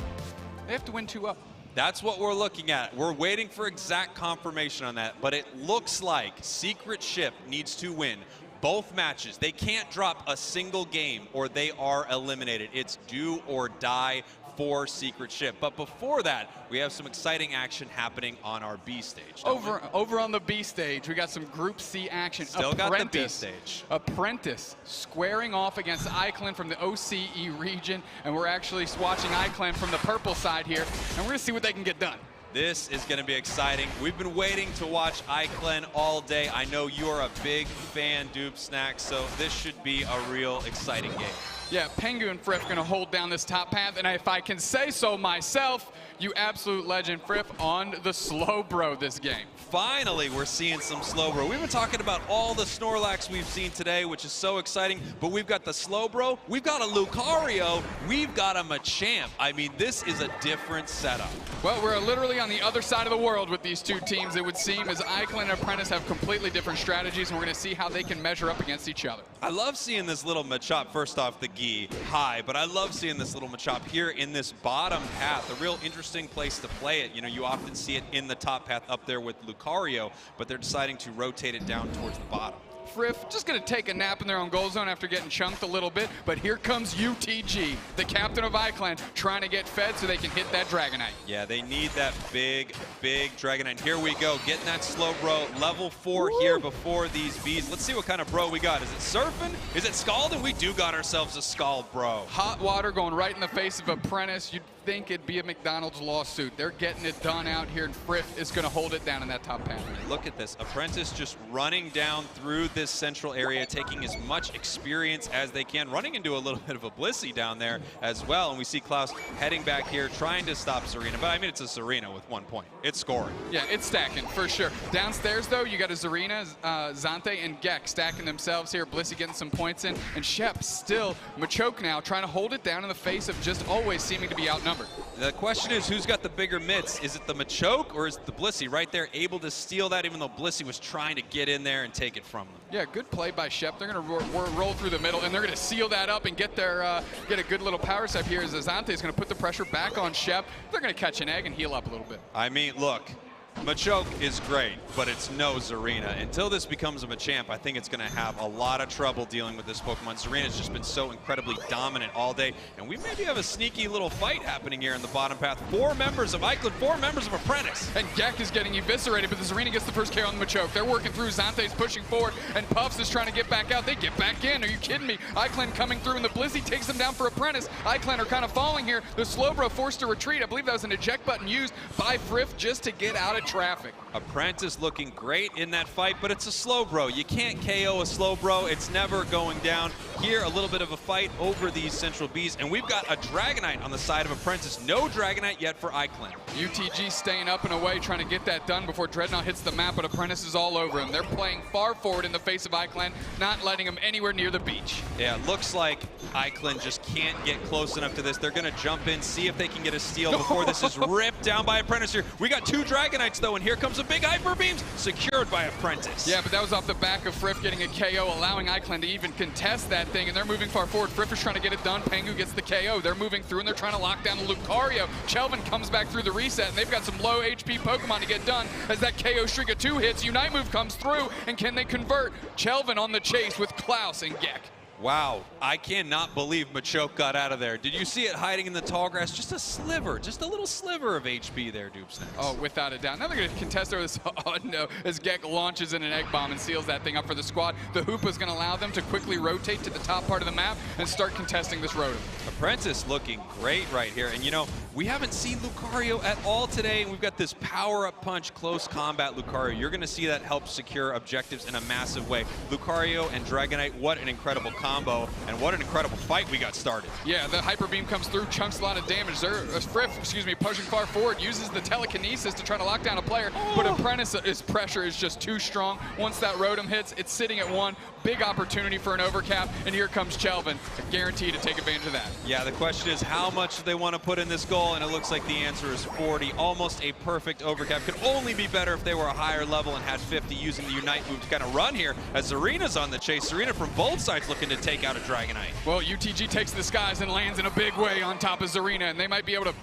[SPEAKER 19] they have to win 2-0.
[SPEAKER 18] That's what we're looking at. We're waiting for exact confirmation on that, but it looks like Secret Ship needs to win both matches. They can't drop a single game or they are eliminated. It's do or die for Secret Ship. But before that, we have some exciting action happening on our B stage.
[SPEAKER 19] Over on the B stage, we got some Group C action.
[SPEAKER 18] Still got the B stage.
[SPEAKER 19] Apprentice squaring off against Iclan from the OCE region, and we're actually watching Iclan from the purple side here, and we're gonna see what they can get done.
[SPEAKER 18] This is going to be exciting. We've been waiting to watch Iclan all day. I know you're a big fan, Doob Snacks, so this should be a real exciting game.
[SPEAKER 19] Yeah, Pengu and Friff gonna hold down this top path, and if I can say so myself, you absolute legend, Friff, on the Slowbro this game.
[SPEAKER 18] Finally, we're seeing some Slowbro. We've been talking about all the Snorlax we've seen today, which is so exciting, but we've got the Slowbro, we've got a Lucario, we've got a Machamp. I mean, this is a different setup.
[SPEAKER 19] Well, we're literally on the other side of the world with these two teams, it would seem, as Iclan and Apprentice have completely different strategies, and we're gonna see how they can measure up against each other.
[SPEAKER 18] I love seeing this little Machop, first off, the Gi high, but I love seeing this little Machop here in this bottom path, a real interesting place to play it. You know, you often see it in the top path up there with Lucario, but they're deciding to rotate it down towards the bottom.
[SPEAKER 19] Friff just gonna take a nap in their own goal zone after getting chunked a little bit, but here comes UTG, the captain of Iclan, trying to get fed so they can hit that Dragonite.
[SPEAKER 18] Yeah, they need that big Dragonite. Here we go, getting that Slowbro, level 4 here before these Bs. Let's see what kind of bro we got. Is it Surfing? Is it Scalding? We do got ourselves a Scald bro.
[SPEAKER 19] Hot water going right in the face of Apprentice. You'd think it'd be a McDonald's lawsuit. They're getting it done out here, and Friff is gonna hold it down in that top path.
[SPEAKER 18] Look at this, Apprentice just running down through this central area, taking as much experience as they can, running into a little bit of a Blissey down there as well, and we see Klaus heading back here, trying to stop Zarina, but I mean, it's a Zarina with 1 point. It's scoring.
[SPEAKER 19] Yeah, it's stacking, for sure. Downstairs, though, you got a Zarina, Zante, and Gek stacking themselves here, Blissey getting some points in, and Shep still, Machoke now, trying to hold it down in the face of just always seeming to be outnumbered.
[SPEAKER 18] The question is, who's got the bigger mitts? Is it the Machoke or is it the Blissey? Right there, able to steal that, even though Blissey was trying to get in there and take it from them.
[SPEAKER 19] Yeah, good play by Shep. They're going to roll through the middle, and they're going to seal that up and get their get a good little power step here as Azante is going to put the pressure back on Shep. They're going to catch an egg and heal up a little bit.
[SPEAKER 18] I mean, look, Machoke is great, but it's no Zarina. Until this becomes a Machamp, I think it's going to have a lot of trouble dealing with this Pokemon. Zarina's just been so incredibly dominant all day, and we maybe have a sneaky little fight happening here in the bottom path. 4 members of Ikeland, 4 members of Apprentice.
[SPEAKER 19] And Gek is getting eviscerated, but the Zarina gets the first KO on the Machoke. They're working through, Zante's pushing forward, and Puffs is trying to get back out. They get back in, are you kidding me? Ikeland coming through, and the Blissey takes them down for Apprentice. Ikeland are kind of falling here. The Slowbro forced to retreat. I believe that was an eject button used by Friff just to get out of traffic.
[SPEAKER 18] Apprentice looking great in that fight, but it's a Slowbro. You can't KO a Slowbro. It's never going down. Here, a little bit of a fight over these Central Bees, and we've got a Dragonite on the side of Apprentice. No Dragonite yet for Ikeland.
[SPEAKER 19] UTG staying up and away, trying to get that done before Dreadnought hits the map, but Apprentice is all over him. They're playing far forward in the face of Ikeland, not letting him anywhere near the beach.
[SPEAKER 18] Yeah, it looks like Ikeland just can't get close enough to this. They're going to jump in, see if they can get a steal before this is ripped down by Apprentice here. We got 2 Dragonites, though, and here comes a big Hyper Beams, secured by Apprentice.
[SPEAKER 19] Yeah, but that was off the back of Friff getting a KO, allowing Ikeland to even contest that thing, and they're moving far forward. Friff is trying to get it done. Pangu gets the KO. They're moving through, and they're trying to lock down Lucario. Chelvin comes back through the reset, and they've got some low HP Pokemon to get done as that KO streak of 2 hits. Unite Move comes through, and can they convert? Chelvin on the chase with Klaus and Gek.
[SPEAKER 18] Wow, I cannot believe Machoke got out of there. Did you see it hiding in the tall grass? Just a sliver, just a little sliver of HP there, Dupesnax.
[SPEAKER 19] Oh, without a doubt. Now they're going to contest over this. Oh, no, as Gek launches in an Egg Bomb and seals that thing up for the squad. The Hoopa is going to allow them to quickly rotate to the top part of the map and start contesting this Rotom.
[SPEAKER 18] Apprentice looking great right here. And, you know, we haven't seen Lucario at all today. And we've got this power-up punch, close combat Lucario. You're going to see that help secure objectives in a massive way. Lucario and Dragonite, what an incredible combo, and what an incredible fight we got started.
[SPEAKER 19] Yeah, the Hyper Beam comes through, chunks a lot of damage. Friff, pushing far forward, uses the telekinesis to try to lock down a player, but Apprentice's pressure is just too strong. Once that Rotom hits, it's sitting at 1. Big opportunity for an overcap, and here comes Chelvin, guaranteed to take advantage of that.
[SPEAKER 18] Yeah, the question is how much do they want to put in this goal, and it looks like the answer is 40. Almost a perfect overcap. Could only be better if they were a higher level and had 50 using the Unite move to kind of run here as Zarina's on the chase. Zarina from both sides looking to take out a Dragonite.
[SPEAKER 19] Well, UTG takes the skies and lands in a big way on top of Zarina, and they might be able to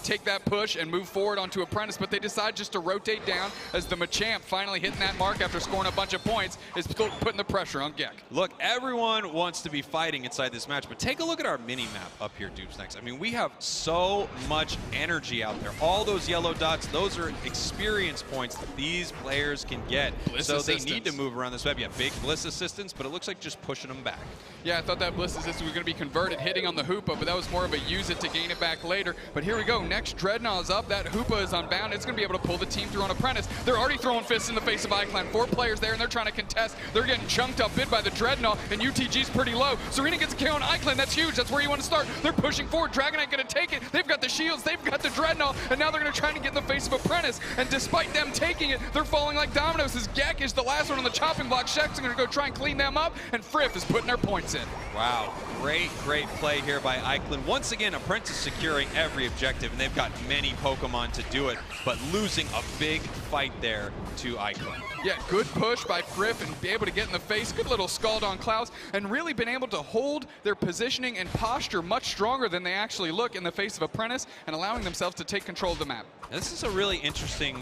[SPEAKER 19] take that push and move forward onto Apprentice, but they decide just to rotate down as the Machamp finally hitting that mark after scoring a bunch of points is putting the pressure on Gek.
[SPEAKER 18] Look, everyone wants to be fighting inside this match, but take a look at our mini-map up here, Dupesnax. I mean, we have so much energy out there. All those yellow dots, those are experience points that these players can get.
[SPEAKER 19] Bliss
[SPEAKER 18] so
[SPEAKER 19] assistance.
[SPEAKER 18] They need to move around this web. Yeah, big Bliss assistance, but it looks like just pushing them back.
[SPEAKER 19] Yeah, I thought that Bliss assistance was going to be converted, hitting on the Hoopa, but that was more of a use it to gain it back later. But here we go. Next, Dreadnought is up. That Hoopa is unbound. It's going to be able to pull the team through on Apprentice. They're already throwing fists in the face of Ikeland. 4 players there, and they're trying to contest. They're getting chunked up bid by the Dreadnought, and UTG's pretty low. Zarina gets a KO on Ikeland. That's huge. That's where you want to start. They're pushing forward. Dragonite going to take it. They've got the shields. They've got the Dreadnought, and now they're going to try to get in the face of Apprentice. And despite them taking it, they're falling like dominoes as Gek is the last one on the chopping block. Shek's going to go try and clean them up, and Friff is putting their points in.
[SPEAKER 18] Wow, great play here by Ikeland. Once again, Apprentice securing every objective, and they've got many Pokemon to do it, but losing a big fight there to Ikeland.
[SPEAKER 19] Yeah, good push by Friff and be able to get in the face. Good little scald on Klaus, and really been able to hold their positioning and posture much stronger than they actually look in the face of Apprentice and allowing themselves to take control of the map.
[SPEAKER 18] This is a really interesting,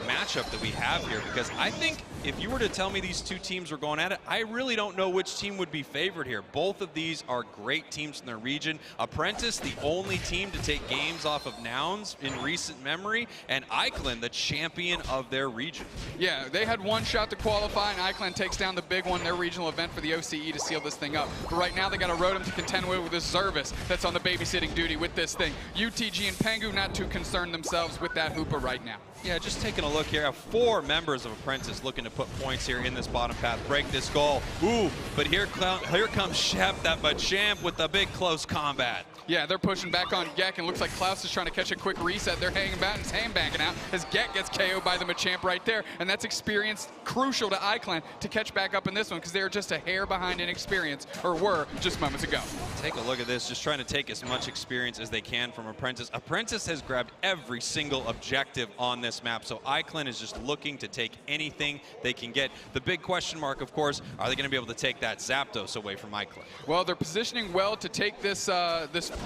[SPEAKER 18] matchup that we have here, because I think if you were to tell me these two teams were going at it, I really don't know which team would be favored here. Both of these are great teams in their region. Apprentice, the only team to take games off of Nouns in recent memory, and Ikeland, the champion of their region.
[SPEAKER 19] Yeah, they had one shot to qualify, and Ikeland takes down the big one, their regional event for the OCE to seal this thing up. But right now they got a Rotom to contend with this Zervis that's on the babysitting duty with this thing. UTG and Pangu not too concerned themselves with that Hoopa right now.
[SPEAKER 18] Yeah, just taking a look here. I have 4 members of Apprentice looking to put points here in this bottom path. Break this goal. Ooh, but here comes Shep, that Machamp with the big close combat.
[SPEAKER 19] Yeah, they're pushing back on Gek, and looks like Klaus is trying to catch a quick reset. They're hanging back and his hand banking out as Gek gets KO'd by the Machamp right there, and that's experience crucial to Ikeland to catch back up in this one because they are just a hair behind in experience, or were just moments ago.
[SPEAKER 18] Take a look at this, just trying to take as much experience as they can from Apprentice. Apprentice has grabbed every single objective on this map, so Ikeland is just looking to take anything they can get. The big question mark, of course, are they going to be able to take that Zapdos away from Ikeland?
[SPEAKER 19] Well, they're positioning well to take this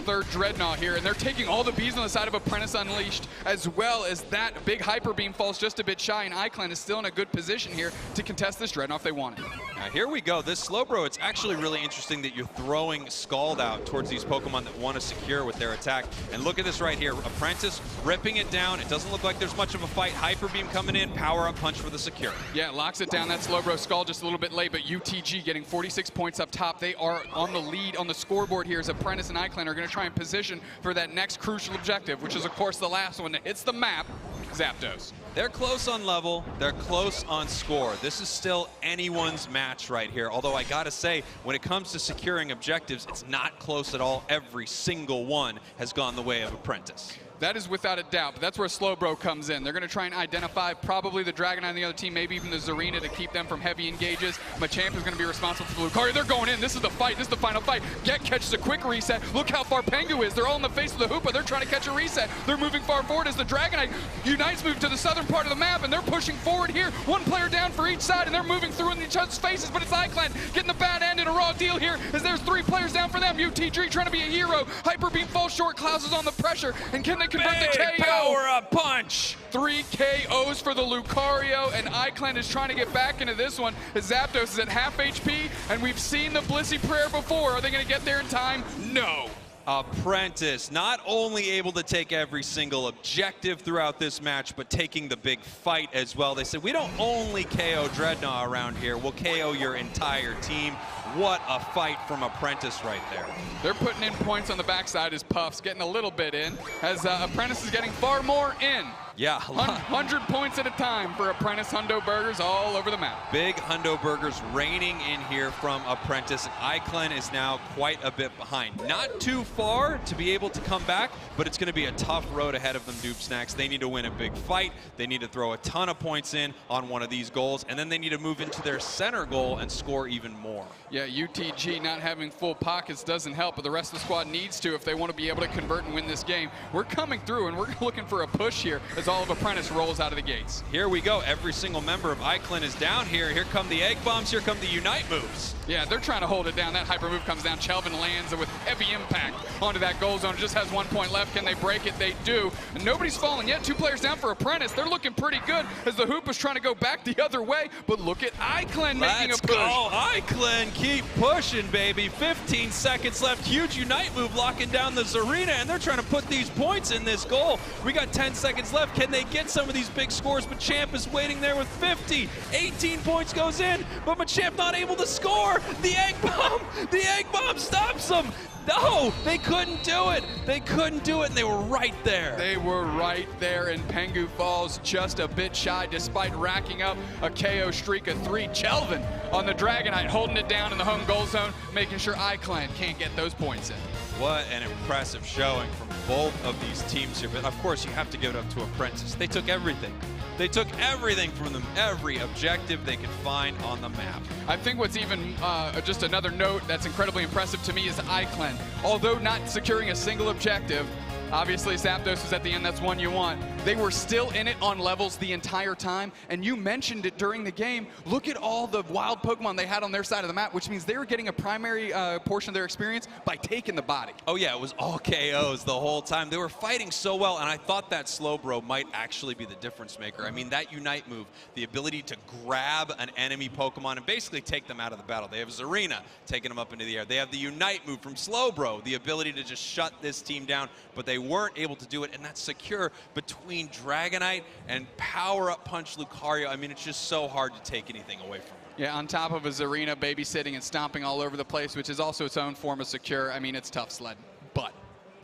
[SPEAKER 19] third Dreadnought here, and they're taking all the bees on the side of Apprentice Unleashed, as well as that big Hyper Beam falls just a bit shy, and iClan is still in a good position here to contest this Dreadnought if they want it.
[SPEAKER 18] Now here we go. This Slowbro, it's actually really interesting that you're throwing Scald out towards these Pokemon that want to secure with their attack. And look at this right here. Apprentice ripping it down. It doesn't look like there's much of a fight. Hyper Beam coming in, power up punch for the secure.
[SPEAKER 19] Yeah, locks it down. That Slowbro Scald just a little bit late, but UTG getting 46 points up top. They are on the lead on the scoreboard here as Apprentice and iClan are going to try and position for that next crucial objective, which is, of course, the last one that hits the map, Zapdos.
[SPEAKER 18] They're close on level, they're close on score. This is still anyone's match right here. Although I gotta say, when it comes to securing objectives, it's not close at all. Every single one has gone the way of Apprentice.
[SPEAKER 19] That is without a doubt, but that's where Slowbro comes in. They're going to try and identify probably the Dragonite on the other team, maybe even the Zarina to keep them from heavy engages. Machamp is going to be responsible for the Lucario. They're going in. This is the fight. This is the final fight. Get catches a quick reset. Look how far Pengu is. They're all in the face of the Hoopa. They're trying to catch a reset. They're moving far forward as the Dragonite unites move to the southern part of the map, and they're pushing forward here. One player down for each side, and they're moving through in each other's faces, but it's iClan getting the bad end in a raw deal here as there's 3 players down for them. UTG trying to be a hero. Hyper Beam falls short. Klaus is on the pressure, and can they convert the KO?
[SPEAKER 18] Power up punch!
[SPEAKER 19] 3 KOs for the Lucario, and iClan is trying to get back into this one as Zapdos is at half HP, and we've seen the Blissey Prayer before. Are they going to get there in time? No.
[SPEAKER 18] Apprentice not only able to take every single objective throughout this match, but taking the big fight as well. They said, we don't only KO Dreadnought around here, we'll KO your entire team. What a fight from Apprentice right there.
[SPEAKER 19] They're putting in points on the backside as Puff's getting a little bit in, as Apprentice is getting far more in.
[SPEAKER 18] Yeah,
[SPEAKER 19] 100 points at a time for Apprentice Hundo Burgers all over the map.
[SPEAKER 18] Big Hundo Burgers raining in here from Apprentice. iClan is now quite a bit behind. Not too far to be able to come back, but it's going to be a tough road ahead of them, Dupe Snacks. They need to win a big fight. They need to throw a ton of points in on one of these goals, and then they need to move into their center goal and score even more.
[SPEAKER 19] Yeah, UTG not having full pockets doesn't help, but the rest of the squad needs to if they want to be able to convert and win this game. We're coming through, and we're looking for a push here as all of Apprentice rolls out of the gates.
[SPEAKER 18] Here we go. Every single member of iClan is down here. Here come the Egg Bombs. Here come the Unite moves.
[SPEAKER 19] Yeah, they're trying to hold it down. That hyper move comes down. Chelvin lands with heavy impact onto that goal zone. Just has 1 point left. Can they break it? They do. And nobody's falling yet. 2 players down for Apprentice. They're looking pretty good as the Hoop is trying to go back the other way. But look at iClan making a push.
[SPEAKER 18] Go. iClan keep pushing, baby. 15 seconds left. Huge Unite move locking down the Zarina, and they're trying to put these points in this goal. We got 10 seconds left. Can they get some of these big scores? Machamp is waiting there with 50. 18 points goes in, but Machamp not able to score. The Egg Bomb stops them. No, they couldn't do it. They couldn't do it, and they were right there.
[SPEAKER 19] They were right there, and Pengu falls just a bit shy despite racking up a KO streak of 3. Chelvin on the Dragonite holding it down in the home goal zone, making sure iClan can't get those points in.
[SPEAKER 18] What an impressive showing from both of these teams here. But of course, you have to give it up to Apprentice. They took everything. They took everything from them, every objective they could find on the map.
[SPEAKER 19] I think what's even just another note that's incredibly impressive to me is iClan. Although not securing a single objective, obviously Zapdos is at the end, that's one you want. They were still in it on levels the entire time, and you mentioned it during the game. Look at all the wild Pokemon they had on their side of the map, which means they were getting a primary portion of their experience by taking the body.
[SPEAKER 18] Oh yeah, it was all KOs the whole time. They were fighting so well, and I thought that Slowbro might actually be the difference maker. I mean, that Unite move, the ability to grab an enemy Pokemon and basically take them out of the battle. They have Zarina taking them up into the air. They have the Unite move from Slowbro, the ability to just shut this team down, but they weren't able to do it, and that's secure between Dragonite and power-up punch Lucario. I mean, it's just so hard to take anything away from them.
[SPEAKER 19] Yeah, on top of a Zarina babysitting and stomping all over the place, which is also its own form of secure. I mean, it's tough sledding. But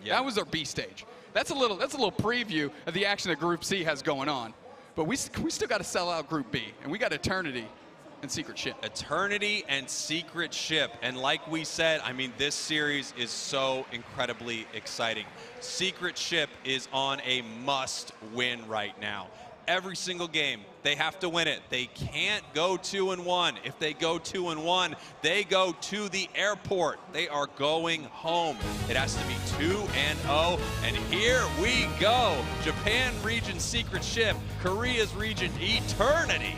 [SPEAKER 19] that was our B stage. That's a little preview of the action that Group C has going on. But we still got to sell out Group B, and we got Eternity and Secret Ship.
[SPEAKER 18] Eternity and Secret Ship. And like we said, I mean, this series is so incredibly exciting. Secret Ship is on a must-win right now. Every single game, they have to win it. They can't go 2-1. If they go 2-1, they go to the airport. They are going home. It has to be 2-0, and here we go. Japan region Secret Ship, Korea's region Eternity.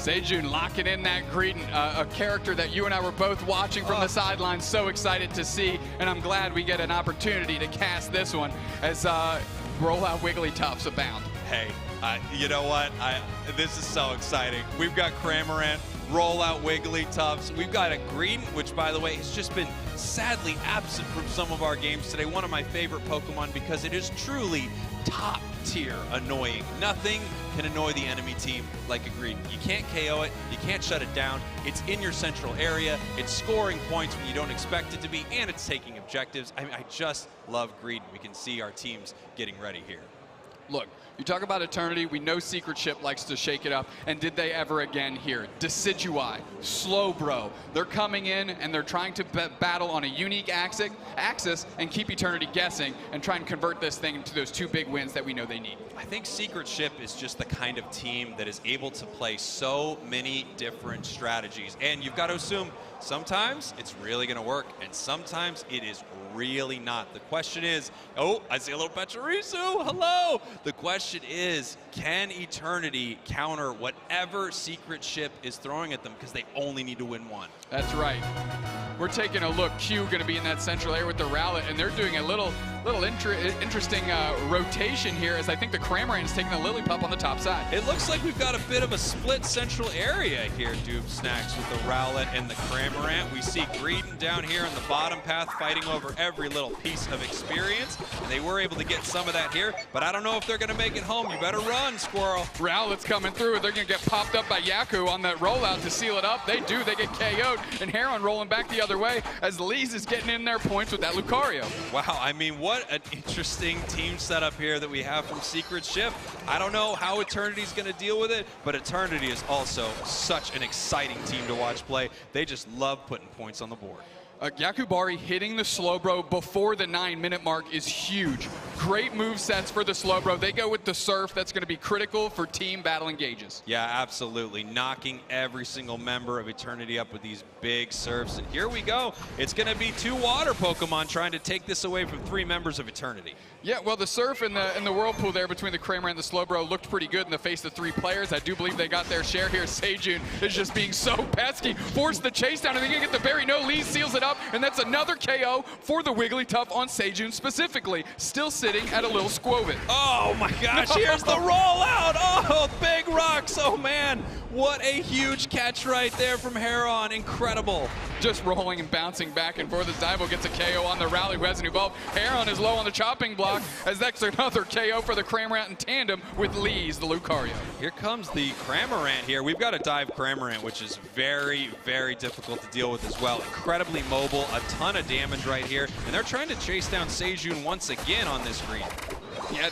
[SPEAKER 19] Sejun locking in that Greedent, a character that you and I were both watching from the sidelines, so excited to see, and I'm glad we get an opportunity to cast this one as rollout Wigglytuffs abound.
[SPEAKER 18] Hey, you know what? This is so exciting. We've got Cramorant, rollout Wigglytuffs. We've got a Greedent, which, by the way, has just been sadly absent from some of our games today. One of my favorite Pokemon because it is truly top tier annoying. Nothing can annoy the enemy team like a Greedent. You can't KO it, you can't shut it down. It's in your central area, it's scoring points when you don't expect it to be, and it's taking objectives. I mean, I just love Greedent. We can see our teams getting ready here.
[SPEAKER 19] Look, you talk about Eternity, we know Secret Ship likes to shake it up, and did they ever again here? Decidueye, Slowbro, they're coming in and they're trying to battle on a unique axis and keep Eternity guessing and try and convert this thing into those 2 big wins that we know they need.
[SPEAKER 18] I think Secret Ship is just the kind of team that is able to play so many different strategies, and you've got to assume sometimes it's really going to work, and sometimes it is really not. The question is, oh, I see a little Pachirisu, hello! The question is, can Eternity counter whatever Secret Ship is throwing at them, because they only need to win one?
[SPEAKER 19] That's right. We're taking a look. Q going to be in that central area with the Rowlet, and they're doing a little interesting rotation here, as I think the Cramorant is taking the Lillipup on the top side.
[SPEAKER 18] It looks like we've got a bit of a split central area here, Doob Snacks, with the Rowlet and the Cramorant. We see Greedent down here in the bottom path fighting over every little piece of experience. And they were able to get some of that here, but I don't know if they're going to make it home. You better run, Squirrel.
[SPEAKER 19] Rowlet's coming through. They're going to get popped up by Yaku on that rollout to seal it up. They do. They get KO'd, and Heron rolling back the other way as Lee's is getting in their points with that Lucario.
[SPEAKER 18] Wow, I mean, what an interesting team setup here that we have from Secret Ship. I don't know how Eternity's going to deal with it, but Eternity is also such an exciting team to watch play. They just love putting points on the board.
[SPEAKER 19] Yakubari hitting the Slowbro before the 9-minute mark is huge. Great move sets for the Slowbro. They go with the Surf. That's going to be critical for team battle engages.
[SPEAKER 18] Yeah, absolutely. Knocking every single member of Eternity up with these big Surfs. And here we go. It's going to be 2 water Pokemon trying to take this away from 3 members of Eternity.
[SPEAKER 19] Yeah, well, the Surf and the Whirlpool there between the Cramorant and the Slowbro looked pretty good in the face of 3 players. I do believe they got their share here. Sejun is just being so pesky. Forced the chase down, and they're going to get the berry. No, Lee seals it up, and that's another KO for the Wigglytuff on Sejun specifically. Still sitting at a little Squovit.
[SPEAKER 18] Oh my gosh, here's the rollout. Oh, big rocks. Oh man, what a huge catch right there from Heron. Incredible.
[SPEAKER 19] Just rolling and bouncing back and forth as Divo gets a KO on the Rally Resin Evolve. Heron is low on the chopping block as that's another KO for the Cramorant in tandem with Lee's, the Lucario.
[SPEAKER 18] Here comes the Cramorant here. We've got a dive Cramorant, which is very, very difficult to deal with as well. Incredibly mobile, a ton of damage right here, and they're trying to chase down Sejun once again on this green.
[SPEAKER 19] Yeah,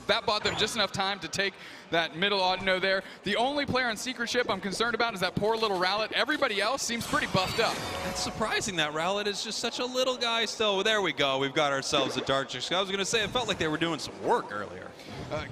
[SPEAKER 19] that bought them just enough time to take that middle Audino there. The only player on Secret Ship I'm concerned about is that poor little Rowlet. Everybody else seems pretty buffed up.
[SPEAKER 18] It's surprising that Rowlet is just such a little guy still. There we go. We've got ourselves a Dartrix. I was going to say, it felt like they were doing some work earlier.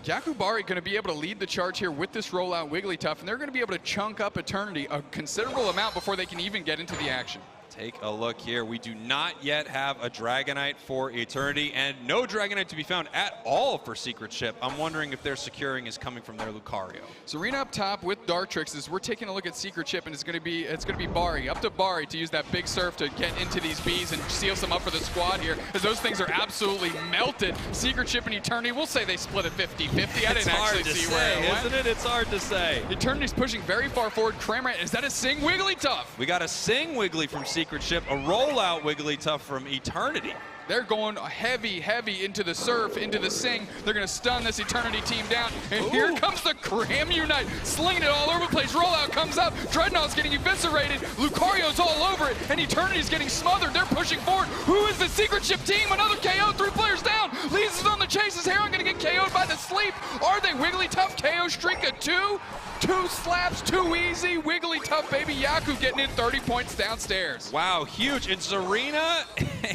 [SPEAKER 19] Yakubari going to be able to lead the charge here with this rollout Wigglytuff, and they're going to be able to chunk up Eternity a considerable amount before they can even get into the action.
[SPEAKER 18] Take a look here. We do not yet have a Dragonite for Eternity, and no Dragonite to be found at all for Secret Ship. I'm wondering if their securing is coming from their Lucario.
[SPEAKER 19] Serena up top with Dartrix as we're taking a look at Secret Ship, and it's going to be Bari. Up to Bari to use that big Surf to get into these bees and seal some up for the squad here, as those things are absolutely melted. Secret Ship and Eternity, we'll say they split it 50-50. I didn't actually see where it went.
[SPEAKER 18] Isn't it? It's hard to say.
[SPEAKER 19] Eternity's pushing very far forward. Cramorant, is that a Sing Wigglytuff?
[SPEAKER 18] We got a Sing Wiggly from Secret Ship, a rollout Wigglytuff from Eternity.
[SPEAKER 19] They're going heavy into the Surf, into the Sing. They're going to stun this Eternity team down. And here comes the Cramunite, slinging it all over the place. Rollout comes up. Dreadnought's getting eviscerated. Lucario's all over it. And Eternity's getting smothered. They're pushing forward. Who is the Secret Ship team? Another KO, 3 players down. Lee's is on the chase. Is Heron going to get KO'd by the sleep? Are they Wigglytuff KO streak of 2? 2 slaps, too easy. Wigglytuff, baby. Yaku getting in 30 points downstairs.
[SPEAKER 18] Wow, huge. And Zarina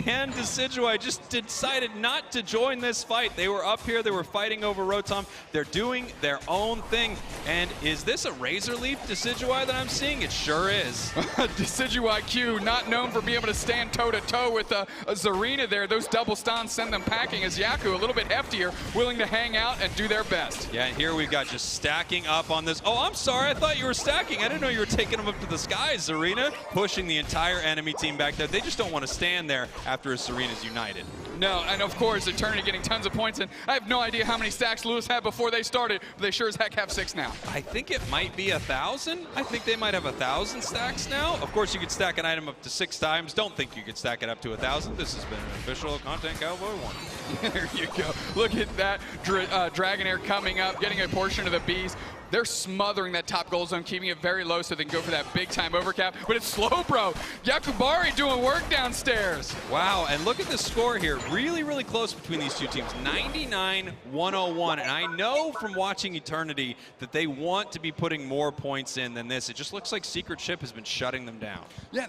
[SPEAKER 18] and Decidueye just decided not to join this fight. They were up here. They were fighting over Rotom. They're doing their own thing. And is this a Razor Leaf Decidueye that I'm seeing? It sure is.
[SPEAKER 19] Decidueye Q, not known for being able to stand toe-to-toe with a Zarina there. Those double stuns send them packing as Yaku a little bit bit heftier, willing to hang out and do their best.
[SPEAKER 18] Yeah, and here we've got just stacking up on this. Oh, I'm sorry, I thought you were stacking. I didn't know you were taking them up to the skies, Zarina. Pushing the entire enemy team back there. They just don't want to stand there after Zarina's united.
[SPEAKER 19] No, and of course, Eternity getting tons of points, and I have no idea how many stacks Lewis had before they started, but they sure as heck have 6 now.
[SPEAKER 18] I think it might be 1,000. I think they might have 1,000 stacks now. Of course, you could stack an item up to 6 times. Don't think you could stack it up to 1,000. This has been an official Content Cowboy 1.
[SPEAKER 19] There you go. Look at that Dragonair coming up, getting a portion of the bees. They're smothering that top goal zone, keeping it very low so they can go for that big-time overcap. But it's Slowbro. Yakubari doing work downstairs.
[SPEAKER 18] Wow, and look at the score here. Really, really close between these two teams. 99-101. And I know from watching Eternity that they want to be putting more points in than this. It just looks like Secret Ship has been shutting them down.
[SPEAKER 19] Yeah,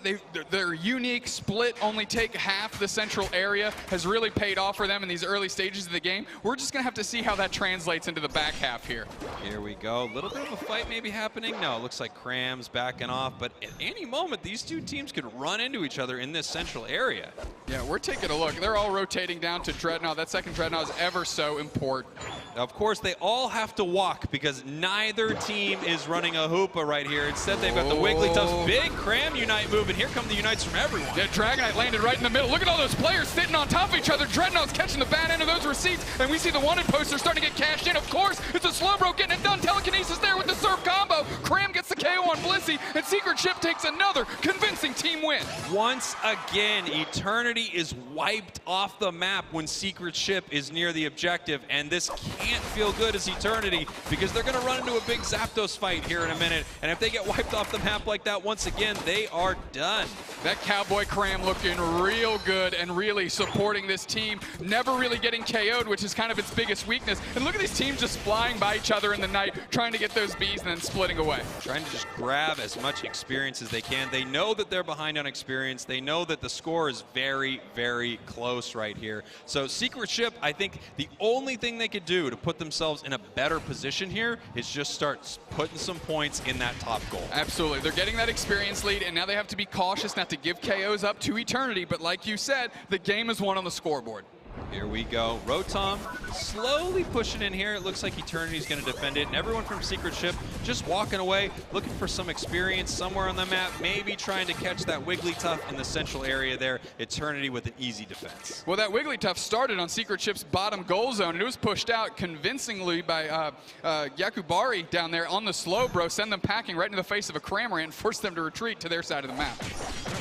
[SPEAKER 19] their unique split, only take half the central area, has really paid off for them in these early stages of the game. We're just going to have to see how that translates into the back half here.
[SPEAKER 18] Here we go. A little bit of a fight maybe happening. No, it looks like Cram's backing off, but at any moment these two teams could run into each other in this central area.
[SPEAKER 19] Yeah, we're taking a look. They're all rotating down to Dreadnought. That second Dreadnought is ever so important.
[SPEAKER 18] Of course, they all have to walk because neither team is running a Hoopa right here. Instead, they've got the Wigglytuff's big Cram Unite move, and here come the Unites from everyone.
[SPEAKER 19] Yeah, Dragonite landed right in the middle. Look at all those players sitting on top of each other. Dreadnought's catching the bad end of those receipts, and we see the wanted poster starting to get cashed in. Of course, it's a Slowbro getting it done. Telekinesis there with the surf combo. Cram gets the KO on Blissey, and Secret Ship takes another convincing team win.
[SPEAKER 18] Once again, Eternity is wiped off the map when Secret Ship is near the objective, and this can't feel good as Eternity because they're going to run into a big Zapdos fight here in a minute, and if they get wiped off the map like that once again, they are done.
[SPEAKER 19] That Cowboy Cram looking real good and really supporting this team, never really getting KO'd, which is kind of its biggest weakness. And look at these teams just flying by each other in the night, trying to get those bees and then splitting away.
[SPEAKER 18] Trying to just grab as much experience as they can. They know that they're behind on experience. They know that the score is very, very close right here. So Secret Ship, I think the only thing they could do to put themselves in a better position here is just start putting some points in that top goal.
[SPEAKER 19] Absolutely. They're getting that experience lead, and now they have to be cautious not to give KOs up to Eternity. But like you said, the game is won on the scoreboard.
[SPEAKER 18] Here we go. Rotom slowly pushing in here. It looks like Eternity's going to defend it. And everyone from Secret Ship just walking away, looking for some experience somewhere on the map, maybe trying to catch that Wigglytuff in the central area there. Eternity with an easy defense.
[SPEAKER 19] Well, that Wigglytuff started on Secret Ship's bottom goal zone, and it was pushed out convincingly by Yakubari down there on the Slowbro, send them packing right into the face of a Cramorant, force them to retreat to their side of the map.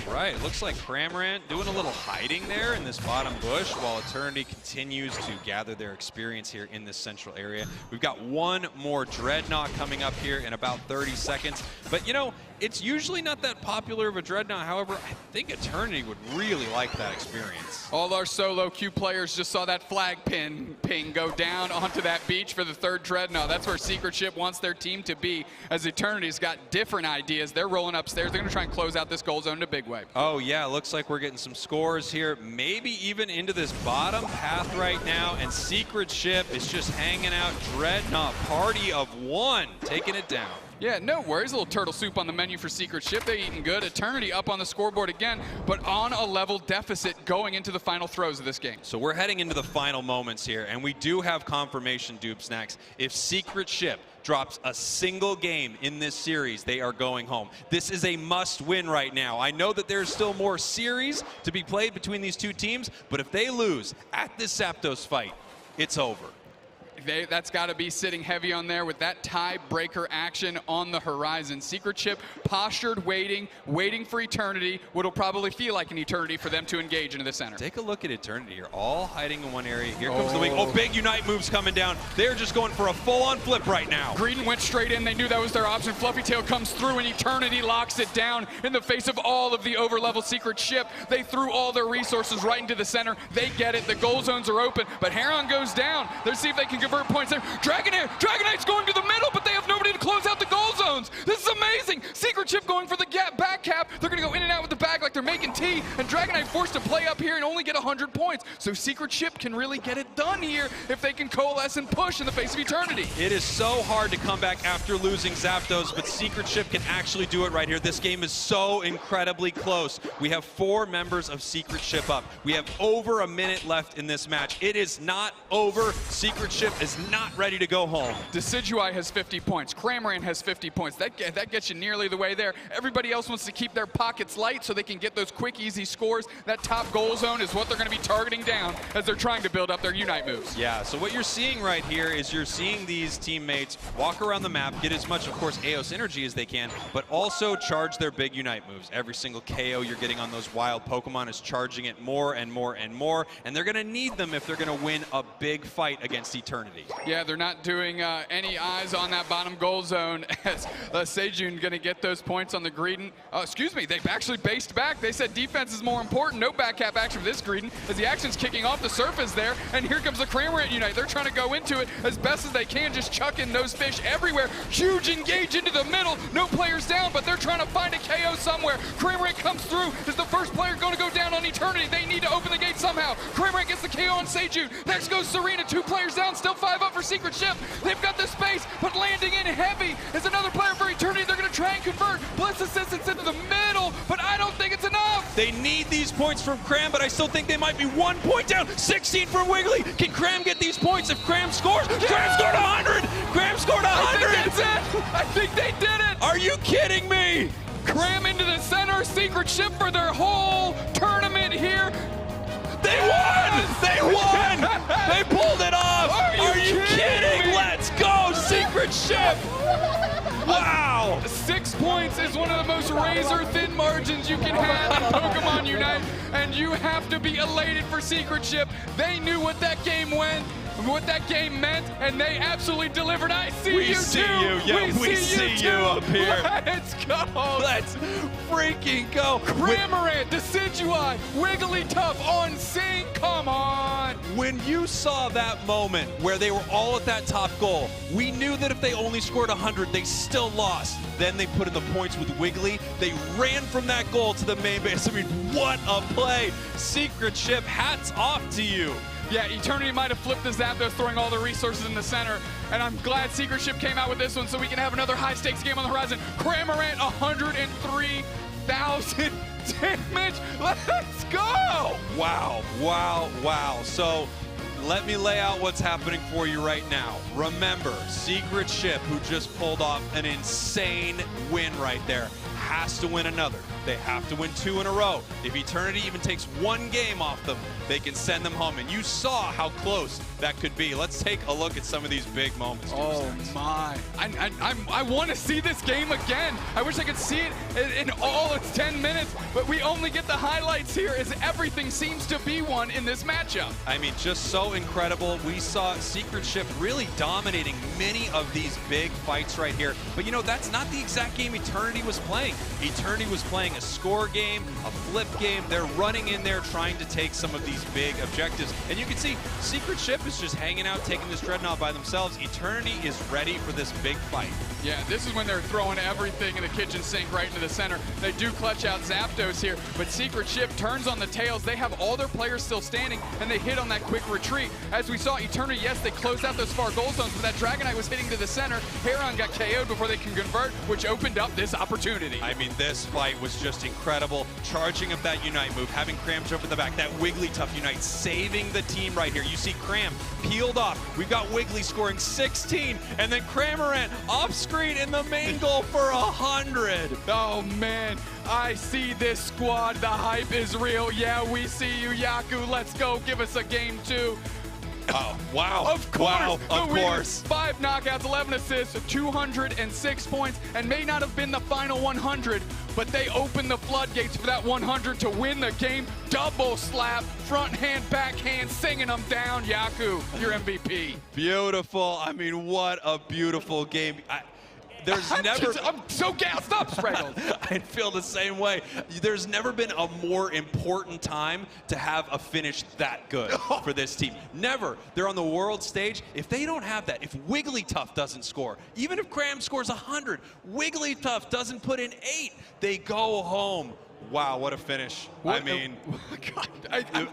[SPEAKER 18] Right, looks like Cramorant doing a little hiding there in this bottom bush while Eternity continues to gather their experience here in this central area. We've got one more Dreadnought coming up here in about 30 seconds. But, you know, it's usually not that popular of a Dreadnought. However, I think Eternity would really like that experience.
[SPEAKER 19] All our solo queue players just saw that flag ping go down onto that beach for the third Dreadnought. That's where Secret Ship wants their team to be, as Eternity's got different ideas. They're rolling upstairs. They're going to try and close out this goal zone in a big way.
[SPEAKER 18] Oh, yeah, looks like we're getting some scores here, maybe even into this bottom path right now, and Secret Ship is just hanging out. Dreadnought, party of one, taking it down.
[SPEAKER 19] Yeah, no worries. A little turtle soup on the menu for Secret Ship. They're eating good. Eternity up on the scoreboard again, but on a level deficit going into the final throws of this game.
[SPEAKER 18] So we're heading into the final moments here, and we do have confirmation, Dupe Snacks. If Secret Ship drops a single game in this series, they are going home. This is a must-win right now. I know that there's still more series to be played between these two teams, but if they lose at this Zapdos fight, it's over.
[SPEAKER 19] That's got to be sitting heavy on there with that tiebreaker action on the horizon. Secret Ship postured, waiting for Eternity, what'll probably feel like an eternity for them to engage into the center.
[SPEAKER 18] Take a look at Eternity here, all hiding in one area. Here comes the wing. Oh, big Unite moves coming down. They're just going for a full-on flip right now.
[SPEAKER 19] Greedent went straight in. They knew that was their option. Fluffy Tail comes through, and Eternity locks it down in the face of all of the over-level Secret Ship. They threw all their resources right into the center. They get it. The goal zones are open, but Heron goes down. Let's see if they can convert points there. Dragonite's going to the middle, but they have nobody somebody to close out the goal zones. This is amazing. Secret Chip going for the back cap. They're going to go in and out with the bag like they're making tea. And Dragon Knight forced to play up here and only get 100 points. So Secret Chip can really get it done here if they can coalesce and push in the face of Eternity.
[SPEAKER 18] It is so hard to come back after losing Zapdos, but Secret Chip can actually do it right here. This game is so incredibly close. We have 4 members of Secret Chip up. We have over a minute left in this match. It is not over. Secret Chip is not ready to go home.
[SPEAKER 19] Decidueye has 50 points. Cramorant has 50 points. That gets you nearly the way there. Everybody else wants to keep their pockets light so they can get those quick, easy scores. That top goal zone is what they're going to be targeting down as they're trying to build up their Unite moves.
[SPEAKER 18] Yeah, so what you're seeing right here is you're seeing these teammates walk around the map, get as much, of course, AOS energy as they can, but also charge their big Unite moves. Every single KO you're getting on those wild Pokemon is charging it more and more and more, and they're going to need them if they're going to win a big fight against Eternity.
[SPEAKER 19] Yeah, they're not doing any eyes on that bottom goal zone as Sejun going to get those points on the Greedent. Excuse me, they've actually based back. They said defense is more important. No back cap action for this Greedent as the action's kicking off the surface there, and here comes the Cramorant Unite. They're trying to go into it as best as they can, just chucking those fish everywhere. Huge engage into the middle. No players down, but they're trying to find a KO somewhere. Cramorant comes through. Is the first player going to go down on Eternity? They need to open the gate somehow. Cramorant gets the KO on Sejun. Next goes Serena. 2 players down, still 5 up for Secret Chip. They've got the space, but landing in heavy is another player for Eternity. They're going to try and convert. Blitz assistance into the middle, but I don't think it's enough.
[SPEAKER 18] They need these points from Cram, but I still think they might be 1 point down. 16 from Wiggly. Can Cram get these points if Cram scores? Yeah! Cram scored 100! Cram scored 100!
[SPEAKER 19] I think that's it! I think they did it!
[SPEAKER 18] Are you kidding me?
[SPEAKER 19] Cram into the center. Secret Chip for their whole tournament here.
[SPEAKER 18] They won! They won! They pulled it off! Are you kidding? Let's go, Secret Chip! Wow!
[SPEAKER 19] 6 points is one of the most razor-thin margins you can have in Pokemon Unite, and you have to be elated for Secret Chip. They knew what that game meant, and they absolutely delivered. I see you too.
[SPEAKER 18] We see you. Yeah, we see you up here.
[SPEAKER 19] Let's go.
[SPEAKER 18] Let's freaking go.
[SPEAKER 19] Cramorant, Decidueye, Wigglytuff on Sing. Come on.
[SPEAKER 18] When you saw that moment where they were all at that top goal, we knew that if they only scored 100, they still lost. Then they put in the points with Wiggly. They ran from that goal to the main base. I mean, what a play. Secret Chip, hats off to you.
[SPEAKER 19] Yeah, Eternity might have flipped the Zapdos, throwing all the resources in the center. And I'm glad Secret Chip came out with this one so we can have another high-stakes game on the horizon. Cramorant, 103,000 damage. Let's go!
[SPEAKER 18] Wow, wow, wow. So let me lay out what's happening for you right now. Remember, Secret Chip, who just pulled off an insane win right there, has to win another. They have to win 2 in a row. If Eternity even takes 1 game off them, they can send them home. And you saw how close that could be. Let's take a look at some of these big moments.
[SPEAKER 19] Oh my. I want to see this game again. I wish I could see it in all its 10 minutes, but we only get the highlights here as everything seems to be one in this matchup.
[SPEAKER 18] I mean, just so incredible. We saw Secret Chip really dominating many of these big fights right here. But you know, that's not the exact game Eternity was playing. Eternity was playing a score game, a flip game. They're running in there trying to take some of these big objectives. And you can see Secret Chip is just hanging out, taking this Dreadnought by themselves. Eternity is ready for this big fight.
[SPEAKER 19] Yeah, this is when they're throwing everything in the kitchen sink right into the center. They do clutch out Zapdos here, but Secret Chip turns on the tails. They have all their players still standing, and they hit on that quick retreat. As we saw, Eternity, yes, they closed out those far goal zones, but that Dragonite was hitting to the center. Heron got KO'd before they can convert, which opened up this opportunity.
[SPEAKER 18] I mean, this fight was just incredible. Charging up that Unite move, having Cram jump in the back, that Wigglytuff Unite, saving the team right here. You see Cram peeled off. We've got Wiggly scoring 16, and then Cramorant off screen in the main goal for 100.
[SPEAKER 19] Oh man, I see this squad. The hype is real. Yeah, we see you, Yaku. Let's go. Give us a game 2.
[SPEAKER 18] Oh, wow.
[SPEAKER 19] Of course.
[SPEAKER 18] Wow, of course.
[SPEAKER 19] 5 knockouts, 11 assists, 206 points, and may not have been the final 100, but they opened the floodgates for that 100 to win the game. Double slap, front hand, backhand, singing them down. Yaku, your MVP.
[SPEAKER 18] Beautiful. I mean, what a beautiful game. I'm so gassed up, Spreadles. I feel the same way. There's never been a more important time to have a finish that good for this team. Never. They're on the world stage. If they don't have that, if Wigglytuff doesn't score, even if Cram scores 100, Wigglytuff doesn't put in 8, they go home. Wow, what a finish. I mean,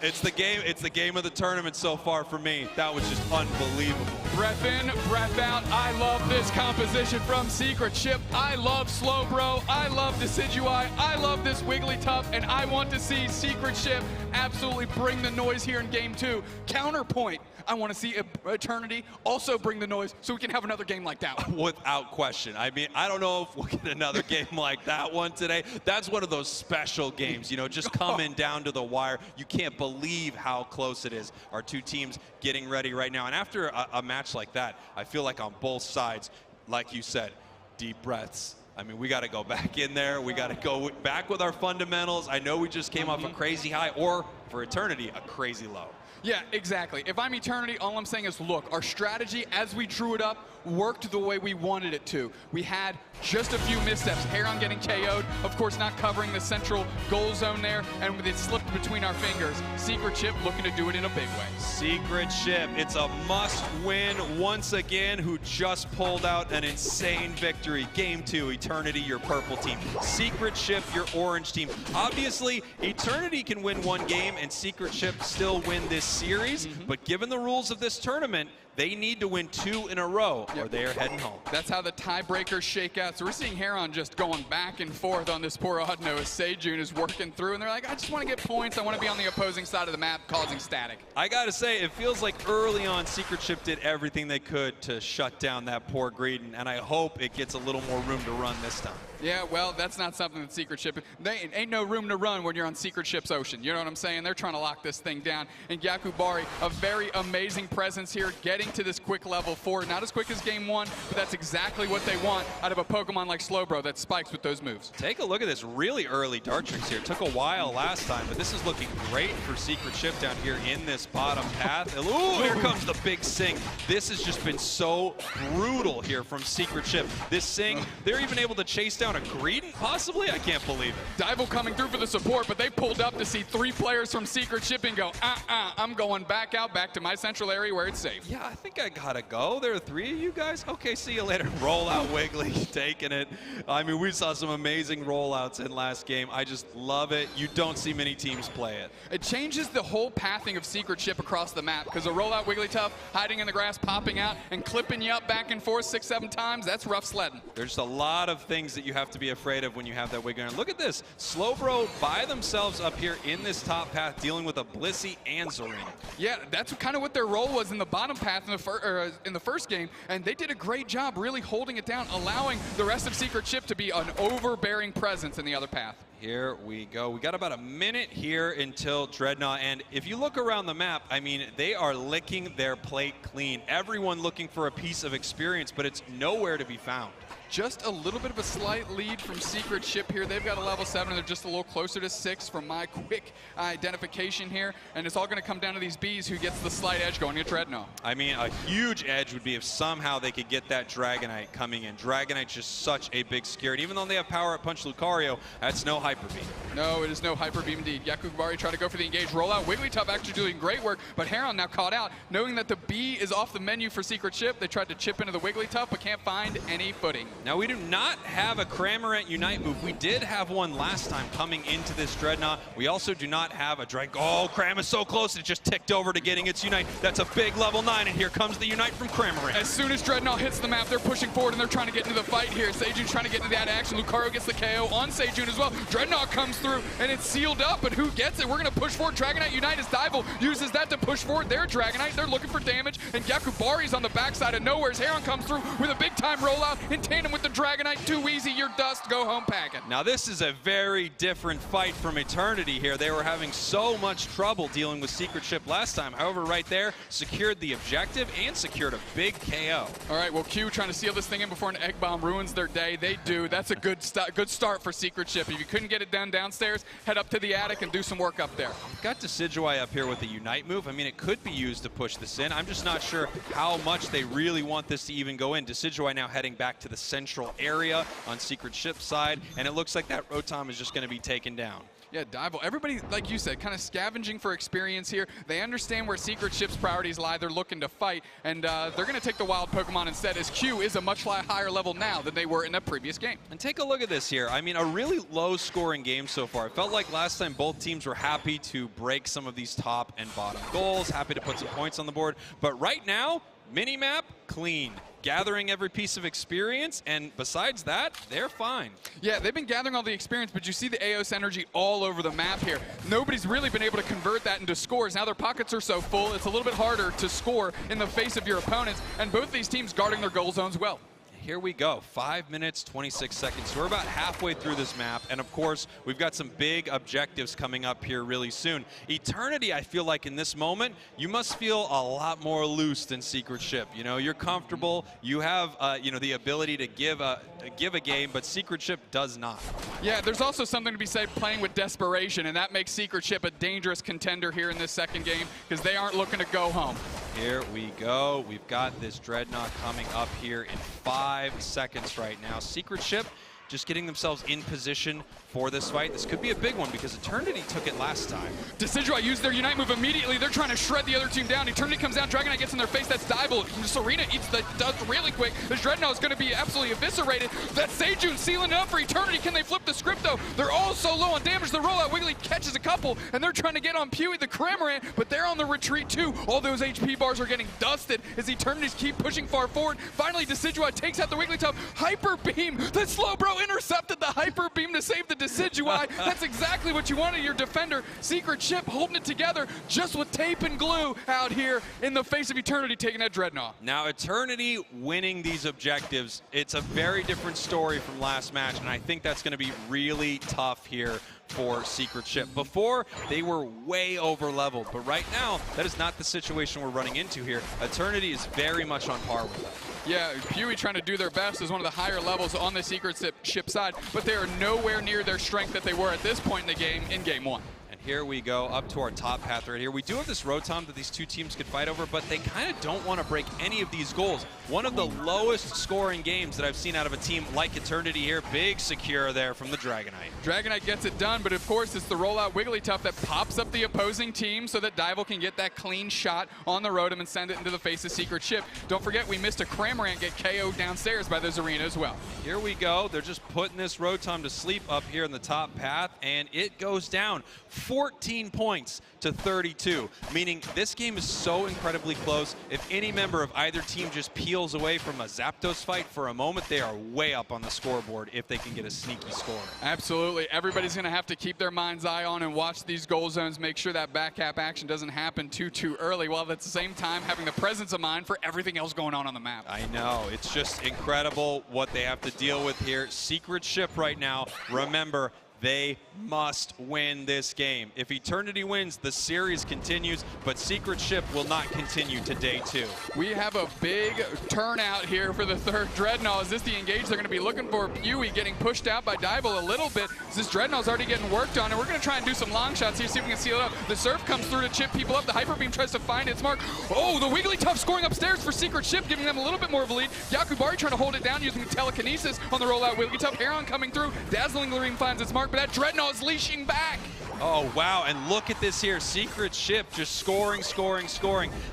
[SPEAKER 18] it's the game. It's the game of the tournament so far for me. That was just unbelievable.
[SPEAKER 19] Breath in, breath out. I love this composition from Secret Ship. I love Slowbro. I love Decidueye. I love this Wigglytuff, and I want to see Secret Ship absolutely bring the noise here in Game 2. Counterpoint, I want to see Eternity also bring the noise so we can have another game like that one.
[SPEAKER 18] Without question. I mean, I don't know if we'll get another game like that one today. That's one of those special games, you know, just coming down to the wire. You can't believe how close it is. Our two teams getting ready right now. And after a match like that, I feel like on both sides, like you said, deep breaths. I mean, we got to go back in there. We got to go back with our fundamentals. I know we just came off a crazy high, or for Eternity, a crazy low.
[SPEAKER 19] Yeah, exactly. If I'm Eternity, all I'm saying is, look, our strategy as we drew it up worked the way we wanted it to. We had just a few missteps. Heron getting KO'd, of course not covering the central goal zone there, and it slipped between our fingers. Secret Ship looking to do it in a big way.
[SPEAKER 18] Secret Ship, it's a must-win once again, who just pulled out an insane victory. Game 2, Eternity, your purple team. Secret Ship, your orange team. Obviously, Eternity can win one game and Secret Ship still win this series, but given the rules of this tournament, they need to win 2 in a row or they are heading home.
[SPEAKER 19] That's how the tiebreakers shake out. So we're seeing Heron just going back and forth on this poor Audino as Sejun is working through, and they're like, I just want to get points. I want to be on the opposing side of the map causing static.
[SPEAKER 18] I got to say, it feels like early on Secret Ship did everything they could to shut down that poor Greedent, and I hope it gets a little more room to run this time.
[SPEAKER 19] Yeah, well, that's not something that Secret Ship, they ain't no room to run when you're on Secret Ship's ocean. You know what I'm saying? They're trying to lock this thing down. And Yakubari, a very amazing presence here, getting to this quick level 4. Not as quick as Game 1, but that's exactly what they want out of a Pokemon like Slowbro that spikes with those moves.
[SPEAKER 18] Take a look at this really early Dartrix here. Took a while last time, but this is looking great for Secret Ship down here in this bottom path. Ooh, here comes the big Sing. This has just been so brutal here from Secret Ship. This Sing, they're even able to chase down a Greedent, possibly? I can't believe it.
[SPEAKER 19] Dival coming through for the support, but they pulled up to see 3 players from Secret Ship and go, I'm going back out, back to my central area where it's safe.
[SPEAKER 18] Yeah, I think I gotta go. There are 3 of you guys? Okay, see you later. Rollout Wiggly, taking it. I mean, we saw some amazing rollouts in last game. I just love it. You don't see many teams play it.
[SPEAKER 19] It changes the whole pathing of Secret Ship across the map, because a rollout Wigglytuff hiding in the grass, popping out, and clipping you up back and forth 6-7 times, that's rough sledding.
[SPEAKER 18] There's a lot of things that you have to be afraid of when you have that Wiggly. Look at this. Slowbro by themselves up here in this top path, dealing with a Blissey and Zarina.
[SPEAKER 19] Yeah, that's kind of what their role was in the bottom path in the first game, and they did a great job really holding it down, allowing the rest of Secret Ship to be an overbearing presence in the other path.
[SPEAKER 18] Here we go. We got about a minute here until Dreadnought, and if you look around the map, I mean, they are licking their plate clean. Everyone looking for a piece of experience, but it's nowhere to be found.
[SPEAKER 19] Just a little bit of a slight lead from Secret Ship here. They've got a level 7, and they're just a little closer to 6 from my quick identification here. And it's all going to come down to these Bees who gets the slight edge going against Dreadnought.
[SPEAKER 18] I mean, a huge edge would be if somehow they could get that Dragonite coming in. Dragonite's just such a big scare. And even though they have power up Punch Lucario, that's no Hyper Beam.
[SPEAKER 19] No, it is no Hyper Beam indeed. Yakubari trying to go for the engage rollout. Wigglytuff actually doing great work, but Heron now caught out. Knowing that the Bee is off the menu for Secret Ship, they tried to chip into the Wigglytuff, but can't find any footing.
[SPEAKER 18] Now, we do not have a Cramorant Unite move. We did have one last time coming into this Dreadnought. We also do not have a Drag. Oh, Cram is so close. It just ticked over to getting its Unite. That's a big level 9, and here comes the Unite from Cramorant.
[SPEAKER 19] As soon as Dreadnought hits the map, they're pushing forward, and they're trying to get into the fight here. Sejun's trying to get into that action. Lucario gets the KO on Sejun as well. Dreadnought comes through, and it's sealed up, but who gets it? We're going to push forward. Dragonite Unite as Dival uses that to push forward their Dragonite. They're looking for damage, and Yakubari's on the backside of nowhere as Heron comes through with a big-time rollout in tandem with the Dragonite. Too easy, you're dust, go home packing.
[SPEAKER 18] Now this is a very different fight from Eternity here. They were having so much trouble dealing with Secret Ship last time. However, right there, secured the objective and secured a big KO.
[SPEAKER 19] All right, well, Q trying to seal this thing in before an Egg Bomb ruins their day. They do. That's a good start for Secret Ship. If you couldn't get it done downstairs, head up to the attic and do some work up there.
[SPEAKER 18] Got Decidueye up here with a Unite move. I mean, it could be used to push this in. I'm just not sure how much they really want this to even go in. Decidueye now heading back to the center central area on Secret Ship's side, and it looks like that Rotom is just going to be taken down.
[SPEAKER 19] Yeah, Dival, everybody, like you said, kind of scavenging for experience here. They understand where Secret Ship's priorities lie. They're looking to fight, and they're going to take the wild Pokemon instead, as Q is a much higher level now than they were in the previous game.
[SPEAKER 18] And take a look at this here. I mean, a really low-scoring game so far. It felt like last time both teams were happy to break some of these top and bottom goals, happy to put some points on the board. But right now, minimap, clean. Gathering every piece of experience, and besides that, they're fine.
[SPEAKER 19] Yeah, they've been gathering all the experience, but you see the Aos energy all over the map here. Nobody's really been able to convert that into scores. Now their pockets are so full, it's a little bit harder to score in the face of your opponents, and both these teams guarding their goal zones well.
[SPEAKER 18] Here we go, 5 minutes, 26 seconds. So we're about halfway through this map, and of course, we've got some big objectives coming up here really soon. Eternity, I feel like in this moment, you must feel a lot more loose than Secret Ship. You know, you're comfortable, you have, you know, the ability to give a game, but Secret Ship does not.
[SPEAKER 19] Yeah, there's also something to be said playing with desperation, and that makes Secret Ship a dangerous contender here in this second game, because they aren't looking to go home.
[SPEAKER 18] Here we go. We've got this Dreadnought coming up here in 5 seconds right now. Secret Ship just getting themselves in position for this fight. This could be a big one because Eternity took it last time.
[SPEAKER 19] Decidueye used their Unite move immediately. They're trying to shred the other team down. Eternity comes down, Dragonite gets in their face. That's Dival. Serena eats the dust really quick. This Dreadnought is going to be absolutely eviscerated. That Sejun sealing it up for Eternity. Can they flip the script though? They're all so low on damage. The rollout Wiggly catches a couple, and they're trying to get on Pewee the Cramorant, but they're on the retreat too. All those HP bars are getting dusted as Eternities keep pushing far forward. Finally, Decidueye takes out the Wigglytuff. Hyper Beam. The Slowbro intercepted the Hyper Beam to save the Decidueye. That's exactly what you wanted your defender. Secret Ship holding it together just with tape and glue out here in the face of Eternity taking that Dreadnought.
[SPEAKER 18] Now Eternity winning these objectives, it's a very different story from last match, and I think that's going to be really tough here for Secret Ship. Before, they were way over leveled, but right now, that is not the situation we're running into here. Eternity is very much on par with that.
[SPEAKER 19] Yeah, Pewee trying to do their best as one of the higher levels on the Secret Ship side, but they are nowhere near their strength that they were at this point in the game in Game 1.
[SPEAKER 18] Here we go, up to our top path right here. We do have this Rotom that these two teams could fight over, but they kind of don't want to break any of these goals. One of the lowest scoring games that I've seen out of a team like Eternity here. Big secure there from the Dragonite.
[SPEAKER 19] Dragonite gets it done, but of course it's the rollout Wigglytuff that pops up the opposing team so that Dival can get that clean shot on the Rotom and send it into the face of Secret Ship. Don't forget, we missed a Cramorant get KO'd downstairs by the Zarina as well.
[SPEAKER 18] Here we go. They're just putting this Rotom to sleep up here in the top path, and it goes down 14 points to 32, meaning this game is so incredibly close. If any member of either team just peels away from a Zapdos fight for a moment, they are way up on the scoreboard if they can get a sneaky score.
[SPEAKER 19] Absolutely. Everybody's going to have to keep their mind's eye on and watch these goal zones, make sure that back cap action doesn't happen too early, while at the same time having the presence of mind for everything else going on the map.
[SPEAKER 18] I know. It's just incredible what they have to deal with here. Secret Ship right now, remember, they must win this game. If Eternity wins, the series continues, but Secret Ship will not continue to day 2.
[SPEAKER 19] We have a big turnout here for the third Dreadnought. Is this the engage they're going to be looking for? Pewee getting pushed out by Dival a little bit. This Dreadnought's already getting worked on, and we're going to try and do some long shots here, see if we can seal it up. The Surf comes through to chip people up. The Hyper Beam tries to find its mark. Oh, the Wigglytuff scoring upstairs for Secret Ship, giving them a little bit more of a lead. Yakubari trying to hold it down using telekinesis on the rollout Wigglytuff. Heron coming through. Dazzling Gleam finds its mark, but that Dreadnought is leashing back.
[SPEAKER 18] Oh, wow, and look at this here. Secret Ship just scoring.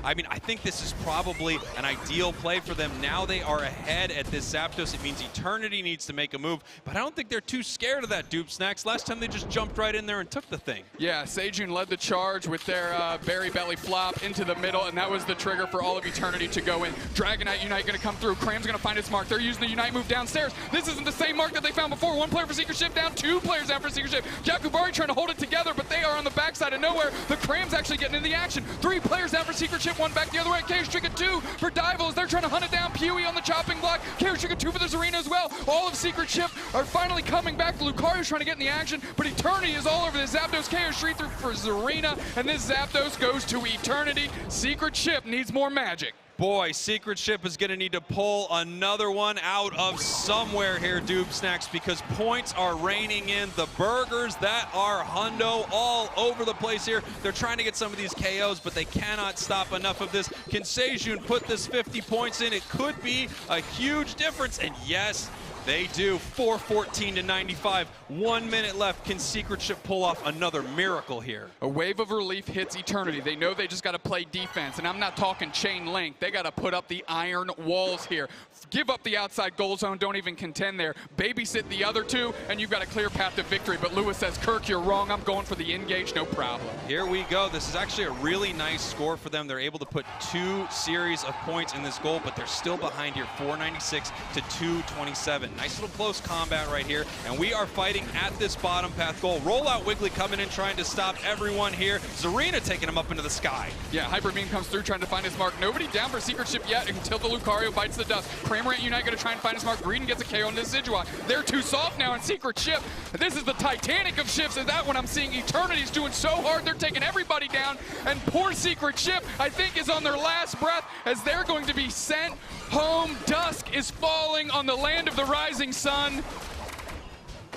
[SPEAKER 18] I mean, I think this is probably an ideal play for them. Now they are ahead at this Zapdos. It means Eternity needs to make a move, but I don't think they're too scared of that Dupe Snacks. Last time they just jumped right in there and took the thing.
[SPEAKER 19] Yeah, Sejun led the charge with their Berry Belly flop into the middle, and that was the trigger for all of Eternity to go in. Dragonite Unite going to come through. Cram's going to find its mark. They're using the Unite move downstairs. This isn't the same mark that they found before. One player for Secret Ship down, 2 players down for Secret Ship. Yakubari trying to hold it together, but they are on the backside of nowhere. The Cram's actually getting into the action. 3 players down for Secret Ship, 1 back the other way. Chaos Trigger 2 for Dival as they're trying to hunt it down. Pewee on the chopping block. Chaos Trigger 2 for the Zarina as well. All of Secret Ship are finally coming back. Lucario's trying to get in the action, but Eternity is all over this Zapdos. Chaos Trigger for Zarina, and this Zapdos goes to Eternity. Secret Ship needs more magic.
[SPEAKER 18] boy, Secret Ship is going to need to pull another one out of somewhere here, Doob Snacks, because points are raining in. The burgers that are hundo all over the place here. They're trying to get some of these KOs, but they cannot stop enough of this. Can Sejun put this 50 points in? It could be a huge difference, and yes, they do. 414 to 95. 1 minute left. Can Secret Ship pull off another miracle here?
[SPEAKER 19] A wave of relief hits Eternity. They know they just got to play defense, and I'm not talking chain link. They got to put up the iron walls here. Give up the outside goal zone. Don't even contend there. Babysit the other two, and you've got a clear path to victory. But Lewis says, Kirk, you're wrong. I'm going for the engage, no problem.
[SPEAKER 18] Here we go. This is actually a really nice score for them. They're able to put 2 series of points in this goal, but they're still behind here, 496 to 227. Nice little close combat right here, and we are fighting at this bottom path goal. Rollout Wiggly coming in, trying to stop everyone here. Zarina taking him up into the sky.
[SPEAKER 19] Yeah, Hyper Beam comes through, trying to find his mark. Nobody down for Secret Ship yet until the Lucario bites the dust. Cramorant Unite going to try and find his mark. Green gets a KO on Decidueye. They're too soft now in Secret Ship. This is the Titanic of ships, and that one I'm seeing Eternity's doing so hard. They're taking everybody down, and poor Secret Ship, I think, is on their last breath as they're going to be sent home. Dusk is falling on the land of the rising sun.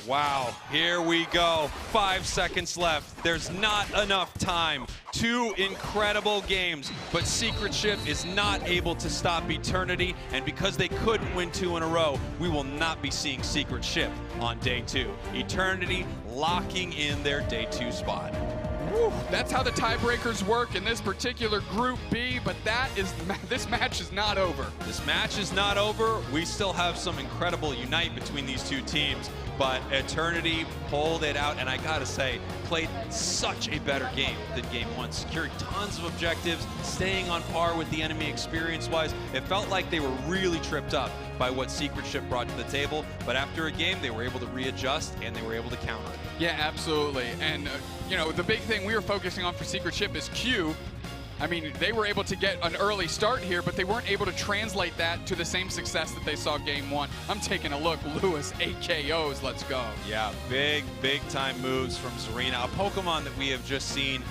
[SPEAKER 18] Wow, here we go. 5 seconds left. There's not enough time. 2 incredible games, but Secret Ship is not able to stop Eternity, and because they couldn't win 2 in a row, we will not be seeing Secret Ship on day 2. Eternity locking in their day 2 spot.
[SPEAKER 19] Whew, that's how the tiebreakers work in this particular Group B, but this match is not over.
[SPEAKER 18] This match is not over. We still have some incredible unite between these two teams, but Eternity pulled it out, and I gotta say, played such a better game than game 1. Secured tons of objectives, staying on par with the enemy experience-wise. It felt like they were really tripped up by what Secret Ship brought to the table, but after a game, they were able to readjust, and they were able to counter.
[SPEAKER 19] Yeah, absolutely. And, you know, the big thing we were focusing on for Secret Ship is Q. I mean, they were able to get an early start here, but they weren't able to translate that to the same success that they saw game 1. I'm taking a look. Lewis, 8 KOs. Let's go.
[SPEAKER 18] Yeah, big time moves from Zarina, a Pokemon that we have just seen,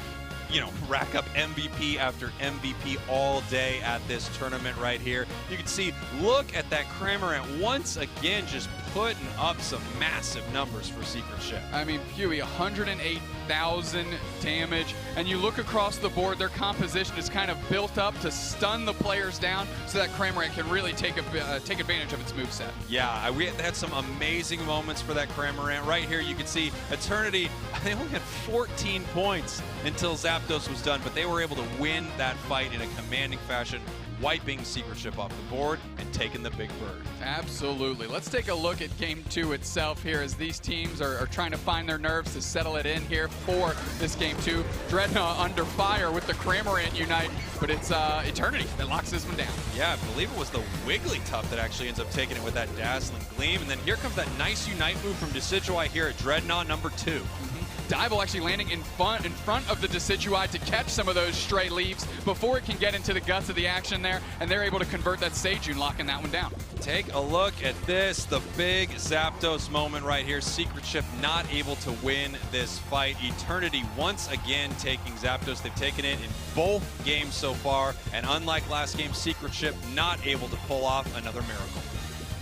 [SPEAKER 18] you know, rack up MVP after MVP all day at this tournament right here. You can see, look at that Cramorant once again, just putting up some massive numbers for Secret Ship.
[SPEAKER 19] I mean, Huey, 108,000 damage, and you look across the board, their composition is kind of built up to stun the players down so that Cramorant can really take advantage of its moveset.
[SPEAKER 18] Yeah, we had some amazing moments for that Cramorant. Right here, you can see Eternity, they only had 14 points until Zapdos was done, but they were able to win that fight in a commanding fashion, wiping Secret Ship off the board and taking the big bird.
[SPEAKER 19] Absolutely. Let's take a look at game 2 itself here as these teams are trying to find their nerves to settle it in here for this game 2. Dreadnought under fire with the Cramorant Unite, but it's Eternity that locks this one down.
[SPEAKER 18] Yeah, I believe it was the Wigglytuff that actually ends up taking it with that Dazzling Gleam, and then here comes that nice Unite move from Decidueye here at Dreadnought number 2.
[SPEAKER 19] Dival actually landing in front of the Decidueye to catch some of those stray leaves before it can get into the guts of the action there, and they're able to convert that Sejun, locking that one down.
[SPEAKER 18] Take a look at this, the big Zapdos moment right here. Secret Ship not able to win this fight. Eternity once again taking Zapdos. They've taken it in both games so far, and unlike last game, Secret Ship not able to pull off another miracle.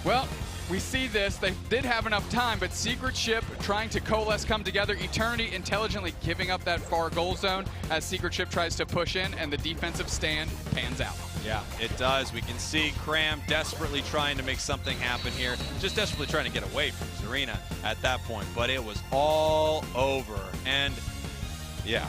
[SPEAKER 19] Well, we see this. They did have enough time, but Secret Ship trying to coalesce, come together. Eternity intelligently giving up that far goal zone as Secret Ship tries to push in, and the defensive stand pans out.
[SPEAKER 18] Yeah, it does. We can see Cram desperately trying to make something happen here, just desperately trying to get away from Zarina at that point, but it was all over. And yeah,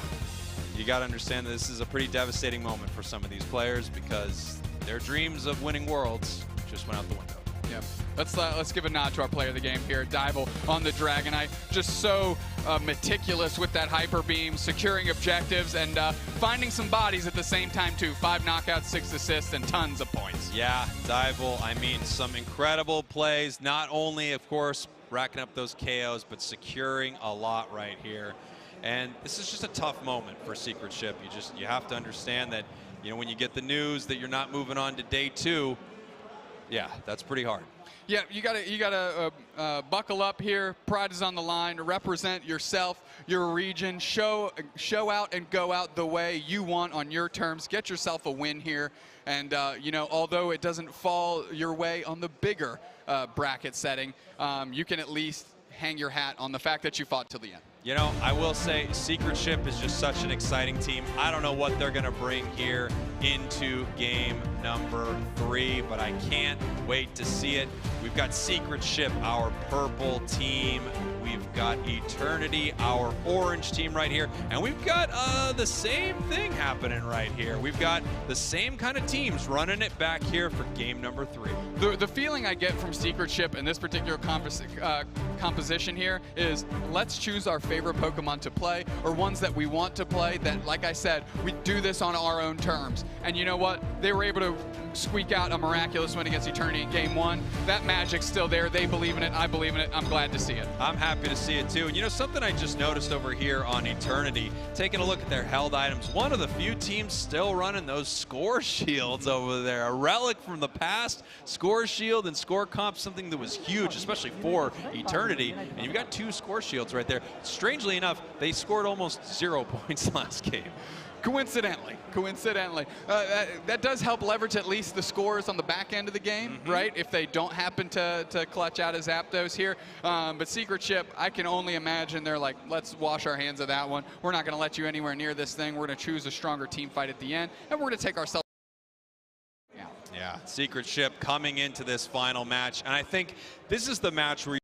[SPEAKER 18] you got to understand that this is a pretty devastating moment for some of these players because their dreams of winning Worlds just went out the window.
[SPEAKER 19] Yep. Let's give a nod to our player of the game here, Dival on the Dragonite. Just so meticulous with that Hyper Beam, securing objectives, and finding some bodies at the same time too. 5 knockouts, 6 assists, and tons of points.
[SPEAKER 18] Yeah, Dival, I mean, some incredible plays. Not only, of course, racking up those KOs, but securing a lot right here. And this is just a tough moment for Secret Ship. You have to understand that, you know, when you get the news that you're not moving on to day 2, Yeah, that's pretty hard.
[SPEAKER 19] Yeah, you gotta buckle up here. Pride is on the line. Represent yourself, your region. Show out and go out the way you want on your terms. Get yourself a win here. And you know, although it doesn't fall your way on the bigger bracket setting, you can at least hang your hat on the fact that you fought till the end.
[SPEAKER 18] You know, I will say Secret Ship is just such an exciting team. I don't know what they're going to bring here into game number 3, but I can't wait to see it. We've got Secret Ship, our purple team. We've got Eternity, our orange team right here. And we've got the same thing happening right here. We've got the same kind of teams running it back here for game number 3.
[SPEAKER 19] The feeling I get from Secret Ship in this particular composition here is let's choose our favorite Pokemon to play, or ones that we want to play that, like I said, we do this on our own terms. And you know what? They were able to squeak out a miraculous win against Eternity in game 1. That magic's still there. They believe in it. I believe in it. I'm glad to see it.
[SPEAKER 18] I'm happy to see it too. And you know, something I just noticed over here on Eternity, taking a look at their held items, one of the few teams still running those score shields over there. A relic from the past. Score shield and score comp, something that was huge, especially for Eternity. And you've got 2 score shields right there. Strangely enough, they scored almost 0 points last game.
[SPEAKER 19] Coincidentally, that does help leverage at least the scores on the back end of the game, right? If they don't happen to clutch out a Zapdos here. But Secret Ship, I can only imagine they're like, let's wash our hands of that one. We're not going to let you anywhere near this thing. We're going to choose a stronger team fight at the end, and we're going to take ourselves.
[SPEAKER 18] Yeah, Secret Ship coming into this final match, and I think this is the match where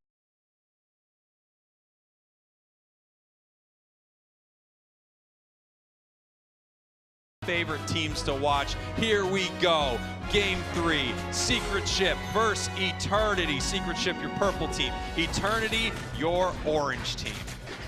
[SPEAKER 18] favorite teams to watch. Here we go. Game 3, Secret Ship versus Eternity. Secret Ship, your purple team. Eternity, your orange team.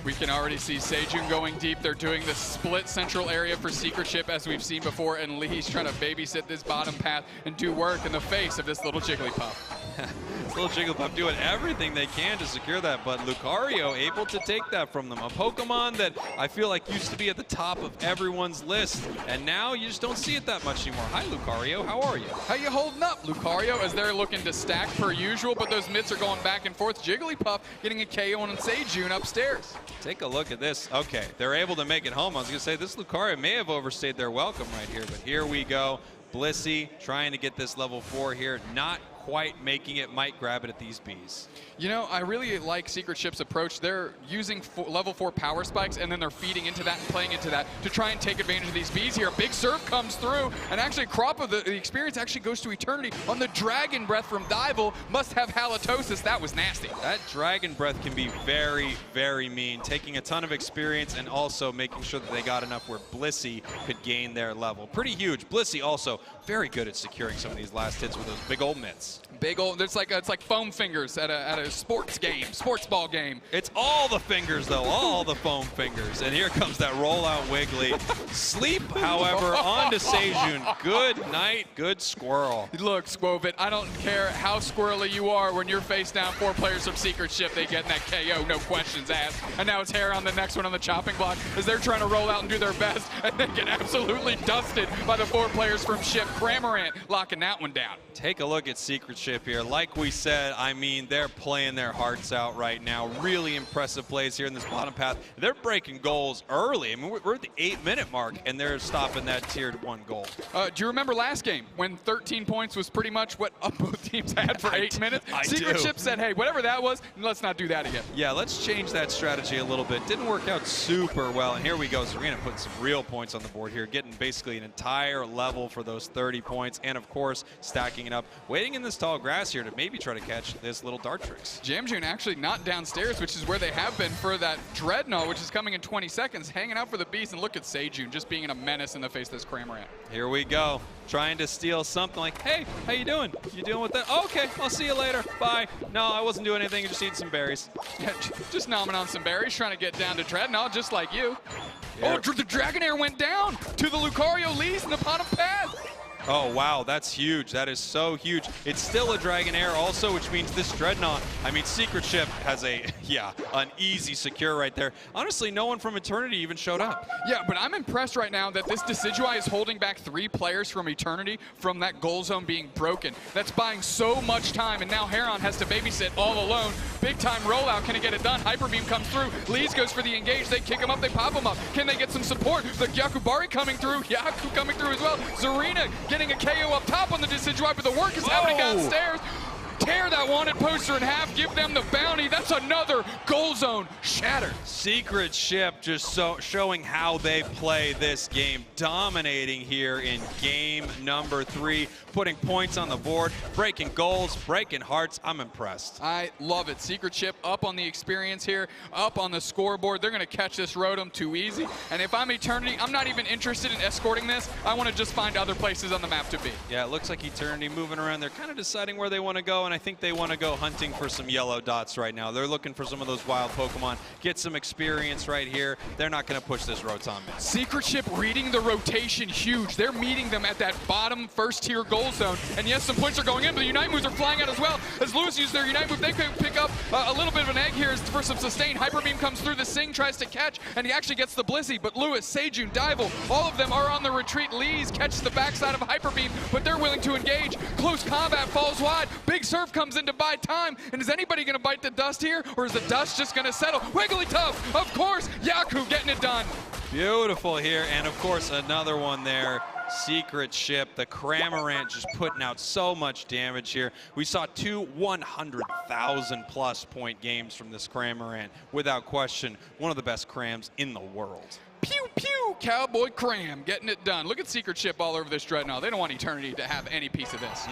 [SPEAKER 19] We can already see Sejun going deep. They're doing the split central area for Secret Ship as we've seen before, and Lee's trying to babysit this bottom path and do work in the face of this little Jigglypuff.
[SPEAKER 18] This little Jigglypuff doing everything they can to secure that, but Lucario able to take that from them. A Pokemon that I feel like used to be at the top of everyone's list, and now you just don't see it that much anymore. Hi, Lucario. How are you?
[SPEAKER 19] How you holding up, Lucario, as they're looking to stack per usual, but those mitts are going back and forth. Jigglypuff getting a KO on Sejun upstairs.
[SPEAKER 18] Take a look at this. Okay, they're able to make it home. I was going to say, this Lucario may have overstayed their welcome right here, but here we go. Blissey trying to get this level 4 here. Not quite making it. Might grab it at these Bs.
[SPEAKER 19] You know, I really like Secret Ship's approach. They're using level 4 power spikes, and then they're feeding into that and playing into that to try and take advantage of these Bs here. A big surf comes through, and actually crop of the experience actually goes to Eternity on the Dragon Breath from Dival. Must have halitosis. That was nasty.
[SPEAKER 18] That Dragon Breath can be very, very mean. Taking a ton of experience and also making sure that they got enough where Blissey could gain their level. Pretty huge. Blissey also very good at securing some of these last hits with those big old mitts.
[SPEAKER 19] Big old, it's like foam fingers at a sports ball game.
[SPEAKER 18] It's all the fingers though, all the foam fingers. And here comes that rollout Wiggly. Sleep, however, on to Sejun. Good night, good squirrel.
[SPEAKER 19] Look, Squovit, I don't care how squirrely you are when you're face down 4 players from Secret Ship, they get in that KO, no questions asked. And now it's hair on the next one on the chopping block as they're trying to roll out and do their best, and they get absolutely dusted by the 4 players from Ship. Cramorant locking that one down.
[SPEAKER 18] Take a look at Secret Ship here. Like we said, I mean, they're playing their hearts out right now. Really impressive plays here in this bottom path. They're breaking goals early. I mean, we're at the 8-minute mark, and they're stopping that tiered 1 goal.
[SPEAKER 19] Do you remember last game when 13 points was pretty much what both teams had for 8 minutes? Secret Ship said, hey, whatever that was, let's not do that again.
[SPEAKER 18] Yeah, let's change that strategy a little bit. Didn't work out super well, and here we go. Zarina putting some real points on the board here, getting basically an entire level for those 30 points, and of course, stacking it up. Waiting in this tall grass here to maybe try to catch this little Dartrix.
[SPEAKER 19] Jamjoon actually not downstairs, which is where they have been for that Dreadnought, which is coming in 20 seconds, hanging out for the beast, and look at Sejun just being a menace in the face of this Cramorant.
[SPEAKER 18] Here we go, trying to steal something like, hey, how you doing? You dealing with that? Oh, okay, I'll see you later, bye. No, I wasn't doing anything, just eating some berries.
[SPEAKER 19] Yeah, just nomming on some berries, trying to get down to Dreadnought, just like you. Yeah. Oh, the Dragonair went down to the Lucario Lees in the bottom path.
[SPEAKER 18] Oh, wow, that's huge. That is so huge. It's still a Dragonair also, which means this Dreadnought, I mean, Secret Ship has a, yeah, an easy secure right there. Honestly, no one from Eternity even showed up.
[SPEAKER 19] Yeah, but I'm impressed right now that this Decidueye is holding back 3 players from Eternity from that goal zone being broken. That's buying so much time, and now Heron has to babysit all alone. Big time rollout, can he get it done? Hyper Beam comes through, Lees goes for the engage, they kick him up, they pop him up. Can they get some support? The Gyakubari coming through, Yaku coming through as well. Zarina getting a KO up top on the Decidueye, but the work is happening downstairs. Tear that wanted poster in half, give them the bounty. That's another goal zone shatter.
[SPEAKER 18] Secret Ship just showing how they play this game, dominating here in game number 3, putting points on the board, breaking goals, breaking hearts. I'm impressed.
[SPEAKER 19] I love it. Secret Ship up on the experience here, up on the scoreboard. They're going to catch this Rotom too easy. And if I'm Eternity, I'm not even interested in escorting this. I want to just find other places on the map to be.
[SPEAKER 18] Yeah, it looks like Eternity moving around. They're kind of deciding where they want to go, and I think they want to go hunting for some yellow dots right now. They're looking for some of those wild Pokemon, get some experience right here. They're not going to push this Rotom in.
[SPEAKER 19] Secret Ship reading the rotation huge. They're meeting them at that bottom first tier goal zone. And yes, some points are going in, but the Unite moves are flying out as well. As Lewis uses their Unite move, they can pick up a little bit of an egg here for some sustain. Hyper Beam comes through, the Sing tries to catch, and he actually gets the Blissey, but Lewis, Sejun, Dival, all of them are on the retreat. Lees catches the backside of Hyper Beam, but they're willing to engage. Close combat falls wide. Big Surf comes in to buy time, and is anybody going to bite the dust here, or is the dust just going to settle? Wigglytuff, of course, Yaku getting it done.
[SPEAKER 18] Beautiful here, and of course another one there. Secret Ship, the Cramorant just putting out so much damage here. We saw 2 100,000 plus point games from this Cramorant. Without question, one of the best Crams in the world.
[SPEAKER 19] Pew, pew, Cowboy Cram getting it done. Look at Secret Ship all over this Dreadnought. They don't want Eternity to have any piece of this.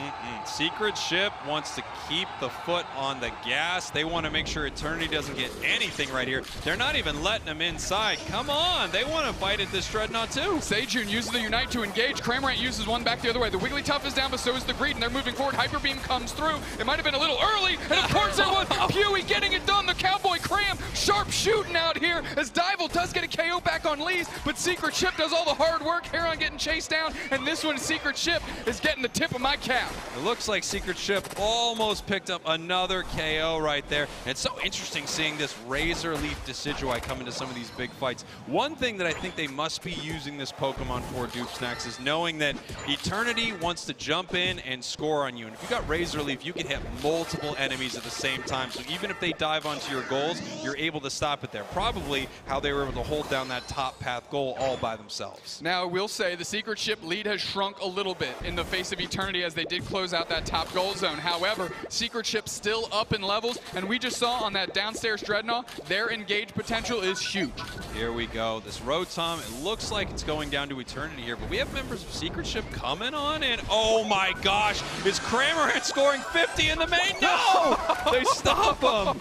[SPEAKER 18] Secret Ship wants to keep the foot on the gas. They want to make sure Eternity doesn't get anything right here. They're not even letting them inside. Come on, they want to fight at this Dreadnought too.
[SPEAKER 19] Sejun uses the Unite to engage. Cramorant uses one back the other way. The Wigglytuff is down, but so is the Greed, and they're moving forward. Hyper Beam comes through. It might have been a little early, and of course there was Pewee getting it done. The Cowboy Cram sharp shooting out here as Dival does get a KO back on Lees, but Secret Ship does all the hard work. Heron getting chased down, and this one, Secret Ship, is getting the tip of my cap.
[SPEAKER 18] It looks like Secret Ship almost picked up another KO right there. And it's so interesting seeing this Razor Leaf Decidueye come into some of these big fights. One thing that I think they must be using this Pokemon for, Dupe Snacks, is knowing that Eternity wants to jump in and score on you. And if you got Razor Leaf, you can hit multiple enemies at the same time. So even if they dive onto your goals, you're able to stop it there. Probably how they were able to hold down that top path goal all by themselves.
[SPEAKER 19] Now, I will say the Secret Ship lead has shrunk a little bit in the face of Eternity as they did close out that top goal zone. However, Secret Ship still up in levels, and we just saw on that downstairs Dreadnought, their engage potential is huge.
[SPEAKER 18] Here we go. This Rotom, it looks like it's going down to Eternity here, but we have members of Secret Ship coming on in. Oh my gosh, is Cramorant scoring 50 in the main? No! They stop him.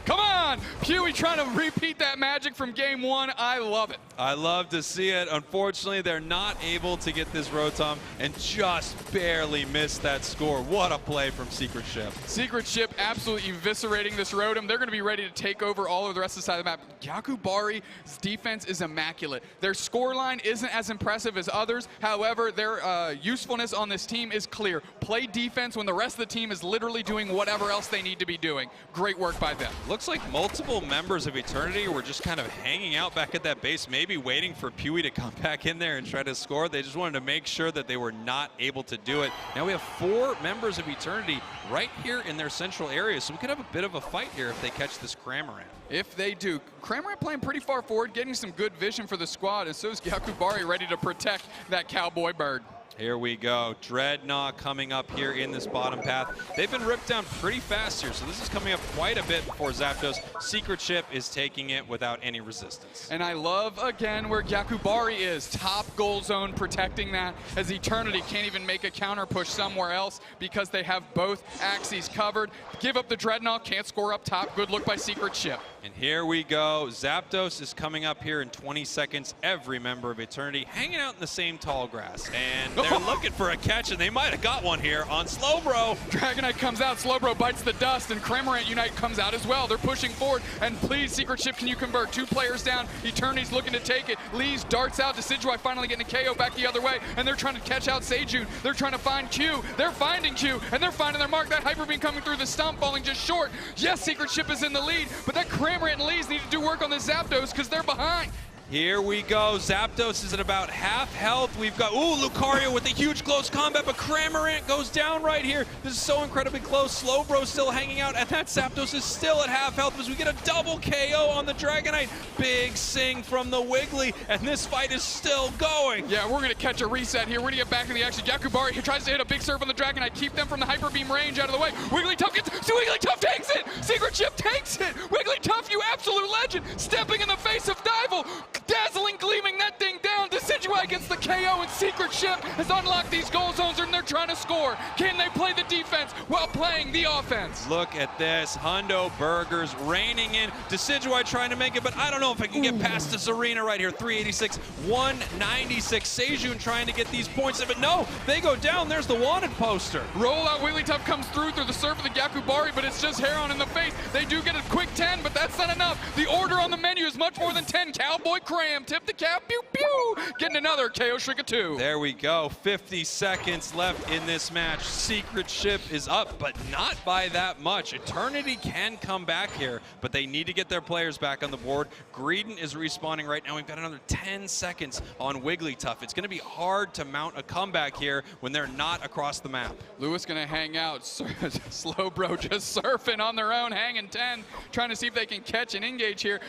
[SPEAKER 19] Come on! Pewee trying to repeat that magic from game 1. I love it.
[SPEAKER 18] I love to see it. Unfortunately, they're not able to get this Rotom and just barely missed that score. What a play from Secret Ship.
[SPEAKER 19] Secret Ship absolutely eviscerating this Rotom. They're going to be ready to take over all of the rest of the side of the map. Gyakubari's defense is immaculate. Their scoreline isn't as impressive as others. However, their usefulness on this team is clear. Play defense when the rest of the team is literally doing whatever else they need to be doing. Great work by them.
[SPEAKER 18] Looks like multiple members of Eternity were just kind of hanging out back at that base, maybe waiting for Pewee to come back in there and try to score. They just wanted to make sure that they were not able to do it. Now we have 4 members of Eternity right here in their central area, so we could have a bit of a fight here if they catch this Cramorant.
[SPEAKER 19] If they do. Cramorant playing pretty far forward, getting some good vision for the squad, and so is Gyakubari ready to protect that cowboy bird.
[SPEAKER 18] Here we go. Dreadnought coming up here in this bottom path. They've been ripped down pretty fast here, so this is coming up quite a bit before Zapdos. Secret Ship is taking it without any resistance.
[SPEAKER 19] And I love, again, where Gyakubari is. Top goal zone protecting that, as Eternity can't even make a counter push somewhere else because they have both axes covered. Give up the Dreadnought, can't score up top. Good look by Secret Ship.
[SPEAKER 18] And here we go. Zapdos is coming up here in 20 seconds. Every member of Eternity hanging out in the same tall grass. And They're looking for a catch, and they might have got one here on Slowbro.
[SPEAKER 19] Dragonite comes out, Slowbro bites the dust, and Cramorant Unite comes out as well. They're pushing forward, and please, Secret Ship, can you convert? 2 players down, Eternity's looking to take it. Lee's darts out, Decidueye finally getting a KO back the other way, and they're trying to catch out Seijun. They're trying to find Q. They're finding Q, and they're finding their mark. That Hyper Beam coming through the stump, falling just short. Yes, Secret Ship is in the lead, but that Cramorant and Lee's need to do work on this Zapdos because they're behind.
[SPEAKER 18] Here we go. Zapdos is at about half health. We've got, Lucario with a huge close combat, but Cramorant goes down right here. This is so incredibly close. Slowbro still hanging out, and that Zapdos is still at half health as we get a double KO on the Dragonite. Big sing from the Wiggly, and this fight is still going.
[SPEAKER 19] Yeah, we're going to catch a reset here. We're going to get back in the action. Yakubari tries to hit a big serve on the Dragonite, keep them from the Hyper Beam range out of the way. Wigglytuff gets, Wigglytuff takes it! Secret Ship takes it! Wigglytuff, you absolute legend! Stepping in the face of Dival! Dazzling, gleaming that thing down. Decidueye gets the KO, and Secret Ship has unlocked these goal zones, and they're trying to score. Can they play the defense while playing the offense?
[SPEAKER 18] Look at this. Hundo Burgers raining in. Decidueye trying to make it, but I don't know if I can get past this arena right here. 386, 196. Seijun trying to get these points, but no, they go down. There's the wanted poster.
[SPEAKER 19] Rollout Wigglytuff comes through the serve of the Yakubari, but it's just Heron in the face. They do get a quick 10, but that's not enough. The order on the menu is much more than 10. Cowboy Cram, tip the cap, pew pew, getting another KO Shrika 2.
[SPEAKER 18] There we go. 50 seconds left in this match. Secret Ship is up, but not by that much. Eternity can come back here, but they need to get their players back on the board. Greedent is respawning right now. We've got another 10 seconds on Wigglytuff. It's going to be hard to mount a comeback here when they're not across the map.
[SPEAKER 19] Lewis going to hang out. Slowbro just surfing on their own, hanging 10, trying to see if they can catch and engage here.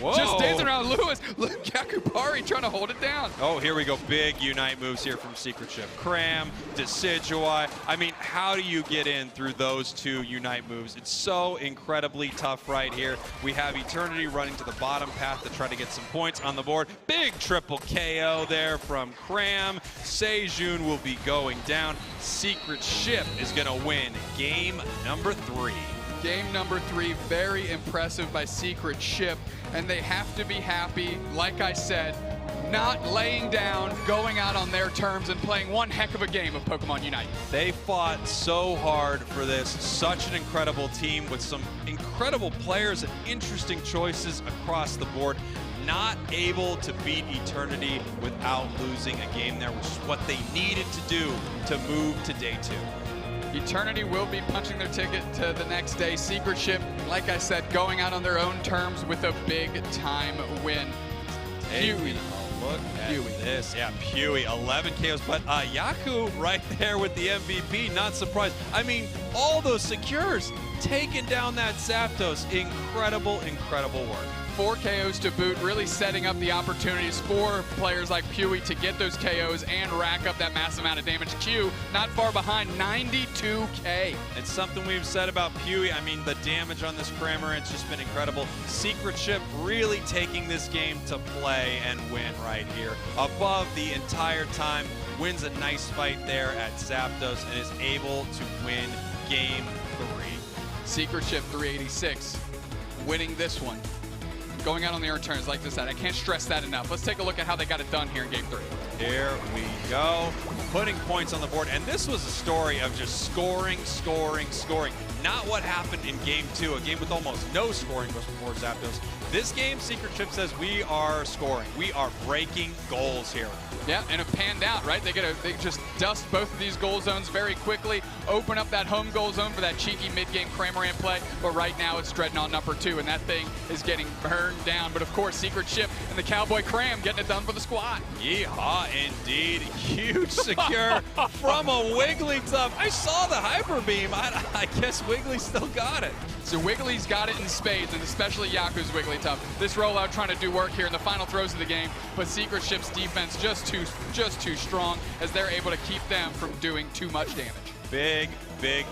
[SPEAKER 18] Whoa.
[SPEAKER 19] Just dancing around Lewis. Yakubari trying to hold it down.
[SPEAKER 18] Oh, here we go. Big Unite moves here from Secret Ship. Cram, Decidueye. I mean, how do you get in through those 2 Unite moves? It's so incredibly tough right here. We have Eternity running to the bottom path to try to get some points on the board. Big triple KO there from Cram. Seijun will be going down. Secret Ship is going to win game number 3.
[SPEAKER 19] Game number 3, very impressive by Secret Ship, and they have to be happy, like I said, not laying down, going out on their terms, and playing one heck of a game of Pokemon Unite.
[SPEAKER 18] They fought so hard for this. Such an incredible team with some incredible players and interesting choices across the board. Not able to beat Eternity without losing a game there, which is what they needed to do to move to day 2.
[SPEAKER 19] Eternity will be punching their ticket to the next day. Secret Ship, like I said, going out on their own terms with a big-time win. Pewee.
[SPEAKER 18] Look at this. Yeah, Pewee, 11 KOs. But Yaku right there with the MVP, not surprised. I mean, all those secures taking down that Zapdos. Incredible, incredible work.
[SPEAKER 19] 4 KOs to boot, really setting up the opportunities for players like Pewee to get those KOs and rack up that massive amount of damage. Q, not far behind, 92K.
[SPEAKER 18] It's something we've said about Pewee. I mean, the damage on this Cramorant's just been incredible. Secret Ship really taking this game to play and win right here. Above the entire time, wins a nice fight there at Zapdos and is able to win game 3.
[SPEAKER 19] Secret Ship 386, winning this one. Going out on their turns, like this. I can't stress that enough. Let's take a look at how they got it done here in Game 3.
[SPEAKER 18] Here we go. Putting points on the board. And this was a story of just scoring, scoring, scoring. Not what happened in Game 2, a game with almost no scoring before Zapdos. This game, Secret Ship says we are scoring. We are breaking goals here.
[SPEAKER 19] Yeah, and it panned out, right? They just dust both of these goal zones very quickly, open up that home goal zone for that cheeky mid-game Cramorant play, but right now it's Dreadnought number 2, and that thing is getting burned down. But of course, Secret Ship and the Cowboy Cram getting it done for the squad.
[SPEAKER 18] Yeehaw, indeed. Huge secure from a Wigglytuff. I saw the Hyper Beam. I guess Wiggly still got it.
[SPEAKER 19] So Wiggly's got it in spades, and especially Yaku's Wigglytuff. This rollout trying to do work here in the final throws of the game, but Secret Ship's defense just too strong as they're able to keep them from doing too much damage.
[SPEAKER 18] Big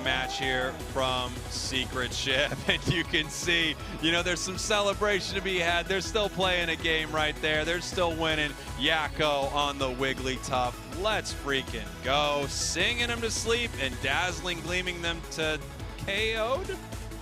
[SPEAKER 18] match here from Secret Ship, and you can see, you know, there's some celebration to be had. They're still playing a game right there. They're still winning. Yakko on the Wigglytuff. Let's freaking go. Singing them to sleep and dazzling gleaming them to KO'd.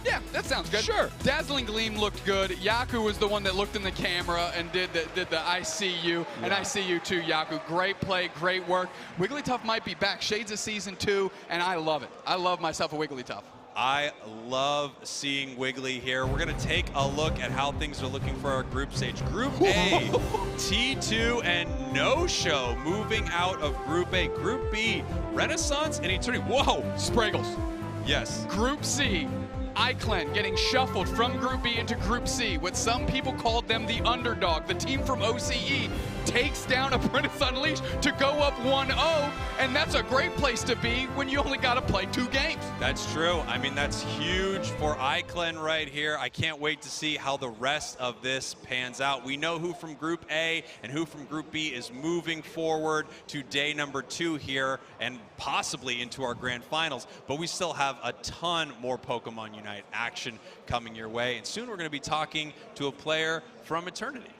[SPEAKER 19] Yeah, that sounds good. Sure. Dazzling Gleam looked good. Yaku was the one that looked in the camera and did the I see you, and I see you too, Yaku. Great play, great work. Wigglytuff might be back. Shades of Season 2, and I love it. I love myself a Wigglytuff.
[SPEAKER 18] I love seeing Wiggly here. We're going to take a look at how things are looking for our group stage. Group A, T2 and No Show moving out of Group A. Group B, Renaissance and Eternity. Whoa!
[SPEAKER 19] Spraggles.
[SPEAKER 18] Yes.
[SPEAKER 19] Group C, iClan getting shuffled from Group B into Group C. What some people called them the underdog. The team from OCE takes down Apprentice Unleashed to go up 1-0, and that's a great place to be when you only got to play 2 games.
[SPEAKER 18] That's true. I mean, that's huge for iClan right here. I can't wait to see how the rest of this pans out. We know who from Group A and who from Group B is moving forward to day number 2 here and possibly into our grand finals, but we still have a ton more Pokemon Unite action coming your way, and soon we're going to be talking to a player from Eternity.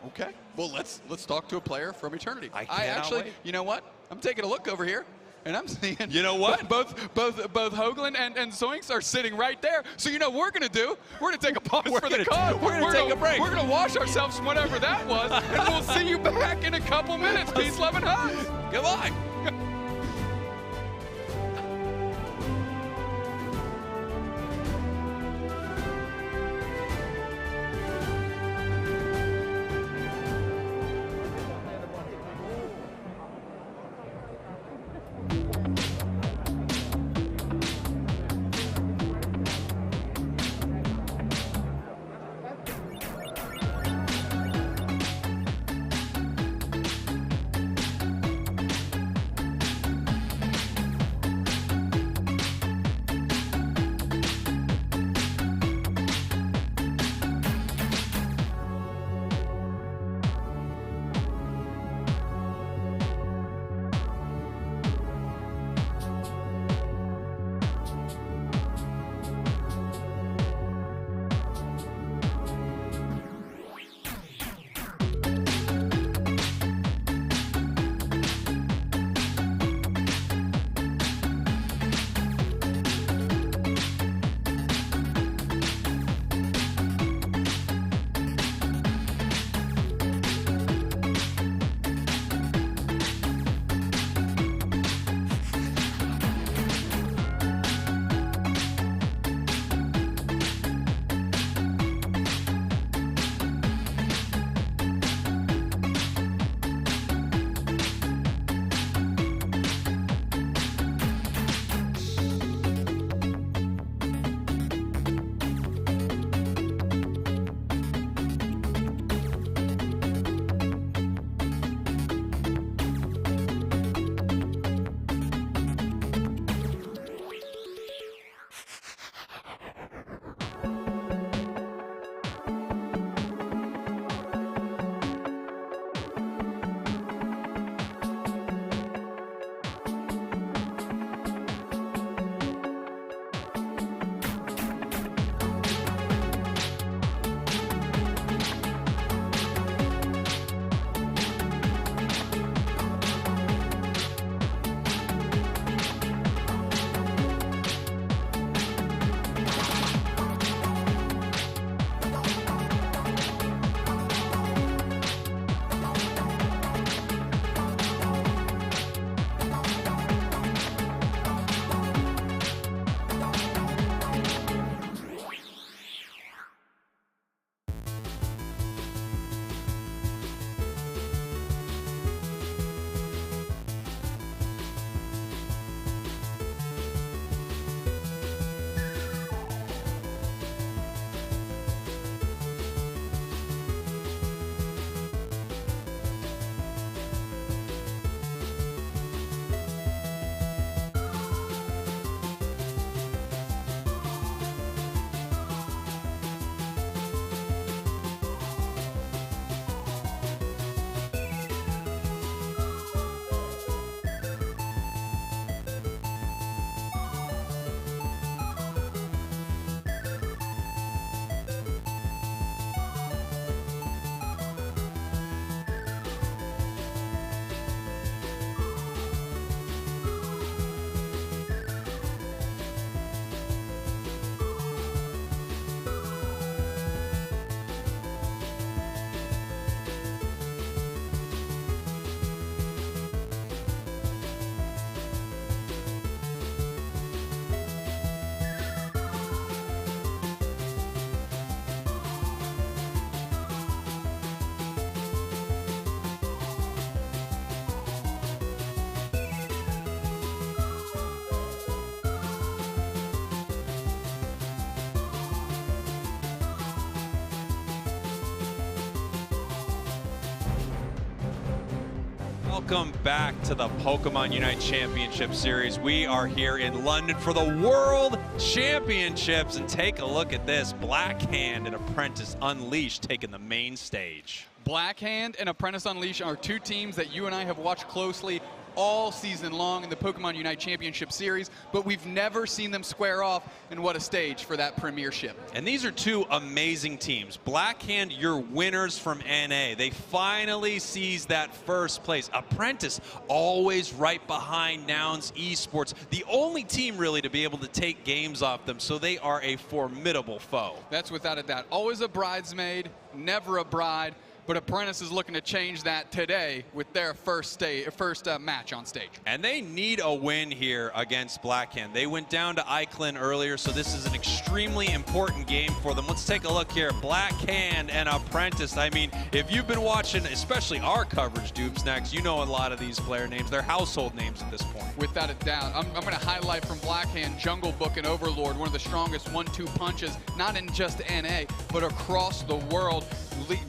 [SPEAKER 19] Okay, well, let's talk to a player from Eternity.
[SPEAKER 18] I
[SPEAKER 19] actually,
[SPEAKER 18] wait.
[SPEAKER 19] You know what? I'm taking a look over here, and I'm seeing.
[SPEAKER 18] You know what?
[SPEAKER 19] Both Hoagland and Zoinks are sitting right there. So you know what we're gonna do? We're gonna take a pause for the call.
[SPEAKER 18] We're gonna take a break.
[SPEAKER 19] We're gonna wash ourselves from whatever that was, and we'll see you back in a couple minutes. Peace, love, and hugs.
[SPEAKER 18] Goodbye. Welcome back to the Pokemon Unite Championship Series. We are here in London for the World Championships, and take a look at this. Blackhand and Apprentice Unleashed taking the main stage.
[SPEAKER 19] Blackhand and Apprentice Unleashed are two teams that you and I have watched closely all season long in the Pokemon Unite Championship Series, but we've never seen them square off, and what a stage for that premiership.
[SPEAKER 18] And these are two amazing teams. Blackhand, your winners from NA. They finally seized that first place. Apprentice, always right behind Nouns Esports. The only team really to be able to take games off them, so they are a formidable foe.
[SPEAKER 19] That's without a doubt. Always a bridesmaid, never a bride. But Apprentice is looking to change that today with their first match on stage.
[SPEAKER 18] And they need a win here against Blackhand. They went down to Eichlin earlier, so this is an extremely important game for them. Let's take a look here. Blackhand and Apprentice. I mean, if you've been watching, especially our coverage, Doobsnacks, you know a lot of these player names. They're household names at this point.
[SPEAKER 19] Without a doubt. I'm going to highlight from Blackhand, Jungle Book and Overlord, one of the strongest 1-2 punches, not in just NA, but across the world,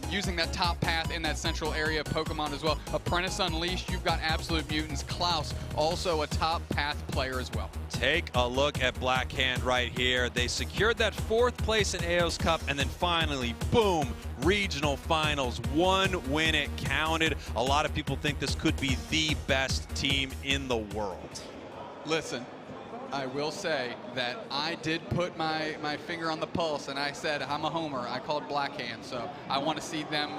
[SPEAKER 19] using that top path in that central area of Pokemon as well. Apprentice Unleashed, you've got Absolute Mutants. Klaus, also a top path player as well.
[SPEAKER 18] Take a look at Blackhand right here. They secured that 4th place in AOS Cup, and then finally, boom, regional finals. One win, it counted. A lot of people think this could be the best team in the world.
[SPEAKER 19] Listen, I will say that I did put my finger on the pulse, and I said I'm a homer. I called Blackhand, so I want to see them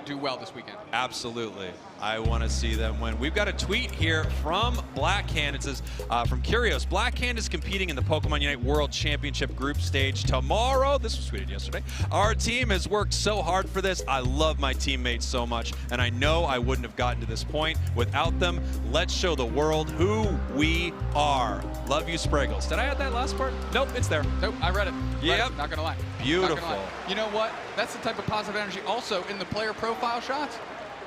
[SPEAKER 19] do well this weekend.
[SPEAKER 18] Absolutely. I want to see them win. We've got a tweet here from Blackhand. It says, from Curios, Blackhand is competing in the Pokemon Unite World Championship group stage tomorrow. This was tweeted yesterday. Our team has worked so hard for this. I love my teammates so much, and I know I wouldn't have gotten to this point without them. Let's show the world who we are. Love you, Spriggles. Did I add that last part? Nope, it's there.
[SPEAKER 19] Nope, I read it.
[SPEAKER 18] Yep.
[SPEAKER 19] Not gonna lie.
[SPEAKER 18] Beautiful.
[SPEAKER 19] Not gonna lie. You know what? That's the type of positive energy. Also, in the player profile shots,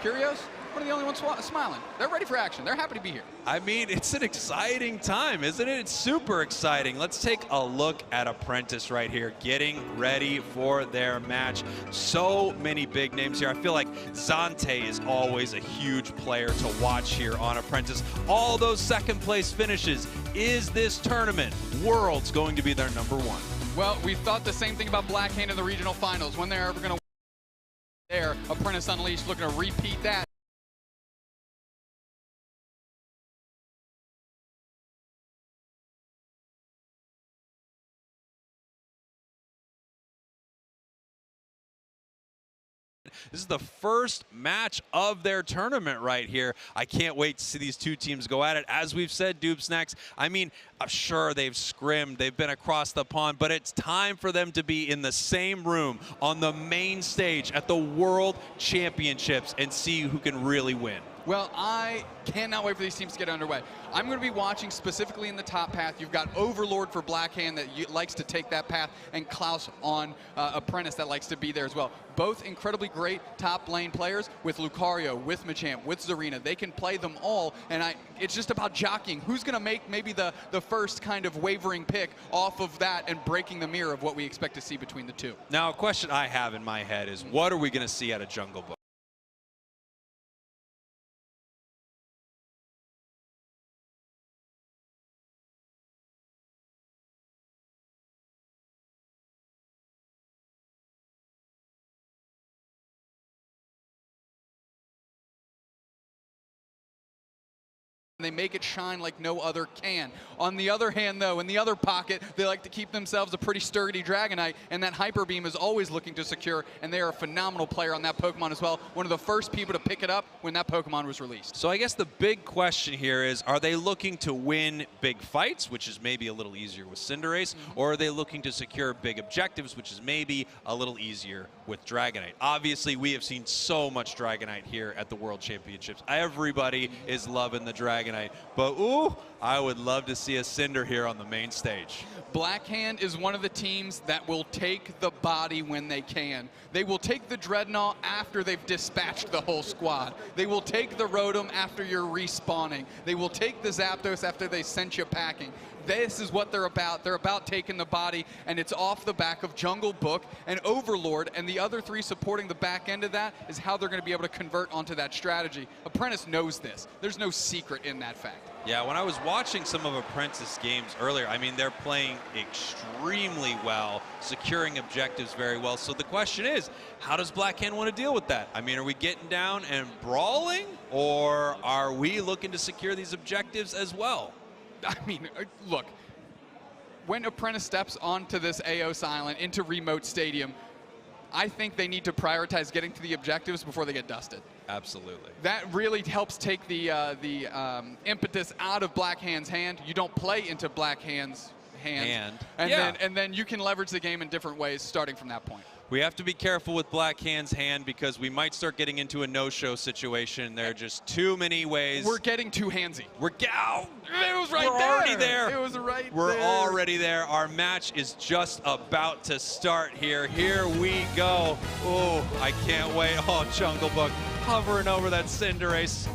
[SPEAKER 19] Curios, one of the only ones smiling. They're ready for action. They're happy to be here.
[SPEAKER 18] I mean, it's an exciting time, isn't it? It's super exciting. Let's take a look at Apprentice right here, getting ready for their match. So many big names here. I feel like Zante is always a huge player to watch here on Apprentice. All those second place finishes. Is this tournament, Worlds, going to be their #1?
[SPEAKER 19] Well, we thought the same thing about Blackhand in the regional finals. When they're ever going to win there, Apprentice Unleashed looking to repeat that.
[SPEAKER 18] This is the first match of their tournament right here. I can't wait to see these two teams go at it. As we've said, Doobsnacks, I mean, sure, they've scrimmed, they've been across the pond, but it's time for them to be in the same room on the main stage at the World Championships and see who can really win.
[SPEAKER 19] Well, I cannot wait for these teams to get underway. I'm going to be watching specifically in the top path. You've got Overlord for Blackhand that likes to take that path, and Klaus on Apprentice that likes to be there as well. Both incredibly great top lane players with Lucario, with Machamp, with Zarina. They can play them all, and it's just about jockeying. Who's going to make maybe the first kind of wavering pick off of that and breaking the mirror of what we expect to see between the two?
[SPEAKER 18] Now, a question I have in my head is, what are we going to see out of Jungle Book?
[SPEAKER 19] They make it shine like no other can. On the other hand, though, in the other pocket, they like to keep themselves a pretty sturdy Dragonite, and that Hyper Beam is always looking to secure, and they are a phenomenal player on that Pokemon as well. One of the first people to pick it up when that Pokemon was released.
[SPEAKER 18] So I guess the big question here is, are they looking to win big fights, which is maybe a little easier with Cinderace, or are they looking to secure big objectives, which is maybe a little easier with Dragonite? Obviously, we have seen so much Dragonite here at the World Championships. Everybody is loving the Dragonite. But, ooh, I would love to see a Cinder here on the main stage.
[SPEAKER 19] Blackhand is one of the teams that will take the body when they can. They will take the Dreadnought after they've dispatched the whole squad. They will take the Rotom after you're respawning. They will take the Zapdos after they sent you packing. This is what they're about. They're about taking the body, and it's off the back of Jungle Book and Overlord, and the other three supporting the back end of that is how they're going to be able to convert onto that strategy. Apprentice knows this. There's no secret in that fact.
[SPEAKER 18] Yeah, when I was watching some of Apprentice games earlier, I mean, they're playing extremely well, securing objectives very well. So the question is, how does Black Hand want to deal with that? I mean, are we getting down and brawling, or are we looking to secure these objectives as well?
[SPEAKER 19] I mean, look, when Apprentice steps onto this AOS Island, into Remote Stadium, I think they need to prioritize getting to the objectives before they get dusted.
[SPEAKER 18] Absolutely.
[SPEAKER 19] That really helps take the impetus out of Black Hand's hand. You don't play into Black Hand's hand. And then you can leverage the game in different ways starting from that point.
[SPEAKER 18] We have to be careful with Black Hand's hand because we might start getting into a no-show situation. There are just too many ways.
[SPEAKER 19] We're getting too handsy.
[SPEAKER 18] It was
[SPEAKER 19] right
[SPEAKER 18] We're
[SPEAKER 19] there.
[SPEAKER 18] already there.
[SPEAKER 19] It was right
[SPEAKER 18] We're
[SPEAKER 19] there.
[SPEAKER 18] already there. Our match is just about to start here. Here we go. Oh, I can't wait. Oh, Jungle Book hovering over that Cinderace.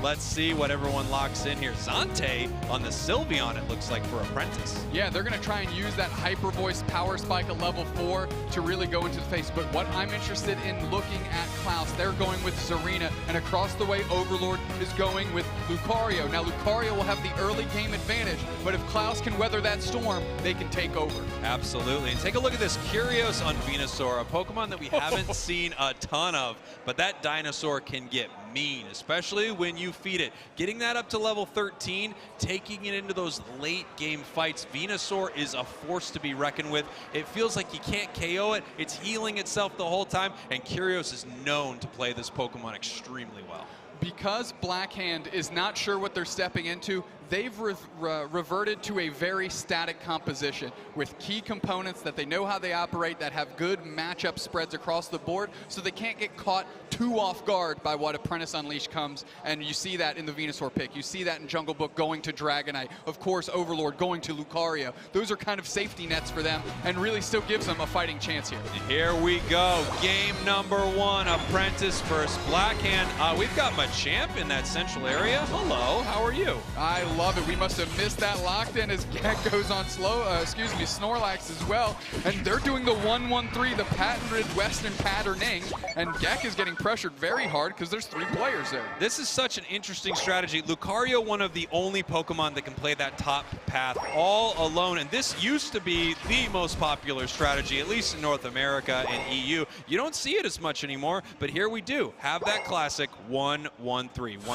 [SPEAKER 18] Let's see what everyone locks in here. Zante on the Sylveon, it looks like, for Apprentice.
[SPEAKER 19] Yeah, they're going to try and use that Hyper Voice Power Spike at level 4 to really go into the face. But what I'm interested in looking at Klaus, they're going with Zarina, and across the way, Overlord is going with Lucario. Now, Lucario will have the early game advantage, but if Klaus can weather that storm, they can take over.
[SPEAKER 18] Absolutely. And take a look at this Curios on Venusaur, a Pokemon that we haven't seen a ton of, but that dinosaur can get mean, especially when you feed it. Getting that up to level 13, taking it into those late game fights. Venusaur is a force to be reckoned with. It feels like you can't KO it. It's healing itself the whole time, and Curios is known to play this Pokemon extremely well.
[SPEAKER 19] Because Black Hand is not sure what they're stepping into, they've reverted to a very static composition with key components that they know how they operate, that have good matchup spreads across the board, so they can't get caught too off guard by what Apprentice Unleashed comes. And you see that in the Venusaur pick. You see that in Jungle Book going to Dragonite. Of course, Overlord going to Lucario. Those are kind of safety nets for them and really still gives them a fighting chance here.
[SPEAKER 18] Here we go. Game number 1, Apprentice versus Black Hand. We've got Machamp in that central area. Hello, how are you?
[SPEAKER 19] I love it. We must have missed that locked in as Gek goes on Snorlax as well. And they're doing the 1-1-3, the patented Western patterning. And Gek is getting pressured very hard because there's 3 players there.
[SPEAKER 18] This is such an interesting strategy. Lucario, one of the only Pokemon that can play that top path all alone. And this used to be the most popular strategy, at least in North America and EU. You don't see it as much anymore, but here we do have that classic 1-1-3. 1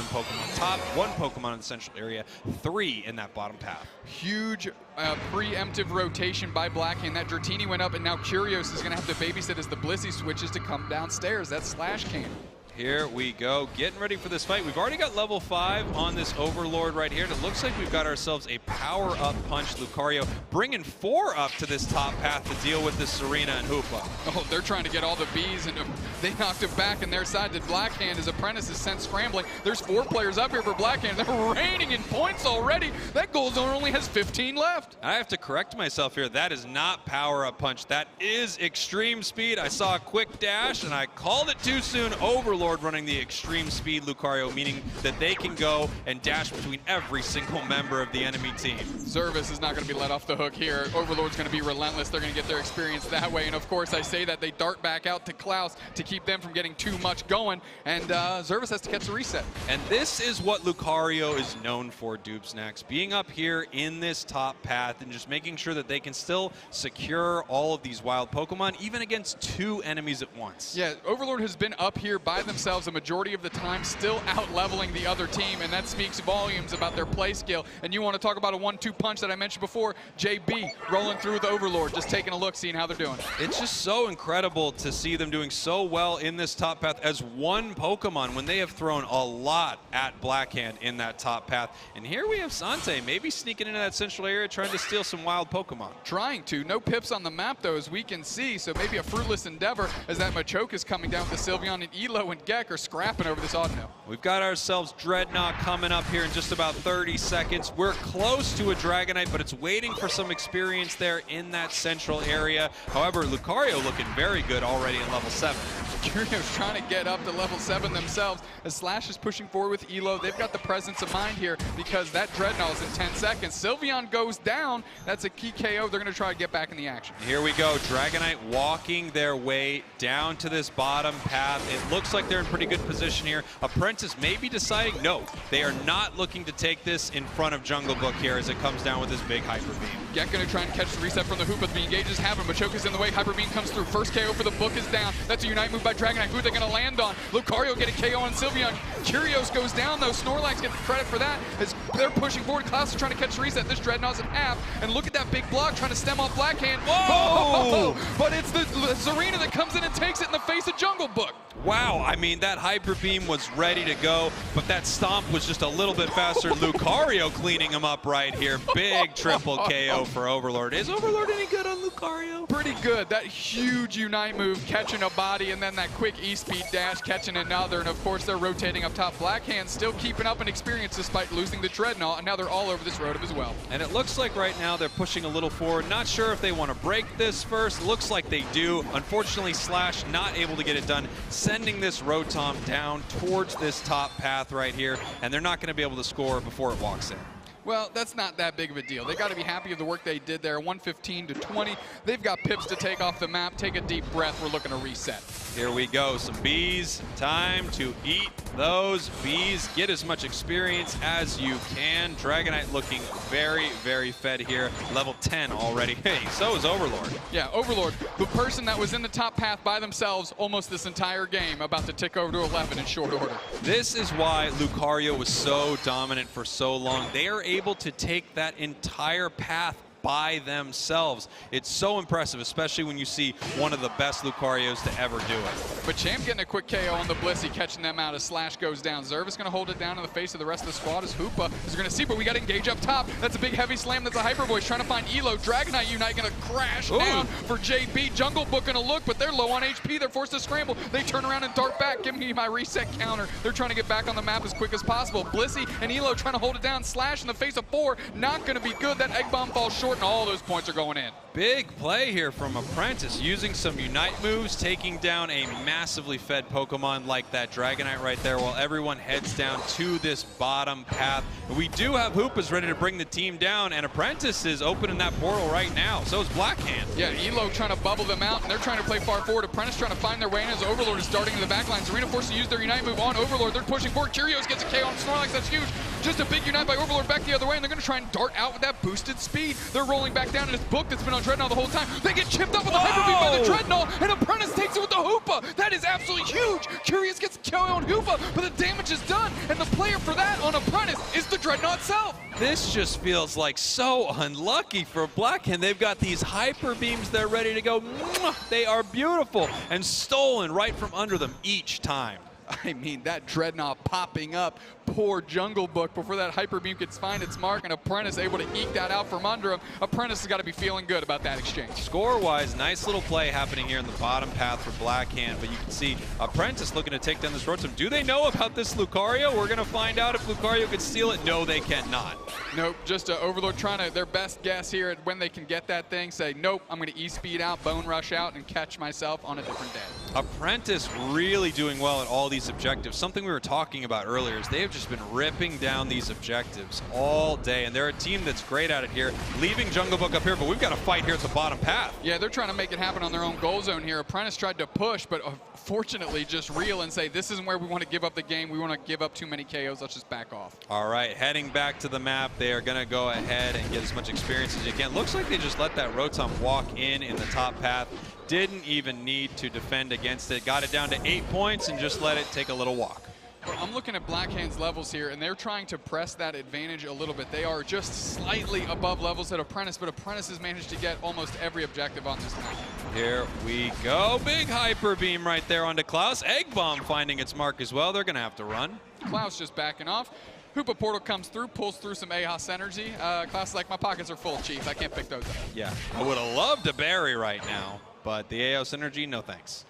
[SPEAKER 18] Pokemon top, 1 Pokemon in the central area, 3 in that bottom path.
[SPEAKER 19] Huge preemptive rotation by Black Hand. That Dratini went up, and now Curios is going to have to babysit as the Blissey switches to come downstairs. That Slash Can.
[SPEAKER 18] Here we go, getting ready for this fight. We've already got level 5 on this Overlord right here, and it looks like we've got ourselves a power-up punch Lucario, bringing 4 up to this top path to deal with this Serena and Hoopa.
[SPEAKER 19] Oh, they're trying to get all the Bs, and they knocked him back on their side to Black Hand. His Apprentice is sent scrambling. There's 4 players up here for Black Hand. They're raining in points already. That goal zone only has 15 left.
[SPEAKER 18] I have to correct myself here. That is not power-up punch. That is extreme speed. I saw a quick dash, and I called it too soon. Overlord running the extreme speed Lucario, meaning that they can go and dash between every single member of the enemy team.
[SPEAKER 19] Zervis is not going to be let off the hook here. Overlord's going to be relentless. They're going to get their experience that way. And of course, I say that they dart back out to Klaus to keep them from getting too much going. And Zervis has to catch the reset.
[SPEAKER 18] And this is what Lucario is known for, Dubesnax. Being up here in this top path and just making sure that they can still secure all of these wild Pokemon, even against 2 enemies at once.
[SPEAKER 19] Yeah, Overlord has been up here by themselves a majority of the time, still out-leveling the other team, and that speaks volumes about their play skill. And you want to talk about a 1-2 punch that I mentioned before, JB rolling through with Overlord, just taking a look, seeing how they're doing.
[SPEAKER 18] It's just so incredible to see them doing so well in this top path as 1 Pokemon when they have thrown a lot at Black Hand in that top path. And here we have Zante maybe sneaking into that central area trying to steal some wild Pokemon.
[SPEAKER 19] Trying to. No pips on the map, though, as we can see, so maybe a fruitless endeavor as that Machoke is coming down with the Sylveon, and Elo and Gek are scrapping over this Audino.
[SPEAKER 18] We've got ourselves Dreadnought coming up here in just about 30 seconds. We're close to a Dragonite, but it's waiting for some experience there in that central area. However, Lucario looking very good already in level 7.
[SPEAKER 19] Curios trying to get up to level 7 themselves as Slash is pushing forward with Elo. They've got the presence of mind here because that Dreadnought is in 10 seconds. Sylveon goes down. That's a key KO. They're going to try to get back in the action.
[SPEAKER 18] Here we go. Dragonite walking their way down to this bottom path. It looks like they're in pretty good position here. Apprentice may be deciding, no, they are not looking to take this in front of Jungle Book here as it comes down with this big Hyper Beam.
[SPEAKER 19] Gek going to try and catch the reset from the Hoopa. The engages happen. Machoka's in the way. Hyper Beam comes through. First KO for the Book is down. That's a Unite move by Dragonite. Who are they going to land on? Lucario getting KO on Sylveon. Curios goes down though. Snorlax gets the credit for that as they're pushing forward. Klaus is trying to catch the reset. This Dreadnought's in half. And look at that big block trying to stem off Blackhand. Whoa! But it's the Zarina that comes in and takes it in the face of Jungle Book.
[SPEAKER 18] Wow, I mean, that Hyper Beam was ready to go, but that stomp was just a little bit faster. Lucario cleaning him up right here. Big triple KO for Overlord. Is Overlord any good on Lucario?
[SPEAKER 19] Pretty good. That huge Unite move, catching a body, and then that quick E-speed dash, catching another. And of course, they're rotating up top. Blackhand still keeping up in experience despite losing the Dreadnought, and now they're all over this road as well.
[SPEAKER 18] And it looks like right now they're pushing a little forward. Not sure if they want to break this first. Looks like they do. Unfortunately, Slash not able to get it done, sending this Rotom down towards this top path right here, and they're not going to be able to score before it walks in.
[SPEAKER 19] Well, that's not that big of a deal. They got to be happy with the work they did there. 115 to 20. They've got pips to take off the map. Take a deep breath. We're looking to reset.
[SPEAKER 18] Here we go. Some bees. Time to eat those bees. Get as much experience as you can. Dragonite looking very, very fed here. Level 10 already. Hey, so is Overlord.
[SPEAKER 19] Yeah, Overlord, the person that was in the top path by themselves almost this entire game, about to tick over to 11 in short order.
[SPEAKER 18] This is why Lucario was so dominant for so long. They are able to take that entire path by themselves. It's so impressive, especially when you see one of the best Lucarios to ever do it.
[SPEAKER 19] But Champ getting a quick KO on the Blissey, catching them out as Slash goes down. Zervis going to hold it down in the face of the rest of the squad as Hoopa is going to see, but we got to engage up top. That's a big heavy slam. That's a Hyper Voice trying to find Elo. Dragonite Unite going to crash down for JB. Jungle Book going to look, but they're low on HP. They're forced to scramble. They turn around and dart back. Give me my reset counter. They're trying to get back on the map as quick as possible. Blissey and Elo trying to hold it down. Slash in the face of 4. Not going to be good. That Egg Bomb falls short, and all those points are going in.
[SPEAKER 18] Big play here from Apprentice, using some Unite moves, taking down a massively fed Pokemon like that Dragonite right there, while everyone heads down to this bottom path. We do have Hoopas ready to bring the team down, and Apprentice is opening that portal right now. So is Blackhand.
[SPEAKER 19] Yeah, Elo trying to bubble them out, and they're trying to play far forward. Apprentice trying to find their way in as Overlord is darting to the back line. Zarina forced to use their Unite move on Overlord. They're pushing forward. Curios gets a KO on Snorlax. That's huge. Just a big Unite by Overlord back the other way, and they're going to try and dart out with that boosted speed. They're rolling back down, and it's Book that's been on Dreadnought the whole time. They get chipped up with the Hyper Beam by the Dreadnought, and Apprentice takes it with the Hoopa. That is absolutely huge. Curious gets a KO on Hoopa, but the damage is done, and the player for that on Apprentice is the Dreadnought itself.
[SPEAKER 18] This just feels like so unlucky for Blackhand. They've got these Hyper Beams. They're ready to go. They are beautiful and stolen right from under them each time.
[SPEAKER 19] I mean, that Dreadnought popping up. Poor Jungle Book before that Hyper Beam could find its mark, and Apprentice able to eke that out from under him. Apprentice has got to be feeling good about that exchange.
[SPEAKER 18] Score-wise, nice little play happening here in the bottom path for Blackhand, but you can see Apprentice looking to take down this Rotom. Do they know about this Lucario? We're going to find out if Lucario could steal it. No, they cannot.
[SPEAKER 19] Nope, just Overlord trying to, their best guess here at when they can get that thing, say, nope, I'm going to E-speed out, Bone Rush out, and catch myself on a different day.
[SPEAKER 18] Apprentice really doing well at all these objectives. Something we were talking about earlier is they have just been ripping down these objectives all day, and they're a team that's great at it here, leaving Jungle Book up here, but we've got to fight here at the bottom path.
[SPEAKER 19] Yeah, they're trying to make it happen on their own goal zone here. Apprentice tried to push, but fortunately just reel and say, this isn't where we want to give up the game. We want to give up too many KOs. Let's just back off.
[SPEAKER 18] All right, heading back to the map. They are going to go ahead and get as much experience as you can. Looks like they just let that Rotom walk in the top path. Didn't even need to defend against it. Got it down to 8 points and just let it take a little walk.
[SPEAKER 19] I'm looking at Blackhand's levels here, and they're trying to press that advantage a little bit. They are just slightly above levels at Apprentice, but Apprentice has managed to get almost every objective on this map.
[SPEAKER 18] Here we go. Big Hyper Beam right there onto Klaus. Egg Bomb finding its mark as well. They're going to have to run.
[SPEAKER 19] Klaus just backing off. Hoopa Portal comes through, pulls through some Ahas energy. Klaus is like, my pockets are full, Chief. I can't pick those up.
[SPEAKER 18] Yeah, I would have loved a berry right now, but the Aeos energy, no thanks.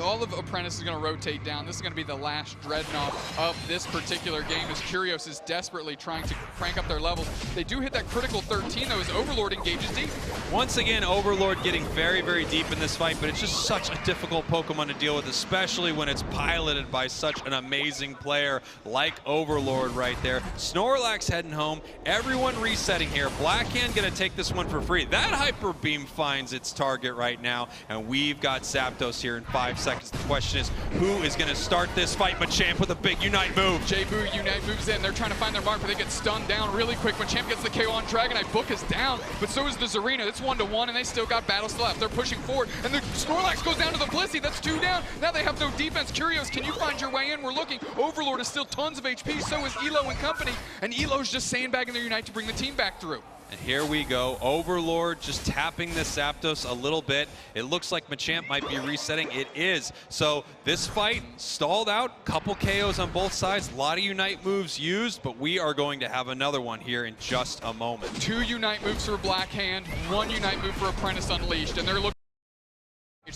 [SPEAKER 19] all of Apprentice is going to rotate down. This is going to be the last Dreadnought of this particular game as Curios is desperately trying to crank up their levels. They do hit that critical 13 though as Overlord engages deep.
[SPEAKER 18] Once again, Overlord getting very, very deep in this fight, but it's just such a difficult Pokemon to deal with, especially when it's piloted by such an amazing player like Overlord right there. Snorlax heading home, everyone resetting here. Blackhand gonna take this one for free. That Hyper Beam finds its target right now, and we've got Zapdos here in 5 seconds. The question is, who is gonna start this fight? Machamp with a big Unite move.
[SPEAKER 19] Jaybu Unite moves in. They're trying to find their mark, but they get stunned down really quick. Machamp gets the KO on Dragonite. Book is down, but so is the Zarina. It's 1-1, and they still got battles left. They're pushing forward, and the Snorlax goes down to the Blissey. That's 2 down. Now they have no defense. Curios, can you find your way in? We're looking. Overlord is still tons of HP, so is Elo and company, and Elo's just sandbagging their Unite to bring the team back through.
[SPEAKER 18] And here we go, Overlord just tapping this Zapdos a little bit. It looks like Machamp might be resetting. It is. So this fight stalled out, couple KOs on both sides, a lot of Unite moves used, but we are going to have another one here in just a moment.
[SPEAKER 19] 2 Unite moves for Blackhand, 1 Unite move for Apprentice Unleashed, and they're looking.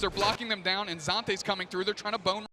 [SPEAKER 19] They're blocking them down, and Zante's coming through. They're trying to bone.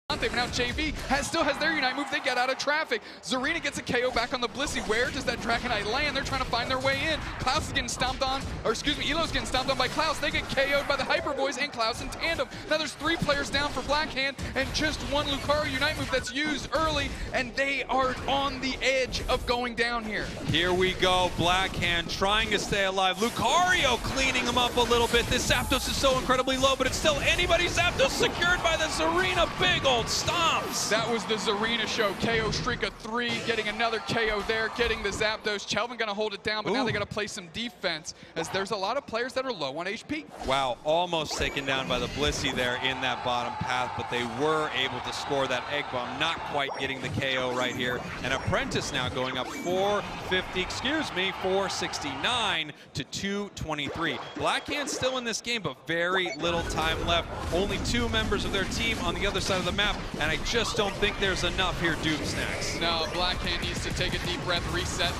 [SPEAKER 19] But now JV still has their Unite move. They get out of traffic. Zarina gets a KO back on the Blissey. Where does that Dragonite land? They're trying to find their way in. Klaus is getting stomped on, or excuse me, Elo's getting stomped on by Klaus. They get KO'd by the Hyper Boys and Klaus in tandem. Now there's 3 players down for Blackhand and just 1 Lucario Unite move that's used early, and they are on the edge of going down here.
[SPEAKER 18] Here we go, Blackhand trying to stay alive. Lucario cleaning him up a little bit. This Zapdos is so incredibly low, but it's still anybody's Zapdos secured by the Zarina. Big old stomps.
[SPEAKER 19] That was the Zarina show. KO streak of 3, getting another KO there, getting the Zapdos. Chelvin gonna hold it down, but now they gotta play some defense as there's a lot of players that are low on HP.
[SPEAKER 18] Wow, almost taken down by the Blissey there in that bottom path, but they were able to score that Egg Bomb, not quite getting the KO right here. And Apprentice now going up 469 to 223. Blackhand still in this game, but very little time left. Only 2 members of their team on the other side of the map, and I just don't think there's enough here, Doomsnacks.
[SPEAKER 19] No, Blackhand needs to take a deep breath, reset,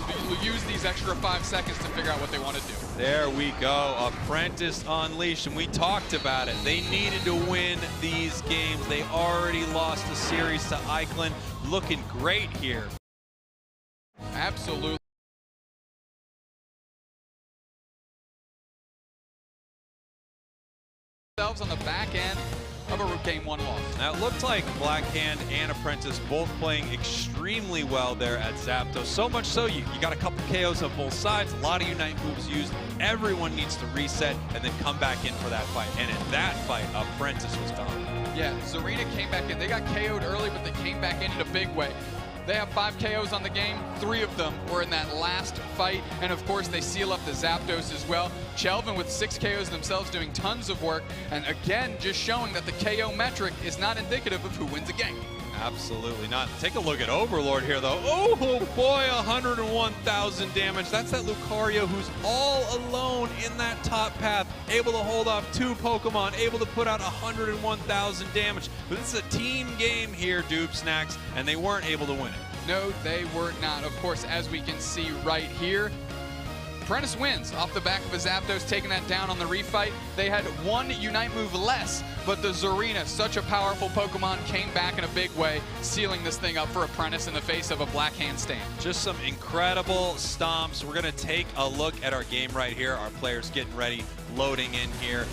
[SPEAKER 19] use these extra 5 seconds to figure out what they want to do.
[SPEAKER 18] There we go, Apprentice Unleashed, and we talked about it. They needed to win these games. They already lost the series to Eichlin. Looking great here.
[SPEAKER 19] Absolutely. On the back end of a game 1 loss.
[SPEAKER 18] Now it looked like Blackhand and Apprentice both playing extremely well there at Zapdos. So much so you got a couple KOs on both sides, a lot of Unite moves used. Everyone needs to reset and then come back in for that fight. And in that fight, Apprentice was dominant.
[SPEAKER 19] Yeah, Zarina came back in. They got KO'd early, but they came back in a big way. They have 5 KOs on the game. 3 of them were in that last fight. And of course, they seal up the Zapdos as well. Chelvin with 6 KOs themselves doing tons of work. And again, just showing that the KO metric is not indicative of who wins a game.
[SPEAKER 18] Absolutely not. Take a look at Overlord here, though. Oh boy, 101,000 damage. That's that Lucario who's all alone in that top path, able to hold off 2 Pokemon, able to put out 101,000 damage. But this is a team game here, Doomsnacks, and they weren't able to win it.
[SPEAKER 19] No, they were not. Of course, as we can see right here, Apprentice wins off the back of a Zapdos, taking that down on the refight. They had 1 Unite move less, but the Zarina, such a powerful Pokemon, came back in a big way, sealing this thing up for Apprentice in the face of a Blackhand stand.
[SPEAKER 18] Just some incredible stomps. We're going to take a look at our game right here. Our players getting ready, loading in here.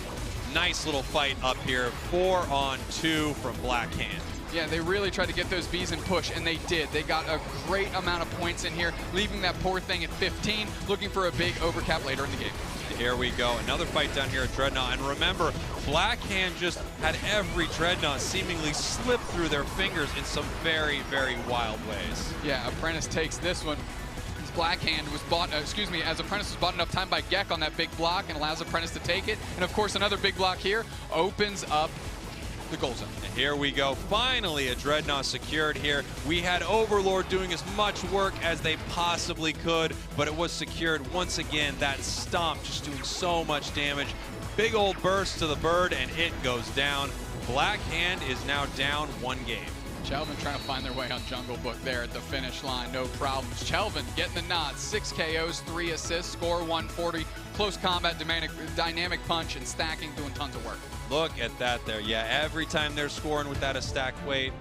[SPEAKER 18] Nice little fight up here. 4-on-2 from Blackhand.
[SPEAKER 19] Yeah, they really tried to get those Bs and push, and they did. They got a great amount of points in here, leaving that poor thing at 15, looking for a big overcap later in the game.
[SPEAKER 18] Here we go, another fight down here at Dreadnought. And remember, Blackhand just had every Dreadnought seemingly slip through their fingers in some very, very wild ways.
[SPEAKER 19] Yeah, Apprentice takes this one. Blackhand was bought, as Apprentice was bought enough time by Gek on that big block and allows Apprentice to take it. And of course, another big block here opens up the goal zone.
[SPEAKER 18] And here we go. Finally, a Dreadnought secured here. We had Overlord doing as much work as they possibly could, but it was secured once again. That stomp just doing so much damage. Big old burst to the bird, and it goes down. Blackhand is now down 1 game.
[SPEAKER 19] Chelvin trying to find their way on Jungle Book there at the finish line, no problems. Chelvin getting the nod, 6 KOs, 3 assists, score 140, close combat, dynamic punch, and stacking, doing tons of work.
[SPEAKER 18] Look at that there. Yeah, every time they're scoring with that attack weight,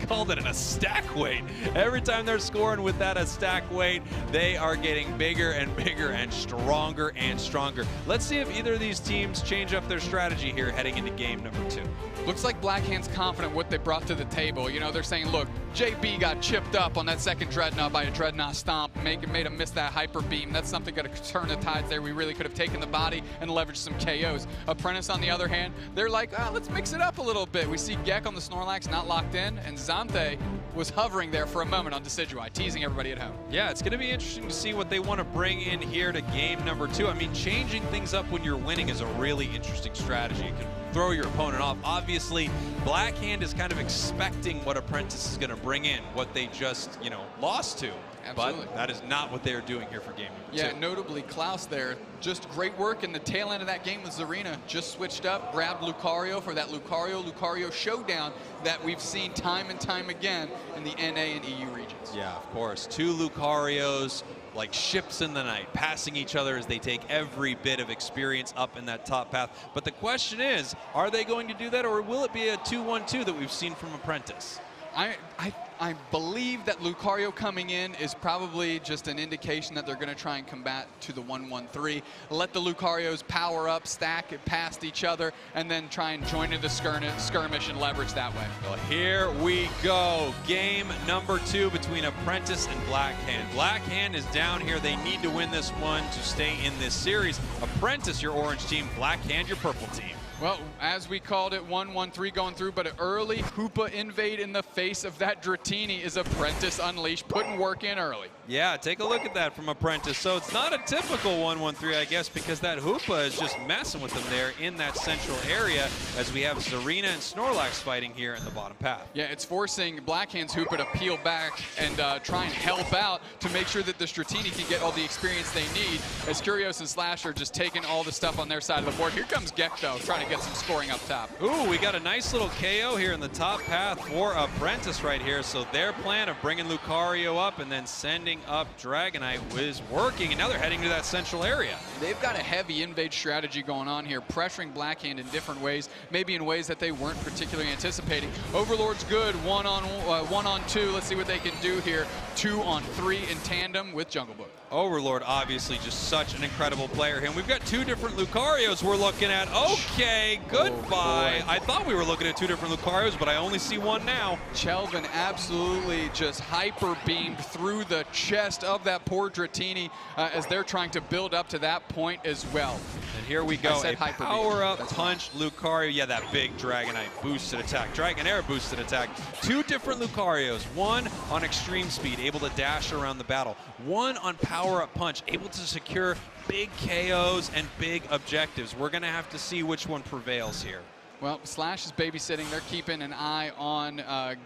[SPEAKER 18] called it an stack weight. Every time they're scoring with that stack weight, they are getting bigger and bigger and stronger and stronger. Let's see if either of these teams change up their strategy here heading into game number 2.
[SPEAKER 19] Looks like Blackhand's confident what they brought to the table. You know, they're saying, look, JB got chipped up on that second Dreadnought by a Dreadnought stomp, made him miss that hyper beam. That's something that could turn the tides there. We really could have taken the body and leveraged some KOs. Apprentice, on the other hand, they're like, let's mix it up a little bit. We see Gek on the Snorlax not locked in, and Zante was hovering there for a moment on Decidueye, teasing everybody at home.
[SPEAKER 18] Yeah, it's going to be interesting to see what they want to bring in here to game number 2. I mean, changing things up when you're winning is a really interesting strategy. You can throw your opponent off. Obviously, Blackhand is kind of expecting what Apprentice is going to bring in, what they just, lost to.
[SPEAKER 19] Absolutely.
[SPEAKER 18] But that is not what they're doing here for game number 2.
[SPEAKER 19] Yeah, notably Klaus there, just great work in the tail end of that game with Zarina. Just switched up, grabbed Lucario for that Lucario showdown that we've seen time and time again in the NA and EU regions.
[SPEAKER 18] Yeah, of course. 2 Lucarios like ships in the night, passing each other as they take every bit of experience up in that top path. But the question is, are they going to do that, or will it be a 2-1-2 that we've seen from Apprentice?
[SPEAKER 19] I believe that Lucario coming in is probably just an indication that they're going to try and combat to the 1-1-3. Let the Lucarios power up, stack it past each other, and then try and join in the skirmish and leverage that way.
[SPEAKER 18] Well, here we go. Game number 2 between Apprentice and Blackhand. Blackhand is down here. They need to win this one to stay in this series. Apprentice, your orange team. Blackhand, your purple team.
[SPEAKER 19] Well, as we called it, 1-1-3 going through, but an early Hoopa invade in the face of that Dratini is Apprentice unleashed, putting work in early.
[SPEAKER 18] Yeah, take a look at that from Apprentice. So it's not a typical 1-1-3, I guess, because that Hoopa is just messing with them there in that central area as we have Zarina and Snorlax fighting here in the bottom path.
[SPEAKER 19] Yeah, it's forcing Blackhand's Hoopa to peel back and try and help out to make sure that the Dratini can get all the experience they need, as Curios and Slash are just taking all the stuff on their side of the board. Here comes Gek, though, trying to get some scoring up top.
[SPEAKER 18] Ooh, we got a nice little KO here in the top path for Apprentice right here. So their plan of bringing Lucario up and then sending up Dragonite was working, and now they're heading to that central area.
[SPEAKER 19] They've got a heavy invade strategy going on here, pressuring Blackhand in different ways, maybe in ways that they weren't particularly anticipating. Overlord's good, 1-on-2. Let's see what they can do here. 2-on-3 in tandem with Jungle Book.
[SPEAKER 18] Overlord, obviously, just such an incredible player here. And we've got 2 different Lucarios we're looking at. Okay, goodbye. I thought we were looking at 2 different Lucarios, but I only see one now.
[SPEAKER 19] Chelvin absolutely just hyper beamed through the chest of that poor Dratini as they're trying to build up to that point as well.
[SPEAKER 18] And here we go, a power-up punch Lucario. Yeah, that big Dragonite boosted attack. Dragonair boosted attack. 2 different Lucarios. One on extreme speed, able to dash around the battle. One on power-up punch, able to secure big KOs and big objectives. We're going to have to see which one prevails here.
[SPEAKER 19] Well, Slash is babysitting. They're keeping an eye on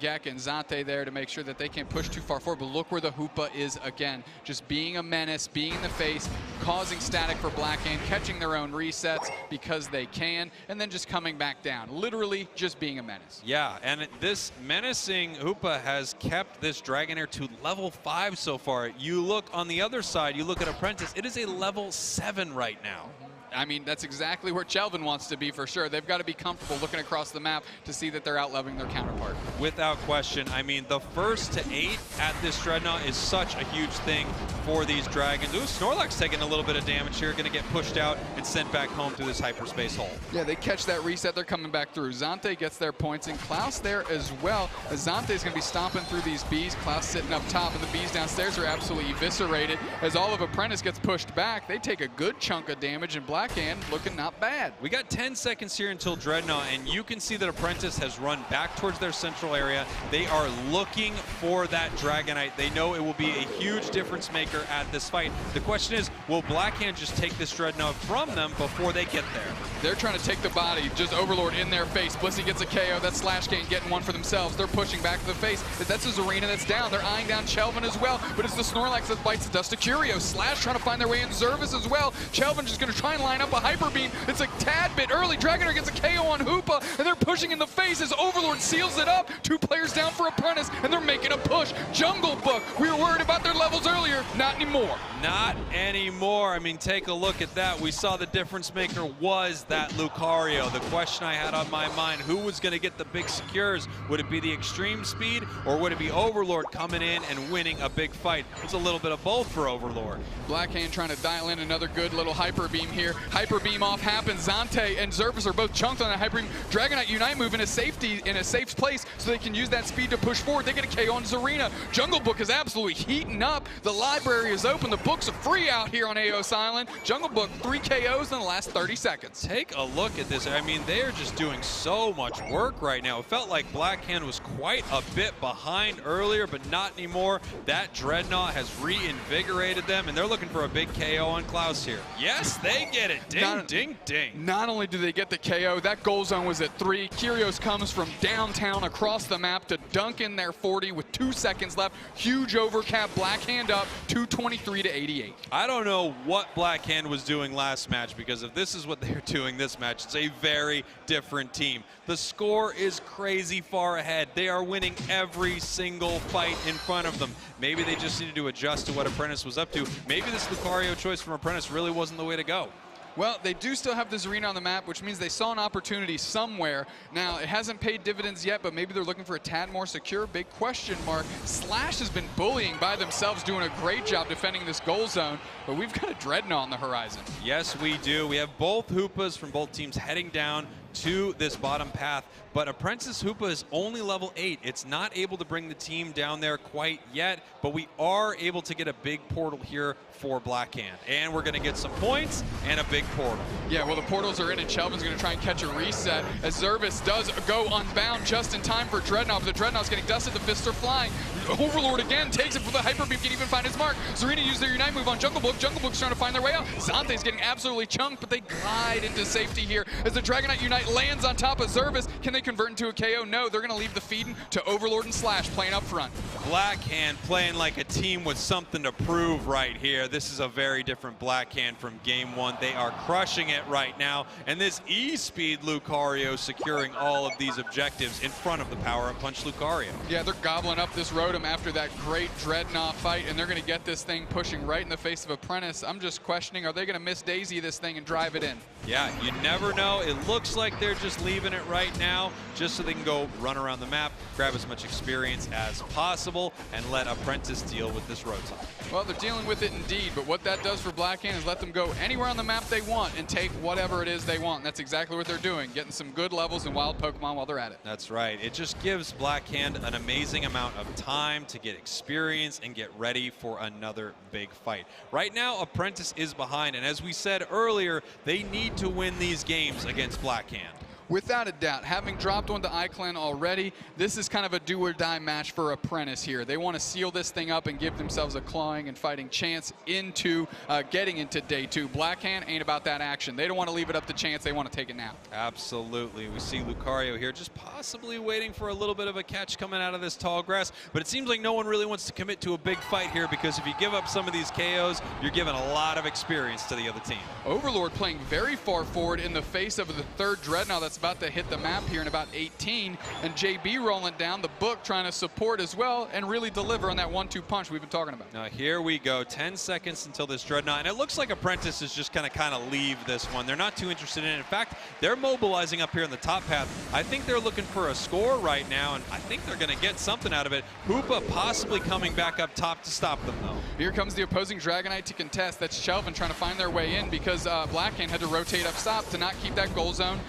[SPEAKER 19] Gek and Zante there to make sure that they can't push too far forward. But look where the Hoopa is again. Just being a menace, being in the face, causing static for Blackhand, catching their own resets because they can, and then just coming back down. Literally just being a menace.
[SPEAKER 18] Yeah, and this menacing Hoopa has kept this Dragonair to level 5 so far. You look on the other side, you look at Apprentice, it is a level 7 right now.
[SPEAKER 19] I mean, that's exactly where Chelvin wants to be for sure. They've got to be comfortable looking across the map to see that they're out-leveling their counterpart.
[SPEAKER 18] Without question. I mean, the first to 8 at this Dreadnought is such a huge thing for these Dragons. Ooh, Snorlax taking a little bit of damage here, going to get pushed out and sent back home through this hyperspace hole.
[SPEAKER 19] Yeah, they catch that reset, they're coming back through. Zante gets their points, and Klaus there as well. As Zante's going to be stomping through these bees. Klaus sitting up top, and the bees downstairs are absolutely eviscerated. As all of Apprentice gets pushed back, they take a good chunk of damage, and Blackhand looking not bad.
[SPEAKER 18] We got 10 seconds here until Dreadnought, and you can see that Apprentice has run back towards their central area. They are looking for that Dragonite. They know it will be a huge difference maker at this fight. The question is, will Blackhand just take this Dreadnought from them before they get there?
[SPEAKER 19] They're trying to take the body, just Overlord in their face. Blissey gets a KO, that Slash Gang getting one for themselves. They're pushing back to the face. That's a Zarina that's down. They're eyeing down Chelvin as well, but it's the Snorlax that bites the dust to Curios. Slash trying to find their way in Zervis as well. Chelvin just going to try and line line up a Hyper Beam. It's a tad bit early. Dragonair gets a KO on Hoopa, and they're pushing in the face as Overlord seals it up. 2 players down for Apprentice, and they're making a push. Jungle Book, we were worried about their levels earlier. Not anymore.
[SPEAKER 18] Not anymore. I mean, take a look at that. We saw the difference maker was that Lucario. The question I had on my mind, who was going to get the big secures? Would it be the extreme speed, or would it be Overlord coming in and winning a big fight? It's a little bit of both for Overlord.
[SPEAKER 19] Blackhand trying to dial in another good little Hyper Beam here. Hyper Beam off happens. Zante and Xervis are both chunked on that Hyper Beam. Dragonite Unite move in a safe place so they can use that speed to push forward. They get a KO on Zarina. Jungle Book is absolutely heating up. The library is open. The books are free out here on Eos Island. Jungle Book, 3 KOs in the last 30 seconds.
[SPEAKER 18] Take a look at this. I mean, they are just doing so much work right now. It felt like Blackhand was quite a bit behind earlier, but not anymore. That Dreadnought has reinvigorated them, and they're looking for a big KO on Klaus here. Yes, they get it. Ding, ding, ding.
[SPEAKER 19] Not only do they get the KO, that goal zone was at 3. Kyrios comes from downtown across the map to dunk in their 40 with 2 seconds left. Huge overcap. Blackhand up 223 to 88.
[SPEAKER 18] I don't know what Blackhand was doing last match, because if this is what they're doing this match, it's a very different team. The score is crazy far ahead. They are winning every single fight in front of them. Maybe they just needed to adjust to what Apprentice was up to. Maybe this Lucario choice from Apprentice really wasn't the way to go.
[SPEAKER 19] Well, they do still have this arena on the map, which means they saw an opportunity somewhere. Now, it hasn't paid dividends yet, but maybe they're looking for a tad more secure. Big question mark. Slash has been bullying by themselves, doing a great job defending this goal zone, but we've got a Dreadnought on the horizon.
[SPEAKER 18] Yes, we do. We have both Hoopas from both teams heading down to this bottom path, but Apprentice Hoopa is only level 8. It's not able to bring the team down there quite yet, but we are able to get a big portal here for Blackhand. And we're gonna get some points and a big portal. Yeah, well, the portals are in, and Chelvin's gonna try and catch a reset as Xervis does go unbound just in time for Dreadnought, but the Dreadnought's getting dusted, the fists are flying. Overlord again takes it for the Hyper Beam, can't even find his mark. Zarina used their Unite move on Jungle Book. Jungle Book's trying to find their way out. Zante's getting absolutely chunked, but they glide into safety here as the Dragonite Unite lands on top of Xervis. Can they convert into a KO? No, they're gonna leave the feeding to Overlord and Slash playing up front. Blackhand playing like a team with something to prove right here. This is a very different Blackhand from game 1. They are crushing it right now, and this E-Speed Lucario securing all of these objectives in front of the Power Up Punch Lucario. Yeah, they're gobbling up this Rotom after that great Dreadnought fight, and they're gonna get this thing pushing right in the face of Apprentice. I'm just questioning, are they gonna miss Daisy this thing and drive it in? Yeah, you never know. It looks like they're just leaving it right now just so they can go run around the map, grab as much experience as possible, and let Apprentice deal with this Rotom. Well, they're dealing with it indeed, but what that does for Blackhand is let them go anywhere on the map they want and take whatever it is they want. And that's exactly what they're doing, getting some good levels and wild Pokemon while they're at it. That's right. It just gives Blackhand an amazing amount of time to get experience and get ready for another big fight. Right now, Apprentice is behind, and as we said earlier, they need to win these games against Blackhand. Without a doubt, having dropped one to iClan already, this is kind of a do-or-die match for Apprentice here. They want to seal this thing up and give themselves a clawing and fighting chance into getting into day 2. Blackhand ain't about that action. They don't want to leave it up to chance. They want to take it now. Absolutely. We see Lucario here just possibly waiting for a little bit of a catch coming out of this tall grass, but it seems like no one really wants to commit to a big fight here, because if you give up some of these KOs, you're giving a lot of experience to the other team. Overlord playing very far forward in the face of the third Dreadnought that's about to hit the map here in about 18, and JB rolling down, the book trying to support as well and really deliver on that 1-2 punch we've been talking about. Now here we go, 10 seconds until this Dreadnought, and it looks like Apprentice is just gonna kind of leave this one. They're not too interested in it. In fact, they're mobilizing up here in the top path. I think they're looking for a score right now, and I think they're gonna get something out of it. Hoopa possibly coming back up top to stop them though. Here comes the opposing Dragonite to contest. That's Chelvin trying to find their way in, because Blackhand had to rotate up top to not keep that goal zone,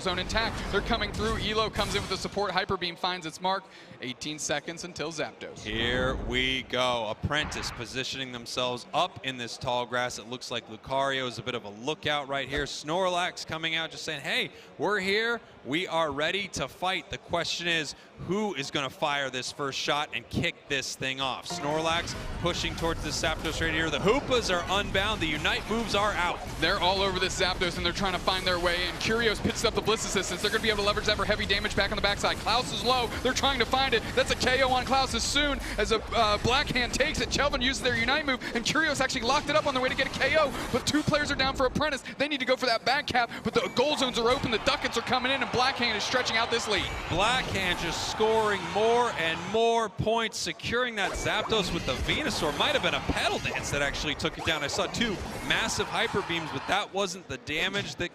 [SPEAKER 18] zone intact. They're coming through. Elo comes in with the support. Hyper Beam finds its mark. 18 seconds until Zapdos. Here we go. Apprentice positioning themselves up in this tall grass. It looks like Lucario is a bit of a lookout right here. Snorlax coming out just saying, hey, we're here. We are ready to fight. The question is, who is going to fire this first shot and kick this thing off? Snorlax pushing towards the Zapdos right here. The Hoopas are unbound. The Unite moves are out.
[SPEAKER 19] They're all over this Zapdos, and they're trying to find their way in. Curios pitches up the Bliss Assistance. They're going to be able to leverage that for heavy damage back on the backside. Klaus is low. They're trying to find it. That's a KO on Klaus as soon as a Black Hand takes it. Chelvin uses their Unite move, and Curios actually locked it up on their way to get a KO, but 2 players are down for Apprentice. They need to go for that back cap, but the goal zones are open. The Ducats are coming in, and Black Hand is stretching out this lead.
[SPEAKER 18] Black Hand just scoring more and more points, securing that Zapdos with the Venusaur. Might have been a Petal Dance that actually took it down. I saw 2 massive Hyper Beams, but that wasn't the damage that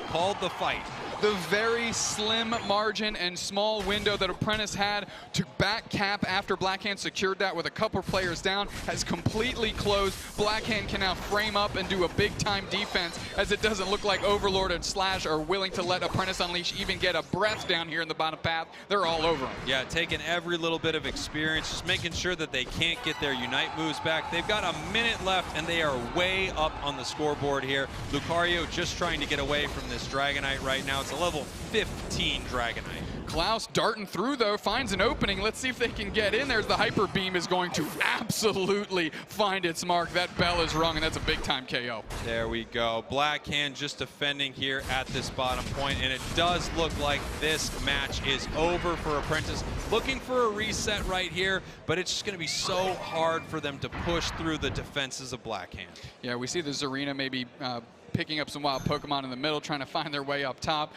[SPEAKER 18] called the fight.
[SPEAKER 19] The very slim margin and small window that Apprentice had to back cap after Black Hand secured that with a couple players down has completely closed. Black Hand can now frame up and do a big time defense, as it doesn't look like Overlord and Slash are willing to let Apprentice Unleash even get a breath down here in the bottom path. They're all over him.
[SPEAKER 18] Yeah, taking every little bit of experience, just making sure that they can't get their Unite moves back. They've got a minute left, and they are way up on the scoreboard here. Lucario just trying to get away from this Dragonite right now. It's a level 15 Dragonite.
[SPEAKER 19] Klaus darting through, though, finds an opening. Let's see if they can get in. There's the Hyper Beam is going to absolutely find its mark. That bell is rung, and that's a big-time KO.
[SPEAKER 18] There we go. Black Hand just defending here at this bottom point, and it does look like this match is over for Apprentice. Looking for a reset right here, but it's just going to be so hard for them to push through the defenses of Black Hand.
[SPEAKER 19] Yeah, we see the Zarina maybe picking up some wild Pokemon in the middle, trying to find their way up top.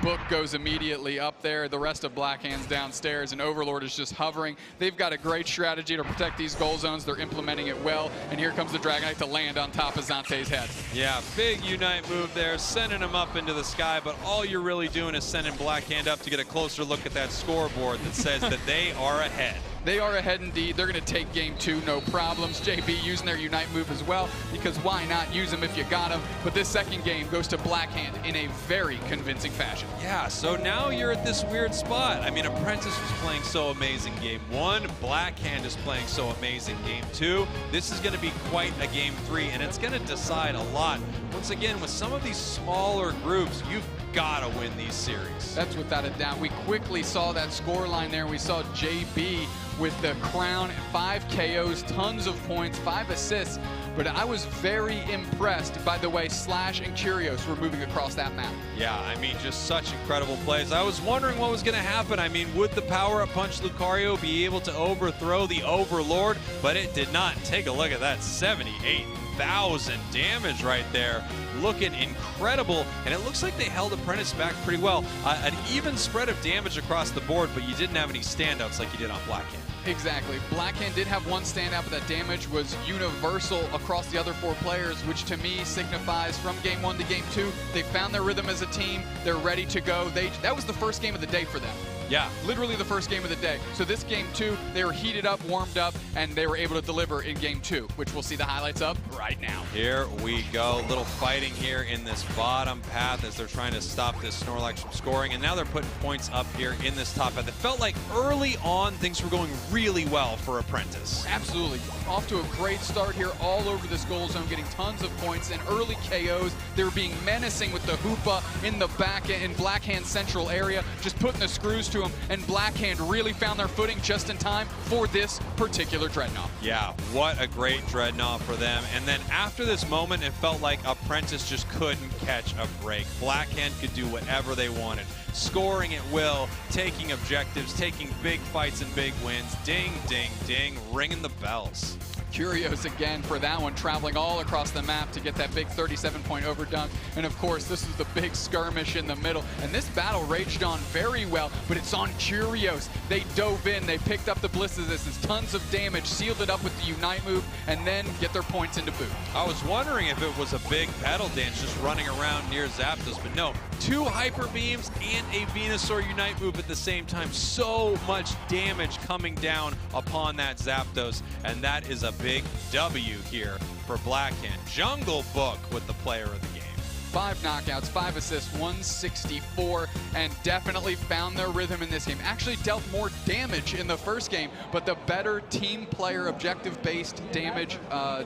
[SPEAKER 19] Book goes immediately up there. The rest of Black Hand's downstairs, and Overlord is just hovering. They've got a great strategy to protect these goal zones. They're implementing it well, and here comes the Dragonite to land on top of Zante's head.
[SPEAKER 18] Yeah, big Unite move there, sending him up into the sky, but all you're really doing is sending Black Hand up to get a closer look at that scoreboard that says that they are ahead.
[SPEAKER 19] They are ahead indeed. They're going to take game 2, no problems. JB using their Unite move as well, because why not use them if you got them? But this second game goes to Black Hand in a very convincing fashion.
[SPEAKER 18] Yeah, so now you're at this weird spot. I mean, Apprentice was playing so amazing game 1. Black Hand is playing so amazing game 2. This is going to be quite a game 3, and it's going to decide a lot. Once again, with some of these smaller groups, you've got to win these series.
[SPEAKER 19] That's without a doubt. We quickly saw that score line there. We saw JB with the crown, 5 KOs, tons of points, 5 assists. But I was very impressed by the way Slash and Curios were moving across that map.
[SPEAKER 18] Yeah, I mean, just such incredible plays. I was wondering what was going to happen. I mean, would the power-up punch Lucario be able to overthrow the Overlord? But it did not. Take a look at that, 78,000 damage right there. Looking incredible, and it looks like they held Apprentice back pretty well. An even spread of damage across the board, but you didn't have any standouts like you did on Black Hand.
[SPEAKER 19] Exactly. Black Hand did have one standout, but that damage was universal across the other 4 players, which to me signifies from game 1 to game 2, they found their rhythm as a team. They're ready to go. That was the first game of the day for them.
[SPEAKER 18] Yeah.
[SPEAKER 19] Literally the first game of the day. So this game 2, they were heated up, warmed up, and they were able to deliver in game 2, which we'll see the highlights of right now.
[SPEAKER 18] Here we go. Little fighting here in this bottom path as they're trying to stop this Snorlax from scoring, and now they're putting points up here in this top path. It felt like early on things were going really well for Apprentice.
[SPEAKER 19] Absolutely. Off to a great start here all over this goal zone, getting tons of points and early KOs. They were being menacing with the Hoopa in the back in Black Hand central area, just putting the screws to them, and Black Hand really found their footing just in time for this particular Dreadnought.
[SPEAKER 18] Yeah, what a great Dreadnought for them. And then after this moment, it felt like Apprentice just couldn't catch a break. Black Hand could do whatever they wanted. Scoring at will, taking objectives, taking big fights and big wins. Ding, ding, ding, ringing the bells.
[SPEAKER 19] Curios again for that one, traveling all across the map to get that big 37-point overdunk. And of course, this is the big skirmish in the middle. And this battle raged on very well, but it's on Curios. They dove in, they picked up the Bliss Resistance, tons of damage, sealed it up with the Unite move, and then get their points into boot.
[SPEAKER 18] I was wondering if it was a big Petal Dance just running around near Zapdos, but no. 2 Hyper Beams and a Venusaur Unite move at the same time. So much damage coming down upon that Zapdos, and that is a big W here for Black Hand. Jungle Book with the player of the game.
[SPEAKER 19] 5 knockouts, 5 assists, 164 and definitely found their rhythm in this game. Actually dealt more damage in the first game, but the better team player objective-based damage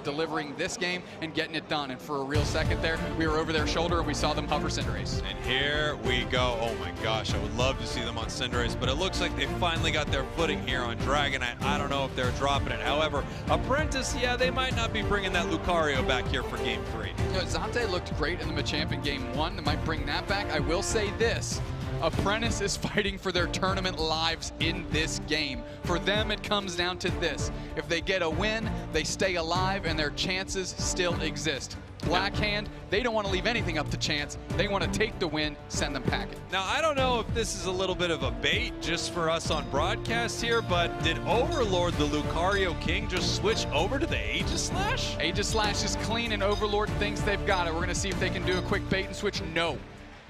[SPEAKER 19] delivering this game and getting it done. And for a real second there, we were over their shoulder and we saw them hover Cinderace.
[SPEAKER 18] And here we go. Oh my gosh, I would love to see them on Cinderace, but it looks like they finally got their footing here on Dragonite. I don't know if they're dropping it. However, Apprentice, yeah, they might not be bringing that Lucario back here for Game 3.
[SPEAKER 19] You know, Zante looked great in the Machamp in Game 1. They might bring that back. I will say this. Apprentice is fighting for their tournament lives in this game. For them, it comes down to this. If they get a win, they stay alive, and their chances still exist. Blackhand, they don't want to leave anything up to chance. They want to take the win, send them packing.
[SPEAKER 18] Now, I don't know if this is a little bit of a bait just for us on broadcast here, but did Overlord, the Lucario King, just switch over to the Aegislash?
[SPEAKER 19] Aegislash is clean, and Overlord thinks they've got it. We're going to see if they can do a quick bait and switch. No.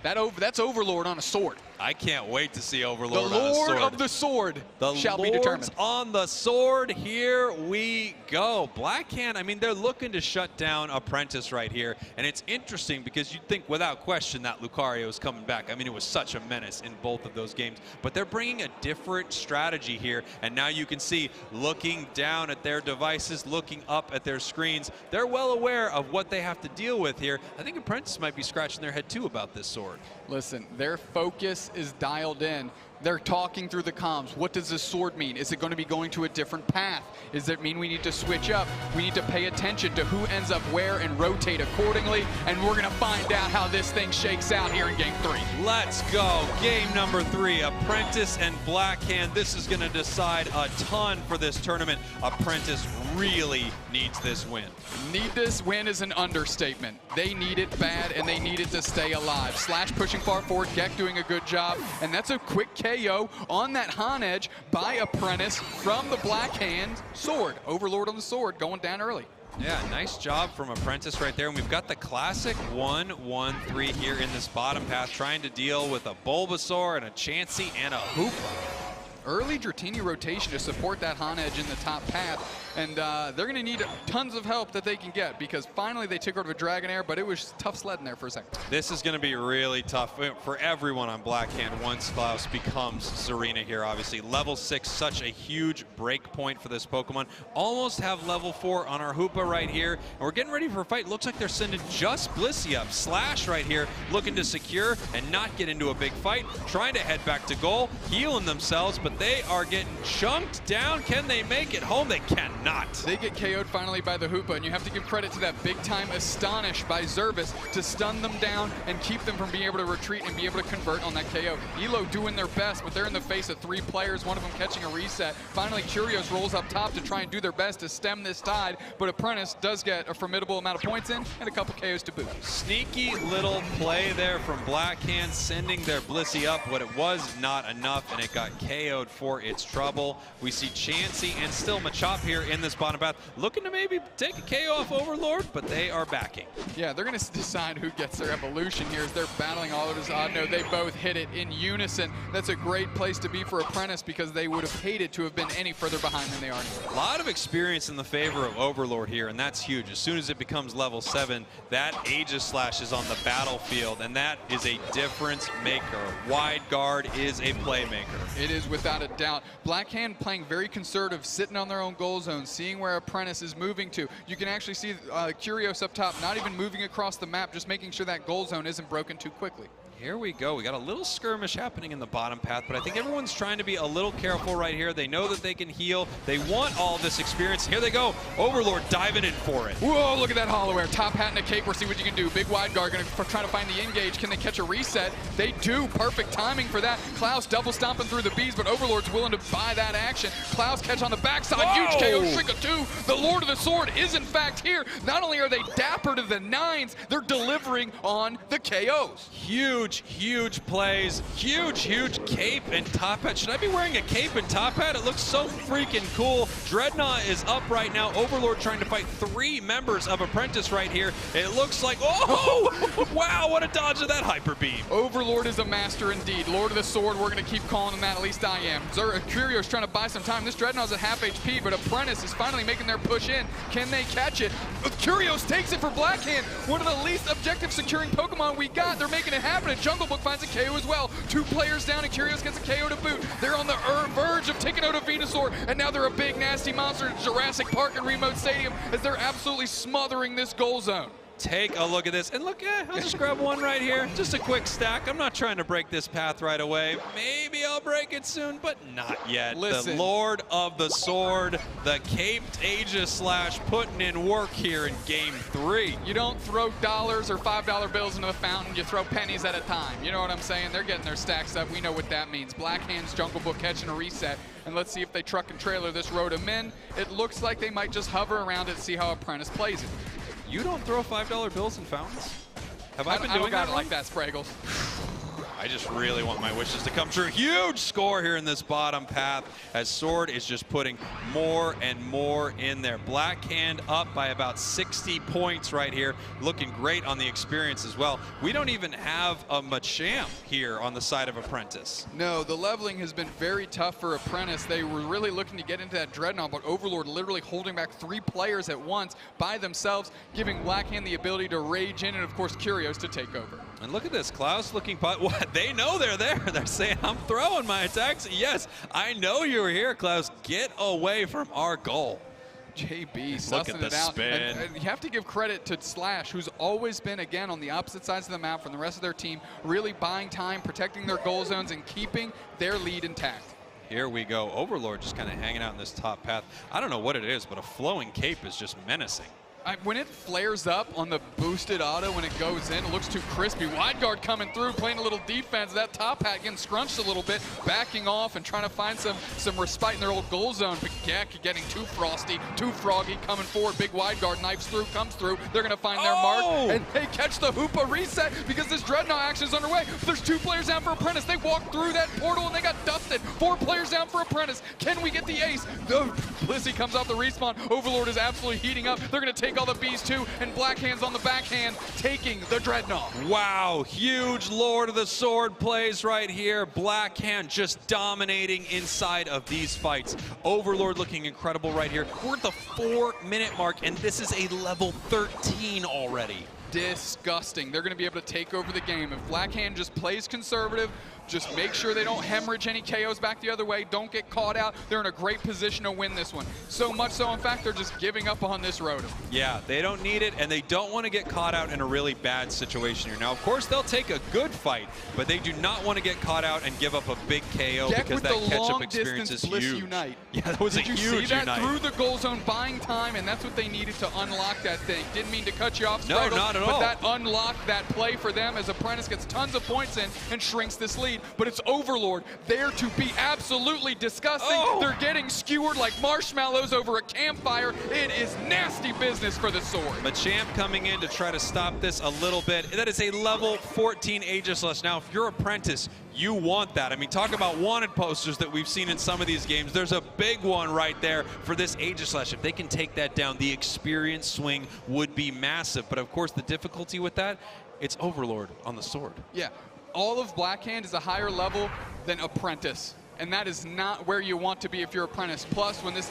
[SPEAKER 19] That's Overlord on a sword.
[SPEAKER 18] I can't wait to see Overlord
[SPEAKER 19] the
[SPEAKER 18] on a sword.
[SPEAKER 19] The Lord of the Sword shall be
[SPEAKER 18] Lord's
[SPEAKER 19] determined.
[SPEAKER 18] on the sword. Here we go. Blackhand, I mean, they're looking to shut down Apprentice right here. And it's interesting because you'd think without question that Lucario is coming back. I mean, it was such a menace in both of those games. But they're bringing a different strategy here. And now you can see, looking down at their devices, looking up at their screens, they're well aware of what they have to deal with here. I think Apprentice might be scratching their head too about this sword.
[SPEAKER 19] Listen, their focus is dialed in. They're talking through the comms. What does this sword mean? Is it going to be going to a different path? Does it mean we need to switch up? We need to pay attention to who ends up where and rotate accordingly. And we're going to find out how this thing shakes out here in Game 3.
[SPEAKER 18] Let's go. Game number 3, Apprentice and Blackhand. This is going to decide a ton for this tournament. Apprentice really needs this win.
[SPEAKER 19] Need this win is an understatement. They need it bad, and they need it to stay alive. Slash pushing far forward, Gek doing a good job, and that's a quick KO on that Han Edge by Apprentice from the Blackhand sword. Overlord on the sword going down early.
[SPEAKER 18] Yeah, nice job from Apprentice right there. And we've got the classic 1-1-3 here in this bottom path, trying to deal with a Bulbasaur and a Chansey and a Hoopa.
[SPEAKER 19] Early Dratini rotation to support that Han Edge in the top path. And they're going to need tons of help that they can get, because finally they took over Dragonair, but it was tough sledding there for a second.
[SPEAKER 18] This is going to be really tough for everyone on Blackhand once Klaus becomes Zarina here, obviously. Level 6, such a huge break point for this Pokemon. Almost have level 4 on our Hoopa right here. And we're getting ready for a fight. Looks like they're sending just Blissey up. Slash right here, looking to secure and not get into a big fight. Trying to head back to goal, healing themselves, but they are getting chunked down. Can they make it home? They cannot.
[SPEAKER 19] They get KO'd finally by the Hoopa, and you have to give credit to that big-time Astonish by Zervis to stun them down and keep them from being able to retreat and be able to convert on that KO. Elo doing their best, but they're in the face of 3 players, one of them catching a reset. Finally, Curios rolls up top to try and do their best to stem this tide, but Apprentice does get a formidable amount of points in and a couple KOs to boot.
[SPEAKER 18] Sneaky little play there from Blackhand, sending their Blissey up, but it was not enough, and it got KO'd for its trouble. We see Chansey and still Machop here in this bottom path, looking to maybe take a KO off Overlord, but they are backing.
[SPEAKER 19] Yeah, they're going to decide who gets their evolution here as they're battling all of this. No, they both hit it in unison. That's a great place to be for Apprentice, because they would have hated to have been any further behind than they are now.
[SPEAKER 18] A lot of experience in the favor of Overlord here, and that's huge. As soon as it becomes level 7, that Aegislash is on the battlefield, and that is a difference maker. Wide guard is a playmaker.
[SPEAKER 19] It is without a doubt. Blackhand playing very conservative, sitting on their own goal zone, seeing where Apprentice is moving to. You can actually see Curios up top, not even moving across the map, just making sure that goal zone isn't broken too quickly.
[SPEAKER 18] Here we go. We got a little skirmish happening in the bottom path, but I think everyone's trying to be a little careful right here. They know that they can heal. They want all this experience. Here they go. Overlord diving in for it.
[SPEAKER 19] Whoa, look at that hollow air. Top hat and a cape. We'll see what you can do. Big wide guard going to try to find the engage. Can they catch a reset? They do. Perfect timing for that. Klaus double stomping through the bees, but Overlord's willing to buy that action. Klaus catch on the backside.
[SPEAKER 18] Whoa!
[SPEAKER 19] Huge KO. Shrika 2. The Lord of the Sword is in fact here. Not only are they dapper to the 9s, they're delivering on the KOs.
[SPEAKER 18] Huge, huge plays. Huge, huge cape and top hat. Should I be wearing a cape and top hat? It looks so freaking cool. Dreadnought is up right now. Overlord trying to fight 3 members of Apprentice right here. It looks like, oh, wow, what a dodge of that Hyper Beam.
[SPEAKER 19] Overlord is a master indeed. Lord of the Sword, we're going to keep calling him that, at least I am. Curio's trying to buy some time. This Dreadnought's at half HP, but Apprentice is finally making their push in. Can they catch it? Curios takes it for Blackhand. One of the least objective securing Pokemon we got. They're making it happen. Jungle Book finds a KO as well. 2 players down, and Curios gets a KO to boot. They're on the verge of taking out a Venusaur, and now they're a big, nasty monster in Jurassic Park and Remote Stadium as they're absolutely smothering this goal zone.
[SPEAKER 18] Take a look at this, and look, I'll just grab one right here. Just a quick stack. I'm not trying to break this path right away. Maybe I'll break it soon, but not yet.
[SPEAKER 19] Listen.
[SPEAKER 18] The Lord of the Sword, the caped Aegislash putting in work here in game 3.
[SPEAKER 19] You don't throw dollars or $5 bills into the fountain, you throw pennies at a time. You know what I'm saying? They're getting their stacks up. We know what that means. Black Hands, Jungle Book catching a reset, and let's see if they truck and trailer this Rotom in. It looks like they might just hover around it and see how Apprentice plays it.
[SPEAKER 18] You don't throw $5 bills in fountains? Have I been
[SPEAKER 19] I
[SPEAKER 18] doing
[SPEAKER 19] got
[SPEAKER 18] that
[SPEAKER 19] it like that, Spraggles.
[SPEAKER 18] I just really want my wishes to come true. Huge score here in this bottom path as Sword is just putting more and more in there. Black Hand up by about 60 points right here. Looking great on the experience as well. We don't even have a Machamp here on the side of Apprentice.
[SPEAKER 19] No, the leveling has been very tough for Apprentice. They were really looking to get into that Dreadnought, but Overlord literally holding back 3 players at once by themselves, giving Black Hand the ability to rage in, and of course Curios to take over.
[SPEAKER 18] And look at this, Klaus looking, what? They know they're there. They're saying, I'm throwing my attacks. Yes, I know you were here, Klaus. Get away from our goal.
[SPEAKER 19] JB
[SPEAKER 18] Look at the
[SPEAKER 19] sussing it out.
[SPEAKER 18] spin.
[SPEAKER 19] And you have to give credit to Slash, who's always been, again, on the opposite sides of the map from the rest of their team, really buying time, protecting their goal zones, and keeping their lead intact.
[SPEAKER 18] Here we go. Overlord just kind of hanging out in this top path. I don't know what it is, but a flowing cape is just menacing.
[SPEAKER 19] When it flares up on the boosted auto, when it goes in, it looks too crispy. Wide guard coming through, playing a little defense. That top hat getting scrunched a little bit, backing off and trying to find some respite in their old goal zone. But Gek getting too frosty, too froggy, coming forward. Big wide guard knifes through, comes through. They're going to find their mark, and they catch the Hoopa reset because this Dreadnought action is underway. But there's 2 players down for Apprentice. They walked through that portal and they got dusted. 4 players down for Apprentice. Can we get the ace? Blissey comes off the respawn. Overlord is absolutely heating up. They're going to take all the Bs too, and Black Hands on the backhand, taking the Dreadnought.
[SPEAKER 18] Wow, huge Lord of the Sword plays right here. Black Hand just dominating inside of these fights. Overlord looking incredible right here. We're at the 4-minute mark, and this is a level 13 already.
[SPEAKER 19] Disgusting. They're going to be able to take over the game. If Black Hand just plays conservative, just make sure they don't hemorrhage any KOs back the other way, don't get caught out, they're in a great position to win this one. So much so, in fact, they're just giving up on this Rotom.
[SPEAKER 18] Yeah, they don't need it, and they don't want to get caught out in a really bad situation here. Now, of course, they'll take a good fight, but they do not want to get caught out and give up a big KO because that catch-up experience is
[SPEAKER 19] Bliss
[SPEAKER 18] huge.
[SPEAKER 19] Unite.
[SPEAKER 18] Yeah, that was a huge
[SPEAKER 19] Did you see that?
[SPEAKER 18] Unite.
[SPEAKER 19] Through the goal zone, buying time, and that's what they needed to unlock that thing. Didn't mean to cut you off,
[SPEAKER 18] No,
[SPEAKER 19] Spraggles,
[SPEAKER 18] not at
[SPEAKER 19] but
[SPEAKER 18] all.
[SPEAKER 19] that unlocked that play for them as Apprentice gets tons of points in and shrinks this lead. But it's Overlord there to be absolutely disgusting. They're getting skewered like marshmallows over a campfire. It is nasty business for the Sword.
[SPEAKER 18] Machamp coming in to try to stop this a little bit. That is a level 14 Aegislash. Now, if you're Apprentice, you want that. I mean, talk about wanted posters that we've seen in some of these games. There's a big one right there for this Aegislash. If they can take that down, the experience swing would be massive. But of course, the difficulty with that, it's Overlord on the Sword.
[SPEAKER 19] Yeah, all of Black Hand is a higher level than Apprentice. And that is not where you want to be if you're Apprentice. Plus, when this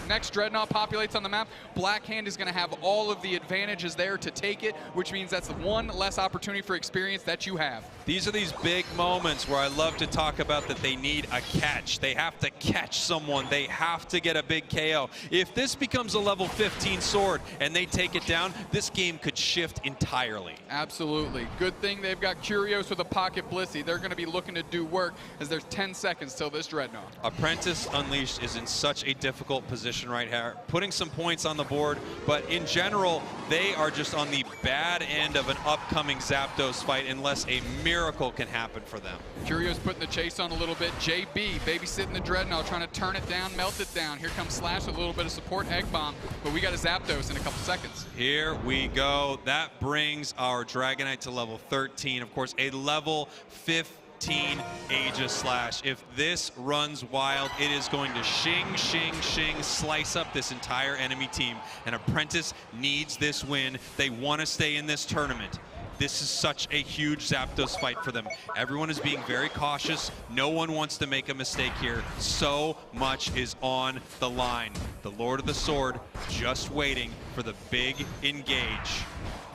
[SPEAKER 19] next Dreadnought populates on the map, Black Hand is going to have all of the advantages there to take it, which means that's one less opportunity for experience that you have.
[SPEAKER 18] These are these big moments where I love to talk about that they need a catch. They have to catch someone. They have to get a big KO. If this becomes a level 15 Sword and they take it down, this game could shift entirely.
[SPEAKER 19] Absolutely. Good thing they've got Curios with a Pocket Blissey. They're going to be looking to do work as there's 10 seconds till this Dreadnought.
[SPEAKER 18] Apprentice Unleashed is in such a difficult position right here, putting some points on the board, but in general, they are just on the bad end of an upcoming Zapdos fight unless a miracle can happen for them.
[SPEAKER 19] Curios putting the chase on a little bit. JB babysitting the Dreadnought, trying to turn it down, melt it down. Here comes Slash with a little bit of support, Egg Bomb, but we got a Zapdos in a couple seconds.
[SPEAKER 18] Here we go. That brings our Dragonite to level 13. Of course, a level 15 Aegislash. If this runs wild, it is going to shing, slice up this entire enemy team. And Apprentice needs this win. They want to stay in this tournament. This is such a huge Zapdos fight for them. Everyone is being very cautious. No one wants to make a mistake here. So much is on the line. The Lord of the Sword just waiting for the big engage.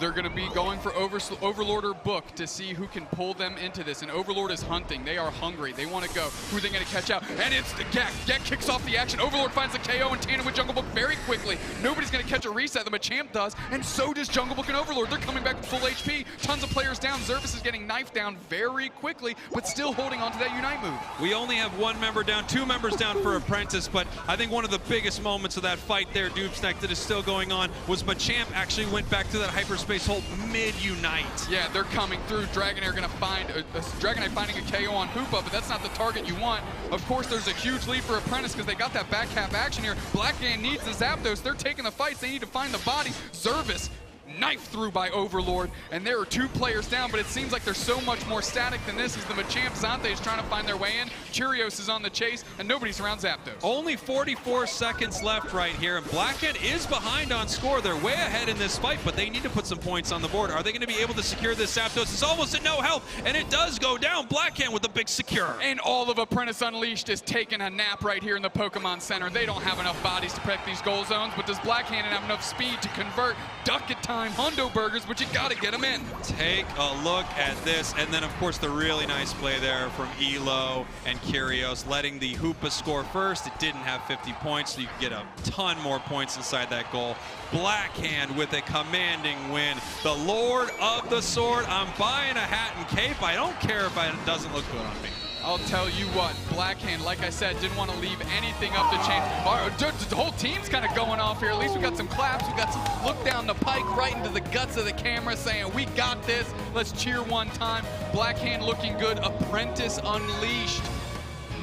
[SPEAKER 19] They're going to be going for Overlord or Book to see who can pull them into this. And Overlord is hunting. They are hungry. They want to go. Who are they going to catch out? And it's the Gek. Gek kicks off the action. Overlord finds the KO in tandem with Jungle Book very quickly. Nobody's going to catch a reset. The Machamp does, and so does Jungle Book and Overlord. They're coming back with full HP. Tons of players down. Zervis is getting knifed down very quickly, but still holding on to that Unite move.
[SPEAKER 18] We only have one member down, two members down for Apprentice, but I think one of the biggest moments of that fight there, Doomstack, that is still going on, was Machamp actually went back to that hyperspace hold mid-Unite.
[SPEAKER 19] Yeah, they're coming through. Dragonair going to find Dragonair finding a KO on Hoopa, but that's not the target you want. Of course, there's a huge lead for Apprentice because they got that back half action here. Blackhand needs the Zapdos. They're taking the fights. They need to find the body. Zervis knifed through by Overlord, and there are two players down, but it seems like they're so much more static than this as the Machamp Zante is trying to find their way in. Curios is on the chase, and nobody's around Zapdos.
[SPEAKER 18] Only 44 seconds left right here, and Blackhand is behind on score. They're way ahead in this fight, but they need to put some points on the board. Are they going to be able to secure this? Zapdos is almost at no health, and it does go down. Blackhand with a big secure.
[SPEAKER 19] And all of Apprentice Unleashed is taking a nap right here in the Pokemon Center. They don't have enough bodies to protect these goal zones, but does Blackhand have enough speed to convert? Duck it time, Hundo Burgers, but you got to get them in.
[SPEAKER 18] Take a look at this, and then of course the really nice play there from Elo and Curios, letting the Hoopa score first. It didn't have 50 points, so you could get a ton more points inside that goal. Blackhand with a commanding win. The Lord of the Sword. I'm buying a hat and cape. I don't care if it doesn't look good on me.
[SPEAKER 19] I'll tell you what, Blackhand, like I said, didn't want to leave anything up to chance. The whole team's kind of going off here. At least we got some claps. We got some look down the pike right into the guts of the camera saying, we got this. Let's cheer one time. Blackhand looking good. Apprentice Unleashed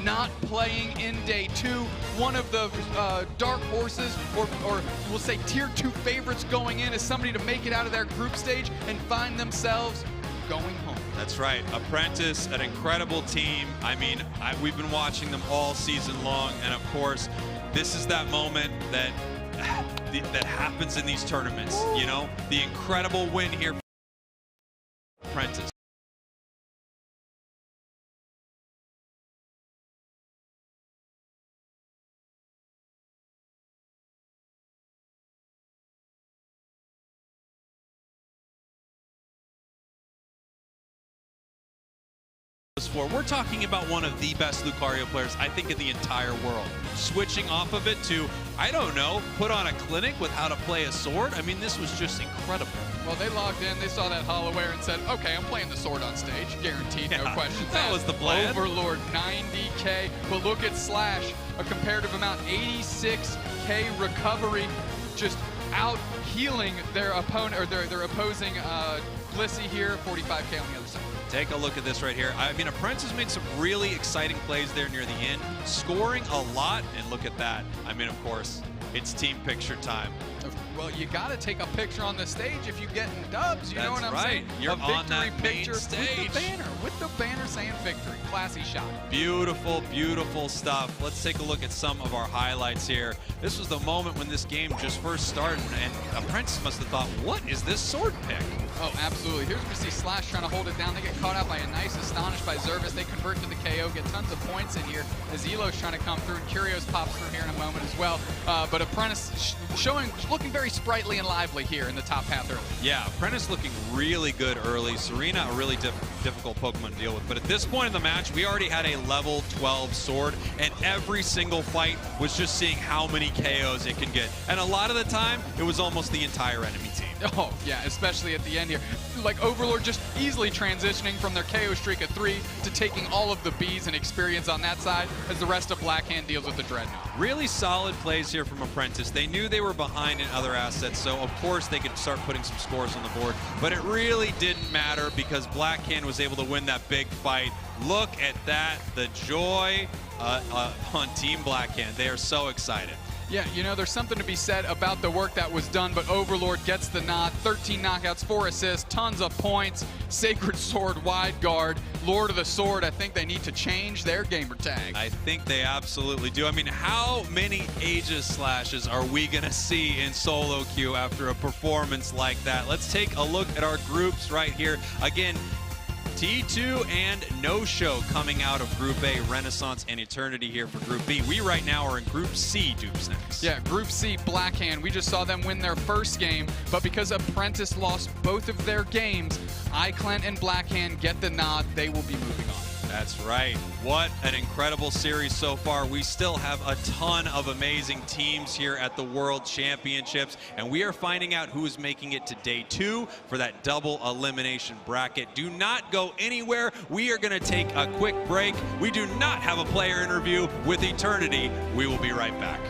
[SPEAKER 19] not playing in day two. One of the dark horses, or we'll say tier 2 favorites going in, is somebody to make it out of their group stage and find themselves going home.
[SPEAKER 18] That's right. Apprentice, an incredible team. I mean, we've been watching them all season long, and of course, this is that moment that happens in these tournaments, you know? The incredible win here for Apprentice. We're talking about one of the best Lucario players, I think, in the entire world. Switching off of it to, I don't know, put on a clinic with how to play a sword. I mean, this was just incredible.
[SPEAKER 19] Well, they logged in, they saw that HoloWare and said, okay, I'm playing the sword on stage, guaranteed, no questions.
[SPEAKER 18] That was the plan.
[SPEAKER 19] Overlord, 90K, but look at Slash, a comparative amount, 86K recovery, just out healing their opponent, or their opposing Blissey here, 45K on the other side.
[SPEAKER 18] Take a look at this right here. I mean, Apprentice made some really exciting plays there near the end, scoring a lot, and look at that. I mean, of course, it's team picture time.
[SPEAKER 19] Well, you got to take a picture on the stage if you get dubs, you know what I'm saying?
[SPEAKER 18] You're
[SPEAKER 19] a victory
[SPEAKER 18] on that
[SPEAKER 19] picture
[SPEAKER 18] main stage.
[SPEAKER 19] with the banner saying victory. Classy shot.
[SPEAKER 18] Beautiful, beautiful stuff. Let's take a look at some of our highlights here. This was the moment when this game just first started, and Apprentice must have thought, what is this sword pick?
[SPEAKER 19] Oh, absolutely. Here's where we see Slash trying to hold it down. They get caught out by a nice Astonished by Zervis. They convert to the KO, get tons of points in here as Elo's trying to come through. Curios pops through here in a moment as well. But Apprentice looking very sprightly and lively here in the top path early.
[SPEAKER 18] Yeah, Apprentice looking really good early. Serena, a really difficult Pokemon to deal with. But at this point in the match, we already had a level 12 sword, and every single fight was just seeing how many KOs it can get. And a lot of the time, it was almost the entire enemy team.
[SPEAKER 19] Oh, yeah, especially at the end here. Like Overlord just easily transitioning from their KO streak of 3 to taking all of the Bs and experience on that side as the rest of Blackhand deals with the Dreadnought.
[SPEAKER 18] Really solid plays here from Apprentice. They knew they were behind in other assets, so of course they could start putting some scores on the board. But it really didn't matter because Blackhand was able to win that big fight. Look at that, the joy on Team Blackhand. They are so excited.
[SPEAKER 19] Yeah, you know, there's something to be said about the work that was done, but Overlord gets the nod. 13 knockouts, 4 assists, tons of points. Sacred Sword, wide guard, Lord of the Sword. I think they need to change their gamer tag.
[SPEAKER 18] I think they absolutely do. I mean, how many Aegis Slashes are we going to see in solo queue after a performance like that? Let's take a look at our groups right here. Again, T2 and No Show coming out of Group A, Renaissance and Eternity here for Group B. We right now are in Group C, Dupesnacks.
[SPEAKER 19] Yeah, Group C, Blackhand. We just saw them win their first game, but because Apprentice lost both of their games, iClan and Blackhand get the nod. They will be moving on.
[SPEAKER 18] That's right. What an incredible series so far. We still have a ton of amazing teams here at the World Championships, and we are finding out who is making it to day 2 for that double elimination bracket. Do not go anywhere. We are going to take a quick break. We do not have a player interview with Eternity. We will be right back.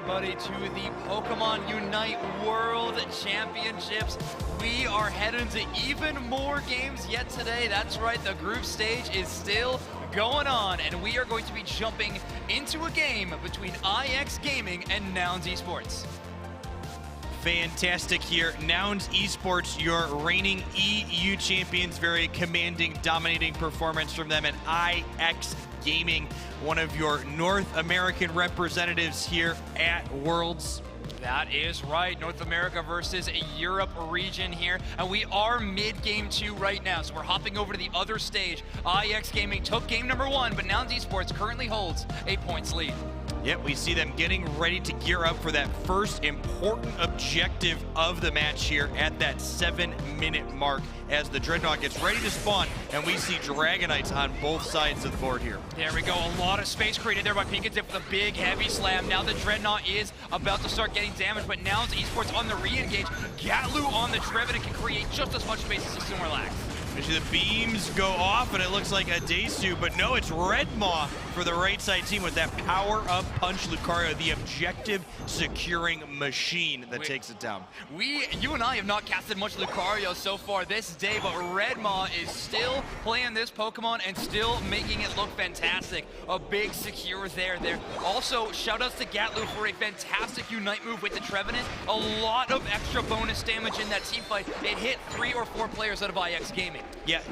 [SPEAKER 13] everybody, to the Pokemon Unite World Championships. We are heading to even more games yet today. That's right, the group stage is still going on, and we are going to be jumping into a game between IX Gaming and Nouns Esports.
[SPEAKER 14] Fantastic here. Nouns Esports, your reigning EU champions, very commanding, dominating performance from them, and IX Gaming, one of your North American representatives here at Worlds.
[SPEAKER 13] That is right, North America versus Europe region here, and we are mid-game 2 right now, so we're hopping over to the other stage. IX Gaming took game number 1, but Nouns Esports currently holds a points lead.
[SPEAKER 14] Yep, we see them getting ready to gear up for that first important objective of the match here at that 7-minute mark as the Dreadnought gets ready to spawn, and we see Dragonites on both sides of the board here.
[SPEAKER 13] There we go, a lot of space created there by Pikachu with a big heavy slam. Now the Dreadnought is about to start getting damaged, but Nouns Esports on the re-engage. Gatlu on the Trevenant can create just as much space as a Snorlax.
[SPEAKER 14] You see the beams go off, and it looks like a Desu, but no, it's Redmaw for the right side team with that power-up punch Lucario, the objective-securing machine that takes it down.
[SPEAKER 13] You and I have not casted much Lucario so far this day, but Redmaw is still playing this Pokemon and still making it look fantastic. A big secure there. Also, shout-outs to Gatlu for a fantastic Unite move with the Trevenant. A lot of extra bonus damage in that team fight. It hit 3 or 4 players out of IX Gaming.
[SPEAKER 14] Yeah,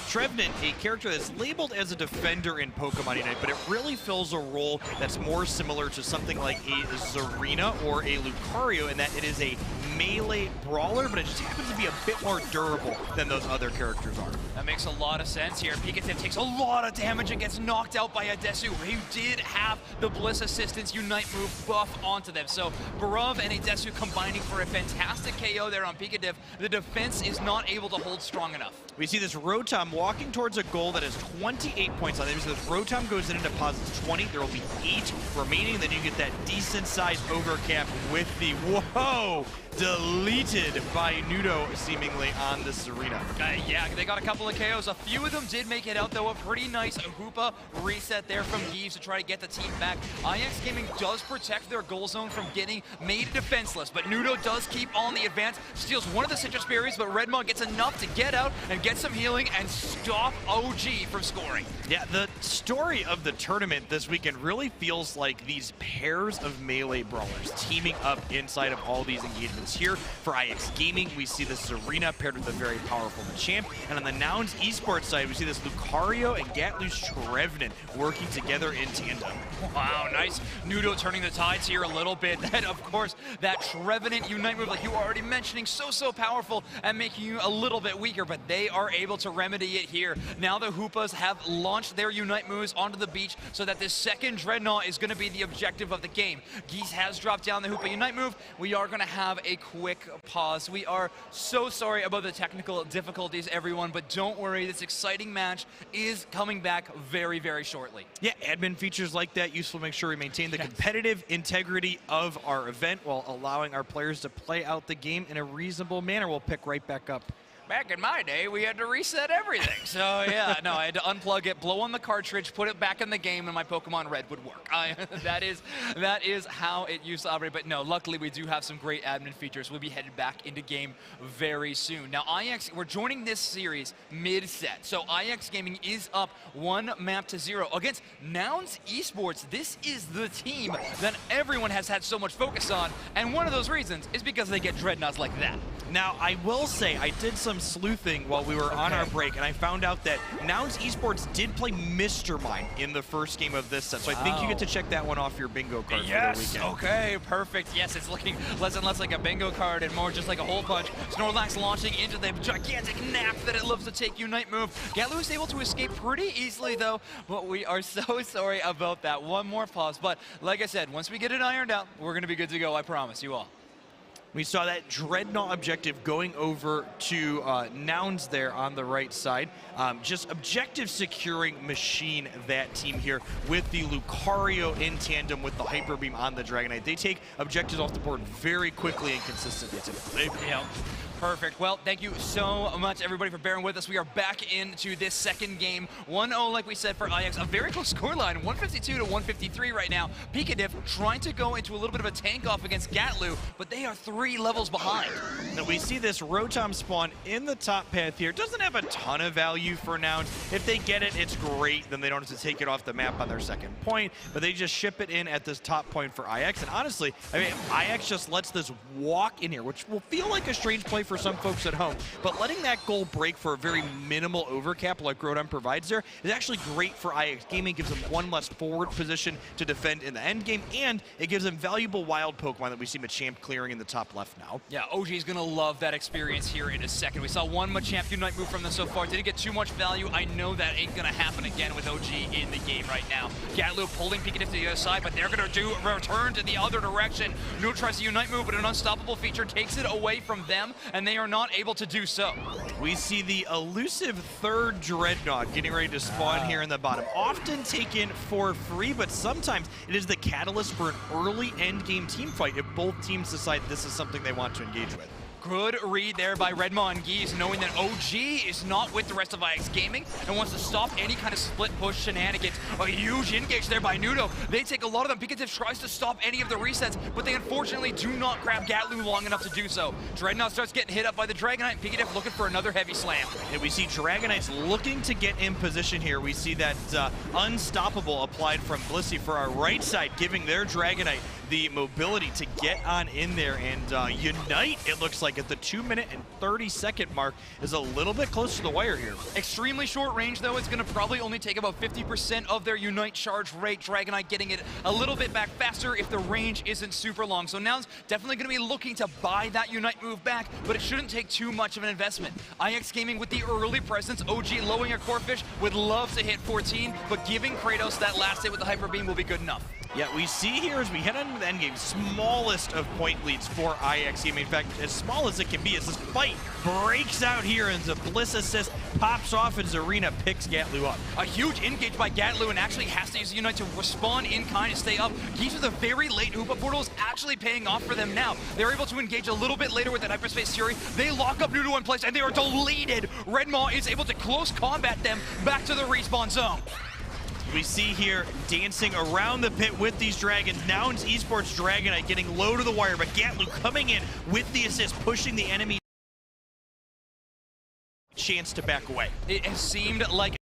[SPEAKER 14] Trevenant, a character that's labeled as a defender in Pokemon Unite, but it really fills a role that's more similar to something like a Zarina or a Lucario in that it is a melee brawler, but it just happens to be a bit more durable than those other characters are.
[SPEAKER 13] That makes a lot of sense here. Pikachu takes a lot of damage and gets knocked out by a Desu, who did have the Bliss Assistance Unite move buff onto them. So Barav and a Desu combining for a fantastic KO there on Pikachu. The defense is not able to hold strong enough.
[SPEAKER 14] We see this Rotom walking towards a goal that has 28 points on it. So this Rotom goes in and deposits 20. There will be 8 remaining. Then you get that decent-sized overcap with the, whoa, deleted by Nudo seemingly on this arena.
[SPEAKER 13] Yeah, they got a couple of KOs. A few of them did make it out, though. A pretty nice Hoopa reset there from Gives to try to get the team back. IX Gaming does protect their goal zone from getting made defenseless, but Nudo does keep on the advance, steals one of the Citrus Berries, but Redmaw gets enough to get out and get some healing and stop OG from scoring.
[SPEAKER 14] Yeah, the story of the tournament this weekend really feels like these pairs of melee brawlers teaming up inside of all these engagements. Here for IX Gaming, we see this Zarina paired with a very powerful Machamp, and on the Nouns Esports side, we see this Lucario and Gatlu's Trevenant working together in tandem.
[SPEAKER 13] Wow, nice. Nudo turning the tides here a little bit. Then, of course, that Trevenant Unite move, like you were already mentioning, so powerful and making you a little bit weaker, but they are able to remedy it here. Now the Hoopas have launched their Unite moves onto the beach so that this second Dreadnought is going to be the objective of the game. Geese has dropped down the Hoopa Unite move. We are going to have a quick pause. We are so sorry about the technical difficulties, everyone, but don't worry, this exciting match is coming back very shortly.
[SPEAKER 14] Yeah, admin features like that useful to make sure we maintain the competitive integrity of our event while allowing our players to play out the game in a reasonable manner. We'll pick right back up.
[SPEAKER 13] Back in my day, we had to reset everything. So yeah, no, I had to unplug it, blow on the cartridge, put it back in the game, and my Pokemon Red would work. That is how it used to operate. But no, luckily we do have some great admin features. We'll be headed back into game very soon. Now IX, we're joining this series mid-set. So IX Gaming is up 1-0 against Nouns Esports. This is the team that everyone has had so much focus on, and one of those reasons is because they get Dreadnoughts like that.
[SPEAKER 14] Now, I will say, I did some sleuthing while we were on our break, and I found out that Nouns Esports did play Mr. Mime in the first game of this set, so I think you get to check that one off your bingo card for the weekend.
[SPEAKER 13] Okay, perfect. Yes, it's looking less and less like a bingo card and more just like a hole punch. Snorlax launching into the gigantic nap that it loves to take Unite move. Gatlu is able to escape pretty easily, though, but we are so sorry about that. One more pause, but like I said, once we get it ironed out, we're going to be good to go, I promise you all.
[SPEAKER 14] We saw that Dreadnought objective going over to Nouns there on the right side. Just objective securing machine, that team here, with the Lucario in tandem with the Hyper Beam on the Dragonite. They take objectives off the board very quickly and consistently typically.
[SPEAKER 13] Yeah. Perfect. Well, thank you so much, everybody, for bearing with us. We are back into this second game. 1-0, like we said, for IX. A very close scoreline, 152 to 153 right now. Picadiff trying to go into a little bit of a tank-off against Gatlu, but they are 3 levels behind.
[SPEAKER 14] Now we see this Rotom spawn in the top path here. Doesn't have a ton of value for now. If they get it, it's great. Then they don't have to take it off the map on their second point, but they just ship it in at this top point for IX. And honestly, I mean, IX just lets this walk in here, which will feel like a strange play for some folks at home, but letting that goal break for a very minimal overcap like Rotom provides there is actually great for IX Gaming. Gives them 1 less forward position to defend in the end game, and it gives them valuable wild Pokemon that we see Machamp clearing in the top left now.
[SPEAKER 13] Yeah, OG is going to love that experience here in a second. We saw 1 Machamp Unite move from them so far. Didn't get too much value. I know that ain't going to happen again with OG in the game right now. Gatlu pulling Pikachu to the other side, but they're going to do a return to the other direction. No tries to Unite move, but an unstoppable feature takes it away from them, and they are not able to do so.
[SPEAKER 14] We see the elusive third Dreadnought getting ready to spawn here in the bottom. Often taken for free, but sometimes it is the catalyst for an early end game team fight if both teams decide this is something they want to engage with.
[SPEAKER 13] Good read there by Redmond and Geese, knowing that OG is not with the rest of IX Gaming and wants to stop any kind of split push shenanigans. A huge engage there by Nudo. They take a lot of them. Pikachu tries to stop any of the resets, but they unfortunately do not grab Gatlu long enough to do so. Dreadnought starts getting hit up by the Dragonite. Pikachu looking for another heavy slam.
[SPEAKER 14] And we see Dragonites looking to get in position here. We see that Unstoppable applied from Blissey for our right side, giving their Dragonite the mobility to get on in there and Unite, it looks like, at the 2-minute and 30-second mark is a little bit close to the wire here.
[SPEAKER 13] Extremely short range, though. It's going to probably only take about 50% of their Unite charge rate. Dragonite getting it a little bit back faster if the range isn't super long. So now it's definitely going to be looking to buy that Unite move back, but it shouldn't take too much of an investment. IX Gaming with the early presence. OG lowering a Corphish would love to hit 14, but giving Kratos that last hit with the Hyper Beam will be good enough.
[SPEAKER 14] Yeah, we see here as we head into the endgame, smallest of point leads for IX Gaming. In fact, as small as it can be as this fight breaks out here and the Bliss assist pops off and Zarina picks Gatlu up.
[SPEAKER 13] A huge engage by Gatlu and actually has to use Unite to respond in kind and stay up. Geese with a very late Hoopa portal is actually paying off for them now. They're able to engage a little bit later with that Hyperspace Fury. They lock up Nudo in place and they are deleted. Redmaw is able to close combat them back to the respawn zone.
[SPEAKER 14] We see here dancing around the pit with these dragons. Now it's Esports Dragonite getting low to the wire, but Gatlu coming in with the assist, pushing the enemy chance to back away.
[SPEAKER 13] It has seemed like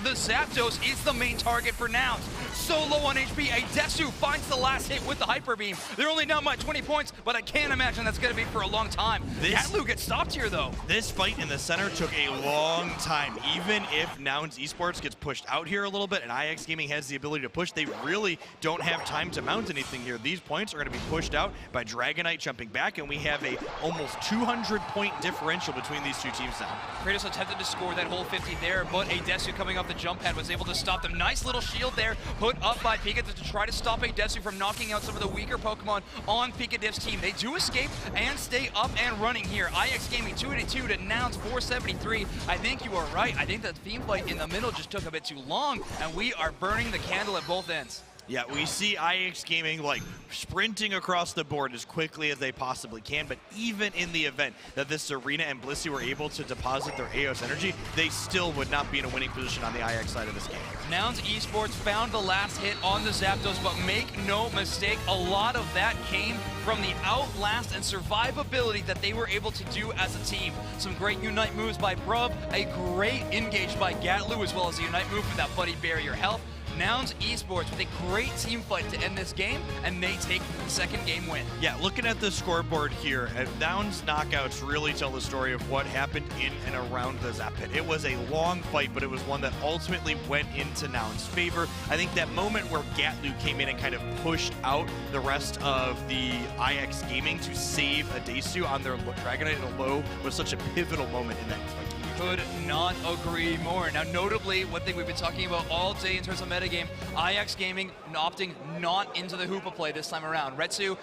[SPEAKER 13] the Zapdos is the main target for now. So low on HP, a Desu finds the last hit with the Hyper Beam. They're only down by 20 points, but I can't imagine that's going to be for a long time. Gatlu gets stopped here, though.
[SPEAKER 14] This fight in the center took a long time. Even if Nouns Esports gets pushed out here a little bit and IX Gaming has the ability to push, they really don't have time to mount anything here. These points are going to be pushed out by Dragonite jumping back, and we have a almost 200-point differential between these two teams now.
[SPEAKER 13] Kratos attempted to score that whole 50 there, but a Desu coming off the jump pad was able to stop them. Nice little shield there, put up by Pikachu to try to stop a Desu from knocking out some of the weaker Pokemon on Pikadiff's team. They do escape and stay up and running here. IX Gaming 282 to Nouns 473. I think you are right. I think that theme fight in the middle just took a bit too long, and we are burning the candle at both ends.
[SPEAKER 14] Yeah, we see IX Gaming like sprinting across the board as quickly as they possibly can, but even in the event that this Zarina and Blissey were able to deposit their Eos energy, they still would not be in a winning position on the IX side of this game.
[SPEAKER 13] Nouns Esports found the last hit on the Zapdos, but make no mistake, a lot of that came from the outlast and survivability that they were able to do as a team. Some great Unite moves by Brub, a great engage by Gatlu, as well as a Unite move for that Buddy Barrier health. Nouns Esports with a great team fight to end this game, and they take the second game win.
[SPEAKER 14] Yeah, looking at the scoreboard here, Nouns knockouts really tell the story of what happened in and around the Zap Pit. It was a long fight, but it was one that ultimately went into Nouns' favor. I think that moment where Gatlu came in and kind of pushed out the rest of the IX Gaming to save a Desu on their Dragonite in a low was such a pivotal moment in that fight.
[SPEAKER 13] could not agree more. Now, notably, one thing we've been talking about all day in terms of metagame, IX Gaming opting not into the Hoopa play this time around. Retsu,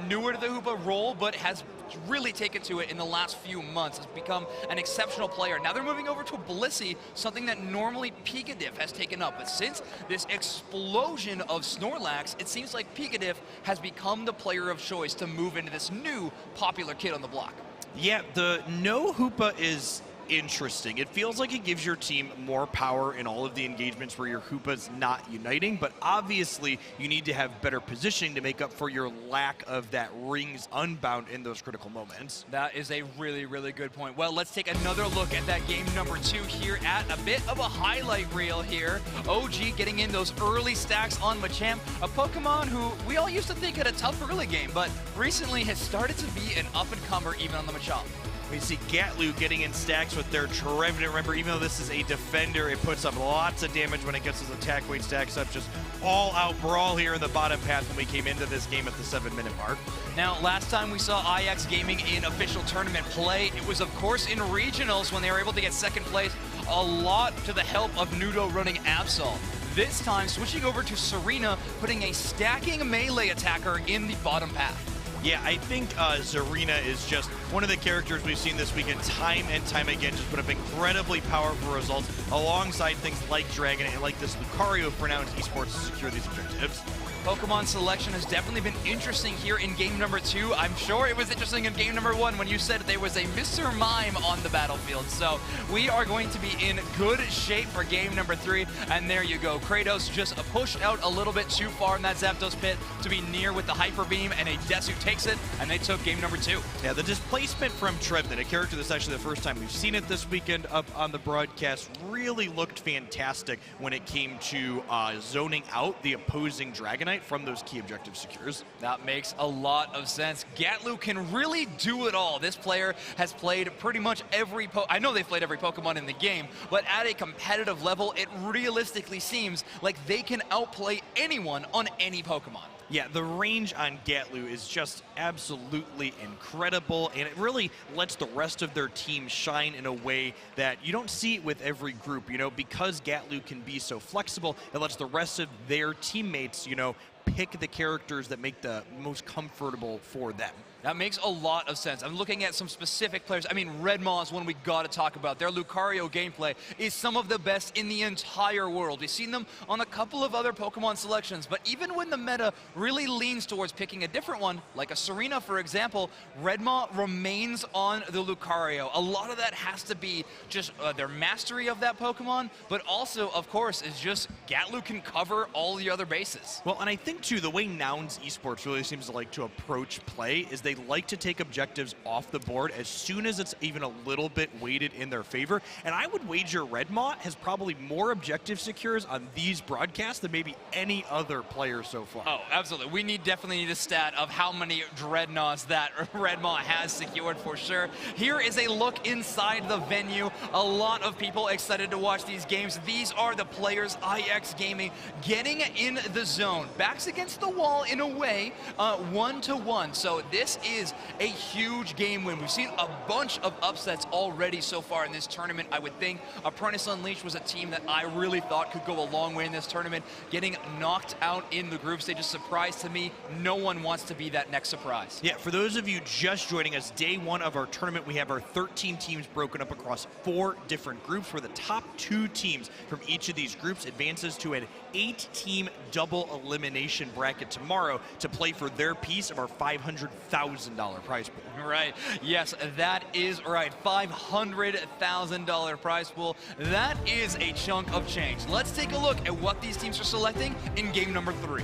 [SPEAKER 13] newer to the Hoopa role, but has really taken to it in the last few months. Has become an exceptional player. Now they're moving over to Blissey, something that normally Picadiff has taken up. But since this explosion of Snorlax, it seems like Picadiff has become the player of choice to move into this new popular kid on the block.
[SPEAKER 14] Yeah, the no Hoopa is interesting. It feels like it gives your team more power in all of the engagements where your Hoopa's not uniting, but obviously you need to have better positioning to make up for your lack of that Rings Unbound in those critical moments.
[SPEAKER 13] That is a really, really good point. Well, let's take another look at that game number 2 here at a bit of a highlight reel here. OG getting in those early stacks on Machamp, a Pokemon who we all used to think had a tough early game, but recently has started to be an up-and-comer even on the Machamp.
[SPEAKER 14] We see Gatlu getting in stacks with their Trevenant. Remember, even though this is a defender, it puts up lots of damage when it gets his attack weight stacks up. Just all-out brawl here in the bottom path when we came into this game at the 7-minute mark.
[SPEAKER 13] Now, last time we saw IX Gaming in official tournament play, it was, of course, in regionals when they were able to get second place, a lot to the help of Nudo running Absol. This time, switching over to Serena, putting a stacking melee attacker in the bottom path.
[SPEAKER 14] Yeah, I think Zarina is just one of the characters we've seen this weekend time and time again just put up incredibly powerful results alongside things like Dragon and like this Lucario for now in esports to secure these objectives.
[SPEAKER 13] Pokemon selection has definitely been interesting here in game number 2. I'm sure it was interesting in game number 1 when you said there was a Mr. Mime on the battlefield. So we are going to be in good shape for game number 3. And there you go. Kratos just pushed out a little bit too far in that Zapdos pit to be near with the Hyper Beam, and a Desu takes it, and they took game number 2.
[SPEAKER 14] Yeah, the displacement from Trevenant, a character that's actually the first time we've seen it this weekend up on the broadcast, really looked fantastic when it came to zoning out the opposing Dragonite from those key objective secures.
[SPEAKER 13] That makes a lot of sense. Gatlu can really do it all. This player has played pretty much every I know they've played every Pokemon in the game, but at a competitive level, it realistically seems like they can outplay anyone on any Pokemon.
[SPEAKER 14] Yeah, the range on Gatlu is just absolutely incredible, and it really lets the rest of their team shine in a way that you don't see with every group. You know, because Gatlu can be so flexible, it lets the rest of their teammates, you know, pick the characters that make the most comfortable for them.
[SPEAKER 13] That makes a lot of sense. I'm looking at some specific players. I mean, Redmaw is one we got to talk about. Their Lucario gameplay is some of the best in the entire world. We've seen them on a couple of other Pokemon selections, but even when the meta really leans towards picking a different one, like a Serena, for example, Redmaw remains on the Lucario. A lot of that has to be just their mastery of that Pokemon, but also, of course, is just Gatlu can cover all the other bases.
[SPEAKER 14] Well, and I think, too, the way Nouns Esports really seems to like to approach play is they like to take objectives off the board as soon as it's even a little bit weighted in their favor. And I would wager Redmaw has probably more objective secures on these broadcasts than maybe any other player so far.
[SPEAKER 13] Oh, absolutely. We definitely need a stat of how many Dreadnoughts that Redmaw has secured for sure. Here is a look inside the venue. A lot of people excited to watch these games. These are the players, IX Gaming, getting in the zone. Backs against the wall in a way, 1-to-1. So this is a huge game win. We've seen a bunch of upsets already so far in this tournament. I would think Apprentice Unleashed was a team that I really thought could go a long way in this tournament. Getting knocked out in the group stage is a surprise to me. No one wants to be that next surprise.
[SPEAKER 14] Yeah, for those of you just joining us, day 1 of our tournament, we have our 13 teams broken up across 4 different groups, where the top 2 teams from each of these groups advances to an 8-team double elimination bracket tomorrow to play for their piece of our $500,000 prize pool.
[SPEAKER 13] Right. Yes, that is right. $500,000 prize pool. That is a chunk of change. Let's take a look at what these teams are selecting in game number 3.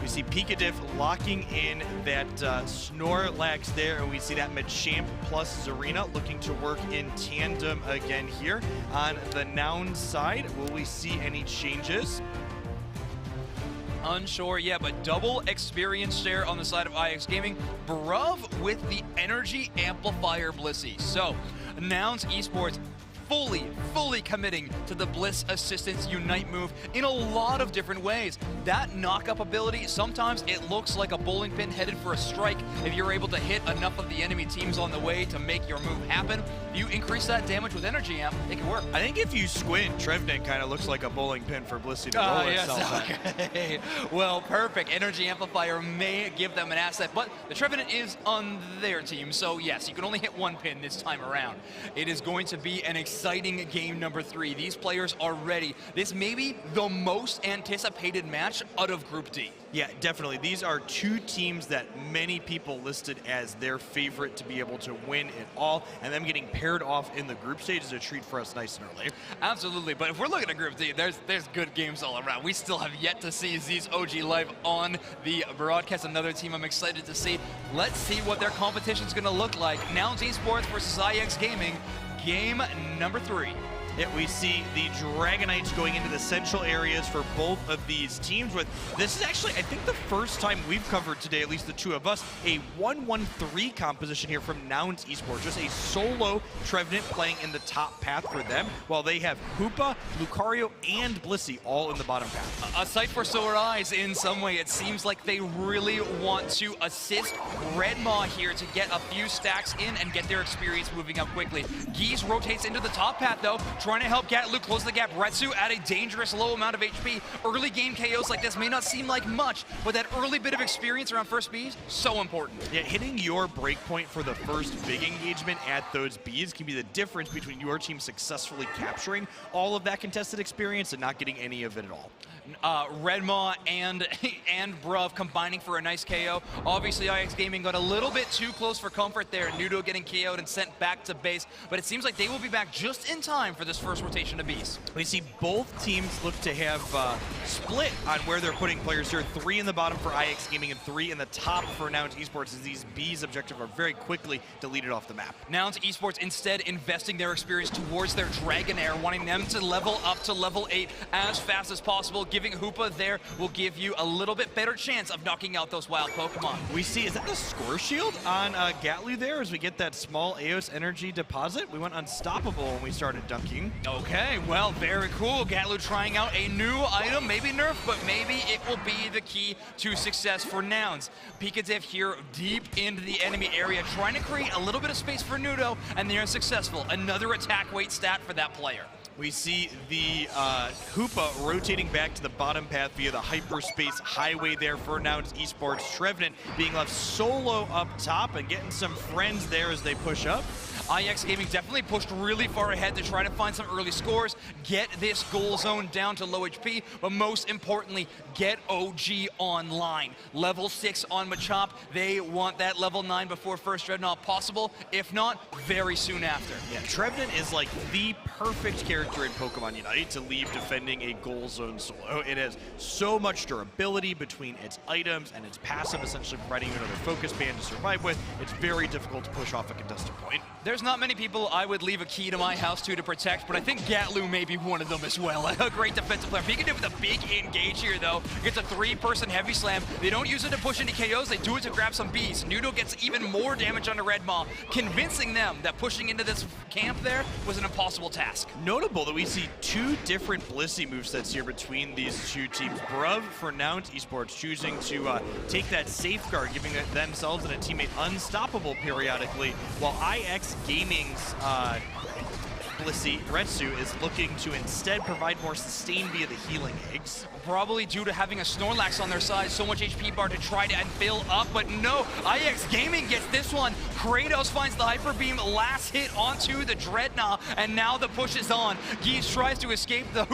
[SPEAKER 14] We see Picadiff locking in that Snorlax there, and we see that Machamp plus Zarina looking to work in tandem again here. On the Noun side, will we see any changes?
[SPEAKER 13] Unsure yet, but double experience share on the side of IX Gaming. Bruv with the Energy Amplifier Blissey. So, Nouns Esports fully committing to the Bliss Assistance Unite move in a lot of different ways. That knock-up ability, sometimes it looks like a bowling pin headed for a strike. If you're able to hit enough of the enemy teams on the way to make your move happen, you increase that damage with Energy Amp, it can work.
[SPEAKER 14] I think if you squint, Trevenant kind of looks like a bowling pin for Blissey to roll itself at.
[SPEAKER 13] Okay. Well, perfect. Energy Amplifier may give them an asset, but the Trevenant is on their team, so yes, you can only hit one pin this time around. It is going to be an exciting game number 3. These players are ready. This may be the most anticipated match out of Group D.
[SPEAKER 14] Yeah, definitely. These are two teams that many people listed as their favorite to be able to win it all, and them getting paired off in the group stage is a treat for us nice and early.
[SPEAKER 13] Absolutely, but if we're looking at Group D, there's good games all around. We still have yet to see Z's OG live on the broadcast. Another team I'm excited to see. Let's see what their competition's going to look like. Nouns Esports versus IX Gaming, game number 3.
[SPEAKER 14] Yeah, we see the Dragonites going into the central areas for both of these teams. This is actually, I think, the first time we've covered today, at least the two of us, a 1-1-3 composition here from Nouns Esports. Just a solo Trevenant playing in the top path for them, while they have Hoopa, Lucario, and Blissey all in the bottom path.
[SPEAKER 13] A sight for sore eyes in some way. It seems like they really want to assist Redmaw here to get a few stacks in and get their experience moving up quickly. Geese rotates into the top path, though, trying to help Gatlu close the gap. Retsu at a dangerous low amount of HP. Early game KOs like this may not seem like much, but that early bit of experience around first Bs, so important.
[SPEAKER 14] Yeah, hitting your breakpoint for the first big engagement at those Bs can be the difference between your team successfully capturing all of that contested experience and not getting any of it at all.
[SPEAKER 13] Redmaw and Bruv combining for a nice KO. Obviously, IX Gaming got a little bit too close for comfort there. Nudo getting KO'd and sent back to base, but it seems like they will be back just in time for this first rotation of Beast.
[SPEAKER 14] We see both teams look to have split on where they're putting players here. 3 in the bottom for IX Gaming and 3 in the top for Nouns Esports, as these B's objective are very quickly deleted off the map.
[SPEAKER 13] Nouns Esports instead investing their experience towards their Dragonair, wanting them to level up to level 8 as fast as possible. Giving Hoopa there will give you a little bit better chance of knocking out those wild Pokemon.
[SPEAKER 14] We see, is that the score shield on Gatlu there as we get that small Eos energy deposit? We went unstoppable when we started dunking.
[SPEAKER 13] Okay, well, very cool. Gatlu trying out a new item, maybe nerf, but maybe it will be the key to success for Nouns. Pikatif here deep into the enemy area, trying to create a little bit of space for Nudo, and they are successful. Another attack weight stat for that player.
[SPEAKER 14] We see the Hoopa rotating back to the bottom path via the hyperspace highway there for Nouns Esports. Trevenant being left solo up top and getting some friends there as they push up.
[SPEAKER 13] IX Gaming definitely pushed really far ahead to try to find some early scores, get this goal zone down to low HP, but most importantly, get OG online. Level 6 on Machop. They want that level 9 before first Dreadnought possible, if not, very soon after.
[SPEAKER 14] Yeah, Trevenant is like the perfect character in Pokemon Unite to leave defending a goal zone solo. It has so much durability between its items and its passive, essentially providing you another focus band to survive with. It's very difficult to push off a contested point.
[SPEAKER 13] There's not many people I would leave a key to my house to protect, but I think Gatlu may be one of them as well. A great defensive player. Pikachu with a big engage here, though. Gets a 3-person heavy slam. They don't use it to push any KOs. They do it to grab some Bs. Nudo gets even more damage onto Redmaw, convincing them that pushing into this camp there was an impossible task.
[SPEAKER 14] Notable that we see 2 different Blissey movesets here between these two teams. Bruv for Nouns Esports choosing to take that safeguard, giving themselves and a teammate unstoppable periodically, while IX Gaming's Blissey, Retsu, is looking to instead provide more sustain via the healing eggs.
[SPEAKER 13] Probably due to having a Snorlax on their side, so much HP bar to try to fill up, but no, IX Gaming gets this one. Kratos finds the Hyper Beam, last hit onto the Dreadnought, and now the push is on. Geese tries to escape the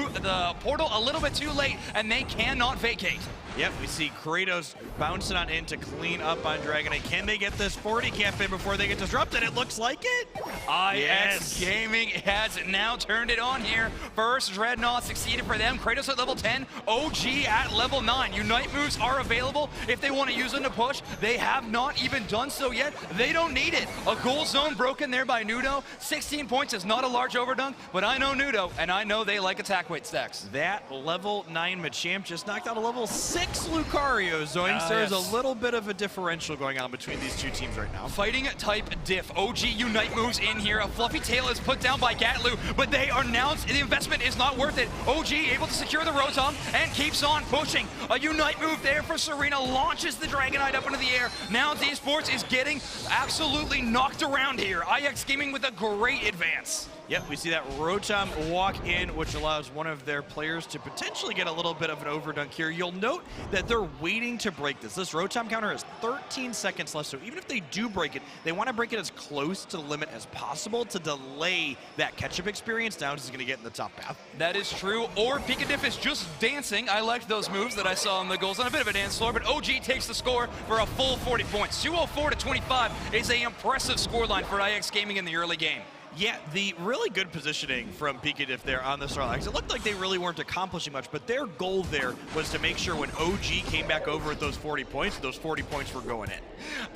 [SPEAKER 13] portal a little bit too late, and they cannot vacate.
[SPEAKER 14] Yep, we see Kratos bouncing on in to clean up on Dragonite. Can they get this 40 camp in before they get disrupted? It looks like it.
[SPEAKER 13] IX Gaming has now turned it on here. First Dreadnought succeeded for them. Kratos at level 10, OG at level 9. Unite moves are available if they want to use them to push. They have not even done so yet. They don't need it. A goal zone broken there by Nudo. 16 points is not a large overdunk, but I know Nudo, and I know they like attack weight stacks.
[SPEAKER 14] That level 9 Machamp just knocked out a level 6 Lucario. Zoinks, there's a little bit of a differential going on between these two teams right now.
[SPEAKER 13] Fighting type diff. OG Unite moves in here. A Fluffy Tail is put down by Gatlu, but they are now, the investment is not worth it. OG able to secure the Rotom and keeps on pushing. A Unite move there for Serena, launches the Dragonite up into the air. Now Esports is getting absolutely knocked around here. IX Gaming with a great advance.
[SPEAKER 14] Yep, we see that Rotom walk in, which allows one of their players to potentially get a little bit of an overdunk here. You'll note that they're waiting to break this. This Rotom counter has 13 seconds left, so even if they do break it, they want to break it as close to the limit as possible to delay that catch-up experience. Downs is going to get in the top path.
[SPEAKER 13] That is true, or Pikadiff is just dancing. I liked those moves that I saw on the goals on a bit of a dance floor, but OG takes the score for a full 40 points. 204 to 25 is an impressive scoreline for IX Gaming in the early game.
[SPEAKER 14] Yeah, the really good positioning from Pikadiff there on the Starlax. It looked like they really weren't accomplishing much, but their goal there was to make sure when OG came back over at those 40 points, those 40 points were going in.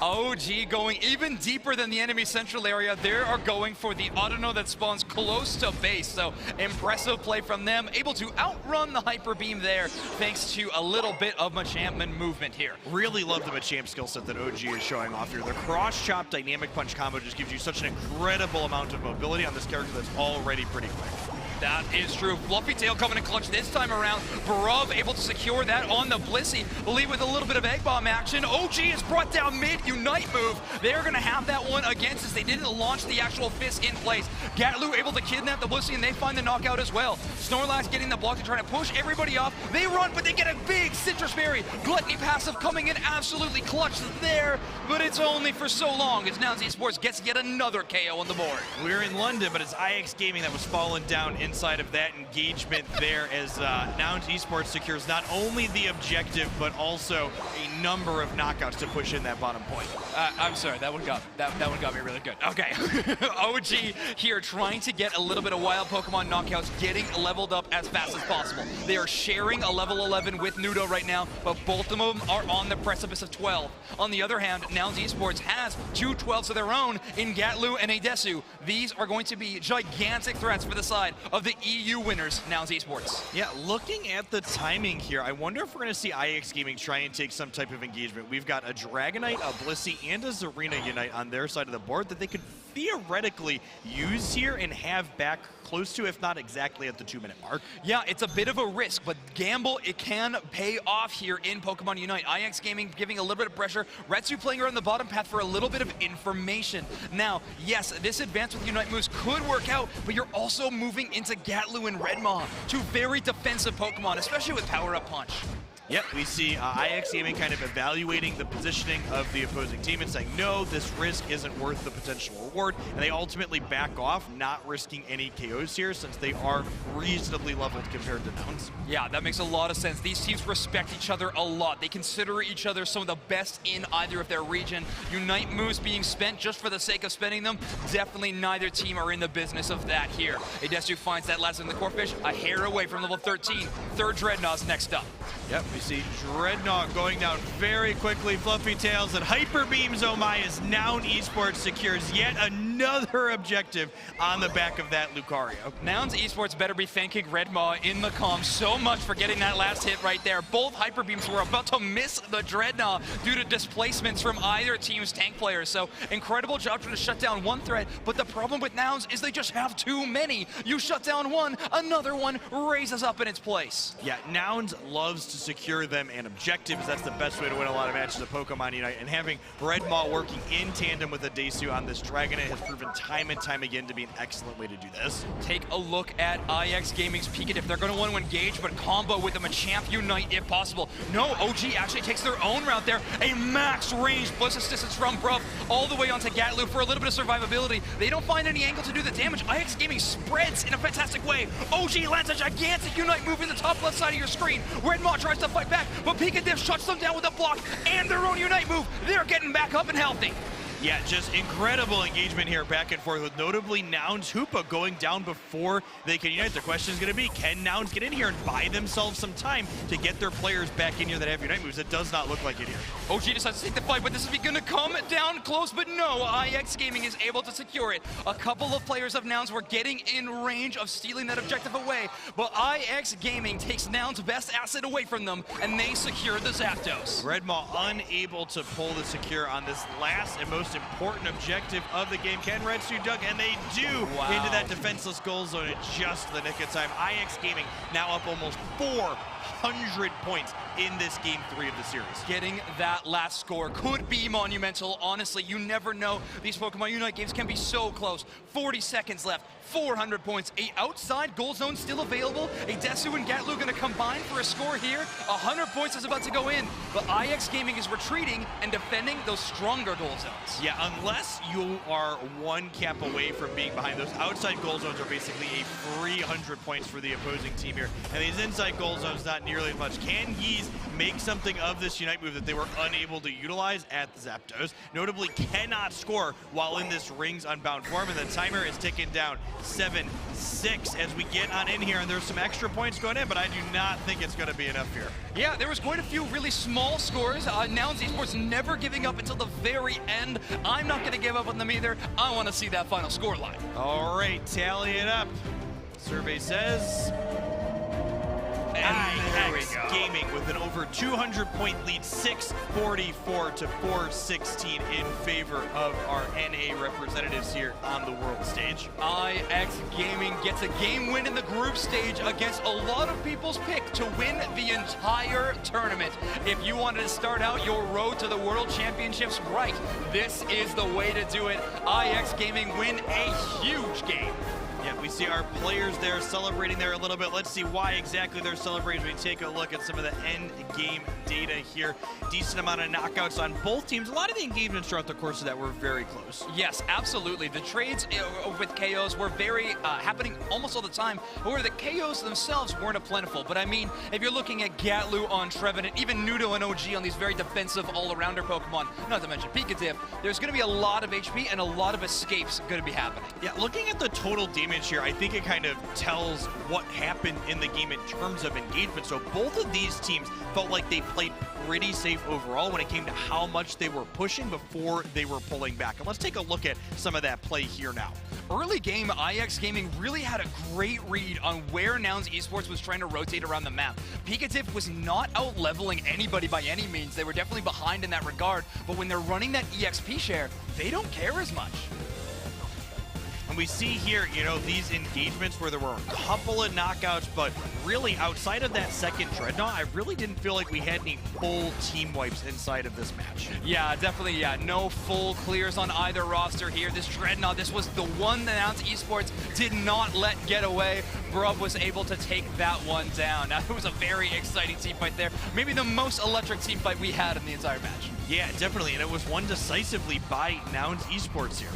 [SPEAKER 13] OG going even deeper than the enemy central area. They are going for the Autono that spawns close to base, so impressive play from them. Able to outrun the Hyper Beam there thanks to a little bit of Machampman movement here.
[SPEAKER 14] Really love the Machamp skill set that OG is showing off here. The cross-chop dynamic punch combo just gives you such an incredible amount of mobility on this character that's already pretty quick.
[SPEAKER 13] That is true. Fluffy Tail coming in clutch this time around. Barov able to secure that on the Blissey. Lead with a little bit of Egg Bomb action. OG is brought down mid-Unite move. They're going to have that one against us. They didn't launch the actual fist in place. Gatlu able to kidnap the Blissey, and they find the knockout as well. Snorlax getting the block to try to push everybody off. They run, but they get a big Citrus Berry. Gluttony passive coming in absolutely clutch there, but it's only for so long as Nouns Esports gets yet another KO on the board.
[SPEAKER 14] We're in London, but it's IX Gaming that was falling down inside of that engagement there as Nouns Esports secures not only the objective, but also a number of knockouts to push in that bottom point.
[SPEAKER 13] I'm sorry, that one got me really good. Okay, OG here trying to get a little bit of wild Pokemon knockouts, getting leveled up as fast as possible. They are sharing a level 11 with Nudo right now, but both of them are on the precipice of 12. On the other hand, Nouns Esports has 2 12s of their own in Gatlu and Adesu. These are going to be gigantic threats for the side of the EU winners, Nouns Esports.
[SPEAKER 14] Yeah, looking at the timing here, I wonder if we're going to see IX Gaming try and take some type of engagement. We've got a Dragonite, a Blissey, and a Zarina Unite on their side of the board that they could theoretically use here and have back close to, if not exactly at the 2-minute mark.
[SPEAKER 13] Yeah, it's a bit of a risk, but gamble, it can pay off here in Pokemon Unite. IX Gaming giving a little bit of pressure. Retsu playing around the bottom path for a little bit of information. Now, yes, this advance with Unite moves could work out, but you're also moving into Gatlu and Redmaw, 2 very defensive Pokemon, especially with Power Up Punch.
[SPEAKER 14] Yep, we see IX Gaming kind of evaluating the positioning of the opposing team and saying, no, this risk isn't worth the potential reward, and they ultimately back off, not risking any KOs here since they are reasonably leveled compared to Nouns.
[SPEAKER 13] Yeah, that makes a lot of sense. These teams respect each other a lot. They consider each other some of the best in either of their region. Unite moves being spent just for the sake of spending them, definitely neither team are in the business of that here. Adesu finds that last in the Corphish, a hair away from level 13. Third Dreadnaught's next up.
[SPEAKER 14] Yep, we see Dreadnought going down very quickly. Fluffy Tails and Hyper Beams, oh my, as Nouns Esports secures yet another objective on the back of that Lucario.
[SPEAKER 13] Nouns Esports better be thanking Redmaw in the comms so much for getting that last hit right there. Both Hyper Beams were about to miss the Dreadnought due to displacements from either team's tank players. So incredible job trying to shut down one threat, but the problem with Nouns is they just have too many. You shut down one, another one raises up in its place.
[SPEAKER 14] Yeah, Nouns loves to secure them and objectives. That's the best way to win a lot of matches of Pokemon Unite, and having Redmaw working in tandem with Adesu on this Dragonite has proven time and time again to be an excellent way to do this.
[SPEAKER 13] Take a look at IX Gaming's Pikadiff. They're going to want to engage, but combo with the Machamp Unite if possible. No, OG actually takes their own route there. A max range Bliss Assistance from Bruv all the way onto Gatlu for a little bit of survivability. They don't find any angle to do the damage. IX Gaming spreads in a fantastic way. OG lands a gigantic Unite move in the top left side of your screen. Redmaw tries to fight back, but Pikadiff shuts them down with a block and their own Unite move. They're getting back up and healthy.
[SPEAKER 14] Yeah, just incredible engagement here back and forth with notably Nouns Hoopa going down before they can unite. The question is going to be, can Nouns get in here and buy themselves some time to get their players back in here that have Unite moves? It does not look like it here.
[SPEAKER 13] OG decides to take the fight, but this is going to come down close, but no, IX Gaming is able to secure it. A couple of players of Nouns were getting in range of stealing that objective away, but IX Gaming takes Nouns' best asset away from them, and they secure the Zapdos.
[SPEAKER 14] Redmaw unable to pull the secure on this last and most most important objective of the game. Can Retsu dunk? And they do into that defenseless goal zone in just the nick of time. IX Gaming now up almost 400 points in this game 3 of the series.
[SPEAKER 13] Getting that last score could be monumental. Honestly, you never know. These Pokemon Unite games can be so close. 40 seconds left, 400 points. A outside goal zone still available. A Desu and Gatlu going to combine for a score here. 100 points is about to go in, but IX Gaming is retreating and defending those stronger goal zones.
[SPEAKER 14] Yeah, unless you are one cap away from being behind. Those outside goal zones are basically a free 100 points for the opposing team here. And these inside goal zones, not nearly as much. Can Yeez make something of this Unite move that they were unable to utilize at the Zapdos? Notably, cannot score while in this Rings Unbound form, and the timer is ticking down. 7-6 as we get on in here, and there's some extra points going in, but I do not think it's going to be enough here.
[SPEAKER 13] Yeah, there was quite a few really small scores. Nouns Esports never giving up until the very end. I'm not going to give up on them either. I want to see that final score line.
[SPEAKER 14] All right, tally it up. Survey says IX Gaming with an over 200-point lead, 644 to 416 in favor of our NA representatives here on the world stage.
[SPEAKER 13] IX Gaming gets a game win in the group stage against a lot of people's pick to win the entire tournament. If you wanted to start out your road to the World Championships right, this is the way to do it. IX Gaming win a huge game.
[SPEAKER 14] Yeah, we see our players there celebrating there a little bit. Let's see why exactly they're celebrating. We take a look at some of the end game data here. Decent amount of knockouts on both teams. A lot of the engagements throughout the course of that were very close.
[SPEAKER 13] Yes, absolutely. The trades with KOs were very happening almost all the time. However, the KOs themselves weren't a plentiful. But I mean, if you're looking at Gatlu on Trevenant, even Nudo and OG on these very defensive all-arounder Pokemon, not to mention Pikatif, there's going to be a lot of HP and a lot of escapes going to be happening.
[SPEAKER 14] Yeah, looking at the total damage here, I think it kind of tells what happened in the game in terms of engagement. So both of these teams felt like they played pretty safe overall when it came to how much they were pushing before they were pulling back. And let's take a look at some of that play here now.
[SPEAKER 13] Early game, IX Gaming really had a great read on where Nouns Esports was trying to rotate around the map. Pikatif was not out-leveling anybody by any means. They were definitely behind in that regard, but when they're running that EXP share, they don't care as much.
[SPEAKER 14] And we see here, you know, these engagements where there were a couple of knockouts, but really outside of that second Dreadnought, I really didn't feel like we had any full team wipes inside of this match.
[SPEAKER 13] Yeah, definitely, yeah. No full clears on either roster here. This Dreadnought, this was the one that Nouns Esports did not let get away. Grub was able to take that one down. Now, it was a very exciting team fight there. Maybe the most electric team fight we had in the entire match.
[SPEAKER 14] Yeah, definitely, and it was won decisively by Nouns Esports here.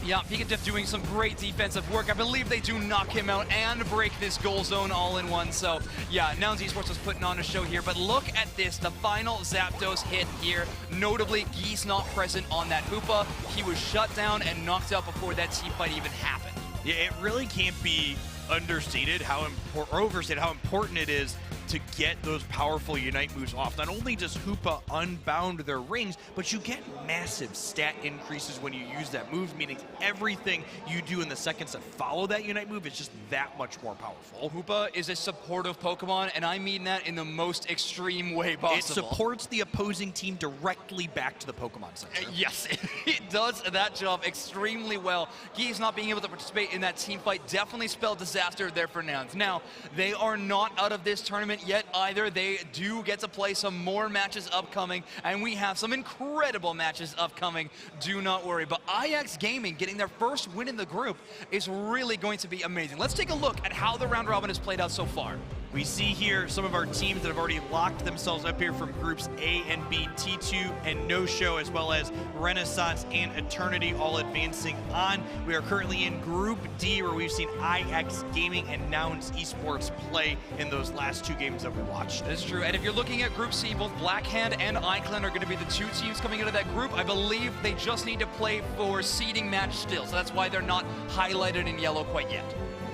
[SPEAKER 13] Yeah, Pikatif doing some great defensive work. I believe they do knock him out and break this goal zone all in one. So, yeah, Nouns Esports was putting on a show here. But look at this, the final Zapdos hit here. Notably, Geese not present on that Hoopa. He was shut down and knocked out before that team fight even happened.
[SPEAKER 14] Yeah, it really can't be understated how overstated how important it is to get those powerful Unite moves off. Not only does Hoopa unbound their rings, but you get massive stat increases when you use that move, meaning everything you do in the seconds that follow that Unite move is just that much more powerful.
[SPEAKER 13] Hoopa is a supportive Pokemon, and I mean that in the most extreme way possible.
[SPEAKER 14] It supports the opposing team directly back to the Pokemon Center.
[SPEAKER 13] Yes, it does that job extremely well. Geese not being able to participate in that team fight definitely spelled disaster there for Nouns. Now, they are not out of this tournament yet either. They do get to play some more matches upcoming, and we have some incredible matches upcoming. Do not worry. But IX Gaming getting their first win in the group is really going to be amazing. Let's take a look at how the round robin has played out so far.
[SPEAKER 14] We see here some of our teams that have already locked themselves up here from groups A and B, T2 and No Show, as well as Renaissance and Eternity all advancing on. We are currently in Group D, where we've seen IX Gaming and Nouns Esports play in those last two games that we watched.
[SPEAKER 13] That's true. And if you're looking at Group C, both Blackhand and iClan are going to be the two teams coming into that group. I believe they just need to play for seeding match still, so that's why they're not highlighted in yellow quite yet.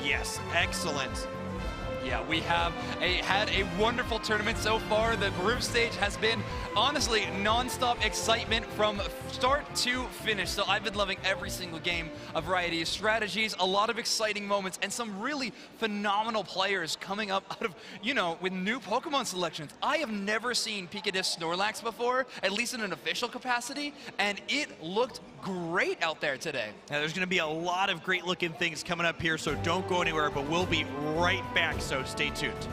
[SPEAKER 14] Yes, excellent.
[SPEAKER 13] Yeah, we have had a wonderful tournament so far. The group stage has been, honestly, non-stop excitement from start to finish. So I've been loving every single game, a variety of strategies, a lot of exciting moments, and some really phenomenal players coming up out of, you know, with new Pokemon selections. I have never seen Pikachu Snorlax before, at least in an official capacity, and it looked great out there today.
[SPEAKER 14] Now, there's going to be a lot of great looking things coming up here, so don't go anywhere, but we'll be right back, so stay tuned.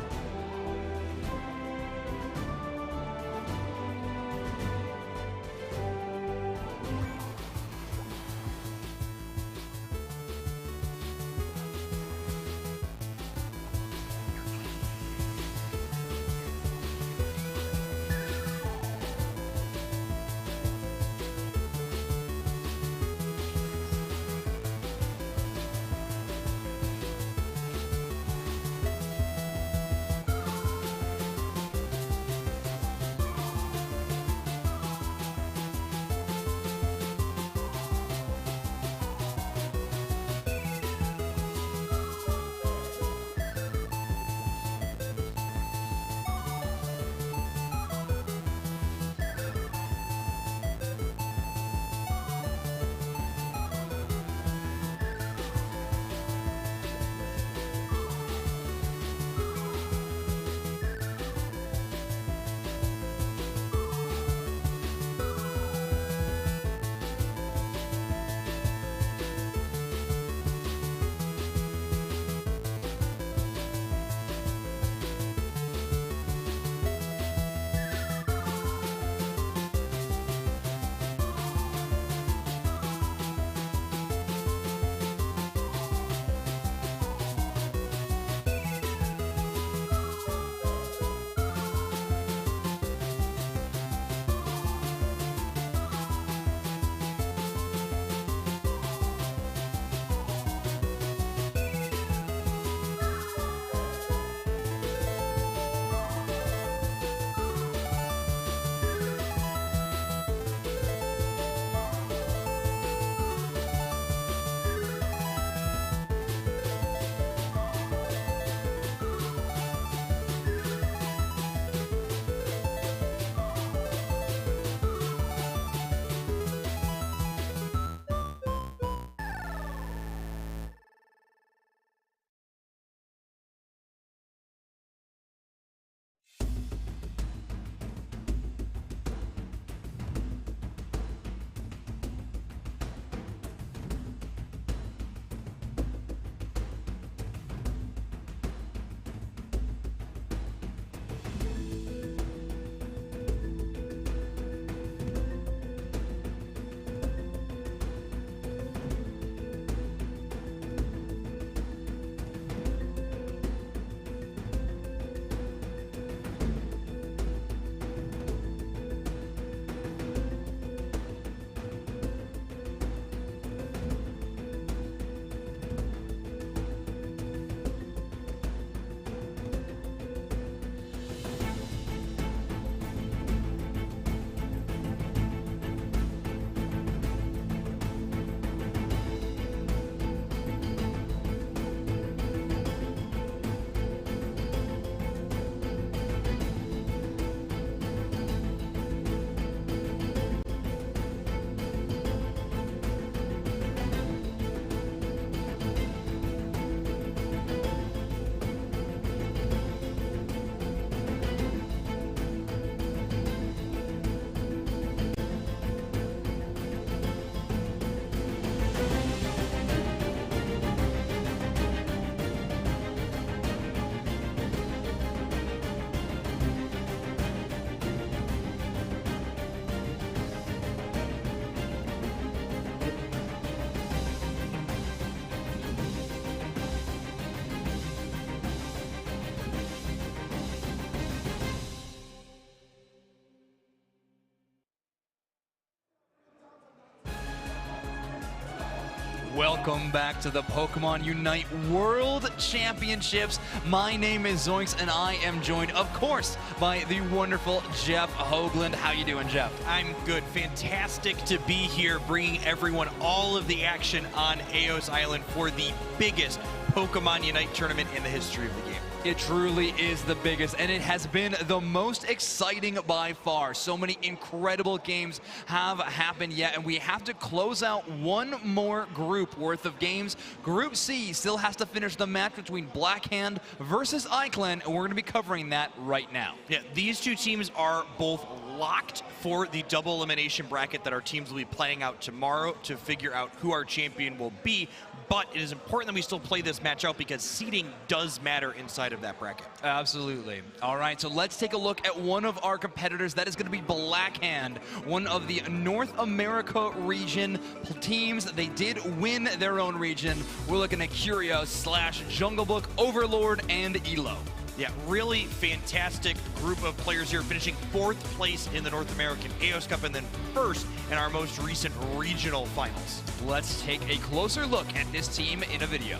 [SPEAKER 13] Welcome back to the Pokemon Unite World Championships. My name is Zoinks, and I am joined, of course, by the wonderful Jeff Hoagland. How you doing, Jeff?
[SPEAKER 14] I'm good. Fantastic to be here, bringing everyone all of the action on Eos Island for the biggest Pokemon Unite tournament in the history of the game.
[SPEAKER 13] It truly is the biggest, and it has been the most exciting by far. So many incredible games have happened yet, and we have to close out one more group worth of games. Group C still has to finish the match between Blackhand versus iClan, and we're going to be covering that right now.
[SPEAKER 14] Yeah, these two teams are both locked for the double elimination bracket that our teams will be playing out tomorrow to figure out who our champion will be. But it is important that we still play this match out because seeding does matter inside of that bracket.
[SPEAKER 13] Absolutely. All right, so let's take a look at one of our competitors. That is going to be Blackhand, one of the North America region teams. They did win their own region. We're looking at Curio / Jungle Book, Overlord, and Elo.
[SPEAKER 14] Yeah, really fantastic group of players here, finishing 4th place in the North American AOS Cup and then 1st in our most recent regional finals.
[SPEAKER 13] Let's take a closer look at this team in a video.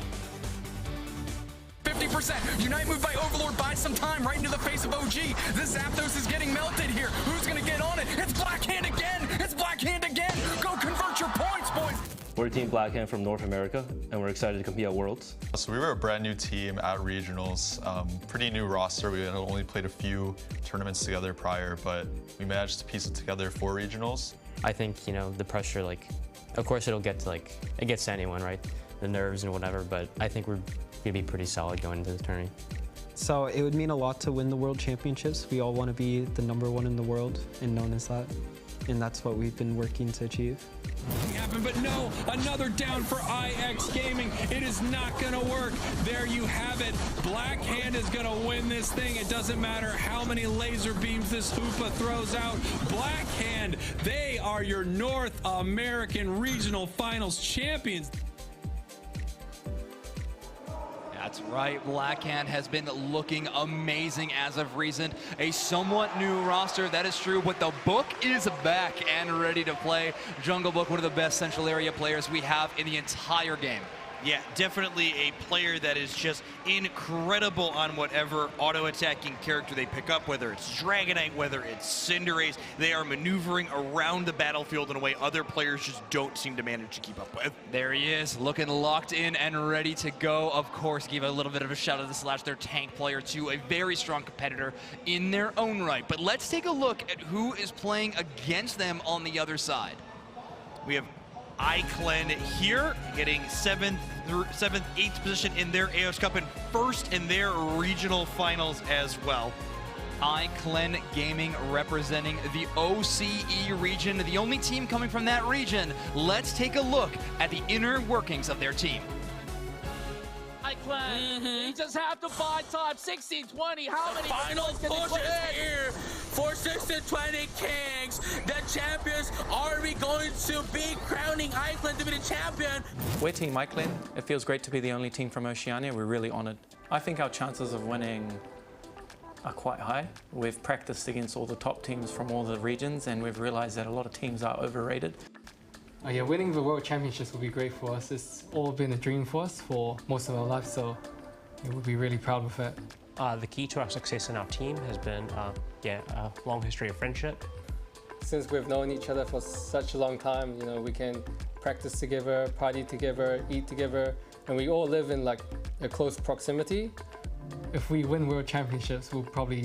[SPEAKER 20] 50%. Unite move by Overlord buys some time right into the face of OG. The Zapdos is getting melted here. Who's going to get on it? It's Blackhand again. It's Blackhand again. Go convert your points, boys.
[SPEAKER 21] We're Team Blackhand from North America, and we're excited to compete at Worlds.
[SPEAKER 15] So we were a brand new team at regionals, pretty new roster. We had only played a few tournaments together prior, but we managed to piece it together for regionals.
[SPEAKER 22] I think, you know, the pressure, like, of course it'll get to, like, it gets to anyone, right? The nerves and whatever, but I think we're gonna be pretty solid going into the tourney.
[SPEAKER 23] So it would mean a lot to win the World Championships. We all want to be the #1 in the world and known as that. And that's what we've been working to achieve.
[SPEAKER 20] Happen, but no, another down for IX Gaming. It is not gonna work. There you have it. Blackhand is gonna win this thing. It doesn't matter how many laser beams this Hoopa throws out. Blackhand, they are your North American Regional Finals champions.
[SPEAKER 13] That's right, Blackhand has been looking amazing as of recent. A somewhat new roster, that is true, but the book is back and ready to play. Jungle Book, one of the best central area players we have in the entire game.
[SPEAKER 14] Yeah, definitely a player that is just incredible on whatever auto-attacking character they pick up, whether it's Dragonite, whether it's Cinderace. They are maneuvering around the battlefield in a way other players just don't seem to manage to keep up with.
[SPEAKER 13] There he is, looking locked in and ready to go. Of course, give a little bit of a shout out to Slash, their tank player too, a very strong competitor in their own right. But let's take a look at who is playing against them on the other side.
[SPEAKER 14] We have iClan here, getting 7th, 8th position in their AOS Cup and 1st in their regional finals as well.
[SPEAKER 13] iClan Gaming representing the OCE region, the only team coming from that region. Let's take a look at the inner workings of their team.
[SPEAKER 10] You just have to buy time. 16, 20, how many
[SPEAKER 20] Final
[SPEAKER 10] push
[SPEAKER 20] is here for 16-20 Kings. The champions, are we going to be crowning iClan to be the champion?
[SPEAKER 24] We're Team iClan. It feels great to be the only team from Oceania. We're really honored. I think our chances of winning are quite high. We've practiced against all the top teams from all the regions, and we've realized that a lot of teams are overrated.
[SPEAKER 27] Yeah, winning the World Championships would be great for us. It's all been a dream for us for most of our lives, so we'll be really proud with it.
[SPEAKER 25] The key to our success in our team has been a long history of friendship.
[SPEAKER 27] Since we've known each other for such a long time, you know, we can practice together, party together, eat together, and we all live in like a close proximity. If we win World Championships, we'll probably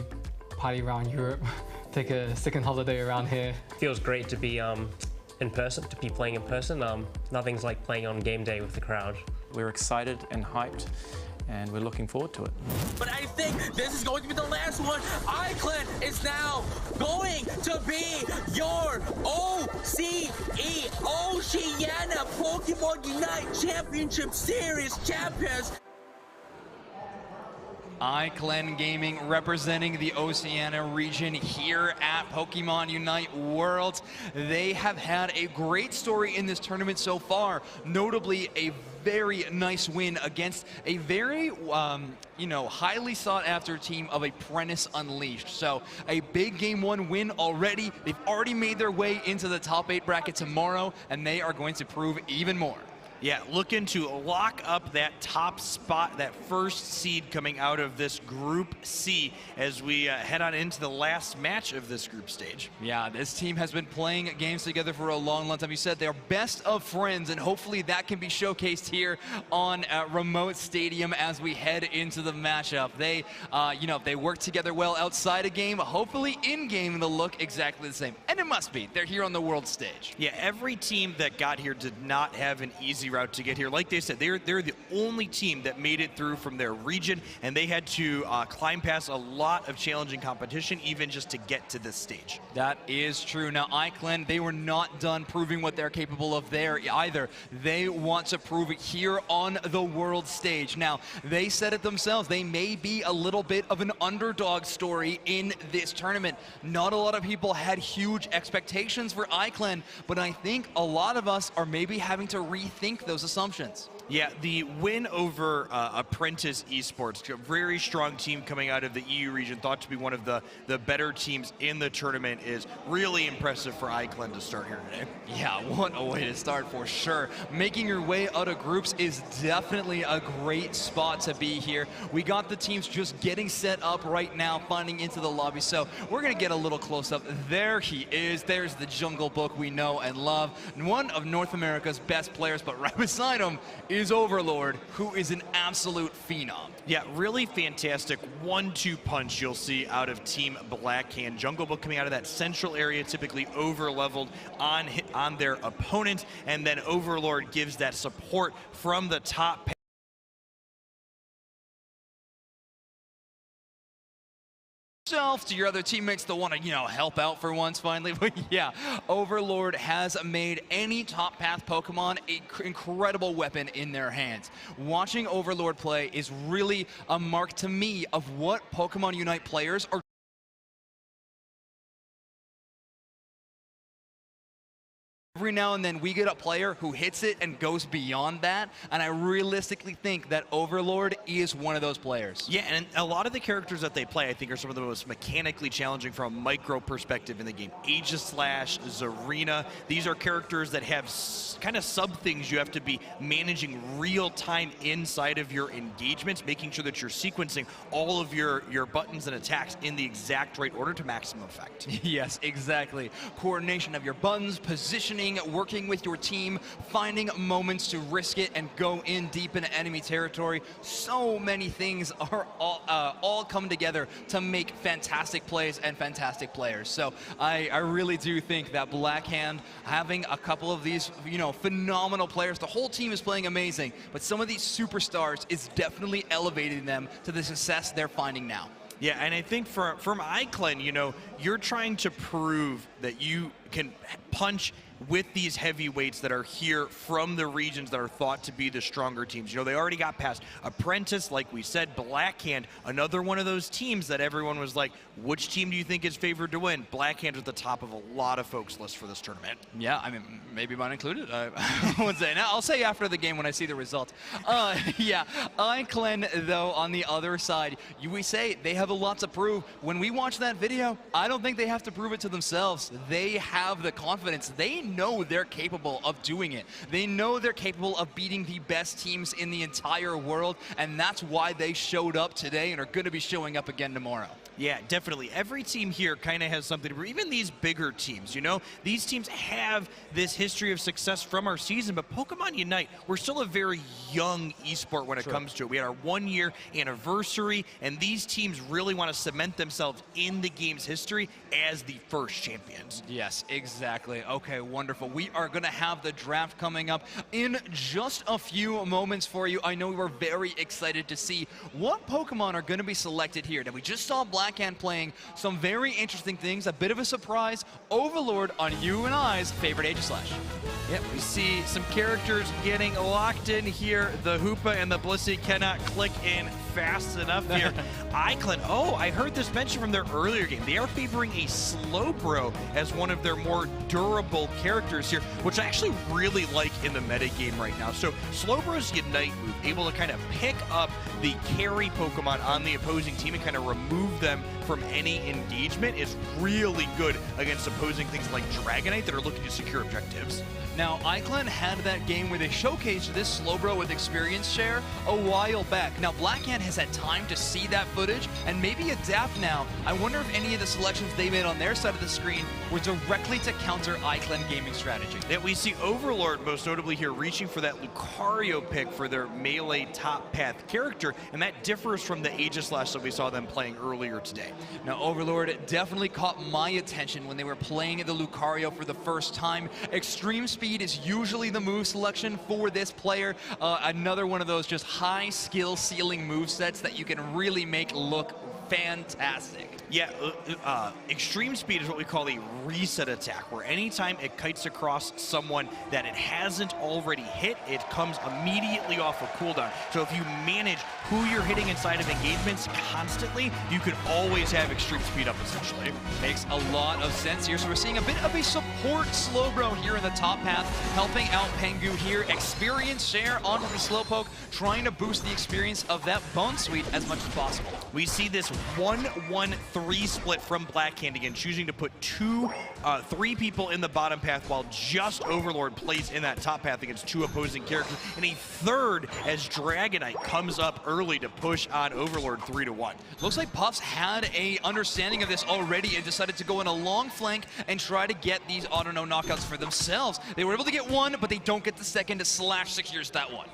[SPEAKER 27] party around Europe, take a second holiday around here.
[SPEAKER 25] Feels great to be in person, to be playing in person. Nothing's like playing on game day with the crowd.
[SPEAKER 24] We're excited and hyped, and we're looking forward to it.
[SPEAKER 20] But I think this is going to be the last one. iClan is now going to be your OCE, Oceania Pokemon Unite Championship Series champions.
[SPEAKER 13] iClan Gaming representing the Oceania region here at Pokemon Unite Worlds. They have had a great story in this tournament so far, notably a very nice win against a very, highly sought after team of Apprentice Unleashed. So a big Game 1 win already. They've already made their way into the top 8 bracket tomorrow, and they are going to prove even more.
[SPEAKER 14] Yeah, looking to lock up that top spot, that first seed coming out of this Group C as we head on into the last match of this group stage.
[SPEAKER 13] Yeah, this team has been playing games together for a long, long time. You said they're best of friends, and hopefully that can be showcased here on Remote Stadium as we head into the matchup. They, they work together well outside a game. Hopefully in-game they'll look exactly the same. And it must be. They're here on the world stage.
[SPEAKER 14] Yeah, every team that got here did not have an easy route to get here. Like they said, they're the only team that made it through from their region, and they had to climb past a lot of challenging competition even just to get to this stage.
[SPEAKER 13] That is true. Now, Iclan, they were not done proving what they're capable of there either. They want to prove it here on the world stage. Now, they said it themselves. They may be a little bit of an underdog story in this tournament. Not a lot of people had huge expectations for Iclan, but I think a lot of us are maybe having to rethink those assumptions.
[SPEAKER 14] Yeah, the win over Apprentice Esports, a very strong team coming out of the EU region, thought to be one of the better teams in the tournament, is really impressive for Iclan to start here today.
[SPEAKER 13] Yeah, what a way to start for sure. Making your way out of groups is definitely a great spot to be here. We got the teams just getting set up right now, finding into the lobby, so we're going to get a little close up. There he is. There's the Jungle Book we know and love. One of North America's best players, but right beside him is Overlord, who is an absolute phenom.
[SPEAKER 14] Yeah, really fantastic 1-2 punch you'll see out of Team Blackhand. Jungle Book coming out of that central area, typically over-leveled on their opponent, and then Overlord gives that support from the top.
[SPEAKER 13] To your other teammates that want to, help out for once finally. But yeah, Overlord has made any top path Pokemon an incredible weapon in their hands. Watching Overlord play is really a mark to me of what Pokemon Unite players are. Every now and then we get a player who hits it and goes beyond that, and I realistically think that Overlord is one of those players.
[SPEAKER 14] Yeah, and a lot of the characters that they play, I think, are some of the most mechanically challenging from a micro perspective in the game. Aegislash, Zarina, these are characters that have kind of sub-things you have to be managing real-time inside of your engagements, making sure that you're sequencing all of your buttons and attacks in the exact right order to maximum effect.
[SPEAKER 13] Yes, exactly. Coordination of your buttons, positioning, working with your team, finding moments to risk it and go in deep into enemy territory. So many things are all come together to make fantastic plays and fantastic players. So I really do think that Blackhand having a couple of these, phenomenal players, the whole team is playing amazing, but some of these superstars is definitely elevating them to the success they're finding now.
[SPEAKER 14] Yeah, and I think from Iclan, you're trying to prove that you can punch with these heavyweights that are here from the regions that are thought to be the stronger teams. They already got past Apprentice, like we said, Blackhand, another one of those teams that everyone was like, which team do you think is favored to win? Blackhand at the top of a lot of folks' lists for this tournament.
[SPEAKER 13] Yeah, I mean, maybe mine included. I won't say. Now, I'll say after the game when I see the results. Yeah, Iclan, though, on the other side, we say they have a lot to prove. When we watch that video, I don't think they have to prove it to themselves. They have the confidence. They know they're capable of doing it. They know they're capable of beating the best teams in the entire world, and that's why they showed up today and are going to be showing up again tomorrow.
[SPEAKER 14] Yeah, definitely. Every team here kind of has something to prove. Even these bigger teams, these teams have this history of success from our season, but Pokemon Unite, we're still a very young esport when it comes to it. We had our 1-year anniversary, and these teams really want to cement themselves in the game's history as the first champions.
[SPEAKER 13] Yes, exactly. Okay, wonderful. We are going to have the draft coming up in just a few moments for you. I know we were very excited to see what Pokemon are going to be selected here. That we just saw Blackhand playing some very interesting things, a bit of a surprise. Overlord on you and I's favorite Aegislash.
[SPEAKER 14] Yep, we see some characters getting locked in here. The Hoopa and the Blissey cannot click in fast enough here. Iclan, I heard this mentioned from their earlier game. They are favored favoring a Slowbro as one of their more durable characters here, which I actually really like in the metagame right now. So Slowbro's Unite move, able to kind of pick up the carry Pokemon on the opposing team and kind of remove them from any engagement, is really good against opposing things like Dragonite that are looking to secure objectives.
[SPEAKER 13] Now, iClan had that game where they showcased this Slowbro with experience share a while back. Now, Blackhand has had time to see that footage and maybe adapt now. I wonder if any of the selections they made on their side of the screen were directly to counter iClan gaming strategy.
[SPEAKER 14] Yeah, we see Overlord most notably here reaching for that Lucario pick for their melee top path character, and that differs from the Aegislash that we saw them playing earlier today.
[SPEAKER 13] Now, Overlord definitely caught my attention when they were playing the Lucario for the first time. Extreme Speed is usually the move selection for this player. Another one of those just high skill ceiling move sets that you can really make look fantastic.
[SPEAKER 14] Yeah, Extreme Speed is what we call a reset attack, where anytime it kites across someone that it hasn't already hit, it comes immediately off a cooldown. So if you manage who you're hitting inside of engagements constantly, you could always have Extreme Speed up, essentially.
[SPEAKER 13] Makes a lot of sense here. So we're seeing a bit of a support Slowbro here in the top path, helping out Pengu here. Experience share onto the Slowpoke, trying to boost the experience of that Bone Sweet as much as possible.
[SPEAKER 14] We see this 1-1-3 split from Blackhand again, choosing to put three people in the bottom path while just Overlord plays in that top path against two opposing characters, and a third as Dragonite comes up early to push on Overlord 3-1.
[SPEAKER 13] Looks like Puffs had a understanding of this already and decided to go in a long flank and try to get these auto-no knockouts for themselves. They were able to get one, but they don't get the second to Slash secures that one.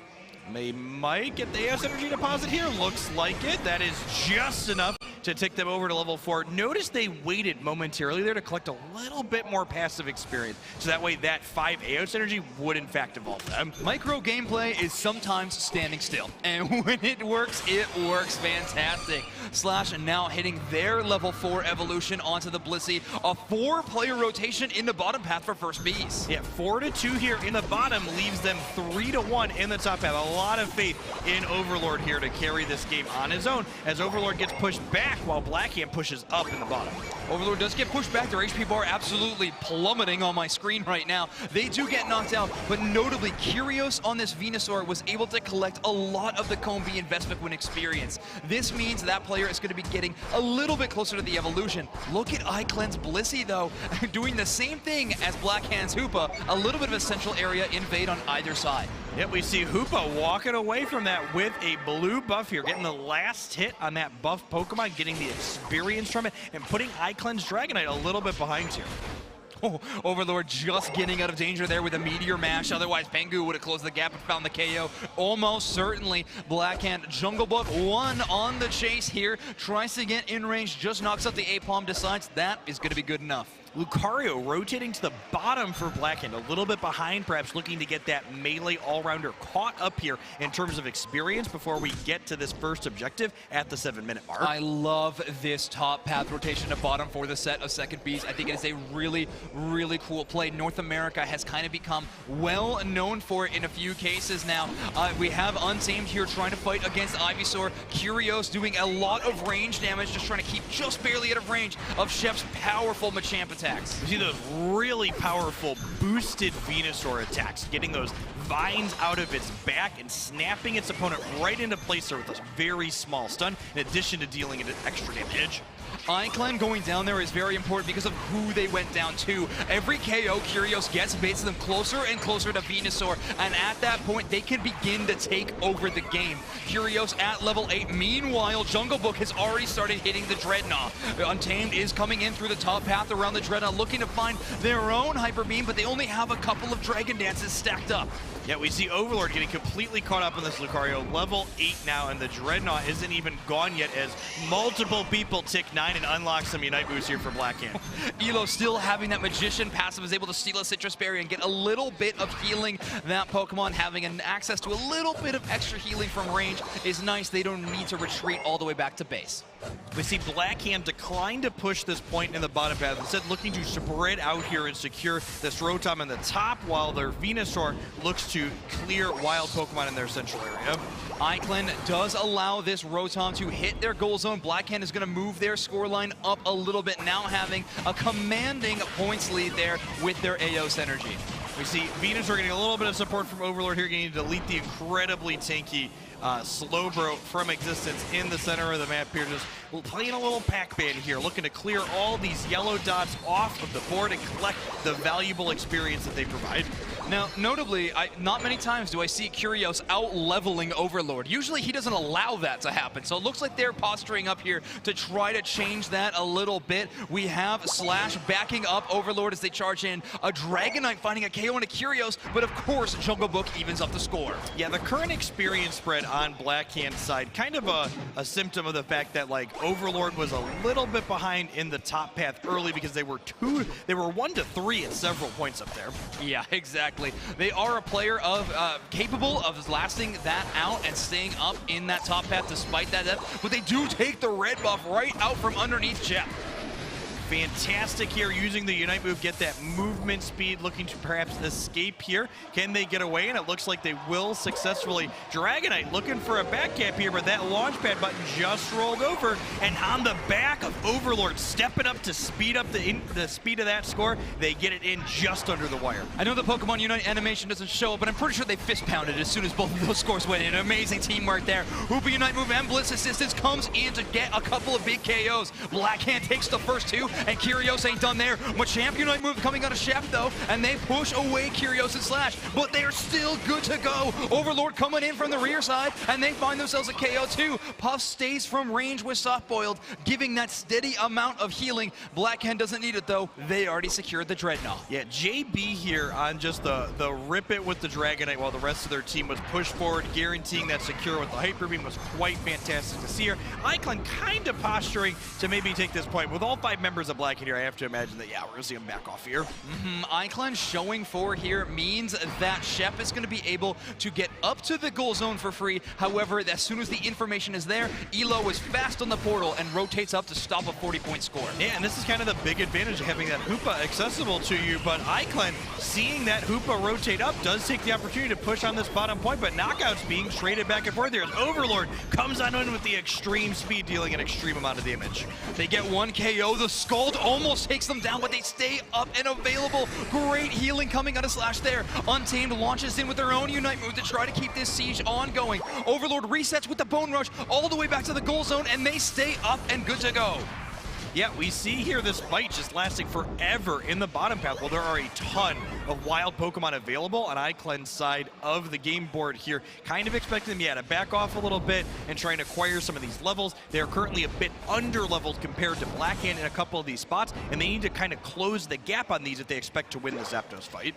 [SPEAKER 14] They might get the AS Energy Deposit here. Looks like it. That is just enough to take them over to level 4. Notice they waited momentarily there to collect a little bit more passive experience, so that way that 5 AOS energy would in fact evolve them.
[SPEAKER 13] Micro gameplay is sometimes standing still, and when it works fantastic. Slash now hitting their level 4 evolution onto the Blissey. A 4-player rotation in the bottom path for first Bees.
[SPEAKER 14] Yeah, 4-2 here in the bottom leaves them 3-1 in the top path. A lot of faith in Overlord here to carry this game on his own, as Overlord gets pushed back while Blackhand pushes up in the bottom.
[SPEAKER 13] Overlord does get pushed back. Their HP bar absolutely plummeting on my screen right now. They do get knocked out, but notably, Curios on this Venusaur was able to collect a lot of the Combi investment win experience. This means that player is going to be getting a little bit closer to the evolution. Look at iClan's Blissey, though, doing the same thing as Blackhand's Hoopa, a little bit of a central area invade on either side.
[SPEAKER 14] Yep, we see Hoopa walking away from that with a blue buff here, getting the last hit on that buff Pokemon, getting the experience from it, and putting iClan's Dragonite a little bit behind here.
[SPEAKER 13] Oh, Overlord just getting out of danger there with a Meteor Mash. Otherwise, Pengu would have closed the gap and found the KO. Almost certainly. Blackhand, Jungle Book, one on the chase here. Tries to get in range, just knocks out the A-Palm, decides that is going to be good enough.
[SPEAKER 14] Lucario rotating to the bottom for Blackhand, a little bit behind, perhaps looking to get that melee all-rounder caught up here in terms of experience before we get to this first objective at the 7-minute mark.
[SPEAKER 13] I love this top path rotation to bottom for the set of second Bees. I think it is a really, really cool play. North America has kind of become well known for it in a few cases now. We have Untamed here trying to fight against Ivysaur. Curios doing a lot of range damage, just trying to keep just barely out of range of Shep's powerful Machamp attacks.
[SPEAKER 14] You see those really powerful boosted Venusaur attacks, getting those vines out of its back and snapping its opponent right into place there with a very small stun, in addition to dealing it extra damage.
[SPEAKER 13] iClan going down there is very important because of who they went down to. Every KO Curios gets baits them closer and closer to Venusaur, and at that point they can begin to take over the game. Curios at level 8. Meanwhile, Jungle Book has already started hitting the Dreadnought. Untamed is coming in through the top path around the Dreadnought, looking to find their own Hyper Beam, but they only have a couple of Dragon Dances stacked up.
[SPEAKER 14] Yeah, we see Overlord getting completely caught up in this Lucario. Level 8 now, and the Dreadnought isn't even gone yet as multiple people tick 9 and unlock some Unite boosts here for Blackhand.
[SPEAKER 13] Elo still having that Magician passive, is able to steal a Citrus Berry and get a little bit of healing. That Pokemon having an access to a little bit of extra healing from range is nice. They don't need to retreat all the way back to base.
[SPEAKER 14] We see Blackhand decline to push this point in the bottom path, instead looking to spread out here and secure this Rotom in the top, while their Venusaur looks to to clear wild Pokemon in their central area.
[SPEAKER 13] Iclan does allow this Rotom to hit their goal zone. Blackhand is going to move their scoreline up a little bit, now having a commanding points lead there with their Aos energy.
[SPEAKER 14] We see Venusaur getting a little bit of support from Overlord here, getting to delete the incredibly tanky Slowbro from existence in the center of the map here, just playing a little Pac-Man here, looking to clear all these yellow dots off of the board and collect the valuable experience that they provide.
[SPEAKER 13] Now, notably, not many times do I see Curios out-leveling Overlord. Usually he doesn't allow that to happen, so it looks like they're posturing up here to try to change that a little bit. We have Slash backing up Overlord as they charge in. A Dragonite finding a KO and a Curios, but of course Jungle Book evens up the score.
[SPEAKER 14] Yeah, the current experience spread on Blackhand's side, kind of a symptom of the fact that like Overlord was a little bit behind in the top path early because they were 1 to 3 at several points up there.
[SPEAKER 13] Yeah, exactly. They are a player capable of lasting that out and staying up in that top path despite that depth, but they do take the red buff right out from underneath Jeff.
[SPEAKER 14] Fantastic here, using the Unite move, get that movement speed, looking to perhaps escape here. Can they get away? And it looks like they will successfully. Dragonite looking for a back cap here, but that launch pad button just rolled over, and on the back of Overlord, stepping up to speed up the speed of that score, they get it in just under the wire.
[SPEAKER 13] I know the Pokemon Unite animation doesn't show it, but I'm pretty sure they fist pounded as soon as both of those scores went in. Amazing teamwork there. Hoopa Unite move and Blitz assistance comes in to get a couple of big KOs. Blackhand takes the first two, and Curios ain't done there. Machamp Unite move coming out of Chef though, and they push away Curios and Slash, but they are still good to go. Overlord coming in from the rear side, and they find themselves a KO too. Puff stays from range with Soft Boiled, giving that steady amount of healing. Blackhand doesn't need it though. They already secured the Dreadnought.
[SPEAKER 14] Yeah, JB here on just the rip it with the Dragonite while the rest of their team was pushed forward, guaranteeing that secure with the Hyper Beam was quite fantastic to see here. Iclan kind of posturing to maybe take this point. With all 5 members of Black here, I have to imagine that, yeah, we're going to see him back off here.
[SPEAKER 13] Iclan showing 4 here means that Shep is going to be able to get up to the goal zone for free. However, as soon as the information is there, Elo is fast on the portal and rotates up to stop a 40-point score.
[SPEAKER 14] Yeah, and this is kind of the big advantage of having that Hoopa accessible to you, but Iclan, seeing that Hoopa rotate up, does take the opportunity to push on this bottom point, but knockouts being traded back and forth here as Overlord comes on in with the extreme speed, dealing an extreme amount of damage.
[SPEAKER 13] They get 1 KO. The Scald almost takes them down, but they stay up and available. Great healing coming out of Slash there. Untamed launches in with their own Unite move to try to keep this siege ongoing. Overlord resets with the Bone Rush all the way back to the goal zone, and they stay up and good to go.
[SPEAKER 14] Yeah, we see here this fight just lasting forever in the bottom path. Well, there are a ton of wild Pokemon available on Iclan's side of the game board here. Kind of expecting them, yeah, to back off a little bit and try and acquire some of these levels. They're currently a bit under-leveled compared to Blackhand in a couple of these spots, and they need to kind of close the gap on these if they expect to win the Zapdos fight.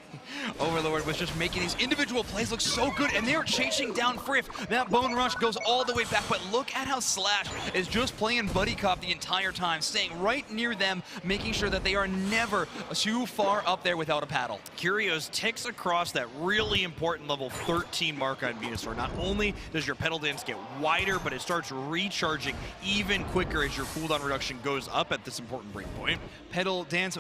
[SPEAKER 13] Overlord was just making these individual plays look so good, and they're chasing down Frith. That Bone Rush goes all the way back, but look at how Slash is just playing Buddy Cop the entire time, staying right near them, making sure that they are never too far up there without a paddle.
[SPEAKER 14] Curios ticks across that really important level 13 mark on Venusaur. Not only does your Petal Dance get wider, but it starts recharging even quicker as your cooldown reduction goes up at this important break point.
[SPEAKER 13] Petal Dance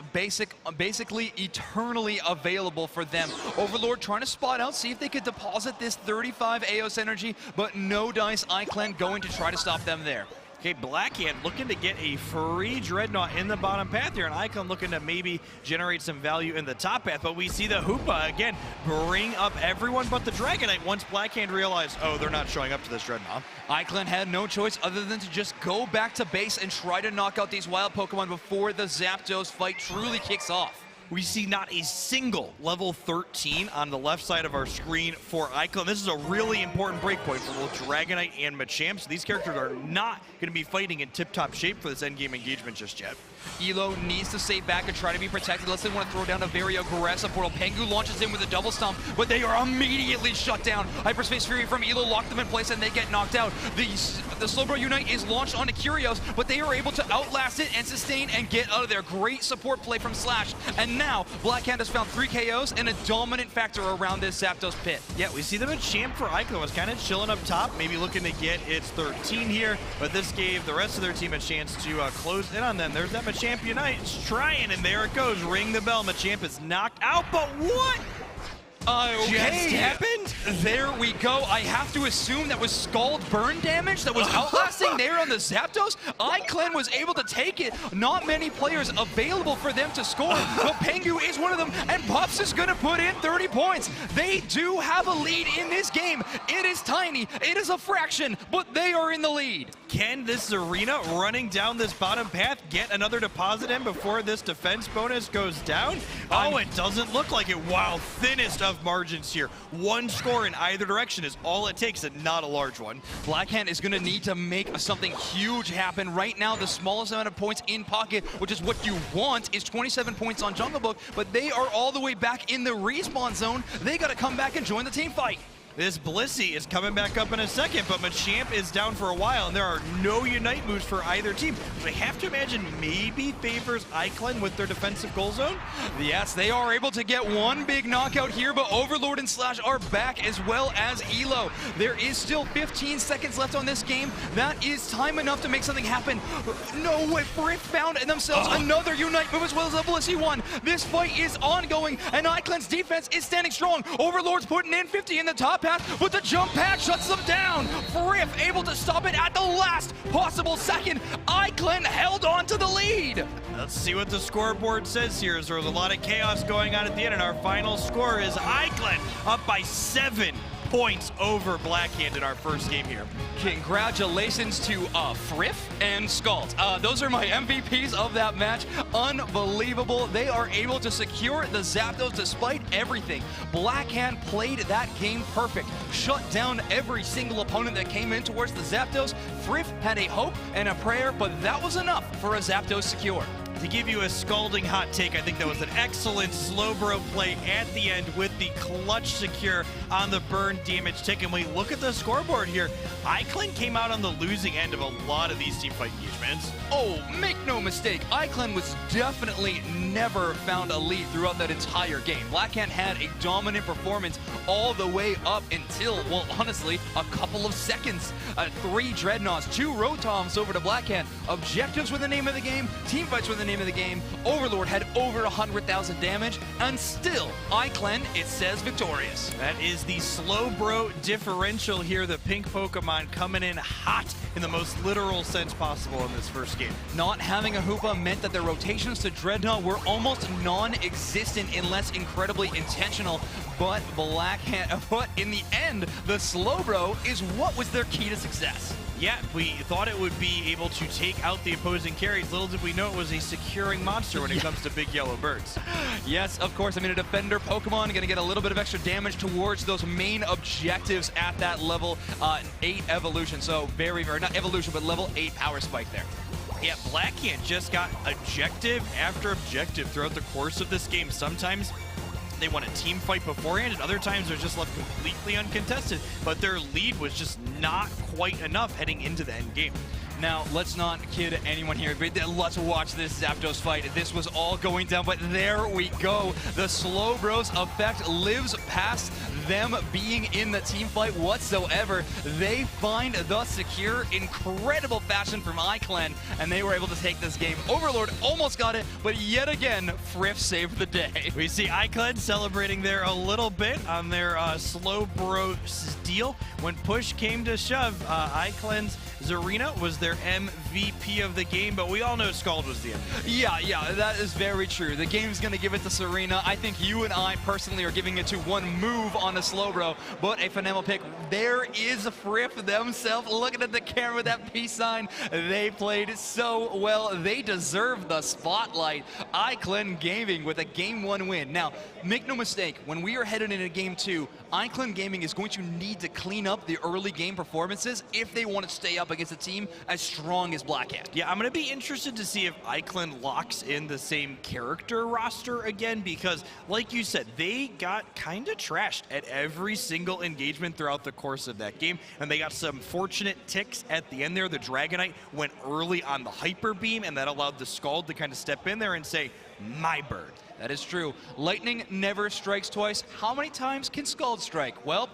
[SPEAKER 13] basically eternally available for them. Overlord trying to spot out, see if they could deposit this 35 Aos energy, but no dice. Iclan going to try to stop them there.
[SPEAKER 14] Okay, Blackhand looking to get a free Dreadnought in the bottom path here, and Iclan looking to maybe generate some value in the top path, but we see the Hoopa, again, bring up everyone but the Dragonite once Blackhand realized, oh, they're not showing up to this Dreadnought.
[SPEAKER 13] Iclan had no choice other than to just go back to base and try to knock out these wild Pokemon before the Zapdos fight truly kicks off.
[SPEAKER 14] We see not a single level 13 on the left side of our screen for Iclan. This is a really important breakpoint for both Dragonite and Machamp. So these characters are not going to be fighting in tip-top shape for this endgame engagement just yet.
[SPEAKER 13] Elo needs to stay back and try to be protected unless they want to throw down a very aggressive portal. Pengu launches in with a double stomp, but they are immediately shut down. Hyperspace Fury from Elo locked them in place and they get knocked out. The Slowbro Unite is launched onto Curios, but they are able to outlast it and sustain and get out of there. Great support play from Slash. And now, Blackhand has found 3 KOs and a dominant factor around this Zapdos pit.
[SPEAKER 14] Yeah, we see them at Champ for Iclan was kind of chilling up top, maybe looking to get its 13 here, but this gave the rest of their team a chance to close in on them. There's that Machamp Unite, it's trying, and there it goes. Ring the bell. Machamp is knocked out, but what?
[SPEAKER 13] Okay.
[SPEAKER 14] Just happened?
[SPEAKER 13] There we go. I have to assume that was Scald burn damage that was outlasting there on the Zapdos. iClan was able to take it. Not many players available for them to score, but Pengu is one of them, and Pups is going to put in 30 points. They do have a lead in this game. It is tiny. It is a fraction, but they are in the lead.
[SPEAKER 14] Can this Zarina running down this bottom path get another deposit in before this defense bonus goes down? Oh, it doesn't look like it. Wow, thinnest of margins here. One score in either direction is all it takes, and not a large one.
[SPEAKER 13] Blackhand is going to need to make something huge happen. Right now, the smallest amount of points in pocket, which is what you want, is 27 points on Jungle Book, but they are all the way back in the respawn zone. They got to come back and join the team fight.
[SPEAKER 14] This Blissey is coming back up in a second, but Machamp is down for a while, and there are no Unite moves for either team. So I have to imagine maybe favors iClan with their defensive goal zone.
[SPEAKER 13] Yes, they are able to get one big knockout here, but Overlord and Slash are back, as well as Elo. There is still 15 seconds left on this game. That is time enough to make something happen. No way, Frith found themselves another Unite move, as well as a Blissey one. This fight is ongoing, and iClan's defense is standing strong. Overlord's putting in 50 in the top path, but the jump pad shuts them down. Frith able to stop it at the last possible second. iClan held on to the lead.
[SPEAKER 14] Let's see what the scoreboard says here. There's a lot of chaos going on at the end, and our final score is iClan up by 7 points over Blackhand in our first game here.
[SPEAKER 13] Congratulations to Frith and Scald. Those are my MVPs of that match. Unbelievable. They are able to secure the Zapdos despite everything. Blackhand played that game perfect. Shut down every single opponent that came in towards the Zapdos. Frith had a hope and a prayer, but that was enough for a Zapdos secure.
[SPEAKER 14] To give you a scalding hot take, I think that was an excellent Slowbro play at the end with the clutch secure on the burn damage tick. And we look at the scoreboard here. iClan came out on the losing end of a lot of these teamfight engagements.
[SPEAKER 13] Oh, make no mistake, iClan was definitely never found a lead throughout that entire game. Blackhand had a dominant performance all the way up until, well, honestly, a couple of seconds. 3 Dreadnoughts, 2 Rotoms over to Blackhand. Objectives were the name of the game. Teamfights were the name of the game. Overlord had over 100,000 damage, and still, iClan, it says victorious.
[SPEAKER 14] That is the Slowbro differential here. The pink Pokemon coming in hot in the most literal sense possible in this first game.
[SPEAKER 13] Not having a Hoopa meant that their rotations to Dreadnought were almost non-existent unless incredibly intentional, but but in the end, the Slowbro is what was their key to success.
[SPEAKER 14] Yeah, we thought it would be able to take out the opposing carries. Little did we know it was a securing monster when it comes to big yellow birds.
[SPEAKER 13] Yes, of course. I mean, a defender Pokemon going to get a little bit of extra damage towards those main objectives at that level 8 evolution. So very, not evolution, but level 8 power spike there.
[SPEAKER 14] Yeah, Blackhand just got objective after objective throughout the course of this game. Sometimes they won a team fight beforehand, and other times they're just left completely uncontested. But their lead was just not quite enough heading into the end game.
[SPEAKER 13] Now, let's not kid anyone here, but let's watch this Zapdos fight. This was all going down, but there we go. The Slowbros effect lives past them being in the team fight whatsoever. They find the secure, incredible fashion from iClan, and they were able to take this game. Overlord almost got it, but yet again, Frith saved the day.
[SPEAKER 14] We see iClan celebrating there a little bit on their Slowbro steal. When push came to shove, iClan's Zarina was their MVP of the game, but we all know Scald was the MVP.
[SPEAKER 13] Yeah, that is very true. The game's going to give it to Serena. I think you and I personally are giving it to one move on a Slowbro, but a phenomenal pick. There is Frith themselves looking at the camera with that peace sign. They played so well. They deserve the spotlight. iClan Gaming with a Game 1 win. Now, make no mistake, when we are headed into Game 2, iClan Gaming is going to need to clean up the early game performances if they want to stay up against a team as strong as Blackhand.
[SPEAKER 14] Yeah, I'm going to be interested to see if iClan locks in the same character roster again, because like you said, they got kind of trashed at every single engagement throughout the course of that game, and they got some fortunate ticks at the end there. The Dragonite went early on the Hyper Beam, and that allowed the Scald to kind of step in there and say, my bird.
[SPEAKER 13] That is true. Lightning never strikes twice. How many times can Scald strike? Well,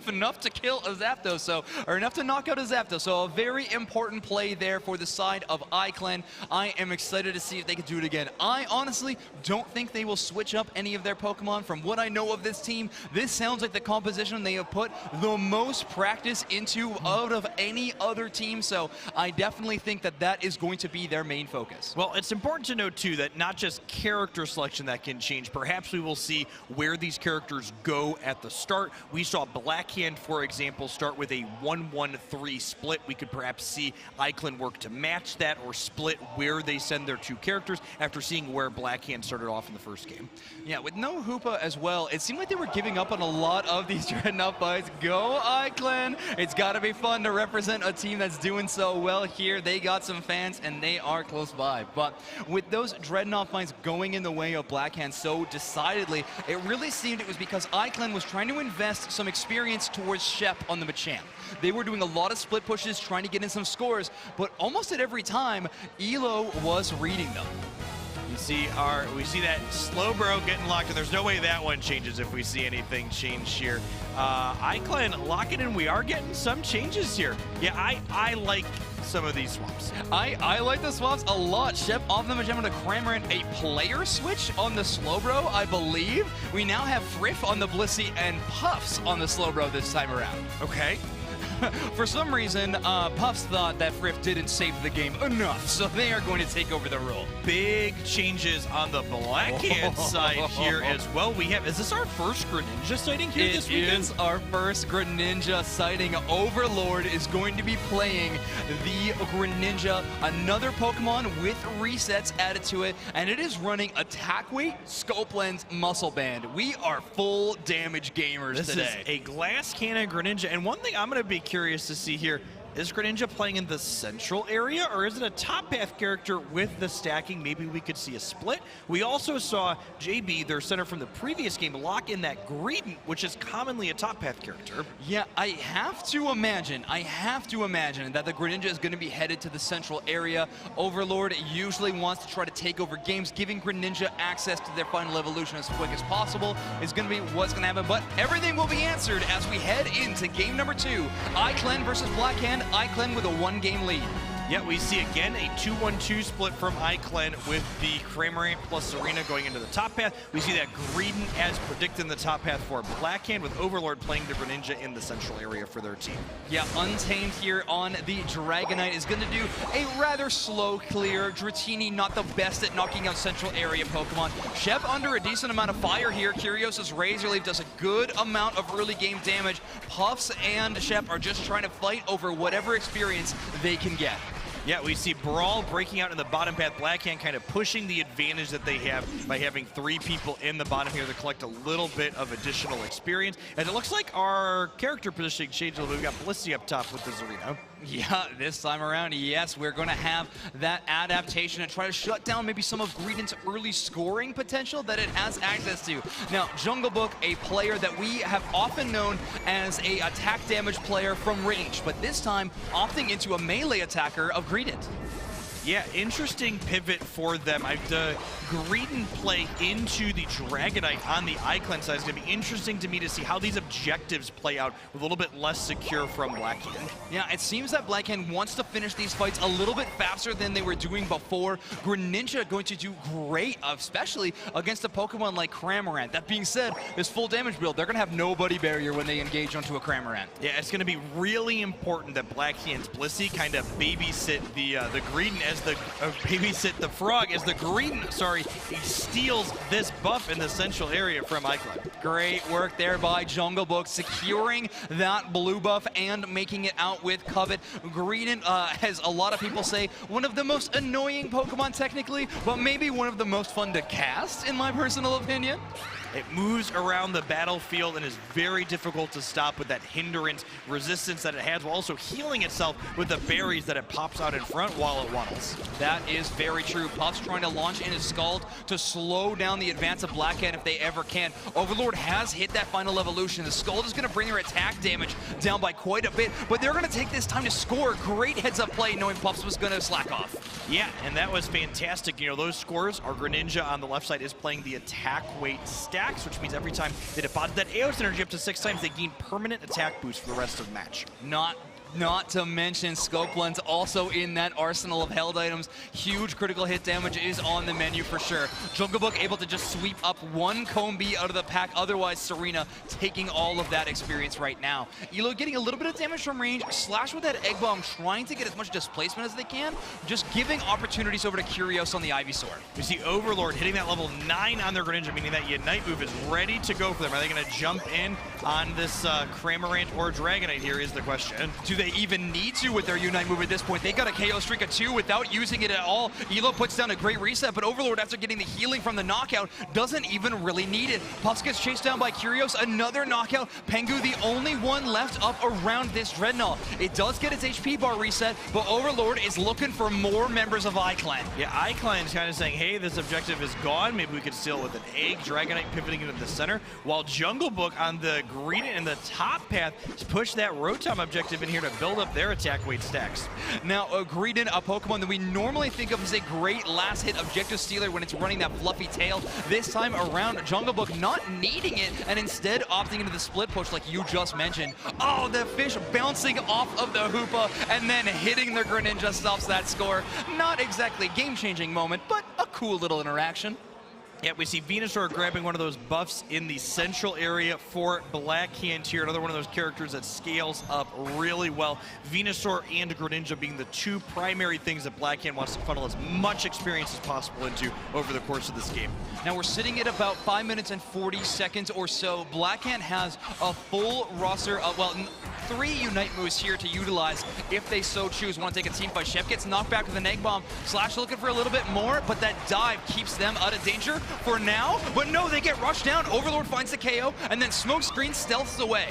[SPEAKER 13] enough to kill a Zapdos, or enough to knock out a Zapdos. So a very important play there for the side of iClan. I am excited to see if they can do it again. I honestly don't think they will switch up any of their Pokemon. From what I know of this team, this sounds like the composition they have put the most practice into out of any other team. So I definitely think that that is going to be their main focus.
[SPEAKER 14] Well, it's important to note, too, that not just character selection that can change. Perhaps we will see where these characters go at the start. We saw Blackhand, for example, start with a 1-1-3 split. We could perhaps see iClan work to match that or split where they send their two characters after seeing where Blackhand started off in the first game.
[SPEAKER 13] Yeah, with no Hoopa as well, it seemed like they were giving up on a lot of these Dreadnought fights. Go iClan! It's got to be fun to represent a team that's doing so well here. They got some fans, and they are close by. But with those Dreadnought fights going in the way of Blackhand so decidedly, it really seemed it was because iClan was trying to invest some experience towards Shep on the Machamp. They were doing a lot of split pushes, trying to get in some scores, but almost at every time, Elo was reading them.
[SPEAKER 14] We see that Slowbro getting locked, and there's no way that one changes if we see anything change here. iClan locking in. We are getting some changes here. Yeah, I like some of these swaps.
[SPEAKER 13] I like the swaps a lot. Shep off the Machamp to Cramorant, a player switch on the Slowbro, I believe. We now have Friff on the Blissey and Puffs on the Slowbro this time around.
[SPEAKER 14] Okay.
[SPEAKER 13] For some reason, Puffs thought that Friff didn't save the game enough, so they are going to take over the role.
[SPEAKER 14] Big changes on the Blackhand side here as well. Is this our first Greninja sighting here this weekend?
[SPEAKER 13] It is our first Greninja sighting. Overlord is going to be playing the Greninja, another Pokemon with resets added to it, and it is running Attack Weight, Scope Lens, Muscle Band. We are full damage gamers today.
[SPEAKER 14] This is a Glass Cannon Greninja, and one thing I'm going to be curious to see here, is Greninja playing in the central area, or is it a top path character with the stacking? Maybe we could see a split. We also saw JB, their center from the previous game, lock in that Greedent, which is commonly a top path character.
[SPEAKER 13] Yeah, I have to imagine that the Greninja is going to be headed to the central area. Overlord usually wants to try to take over games. Giving Greninja access to their final evolution as quick as possible is going to be what's going to happen, but everything will be answered as we head into game number 2. iClan versus Blackhand. iClan with a 1-game lead.
[SPEAKER 14] Yeah, we see again a 2-1-2 split from iClan with the Cramorant plus Serena going into the top path. We see that Greedent as predicted in the top path for Blackhand, with Overlord playing the Greninja in the central area for their team.
[SPEAKER 13] Yeah, Untamed here on the Dragonite is going to do a rather slow clear. Dratini not the best at knocking out central area Pokemon. Shep under a decent amount of fire here. Curios's Razor Leaf does a good amount of early game damage. Puffs and Shep are just trying to fight over whatever experience they can get.
[SPEAKER 14] Yeah, we see Brawl breaking out in the bottom path. Blackhand kind of pushing the advantage that they have by having 3 people in the bottom here to collect a little bit of additional experience. And it looks like our character positioning changed a little bit. We've got Blissey up top with the Zarina.
[SPEAKER 13] Yeah, this time around, yes, we're going to have that adaptation and try to shut down maybe some of Greedent's early scoring potential that it has access to. Now, Jungle Book, a player that we have often known as a attack damage player from range, but this time opting into a melee attacker of Greedent.
[SPEAKER 14] Yeah, interesting pivot for them. The Greedent play into the Dragonite on the iClan side is going to be interesting to me to see how these objectives play out with a little bit less secure from Blackhand.
[SPEAKER 13] Yeah, it seems that Blackhand wants to finish these fights a little bit faster than they were doing before. Greninja going to do great, especially against a Pokemon like Cramorant. That being said, this full damage build, they're going to have nobody barrier when they engage onto a Cramorant.
[SPEAKER 14] Yeah, it's going to be really important that Blackhand's Blissey kind of babysit the Greedent as babysit the Frog as the Greedent, he steals this buff in the central area from iClan.
[SPEAKER 13] Great work there by Jungle Book, securing that blue buff and making it out with Covet. Greedent, as a lot of people say, one of the most annoying Pokemon technically, but maybe one of the most fun to cast, in my personal opinion.
[SPEAKER 14] It moves around the battlefield and is very difficult to stop with that hindrance resistance that it has, while also healing itself with the berries that it pops out in front while it waddles.
[SPEAKER 13] That is very true. Puff's trying to launch in his Scald to slow down the advance of Black Hand if they ever can. Overlord has hit that final evolution. The Scald is going to bring their attack damage down by quite a bit, but they're going to take this time to score. Great heads-up play knowing Puffs was going to slack off.
[SPEAKER 14] Yeah, and that was fantastic. You know, those scores, our Greninja on the left side is playing the attack weight stacks, which means every time they deposit that Aeos energy up to 6 times, they gain permanent attack boost for the rest of the match.
[SPEAKER 13] Not to mention Scope Lens also in that arsenal of held items. Huge critical hit damage is on the menu for sure. Jungle Book able to just sweep up one Combi out of the pack. Otherwise, Serena taking all of that experience right now. Elo getting a little bit of damage from range. Slash with that Egg Bomb trying to get as much displacement as they can. Just giving opportunities over to Curios on the Ivysaur.
[SPEAKER 14] We see Overlord hitting that level 9 on their Greninja, meaning that Unite move is ready to go for them. Are they going to jump in on this Cramorant or Dragonite here is the question.
[SPEAKER 13] Do they even need to with their Unite move at this point? They got a KO streak of 2 without using it at all. Elo puts down a great reset, but Overlord, after getting the healing from the knockout, doesn't even really need it. Puffs gets chased down by Curios, another knockout. Pengu, the only one left up around this Dreadnought. It does get its HP bar reset, but Overlord is looking for more members of iClan.
[SPEAKER 14] Yeah, iClan is kind of saying, hey, this objective is gone. Maybe we could steal it with an egg. Dragonite pivoting into the center, while Jungle Book on the green and the top path push that Rotom objective in here to build up their attack weight stacks.
[SPEAKER 13] Now, Greedent, a Pokemon that we normally think of as a great last hit objective stealer when it's running that fluffy tail. This time around, Jungle Book not needing it and instead opting into the split push like you just mentioned. Oh, the fish bouncing off of the Hoopa and then hitting the Greninja stops that score. Not exactly a game-changing moment, but a cool little interaction.
[SPEAKER 14] Yeah, we see Venusaur grabbing one of those buffs in the central area for Black Hand here. Another one of those characters that scales up really well. Venusaur and Greninja being the two primary things that Black Hand wants to funnel as much experience as possible into over the course of this game.
[SPEAKER 13] Now we're sitting at about 5 minutes and 40 seconds or so. Black Hand has a full roster of, well, 3 Unite moves here to utilize if they so choose. Want to take a team fight. Shep gets knocked back with an Egg Bomb. Slash looking for a little bit more, but that dive keeps them out of danger for now. But no, they get rushed down. Overlord finds the KO, and then Smokescreen stealths away.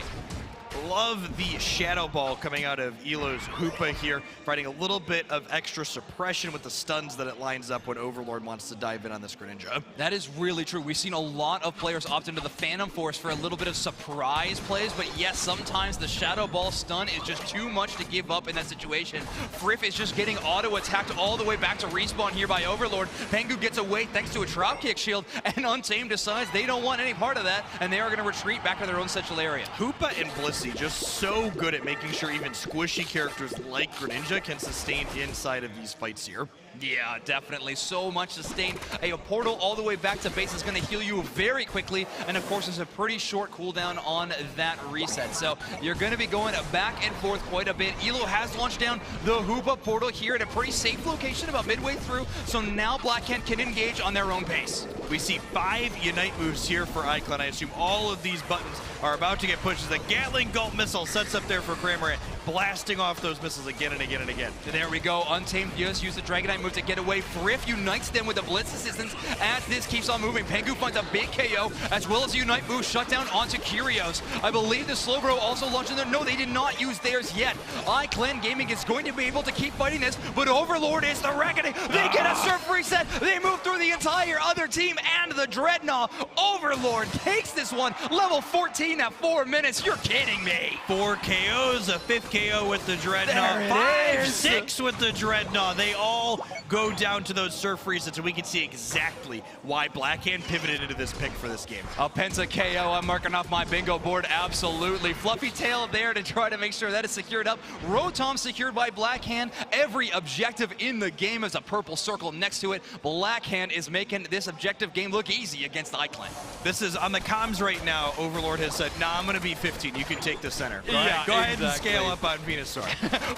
[SPEAKER 14] Love the Shadow Ball coming out of Elo's Hoopa here, providing a little bit of extra suppression with the stuns that it lines up when Overlord wants to dive in on this Greninja.
[SPEAKER 13] That is really true. We've seen a lot of players opt into the Phantom Force for a little bit of surprise plays, but yes, sometimes the Shadow Ball stun is just too much to give up in that situation. Friff is just getting auto-attacked all the way back to respawn here by Overlord. Pengu gets away thanks to a dropkick shield, and Untamed decides they don't want any part of that, and they are going to retreat back to their own central area.
[SPEAKER 14] Hoopa and Blissey just so good at making sure even squishy characters like Greninja can sustain inside of these fights here.
[SPEAKER 13] Yeah, definitely. So much sustained. A portal all the way back to base is going to heal you very quickly, and of course there's a pretty short cooldown on that reset. So you're going to be going back and forth quite a bit. Elo has launched down the Hoopa portal here at a pretty safe location about midway through, so now Black Hand can engage on their own pace.
[SPEAKER 14] We see 5 Unite moves here for iClan. I assume all of these buttons are about to get pushed as the Gatling Gulp missile sets up there for Cramorant, blasting off those missiles again and again and again.
[SPEAKER 13] There we go. Untamed just used the Dragonite move to get away. Friff unites them with a Blitz assistance as this keeps on moving. Pengu finds a big KO as well as a Unite move shut down onto Curios. I believe the Slowbro also launched in there. No, they did not use theirs yet. iClan Gaming is going to be able to keep fighting this, but Overlord is the reckoning. They get a surf reset. They move through the entire other team and the Dreadnought. Overlord takes this one. Level 14 at 4 minutes. You're kidding me.
[SPEAKER 14] 4 KOs, a 5th KO with the Dreadnought, 5, 6 with the Dreadnought. They all go down to those surf resets, and we can see exactly why Black Hand pivoted into this pick for this game.
[SPEAKER 13] A Penta KO, I'm marking off my bingo board, absolutely. Fluffy tail there to try to make sure that is secured up. Rotom secured by Black Hand. Every objective in the game has a purple circle next to it. Black Hand is making this objective game look easy against the iClan.
[SPEAKER 14] This is on the comms right now. Overlord has said, nah, I'm going to be 15. You can take the center. Go ahead and scale up on Venusaur.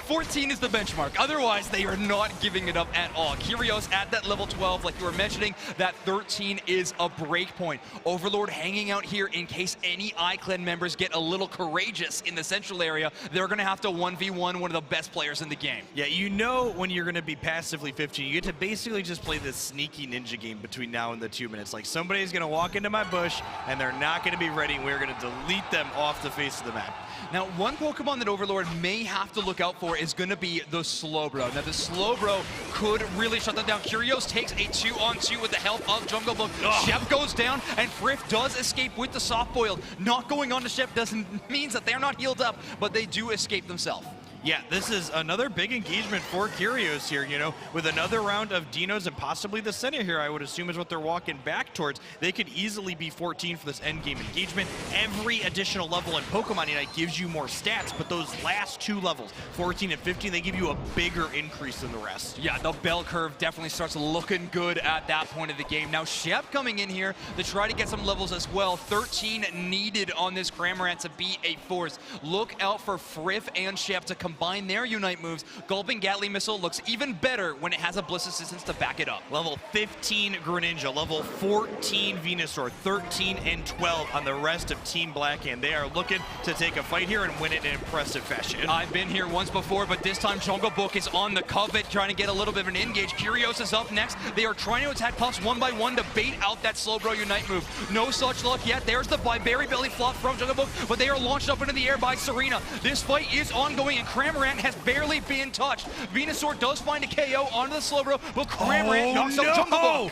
[SPEAKER 13] 14 is the benchmark. Otherwise, they are not giving it up at all. Kyrios at that level 12, like you were mentioning, that 13 is a break point. Overlord hanging out here in case any iClan members get a little courageous in the central area. They're going to have to 1v1 one of the best players in the game.
[SPEAKER 14] Yeah, you know when you're going to be passively 15, you get to basically just play this sneaky ninja game between now and the 2 minutes. Like somebody's going to walk into my bush and they're not going to be ready. We're going to delete them off the face of the map.
[SPEAKER 13] Now, one Pokemon that Overlord may have to look out for is going to be the Slowbro. Now, the Slowbro could really shut them down. Kyrios takes a 2-on-2 with the help of Jungle Book. Shep goes down, and Friff does escape with the Soft Boiled. Not going on to Shep doesn't means that they're not healed up, but they do escape themselves.
[SPEAKER 14] Yeah, this is another big engagement for Kyrios here, you know, with another round of Dinos and possibly the Senna here, I would assume is what they're walking back towards. They could easily be 14 for this endgame engagement. Every additional level in Pokemon Unite gives you more stats, but those last two levels, 14 and 15, they give you a bigger increase than the rest.
[SPEAKER 13] Yeah, the bell curve definitely starts looking good at that point of the game. Now, Shep coming in here to try to get some levels as well. 13 needed on this Cramorant to be a force. Look out for Friff and Shep to combine their Unite moves. Gulping Gatling Missile looks even better when it has a Bliss Assistance to back it up.
[SPEAKER 14] Level 15 Greninja, level 14 Venusaur, 13 and 12 on the rest of Team Blackhand. They are looking to take a fight here and win it in impressive fashion.
[SPEAKER 13] I've been here once before, but this time Jungle Book is on the covet, trying to get a little bit of an engage. Kyrios is up next. They are trying to attack Puffs one by one to bait out that Slowbro Unite move. No such luck yet. There's the Berry Belly flop from Jungle Book, but they are launched up into the air by Serena. This fight is ongoing, and Cramorant has barely been touched. Venusaur does find a KO onto the Slowbro, but Cramorant knocks out Jungle Book.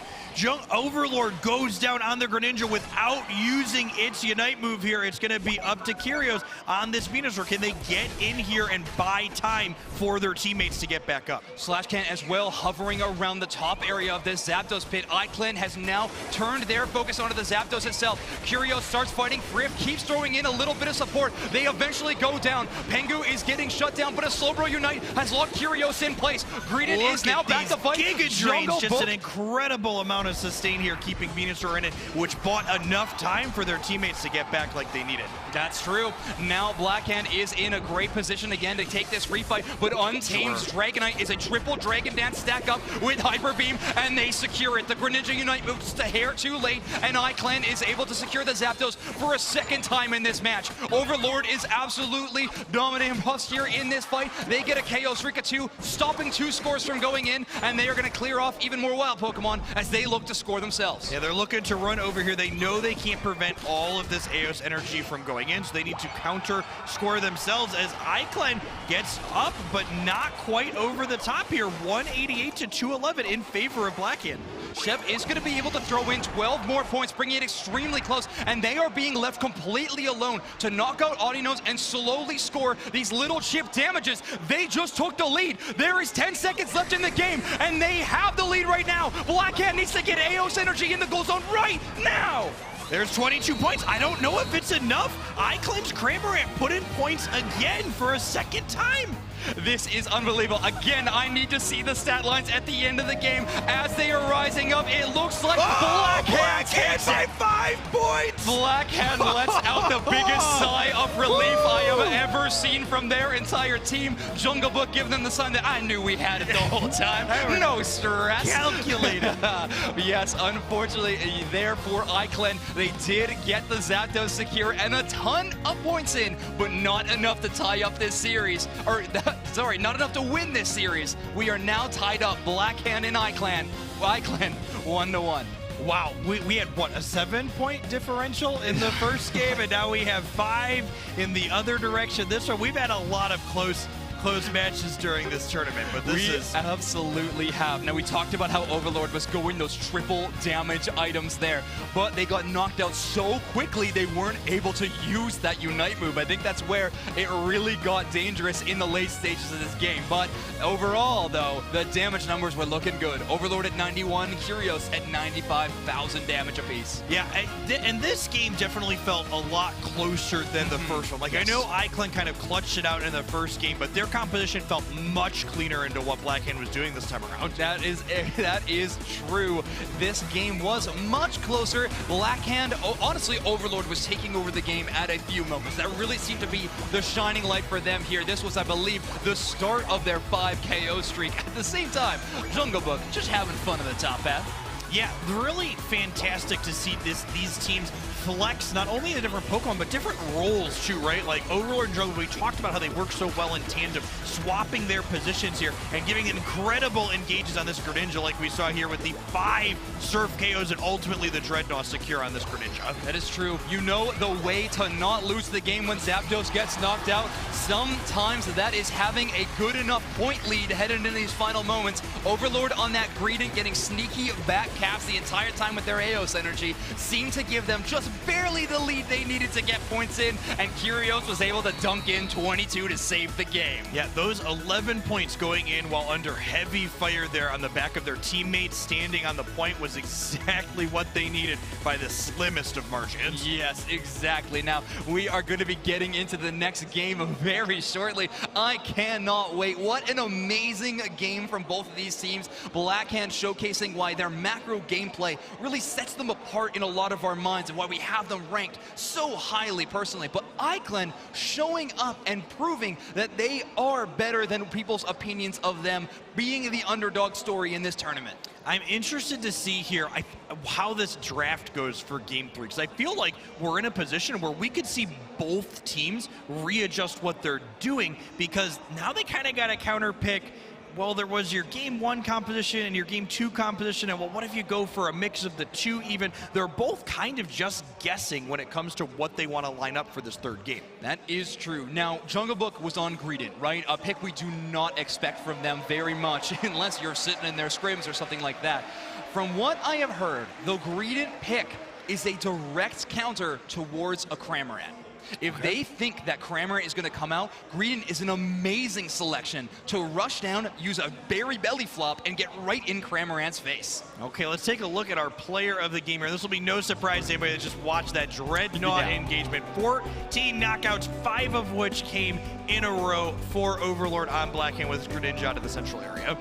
[SPEAKER 14] Overlord goes down on the Greninja without using its Unite move here. It's going to be up to Kyrios on this Venusaur. Can they get in here and buy time for their teammates to get back up?
[SPEAKER 13] Slashcan as well hovering around the top area of this Zapdos pit. iClan has now turned their focus onto the Zapdos itself. Kyrios starts fighting. Friff keeps throwing in a little bit of support. They eventually go down. Pengu is getting shut down, but a Slowbro Unite has locked Kyrios in place. Greedent is now back to fight.
[SPEAKER 14] Giga Drain's just an incredible amount of sustain here, keeping Venusaur in it, which bought enough time for their teammates to get back like they needed.
[SPEAKER 13] That's true. Now Blackhand is in a great position again to take this refight, but Untamed Dragonite is a triple Dragon Dance stack up with Hyper Beam, and they secure it. The Greninja Unite moves a hair too late, and iClan is able to secure the Zapdos for a second time in this match. Overlord is absolutely dominating Puffs here in this fight. They get a KO Rika 2, stopping 2 scores from going in, and they are going to clear off even more wild Pokemon as they look to score themselves.
[SPEAKER 14] Yeah, they're looking to run over here. They know they can't prevent all of this Eos energy from going in, so they need to counter score themselves as iClan gets up, but not quite over the top here. 188 to 211 in favor of Blackhand.
[SPEAKER 13] Shep is going to be able to throw in 12 more points, bringing it extremely close, and they are being left completely alone to knock out Audino's and slowly score these little chip damages. They just took the lead. There is 10 seconds left in the game, and they have the lead right now. Blackhand needs to get Eos energy in the goal zone right now.
[SPEAKER 14] There's 22 points. I don't know if it's enough. iClan's Cramorant put in points again for a second time.
[SPEAKER 13] This is unbelievable. Again, I need to see the stat lines at the end of the game as they are rising up. It looks like
[SPEAKER 14] Blackhand by 5 points.
[SPEAKER 13] Blackhand lets out the biggest sigh of relief I have ever seen from their entire team. Jungle Book giving them the sign that I knew we had it the whole time. No stress.
[SPEAKER 14] Calculated.
[SPEAKER 13] Yes, unfortunately, therefore, iClan, they did get the Zapdos secure and a ton of points in, but not enough to tie up this series. Sorry, not enough to win this series. We are now tied up, Blackhand and iClan. iClan 1-1.
[SPEAKER 14] Wow, we had, what, a 7-point differential in the first game, and now we have 5 in the other direction. This one, we've had a lot of close matches during this tournament, but we
[SPEAKER 13] absolutely have. Now, we talked about how Overlord was going those triple damage items there, but they got knocked out so quickly they weren't able to use that Unite move. I think that's where it really got dangerous in the late stages of this game. But overall, though, the damage numbers were looking good. Overlord at 91, Kyrios at 95,000 damage apiece.
[SPEAKER 14] Yeah, and this game definitely felt a lot closer than the first one. Like, I know iClan kind of clutched it out in the first game, but there composition felt much cleaner into what Blackhand was doing this time around.
[SPEAKER 13] That is true. This game was much closer. Blackhand, honestly, Overlord was taking over the game at a few moments. That really seemed to be the shining light for them here. This was, I believe, the start of their 5 KO streak. At the same time, Jungle Book just having fun in the top half.
[SPEAKER 14] Yeah, really fantastic to see these teams flex not only the different Pokemon, but different roles too, right? Like Overlord and Jungle, we talked about how they work so well in tandem, swapping their positions here and giving incredible engages on this Greninja like we saw here with the 5 Surf KOs and ultimately the Dreadnought secure on this Greninja.
[SPEAKER 13] That is true. You know the way to not lose the game when Zapdos gets knocked out. Sometimes that is having a good enough point lead headed into these final moments. Overlord on that Greedent getting sneaky back caps the entire time with their Eos energy seemed to give them just barely the lead they needed to get points in, and Kyrios was able to dunk in 22 to save the game.
[SPEAKER 14] Yeah, those 11 points going in while under heavy fire there on the back of their teammates standing on the point was exactly what they needed by the slimmest of margins.
[SPEAKER 13] Yes, exactly. Now, we are going to be getting into the next game very shortly. I cannot wait. What an amazing game from both of these teams. Blackhand showcasing why their macro gameplay really sets them apart in a lot of our minds and why we have them ranked so highly personally. But Iclan showing up and proving that they are better than people's opinions of them, being the underdog story in this tournament.
[SPEAKER 14] I'm interested to see here how this draft goes for Game 3, because I feel like we're in a position where we could see both teams readjust what they're doing, because now they kind of got to counter pick. Well, there was your Game 1 composition and your Game 2 composition, and well, what if you go for a mix of the two even? They're both kind of just guessing when it comes to what they want to line up for this third game.
[SPEAKER 13] That is true. Now, Jungle Book was on Greedent, right? A pick we do not expect from them very much, unless you're sitting in their scrims or something like that. From what I have heard, the Greedent pick is a direct counter towards a Cramorant. If they think that Cramorant is going to come out, Greedent is an amazing selection to rush down, use a berry belly flop, and get right in Cramorant's face.
[SPEAKER 14] Okay, let's take a look at our player of the game here. This will be no surprise to anybody that just watched that Dreadnought engagement. 14 knockouts, 5 of which came in a row for Overlord on Blackhand with his Greninja out of the central area.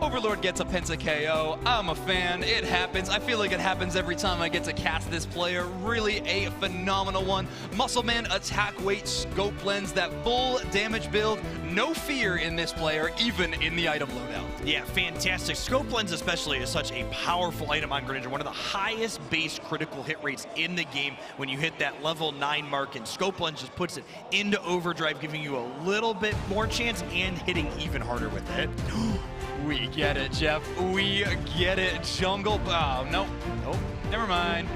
[SPEAKER 13] Overlord gets a Penta KO. I'm a fan. It happens. I feel like it happens every time I get to cast this player. Really a phenomenal one. Muscleman attack weight scope lens, that full damage build. No fear in this player, even in the item loadout.
[SPEAKER 14] Yeah, fantastic. Scope lens especially is such a powerful item on Greninja. One of the highest base critical hit rates in the game when you hit that level 9 mark, and Scope lens just puts it into overdrive, giving you a little bit more chance and hitting even harder with it.
[SPEAKER 13] We get it, Jeff. We get it. Jungle. Oh, nope. Nope. Never mind.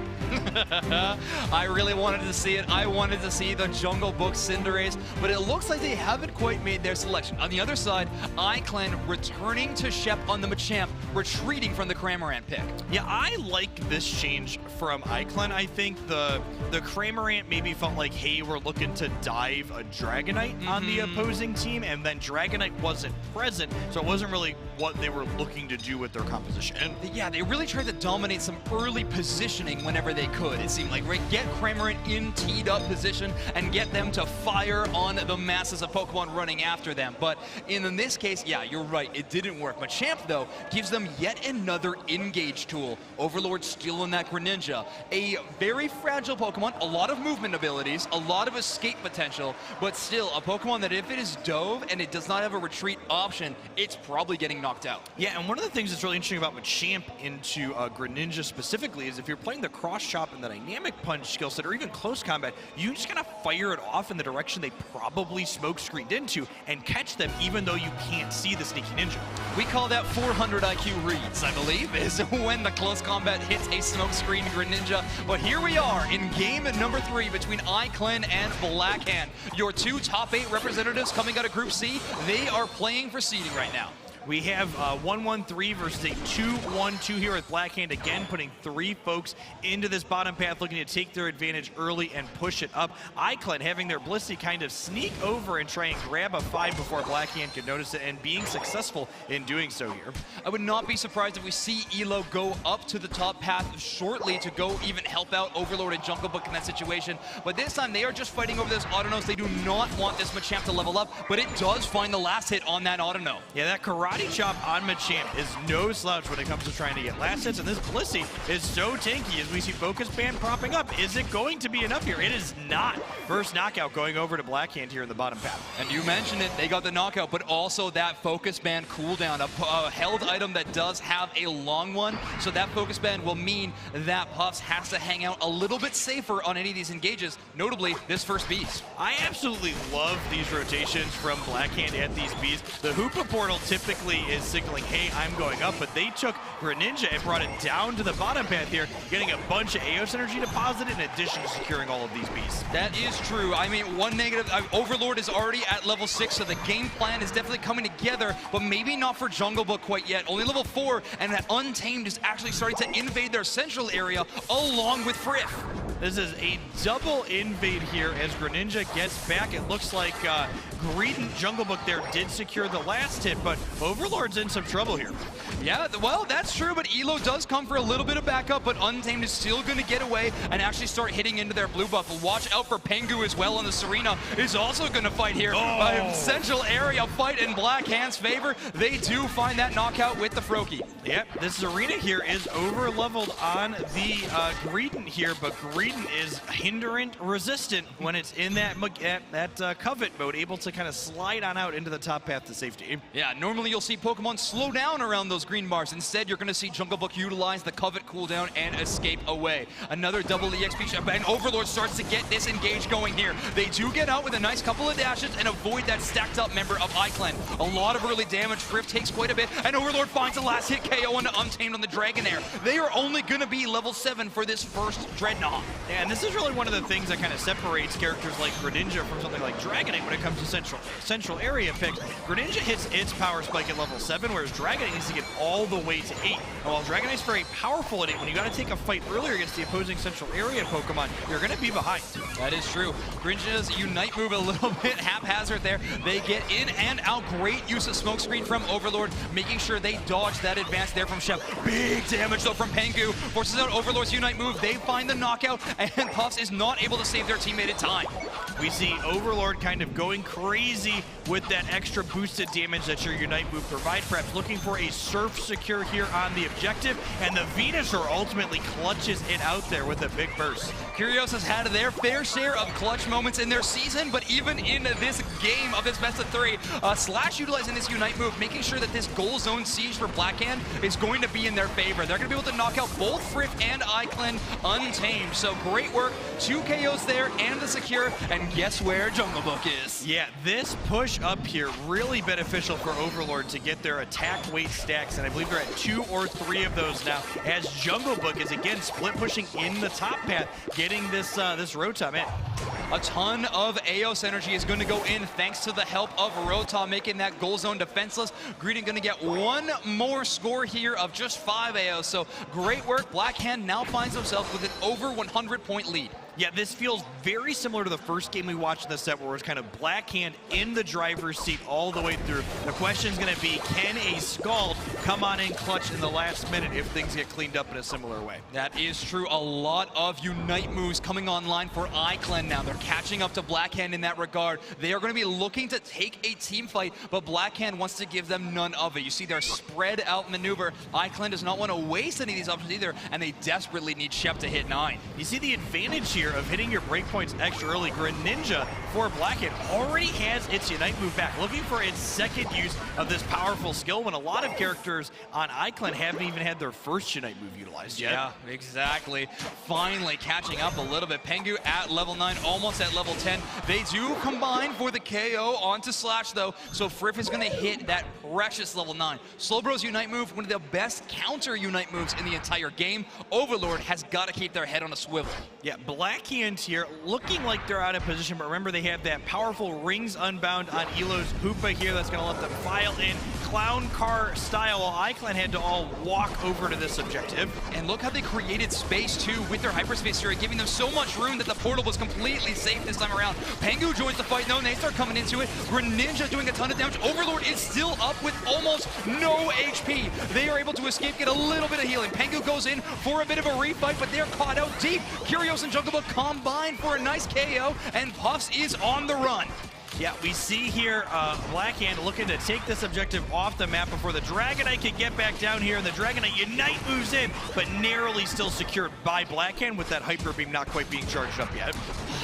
[SPEAKER 13] I really wanted to see it. I wanted to see the Jungle Book Cinderace, but it looks like they haven't quite made their selection. On the other side, Iclan returning to Shep on the Machamp, retreating from the Cramorant pick.
[SPEAKER 14] Yeah, I like this change from Iclan. I think the Cramorant maybe felt like, hey, we're looking to dive a Dragonite on the opposing team, and then Dragonite wasn't present, so it wasn't really what they were looking to do with their composition.
[SPEAKER 13] Yeah, they really tried to dominate some early positioning whenever they could, it seemed like, right? Get Cramorant in teed up position and get them to fire on the masses of Pokemon running after them. But in this case, yeah, you're right, it didn't work. Machamp, though, gives them yet another engage tool. Overlord stealing that Greninja. A very fragile Pokemon, a lot of movement abilities, a lot of escape potential, but still a Pokemon that if it is dove and it does not have a retreat option, it's probably getting knocked out.
[SPEAKER 14] Yeah, and one of the things that's really interesting about Machamp into Greninja specifically is if you're playing the cross chop and the dynamic punch skill set, or even close combat, you just kind of fire it off in the direction they probably smoke screened into and catch them even though you can't see the sneaky ninja.
[SPEAKER 13] We call that 400 IQ reads, I believe, is when the close combat hits a smoke screen Greninja. But here we are in game number 3 between Iclan and Blackhand. Your two top 8 representatives coming out of Group C, they are playing for seeding right now.
[SPEAKER 14] We have 1-1-3 versus a 2-1-2 here with Blackhand again, putting 3 folks into this bottom path, looking to take their advantage early and push it up. iClan having their Blissey kind of sneak over and try and grab a 5 before Blackhand could notice it, and being successful in doing so here.
[SPEAKER 13] I would not be surprised if we see Elo go up to the top path shortly to go even help out Overlord and Jungle Book in that situation. But this time they are just fighting over this Autonos. They do not want this Machamp to level up, but it does find the last hit on that Autono.
[SPEAKER 14] Yeah, that karate chop on Machamp is no slouch when it comes to trying to get last hits, and this Blissey is so tanky as we see Focus Band propping up. Is it going to be enough here? It is not. First knockout going over to Blackhand here in the bottom path.
[SPEAKER 13] And you mentioned it, they got the knockout, but also that Focus Band cooldown, a held item that does have a long one, so that Focus Band will mean that Puffs has to hang out a little bit safer on any of these engages, notably this first Beast.
[SPEAKER 14] I absolutely love these rotations from Blackhand at these Bees. The Hoopa portal typically is signaling, hey, I'm going up, but they took Greninja and brought it down to the bottom path here, getting a bunch of Aeos energy deposited in addition to securing all of these Bees.
[SPEAKER 13] That is true. I mean, one negative, Overlord is already at level 6, so the game plan is definitely coming together, but maybe not for Jungle Book quite yet. Only level 4, and that Untamed is actually starting to invade their central area along with Friff.
[SPEAKER 14] This is a double invade here as Greninja gets back. It looks like Greedent Jungle Book there did secure the last hit, but Overlord's in some trouble here.
[SPEAKER 13] Yeah, well, that's true, but Elo does come for a little bit of backup, but Untamed is still going to get away and actually start hitting into their blue buff. Watch out for Pengu as well, and the Serena is also going to fight here. Central area fight in Blackhand's favor. They do find that knockout with the Froakie.
[SPEAKER 14] Yep, this Serena here is over-leveled on the Greedent here, but Greedent is hindrant resistant when it's in that Covet mode, able to kind of slide on out into the top path to safety.
[SPEAKER 13] Yeah, normally you'll see Pokemon slow down around those green bars. Instead, you're going to see Jungle Book utilize the Covet cooldown and escape away. Another double EXP shot, and Overlord starts to get this engage going here. They do get out with a nice couple of dashes and avoid that stacked up member of iClan. A lot of early damage. Friff takes quite a bit, and Overlord finds the last hit KO on Untamed on the Dragonair. They are only going to be level 7 for this first Dreadnought.
[SPEAKER 14] Yeah, and this is really one of the things that kind of separates characters like Greninja from something like Dragonite when it comes to central area picks. Greninja hits its power spike at level 7, whereas Dragonite needs to get all the way to 8. And while Dragonite's very powerful at 8, when you got to take a fight earlier against the opposing central area Pokemon, you're going to be behind.
[SPEAKER 13] That is true. Greninja's Unite move a little bit haphazard there. They get in and out. Great use of Smokescreen from Overlord, making sure they dodge that advance there from Shep. Big damage though from Pengu. Forces out Overlord's Unite move. They find the knockout, and Puffs is not able to save their teammate in time.
[SPEAKER 14] We see Overlord kind of going crazy with that extra boosted damage that your Unite move provides. Perhaps looking for a Surf secure here on the objective, and the Venusaur ultimately clutches it out there with a big burst.
[SPEAKER 13] Curios has had their fair share of clutch moments in their season, but even in this game of this best of 3, Slash utilizing this Unite move, making sure that this goal zone siege for Blackhand is going to be in their favor. They're going to be able to knock out both Friff and iClan Untamed. So great work, 2 KOs there and the secure, and guess where Jungle Book is?
[SPEAKER 14] Yeah, this push up here really beneficial for Overlord to get their attack weight stacks, and I believe they're at 2 or 3 of those now, as Jungle Book is again split pushing in the top path, getting this Rotom in.
[SPEAKER 13] A ton of Aeos energy is going to go in thanks to the help of Rotom, making that goal zone defenseless. Greedent going to get one more score here of just 5 Aeos, so great work. Blackhand now finds himself with an over 100-point lead.
[SPEAKER 14] Yeah, this feels very similar to the first game we watched in the set, where it was kind of Blackhand in the driver's seat all the way through. The question is going to be, can a Scald come on in clutch in the last minute if things get cleaned up in a similar way?
[SPEAKER 13] That is true. A lot of Unite moves coming online for iClan now. They're catching up to Blackhand in that regard. They are going to be looking to take a team fight, but Blackhand wants to give them none of it. You see their spread out maneuver. iClan does not want to waste any of these options either, and they desperately need Shep to hit 9.
[SPEAKER 14] You see the advantage here of hitting your breakpoints extra early. Greninja for Blackhand already has its Unite move back, looking for its second use of this powerful skill when a lot of characters on iClan haven't even had their first Unite move utilized yet.
[SPEAKER 13] Yeah, exactly. Finally catching up a little bit. Pengu at level 9, almost at level 10. They do combine for the KO onto Slash though, so Friff is going to hit that precious level 9. Slowbro's Unite move, one of the best counter Unite moves in the entire game. Overlord has got to keep their head on a swivel.
[SPEAKER 14] Yeah, Blackhand here looking like they're out of position, but remember they have that powerful Rings Unbound on Elo's Hoopa here that's going to let them file in, clown car style, while iClan had to all walk over to this objective.
[SPEAKER 13] And look how they created space too with their hyperspace here, giving them so much room that the portal was completely safe this time around. Pengu joins the fight though, and they start coming into it. Greninja doing a ton of damage. Overlord is still up with almost no HP. They are able to escape, get a little bit of healing. Pengu goes in for a bit of a refight, but they're caught out deep. Curios and Jungle Book combine for a nice KO, and Puffs is on the run.
[SPEAKER 14] Yeah, we see here Blackhand looking to take this objective off the map before the Dragonite can get back down here, and the Dragonite Unite moves in, but narrowly still secured by Blackhand with that Hyper Beam not quite being charged up yet.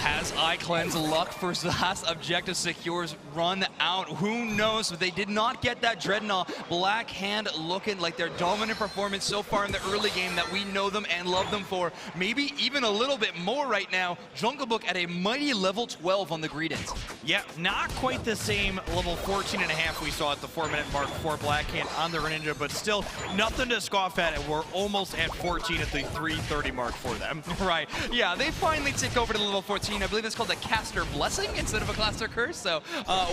[SPEAKER 13] Has iClan's luck for last objective secures run out? Who knows? They did not get that Dreadnought. Blackhand looking like their dominant performance so far in the early game that we know them and love them for. Maybe even a little bit more right now. Jungle Book at a mighty level 12 on the Greedents.
[SPEAKER 14] Yeah, not quite the same level 14.5 we saw at the 4-minute mark for Blackhand on the Greninja, but still nothing to scoff at, and we're almost at 14 at the 3:30 mark for them.
[SPEAKER 13] Right, yeah, they finally tick over to level 14. I believe it's called a Caster Blessing instead of a Caster Curse, so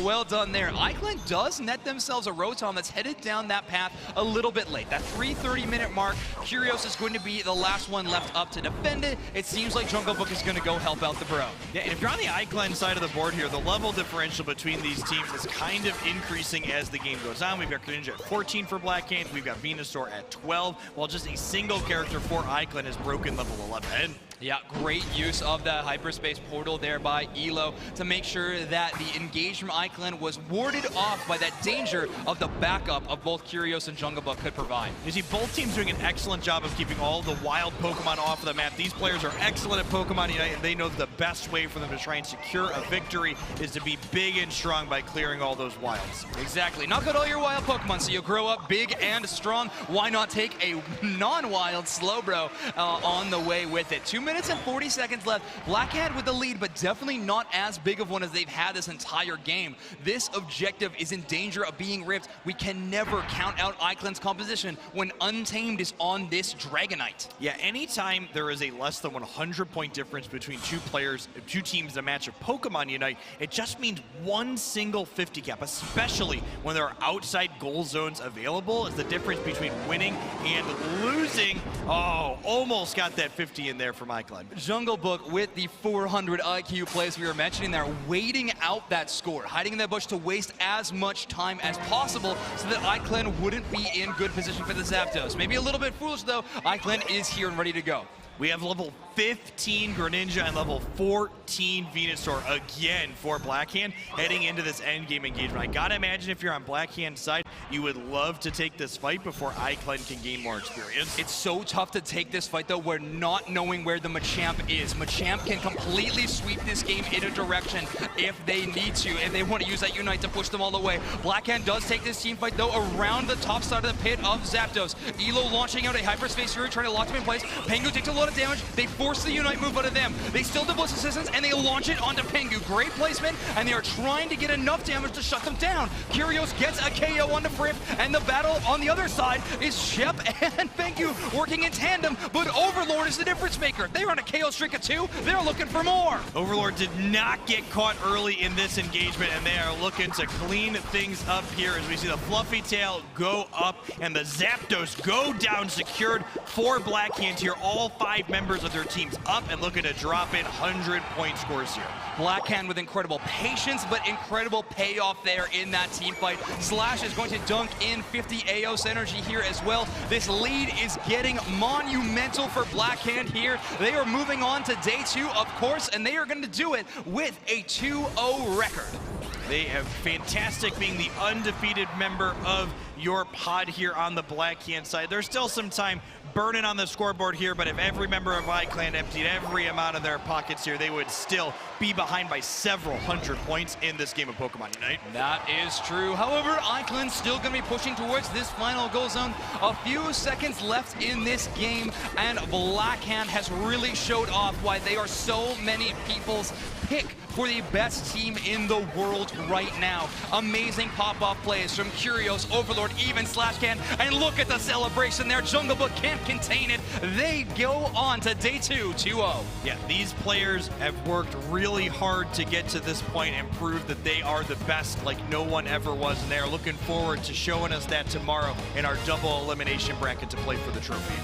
[SPEAKER 13] well done there. iClan does net themselves a Rotom that's headed down that path a little bit late. That 3:30-minute mark, Curios is going to be the last one left up to defend it. It seems like Jungle Book is going to go help out the bro.
[SPEAKER 14] Yeah, and if you're on the iClan side of the board here, the level differential between these teams is kind of increasing as the game goes on. We've got Greninja at 14 for Blackhand, we've got Venusaur at 12, while just a single character for iClan has broken level 11.
[SPEAKER 13] Yeah, great use of that hyperspace portal there by Elo to make sure that the engage from iClan was warded off by that danger of the backup of both Curios and Jungle Book could provide.
[SPEAKER 14] You see, both teams doing an excellent job of keeping all the wild Pokemon off of the map. These players are excellent at Pokemon Unite, and they know the best way for them to try and secure a victory is to be big and strong by clearing all those wilds.
[SPEAKER 13] Exactly. Knock out all your wild Pokemon so you grow up big and strong. Why not take a non-wild Slowbro on the way with it? 2 minutes and 40 seconds left. Blackhand with the lead, but definitely not as big of one as they've had this entire game. This objective is in danger of being ripped. We can never count out iClan's composition when Untamed is on this Dragonite.
[SPEAKER 14] Yeah, anytime there is a less than 100-point difference between two teams in a match of Pokemon Unite, it just means one single 50 cap, especially when there are outside goal zones available, is the difference between winning and losing. Oh, almost got that 50 in there from iClan.
[SPEAKER 13] Jungle Book with the 400 IQ plays we were mentioning there, waiting out that score, hiding in that bush to waste as much time as possible so that iClan wouldn't be in good position for the Zapdos. Maybe a little bit foolish though, iClan is here and ready to go.
[SPEAKER 14] We have level 15 Greninja and level 14 Venusaur again for Blackhand heading into this endgame engagement. I gotta imagine if you're on Blackhand's side, you would love to take this fight before iClan can gain more experience.
[SPEAKER 13] It's so tough to take this fight though, we're not knowing where the Machamp is. Machamp can completely sweep this game in a direction if they need to, if they want to use that Unite to push them all the way. Blackhand does take this team fight though around the top side of the pit of Zapdos. Elo launching out a Hyperspace Fury, trying to lock him in place. Pengu takes a lot of damage. They force the Unite move out of them. They still do Bliss Assistance, and they launch it onto Pengu. Great placement, and they are trying to get enough damage to shut them down. Curios gets a KO onto Fripp, and the battle on the other side is Shep and Pengu working in tandem, but Overlord is the difference maker. They're on a KO streak of 2. They're looking for more.
[SPEAKER 14] Overlord did not get caught early in this engagement, and they are looking to clean things up here as we see the Fluffy Tail go up and the Zapdos go down secured for Blackhand here. All 5 members of their teams up and looking to drop in 100-point scores here.
[SPEAKER 13] Blackhand with incredible patience, but incredible payoff there in that team fight. Slash is going to dunk in 50 Aos energy here as well. This lead is getting monumental for Blackhand here. They are moving on to day 2, of course, and they are going to do it with a 2-0 record.
[SPEAKER 14] They have fantastic being the undefeated member of your pod here on the Blackhand side. There's still some time burning on the scoreboard here, but if every member of iClan emptied every amount of their pockets here, they would still be behind by several hundred points in this game of Pokemon Unite.
[SPEAKER 13] That is true. However, iClan's still going to be pushing towards this final goal zone. A few seconds left in this game, and Blackhand has really showed off why they are so many people's pick for the best team in the world right now. Amazing pop-off plays from Curios, Overlord, even Slashcan, and look at the celebration there. Jungle Book can't contain it. They go on to day 2, 2-0.
[SPEAKER 14] Yeah, these players have worked really hard to get to this point and prove that they are the best like no one ever was, and they are looking forward to showing us that tomorrow in our double elimination bracket to play for the trophy.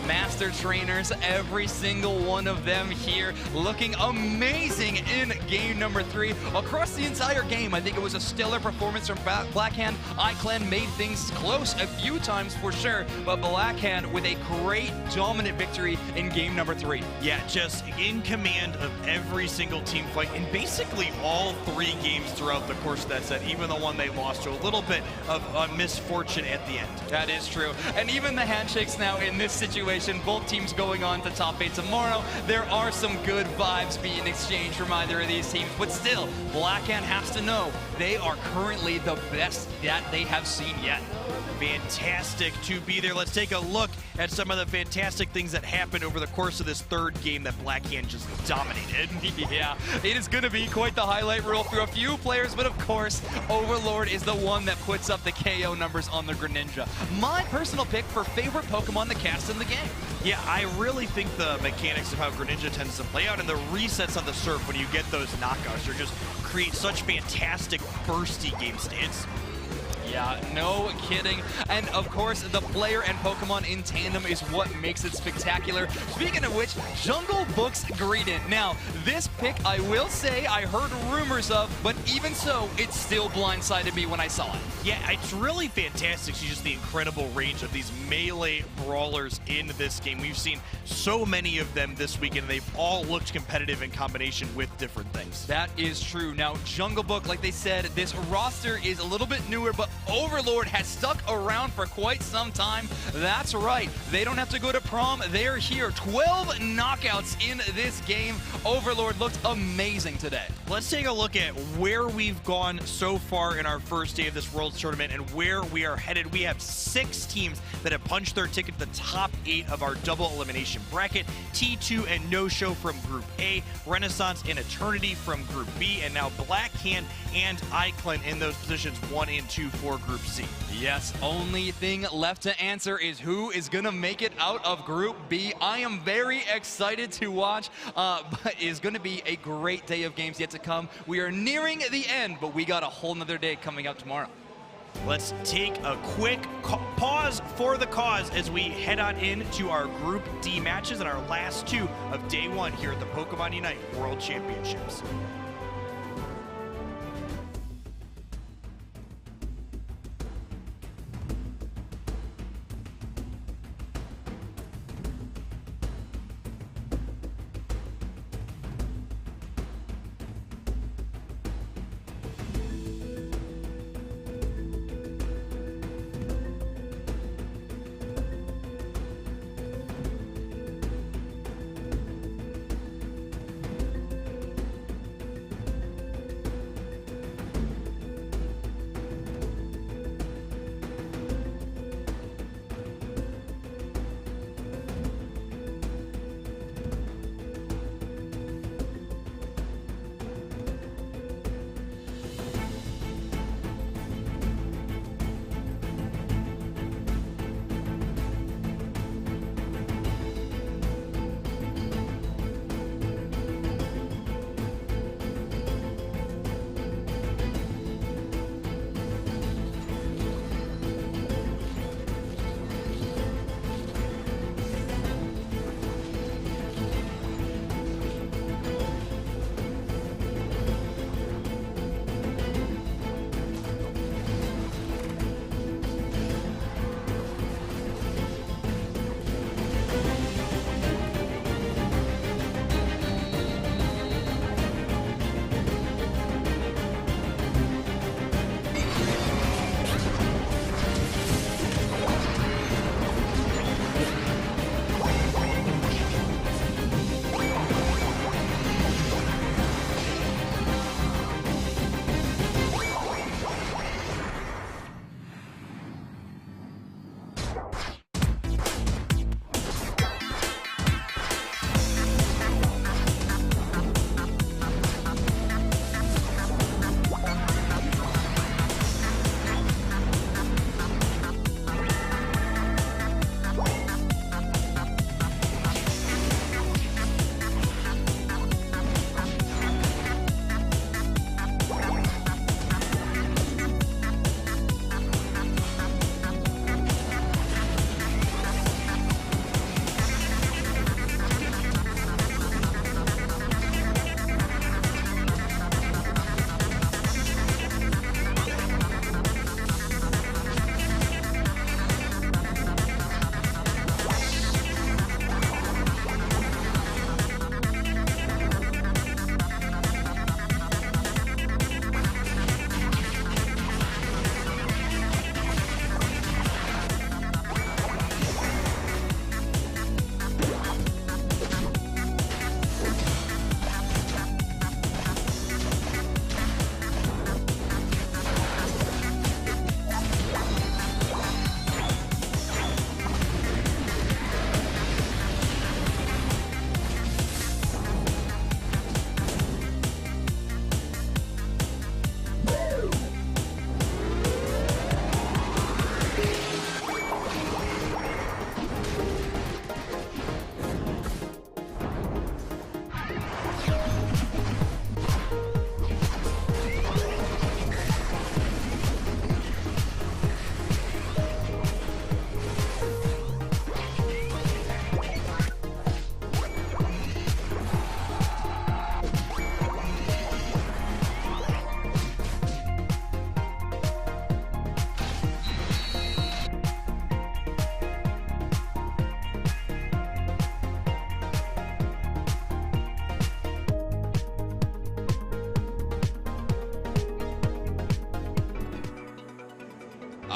[SPEAKER 13] Master trainers, every single one of them here, looking amazing in game number 3. Across the entire game, I think it was a stellar performance from Blackhand. iClan made things close a few times for sure, but Blackhand with a great dominant victory in game number 3.
[SPEAKER 14] Yeah, just in command of every single team fight, and basically all 3 games throughout the course of that set, even the one they lost to a little bit of a misfortune at the end.
[SPEAKER 13] That is true. And even the handshakes now in this situation, both teams going on to top 8 tomorrow. There are some good vibes being exchanged from either of these teams, but still, Blackhand has to know they are currently the best that they have seen yet.
[SPEAKER 14] Fantastic to be there. Let's take a look at some of the fantastic things that happened over the course of this 3rd game that Blackhand just dominated.
[SPEAKER 13] Yeah, it is going to be quite the highlight reel for a few players, but of course, Overlord is the one that puts up the KO numbers on the Greninja. My personal pick for favorite Pokemon to cast in the game.
[SPEAKER 14] Yeah, I really think the mechanics of how Greninja tends to play out and the resets on the surf when you get those knockouts are just create such fantastic bursty game states.
[SPEAKER 13] Yeah, no kidding. And of course, the player and Pokemon in tandem is what makes it spectacular. Speaking of which, Jungle Book's Greedent. Now, this pick, I will say, I heard rumors of, but even so, it still blindsided me when I saw it.
[SPEAKER 14] Yeah, it's really fantastic. See just the incredible range of these melee brawlers in this game. We've seen so many of them this weekend, and they've all looked competitive in combination with different things.
[SPEAKER 13] That is true. Now, Jungle Book, like they said, this roster is a little bit newer, but Overlord has stuck around for quite some time. That's right. They don't have to go to prom. They're here. 12 knockouts in this game. Overlord looked amazing today.
[SPEAKER 14] Let's take a look at where we've gone so far in our first day of this Worlds Tournament and where we are headed. We have 6 teams that have punched their ticket to the top 8 of our double elimination bracket. T2 and No Show from Group A, Renaissance and Eternity from Group B, and now Blackhand and iClan in those positions 1 and 2 for Group C.
[SPEAKER 13] Yes, only thing left to answer is who is going to make it out of Group B. I am very excited to watch, but it is going to be a great day of games yet to come. We are nearing the end, but we got a whole nother day coming up tomorrow.
[SPEAKER 14] Let's take a quick pause for the cause as we head on into our Group D matches and our last 2 of day 1 here at the Pokemon Unite World Championships.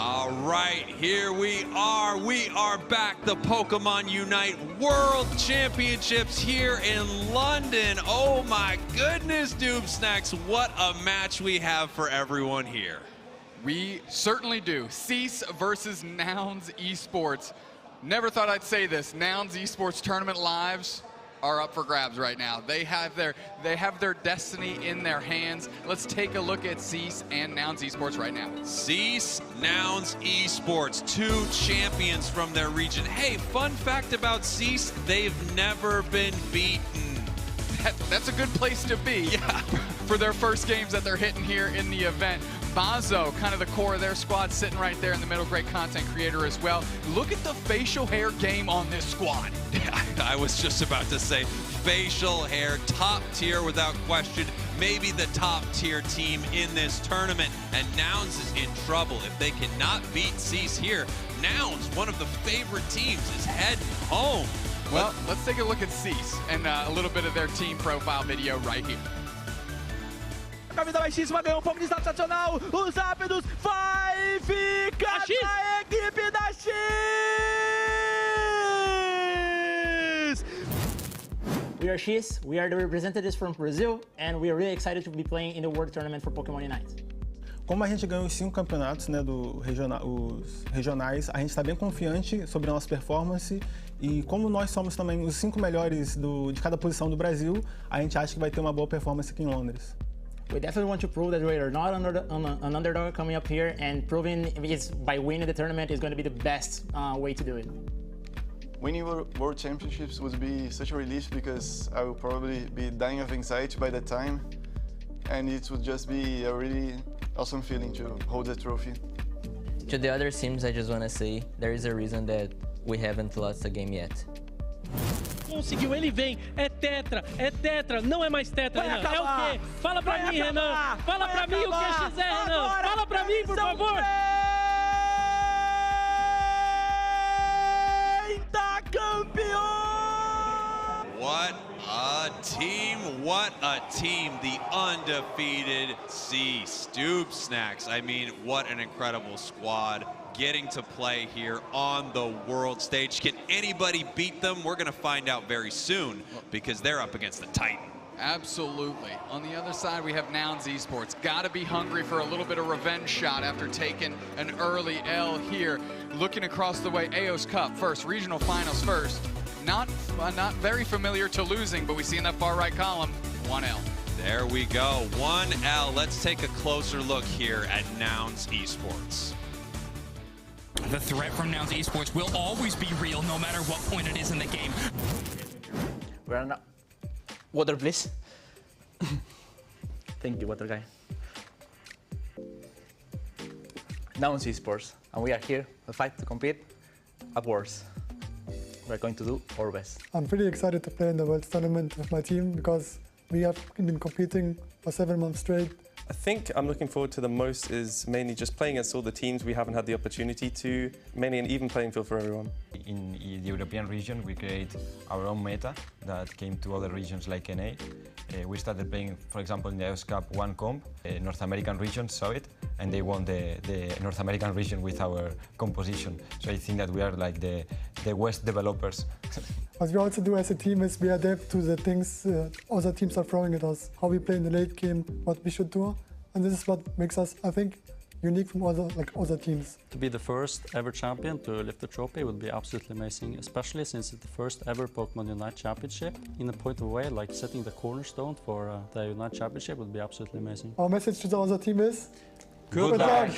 [SPEAKER 18] All right, here we are. We are back. The Pokemon Unite World Championships here in London. Oh my goodness, Doomsnacks. What a match we have for everyone here.
[SPEAKER 19] We certainly do. Cease versus Nouns Esports. Never thought I'd say this. Nouns Esports tournament lives are up for grabs right now. They have their destiny in their hands. Let's take a look at Cease and Nouns Esports right now.
[SPEAKER 18] Cease, Nouns Esports, two champions from their region. Hey, fun fact about Cease, they've never been beaten.
[SPEAKER 19] That's a good place to be for their first games that they're hitting here in the event. Bazo, kind of the core of their squad, sitting right there in the middle. Great content creator as well. Look at the facial hair game on this squad.
[SPEAKER 18] Yeah, I was just about to say, facial hair, top tier without question. Maybe the top tier team in this tournament. And Nouns is in trouble. If they cannot beat Cease here, Nouns, one of the favorite teams, is heading home.
[SPEAKER 19] Well, let's take a look at Cease and a little bit of their team profile video right here.
[SPEAKER 10] Camisa baixíssima, ganhou um pouco de status adicional. Os rápidos vai ficar na equipe da X.
[SPEAKER 2] We are X, we are the representatives from Brazil, and we are really excited to be playing in the World Tournament for Pokemon Unite.
[SPEAKER 6] Como a gente ganhou os 5 campeonatos, né, os regionais, a gente está bem confiante sobre a nossa performance e como nós somos também os 5 melhores de cada posição do Brasil, a gente acha que vai ter uma boa performance aqui em Londres.
[SPEAKER 2] We definitely want to prove that we are not an underdog coming up here, and proving is by winning the tournament is going to be the best way to do it.
[SPEAKER 7] Winning World Championships would be such a relief because I will probably be dying of anxiety by that time, and it would just be a really awesome feeling to hold the trophy.
[SPEAKER 8] To the other teams, I just want to say there is a reason that we haven't lost a game yet.
[SPEAKER 9] Conseguiu, ele vem, é tetra, não é mais tetra, Renan, é o quê? Fala pra mim, Renan, fala pra mim o que é XR, Renan, fala pra mim, por favor.
[SPEAKER 18] What a team, what a team, the undefeated Cease. Doomsnacks, I mean, what an incredible squad getting to play here on the world stage. Can anybody beat them? We're gonna find out very soon because they're up against the Titan.
[SPEAKER 19] Absolutely. On the other side, we have Nouns Esports. Gotta be hungry for a little bit of revenge shot after taking an early L here. Looking across the way, AOS Cup first, regional finals first. Not very familiar to losing, but we see in that far right column, 1L.
[SPEAKER 18] There we go, 1L. Let's take a closer look here at Nouns Esports.
[SPEAKER 11] The threat from Nouns Esports will always be real, no matter what point it is in the game.
[SPEAKER 2] We're not. Water, please.
[SPEAKER 26] Thank you, water guy. Nouns Esports, and we are here to fight to compete at Worlds. We're going to do our best.
[SPEAKER 28] I'm pretty excited to play in the World Tournament with my team because we have been competing for 7 months straight.
[SPEAKER 21] I think I'm looking forward to the most is mainly just playing against all the teams we haven't had the opportunity to, mainly an even playing field for everyone.
[SPEAKER 29] In the European region, we create our own meta that came to other regions like NA. We started playing, for example, in the AOS Cup 1 comp. North American region saw it, and they won the North American region with our composition. So I think that we are like the West developers.
[SPEAKER 28] What we also do as a team is we adapt to the things other teams are throwing at us, how we play in the late game, what we should do, and this is what makes us, I think, unique from other teams.
[SPEAKER 30] To be the first ever champion to lift the trophy would be absolutely amazing, especially since it's the first ever Pokemon Unite Championship. In a point of way, like setting the cornerstone for the Unite Championship would be absolutely amazing.
[SPEAKER 28] Our message to the other team is,
[SPEAKER 21] good luck.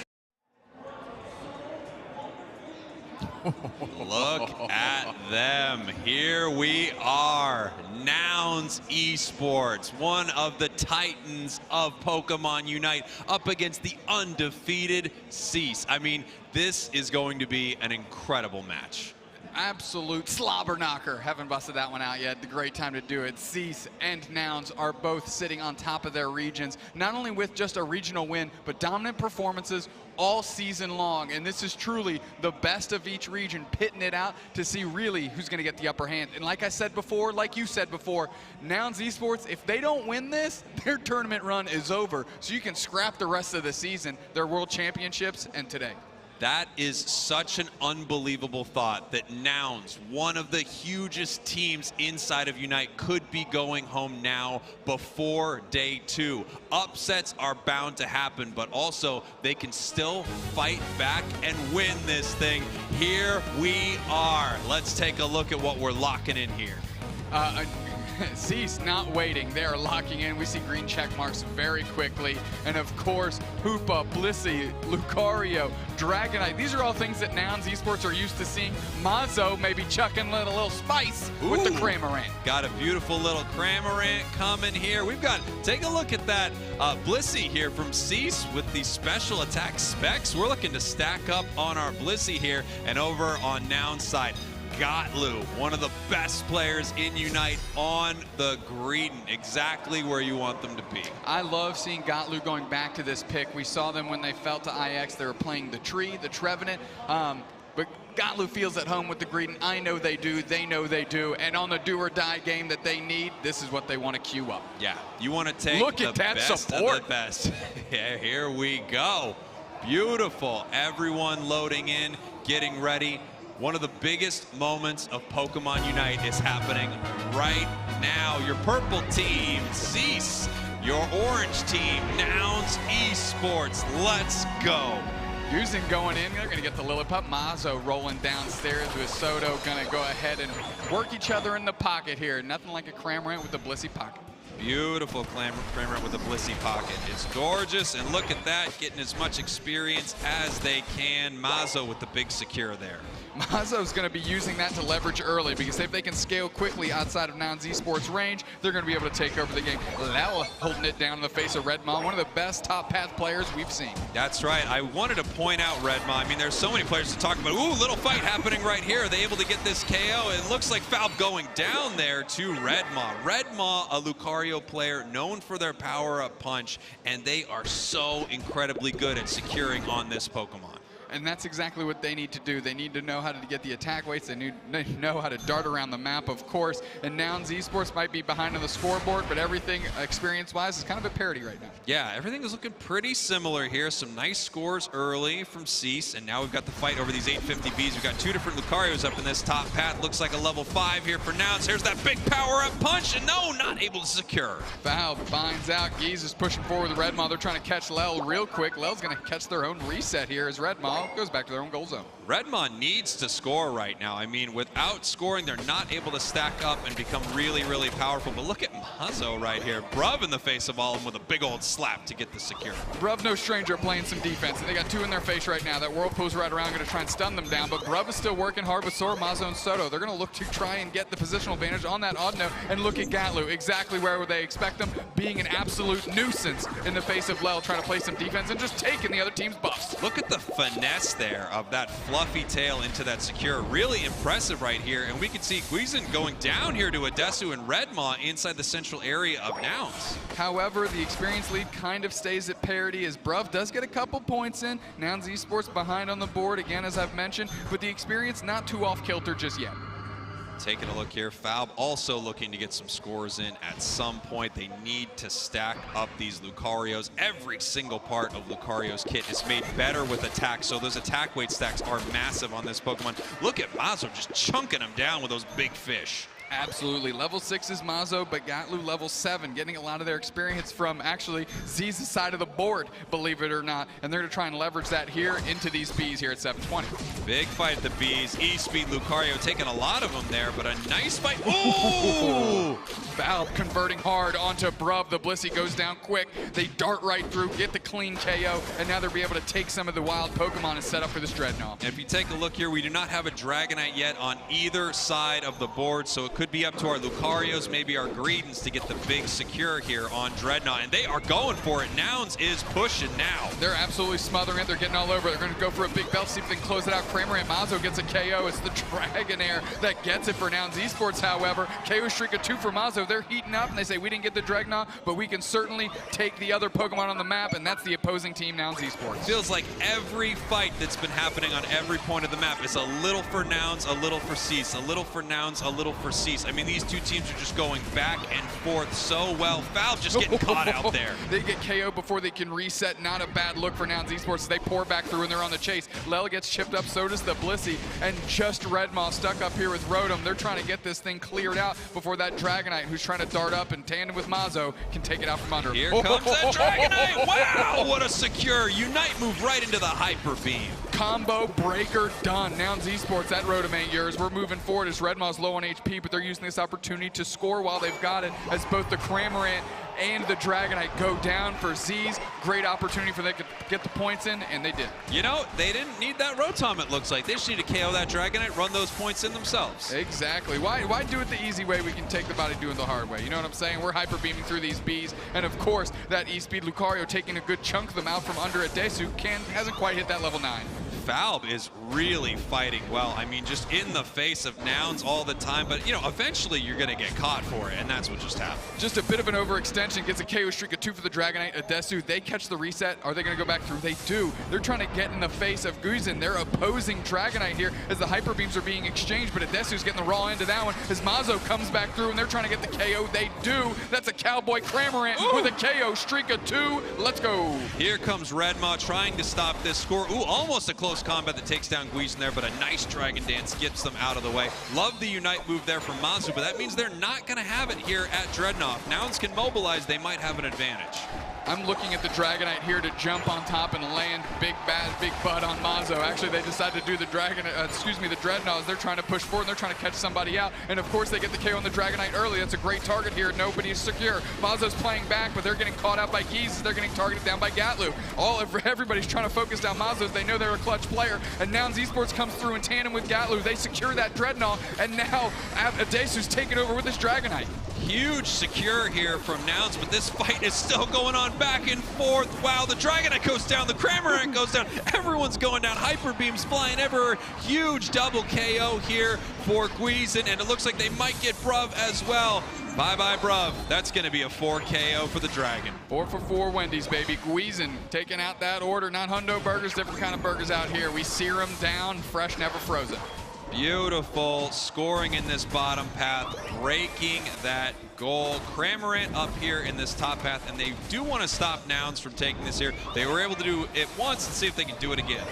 [SPEAKER 18] Look at them. Here we are. Nouns Esports, one of the titans of Pokemon Unite, up against the undefeated Cease. I mean, this is going to be an incredible match.
[SPEAKER 19] Absolute slobber knocker. Haven't busted that one out yet. The great time to do it. Cease and Nouns are both sitting on top of their regions, not only with just a regional win, but dominant performances all season long. And this is truly the best of each region, pitting it out to see really who's going to get the upper hand. And like I said before, like you said before, Nouns Esports, if they don't win this, their tournament run is over. So you can scrap the rest of the season, their world championships, and today.
[SPEAKER 18] That is such an unbelievable thought that Nouns, one of the hugest teams inside of Unite, could be going home now before day 2. Upsets are bound to happen, but also they can still fight back and win this thing. Here we are. Let's take a look at what we're locking in here.
[SPEAKER 19] Cease not waiting. They are locking in. We see green check marks very quickly. And of course, Hoopa, Blissey, Lucario, Dragonite. These are all things that Nouns Esports are used to seeing. Mazo maybe chucking a little spice with the Cramorant.
[SPEAKER 18] Got a beautiful little Cramorant coming here. We've got, take a look at that Blissey here from Cease with the special attack specs. We're looking to stack up on our Blissey here, and over on Nouns side, Gotlu, one of the best players in Unite on the Greedent, exactly where you want them to be.
[SPEAKER 19] I love seeing Gotlu going back to this pick. We saw them when they fell to IX. They were playing the Tree, the Trevenant, but Gotlu feels at home with the Greedent. I know they do, they know they do, and on the do-or-die game that they need, this is what they want to queue up.
[SPEAKER 18] Yeah, you want to take
[SPEAKER 19] Look at that
[SPEAKER 18] best
[SPEAKER 19] support.
[SPEAKER 18] of the best. Yeah, here we go. Beautiful. Everyone loading in, getting ready. One of the biggest moments of Pokemon Unite is happening right now. Your purple team, Cease. Your orange team, Nouns Esports. Let's go.
[SPEAKER 19] Yuuzin going in, they're gonna get the Lillipup. Mazo rolling downstairs with Soto, gonna go ahead and work each other in the pocket here. Nothing like a Cramorant with the Blissey pocket.
[SPEAKER 18] Beautiful Cramorant with a Blissey pocket. It's gorgeous, and look at that, getting as much experience as they can. Mazo with the big secure there.
[SPEAKER 19] Mazo's going to be using that to leverage early, because if they can scale quickly outside of Nouns Esports range, they're going to be able to take over the game. Lel holding it down in the face of Redmaw, one of the best top path players we've seen.
[SPEAKER 18] That's right. I wanted to point out Redmaw. I mean, there's so many players to talk about. Ooh, little fight happening right here. Are they able to get this KO? It looks like Falb going down there to Redmaw. Redmaw, a Lucario player known for their power-up punch, and they are so incredibly good at securing on this Pokemon.
[SPEAKER 19] And that's exactly what they need to do. They need to know how to get the attack weights. They need to know how to dart around the map, of course. And Nouns Esports might be behind on the scoreboard, but everything experience-wise is kind of a parity right now.
[SPEAKER 18] Yeah, everything is looking pretty similar here. Some nice scores early from Cease, and now we've got the fight over these 850Bs. We've got 2 different Lucarios up in this top path. Looks like a level 5 here for Nouns. Here's that big power-up punch, and no, not able to secure.
[SPEAKER 19] Valve finds out. Giz is pushing forward with Redmaw. They're trying to catch Lel real quick. Lel's going to catch their own reset here as Redmaw goes back to their own goal zone.
[SPEAKER 18] Redmaw needs to score right now. I mean, without scoring, they're not able to stack up and become really, really powerful. But look at Mazo right here. Bruv in the face of all of them with a big old slap to get the secure.
[SPEAKER 19] Bruv, no stranger, playing some defense. And they got 2 in their face right now. That Whirlpool's right around, going to try and stun them down. But Bruv is still working hard with Sora, Mazo, and Soto. They're going to look to try and get the positional advantage on that Audino. And look at Gotlu, exactly where they expect them, being an absolute nuisance in the face of Lel, trying to play some defense and just taking the other team's buffs.
[SPEAKER 18] Look at the finesse there of that fluffy tail into that secure. Really impressive right here. And we can see Guizin going down here to Adesu and Redmaw inside the central area of Nouns.
[SPEAKER 19] However, the experience lead kind of stays at parity as Bruv does get a couple points in. Nouns Esports behind on the board, again, as I've mentioned, but the experience not too off kilter just yet.
[SPEAKER 18] Taking a look here, Falb also looking to get some scores in at some point. They need to stack up these Lucarios. Every single part of Lucario's kit is made better with attack, so those attack weight stacks are massive on this Pokemon. Look at Mazo just chunking them down with those big fish.
[SPEAKER 19] Absolutely. Level 6 is Mazo, but Gotlu level 7, getting a lot of their experience from actually Z's side of the board, believe it or not. And they're going to try and leverage that here into these Bs here at 720.
[SPEAKER 18] Big fight at the Bs. E-Speed Lucario taking a lot of them there, but a nice fight. Ooh!
[SPEAKER 19] Valve converting hard onto Bruv. The Blissey goes down quick. They dart right through, get the clean KO, and now they'll be able to take some of the wild Pokemon and set up for this Dreadnought.
[SPEAKER 18] And if you take a look here, we do not have a Dragonite yet on either side of the board, so it could be up to our Lucarios, maybe our Greedents, to get the big secure here on Dreadnought, and they are going for it. Nouns is pushing now.
[SPEAKER 19] They're absolutely smothering it. They're getting all over. They're going to go for a big belt, see if they can close it out. Cramorant Mazo gets a KO. It's the Dragonair that gets it for Nouns Esports, however. KO streak of 2 for Mazo. They're heating up, and they say, we didn't get the Dreadnought, but we can certainly take the other Pokemon on the map, and that's the opposing team, Nouns Esports.
[SPEAKER 18] Feels like every fight that's been happening on every point of the map is a little for Nouns, a little for Cease, a little for Nouns, a little for Cease. Cease. I mean, these two teams are just going back and forth so well. Valve just getting caught out there.
[SPEAKER 19] They get KO before they can reset. Not a bad look for Nouns Esports. They pour back through and they're on the chase. Lel gets chipped up, so does the Blissey, and just Redmaw stuck up here with Rotom. They're trying to get this thing cleared out before that Dragonite, who's trying to dart up in tandem with Mazo, can take it out from under.
[SPEAKER 18] Here comes that Dragonite. Wow, what a secure Unite move right into the Hyper Beam.
[SPEAKER 19] Combo breaker done. Nouns Esports, that Rotom ain't yours. We're moving forward as Redmaw's low on HP, but they're using this opportunity to score while they've got it, as both the Cramorant and the Dragonite go down for Z's. Great opportunity for them to get the points in, and they did.
[SPEAKER 18] You know, they didn't need that Rotom, it looks like. They just need to KO that Dragonite, run those points in themselves.
[SPEAKER 19] Exactly. Why do it the easy way? We can take the body doing the hard way. You know what I'm saying? We're hyper beaming through these Bs, and of course, that E-Speed Lucario taking a good chunk of them out from under at Desu hasn't quite hit that level 9.
[SPEAKER 18] Valve is really fighting well. I mean, just in the face of Nouns all the time, but you know, eventually you're gonna get caught for it, and that's what just happened.
[SPEAKER 19] Just a bit of an overextension, gets a KO streak of 2 for the Dragonite. Adesu, they catch the reset. Are they gonna go back through? They do. They're trying to get in the face of Guizin. They're opposing Dragonite here as the Hyper Beams are being exchanged, but Adesu's getting the raw end of that one as Mazo comes back through and they're trying to get the KO. They do. That's a Cowboy Cramorant with a KO streak of 2. Let's go.
[SPEAKER 18] Here comes Redmaw trying to stop this score. Ooh, almost a close combat that takes down Guizin there, but a nice Dragon Dance gets them out of the way. Love the Unite move there from Mazu, but that means they're not going to have it here at Dreadnought. Nouns can mobilize, they might have an advantage.
[SPEAKER 19] I'm looking at the Dragonite here to jump on top and land big butt on Mazo. Actually, they decided to do the the Dreadnought as they're trying to push forward and they're trying to catch somebody out. And of course, they get the KO on the Dragonite early. That's a great target here. Nobody's secure. Mazo's playing back, but they're getting caught out by Geese as they're getting targeted down by Gatlu. Everybody's trying to focus down Mazo as they know they're a clutch player. And Nouns Esports comes through in tandem with Gatlu. They secure that Dreadnought, and now Adesu's taking over with this Dragonite.
[SPEAKER 18] Huge secure here from Nouns, but this fight is still going on back and forth. Wow, the Dragonite goes down, the Cramorant goes down, everyone's going down, Hyper Beams flying everywhere. Huge double KO here for Guizin, and it looks like they might get Bruv as well. Bye-bye, Bruv. That's going to be a 4 KO for the Dragon.
[SPEAKER 19] 4 for 4 Wendy's, baby. Guizin taking out that order. Not Hundo burgers, different kind of burgers out here. We sear them down, fresh, never frozen.
[SPEAKER 18] Beautiful scoring in this bottom path, breaking that goal. Cramorant up here in this top path, and they do want to stop Nouns from taking this here. They were able to do it once and see if they can do it again.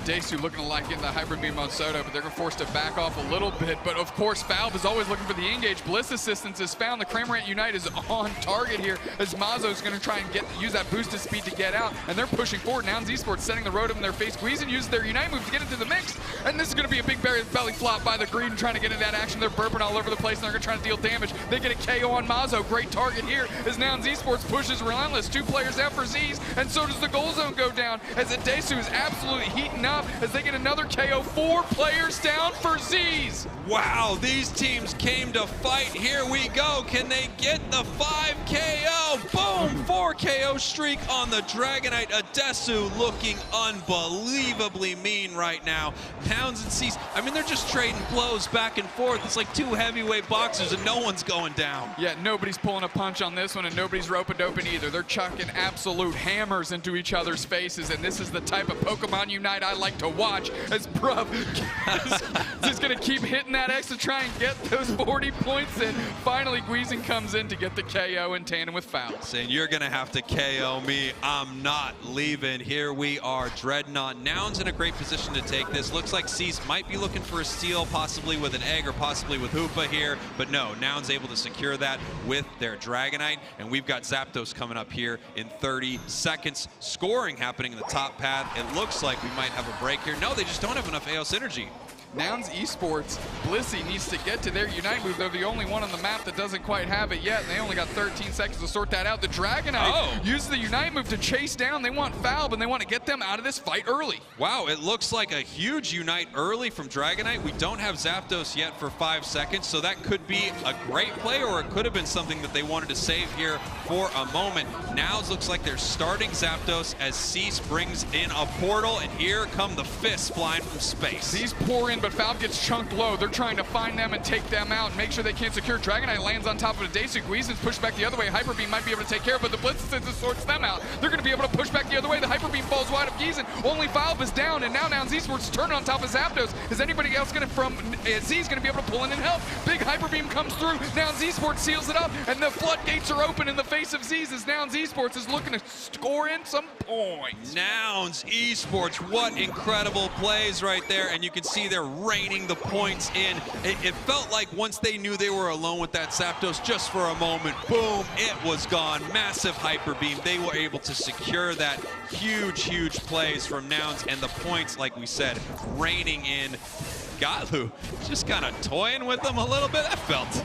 [SPEAKER 19] Desu looking to like getting the Hyper Beam on Soda, but they're forced to back off a little bit. But of course, Valve is always looking for the engage. Bliss assistance is found. The Cramorant Unite is on target here as Mazo's going to try and use that boosted speed to get out, and they're pushing forward. Nouns Esports setting the Rotom in their face. Guizin uses their Unite move to get into the mix, and this is going to be a big belly flop by the Green trying to get into that action. They're burping all over the place, and they're going to try to deal damage. They get a KO on Mazo. Great target here as Nouns Esports pushes relentless. 2 players down for Z's, and so does the goal zone go down as Adesu is absolutely heating up as they get another KO. 4 players down for Z's.
[SPEAKER 18] Wow, these teams came to fight. Here we go. Can they get the 5 KO? Boom, 4 KO streak on the Dragonite. Adesu looking unbelievably mean right now. Nouns and Cease, I mean, they're just trading blows back and forth. It's like 2 heavyweight boxers and no one's going down.
[SPEAKER 19] Yeah, nobody's pulling a punch on this one, and nobody's rope-a-doping either. They're chucking absolute hammers into each other's faces, and this is the type of Pokemon Unite I like to watch as Bruv is going to keep hitting that X to try and get those 40 points in. Finally, Guizin comes in to get the KO in tandem with Foul.
[SPEAKER 18] Saying, you're going to have to KO me. I'm not leaving. Here we are, Dreadnought. Nouns in a great position to take this. Looks like Cease might be looking for a steal, possibly with an egg or possibly with Hoopa here, but no, Nouns able to secure that with their Dragonite, and we've got Zapdos coming up here in 30 seconds. Scoring happening in the top path. It looks like we might have a break here. No, they just don't have enough AOS energy.
[SPEAKER 19] Nouns Esports, Blissey needs to get to their Unite move. They're the only one on the map that doesn't quite have it yet, and they only got 13 seconds to sort that out. The Dragonite uses the Unite move to chase down. They want Valve, and they want to get them out of this fight early.
[SPEAKER 18] Wow, it looks like a huge Unite early from Dragonite. We don't have Zapdos yet for 5 seconds, so that could be a great play, or it could have been something that they wanted to save here for a moment. Now it looks like they're starting Zapdos as Cease brings in a portal, and here come the fists flying from space.
[SPEAKER 19] These pour in but Valve gets chunked low. They're trying to find them and take them out and make sure they can't secure. Dragon Knight lands on top of a Desu. Guizen's pushed back the other way. Hyper Beam might be able to take care of it, but the Blitz sorts them out. They're going to be able to push back the other way. The Hyper Beam falls wide of Guizen. Only Valve is down, and now Nouns Esports turning on top of Zapdos. Is anybody else going to, Z's going to be able to pull in and help? Big Hyper Beam comes through. Nouns Esports seals it up, and the floodgates are open in the face of Z's as Nouns Esports is looking to score in some points.
[SPEAKER 18] Nouns Esports, what incredible plays right there, and you can see they're raining the points in. It felt like once they knew they were alone with that Zapdos, just for a moment, boom, it was gone. Massive Hyper Beam. They were able to secure that. Huge plays from Nouns, and the points, like we said, raining in. Gatlu just kind of toying with them a little bit. That felt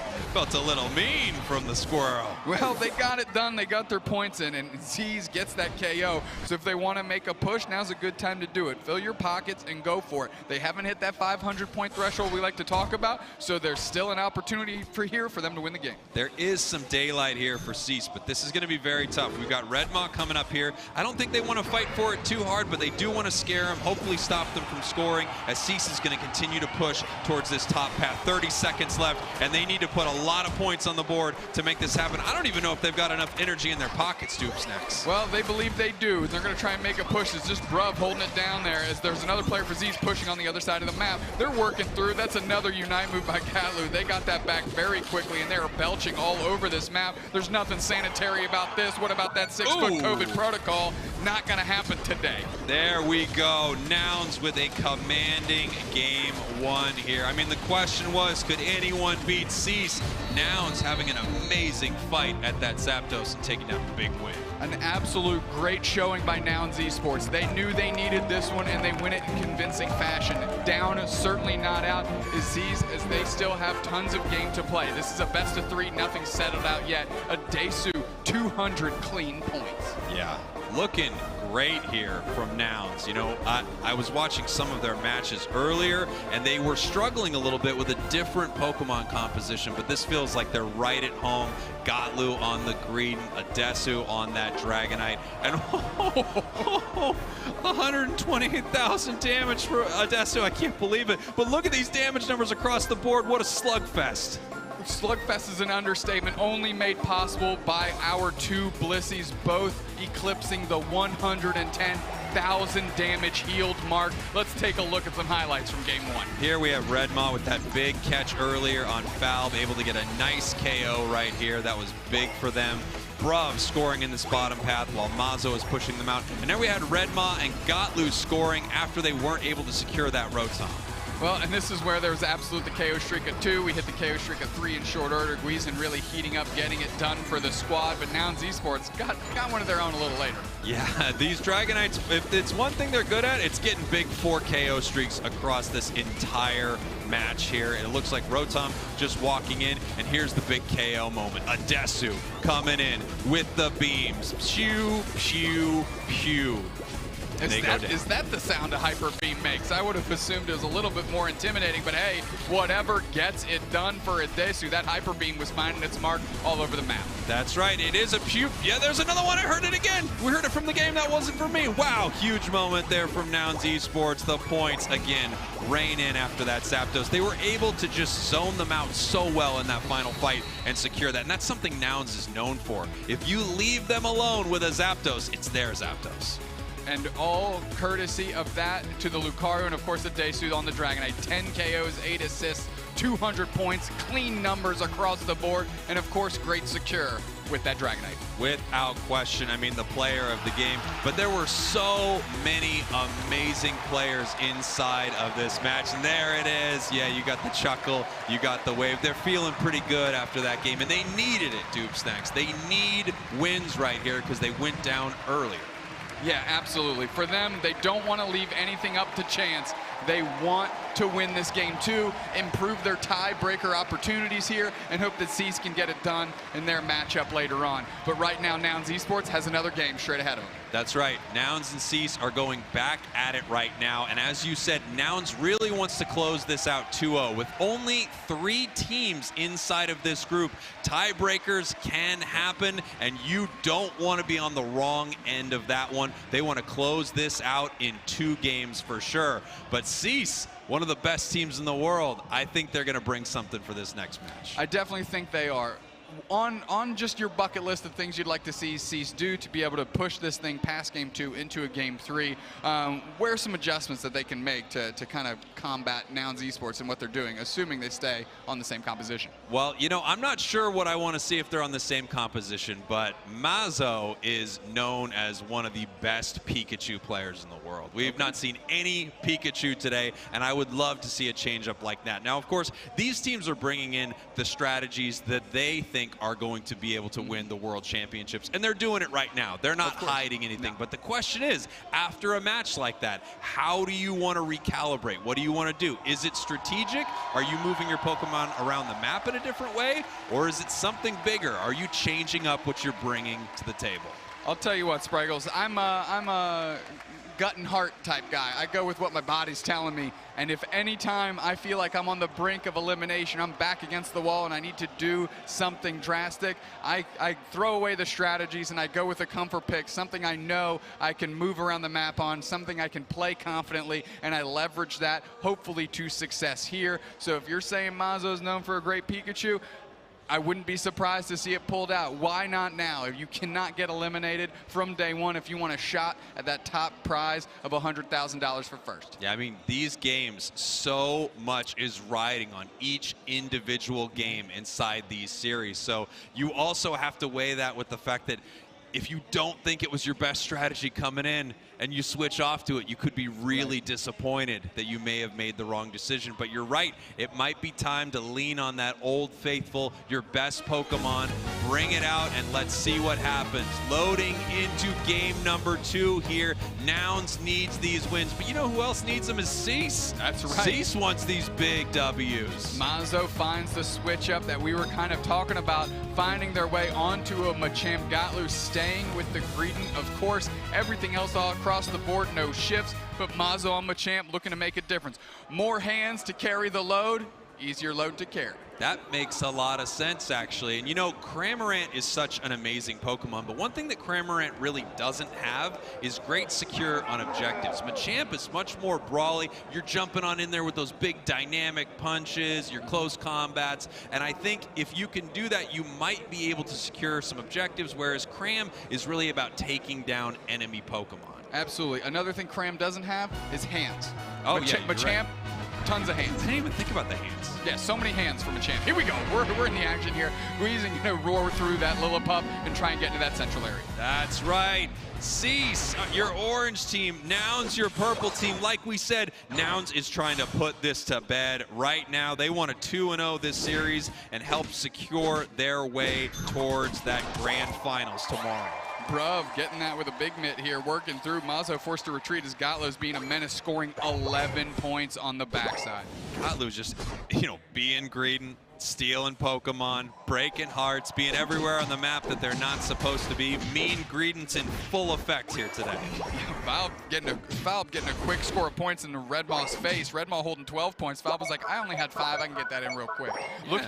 [SPEAKER 18] a little mean from the Squirrel.
[SPEAKER 19] Well, they got it done. They got their points in, and Z's gets that KO. So if they want to make a push, now's a good time to do it. Fill your pockets and go for it. They haven't hit that 500-point threshold we like to talk about, so there's still an opportunity for them to win the game.
[SPEAKER 18] There is some daylight here for Cease, but this is going to be very tough. We've got Redmaw coming up here. I don't think they want to fight for it too hard, but they do want to scare him, hopefully stop them from scoring, as Cease is going to continue to push towards this top path. 30 seconds left, and they need to put a lot of points on the board to make this happen. I don't even know if they've got enough energy in their pockets, Doopsnacks.
[SPEAKER 19] Well, they believe they do. They're going to try and make a push. It's just Bruv holding it down there as there's another player for Z's pushing on the other side of the map. They're working through. That's another Unite move by Gatlu. They got that back very quickly, and they are belching all over this map. There's nothing sanitary about this. What about that 6-foot COVID protocol? Not going to happen today.
[SPEAKER 18] There we go. Nouns with a commanding game one here. I mean, the question was, could anyone beat Cease? Nouns having an amazing fight at that Zapdos and taking down a big win.
[SPEAKER 19] An absolute great showing by Nouns Esports. They knew they needed this one, and they win it in convincing fashion. Down, certainly not out, is Z's, as they still have tons of game to play. This is a best of 3, nothing settled out yet. A Desu, 200 clean points.
[SPEAKER 18] Yeah, looking great here from Nouns. You know, I was watching some of their matches earlier, and they were struggling a little bit with a different Pokemon composition, but this feels like they're right at home. Gatlu on the green, a Desu on that Dragonite, and 128,000 damage for a Desu. I can't believe it. But look at these damage numbers across the board. What a slugfest.
[SPEAKER 19] Slugfest is an understatement, only made possible by our two Blissies, both eclipsing the 110,000 damage healed mark. Let's take a look at some highlights from game one.
[SPEAKER 18] Here we have Redmaw with that big catch earlier on Valve, able to get a nice KO right here. That was big for them. Bruv scoring in this bottom path while Mazo is pushing them out. And now we had Redmaw and Gatlu scoring after they weren't able to secure that Rotom.
[SPEAKER 19] Well, and this is where there was absolute the KO streak at 2. We hit the KO streak at 3 in short order. Guizen really heating up, getting it done for the squad. But Nouns Esports got one of their own a little later.
[SPEAKER 18] Yeah, these Dragonites, if it's one thing they're good at, it's getting big 4 KO streaks across this entire match here. It looks like Rotom just walking in, and here's the big KO moment. A Desu coming in with the beams. Pew, pew, pew.
[SPEAKER 19] Is that the sound a Hyper Beam makes? I would have assumed it was a little bit more intimidating, but hey, whatever gets it done for a Desu. That Hyper Beam was finding its mark all over the map.
[SPEAKER 18] That's right, it is a pew. Yeah, there's another one. I heard it again. We heard it from the game. That wasn't for me. Wow, huge moment there from Nouns Esports. The points, again, rain in after that Zapdos. They were able to just zone them out so well in that final fight and secure that. And that's something Nouns is known for. If you leave them alone with a Zapdos, it's their Zapdos.
[SPEAKER 19] And all courtesy of that to the Lucario and, of course, the Desu on the Dragonite. 10 KOs, 8 assists, 200 points, clean numbers across the board, and, of course, great secure with that Dragonite.
[SPEAKER 18] Without question, I mean, the player of the game. But there were so many amazing players inside of this match. And there it is. Yeah, you got the chuckle, you got the wave. They're feeling pretty good after that game, and they needed it, Doopsnacks. They need wins right here because they went down earlier.
[SPEAKER 19] Yeah, absolutely. For them, they don't want to leave anything up to chance. They want to win this game too, improve their tiebreaker opportunities here, and hope that Cease can get it done in their matchup later on. But right now, Nouns Esports has another game straight ahead of them.
[SPEAKER 18] That's right. Nouns and Cease are going back at it right now. And as you said, Nouns really wants to close this out 2-0. With only 3 teams inside of this group, tiebreakers can happen, and you don't want to be on the wrong end of that one. They want to close this out in 2 games for sure. But Cease, one of the best teams in the world. I think they're going to bring something for this next match.
[SPEAKER 19] I definitely think they are. On just your bucket list of things you'd like to see Cease do to be able to push this thing past Game 2 into a Game 3, where are some adjustments that they can make to kind of combat Nouns Esports and what they're doing, assuming they stay on the same composition?
[SPEAKER 18] Well, you know, I'm not sure what I want to see if they're on the same composition, but Mazo is known as one of the best Pikachu players in the world. We've not seen any Pikachu today, and I would love to see a change up like that. Now, of course, these teams are bringing in the strategies that they think are going to be able to win the World Championships, and they're doing it right now. They're not hiding anything. But the question is, after a match like that, how do you want to recalibrate? What do you want to do? Is it strategic? Are you moving your Pokemon around the map in a different way? Or is it something bigger? Are you changing up what you're bringing to the table?
[SPEAKER 19] I'll tell you what, Spraggles, I'm a gut and heart type guy. I go with what my body's telling me, and if any time I feel like I'm on the brink of elimination, I'm back against the wall and I need to do something drastic, I throw away the strategies and I go with a comfort pick, something I know I can move around the map on, something I can play confidently, and I leverage that hopefully to success here. So if you're saying Mazo's known for a great Pikachu, I wouldn't be surprised to see it pulled out. Why not now? If you cannot get eliminated from day one, if you want a shot at that top prize of $100,000 for first.
[SPEAKER 18] Yeah, I mean, these games, so much is riding on each individual game inside these series. So you also have to weigh that with the fact that if you don't think it was your best strategy coming in and you switch off to it, you could be really disappointed that you may have made the wrong decision. But you're right, it might be time to lean on that old faithful, your best Pokemon, bring it out, and let's see what happens. Loading into game number 2 here. Nouns needs these wins, but you know who else needs them is Cease.
[SPEAKER 19] That's right.
[SPEAKER 18] Cease wants these big W's.
[SPEAKER 19] Mazo finds the switch up that we were kind of talking about, finding their way onto a Machamp. Gatlu staying with the Greedent, of course. Everything else all across the board, no shifts, but Mazo on Machamp looking to make a difference. More hands to carry the load, easier load to carry.
[SPEAKER 18] That makes a lot of sense, actually. And you know, Cramorant is such an amazing Pokemon, but one thing that Cramorant really doesn't have is great secure on objectives. Machamp is much more brawly. You're jumping on in there with those big dynamic punches, your close combats, and I think if you can do that, you might be able to secure some objectives, whereas Cram is really about taking down enemy Pokemon.
[SPEAKER 19] Absolutely. Another thing Cram doesn't have is hands.
[SPEAKER 18] Oh, yeah, you're
[SPEAKER 19] Machamp,
[SPEAKER 18] right.
[SPEAKER 19] Tons of hands.
[SPEAKER 18] I didn't even think about the hands.
[SPEAKER 19] Yeah, so many hands from Machamp. Here we go. We're in the action here. Weezing gonna roar through that Lillipup and try and get into that central area.
[SPEAKER 18] That's right. Cease, your orange team. Nouns, your purple team. Like we said, Nouns is trying to put this to bed right now. They want a 2-0 this series and help secure their way towards that grand finals tomorrow.
[SPEAKER 19] Bruv getting that with a big mitt here, working through. Mazo forced to retreat as Gatlo's being a menace, scoring 11 points on the backside.
[SPEAKER 18] Gatlo's just, you know, being Greedent, stealing Pokemon, breaking hearts, being everywhere on the map that they're not supposed to be. Mean Greedent's in full effect here today.
[SPEAKER 19] Valve getting a quick score of points in Redmaw's face. Redmaw holding 12 points. Valve was like, I only had 5. I can get that in real quick.
[SPEAKER 18] Yeah.
[SPEAKER 19] Look,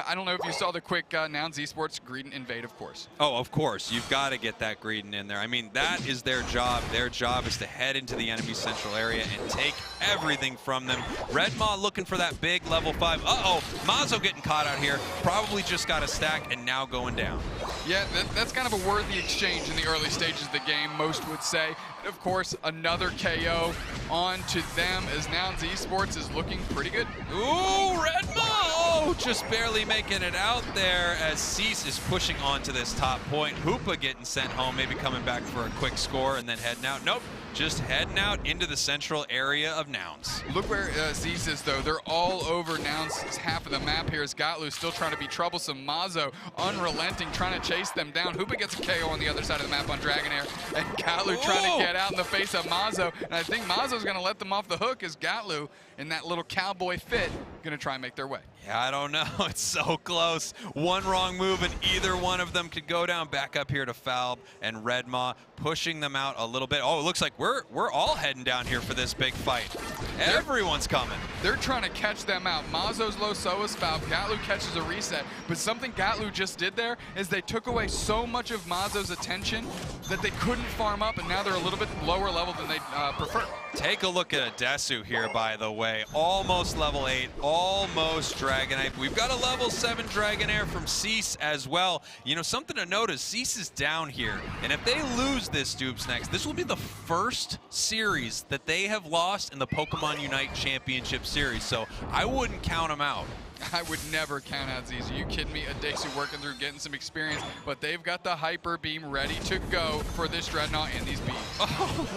[SPEAKER 19] I don't know if you saw the quick Nouns Esports Greedent invade, of course.
[SPEAKER 18] Oh, of course. You've got to get that Greedent in there. I mean, that is their job. Their job is to head into the enemy central area and take everything from them. Redmaw looking for that big level 5. Uh-oh, Mazo getting caught out here. Probably just got a stack and now going down.
[SPEAKER 19] Yeah, that's kind of a worthy exchange in the early stages of the game, most would say. And of course, another KO on to them as Nouns Esports is looking pretty good.
[SPEAKER 18] Ooh, Redmaw! Oh, just barely making it out there as Cease is pushing on to this top point. Hoopa getting sent home, maybe coming back for a quick score and then heading out. Nope, just heading out into the central area of Nouns.
[SPEAKER 19] Look where Cease is, though. They're all over Nouns' half of the map here as Gatlu still trying to be troublesome. Mazo unrelenting, trying to chase them down. Hoopa gets a KO on the other side of the map on Dragonair, and Gatlu trying to get out in the face of Mazo. And I think Mazo's going to let them off the hook as Gatlu, in that little cowboy fit, going to try and make their way.
[SPEAKER 18] Yeah, I don't know. It's so close. One wrong move and either one of them could go down. Back up here to Falb and Redmaw, pushing them out a little bit. Oh, it looks like we're all heading down here for this big fight. Everyone's coming.
[SPEAKER 19] They're trying to catch them out. Mazo's low, so is Falb. Gatlu catches a reset. But something Gatlu just did there is they took away so much of Mazo's attention that they couldn't farm up, and now they're a little bit lower level than they prefer.
[SPEAKER 18] Take a look at Adesu here, by the way. Almost level 8, almost Dragonite. We've got a level 7 Dragonair from Cease as well. You know, something to notice, Cease is down here. And if they lose this Dupes next, this will be the first series that they have lost in the Pokemon Unite Championship Series. So I wouldn't count them out.
[SPEAKER 19] I would never count out Z's. Are you kidding me? Adesu working through, getting some experience, but they've got the Hyper Beam ready to go for this Dreadnought and these bees.
[SPEAKER 18] Oh,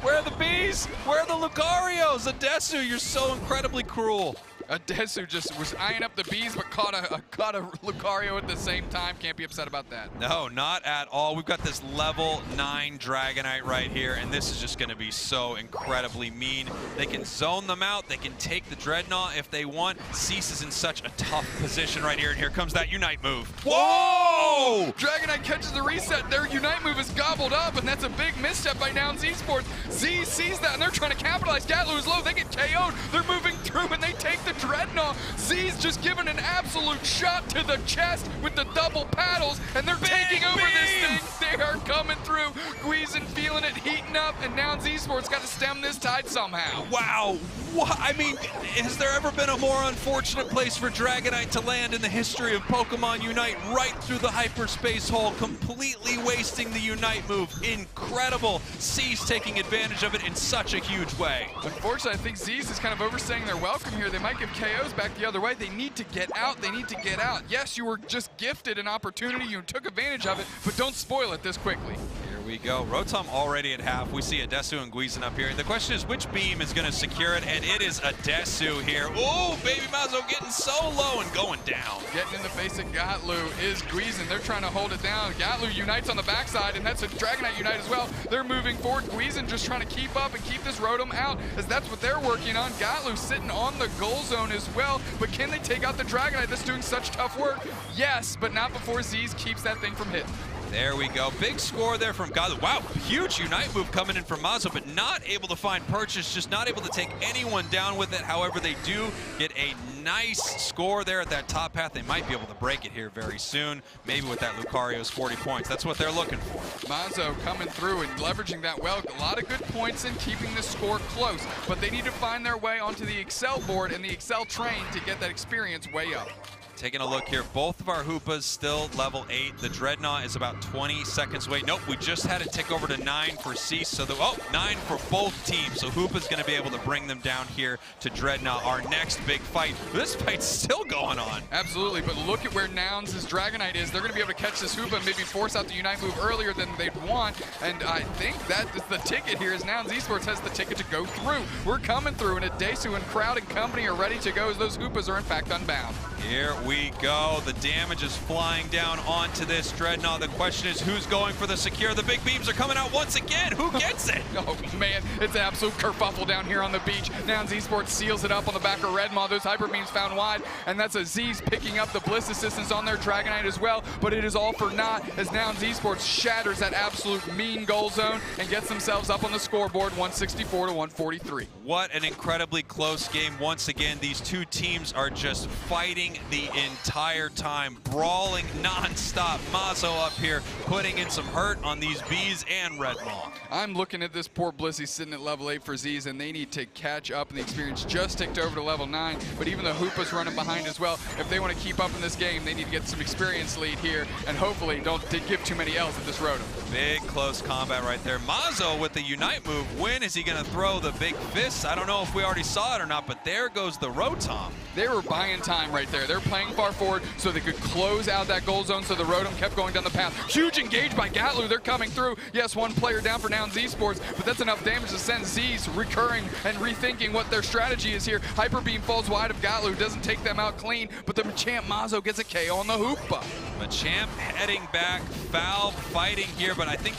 [SPEAKER 18] where are the bees? Where are the Lucarios? Adesu, you're so incredibly cruel.
[SPEAKER 19] Adesu just was eyeing up the bees, but caught a Lucario at the same time. Can't be upset about that.
[SPEAKER 18] No, not at all. We've got this level 9 Dragonite right here, and this is just going to be so incredibly mean. They can zone them out. They can take the Dreadnought if they want. Cease is in such a tough position right here, and here comes that Unite move. Whoa!
[SPEAKER 19] Dragonite catches the reset. Their Unite move is gobbled up, and that's a big misstep by Nouns Esports. Z sees that, and they're trying to capitalize. Gatlu is low. They get KO'd. They're moving through, and they take the Dreadnought. Z's just given an absolute shot to the chest with the double paddles, and they're taking over this thing. They are coming through. Guizin feeling it, heating up, and Nouns Esports got to stem this tide somehow.
[SPEAKER 18] Wow. What? I mean, has there ever been a more unfortunate place for Dragonite to land in the history of Pokemon Unite? Right through the hyperspace hole, completely wasting the Unite move. Incredible. Cease taking advantage of it in such a huge way.
[SPEAKER 19] Unfortunately, I think Z's is kind of overstaying their welcome here. They might give KOs back the other way. They need to get out. They need to get out. Yes, you were just gifted an opportunity. You took advantage of it, but don't spoil it this quickly.
[SPEAKER 18] Here we go. Rotom already at half. We see Adesu and Guizin up here. The question is, which beam is going to secure it? And it is Adesu here. Oh, Baby Mazo getting so low and going down.
[SPEAKER 19] Getting in the face of Gatlu is Guizin. They're trying to hold it down. Gatlu unites on the backside, and that's a Dragonite Unite as well. They're moving forward. Guizin just trying to keep up and keep this Rotom out, as that's what they're working on. Gatlu sitting on the goal zone as well, but can they take out the Dragonite that's doing such tough work? Yes, but not before Z's keeps that thing from hitting.
[SPEAKER 18] There we go. Big score there from Gatlu. Wow, huge Unite move coming in from Mazo, but not able to find purchase, just not able to take anyone down with it. However, they do get a nice score there at that top path. They might be able to break it here very soon, maybe with that Lucario's 40 points. That's what they're looking for.
[SPEAKER 19] Mazo coming through and leveraging that well. A lot of good points in keeping the score close, but they need to find their way onto the Excel board and the Excel train to get that experience way up.
[SPEAKER 18] Taking a look here, both of our Hoopas still level 8. The Dreadnought is about 20 seconds away. Nope, we just had it tick over to 9 for Cease. So 9 for both teams. So Hoopa's going to be able to bring them down here to Dreadnought, our next big fight. This fight's still going on.
[SPEAKER 19] Absolutely, but look at where Nouns' Dragonite is. They're going to be able to catch this Hoopa and maybe force out the Unite move earlier than they'd want. And I think that is the ticket here, is Nouns Esports has the ticket to go through. We're coming through, and Adesu and Crowd and company are ready to go, as those Hoopas are in fact unbound.
[SPEAKER 18] Here we go. The damage is flying down onto this Dreadnought. The question is, who's going for the secure? The big beams are coming out once again. Who gets it?
[SPEAKER 19] Oh, man. It's an absolute kerfuffle down here on the beach. Nouns Esports seals it up on the back of Redmaw. Those hyper beams found wide, and that's a Z's picking up the Bliss assistance on their Dragonite as well, but it is all for naught as Nouns Esports shatters that absolute mean goal zone and gets themselves up on the scoreboard, 164 to 143.
[SPEAKER 18] What an incredibly close game. Once again, these two teams are just fighting the entire time, brawling non-stop. Mazo up here putting in some hurt on these bees and Redmaw.
[SPEAKER 19] I'm looking at this poor Blissey sitting at level 8 for Z's, and they need to catch up, and the experience just ticked over to level 9, but even the Hoopa's running behind as well. If they want to keep up in this game, they need to get some experience lead here, and hopefully don't give too many L's at this Rotom.
[SPEAKER 18] Big close combat right there. Mazo with the Unite move. When is he going to throw the big fist? I don't know if we already saw it or not, but there goes the Rotom.
[SPEAKER 19] They were buying time right there. They're playing far forward so they could close out that goal zone, so the Rotom kept going down the path. Huge engage by Gatlu. They're coming through. Yes, one player down for Nouns Esports, but that's enough damage to send Z's recurring and rethinking what their strategy is here. Hyper Beam falls wide of Gatlu, doesn't take them out clean, but the Machamp Mazo gets a KO on the Hoopa.
[SPEAKER 18] Machamp heading back, Falb fighting here, but I think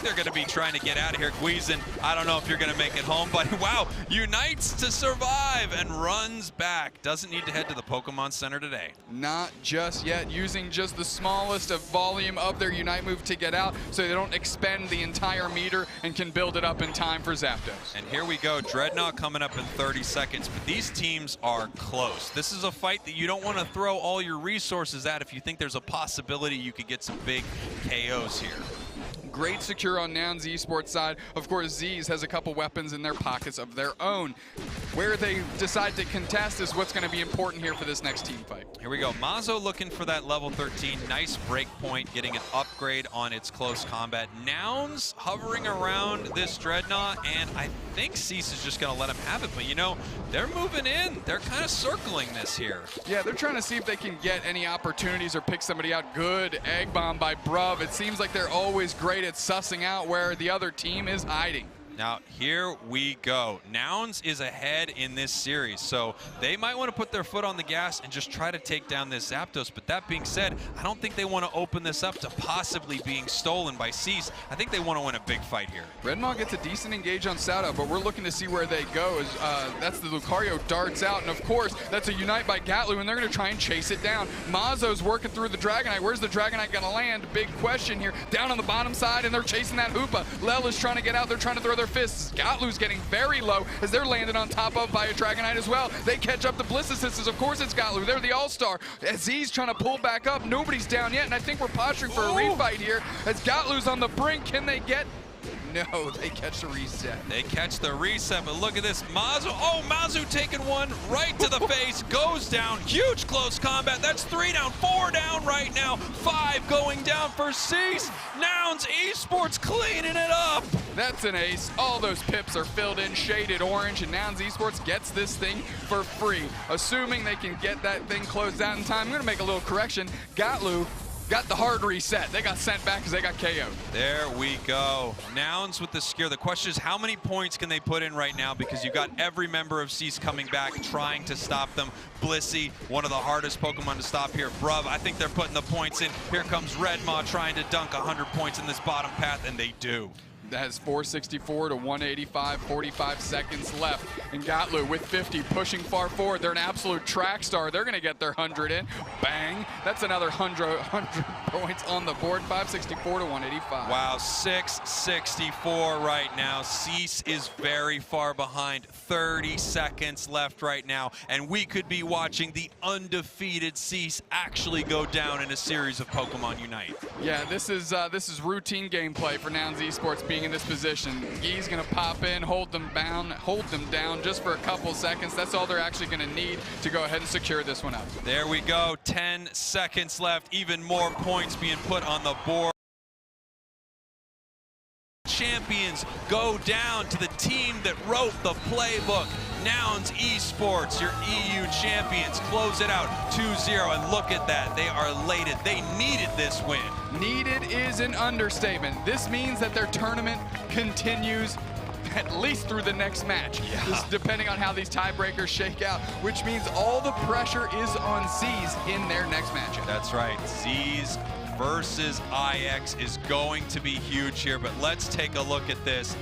[SPEAKER 18] they're going to be trying to get out of here. Guizin, I don't know if you're going to make it home, but wow, unites to survive and runs back. Doesn't need to head to the Pokemon Center today.
[SPEAKER 19] Not just yet, using just the smallest of volume of their Unite move to get out so they don't expend the entire meter and can build it up in time for Zapdos.
[SPEAKER 18] And here we go, Dreadnought coming up in 30 seconds, but these teams are close. This is a fight that you don't want to throw all your resources at if you think there's a possibility you could get some big KOs here.
[SPEAKER 19] Great secure on Nouns Esports side. Of course, Z's has a couple weapons in their pockets of their own. Where they decide to contest is what's going to be important here for this next team fight.
[SPEAKER 18] Here we go. Mazo looking for that level 13. Nice break point, getting an upgrade on its close combat. Nouns hovering around this Dreadnought, and I think Cease is just going to let him have it. But, you know, they're moving in. They're kind of circling this here.
[SPEAKER 19] Yeah, they're trying to see if they can get any opportunities or pick somebody out. Good egg bomb by Bruv. It seems like they're always great at sussing out where the other team is hiding.
[SPEAKER 18] Now, here we go. Nouns is ahead in this series, so they might want to put their foot on the gas and just try to take down this Zapdos. But that being said, I don't think they want to open this up to possibly being stolen by Cease. I think they want to win a big fight here.
[SPEAKER 19] Redmaw gets a decent engage on Sato, but we're looking to see where they go. That's the Lucario darts out, and of course, that's a Unite by Gatlu, and they're going to try and chase it down. Mazo's working through the Dragonite. Where's the Dragonite going to land? Big question here. Down on the bottom side, and they're chasing that Hoopa. Lel is trying to get out. They're trying to throw their fists. Gatlu's getting very low as they're landed on top of by a Dragonite as well. They catch up to Blissicist. Of course it's Gatlu. They're the all-star. As Z's trying to pull back up, nobody's down yet, and I think we're posturing for a refight here. As Gatlu's on the brink, can they get... No, they catch the reset.
[SPEAKER 18] They catch the reset, but look at this. Mazu, oh, Mazu taking one right to the face, goes down. Huge close combat. That's 3 down, 4 down right now. 5 going down for Cease. Nouns Esports cleaning it up.
[SPEAKER 19] That's an ace. All those pips are filled in, shaded orange, and Nouns Esports gets this thing for free. Assuming they can get that thing closed out in time, I'm going to make a little correction. Gatlu got the hard reset. They got sent back because they got KO'd.
[SPEAKER 18] There we go. Nouns with the secure. The question is, how many points can they put in right now? Because you've got every member of Cease coming back, trying to stop them. Blissey, one of the hardest Pokemon to stop here. Bruv, I think they're putting the points in. Here comes Redmaw trying to dunk 100 points in this bottom path, and they do.
[SPEAKER 19] That has 464 to 185, 45 seconds left. And Gatlu with 50, pushing far forward. They're an absolute track star. They're going to get their 100 in. Bang. That's another 100 points on the board. 564 to 185.
[SPEAKER 18] Wow, 664 right now. Cease is very far behind. 30 seconds left right now. And we could be watching the undefeated Cease actually go down in a series of Pokemon Unite.
[SPEAKER 19] Yeah, this is routine gameplay for Nouns Esports being in this position. Gee's gonna pop in, hold them down just for a couple seconds. That's all they're actually gonna need to go ahead and secure this one up.
[SPEAKER 18] There we go, 10 seconds left, even more points being put on the board. Champions go down to the team that wrote the playbook. Nouns Esports, your EU champions, close it out 2-0, and look at that, they are elated. They needed this win.
[SPEAKER 19] Needed is an understatement. This means that their tournament continues at least through the next match, just depending on how these tiebreakers shake out, which means all the pressure is on Z's in their next matchup.
[SPEAKER 18] That's right, Z's versus IX is going to be huge here, but let's take a look at this.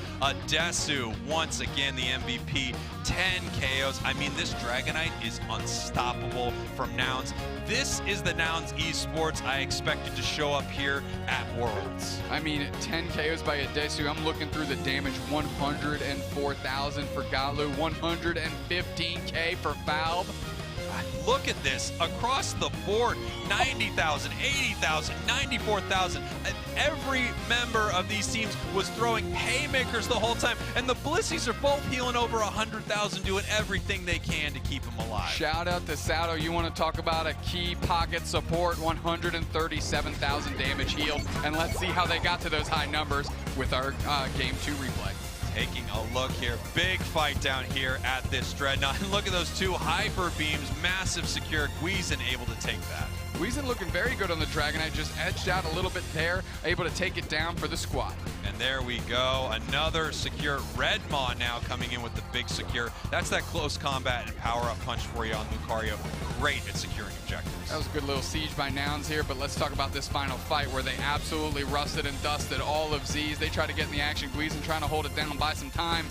[SPEAKER 18] Desu, once again the MVP, 10 KOs. I mean, this Dragonite is unstoppable from Nouns. This is the Nouns Esports I expected to show up here at Worlds.
[SPEAKER 19] I mean, 10 KOs by Desu. I'm looking through the damage, 104,000 for Gatlu, 115K for Valve.
[SPEAKER 18] Look at this, across the board, 90,000, 80,000, 94,000. Every member of these teams was throwing haymakers the whole time, and the Blissies are both healing over 100,000, doing everything they can to keep them alive.
[SPEAKER 19] Shout out to Sato. You want to talk about a key pocket support, 137,000 damage healed, and let's see how they got to those high numbers with our Game 2 replay.
[SPEAKER 18] Taking a look here, big fight down here at this Dreadnought. And look at those two hyper beams, massive secure. Guizin able to take that.
[SPEAKER 19] Guizin looking very good on the Dragonite, just edged out a little bit there, able to take it down for the squad.
[SPEAKER 18] And there we go, another secure. Redmaw now coming in with the big secure. That's that close combat and power-up punch for you on Lucario. Great at securing objectives.
[SPEAKER 19] That was a good little siege by Nouns here, but let's talk about this final fight where they absolutely rusted and dusted all of Z's. They try to get in the action. Guizin trying to hold it down, buy some time.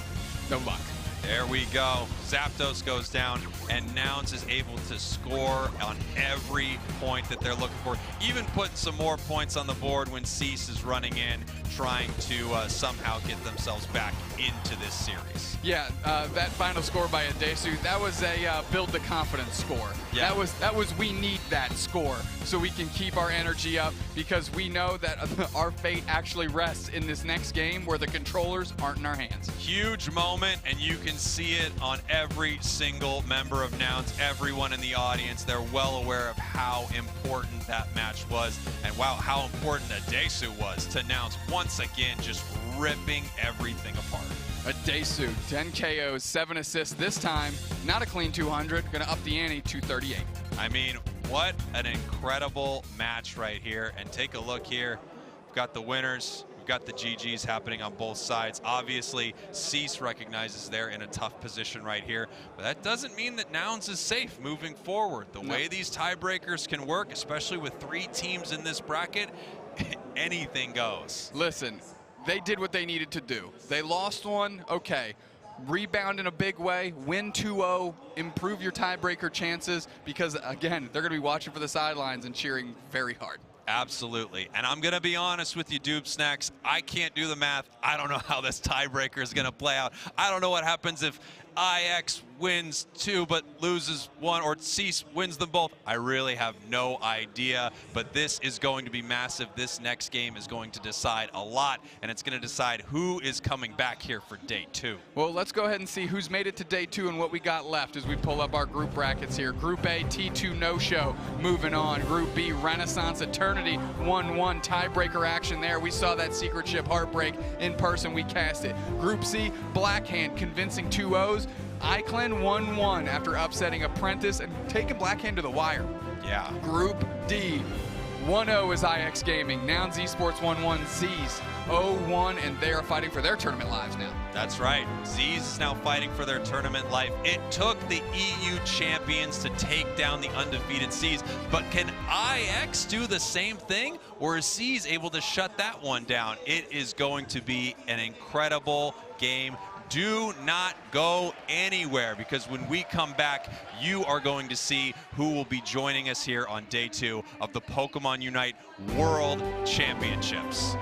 [SPEAKER 19] No luck.
[SPEAKER 18] There we go. Zapdos goes down, and Nouns is able to score on every point that they're looking for. Even putting some more points on the board when Cease is running in, trying to somehow get themselves back into this series.
[SPEAKER 19] Yeah, that final score by Adesu, that was a build the confidence score.
[SPEAKER 18] Yeah.
[SPEAKER 19] That was we need that score so we can keep our energy up, because we know that our fate actually rests in this next game where the controllers aren't in our hands.
[SPEAKER 18] Huge moment, and you can see it on every single member of Nouns, everyone in the audience. They're well aware of how important that match was, and wow, how important Adesu was to Nouns once again, just ripping everything apart.
[SPEAKER 19] Adesu, 10 KOs, 7 assists this time. Not a clean 200, gonna up the ante, 238.
[SPEAKER 18] I mean, what an incredible match right here. And take a look here. We've got the winners. We've got the GGs happening on both sides. Obviously, Cease recognizes they're in a tough position right here, but that doesn't mean that Nouns is safe moving forward. The way these tiebreakers can work, especially with 3 teams in this bracket, anything goes.
[SPEAKER 19] Listen, they did what they needed to do. They lost one, okay. Rebound in a big way, win 2-0, improve your tiebreaker chances, because again, they're gonna be watching for the sidelines and cheering very hard.
[SPEAKER 18] Absolutely. And I'm going to be honest with you, Doob Snacks. I can't do the math. I don't know how this tiebreaker is going to play out. I don't know what happens if IX wins 2 but loses 1, or Cease wins them both. I really have no idea, but this is going to be massive. This next game is going to decide a lot, and it's going to decide who is coming back here for day 2.
[SPEAKER 19] Well, let's go ahead and see who's made it to day 2 and what we got left as we pull up our group brackets here. Group A, T2 no-show, moving on. Group B, Renaissance Eternity, 1-1 tiebreaker action there. We saw that Secret Ship heartbreak in person. We cast it. Group C, Blackhand convincing 2-0s. Iclan 1-1 after upsetting Apprentice and taking Blackhand to the wire.
[SPEAKER 18] Yeah.
[SPEAKER 19] Group D, 1-0 is IX Gaming. Nouns Esports 1-1, Z's 0-1, and they are fighting for their tournament lives now.
[SPEAKER 18] That's right. Z's is now fighting for their tournament life. It took the EU champions to take down the undefeated C's, but can IX do the same thing, or is C's able to shut that one down? It is going to be an incredible game. Do not go anywhere, because when we come back, you are going to see who will be joining us here on day 2 of the Pokemon Unite World Championships.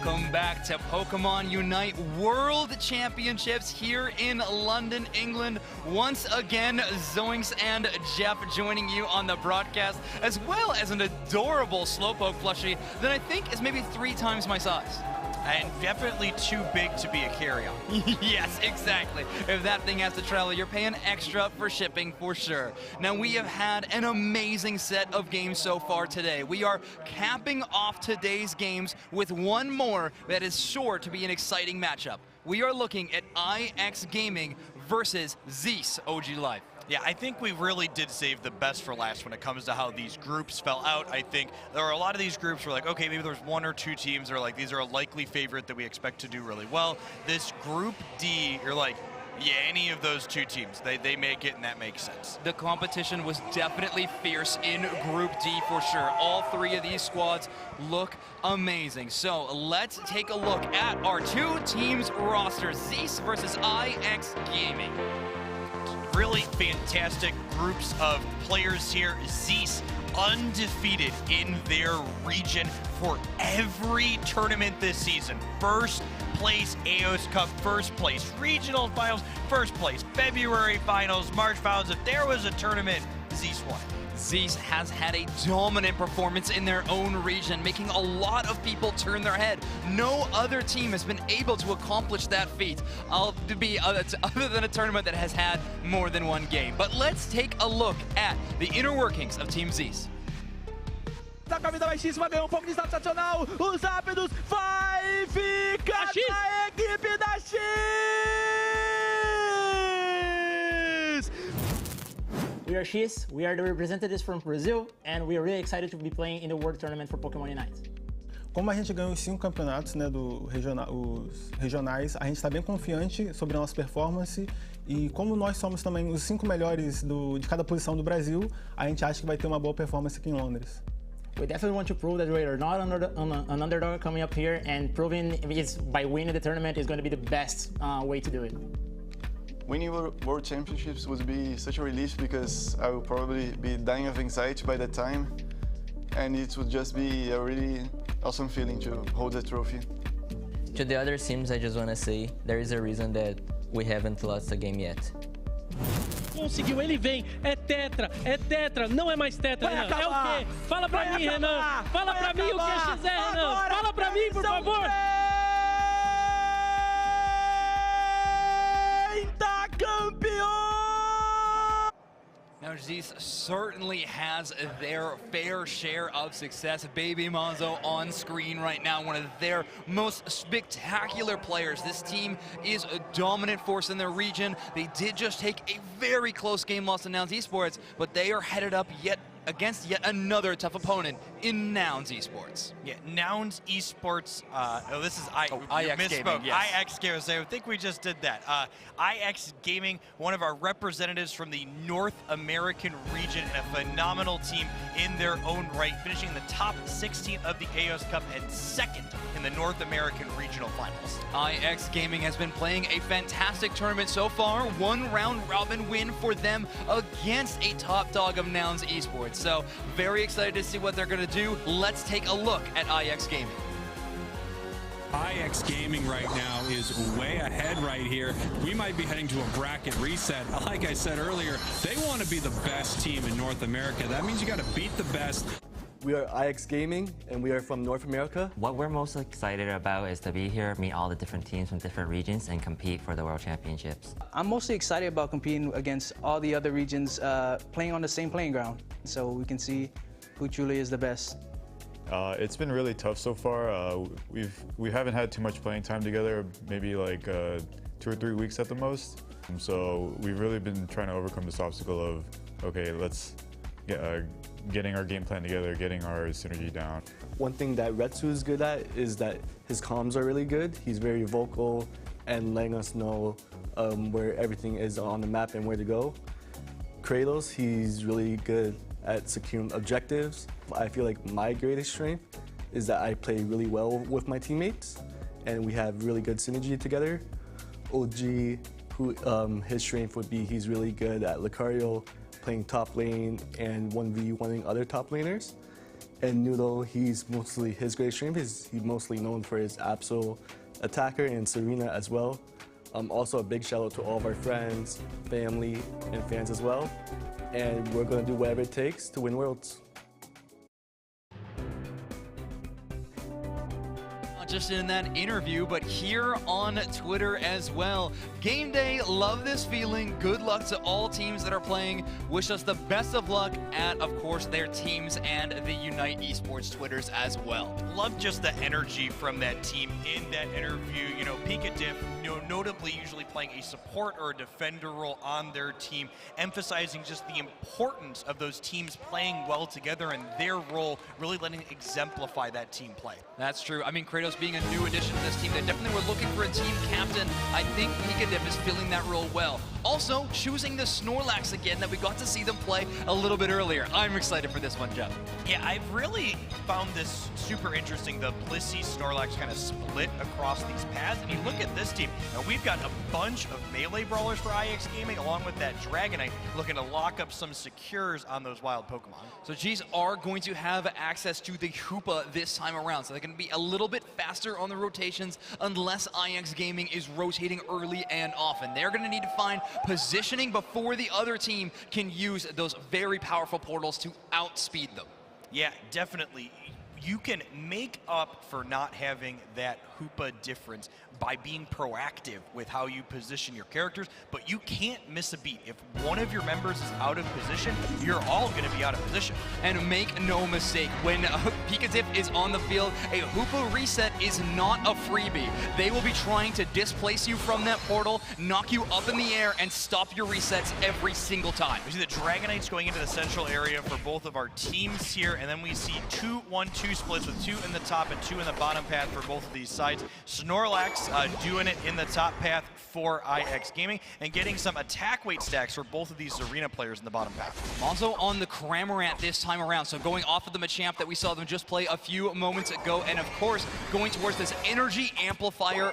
[SPEAKER 13] Welcome back to Pokemon Unite World Championships here in London, England. Once again, Zoinks and Jeff joining you on the broadcast, as well as an adorable Slowpoke plushie that I think is maybe 3 times my size.
[SPEAKER 14] And definitely too big to be a carry-on.
[SPEAKER 13] Yes, exactly. If that thing has to travel, you're paying extra for shipping for sure. Now, we have had an amazing set of games so far today. We are capping off today's games with one more that is sure to be an exciting matchup. We are looking at IX Gaming versus Zeus OG Life.
[SPEAKER 14] Yeah, I think we really did save the best for last when it comes to how these groups fell out. I think there are a lot of these groups where like, okay, maybe there's 1 or 2 teams that are like, these are a likely favorite that we expect to do really well. This Group D, you're like, yeah, any of those 2 teams, they make it, and that makes sense.
[SPEAKER 13] The competition was definitely fierce in Group D for sure. All 3 of these squads look amazing. So let's take a look at our 2 teams' rosters, Zeus versus IX Gaming.
[SPEAKER 14] Really fantastic groups of players here. Zeus undefeated in their region for every tournament this season. First place AOS Cup, first place regional finals, first place February finals, March finals. If there was a tournament, Zeus won.
[SPEAKER 13] Zeus has had a dominant performance in their own region, making a lot of people turn their head. No other team has been able to accomplish that feat, other than a tournament that has had more than 1 game. But let's take a look at the inner workings of Team Zeus.
[SPEAKER 10] Tá com a vida baixíssima, ganhou pouco de status adicional. Os rápidos vai ficar na equipe da X!
[SPEAKER 2] We are X, we are the representatives from Brazil, and we are really excited to be playing in the World Tournament for Pokemon Unite.
[SPEAKER 6] Como a gente ganhou os 5 campeonatos, né, os regionais, a gente está bem confiante sobre a nossa performance e como nós somos também os 5 melhores de cada posição do Brasil, a gente acha que vai ter uma boa performance aqui em Londres.
[SPEAKER 2] We definitely want to prove that we are not an underdog coming up here, and proving by winning the tournament is going to be the best way to do it.
[SPEAKER 7] Winning World Championships would be such a relief because I will probably be dying of anxiety by that time, and it would just be a really awesome feeling to hold the trophy.
[SPEAKER 8] To the other teams, I just want to say there is a reason that we haven't lost a game yet.
[SPEAKER 9] Conseguiu, ele vem, é tetra, não é mais tetra, Renan, é o quê? Fala pra mim, Renan, fala pra mim o que é XZ, Renan, fala pra mim, por favor.
[SPEAKER 13] Now, Zeus certainly has their fair share of success. Baby Monzo on screen right now, one of their most spectacular players. This team is a dominant force in their region. They did just take a very close game loss to Nouns Esports, but they are headed up against yet another tough opponent in Nouns Esports.
[SPEAKER 14] Yeah, Nouns Esports, this is
[SPEAKER 13] IX Gaming, yes.
[SPEAKER 14] IX Gaming, I think we just did that. IX Gaming, one of our representatives from the North American region, and a phenomenal team in their own right, finishing in the top 16 of the AOS Cup and 2nd in the North American Regional Finals.
[SPEAKER 13] IX Gaming has been playing a fantastic tournament so far. 1 round-robin win for them against a top dog of Nouns Esports. So very excited to see what they're going to do. Let's take a look at IX Gaming.
[SPEAKER 20] IX Gaming right now is way ahead right here. We might be heading to a bracket reset. Like I said earlier, they want to be the best team in North America. That means you got to beat the best.
[SPEAKER 1] We are IX Gaming, and we are from North America.
[SPEAKER 3] What we're most excited about is to be here, meet all the different teams from different regions, and compete for the World Championships.
[SPEAKER 4] I'm mostly excited about competing against all the other regions, playing on the same playing ground, so we can see who truly is the best.
[SPEAKER 5] It's been really tough so far. We haven't had too much playing time together, maybe like 2 or 3 weeks at the most. So we've really been trying to overcome this obstacle of, okay, let's getting our game plan together, getting our synergy down.
[SPEAKER 1] One thing that Retsu is good at is that his comms are really good. He's very vocal and letting us know where everything is on the map and where to go. Kratos, he's really good at securing objectives. I feel like my greatest strength is that I play really well with my teammates and we have really good synergy together. OG, his strength would be he's really good at Lucario, playing top lane and 1v1ing other top laners. And Nudo, his great strength is he's mostly known for his Absol attacker and Serena as well. Also a big shout out to all of our friends, family, and fans as well. And we're gonna do whatever it takes to win Worlds.
[SPEAKER 13] Not just in that interview, but here on Twitter as well. Game day, love this feeling. Good luck to all teams that are playing. Wish us the best of luck at, of course, their teams and the Unite Esports Twitters as well.
[SPEAKER 14] Love just the energy from that team in that interview. You know, Picadiff, notably usually playing a support or a defender role on their team, emphasizing just the importance of those teams playing well together and their role really letting exemplify that team play.
[SPEAKER 13] That's true. I mean, Kratos being a new addition to this team, they definitely were looking for a team captain. I think Picadiff is filling that role well. Also, choosing the Snorlax again that we got to see them play a little bit earlier. I'm excited for this one, Jeff.
[SPEAKER 14] Yeah, I've really found this super interesting, the Blissey Snorlax kind of split across these paths. And you look at this team, and we've got a bunch of melee brawlers for IX Gaming, along with that Dragonite, looking to lock up some secures on those wild Pokemon.
[SPEAKER 13] So G's are going to have access to the Hoopa this time around, so they're going to be a little bit faster on the rotations unless IX Gaming is rotating early and often. They're going to need to find positioning before the other team can use those very powerful portals to outspeed them.
[SPEAKER 14] Yeah, definitely. You can make up for not having that Hoopa difference by being proactive with how you position your characters, but you can't miss a beat. If one of your members is out of position, you're all going to be out of position.
[SPEAKER 13] And make no mistake, when Picadiff is on the field, a Hoopa reset is not a freebie. They will be trying to displace you from that portal, knock you up in the air, and stop your resets every single time.
[SPEAKER 14] We see the Dragonites going into the central area for both of our teams here, and then we see 2-1-2 splits with 2 in the top and 2 in the bottom path for both of these sides. Snorlax doing it in the top path for IX Gaming and getting some attack weight stacks for both of these arena players in the bottom path.
[SPEAKER 13] Also on the Cramorant this time around, so going off of the Machamp that we saw them just play a few moments ago, and of course going towards this energy amplifier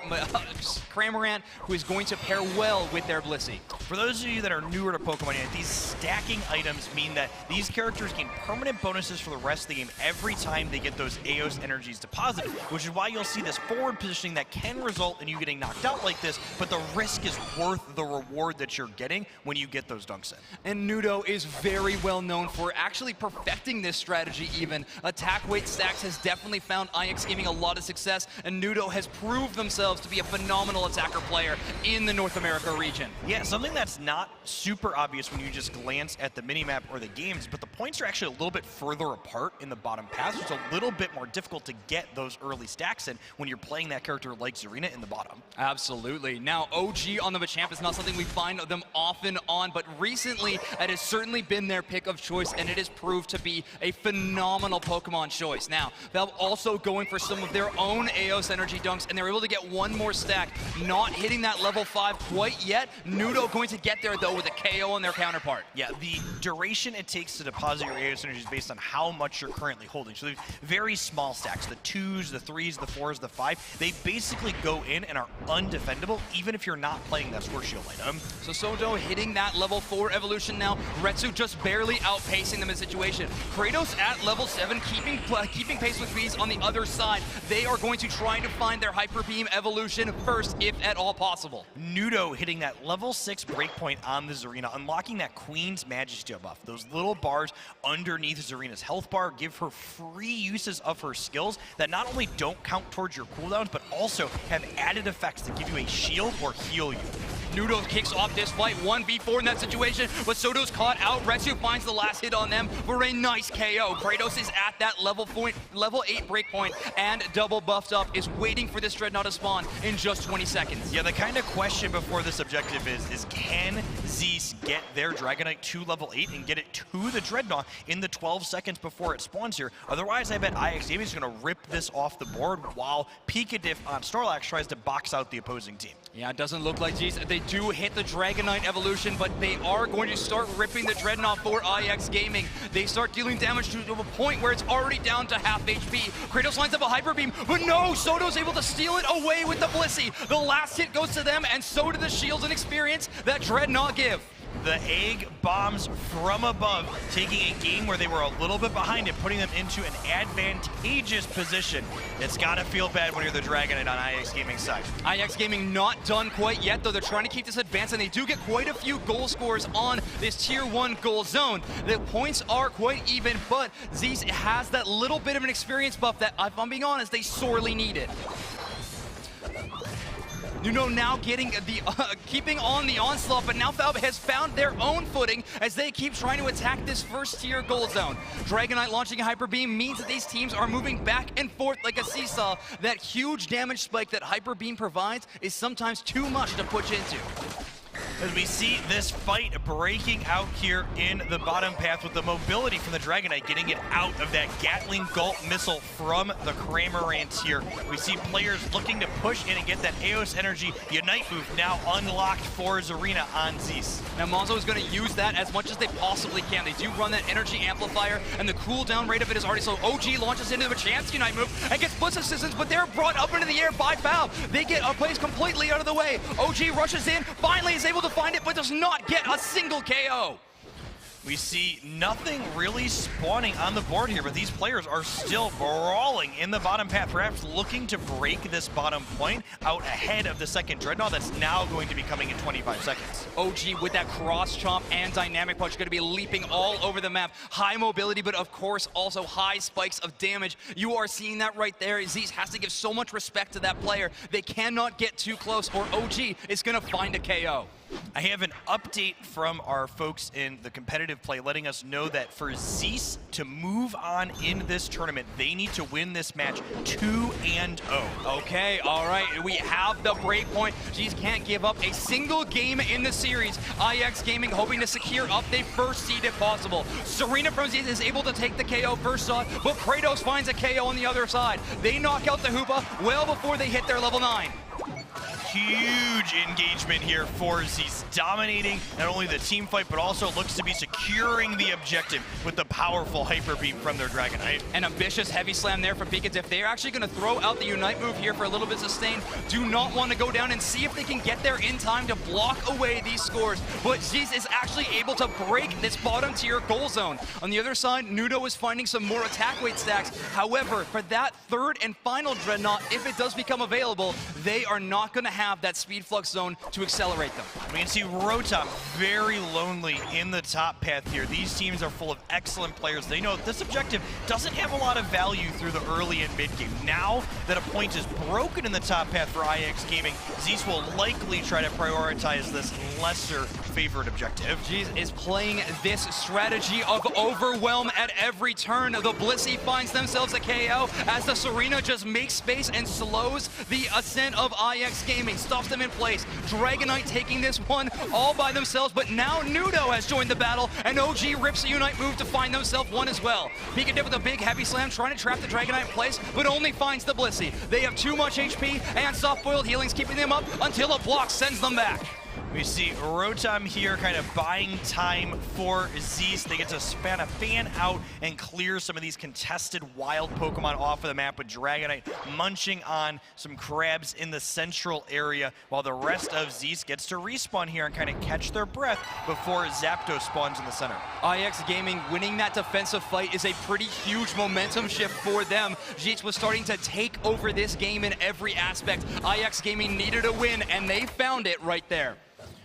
[SPEAKER 13] Cramorant, who is going to pair well with their Blissey.
[SPEAKER 14] For those of you that are newer to Pokemon Unite, these stacking items mean that these characters gain permanent bonuses for the rest of the game every time they get those Eos energies deposited, which is why you'll see this forward positioning that can result in you getting knocked out like this, but the risk is worth the reward that you're getting when you get those dunks in.
[SPEAKER 13] And Nudo is very well known for actually perfecting this strategy even. Attack weight stacks has definitely found IX Gaming a lot of success, and Nudo has proved themselves to be a phenomenal attacker player in the North America region.
[SPEAKER 14] Yeah, something that's not super obvious when you just glance at the minimap or the games, but the points are actually a little bit further apart in the bottom path, so it's a little bit more difficult to get those early stacks in when you're playing that character like Zarina in the bottom.
[SPEAKER 13] Absolutely. Now, OG on the Machamp is not something we find them often on, but recently it has certainly been their pick of choice, and it has proved to be a phenomenal Pokemon choice. Now, Valve also going for some of their own Eos energy dunks, and they're able to get one more stack, not hitting that level 5 quite yet. Nudo going to get there, though, with a KO on their counterpart.
[SPEAKER 14] Yeah, the duration it takes to deposit your Eos energy is based on how much you're currently holding. So they're very small stacks, the 2s, the 3s, the 4s, the 5. They basically go in and are undefendable, even if you're not playing that Sword Shield item.
[SPEAKER 13] So Soto hitting that level 4 evolution now. Retsu just barely outpacing them in the situation. Kratos at level 7, keeping pace with Bees on the other side. They are going to try to find their Hyper Beam evolution first, if at all possible.
[SPEAKER 14] Nudo hitting that level 6 breakpoint on the Zarina, unlocking that Queen's Majesty buff. Those little bars underneath Zarina's health bar give her free uses of her skills that not only don't count towards your cooldowns, but also have added effects to give you a shield or heal you.
[SPEAKER 13] Nudo kicks off this fight, 1v4 in that situation, but Soto's caught out. Retsu finds the last hit on them for a nice KO. Kratos is at that level 8 breakpoint and double buffed up, is waiting for this Dreadnought to spawn in just 20 seconds.
[SPEAKER 14] Yeah, the kind of question before this objective is can Zeus get their Dragonite to level 8 and get it to the Dreadnought in the 12 seconds before it spawns here? Otherwise, I bet IX Gaming is going to rip this off the board while Picadiff on Snorlax tries to box out the opposing team.
[SPEAKER 13] Yeah, it doesn't look like Zeus. They do hit the Dragonite evolution, but they are going to start ripping the Dreadnought for IX Gaming. They start dealing damage to a point where it's already down to half HP. Kratos lines up a Hyper Beam, but no! Soto's able to steal it away with the Blissey. The last hit goes to them, and so do the shields and experience that Dreadnought give.
[SPEAKER 14] the egg bombs from above, taking a game where they were a little bit behind and putting them into an advantageous position. It's gotta feel bad when you're the Dragonite on IX Gaming side.
[SPEAKER 13] IX Gaming not done quite yet, though. They're trying to keep this advanced, and they do get quite a few goal scores on this Tier 1 goal zone. The points are quite even, but Zeus has that little bit of an experience buff that, if I'm being honest, they sorely needed. Nuno now getting the keeping on the onslaught, but now Falb has found their own footing as they keep trying to attack this first tier goal zone. Dragonite launching a Hyper Beam means that these teams are moving back and forth like a seesaw. That huge damage spike that Hyper Beam provides is sometimes too much to push into.
[SPEAKER 14] As we see this fight breaking out here in the bottom path with the mobility from the Dragonite, getting it out of that Gatling Gulp missile from the Cramorant here. We see players looking to push in and get that Eos Energy Unite move now unlocked for Zarina on Zeus.
[SPEAKER 13] Now Monzo is going to use that as much as they possibly can. They do run that energy amplifier, and the cooldown rate of it is already so. OG launches into the chance Unite move and gets Blitz assistance, but they're brought up into the air by Falb. They get placed completely out of the way. OG rushes in, finally is able to find it, but does not get a single KO.
[SPEAKER 14] We see nothing really spawning on the board here, but these players are still brawling in the bottom path, perhaps looking to break this bottom point out ahead of the second Dreadnought that's now going to be coming in 25 seconds.
[SPEAKER 13] OG with that cross chomp and dynamic punch going to be leaping all over the map. High mobility, but of course also high spikes of damage. You are seeing that right there. Zeus has to give so much respect to that player. They cannot get too close or OG is going to find a KO.
[SPEAKER 14] I have an update from our folks in the competitive play letting us know that for Zeus to move on in this tournament, they need to win this match 2-0.
[SPEAKER 13] Okay, all right, we have the break point. Zeus can't give up a single game in the series. IX Gaming hoping to secure up their first seed if possible. Serena from Zeus is able to take the KO first shot, but Kratos finds a KO on the other side. They knock out the Hoopa well before they hit their level 9.
[SPEAKER 14] Huge engagement here for Zeus, dominating not only the team fight, but also looks to be securing the objective with the powerful Hyper Beam from their Dragonite.
[SPEAKER 13] An ambitious heavy slam there from Pikatif. They're actually going to throw out the Unite move here for a little bit sustained. Do not want to go down and see if they can get there in time to block away these scores. But Zeus is actually able to break this bottom tier goal zone. On the other side, Nudo is finding some more attack weight stacks. However, for that third and final Dreadnought, if it does become available, they are not going to have that speed flux zone to accelerate them.
[SPEAKER 14] We can see Rotom very lonely in the top path here. These teams are full of excellent players. They know this objective doesn't have a lot of value through the early and mid game. Now that a point is broken in the top path for IX Gaming, Zeus will likely try to prioritize this lesser favored objective.
[SPEAKER 13] Zeus is playing this strategy of overwhelm at every turn. The Blissey finds themselves a KO as the Serena just makes space and slows the ascent of IX Gaming. Stops them in place. Dragonite taking this one all by themselves, but now Nudo has joined the battle, and OG rips a Unite move to find themselves one as well. Pikatif with a big heavy slam, trying to trap the Dragonite in place, but only finds the Blissey. They have too much HP, and soft-boiled healing's keeping them up until a block sends them back.
[SPEAKER 14] We see Rotom here kind of buying time for Zeus. They get to fan out and clear some of these contested wild Pokemon off of the map with Dragonite munching on some crabs in the central area while the rest of Zeus gets to respawn here and kind of catch their breath before Zapdos spawns in the center.
[SPEAKER 13] IX Gaming winning that defensive fight is a pretty huge momentum shift for them. Zeus was starting to take over this game in every aspect. IX Gaming needed a win, and they found it right there.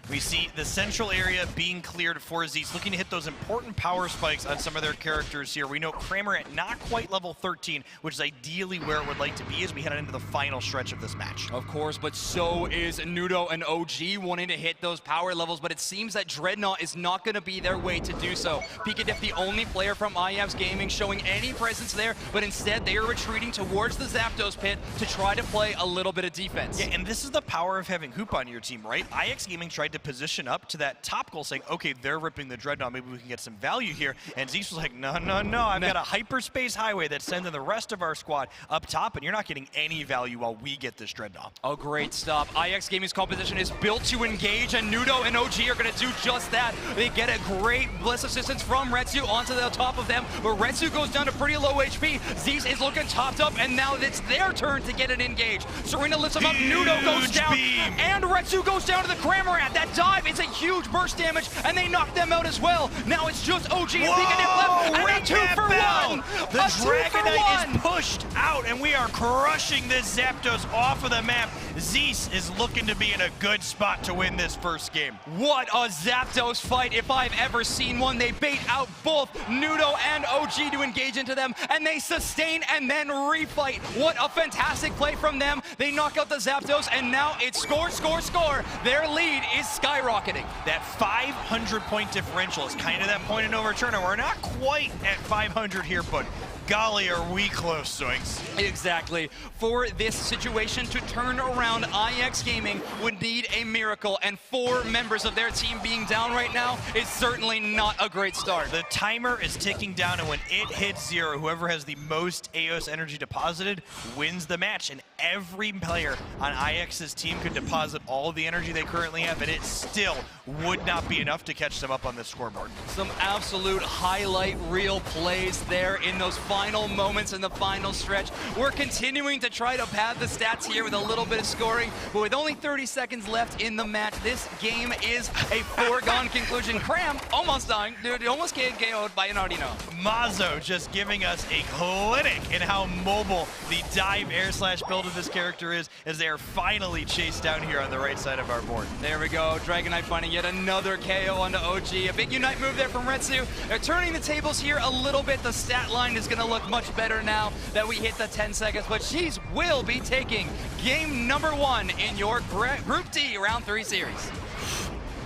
[SPEAKER 14] We see the central area being cleared for Zeus, looking to hit those important power spikes on some of their characters here. We know Cramorant not quite level 13, which is ideally where it would like to be as we head into the final stretch of this match.
[SPEAKER 13] Of course, but so is Nudo and OG wanting to hit those power levels, but it seems that Dreadnought is not going to be their way to do so. Pikatif, the only player from IX Gaming showing any presence there, but instead they are retreating towards the Zapdos pit to try to play a little bit of defense.
[SPEAKER 14] Yeah, and this is the power of having Hoop on your team, right? IX Gaming tried to position up to that top goal saying, okay, they're ripping the Dreadnought, maybe we can get some value here. And Zeus was like, no, no, no, I've got a hyperspace highway that's sending the rest of our squad up top, and you're not getting any value while we get this Dreadnought.
[SPEAKER 13] A great stop. IX Gaming's composition is built to engage, and Nudo and OG are going to do just that. They get a great Bliss assistance from Retsu onto the top of them, but Retsu goes down to pretty low HP. Zeus is looking topped up, and now it's their turn to get it engaged. Serena lifts him up, Nudo goes down, and Retsu goes down to the Cramorant. That
[SPEAKER 14] dive. It's a huge burst damage, and they knock them out as well. Now it's just OG and Pikachu left, and a 2 for 1. The Dragonite is pushed out, and we are crushing this Zapdos off of the map. Zeus is looking to be in a good spot to win this first game.
[SPEAKER 13] What a Zapdos fight if I've ever seen one. They bait out both Nudo and OG to engage into them, and they sustain and then refight. What a fantastic play from them. They knock out the Zapdos, and now it's score, score, score. Their lead is skyrocketing.
[SPEAKER 14] That 500-point differential is kind of that point of no return, and we're not quite at 500 here, but golly, are we close, Zoinks.
[SPEAKER 13] Exactly. For this situation to turn around, IX Gaming would need a miracle, and 4 members of their team being down right now is certainly not a great start.
[SPEAKER 14] The timer is ticking down, and when it hits 0, whoever has the most Eos energy deposited wins the match, and every player on IX's team could deposit all the energy they currently have, and it still would not be enough to catch them up on this scoreboard.
[SPEAKER 13] Some absolute highlight reel plays there in those final moments in the final stretch. We're continuing to try to pad the stats here with a little bit of scoring, but with only 30 seconds left in the match, this game is a foregone conclusion. Cram almost dying, dude, almost getting KO'd by an Ardino.
[SPEAKER 14] Mazo just giving us a clinic in how mobile the dive air slash build of this character is, as they are finally chased down here on the right side of our board.
[SPEAKER 13] There we go, Dragonite finding yet another KO onto OG. A big Unite move there from Retsu. They're turning the tables here a little bit. The stat line is gonna look much better now that we hit the 10 seconds, but Cheese will be taking game number 1 in your Group D Round 3 series.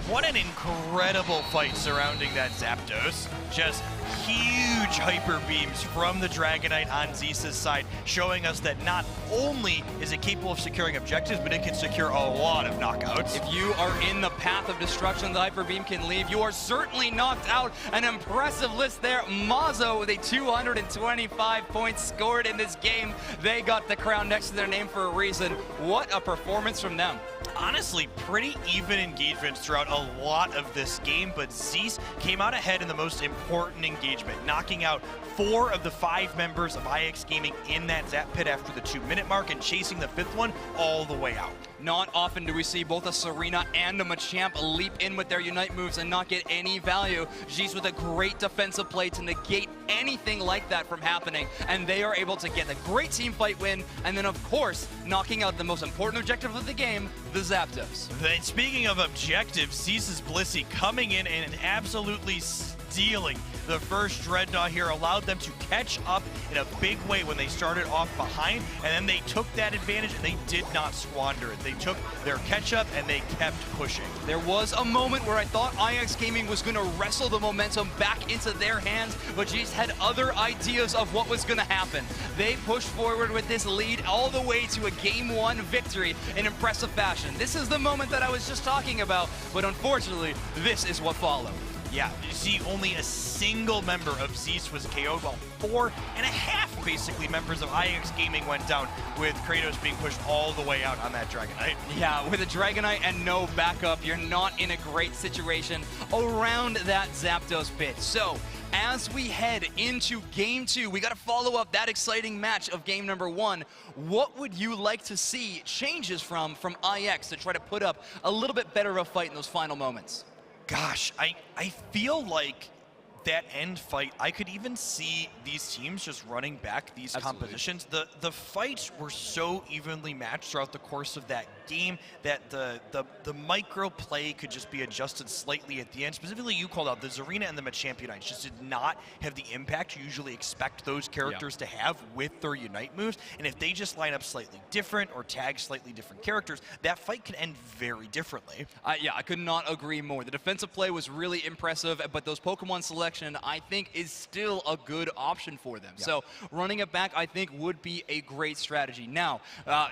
[SPEAKER 14] What an incredible fight surrounding that Zapdos. Just huge hyper beams from the Dragonite on Zeus's side, showing us that not only is it capable of securing objectives, but it can secure a lot of knockouts.
[SPEAKER 13] If you are in the path of destruction, the hyper beam can leave. You are certainly knocked out. An impressive list there. Mazo with a 225 points scored in this game. They got the crown next to their name for a reason. What a performance from them.
[SPEAKER 14] Honestly, pretty even engagements throughout a lot of this game, but Zeus came out ahead in the most important engagement, knocking out 4 of the 5 members of IX Gaming in that Zap Pit after the 2-minute mark and chasing the 5th one all the way out.
[SPEAKER 13] Not often do we see both a Serena and a Machamp leap in with their Unite moves and not get any value. Zeus with a great defensive play to negate anything like that from happening, and they are able to get a great team fight win, and then of course, knocking out the most important objective of the game, the Zapdos.
[SPEAKER 14] Then speaking of objectives, Zeus's Blissey coming in and absolutely stealing the first Dreadnought here, allowed them to catch up in a big way when they started off behind, and then they took that advantage and they did not squander it. They took their catch up and they kept pushing.
[SPEAKER 13] There was a moment where I thought IX Gaming was going to wrestle the momentum back into their hands, but Jeez had other ideas of what was going to happen. They pushed forward with this lead all the way to a Game 1 victory in impressive fashion. This is the moment that I was just talking about, but unfortunately, this is what followed.
[SPEAKER 14] Yeah, you see only a single member of Zeus was KO'd, while 4.5 basically members of IX Gaming went down, with Kratos being pushed all the way out on that Dragonite.
[SPEAKER 13] Yeah, with a Dragonite and no backup, you're not in a great situation around that Zapdos pit. So, as we head into Game 2, we got to follow up that exciting match of Game number 1. What would you like to see changes from IX to try to put up a little bit better of a fight in those final moments?
[SPEAKER 14] Gosh, I feel like that end fight, I could even see these teams just running back these compositions. The fights were so evenly matched throughout the course of that game that the micro play could just be adjusted slightly at the end. Specifically, you called out the Zarina and the Machampionite just did not have the impact you usually expect those characters to have with their Unite moves. And if they just line up slightly different or tag slightly different characters, that fight can end very differently.
[SPEAKER 13] Yeah, I could not agree more. The defensive play was really impressive, but those Pokemon selection, I think, is still a good option for them. Yeah. So running it back, I think, would be a great strategy. Now,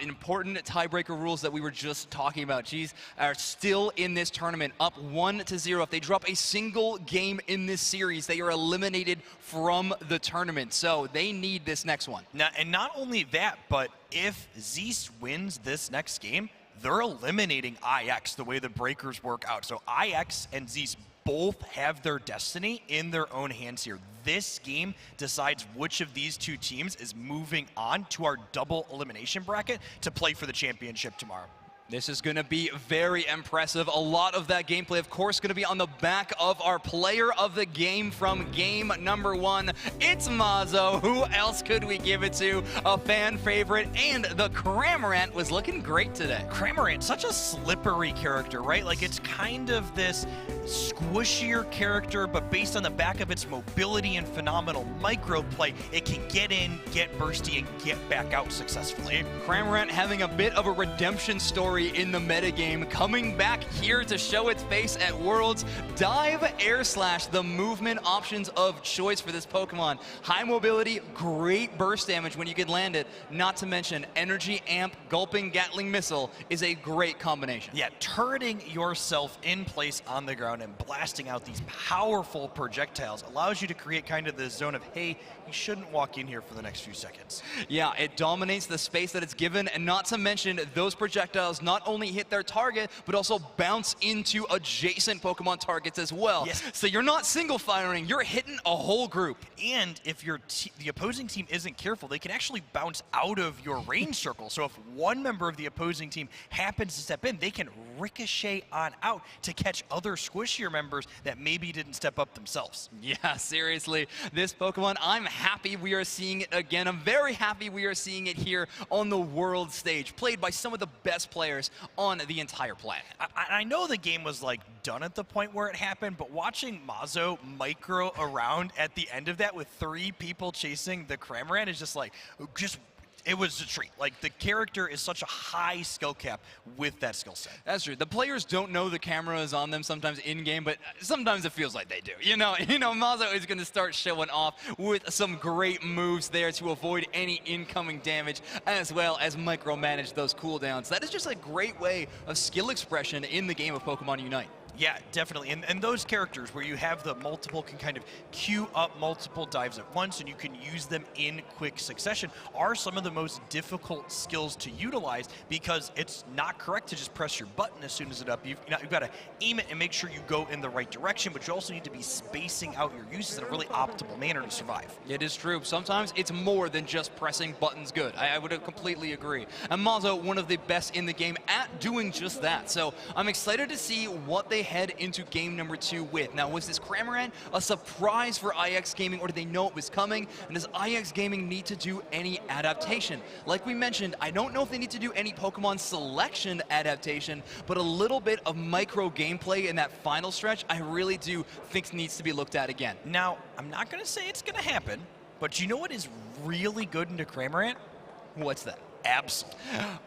[SPEAKER 13] important tiebreaker rules that we were just talking about, Jeez, are still in this tournament, up 1-0. If they drop a single game in this series, they are eliminated from the tournament. So they need this next one.
[SPEAKER 14] Now, and not only that, but if Zeus wins this next game, they're eliminating IX the way the breakers work out. So IX and Zeus both have their destiny in their own hands here. This game decides which of these two teams is moving on to our double elimination bracket to play for the championship tomorrow.
[SPEAKER 13] This is going to be very impressive. A lot of that gameplay, of course, going to be on the back of our player of the game from game number 1. It's Mazo. Who else could we give it to? A fan favorite, and the Cramorant was looking great today.
[SPEAKER 14] Cramorant, such a slippery character, right? Like, it's kind of this squishier character, but based on the back of its mobility and phenomenal micro play, it can get in, get bursty, and get back out successfully.
[SPEAKER 13] Cramorant having a bit of a redemption story in the metagame, coming back here to show its face at Worlds. Dive, Air Slash, the movement options of choice for this Pokemon. High mobility, great burst damage when you can land it, not to mention Energy Amp, Gulping Gatling Missile is a great combination.
[SPEAKER 14] Yeah, turreting yourself in place on the ground and blasting out these powerful projectiles allows you to create kind of the zone of, hey, you shouldn't walk in here for the next few seconds.
[SPEAKER 13] Yeah, it dominates the space that it's given, and not to mention those projectiles not only hit their target, but also bounce into adjacent Pokemon targets as well.
[SPEAKER 14] Yes.
[SPEAKER 13] So you're not single firing, you're hitting a whole group.
[SPEAKER 14] And if the opposing team isn't careful, they can actually bounce out of your range circle. So if one member of the opposing team happens to step in, they can ricochet on out to catch other squishier members that maybe didn't step up themselves.
[SPEAKER 13] Yeah, seriously, this Pokemon, I'm happy we are seeing it again. I'm very happy we are seeing it here on the world stage, played by some of the best players on the entire planet.
[SPEAKER 14] I know the game was like done at the point where it happened, but watching Mazo micro around at the end of that with 3 people chasing the Cramorant is just like, it was a treat. Like, the character is such a high skill cap with that skill set.
[SPEAKER 13] That's true. The players don't know the camera is on them sometimes in-game, but sometimes it feels like they do. You know, Mazo is going to start showing off with some great moves there to avoid any incoming damage, as well as micromanage those cooldowns. That is just a great way of skill expression in the game of Pokemon Unite.
[SPEAKER 14] Yeah, definitely. And those characters where you have the multiple can kind of queue up multiple dives at once and you can use them in quick succession are some of the most difficult skills to utilize because it's not correct to just press your button as soon as it's up. You've got to aim it and make sure you go in the right direction, but you also need to be spacing out your uses in a really optimal manner to survive.
[SPEAKER 13] It is true. Sometimes it's more than just pressing buttons good. I would completely agree. And Mazo, one of the best in the game at doing just that. So I'm excited to see what they head into game number 2 with. Now, was this Cramorant a surprise for IX Gaming, or did they know it was coming? And does IX Gaming need to do any adaptation? Like we mentioned, I don't know if they need to do any Pokemon selection adaptation, but a little bit of micro gameplay in that final stretch, I really do think needs to be looked at again.
[SPEAKER 14] Now, I'm not going to say it's going to happen, but you know what is really good into Cramorant?
[SPEAKER 13] What's that?
[SPEAKER 14] Absol.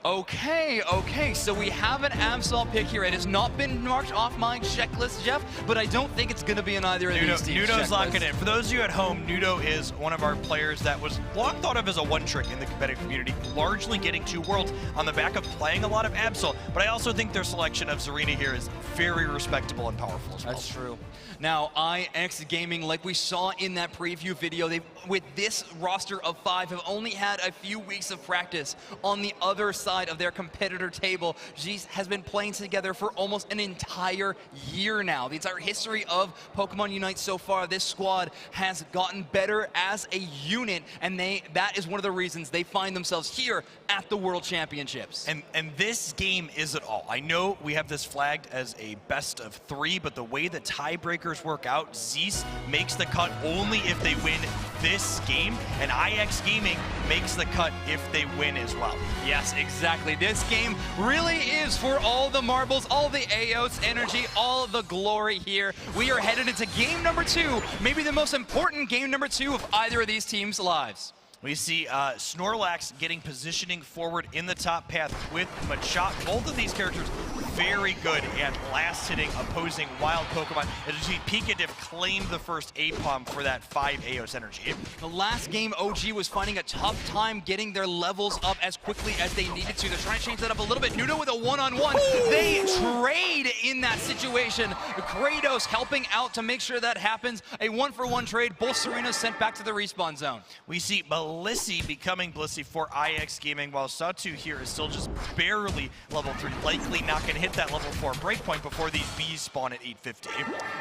[SPEAKER 13] Okay, so we have an Absol pick here. It has not been marked off my checklist, Jeff, but I don't think it's going to be in either of these teams'
[SPEAKER 14] Nudo's
[SPEAKER 13] checklists.
[SPEAKER 14] locking in. For those of you at home, Nudo is one of our players that was long thought of as a one-trick in the competitive community, largely getting 2 Worlds on the back of playing a lot of Absol, but I also think their selection of Zarina here is very respectable and powerful as well.
[SPEAKER 13] That's true. Now, IX Gaming, like we saw in that preview video, with this roster of 5, have only had a few weeks of practice on the other side of their competitor table. Geese has been playing together for almost an entire year now. The entire history of Pokemon Unite so far, this squad has gotten better as a unit, and that is one of the reasons they find themselves here at the World Championships.
[SPEAKER 14] And this game is it all. I know we have this flagged as a best of 3, but the way the tiebreakers work out, Zeus makes the cut only if they win this game, and IX Gaming makes the cut if they win as well.
[SPEAKER 13] Yes, exactly. This game really is for all the marbles, all the Aos energy, all the glory here. We are headed into game number 2, maybe the most important game number 2 of either of these teams' lives.
[SPEAKER 14] We see Snorlax getting positioning forward in the top path with Machop. Both of these characters very good at last-hitting opposing wild Pokemon. As you see, Pikachu claimed the first Apom for that 5 Aos energy.
[SPEAKER 13] The last game, OG was finding a tough time getting their levels up as quickly as they needed to. They're trying to change that up a little bit. Nudo with a one-on-one. They trade in that situation. Kratos helping out to make sure that happens. A 1-for-1 trade. Both Serenas sent back to the respawn zone.
[SPEAKER 14] We see Blissey becoming Blissey for IX Gaming, while Satu here is still just barely level 3, likely not going to hit. hit that level 4 breakpoint before these Bs spawn at 850.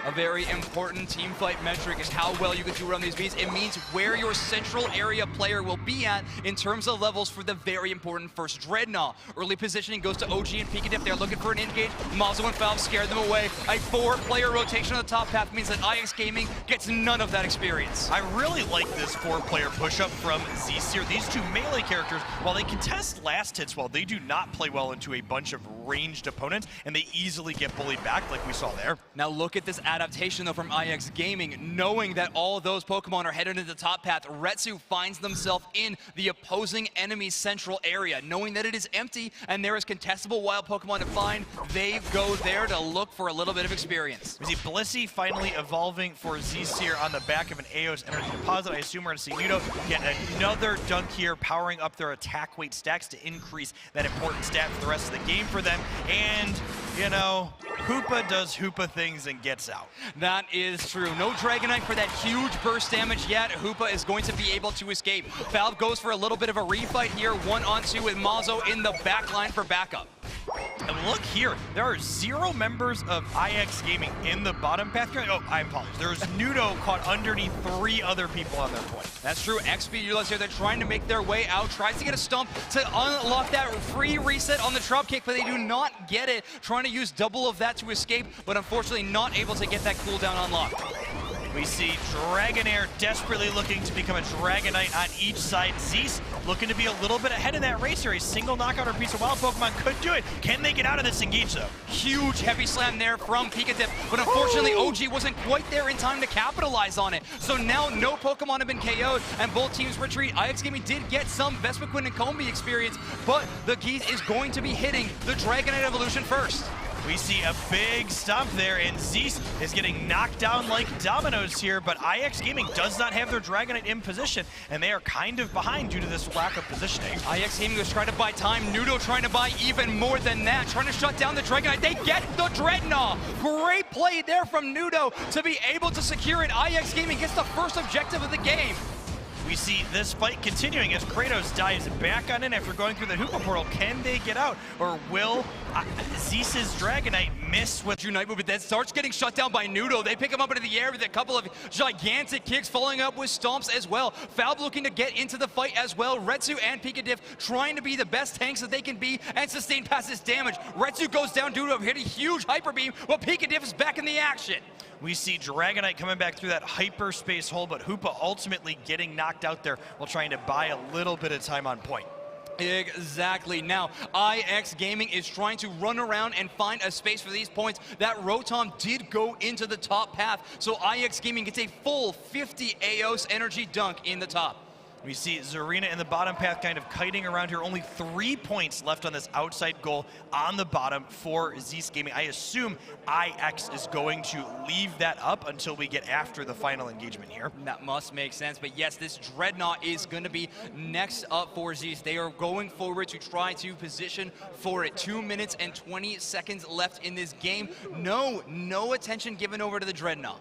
[SPEAKER 13] A very important team fight metric is how well you can do around these Bs. It means where your central area player will be at in terms of levels for the very important first Dreadnought. Early positioning goes to OG and Pika Dip. They're looking for an engage. Mazo and Valve scared them away. A 4-player rotation on the top path means that IX Gaming gets none of that experience.
[SPEAKER 14] I really like this 4-player push-up from Zseer. These two melee characters, while they contest last hits well, they do not play well into a bunch of ranged opponents, and they easily get bullied back like we saw there.
[SPEAKER 13] Now look at this adaptation though from IX Gaming. Knowing that all those Pokemon are headed into the top path, Retsu finds themselves in the opposing enemy's central area. Knowing that it is empty and there is contestable wild Pokemon to find, they go there to look for a little bit of experience.
[SPEAKER 14] We see Blissey finally evolving for Zseer on the back of an Aeos Energy Deposit. I assume we're going to see Nudo get another dunk here, powering up their attack weight stacks to increase that important stat for the rest of the game for them. And, you know, Hoopa does Hoopa things and gets out.
[SPEAKER 13] That is true. No Dragonite for that huge burst damage yet. Hoopa is going to be able to escape. Valve goes for a little bit of a refight here, 1-on-2 with Mazo in the back line for backup.
[SPEAKER 14] And look here, there are 0 members of IX Gaming in the bottom path. Oh, I apologize. There's Nudo caught underneath 3 other people on their point.
[SPEAKER 13] That's true. XP Ulas here, they're trying to make their way out. Tries to get a stump to unlock that free reset on the drop kick, but they do not get it. Trying to use double of that to escape, but unfortunately not able to get that cooldown unlocked.
[SPEAKER 14] We see Dragonair desperately looking to become a Dragonite on each side. Zeus looking to be a little bit ahead in that race here. A single knockout or piece of wild Pokemon could do it. Can they get out of this engage though?
[SPEAKER 13] Huge heavy slam there from Pika Dip, but unfortunately OG wasn't quite there in time to capitalize on it. So now no Pokemon have been KO'd and both teams retreat. IX Gaming did get some Vespiquen and Combi experience, but the Geese is going to be hitting the Dragonite evolution first.
[SPEAKER 14] We see a big stomp there, and Zeus is getting knocked down like dominoes here, but IX Gaming does not have their Dragonite in position, and they are kind of behind due to this lack of positioning.
[SPEAKER 13] IX Gaming was trying to buy time. Nudo trying to buy even more than that, trying to shut down the Dragonite. They get the Dreadnought. Great play there from Nudo to be able to secure it. IX Gaming gets the first objective of the game.
[SPEAKER 14] We see this fight continuing as Kratos dives back on in after going through the Hoopa portal. Can they get out, or will Zeus's Dragonite miss with
[SPEAKER 13] Unite move, but then starts getting shut down by Nudo. They pick him up into the air with a couple of gigantic kicks, following up with stomps as well. Falb looking to get into the fight as well. Retsu and Pika Dip trying to be the best tanks that they can be and sustain past this damage. Retsu goes down due to hit a huge hyper beam, while Pika Dip is back in the action.
[SPEAKER 14] We see Dragonite coming back through that hyperspace hole, but Hoopa ultimately getting knocked out there while trying to buy a little bit of time on point.
[SPEAKER 13] Exactly. Now, IX Gaming is trying to run around and find a space for these points. That Rotom did go into the top path, so IX Gaming gets a full 50 Aeos energy dunk in the top.
[SPEAKER 14] We see Zarina in the bottom path kind of kiting around here. Only 3 points left on this outside goal on the bottom for Zeus Gaming. I assume IX is going to leave that up until we get after the final engagement here.
[SPEAKER 13] That must make sense, but yes, this Dreadnought is going to be next up for Zeus. They are going forward to try to position for it. 2 minutes and 20 seconds left in this game. No attention given over to the Dreadnought.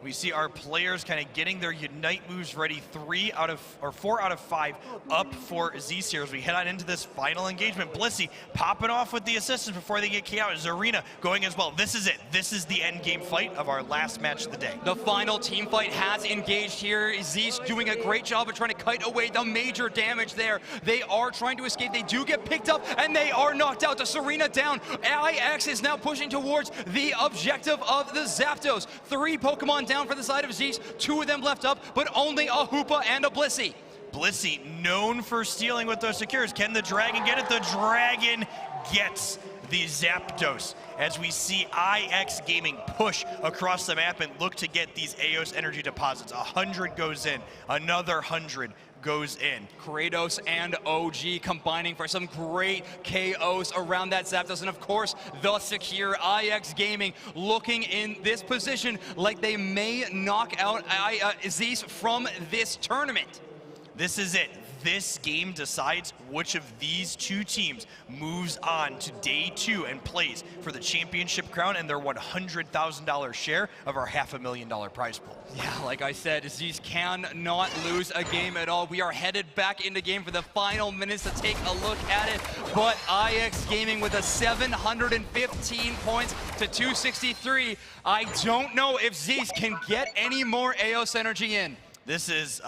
[SPEAKER 14] We see our players kind of getting their Unite moves ready. 4 out of 5 up for Zseer as we head on into this final engagement. Blissey popping off with the assistance before they get KO. Zarina going as well. This is it. This is the end game fight of our last match of the day.
[SPEAKER 13] The final team fight has engaged here. Zeus doing a great job of trying to kite away the major damage there. They are trying to escape. They do get picked up and they are knocked out. The Serena down. IX is now pushing towards the objective of the Zapdos. 3 Pokemon down for the side of Zeus, 2 of them left up, but only a Hoopa and a Blissey.
[SPEAKER 14] Blissey known for stealing with those secures. Can the Dragon get it? The Dragon gets the Zapdos as we see IX Gaming push across the map and look to get these Aeos energy deposits. 100 goes in, another 100 goes in.
[SPEAKER 13] Kratos and OG combining for some great KOs around that Zapdos, and of course the secure. IX Gaming looking in this position like they may knock out Zeus from this tournament.
[SPEAKER 14] This is it. this game decides which of these two teams moves on to day 2 and plays for the championship crown and their $100,000 share of our $500,000 prize pool.
[SPEAKER 13] Yeah, like I said, Aziz cannot lose a game at all. We are headed back into game for the final minutes to take a look at it. But IX Gaming with a 715 points to 263. I don't know if Ziz can get any more EOS energy in.
[SPEAKER 14] This is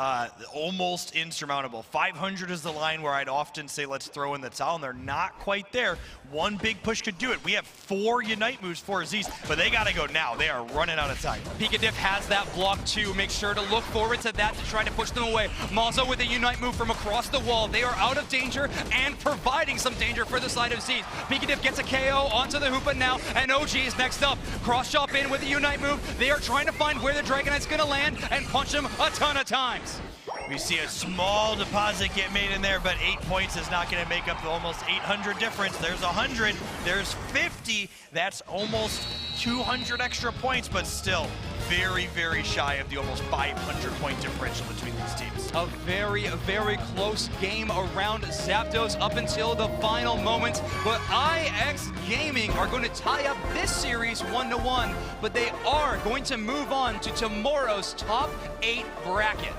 [SPEAKER 14] almost insurmountable. 500 is the line where I'd often say let's throw in the towel, and they're not quite there. One big push could do it. We have 4 Unite moves for Aziz, but they got to go now. They are running out of time.
[SPEAKER 13] Picadiff has that block too. Make sure to look forward to that to try to push them away. Malzo with a Unite move from across the wall. They are out of danger and providing some danger for the side of Ziz. Picadiff gets a KO onto the Hoopa now, and OG is next up. Cross chop in with the Unite move. They are trying to find where the Dragon Knight's going to land and punch him a ton of times.
[SPEAKER 14] We see a small deposit get made in there, but 8 points is not going to make up the almost 800 difference. There's 100, there's 50. That's almost 200 extra points, but still very, very shy of the almost 500-point differential between these teams.
[SPEAKER 13] A very, very close game around Zapdos up until the final moments. But IX Gaming are going to tie up this series 1-1, but they are going to move on to tomorrow's top 8 bracket.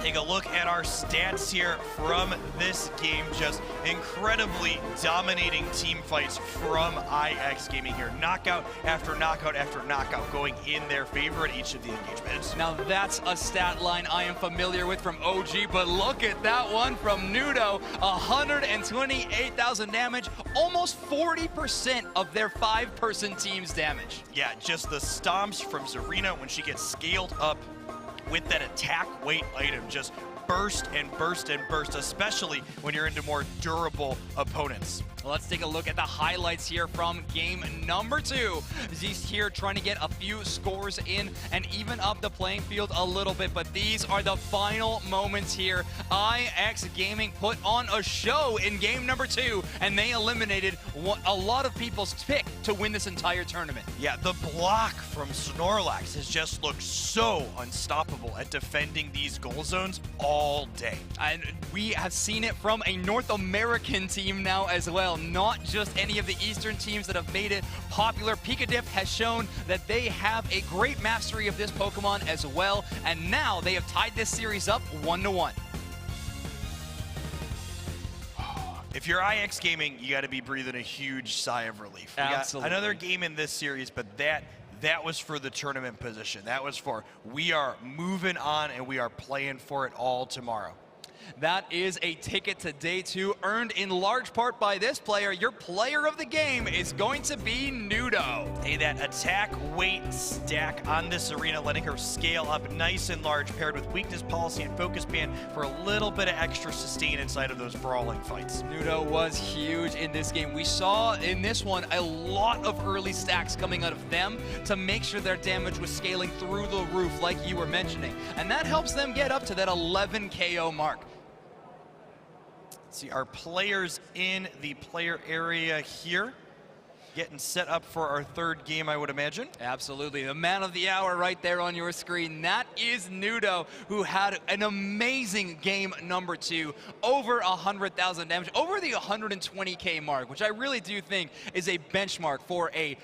[SPEAKER 14] Take a look at our stats here from this game. Just incredibly dominating team fights from IX Gaming here. Knockout after knockout after knockout going in their favor at each of the engagements.
[SPEAKER 13] Now that's a stat line I am familiar with from OG, but look at that one from Nudo. 128,000 damage, almost 40% of their 5-person team's damage.
[SPEAKER 14] Yeah, just the stomps from Zarina when she gets scaled up with that attack weight item, just burst and burst and burst, especially when you're into more durable opponents.
[SPEAKER 13] Let's take a look at the highlights here from game number 2. Ziz here trying to get a few scores in and even up the playing field a little bit, but these are the final moments here. IX Gaming put on a show in game number 2, and they eliminated a lot of people's pick to win this entire tournament.
[SPEAKER 14] Yeah, the block from Snorlax has just looked so unstoppable at defending these goal zones all day.
[SPEAKER 13] And we have seen it from a North American team now as well, not just any of the Eastern teams that have made it popular. Picadiff has shown that they have a great mastery of this Pokemon as well, and now they have tied this series up 1-1.
[SPEAKER 14] If you're IX Gaming, you got to be breathing a huge sigh of relief. We
[SPEAKER 13] Absolutely.
[SPEAKER 14] got another game in this series, but that was for the tournament position. That was for we are moving on and we are playing for it all tomorrow.
[SPEAKER 13] That is a ticket to day 2, earned in large part by this player. Your player of the game is going to be Nudo.
[SPEAKER 14] Hey, that attack weight stack on this arena, letting her scale up nice and large, paired with weakness policy and focus band for a little bit of extra sustain inside of those brawling fights.
[SPEAKER 13] Nudo was huge in this game. We saw in this one a lot of early stacks coming out of them to make sure their damage was scaling through the roof like you were mentioning. And that helps them get up to that 11 KO mark.
[SPEAKER 14] See our players in the player area here, getting set up for our 3rd game, I would imagine.
[SPEAKER 13] Absolutely, the man of the hour right there on your screen. That is Nudo, who had an amazing game number 2, over 100,000 damage, over the 120K mark, which I really do think is a benchmark for a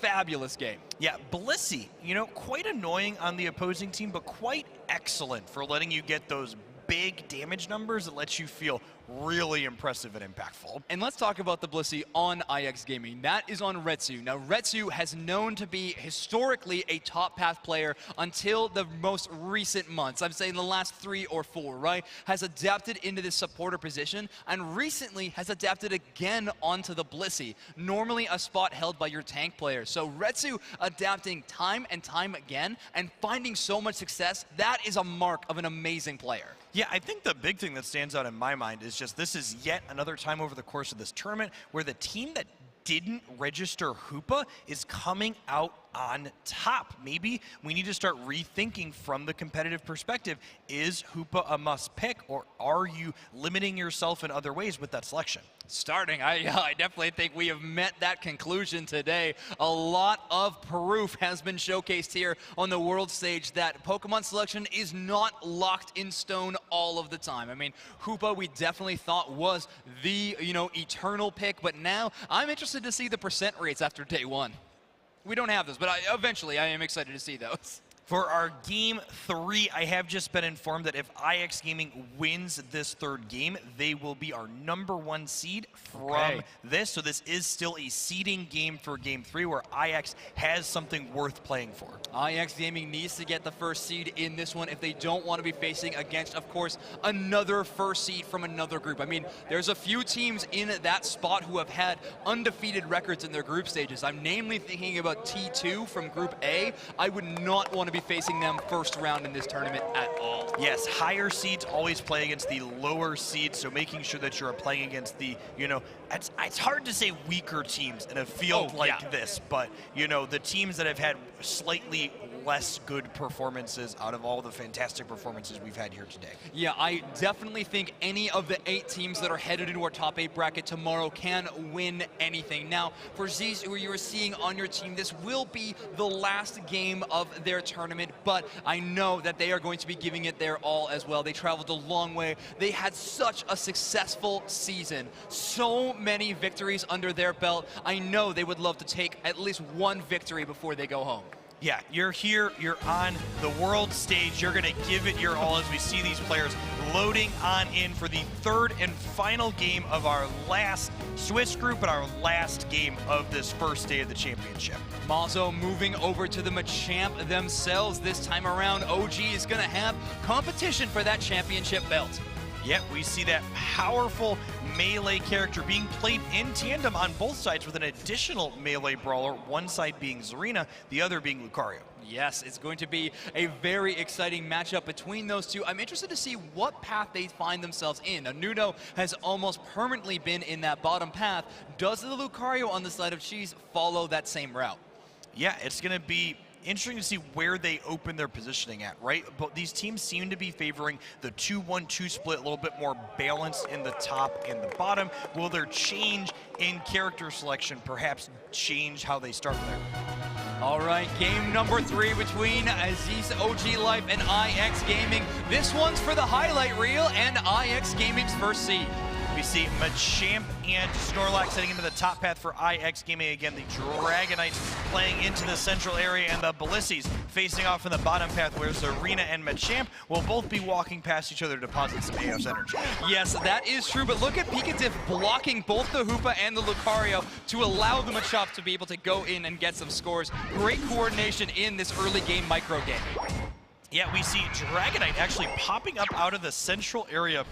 [SPEAKER 13] fabulous game.
[SPEAKER 14] Yeah, Blissey, you know, quite annoying on the opposing team, but quite excellent for letting you get those big damage numbers that lets you feel really impressive and impactful.
[SPEAKER 13] And let's talk about the Blissey on IX Gaming. That is on Retsu. Now, Retsu has known to be historically a top path player until the most recent months. I'm saying the last 3 or 4, right? Has adapted into this supporter position and recently has adapted again onto the Blissey, normally a spot held by your tank player. So Retsu adapting time and time again and finding so much success, that is a mark of an amazing player.
[SPEAKER 14] Yeah, I think the big thing that stands out in my mind is just this is yet another time over the course of this tournament where the team that didn't register Hoopa is coming out on top. Maybe we need to start rethinking from the competitive perspective. Is Hoopa a must pick, or are you limiting yourself in other ways with that selection?
[SPEAKER 13] Starting, I definitely think we have met that conclusion today. A lot of proof has been showcased here on the world stage that Pokemon selection is not locked in stone all of the time. I mean, Hoopa we definitely thought was the, eternal pick, but now I'm interested to see the percent rates after day one. We don't have those, but eventually I am excited to see those.
[SPEAKER 14] For our Game 3, I have just been informed that if IX Gaming wins this third game, they will be our #1 seed from this. So this is still a seeding game for Game 3 where IX has something worth playing for.
[SPEAKER 13] IX Gaming needs to get the first seed in this one if they don't want to be facing against, of course, another first seed from another group. I mean, there's a few teams in that spot who have had undefeated records in their group stages. I'm namely thinking about T2 from Group A. I would not want to be facing them first round in this tournament at all.
[SPEAKER 14] Yes, higher seeds always play against the lower seeds, so making sure that you're playing against the, it's hard to say weaker teams in a field this, but, the teams that have had slightly less good performances out of all the fantastic performances we've had here today.
[SPEAKER 13] Yeah, I definitely think any of the 8 teams that are headed into our top 8 bracket tomorrow can win anything. Now, for Z's, who you are seeing on your team, this will be the last game of their tournament, but I know that they are going to be giving it their all as well. They traveled a long way. They had such a successful season. So many victories under their belt. I know they would love to take at least one victory before they go home.
[SPEAKER 14] Yeah, you're here, you're on the world stage, you're gonna give it your all as we see these players loading on in for the third and final game of our last Swiss group and our last game of this first day of the championship.
[SPEAKER 13] Mazo moving over to the Machamp themselves this time around. OG is gonna have competition for that championship belt.
[SPEAKER 14] Yep, we see that powerful melee character being played in tandem on both sides with an additional melee brawler, one side being Zarina, the other being Lucario.
[SPEAKER 13] Yes, it's going to be a very exciting matchup between those two. I'm interested to see what path they find themselves in. Nuno has almost permanently been in that bottom path. Does the Lucario on the side of Cheese follow that same route?
[SPEAKER 14] Yeah, it's going to be interesting to see where they open their positioning at, right? But these teams seem to be favoring the 2-1-2 split, a little bit more balanced in the top and the bottom. Will their change in character selection perhaps change how they start there?
[SPEAKER 13] All right, game number 3 between Aziz OG Life and IX Gaming. This one's for the highlight reel and IX Gaming's first seed.
[SPEAKER 14] We see Machamp and Snorlax heading into the top path for IX Gaming. Again, the Dragonites playing into the central area, and the Blisseys facing off in the bottom path, where Zarina and Machamp will both be walking past each other to deposit some Eos energy.
[SPEAKER 13] Yes, that is true, but look at Pikatif blocking both the Hoopa and the Lucario to allow the Machop to be able to go in and get some scores. Great coordination in this early game micro game.
[SPEAKER 14] Yeah, we see Dragonite actually popping up out of the central area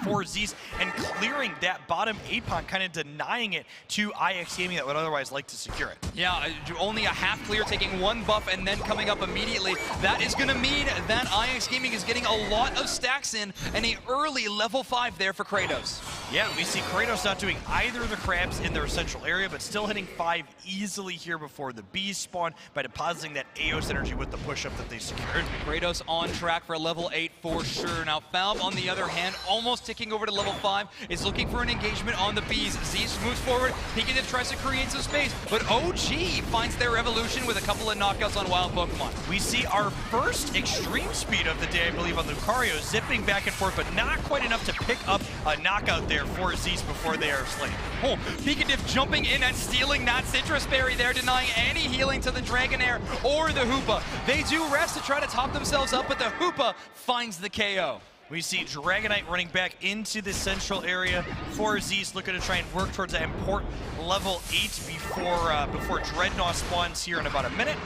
[SPEAKER 14] for Z's and clearing that bottom 8-pon, kind of denying it to IX Gaming that would otherwise like to secure it.
[SPEAKER 13] Yeah, only a half clear, taking one buff and then coming up immediately. That is going to mean that IX Gaming is getting a lot of stacks in and an early level 5 there for Kratos.
[SPEAKER 14] Yeah, we see Kratos not doing either of the crabs in their central area, but still hitting 5 easily here before the bees spawn by depositing that Eos energy with the push-up that they secured.
[SPEAKER 13] Kratos on track for level 8 for sure. Now, Falb, on the other hand, almost ticking over to level 5, is looking for an engagement on the bees. Zeus moves forward, Pikatif tries to create some space, but OG finds their evolution with a couple of knockouts on wild Pokemon.
[SPEAKER 14] We see our first extreme speed of the day, I believe, on Lucario, zipping back and forth, but not quite enough to pick up a knockout there for Zeus before they are slain.
[SPEAKER 13] Oh, Pikatif jumping in and stealing that Citrus Berry there, denying any healing to the Dragonair or the Hoopa. They do rest to try to top themselves up, but the Hoopa finds the KO.
[SPEAKER 14] We see Dragonite running back into the central area for Zeus, looking to try and work towards that important level 8 before Dreadnought spawns here in about a minute.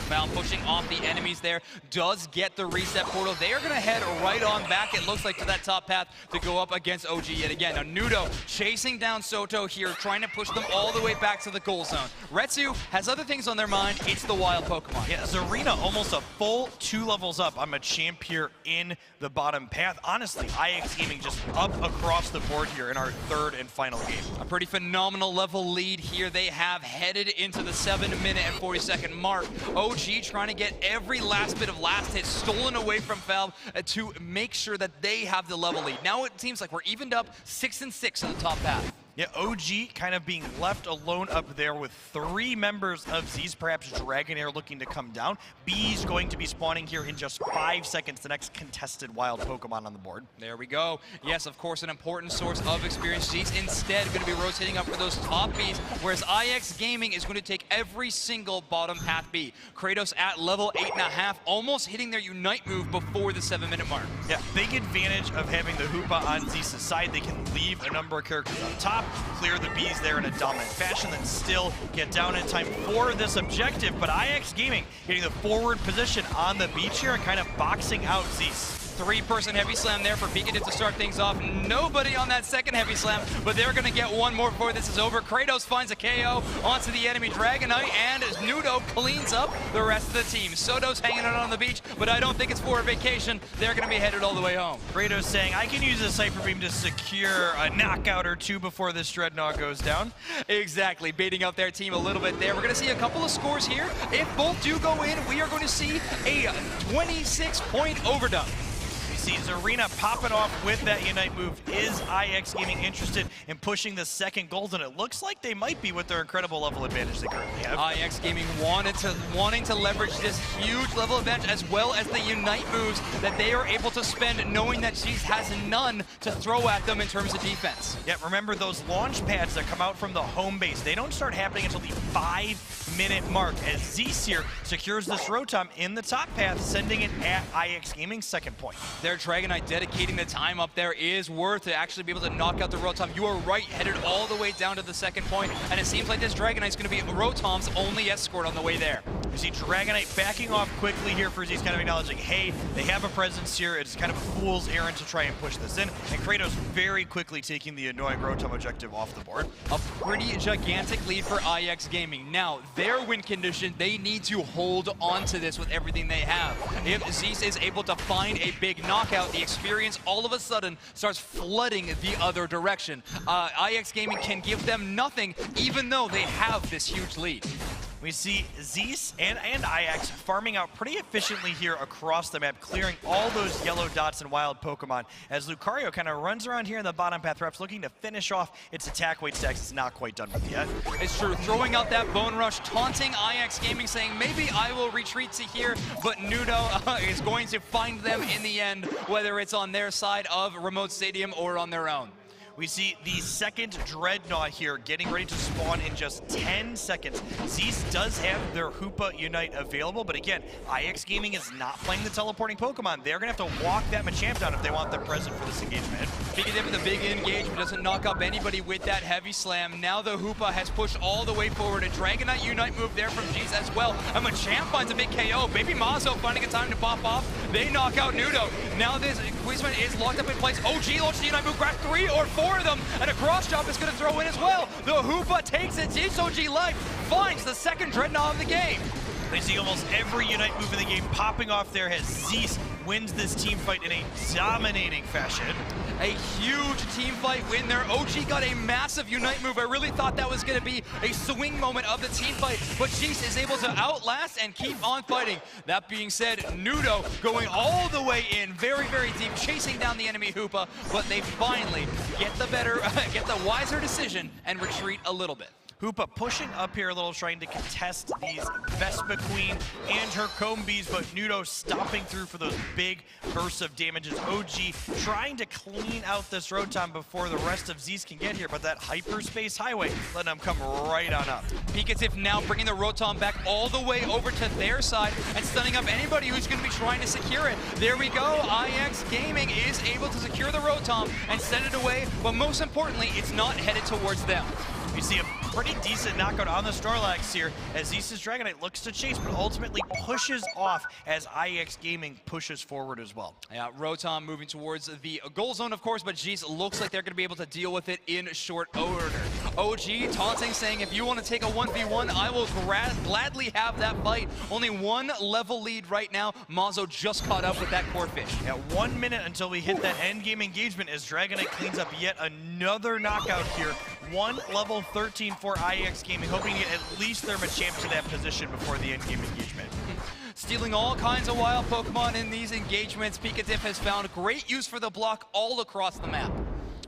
[SPEAKER 13] Foul pushing off the enemies there, does get the reset portal. They are going to head right on back, it looks like, to that top path to go up against OG yet again. Now, Nudo chasing down Soto here, trying to push them all the way back to the goal zone. Retsu has other things on their mind. It's the wild Pokemon.
[SPEAKER 14] Yeah, Zarina almost a full 2 levels up. I'm a champ here in the bottom. bottom path. Honestly, IX Gaming just up across the board here in our third and final game.
[SPEAKER 13] A pretty phenomenal level lead here they have headed into the 7-minute and 40-second mark. OG trying to get every last bit of last hit stolen away from Valve to make sure that they have the level lead. Now it seems like we're evened up 6-6 in the top path.
[SPEAKER 14] Yeah, OG kind of being left alone up there with 3 members of Z's, perhaps Dragonair looking to come down. B's going to be spawning here in just 5 seconds, the next contested wild Pokemon on the board.
[SPEAKER 13] There we go. Yes, of course, an important source of experience. Z's instead going to be rotating up for those top Bs, whereas IX Gaming is going to take every single bottom path B. Kratos at level 8.5, almost hitting their Unite move before the 7-minute mark.
[SPEAKER 14] Yeah, big advantage of having the Hoopa on Z's side. They can leave a number of characters on top, clear the Bs there in a dominant fashion, then still get down in time for this objective. But IX Gaming getting the forward position on the beach here and kind of boxing out Zeus.
[SPEAKER 13] 3-person heavy slam there for Pikachu to start things off. Nobody on that second heavy slam, but they're going to get one more before this is over. Kratos finds a KO onto the enemy Dragonite, and Nudo cleans up the rest of the team. Soto's hanging out on the beach, but I don't think it's for a vacation. They're going to be headed all the way home.
[SPEAKER 14] Kratos saying, I can use a Cypher Beam to secure a knockout or 2 before this Dreadnought goes down.
[SPEAKER 13] Exactly, baiting out their team a little bit there. We're going to see a couple of scores here. If both do go in, we are going to see a 26-point overdub.
[SPEAKER 14] See Zarina popping off with that Unite move. Is IX Gaming interested in pushing the second gold? And it looks like they might be with their incredible level advantage they currently have.
[SPEAKER 13] IX Gaming wanting to leverage this huge level advantage as well as the Unite moves that they are able to spend, knowing that Zeus has none to throw at them in terms of defense.
[SPEAKER 14] Yeah, remember those launch pads that come out from the home base, they don't start happening until the 5-minute mark as Zeus here secures this Rotom in the top path, sending it at IX Gaming's second point.
[SPEAKER 13] Their Dragonite dedicating the time up there is worth to actually be able to knock out the Rotom. You are right, headed all the way down to the second point, and it seems like this Dragonite's going to be Rotom's only escort on the way there.
[SPEAKER 14] You see Dragonite backing off quickly here for Z's, kind of acknowledging, hey, they have a presence here. It's kind of a fool's errand to try and push this in. And Kratos very quickly taking the annoying Rotom objective off the board.
[SPEAKER 13] A pretty gigantic lead for IX Gaming. Now, their win condition, they need to hold on to this with everything they have. If Zeus is able to find a big knockout, the experience all of a sudden starts flooding the other direction. IX Gaming can give them nothing, even though they have this huge lead.
[SPEAKER 14] We see Zeus and IX farming out pretty efficiently here across the map, clearing all those yellow dots and wild Pokemon, as Lucario kind of runs around here in the bottom path, perhaps looking to finish off its attack weight stacks. It's not quite done with yet.
[SPEAKER 13] It's true, throwing out that Bone Rush, taunting IX Gaming, saying maybe I will retreat to here, but Nudo is going to find them in the end, whether it's on their side of Remote Stadium or on their own.
[SPEAKER 14] We see the second Dreadnought here getting ready to spawn in just 10 seconds. Zeus does have their Hoopa Unite available, but again, IX Gaming is not playing the teleporting Pokemon. They're going to have to walk that Machamp down if they want their present for this engagement.
[SPEAKER 13] Pikachu with a big engagement doesn't knock up anybody with that heavy slam. Now the Hoopa has pushed all the way forward. A Dragonite Unite move there from Zeus as well. And Machamp finds a big KO. Baby Mazo finding a time to pop off. They knock out Nudo. Now this Quizman is locked up in place. OG launches the Unite move, grab 3 or 4 of them, and a cross chop is going to throw in as well. The Hoopa takes it. Zeus OG Life finds the second Dreadnought of the game.
[SPEAKER 14] They see almost every Unite move in the game popping off there as Zeus wins this team fight in a dominating fashion.
[SPEAKER 13] A huge team fight win there. OG got a massive Unite move. I really thought that was going to be a swing moment of the team fight, but Zeus is able to outlast and keep on fighting. That being said, Nudo going all the way in, very, very deep, chasing down the enemy Hoopa, but they finally get the wiser decision and retreat a little bit.
[SPEAKER 14] Hoopa pushing up here a little, trying to contest these Vespa Queen and her Combees, but Nudo stopping through for those big bursts of damages. OG trying to clean out this Rotom before the rest of Zeus can get here, but that Hyperspace Highway letting them come right on up.
[SPEAKER 13] Pikachu now bringing the Rotom back all the way over to their side and stunning up anybody who's going to be trying to secure it. There we go. IX Gaming is able to secure the Rotom and send it away, but most importantly, it's not headed towards them.
[SPEAKER 14] You see a pretty decent knockout on the Snorlax here as Zeus' Dragonite looks to chase, but ultimately pushes off as IEX Gaming pushes forward as well.
[SPEAKER 13] Yeah, Rotom moving towards the goal zone, of course, but Jeez looks like they're going to be able to deal with it in short order. OG taunting, saying, if you want to take a 1v1, I will gladly have that fight. Only one level lead right now. Mazo just caught up with that Corphish.
[SPEAKER 14] Yeah, 1 minute until we hit that end game engagement as Dragonite cleans up yet another knockout here. One level 13 for IEX Gaming, hoping to get at least their Machamp to that position before the end game engagement.
[SPEAKER 13] Stealing all kinds of wild Pokemon in these engagements, Pikatif has found great use for the block all across the map.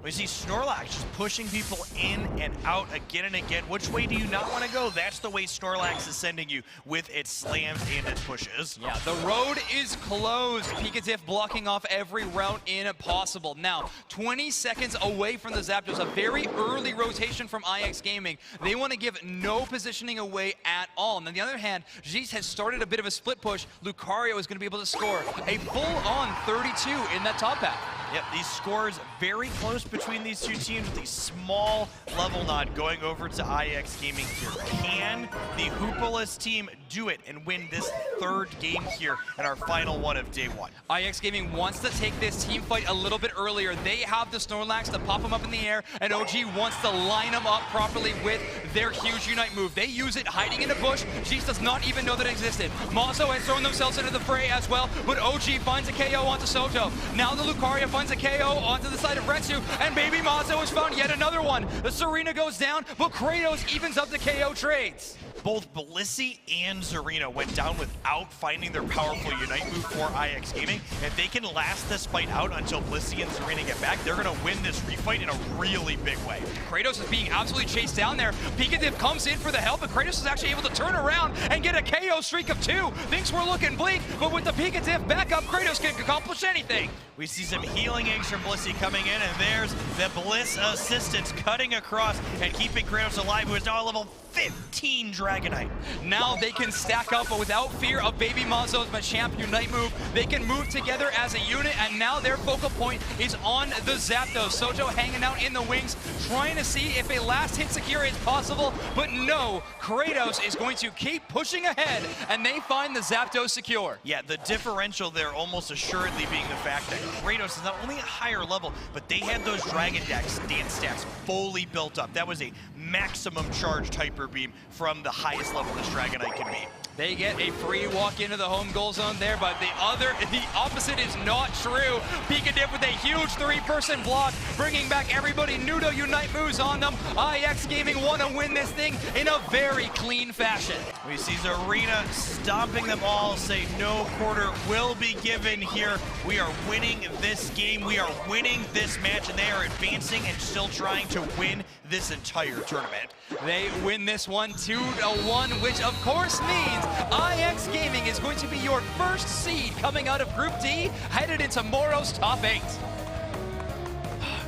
[SPEAKER 14] We see Snorlax just pushing people in and out again and again. Which way do you not want to go? That's the way Snorlax is sending you with its slams and its pushes.
[SPEAKER 13] Yeah, the road is closed. Pikatif blocking off every route in possible. Now, 20 seconds away from the Zapdos, a very early rotation from IEX Gaming. They want to give no positioning away at all. And on the other hand, Jeez has started a bit of a split push. Lucario is going to be able to score a full-on 32 in that top half.
[SPEAKER 14] Yep, these scores very close between these two teams with a small level nod going over to IEX Gaming here. Can the Hoopolis team do it and win this third game here in our final one of day one?
[SPEAKER 13] IEX Gaming wants to take this team fight a little bit earlier. They have the Snorlax to pop them up in the air, and OG wants to line them up properly with their huge Unite move. They use it hiding in a bush. Jeez does not even know that it existed. Mazo has thrown themselves into the fray as well, but OG finds a KO onto Soto. Now the Lucario finds a KO onto the side of Retsu, and Baby Mazo has found yet another one. The Serena goes down, but Kratos evens up the KO trades.
[SPEAKER 14] Both Blissey and Zarina went down without finding their powerful Unite move for IEX Gaming. If they can last this fight out until Blissey and Zarina get back, they're going to win this refight in a really big way.
[SPEAKER 13] Kratos is being absolutely chased down there. Pikatif comes in for the help, and Kratos is actually able to turn around and get a KO streak of 2. Things were looking bleak, but with the Pikatif backup, Kratos can accomplish anything.
[SPEAKER 14] We see some healing eggs from Blissey coming in, and there's the Bliss assistance cutting across and keeping Kratos alive, who is now a level 15 Dragonite.
[SPEAKER 13] Now they can stack up, but without fear of Baby Mazo's Machamp Unite move, they can move together as a unit, and now their focal point is on the Zapdos. Sojo hanging out in the wings, trying to see if a last hit secure is possible, but no, Kratos is going to keep pushing ahead, and they find the Zapdos secure.
[SPEAKER 14] Yeah, the differential there almost assuredly being the fact that Kratos is not only a higher level, but they had those Dragon Dance stats fully built up. That was a maximum charged Hyper Beam from the highest level this Dragonite can be.
[SPEAKER 13] They get a free walk into the home goal zone there, but the opposite is not true. Pikatif with a huge 3-person block, bringing back everybody. Nudo Unite moves on them. IEX Gaming want to win this thing in a very clean fashion.
[SPEAKER 14] We see Zarina stomping them all, say no quarter will be given here. We are winning this game. We are winning this match, and they are advancing and still trying to win this entire tournament.
[SPEAKER 13] They win this one 2-1, which of course means IEX Gaming is going to be your first seed coming out of Group D, headed into tomorrow's top 8.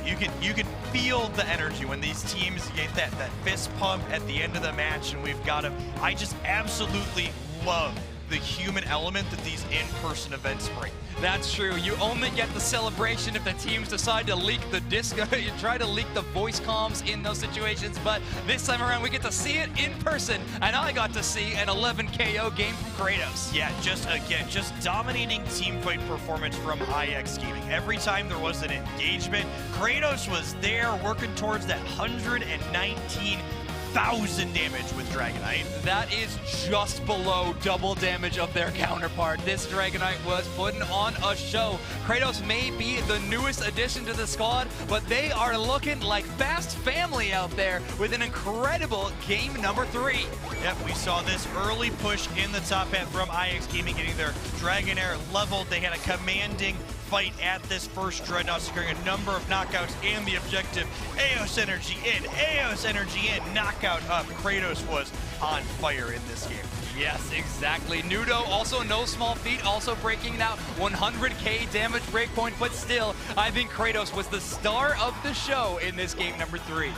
[SPEAKER 14] You can feel the energy when these teams get that fist pump at the end of the match, and we've got them. I just absolutely love the human element that these in-person events bring.
[SPEAKER 13] That's true. You only get the celebration if the teams decide to leak the disco. You try to leak the voice comms in those situations, but this time around we get to see it in person, and I got to see an 11 KO game from Kratos.
[SPEAKER 14] Yeah, just dominating team fight performance from IEX Gaming. Every time there was an engagement, Kratos was there working towards that 119,000 damage with Dragonite.
[SPEAKER 13] That is just below double damage of their counterpart. This Dragonite was putting on a show. Kratos may be the newest addition to the squad, but they are looking like fast family out there with an incredible game number 3.
[SPEAKER 14] Yep, we saw this early push in the top half from IEX Gaming, getting their Dragonair leveled. They had a commanding fight at this first Dreadnought, securing a number of knockouts and the objective. Eos Energy in, Eos Energy in, knockout up. Kratos was on fire in this game.
[SPEAKER 13] Yes, exactly. Nudo, also no small feat, also breaking that 100k damage breakpoint, but still, I think Kratos was the star of the show in this game number 3.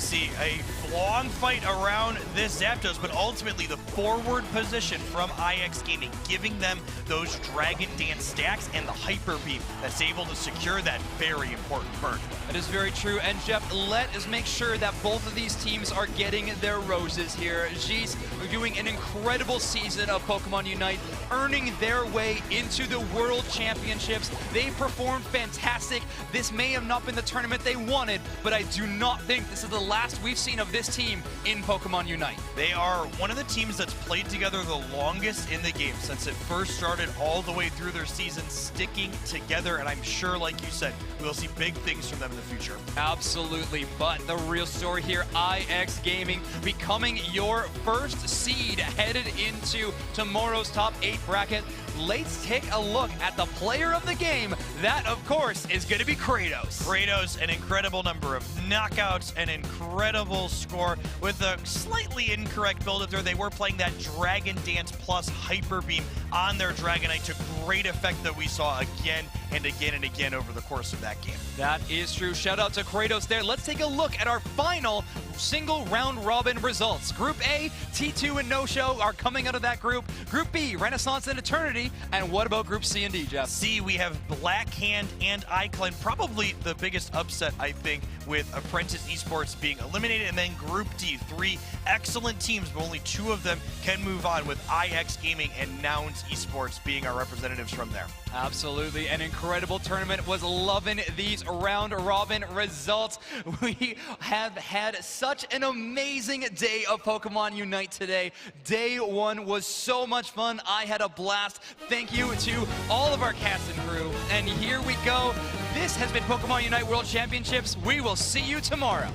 [SPEAKER 14] see a long fight around this Zapdos, but ultimately the forward position from IX Gaming, giving them those Dragon Dance stacks and the Hyper Beam that's able to secure that very important burn.
[SPEAKER 13] That is very true. And Jeff, let us make sure that both of these teams are getting their roses here. Gis are doing an incredible season of Pokemon Unite, earning their way into the World Championships. They performed fantastic. This may have not been the tournament they wanted, but I do not think this is the last we've seen of this team in Pokemon Unite.
[SPEAKER 14] They are one of the teams that's played together the longest in the game since it first started all the way through their season, sticking together, and I'm sure, like you said, we'll see big things from them in the future.
[SPEAKER 13] Absolutely, but the real story here, IX Gaming becoming your first seed headed into tomorrow's top 8 bracket. Let's take a look at the player of the game. That, of course, is going to be Kratos.
[SPEAKER 14] Kratos, an incredible number of knockouts, an incredible score with a slightly incorrect build up there. They were playing that Dragon Dance plus Hyper Beam on their Dragonite to great effect that we saw again and again and again over the course of that game.
[SPEAKER 13] That is true. Shout out to Kratos there. Let's take a look at our final single round robin results. Group A, T2 and No Show are coming out of that group. Group B, Renaissance and Eternity. And what about Group C and D, Jeff?
[SPEAKER 14] C, we have Black Hand and iClan. Probably the biggest upset, I think, with Apprentice Esports being eliminated. And then Group D, 3 excellent teams, but only 2 of them can move on, with IX Gaming and Nouns Esports being our representatives from there.
[SPEAKER 13] Absolutely, an incredible tournament. Was loving these round robin results. We have had such an amazing day of Pokemon Unite today. Day 1 was so much fun. I had a blast. Thank you to all of our cast and crew. And here we go. This has been Pokemon Unite World Championships. We will see you tomorrow.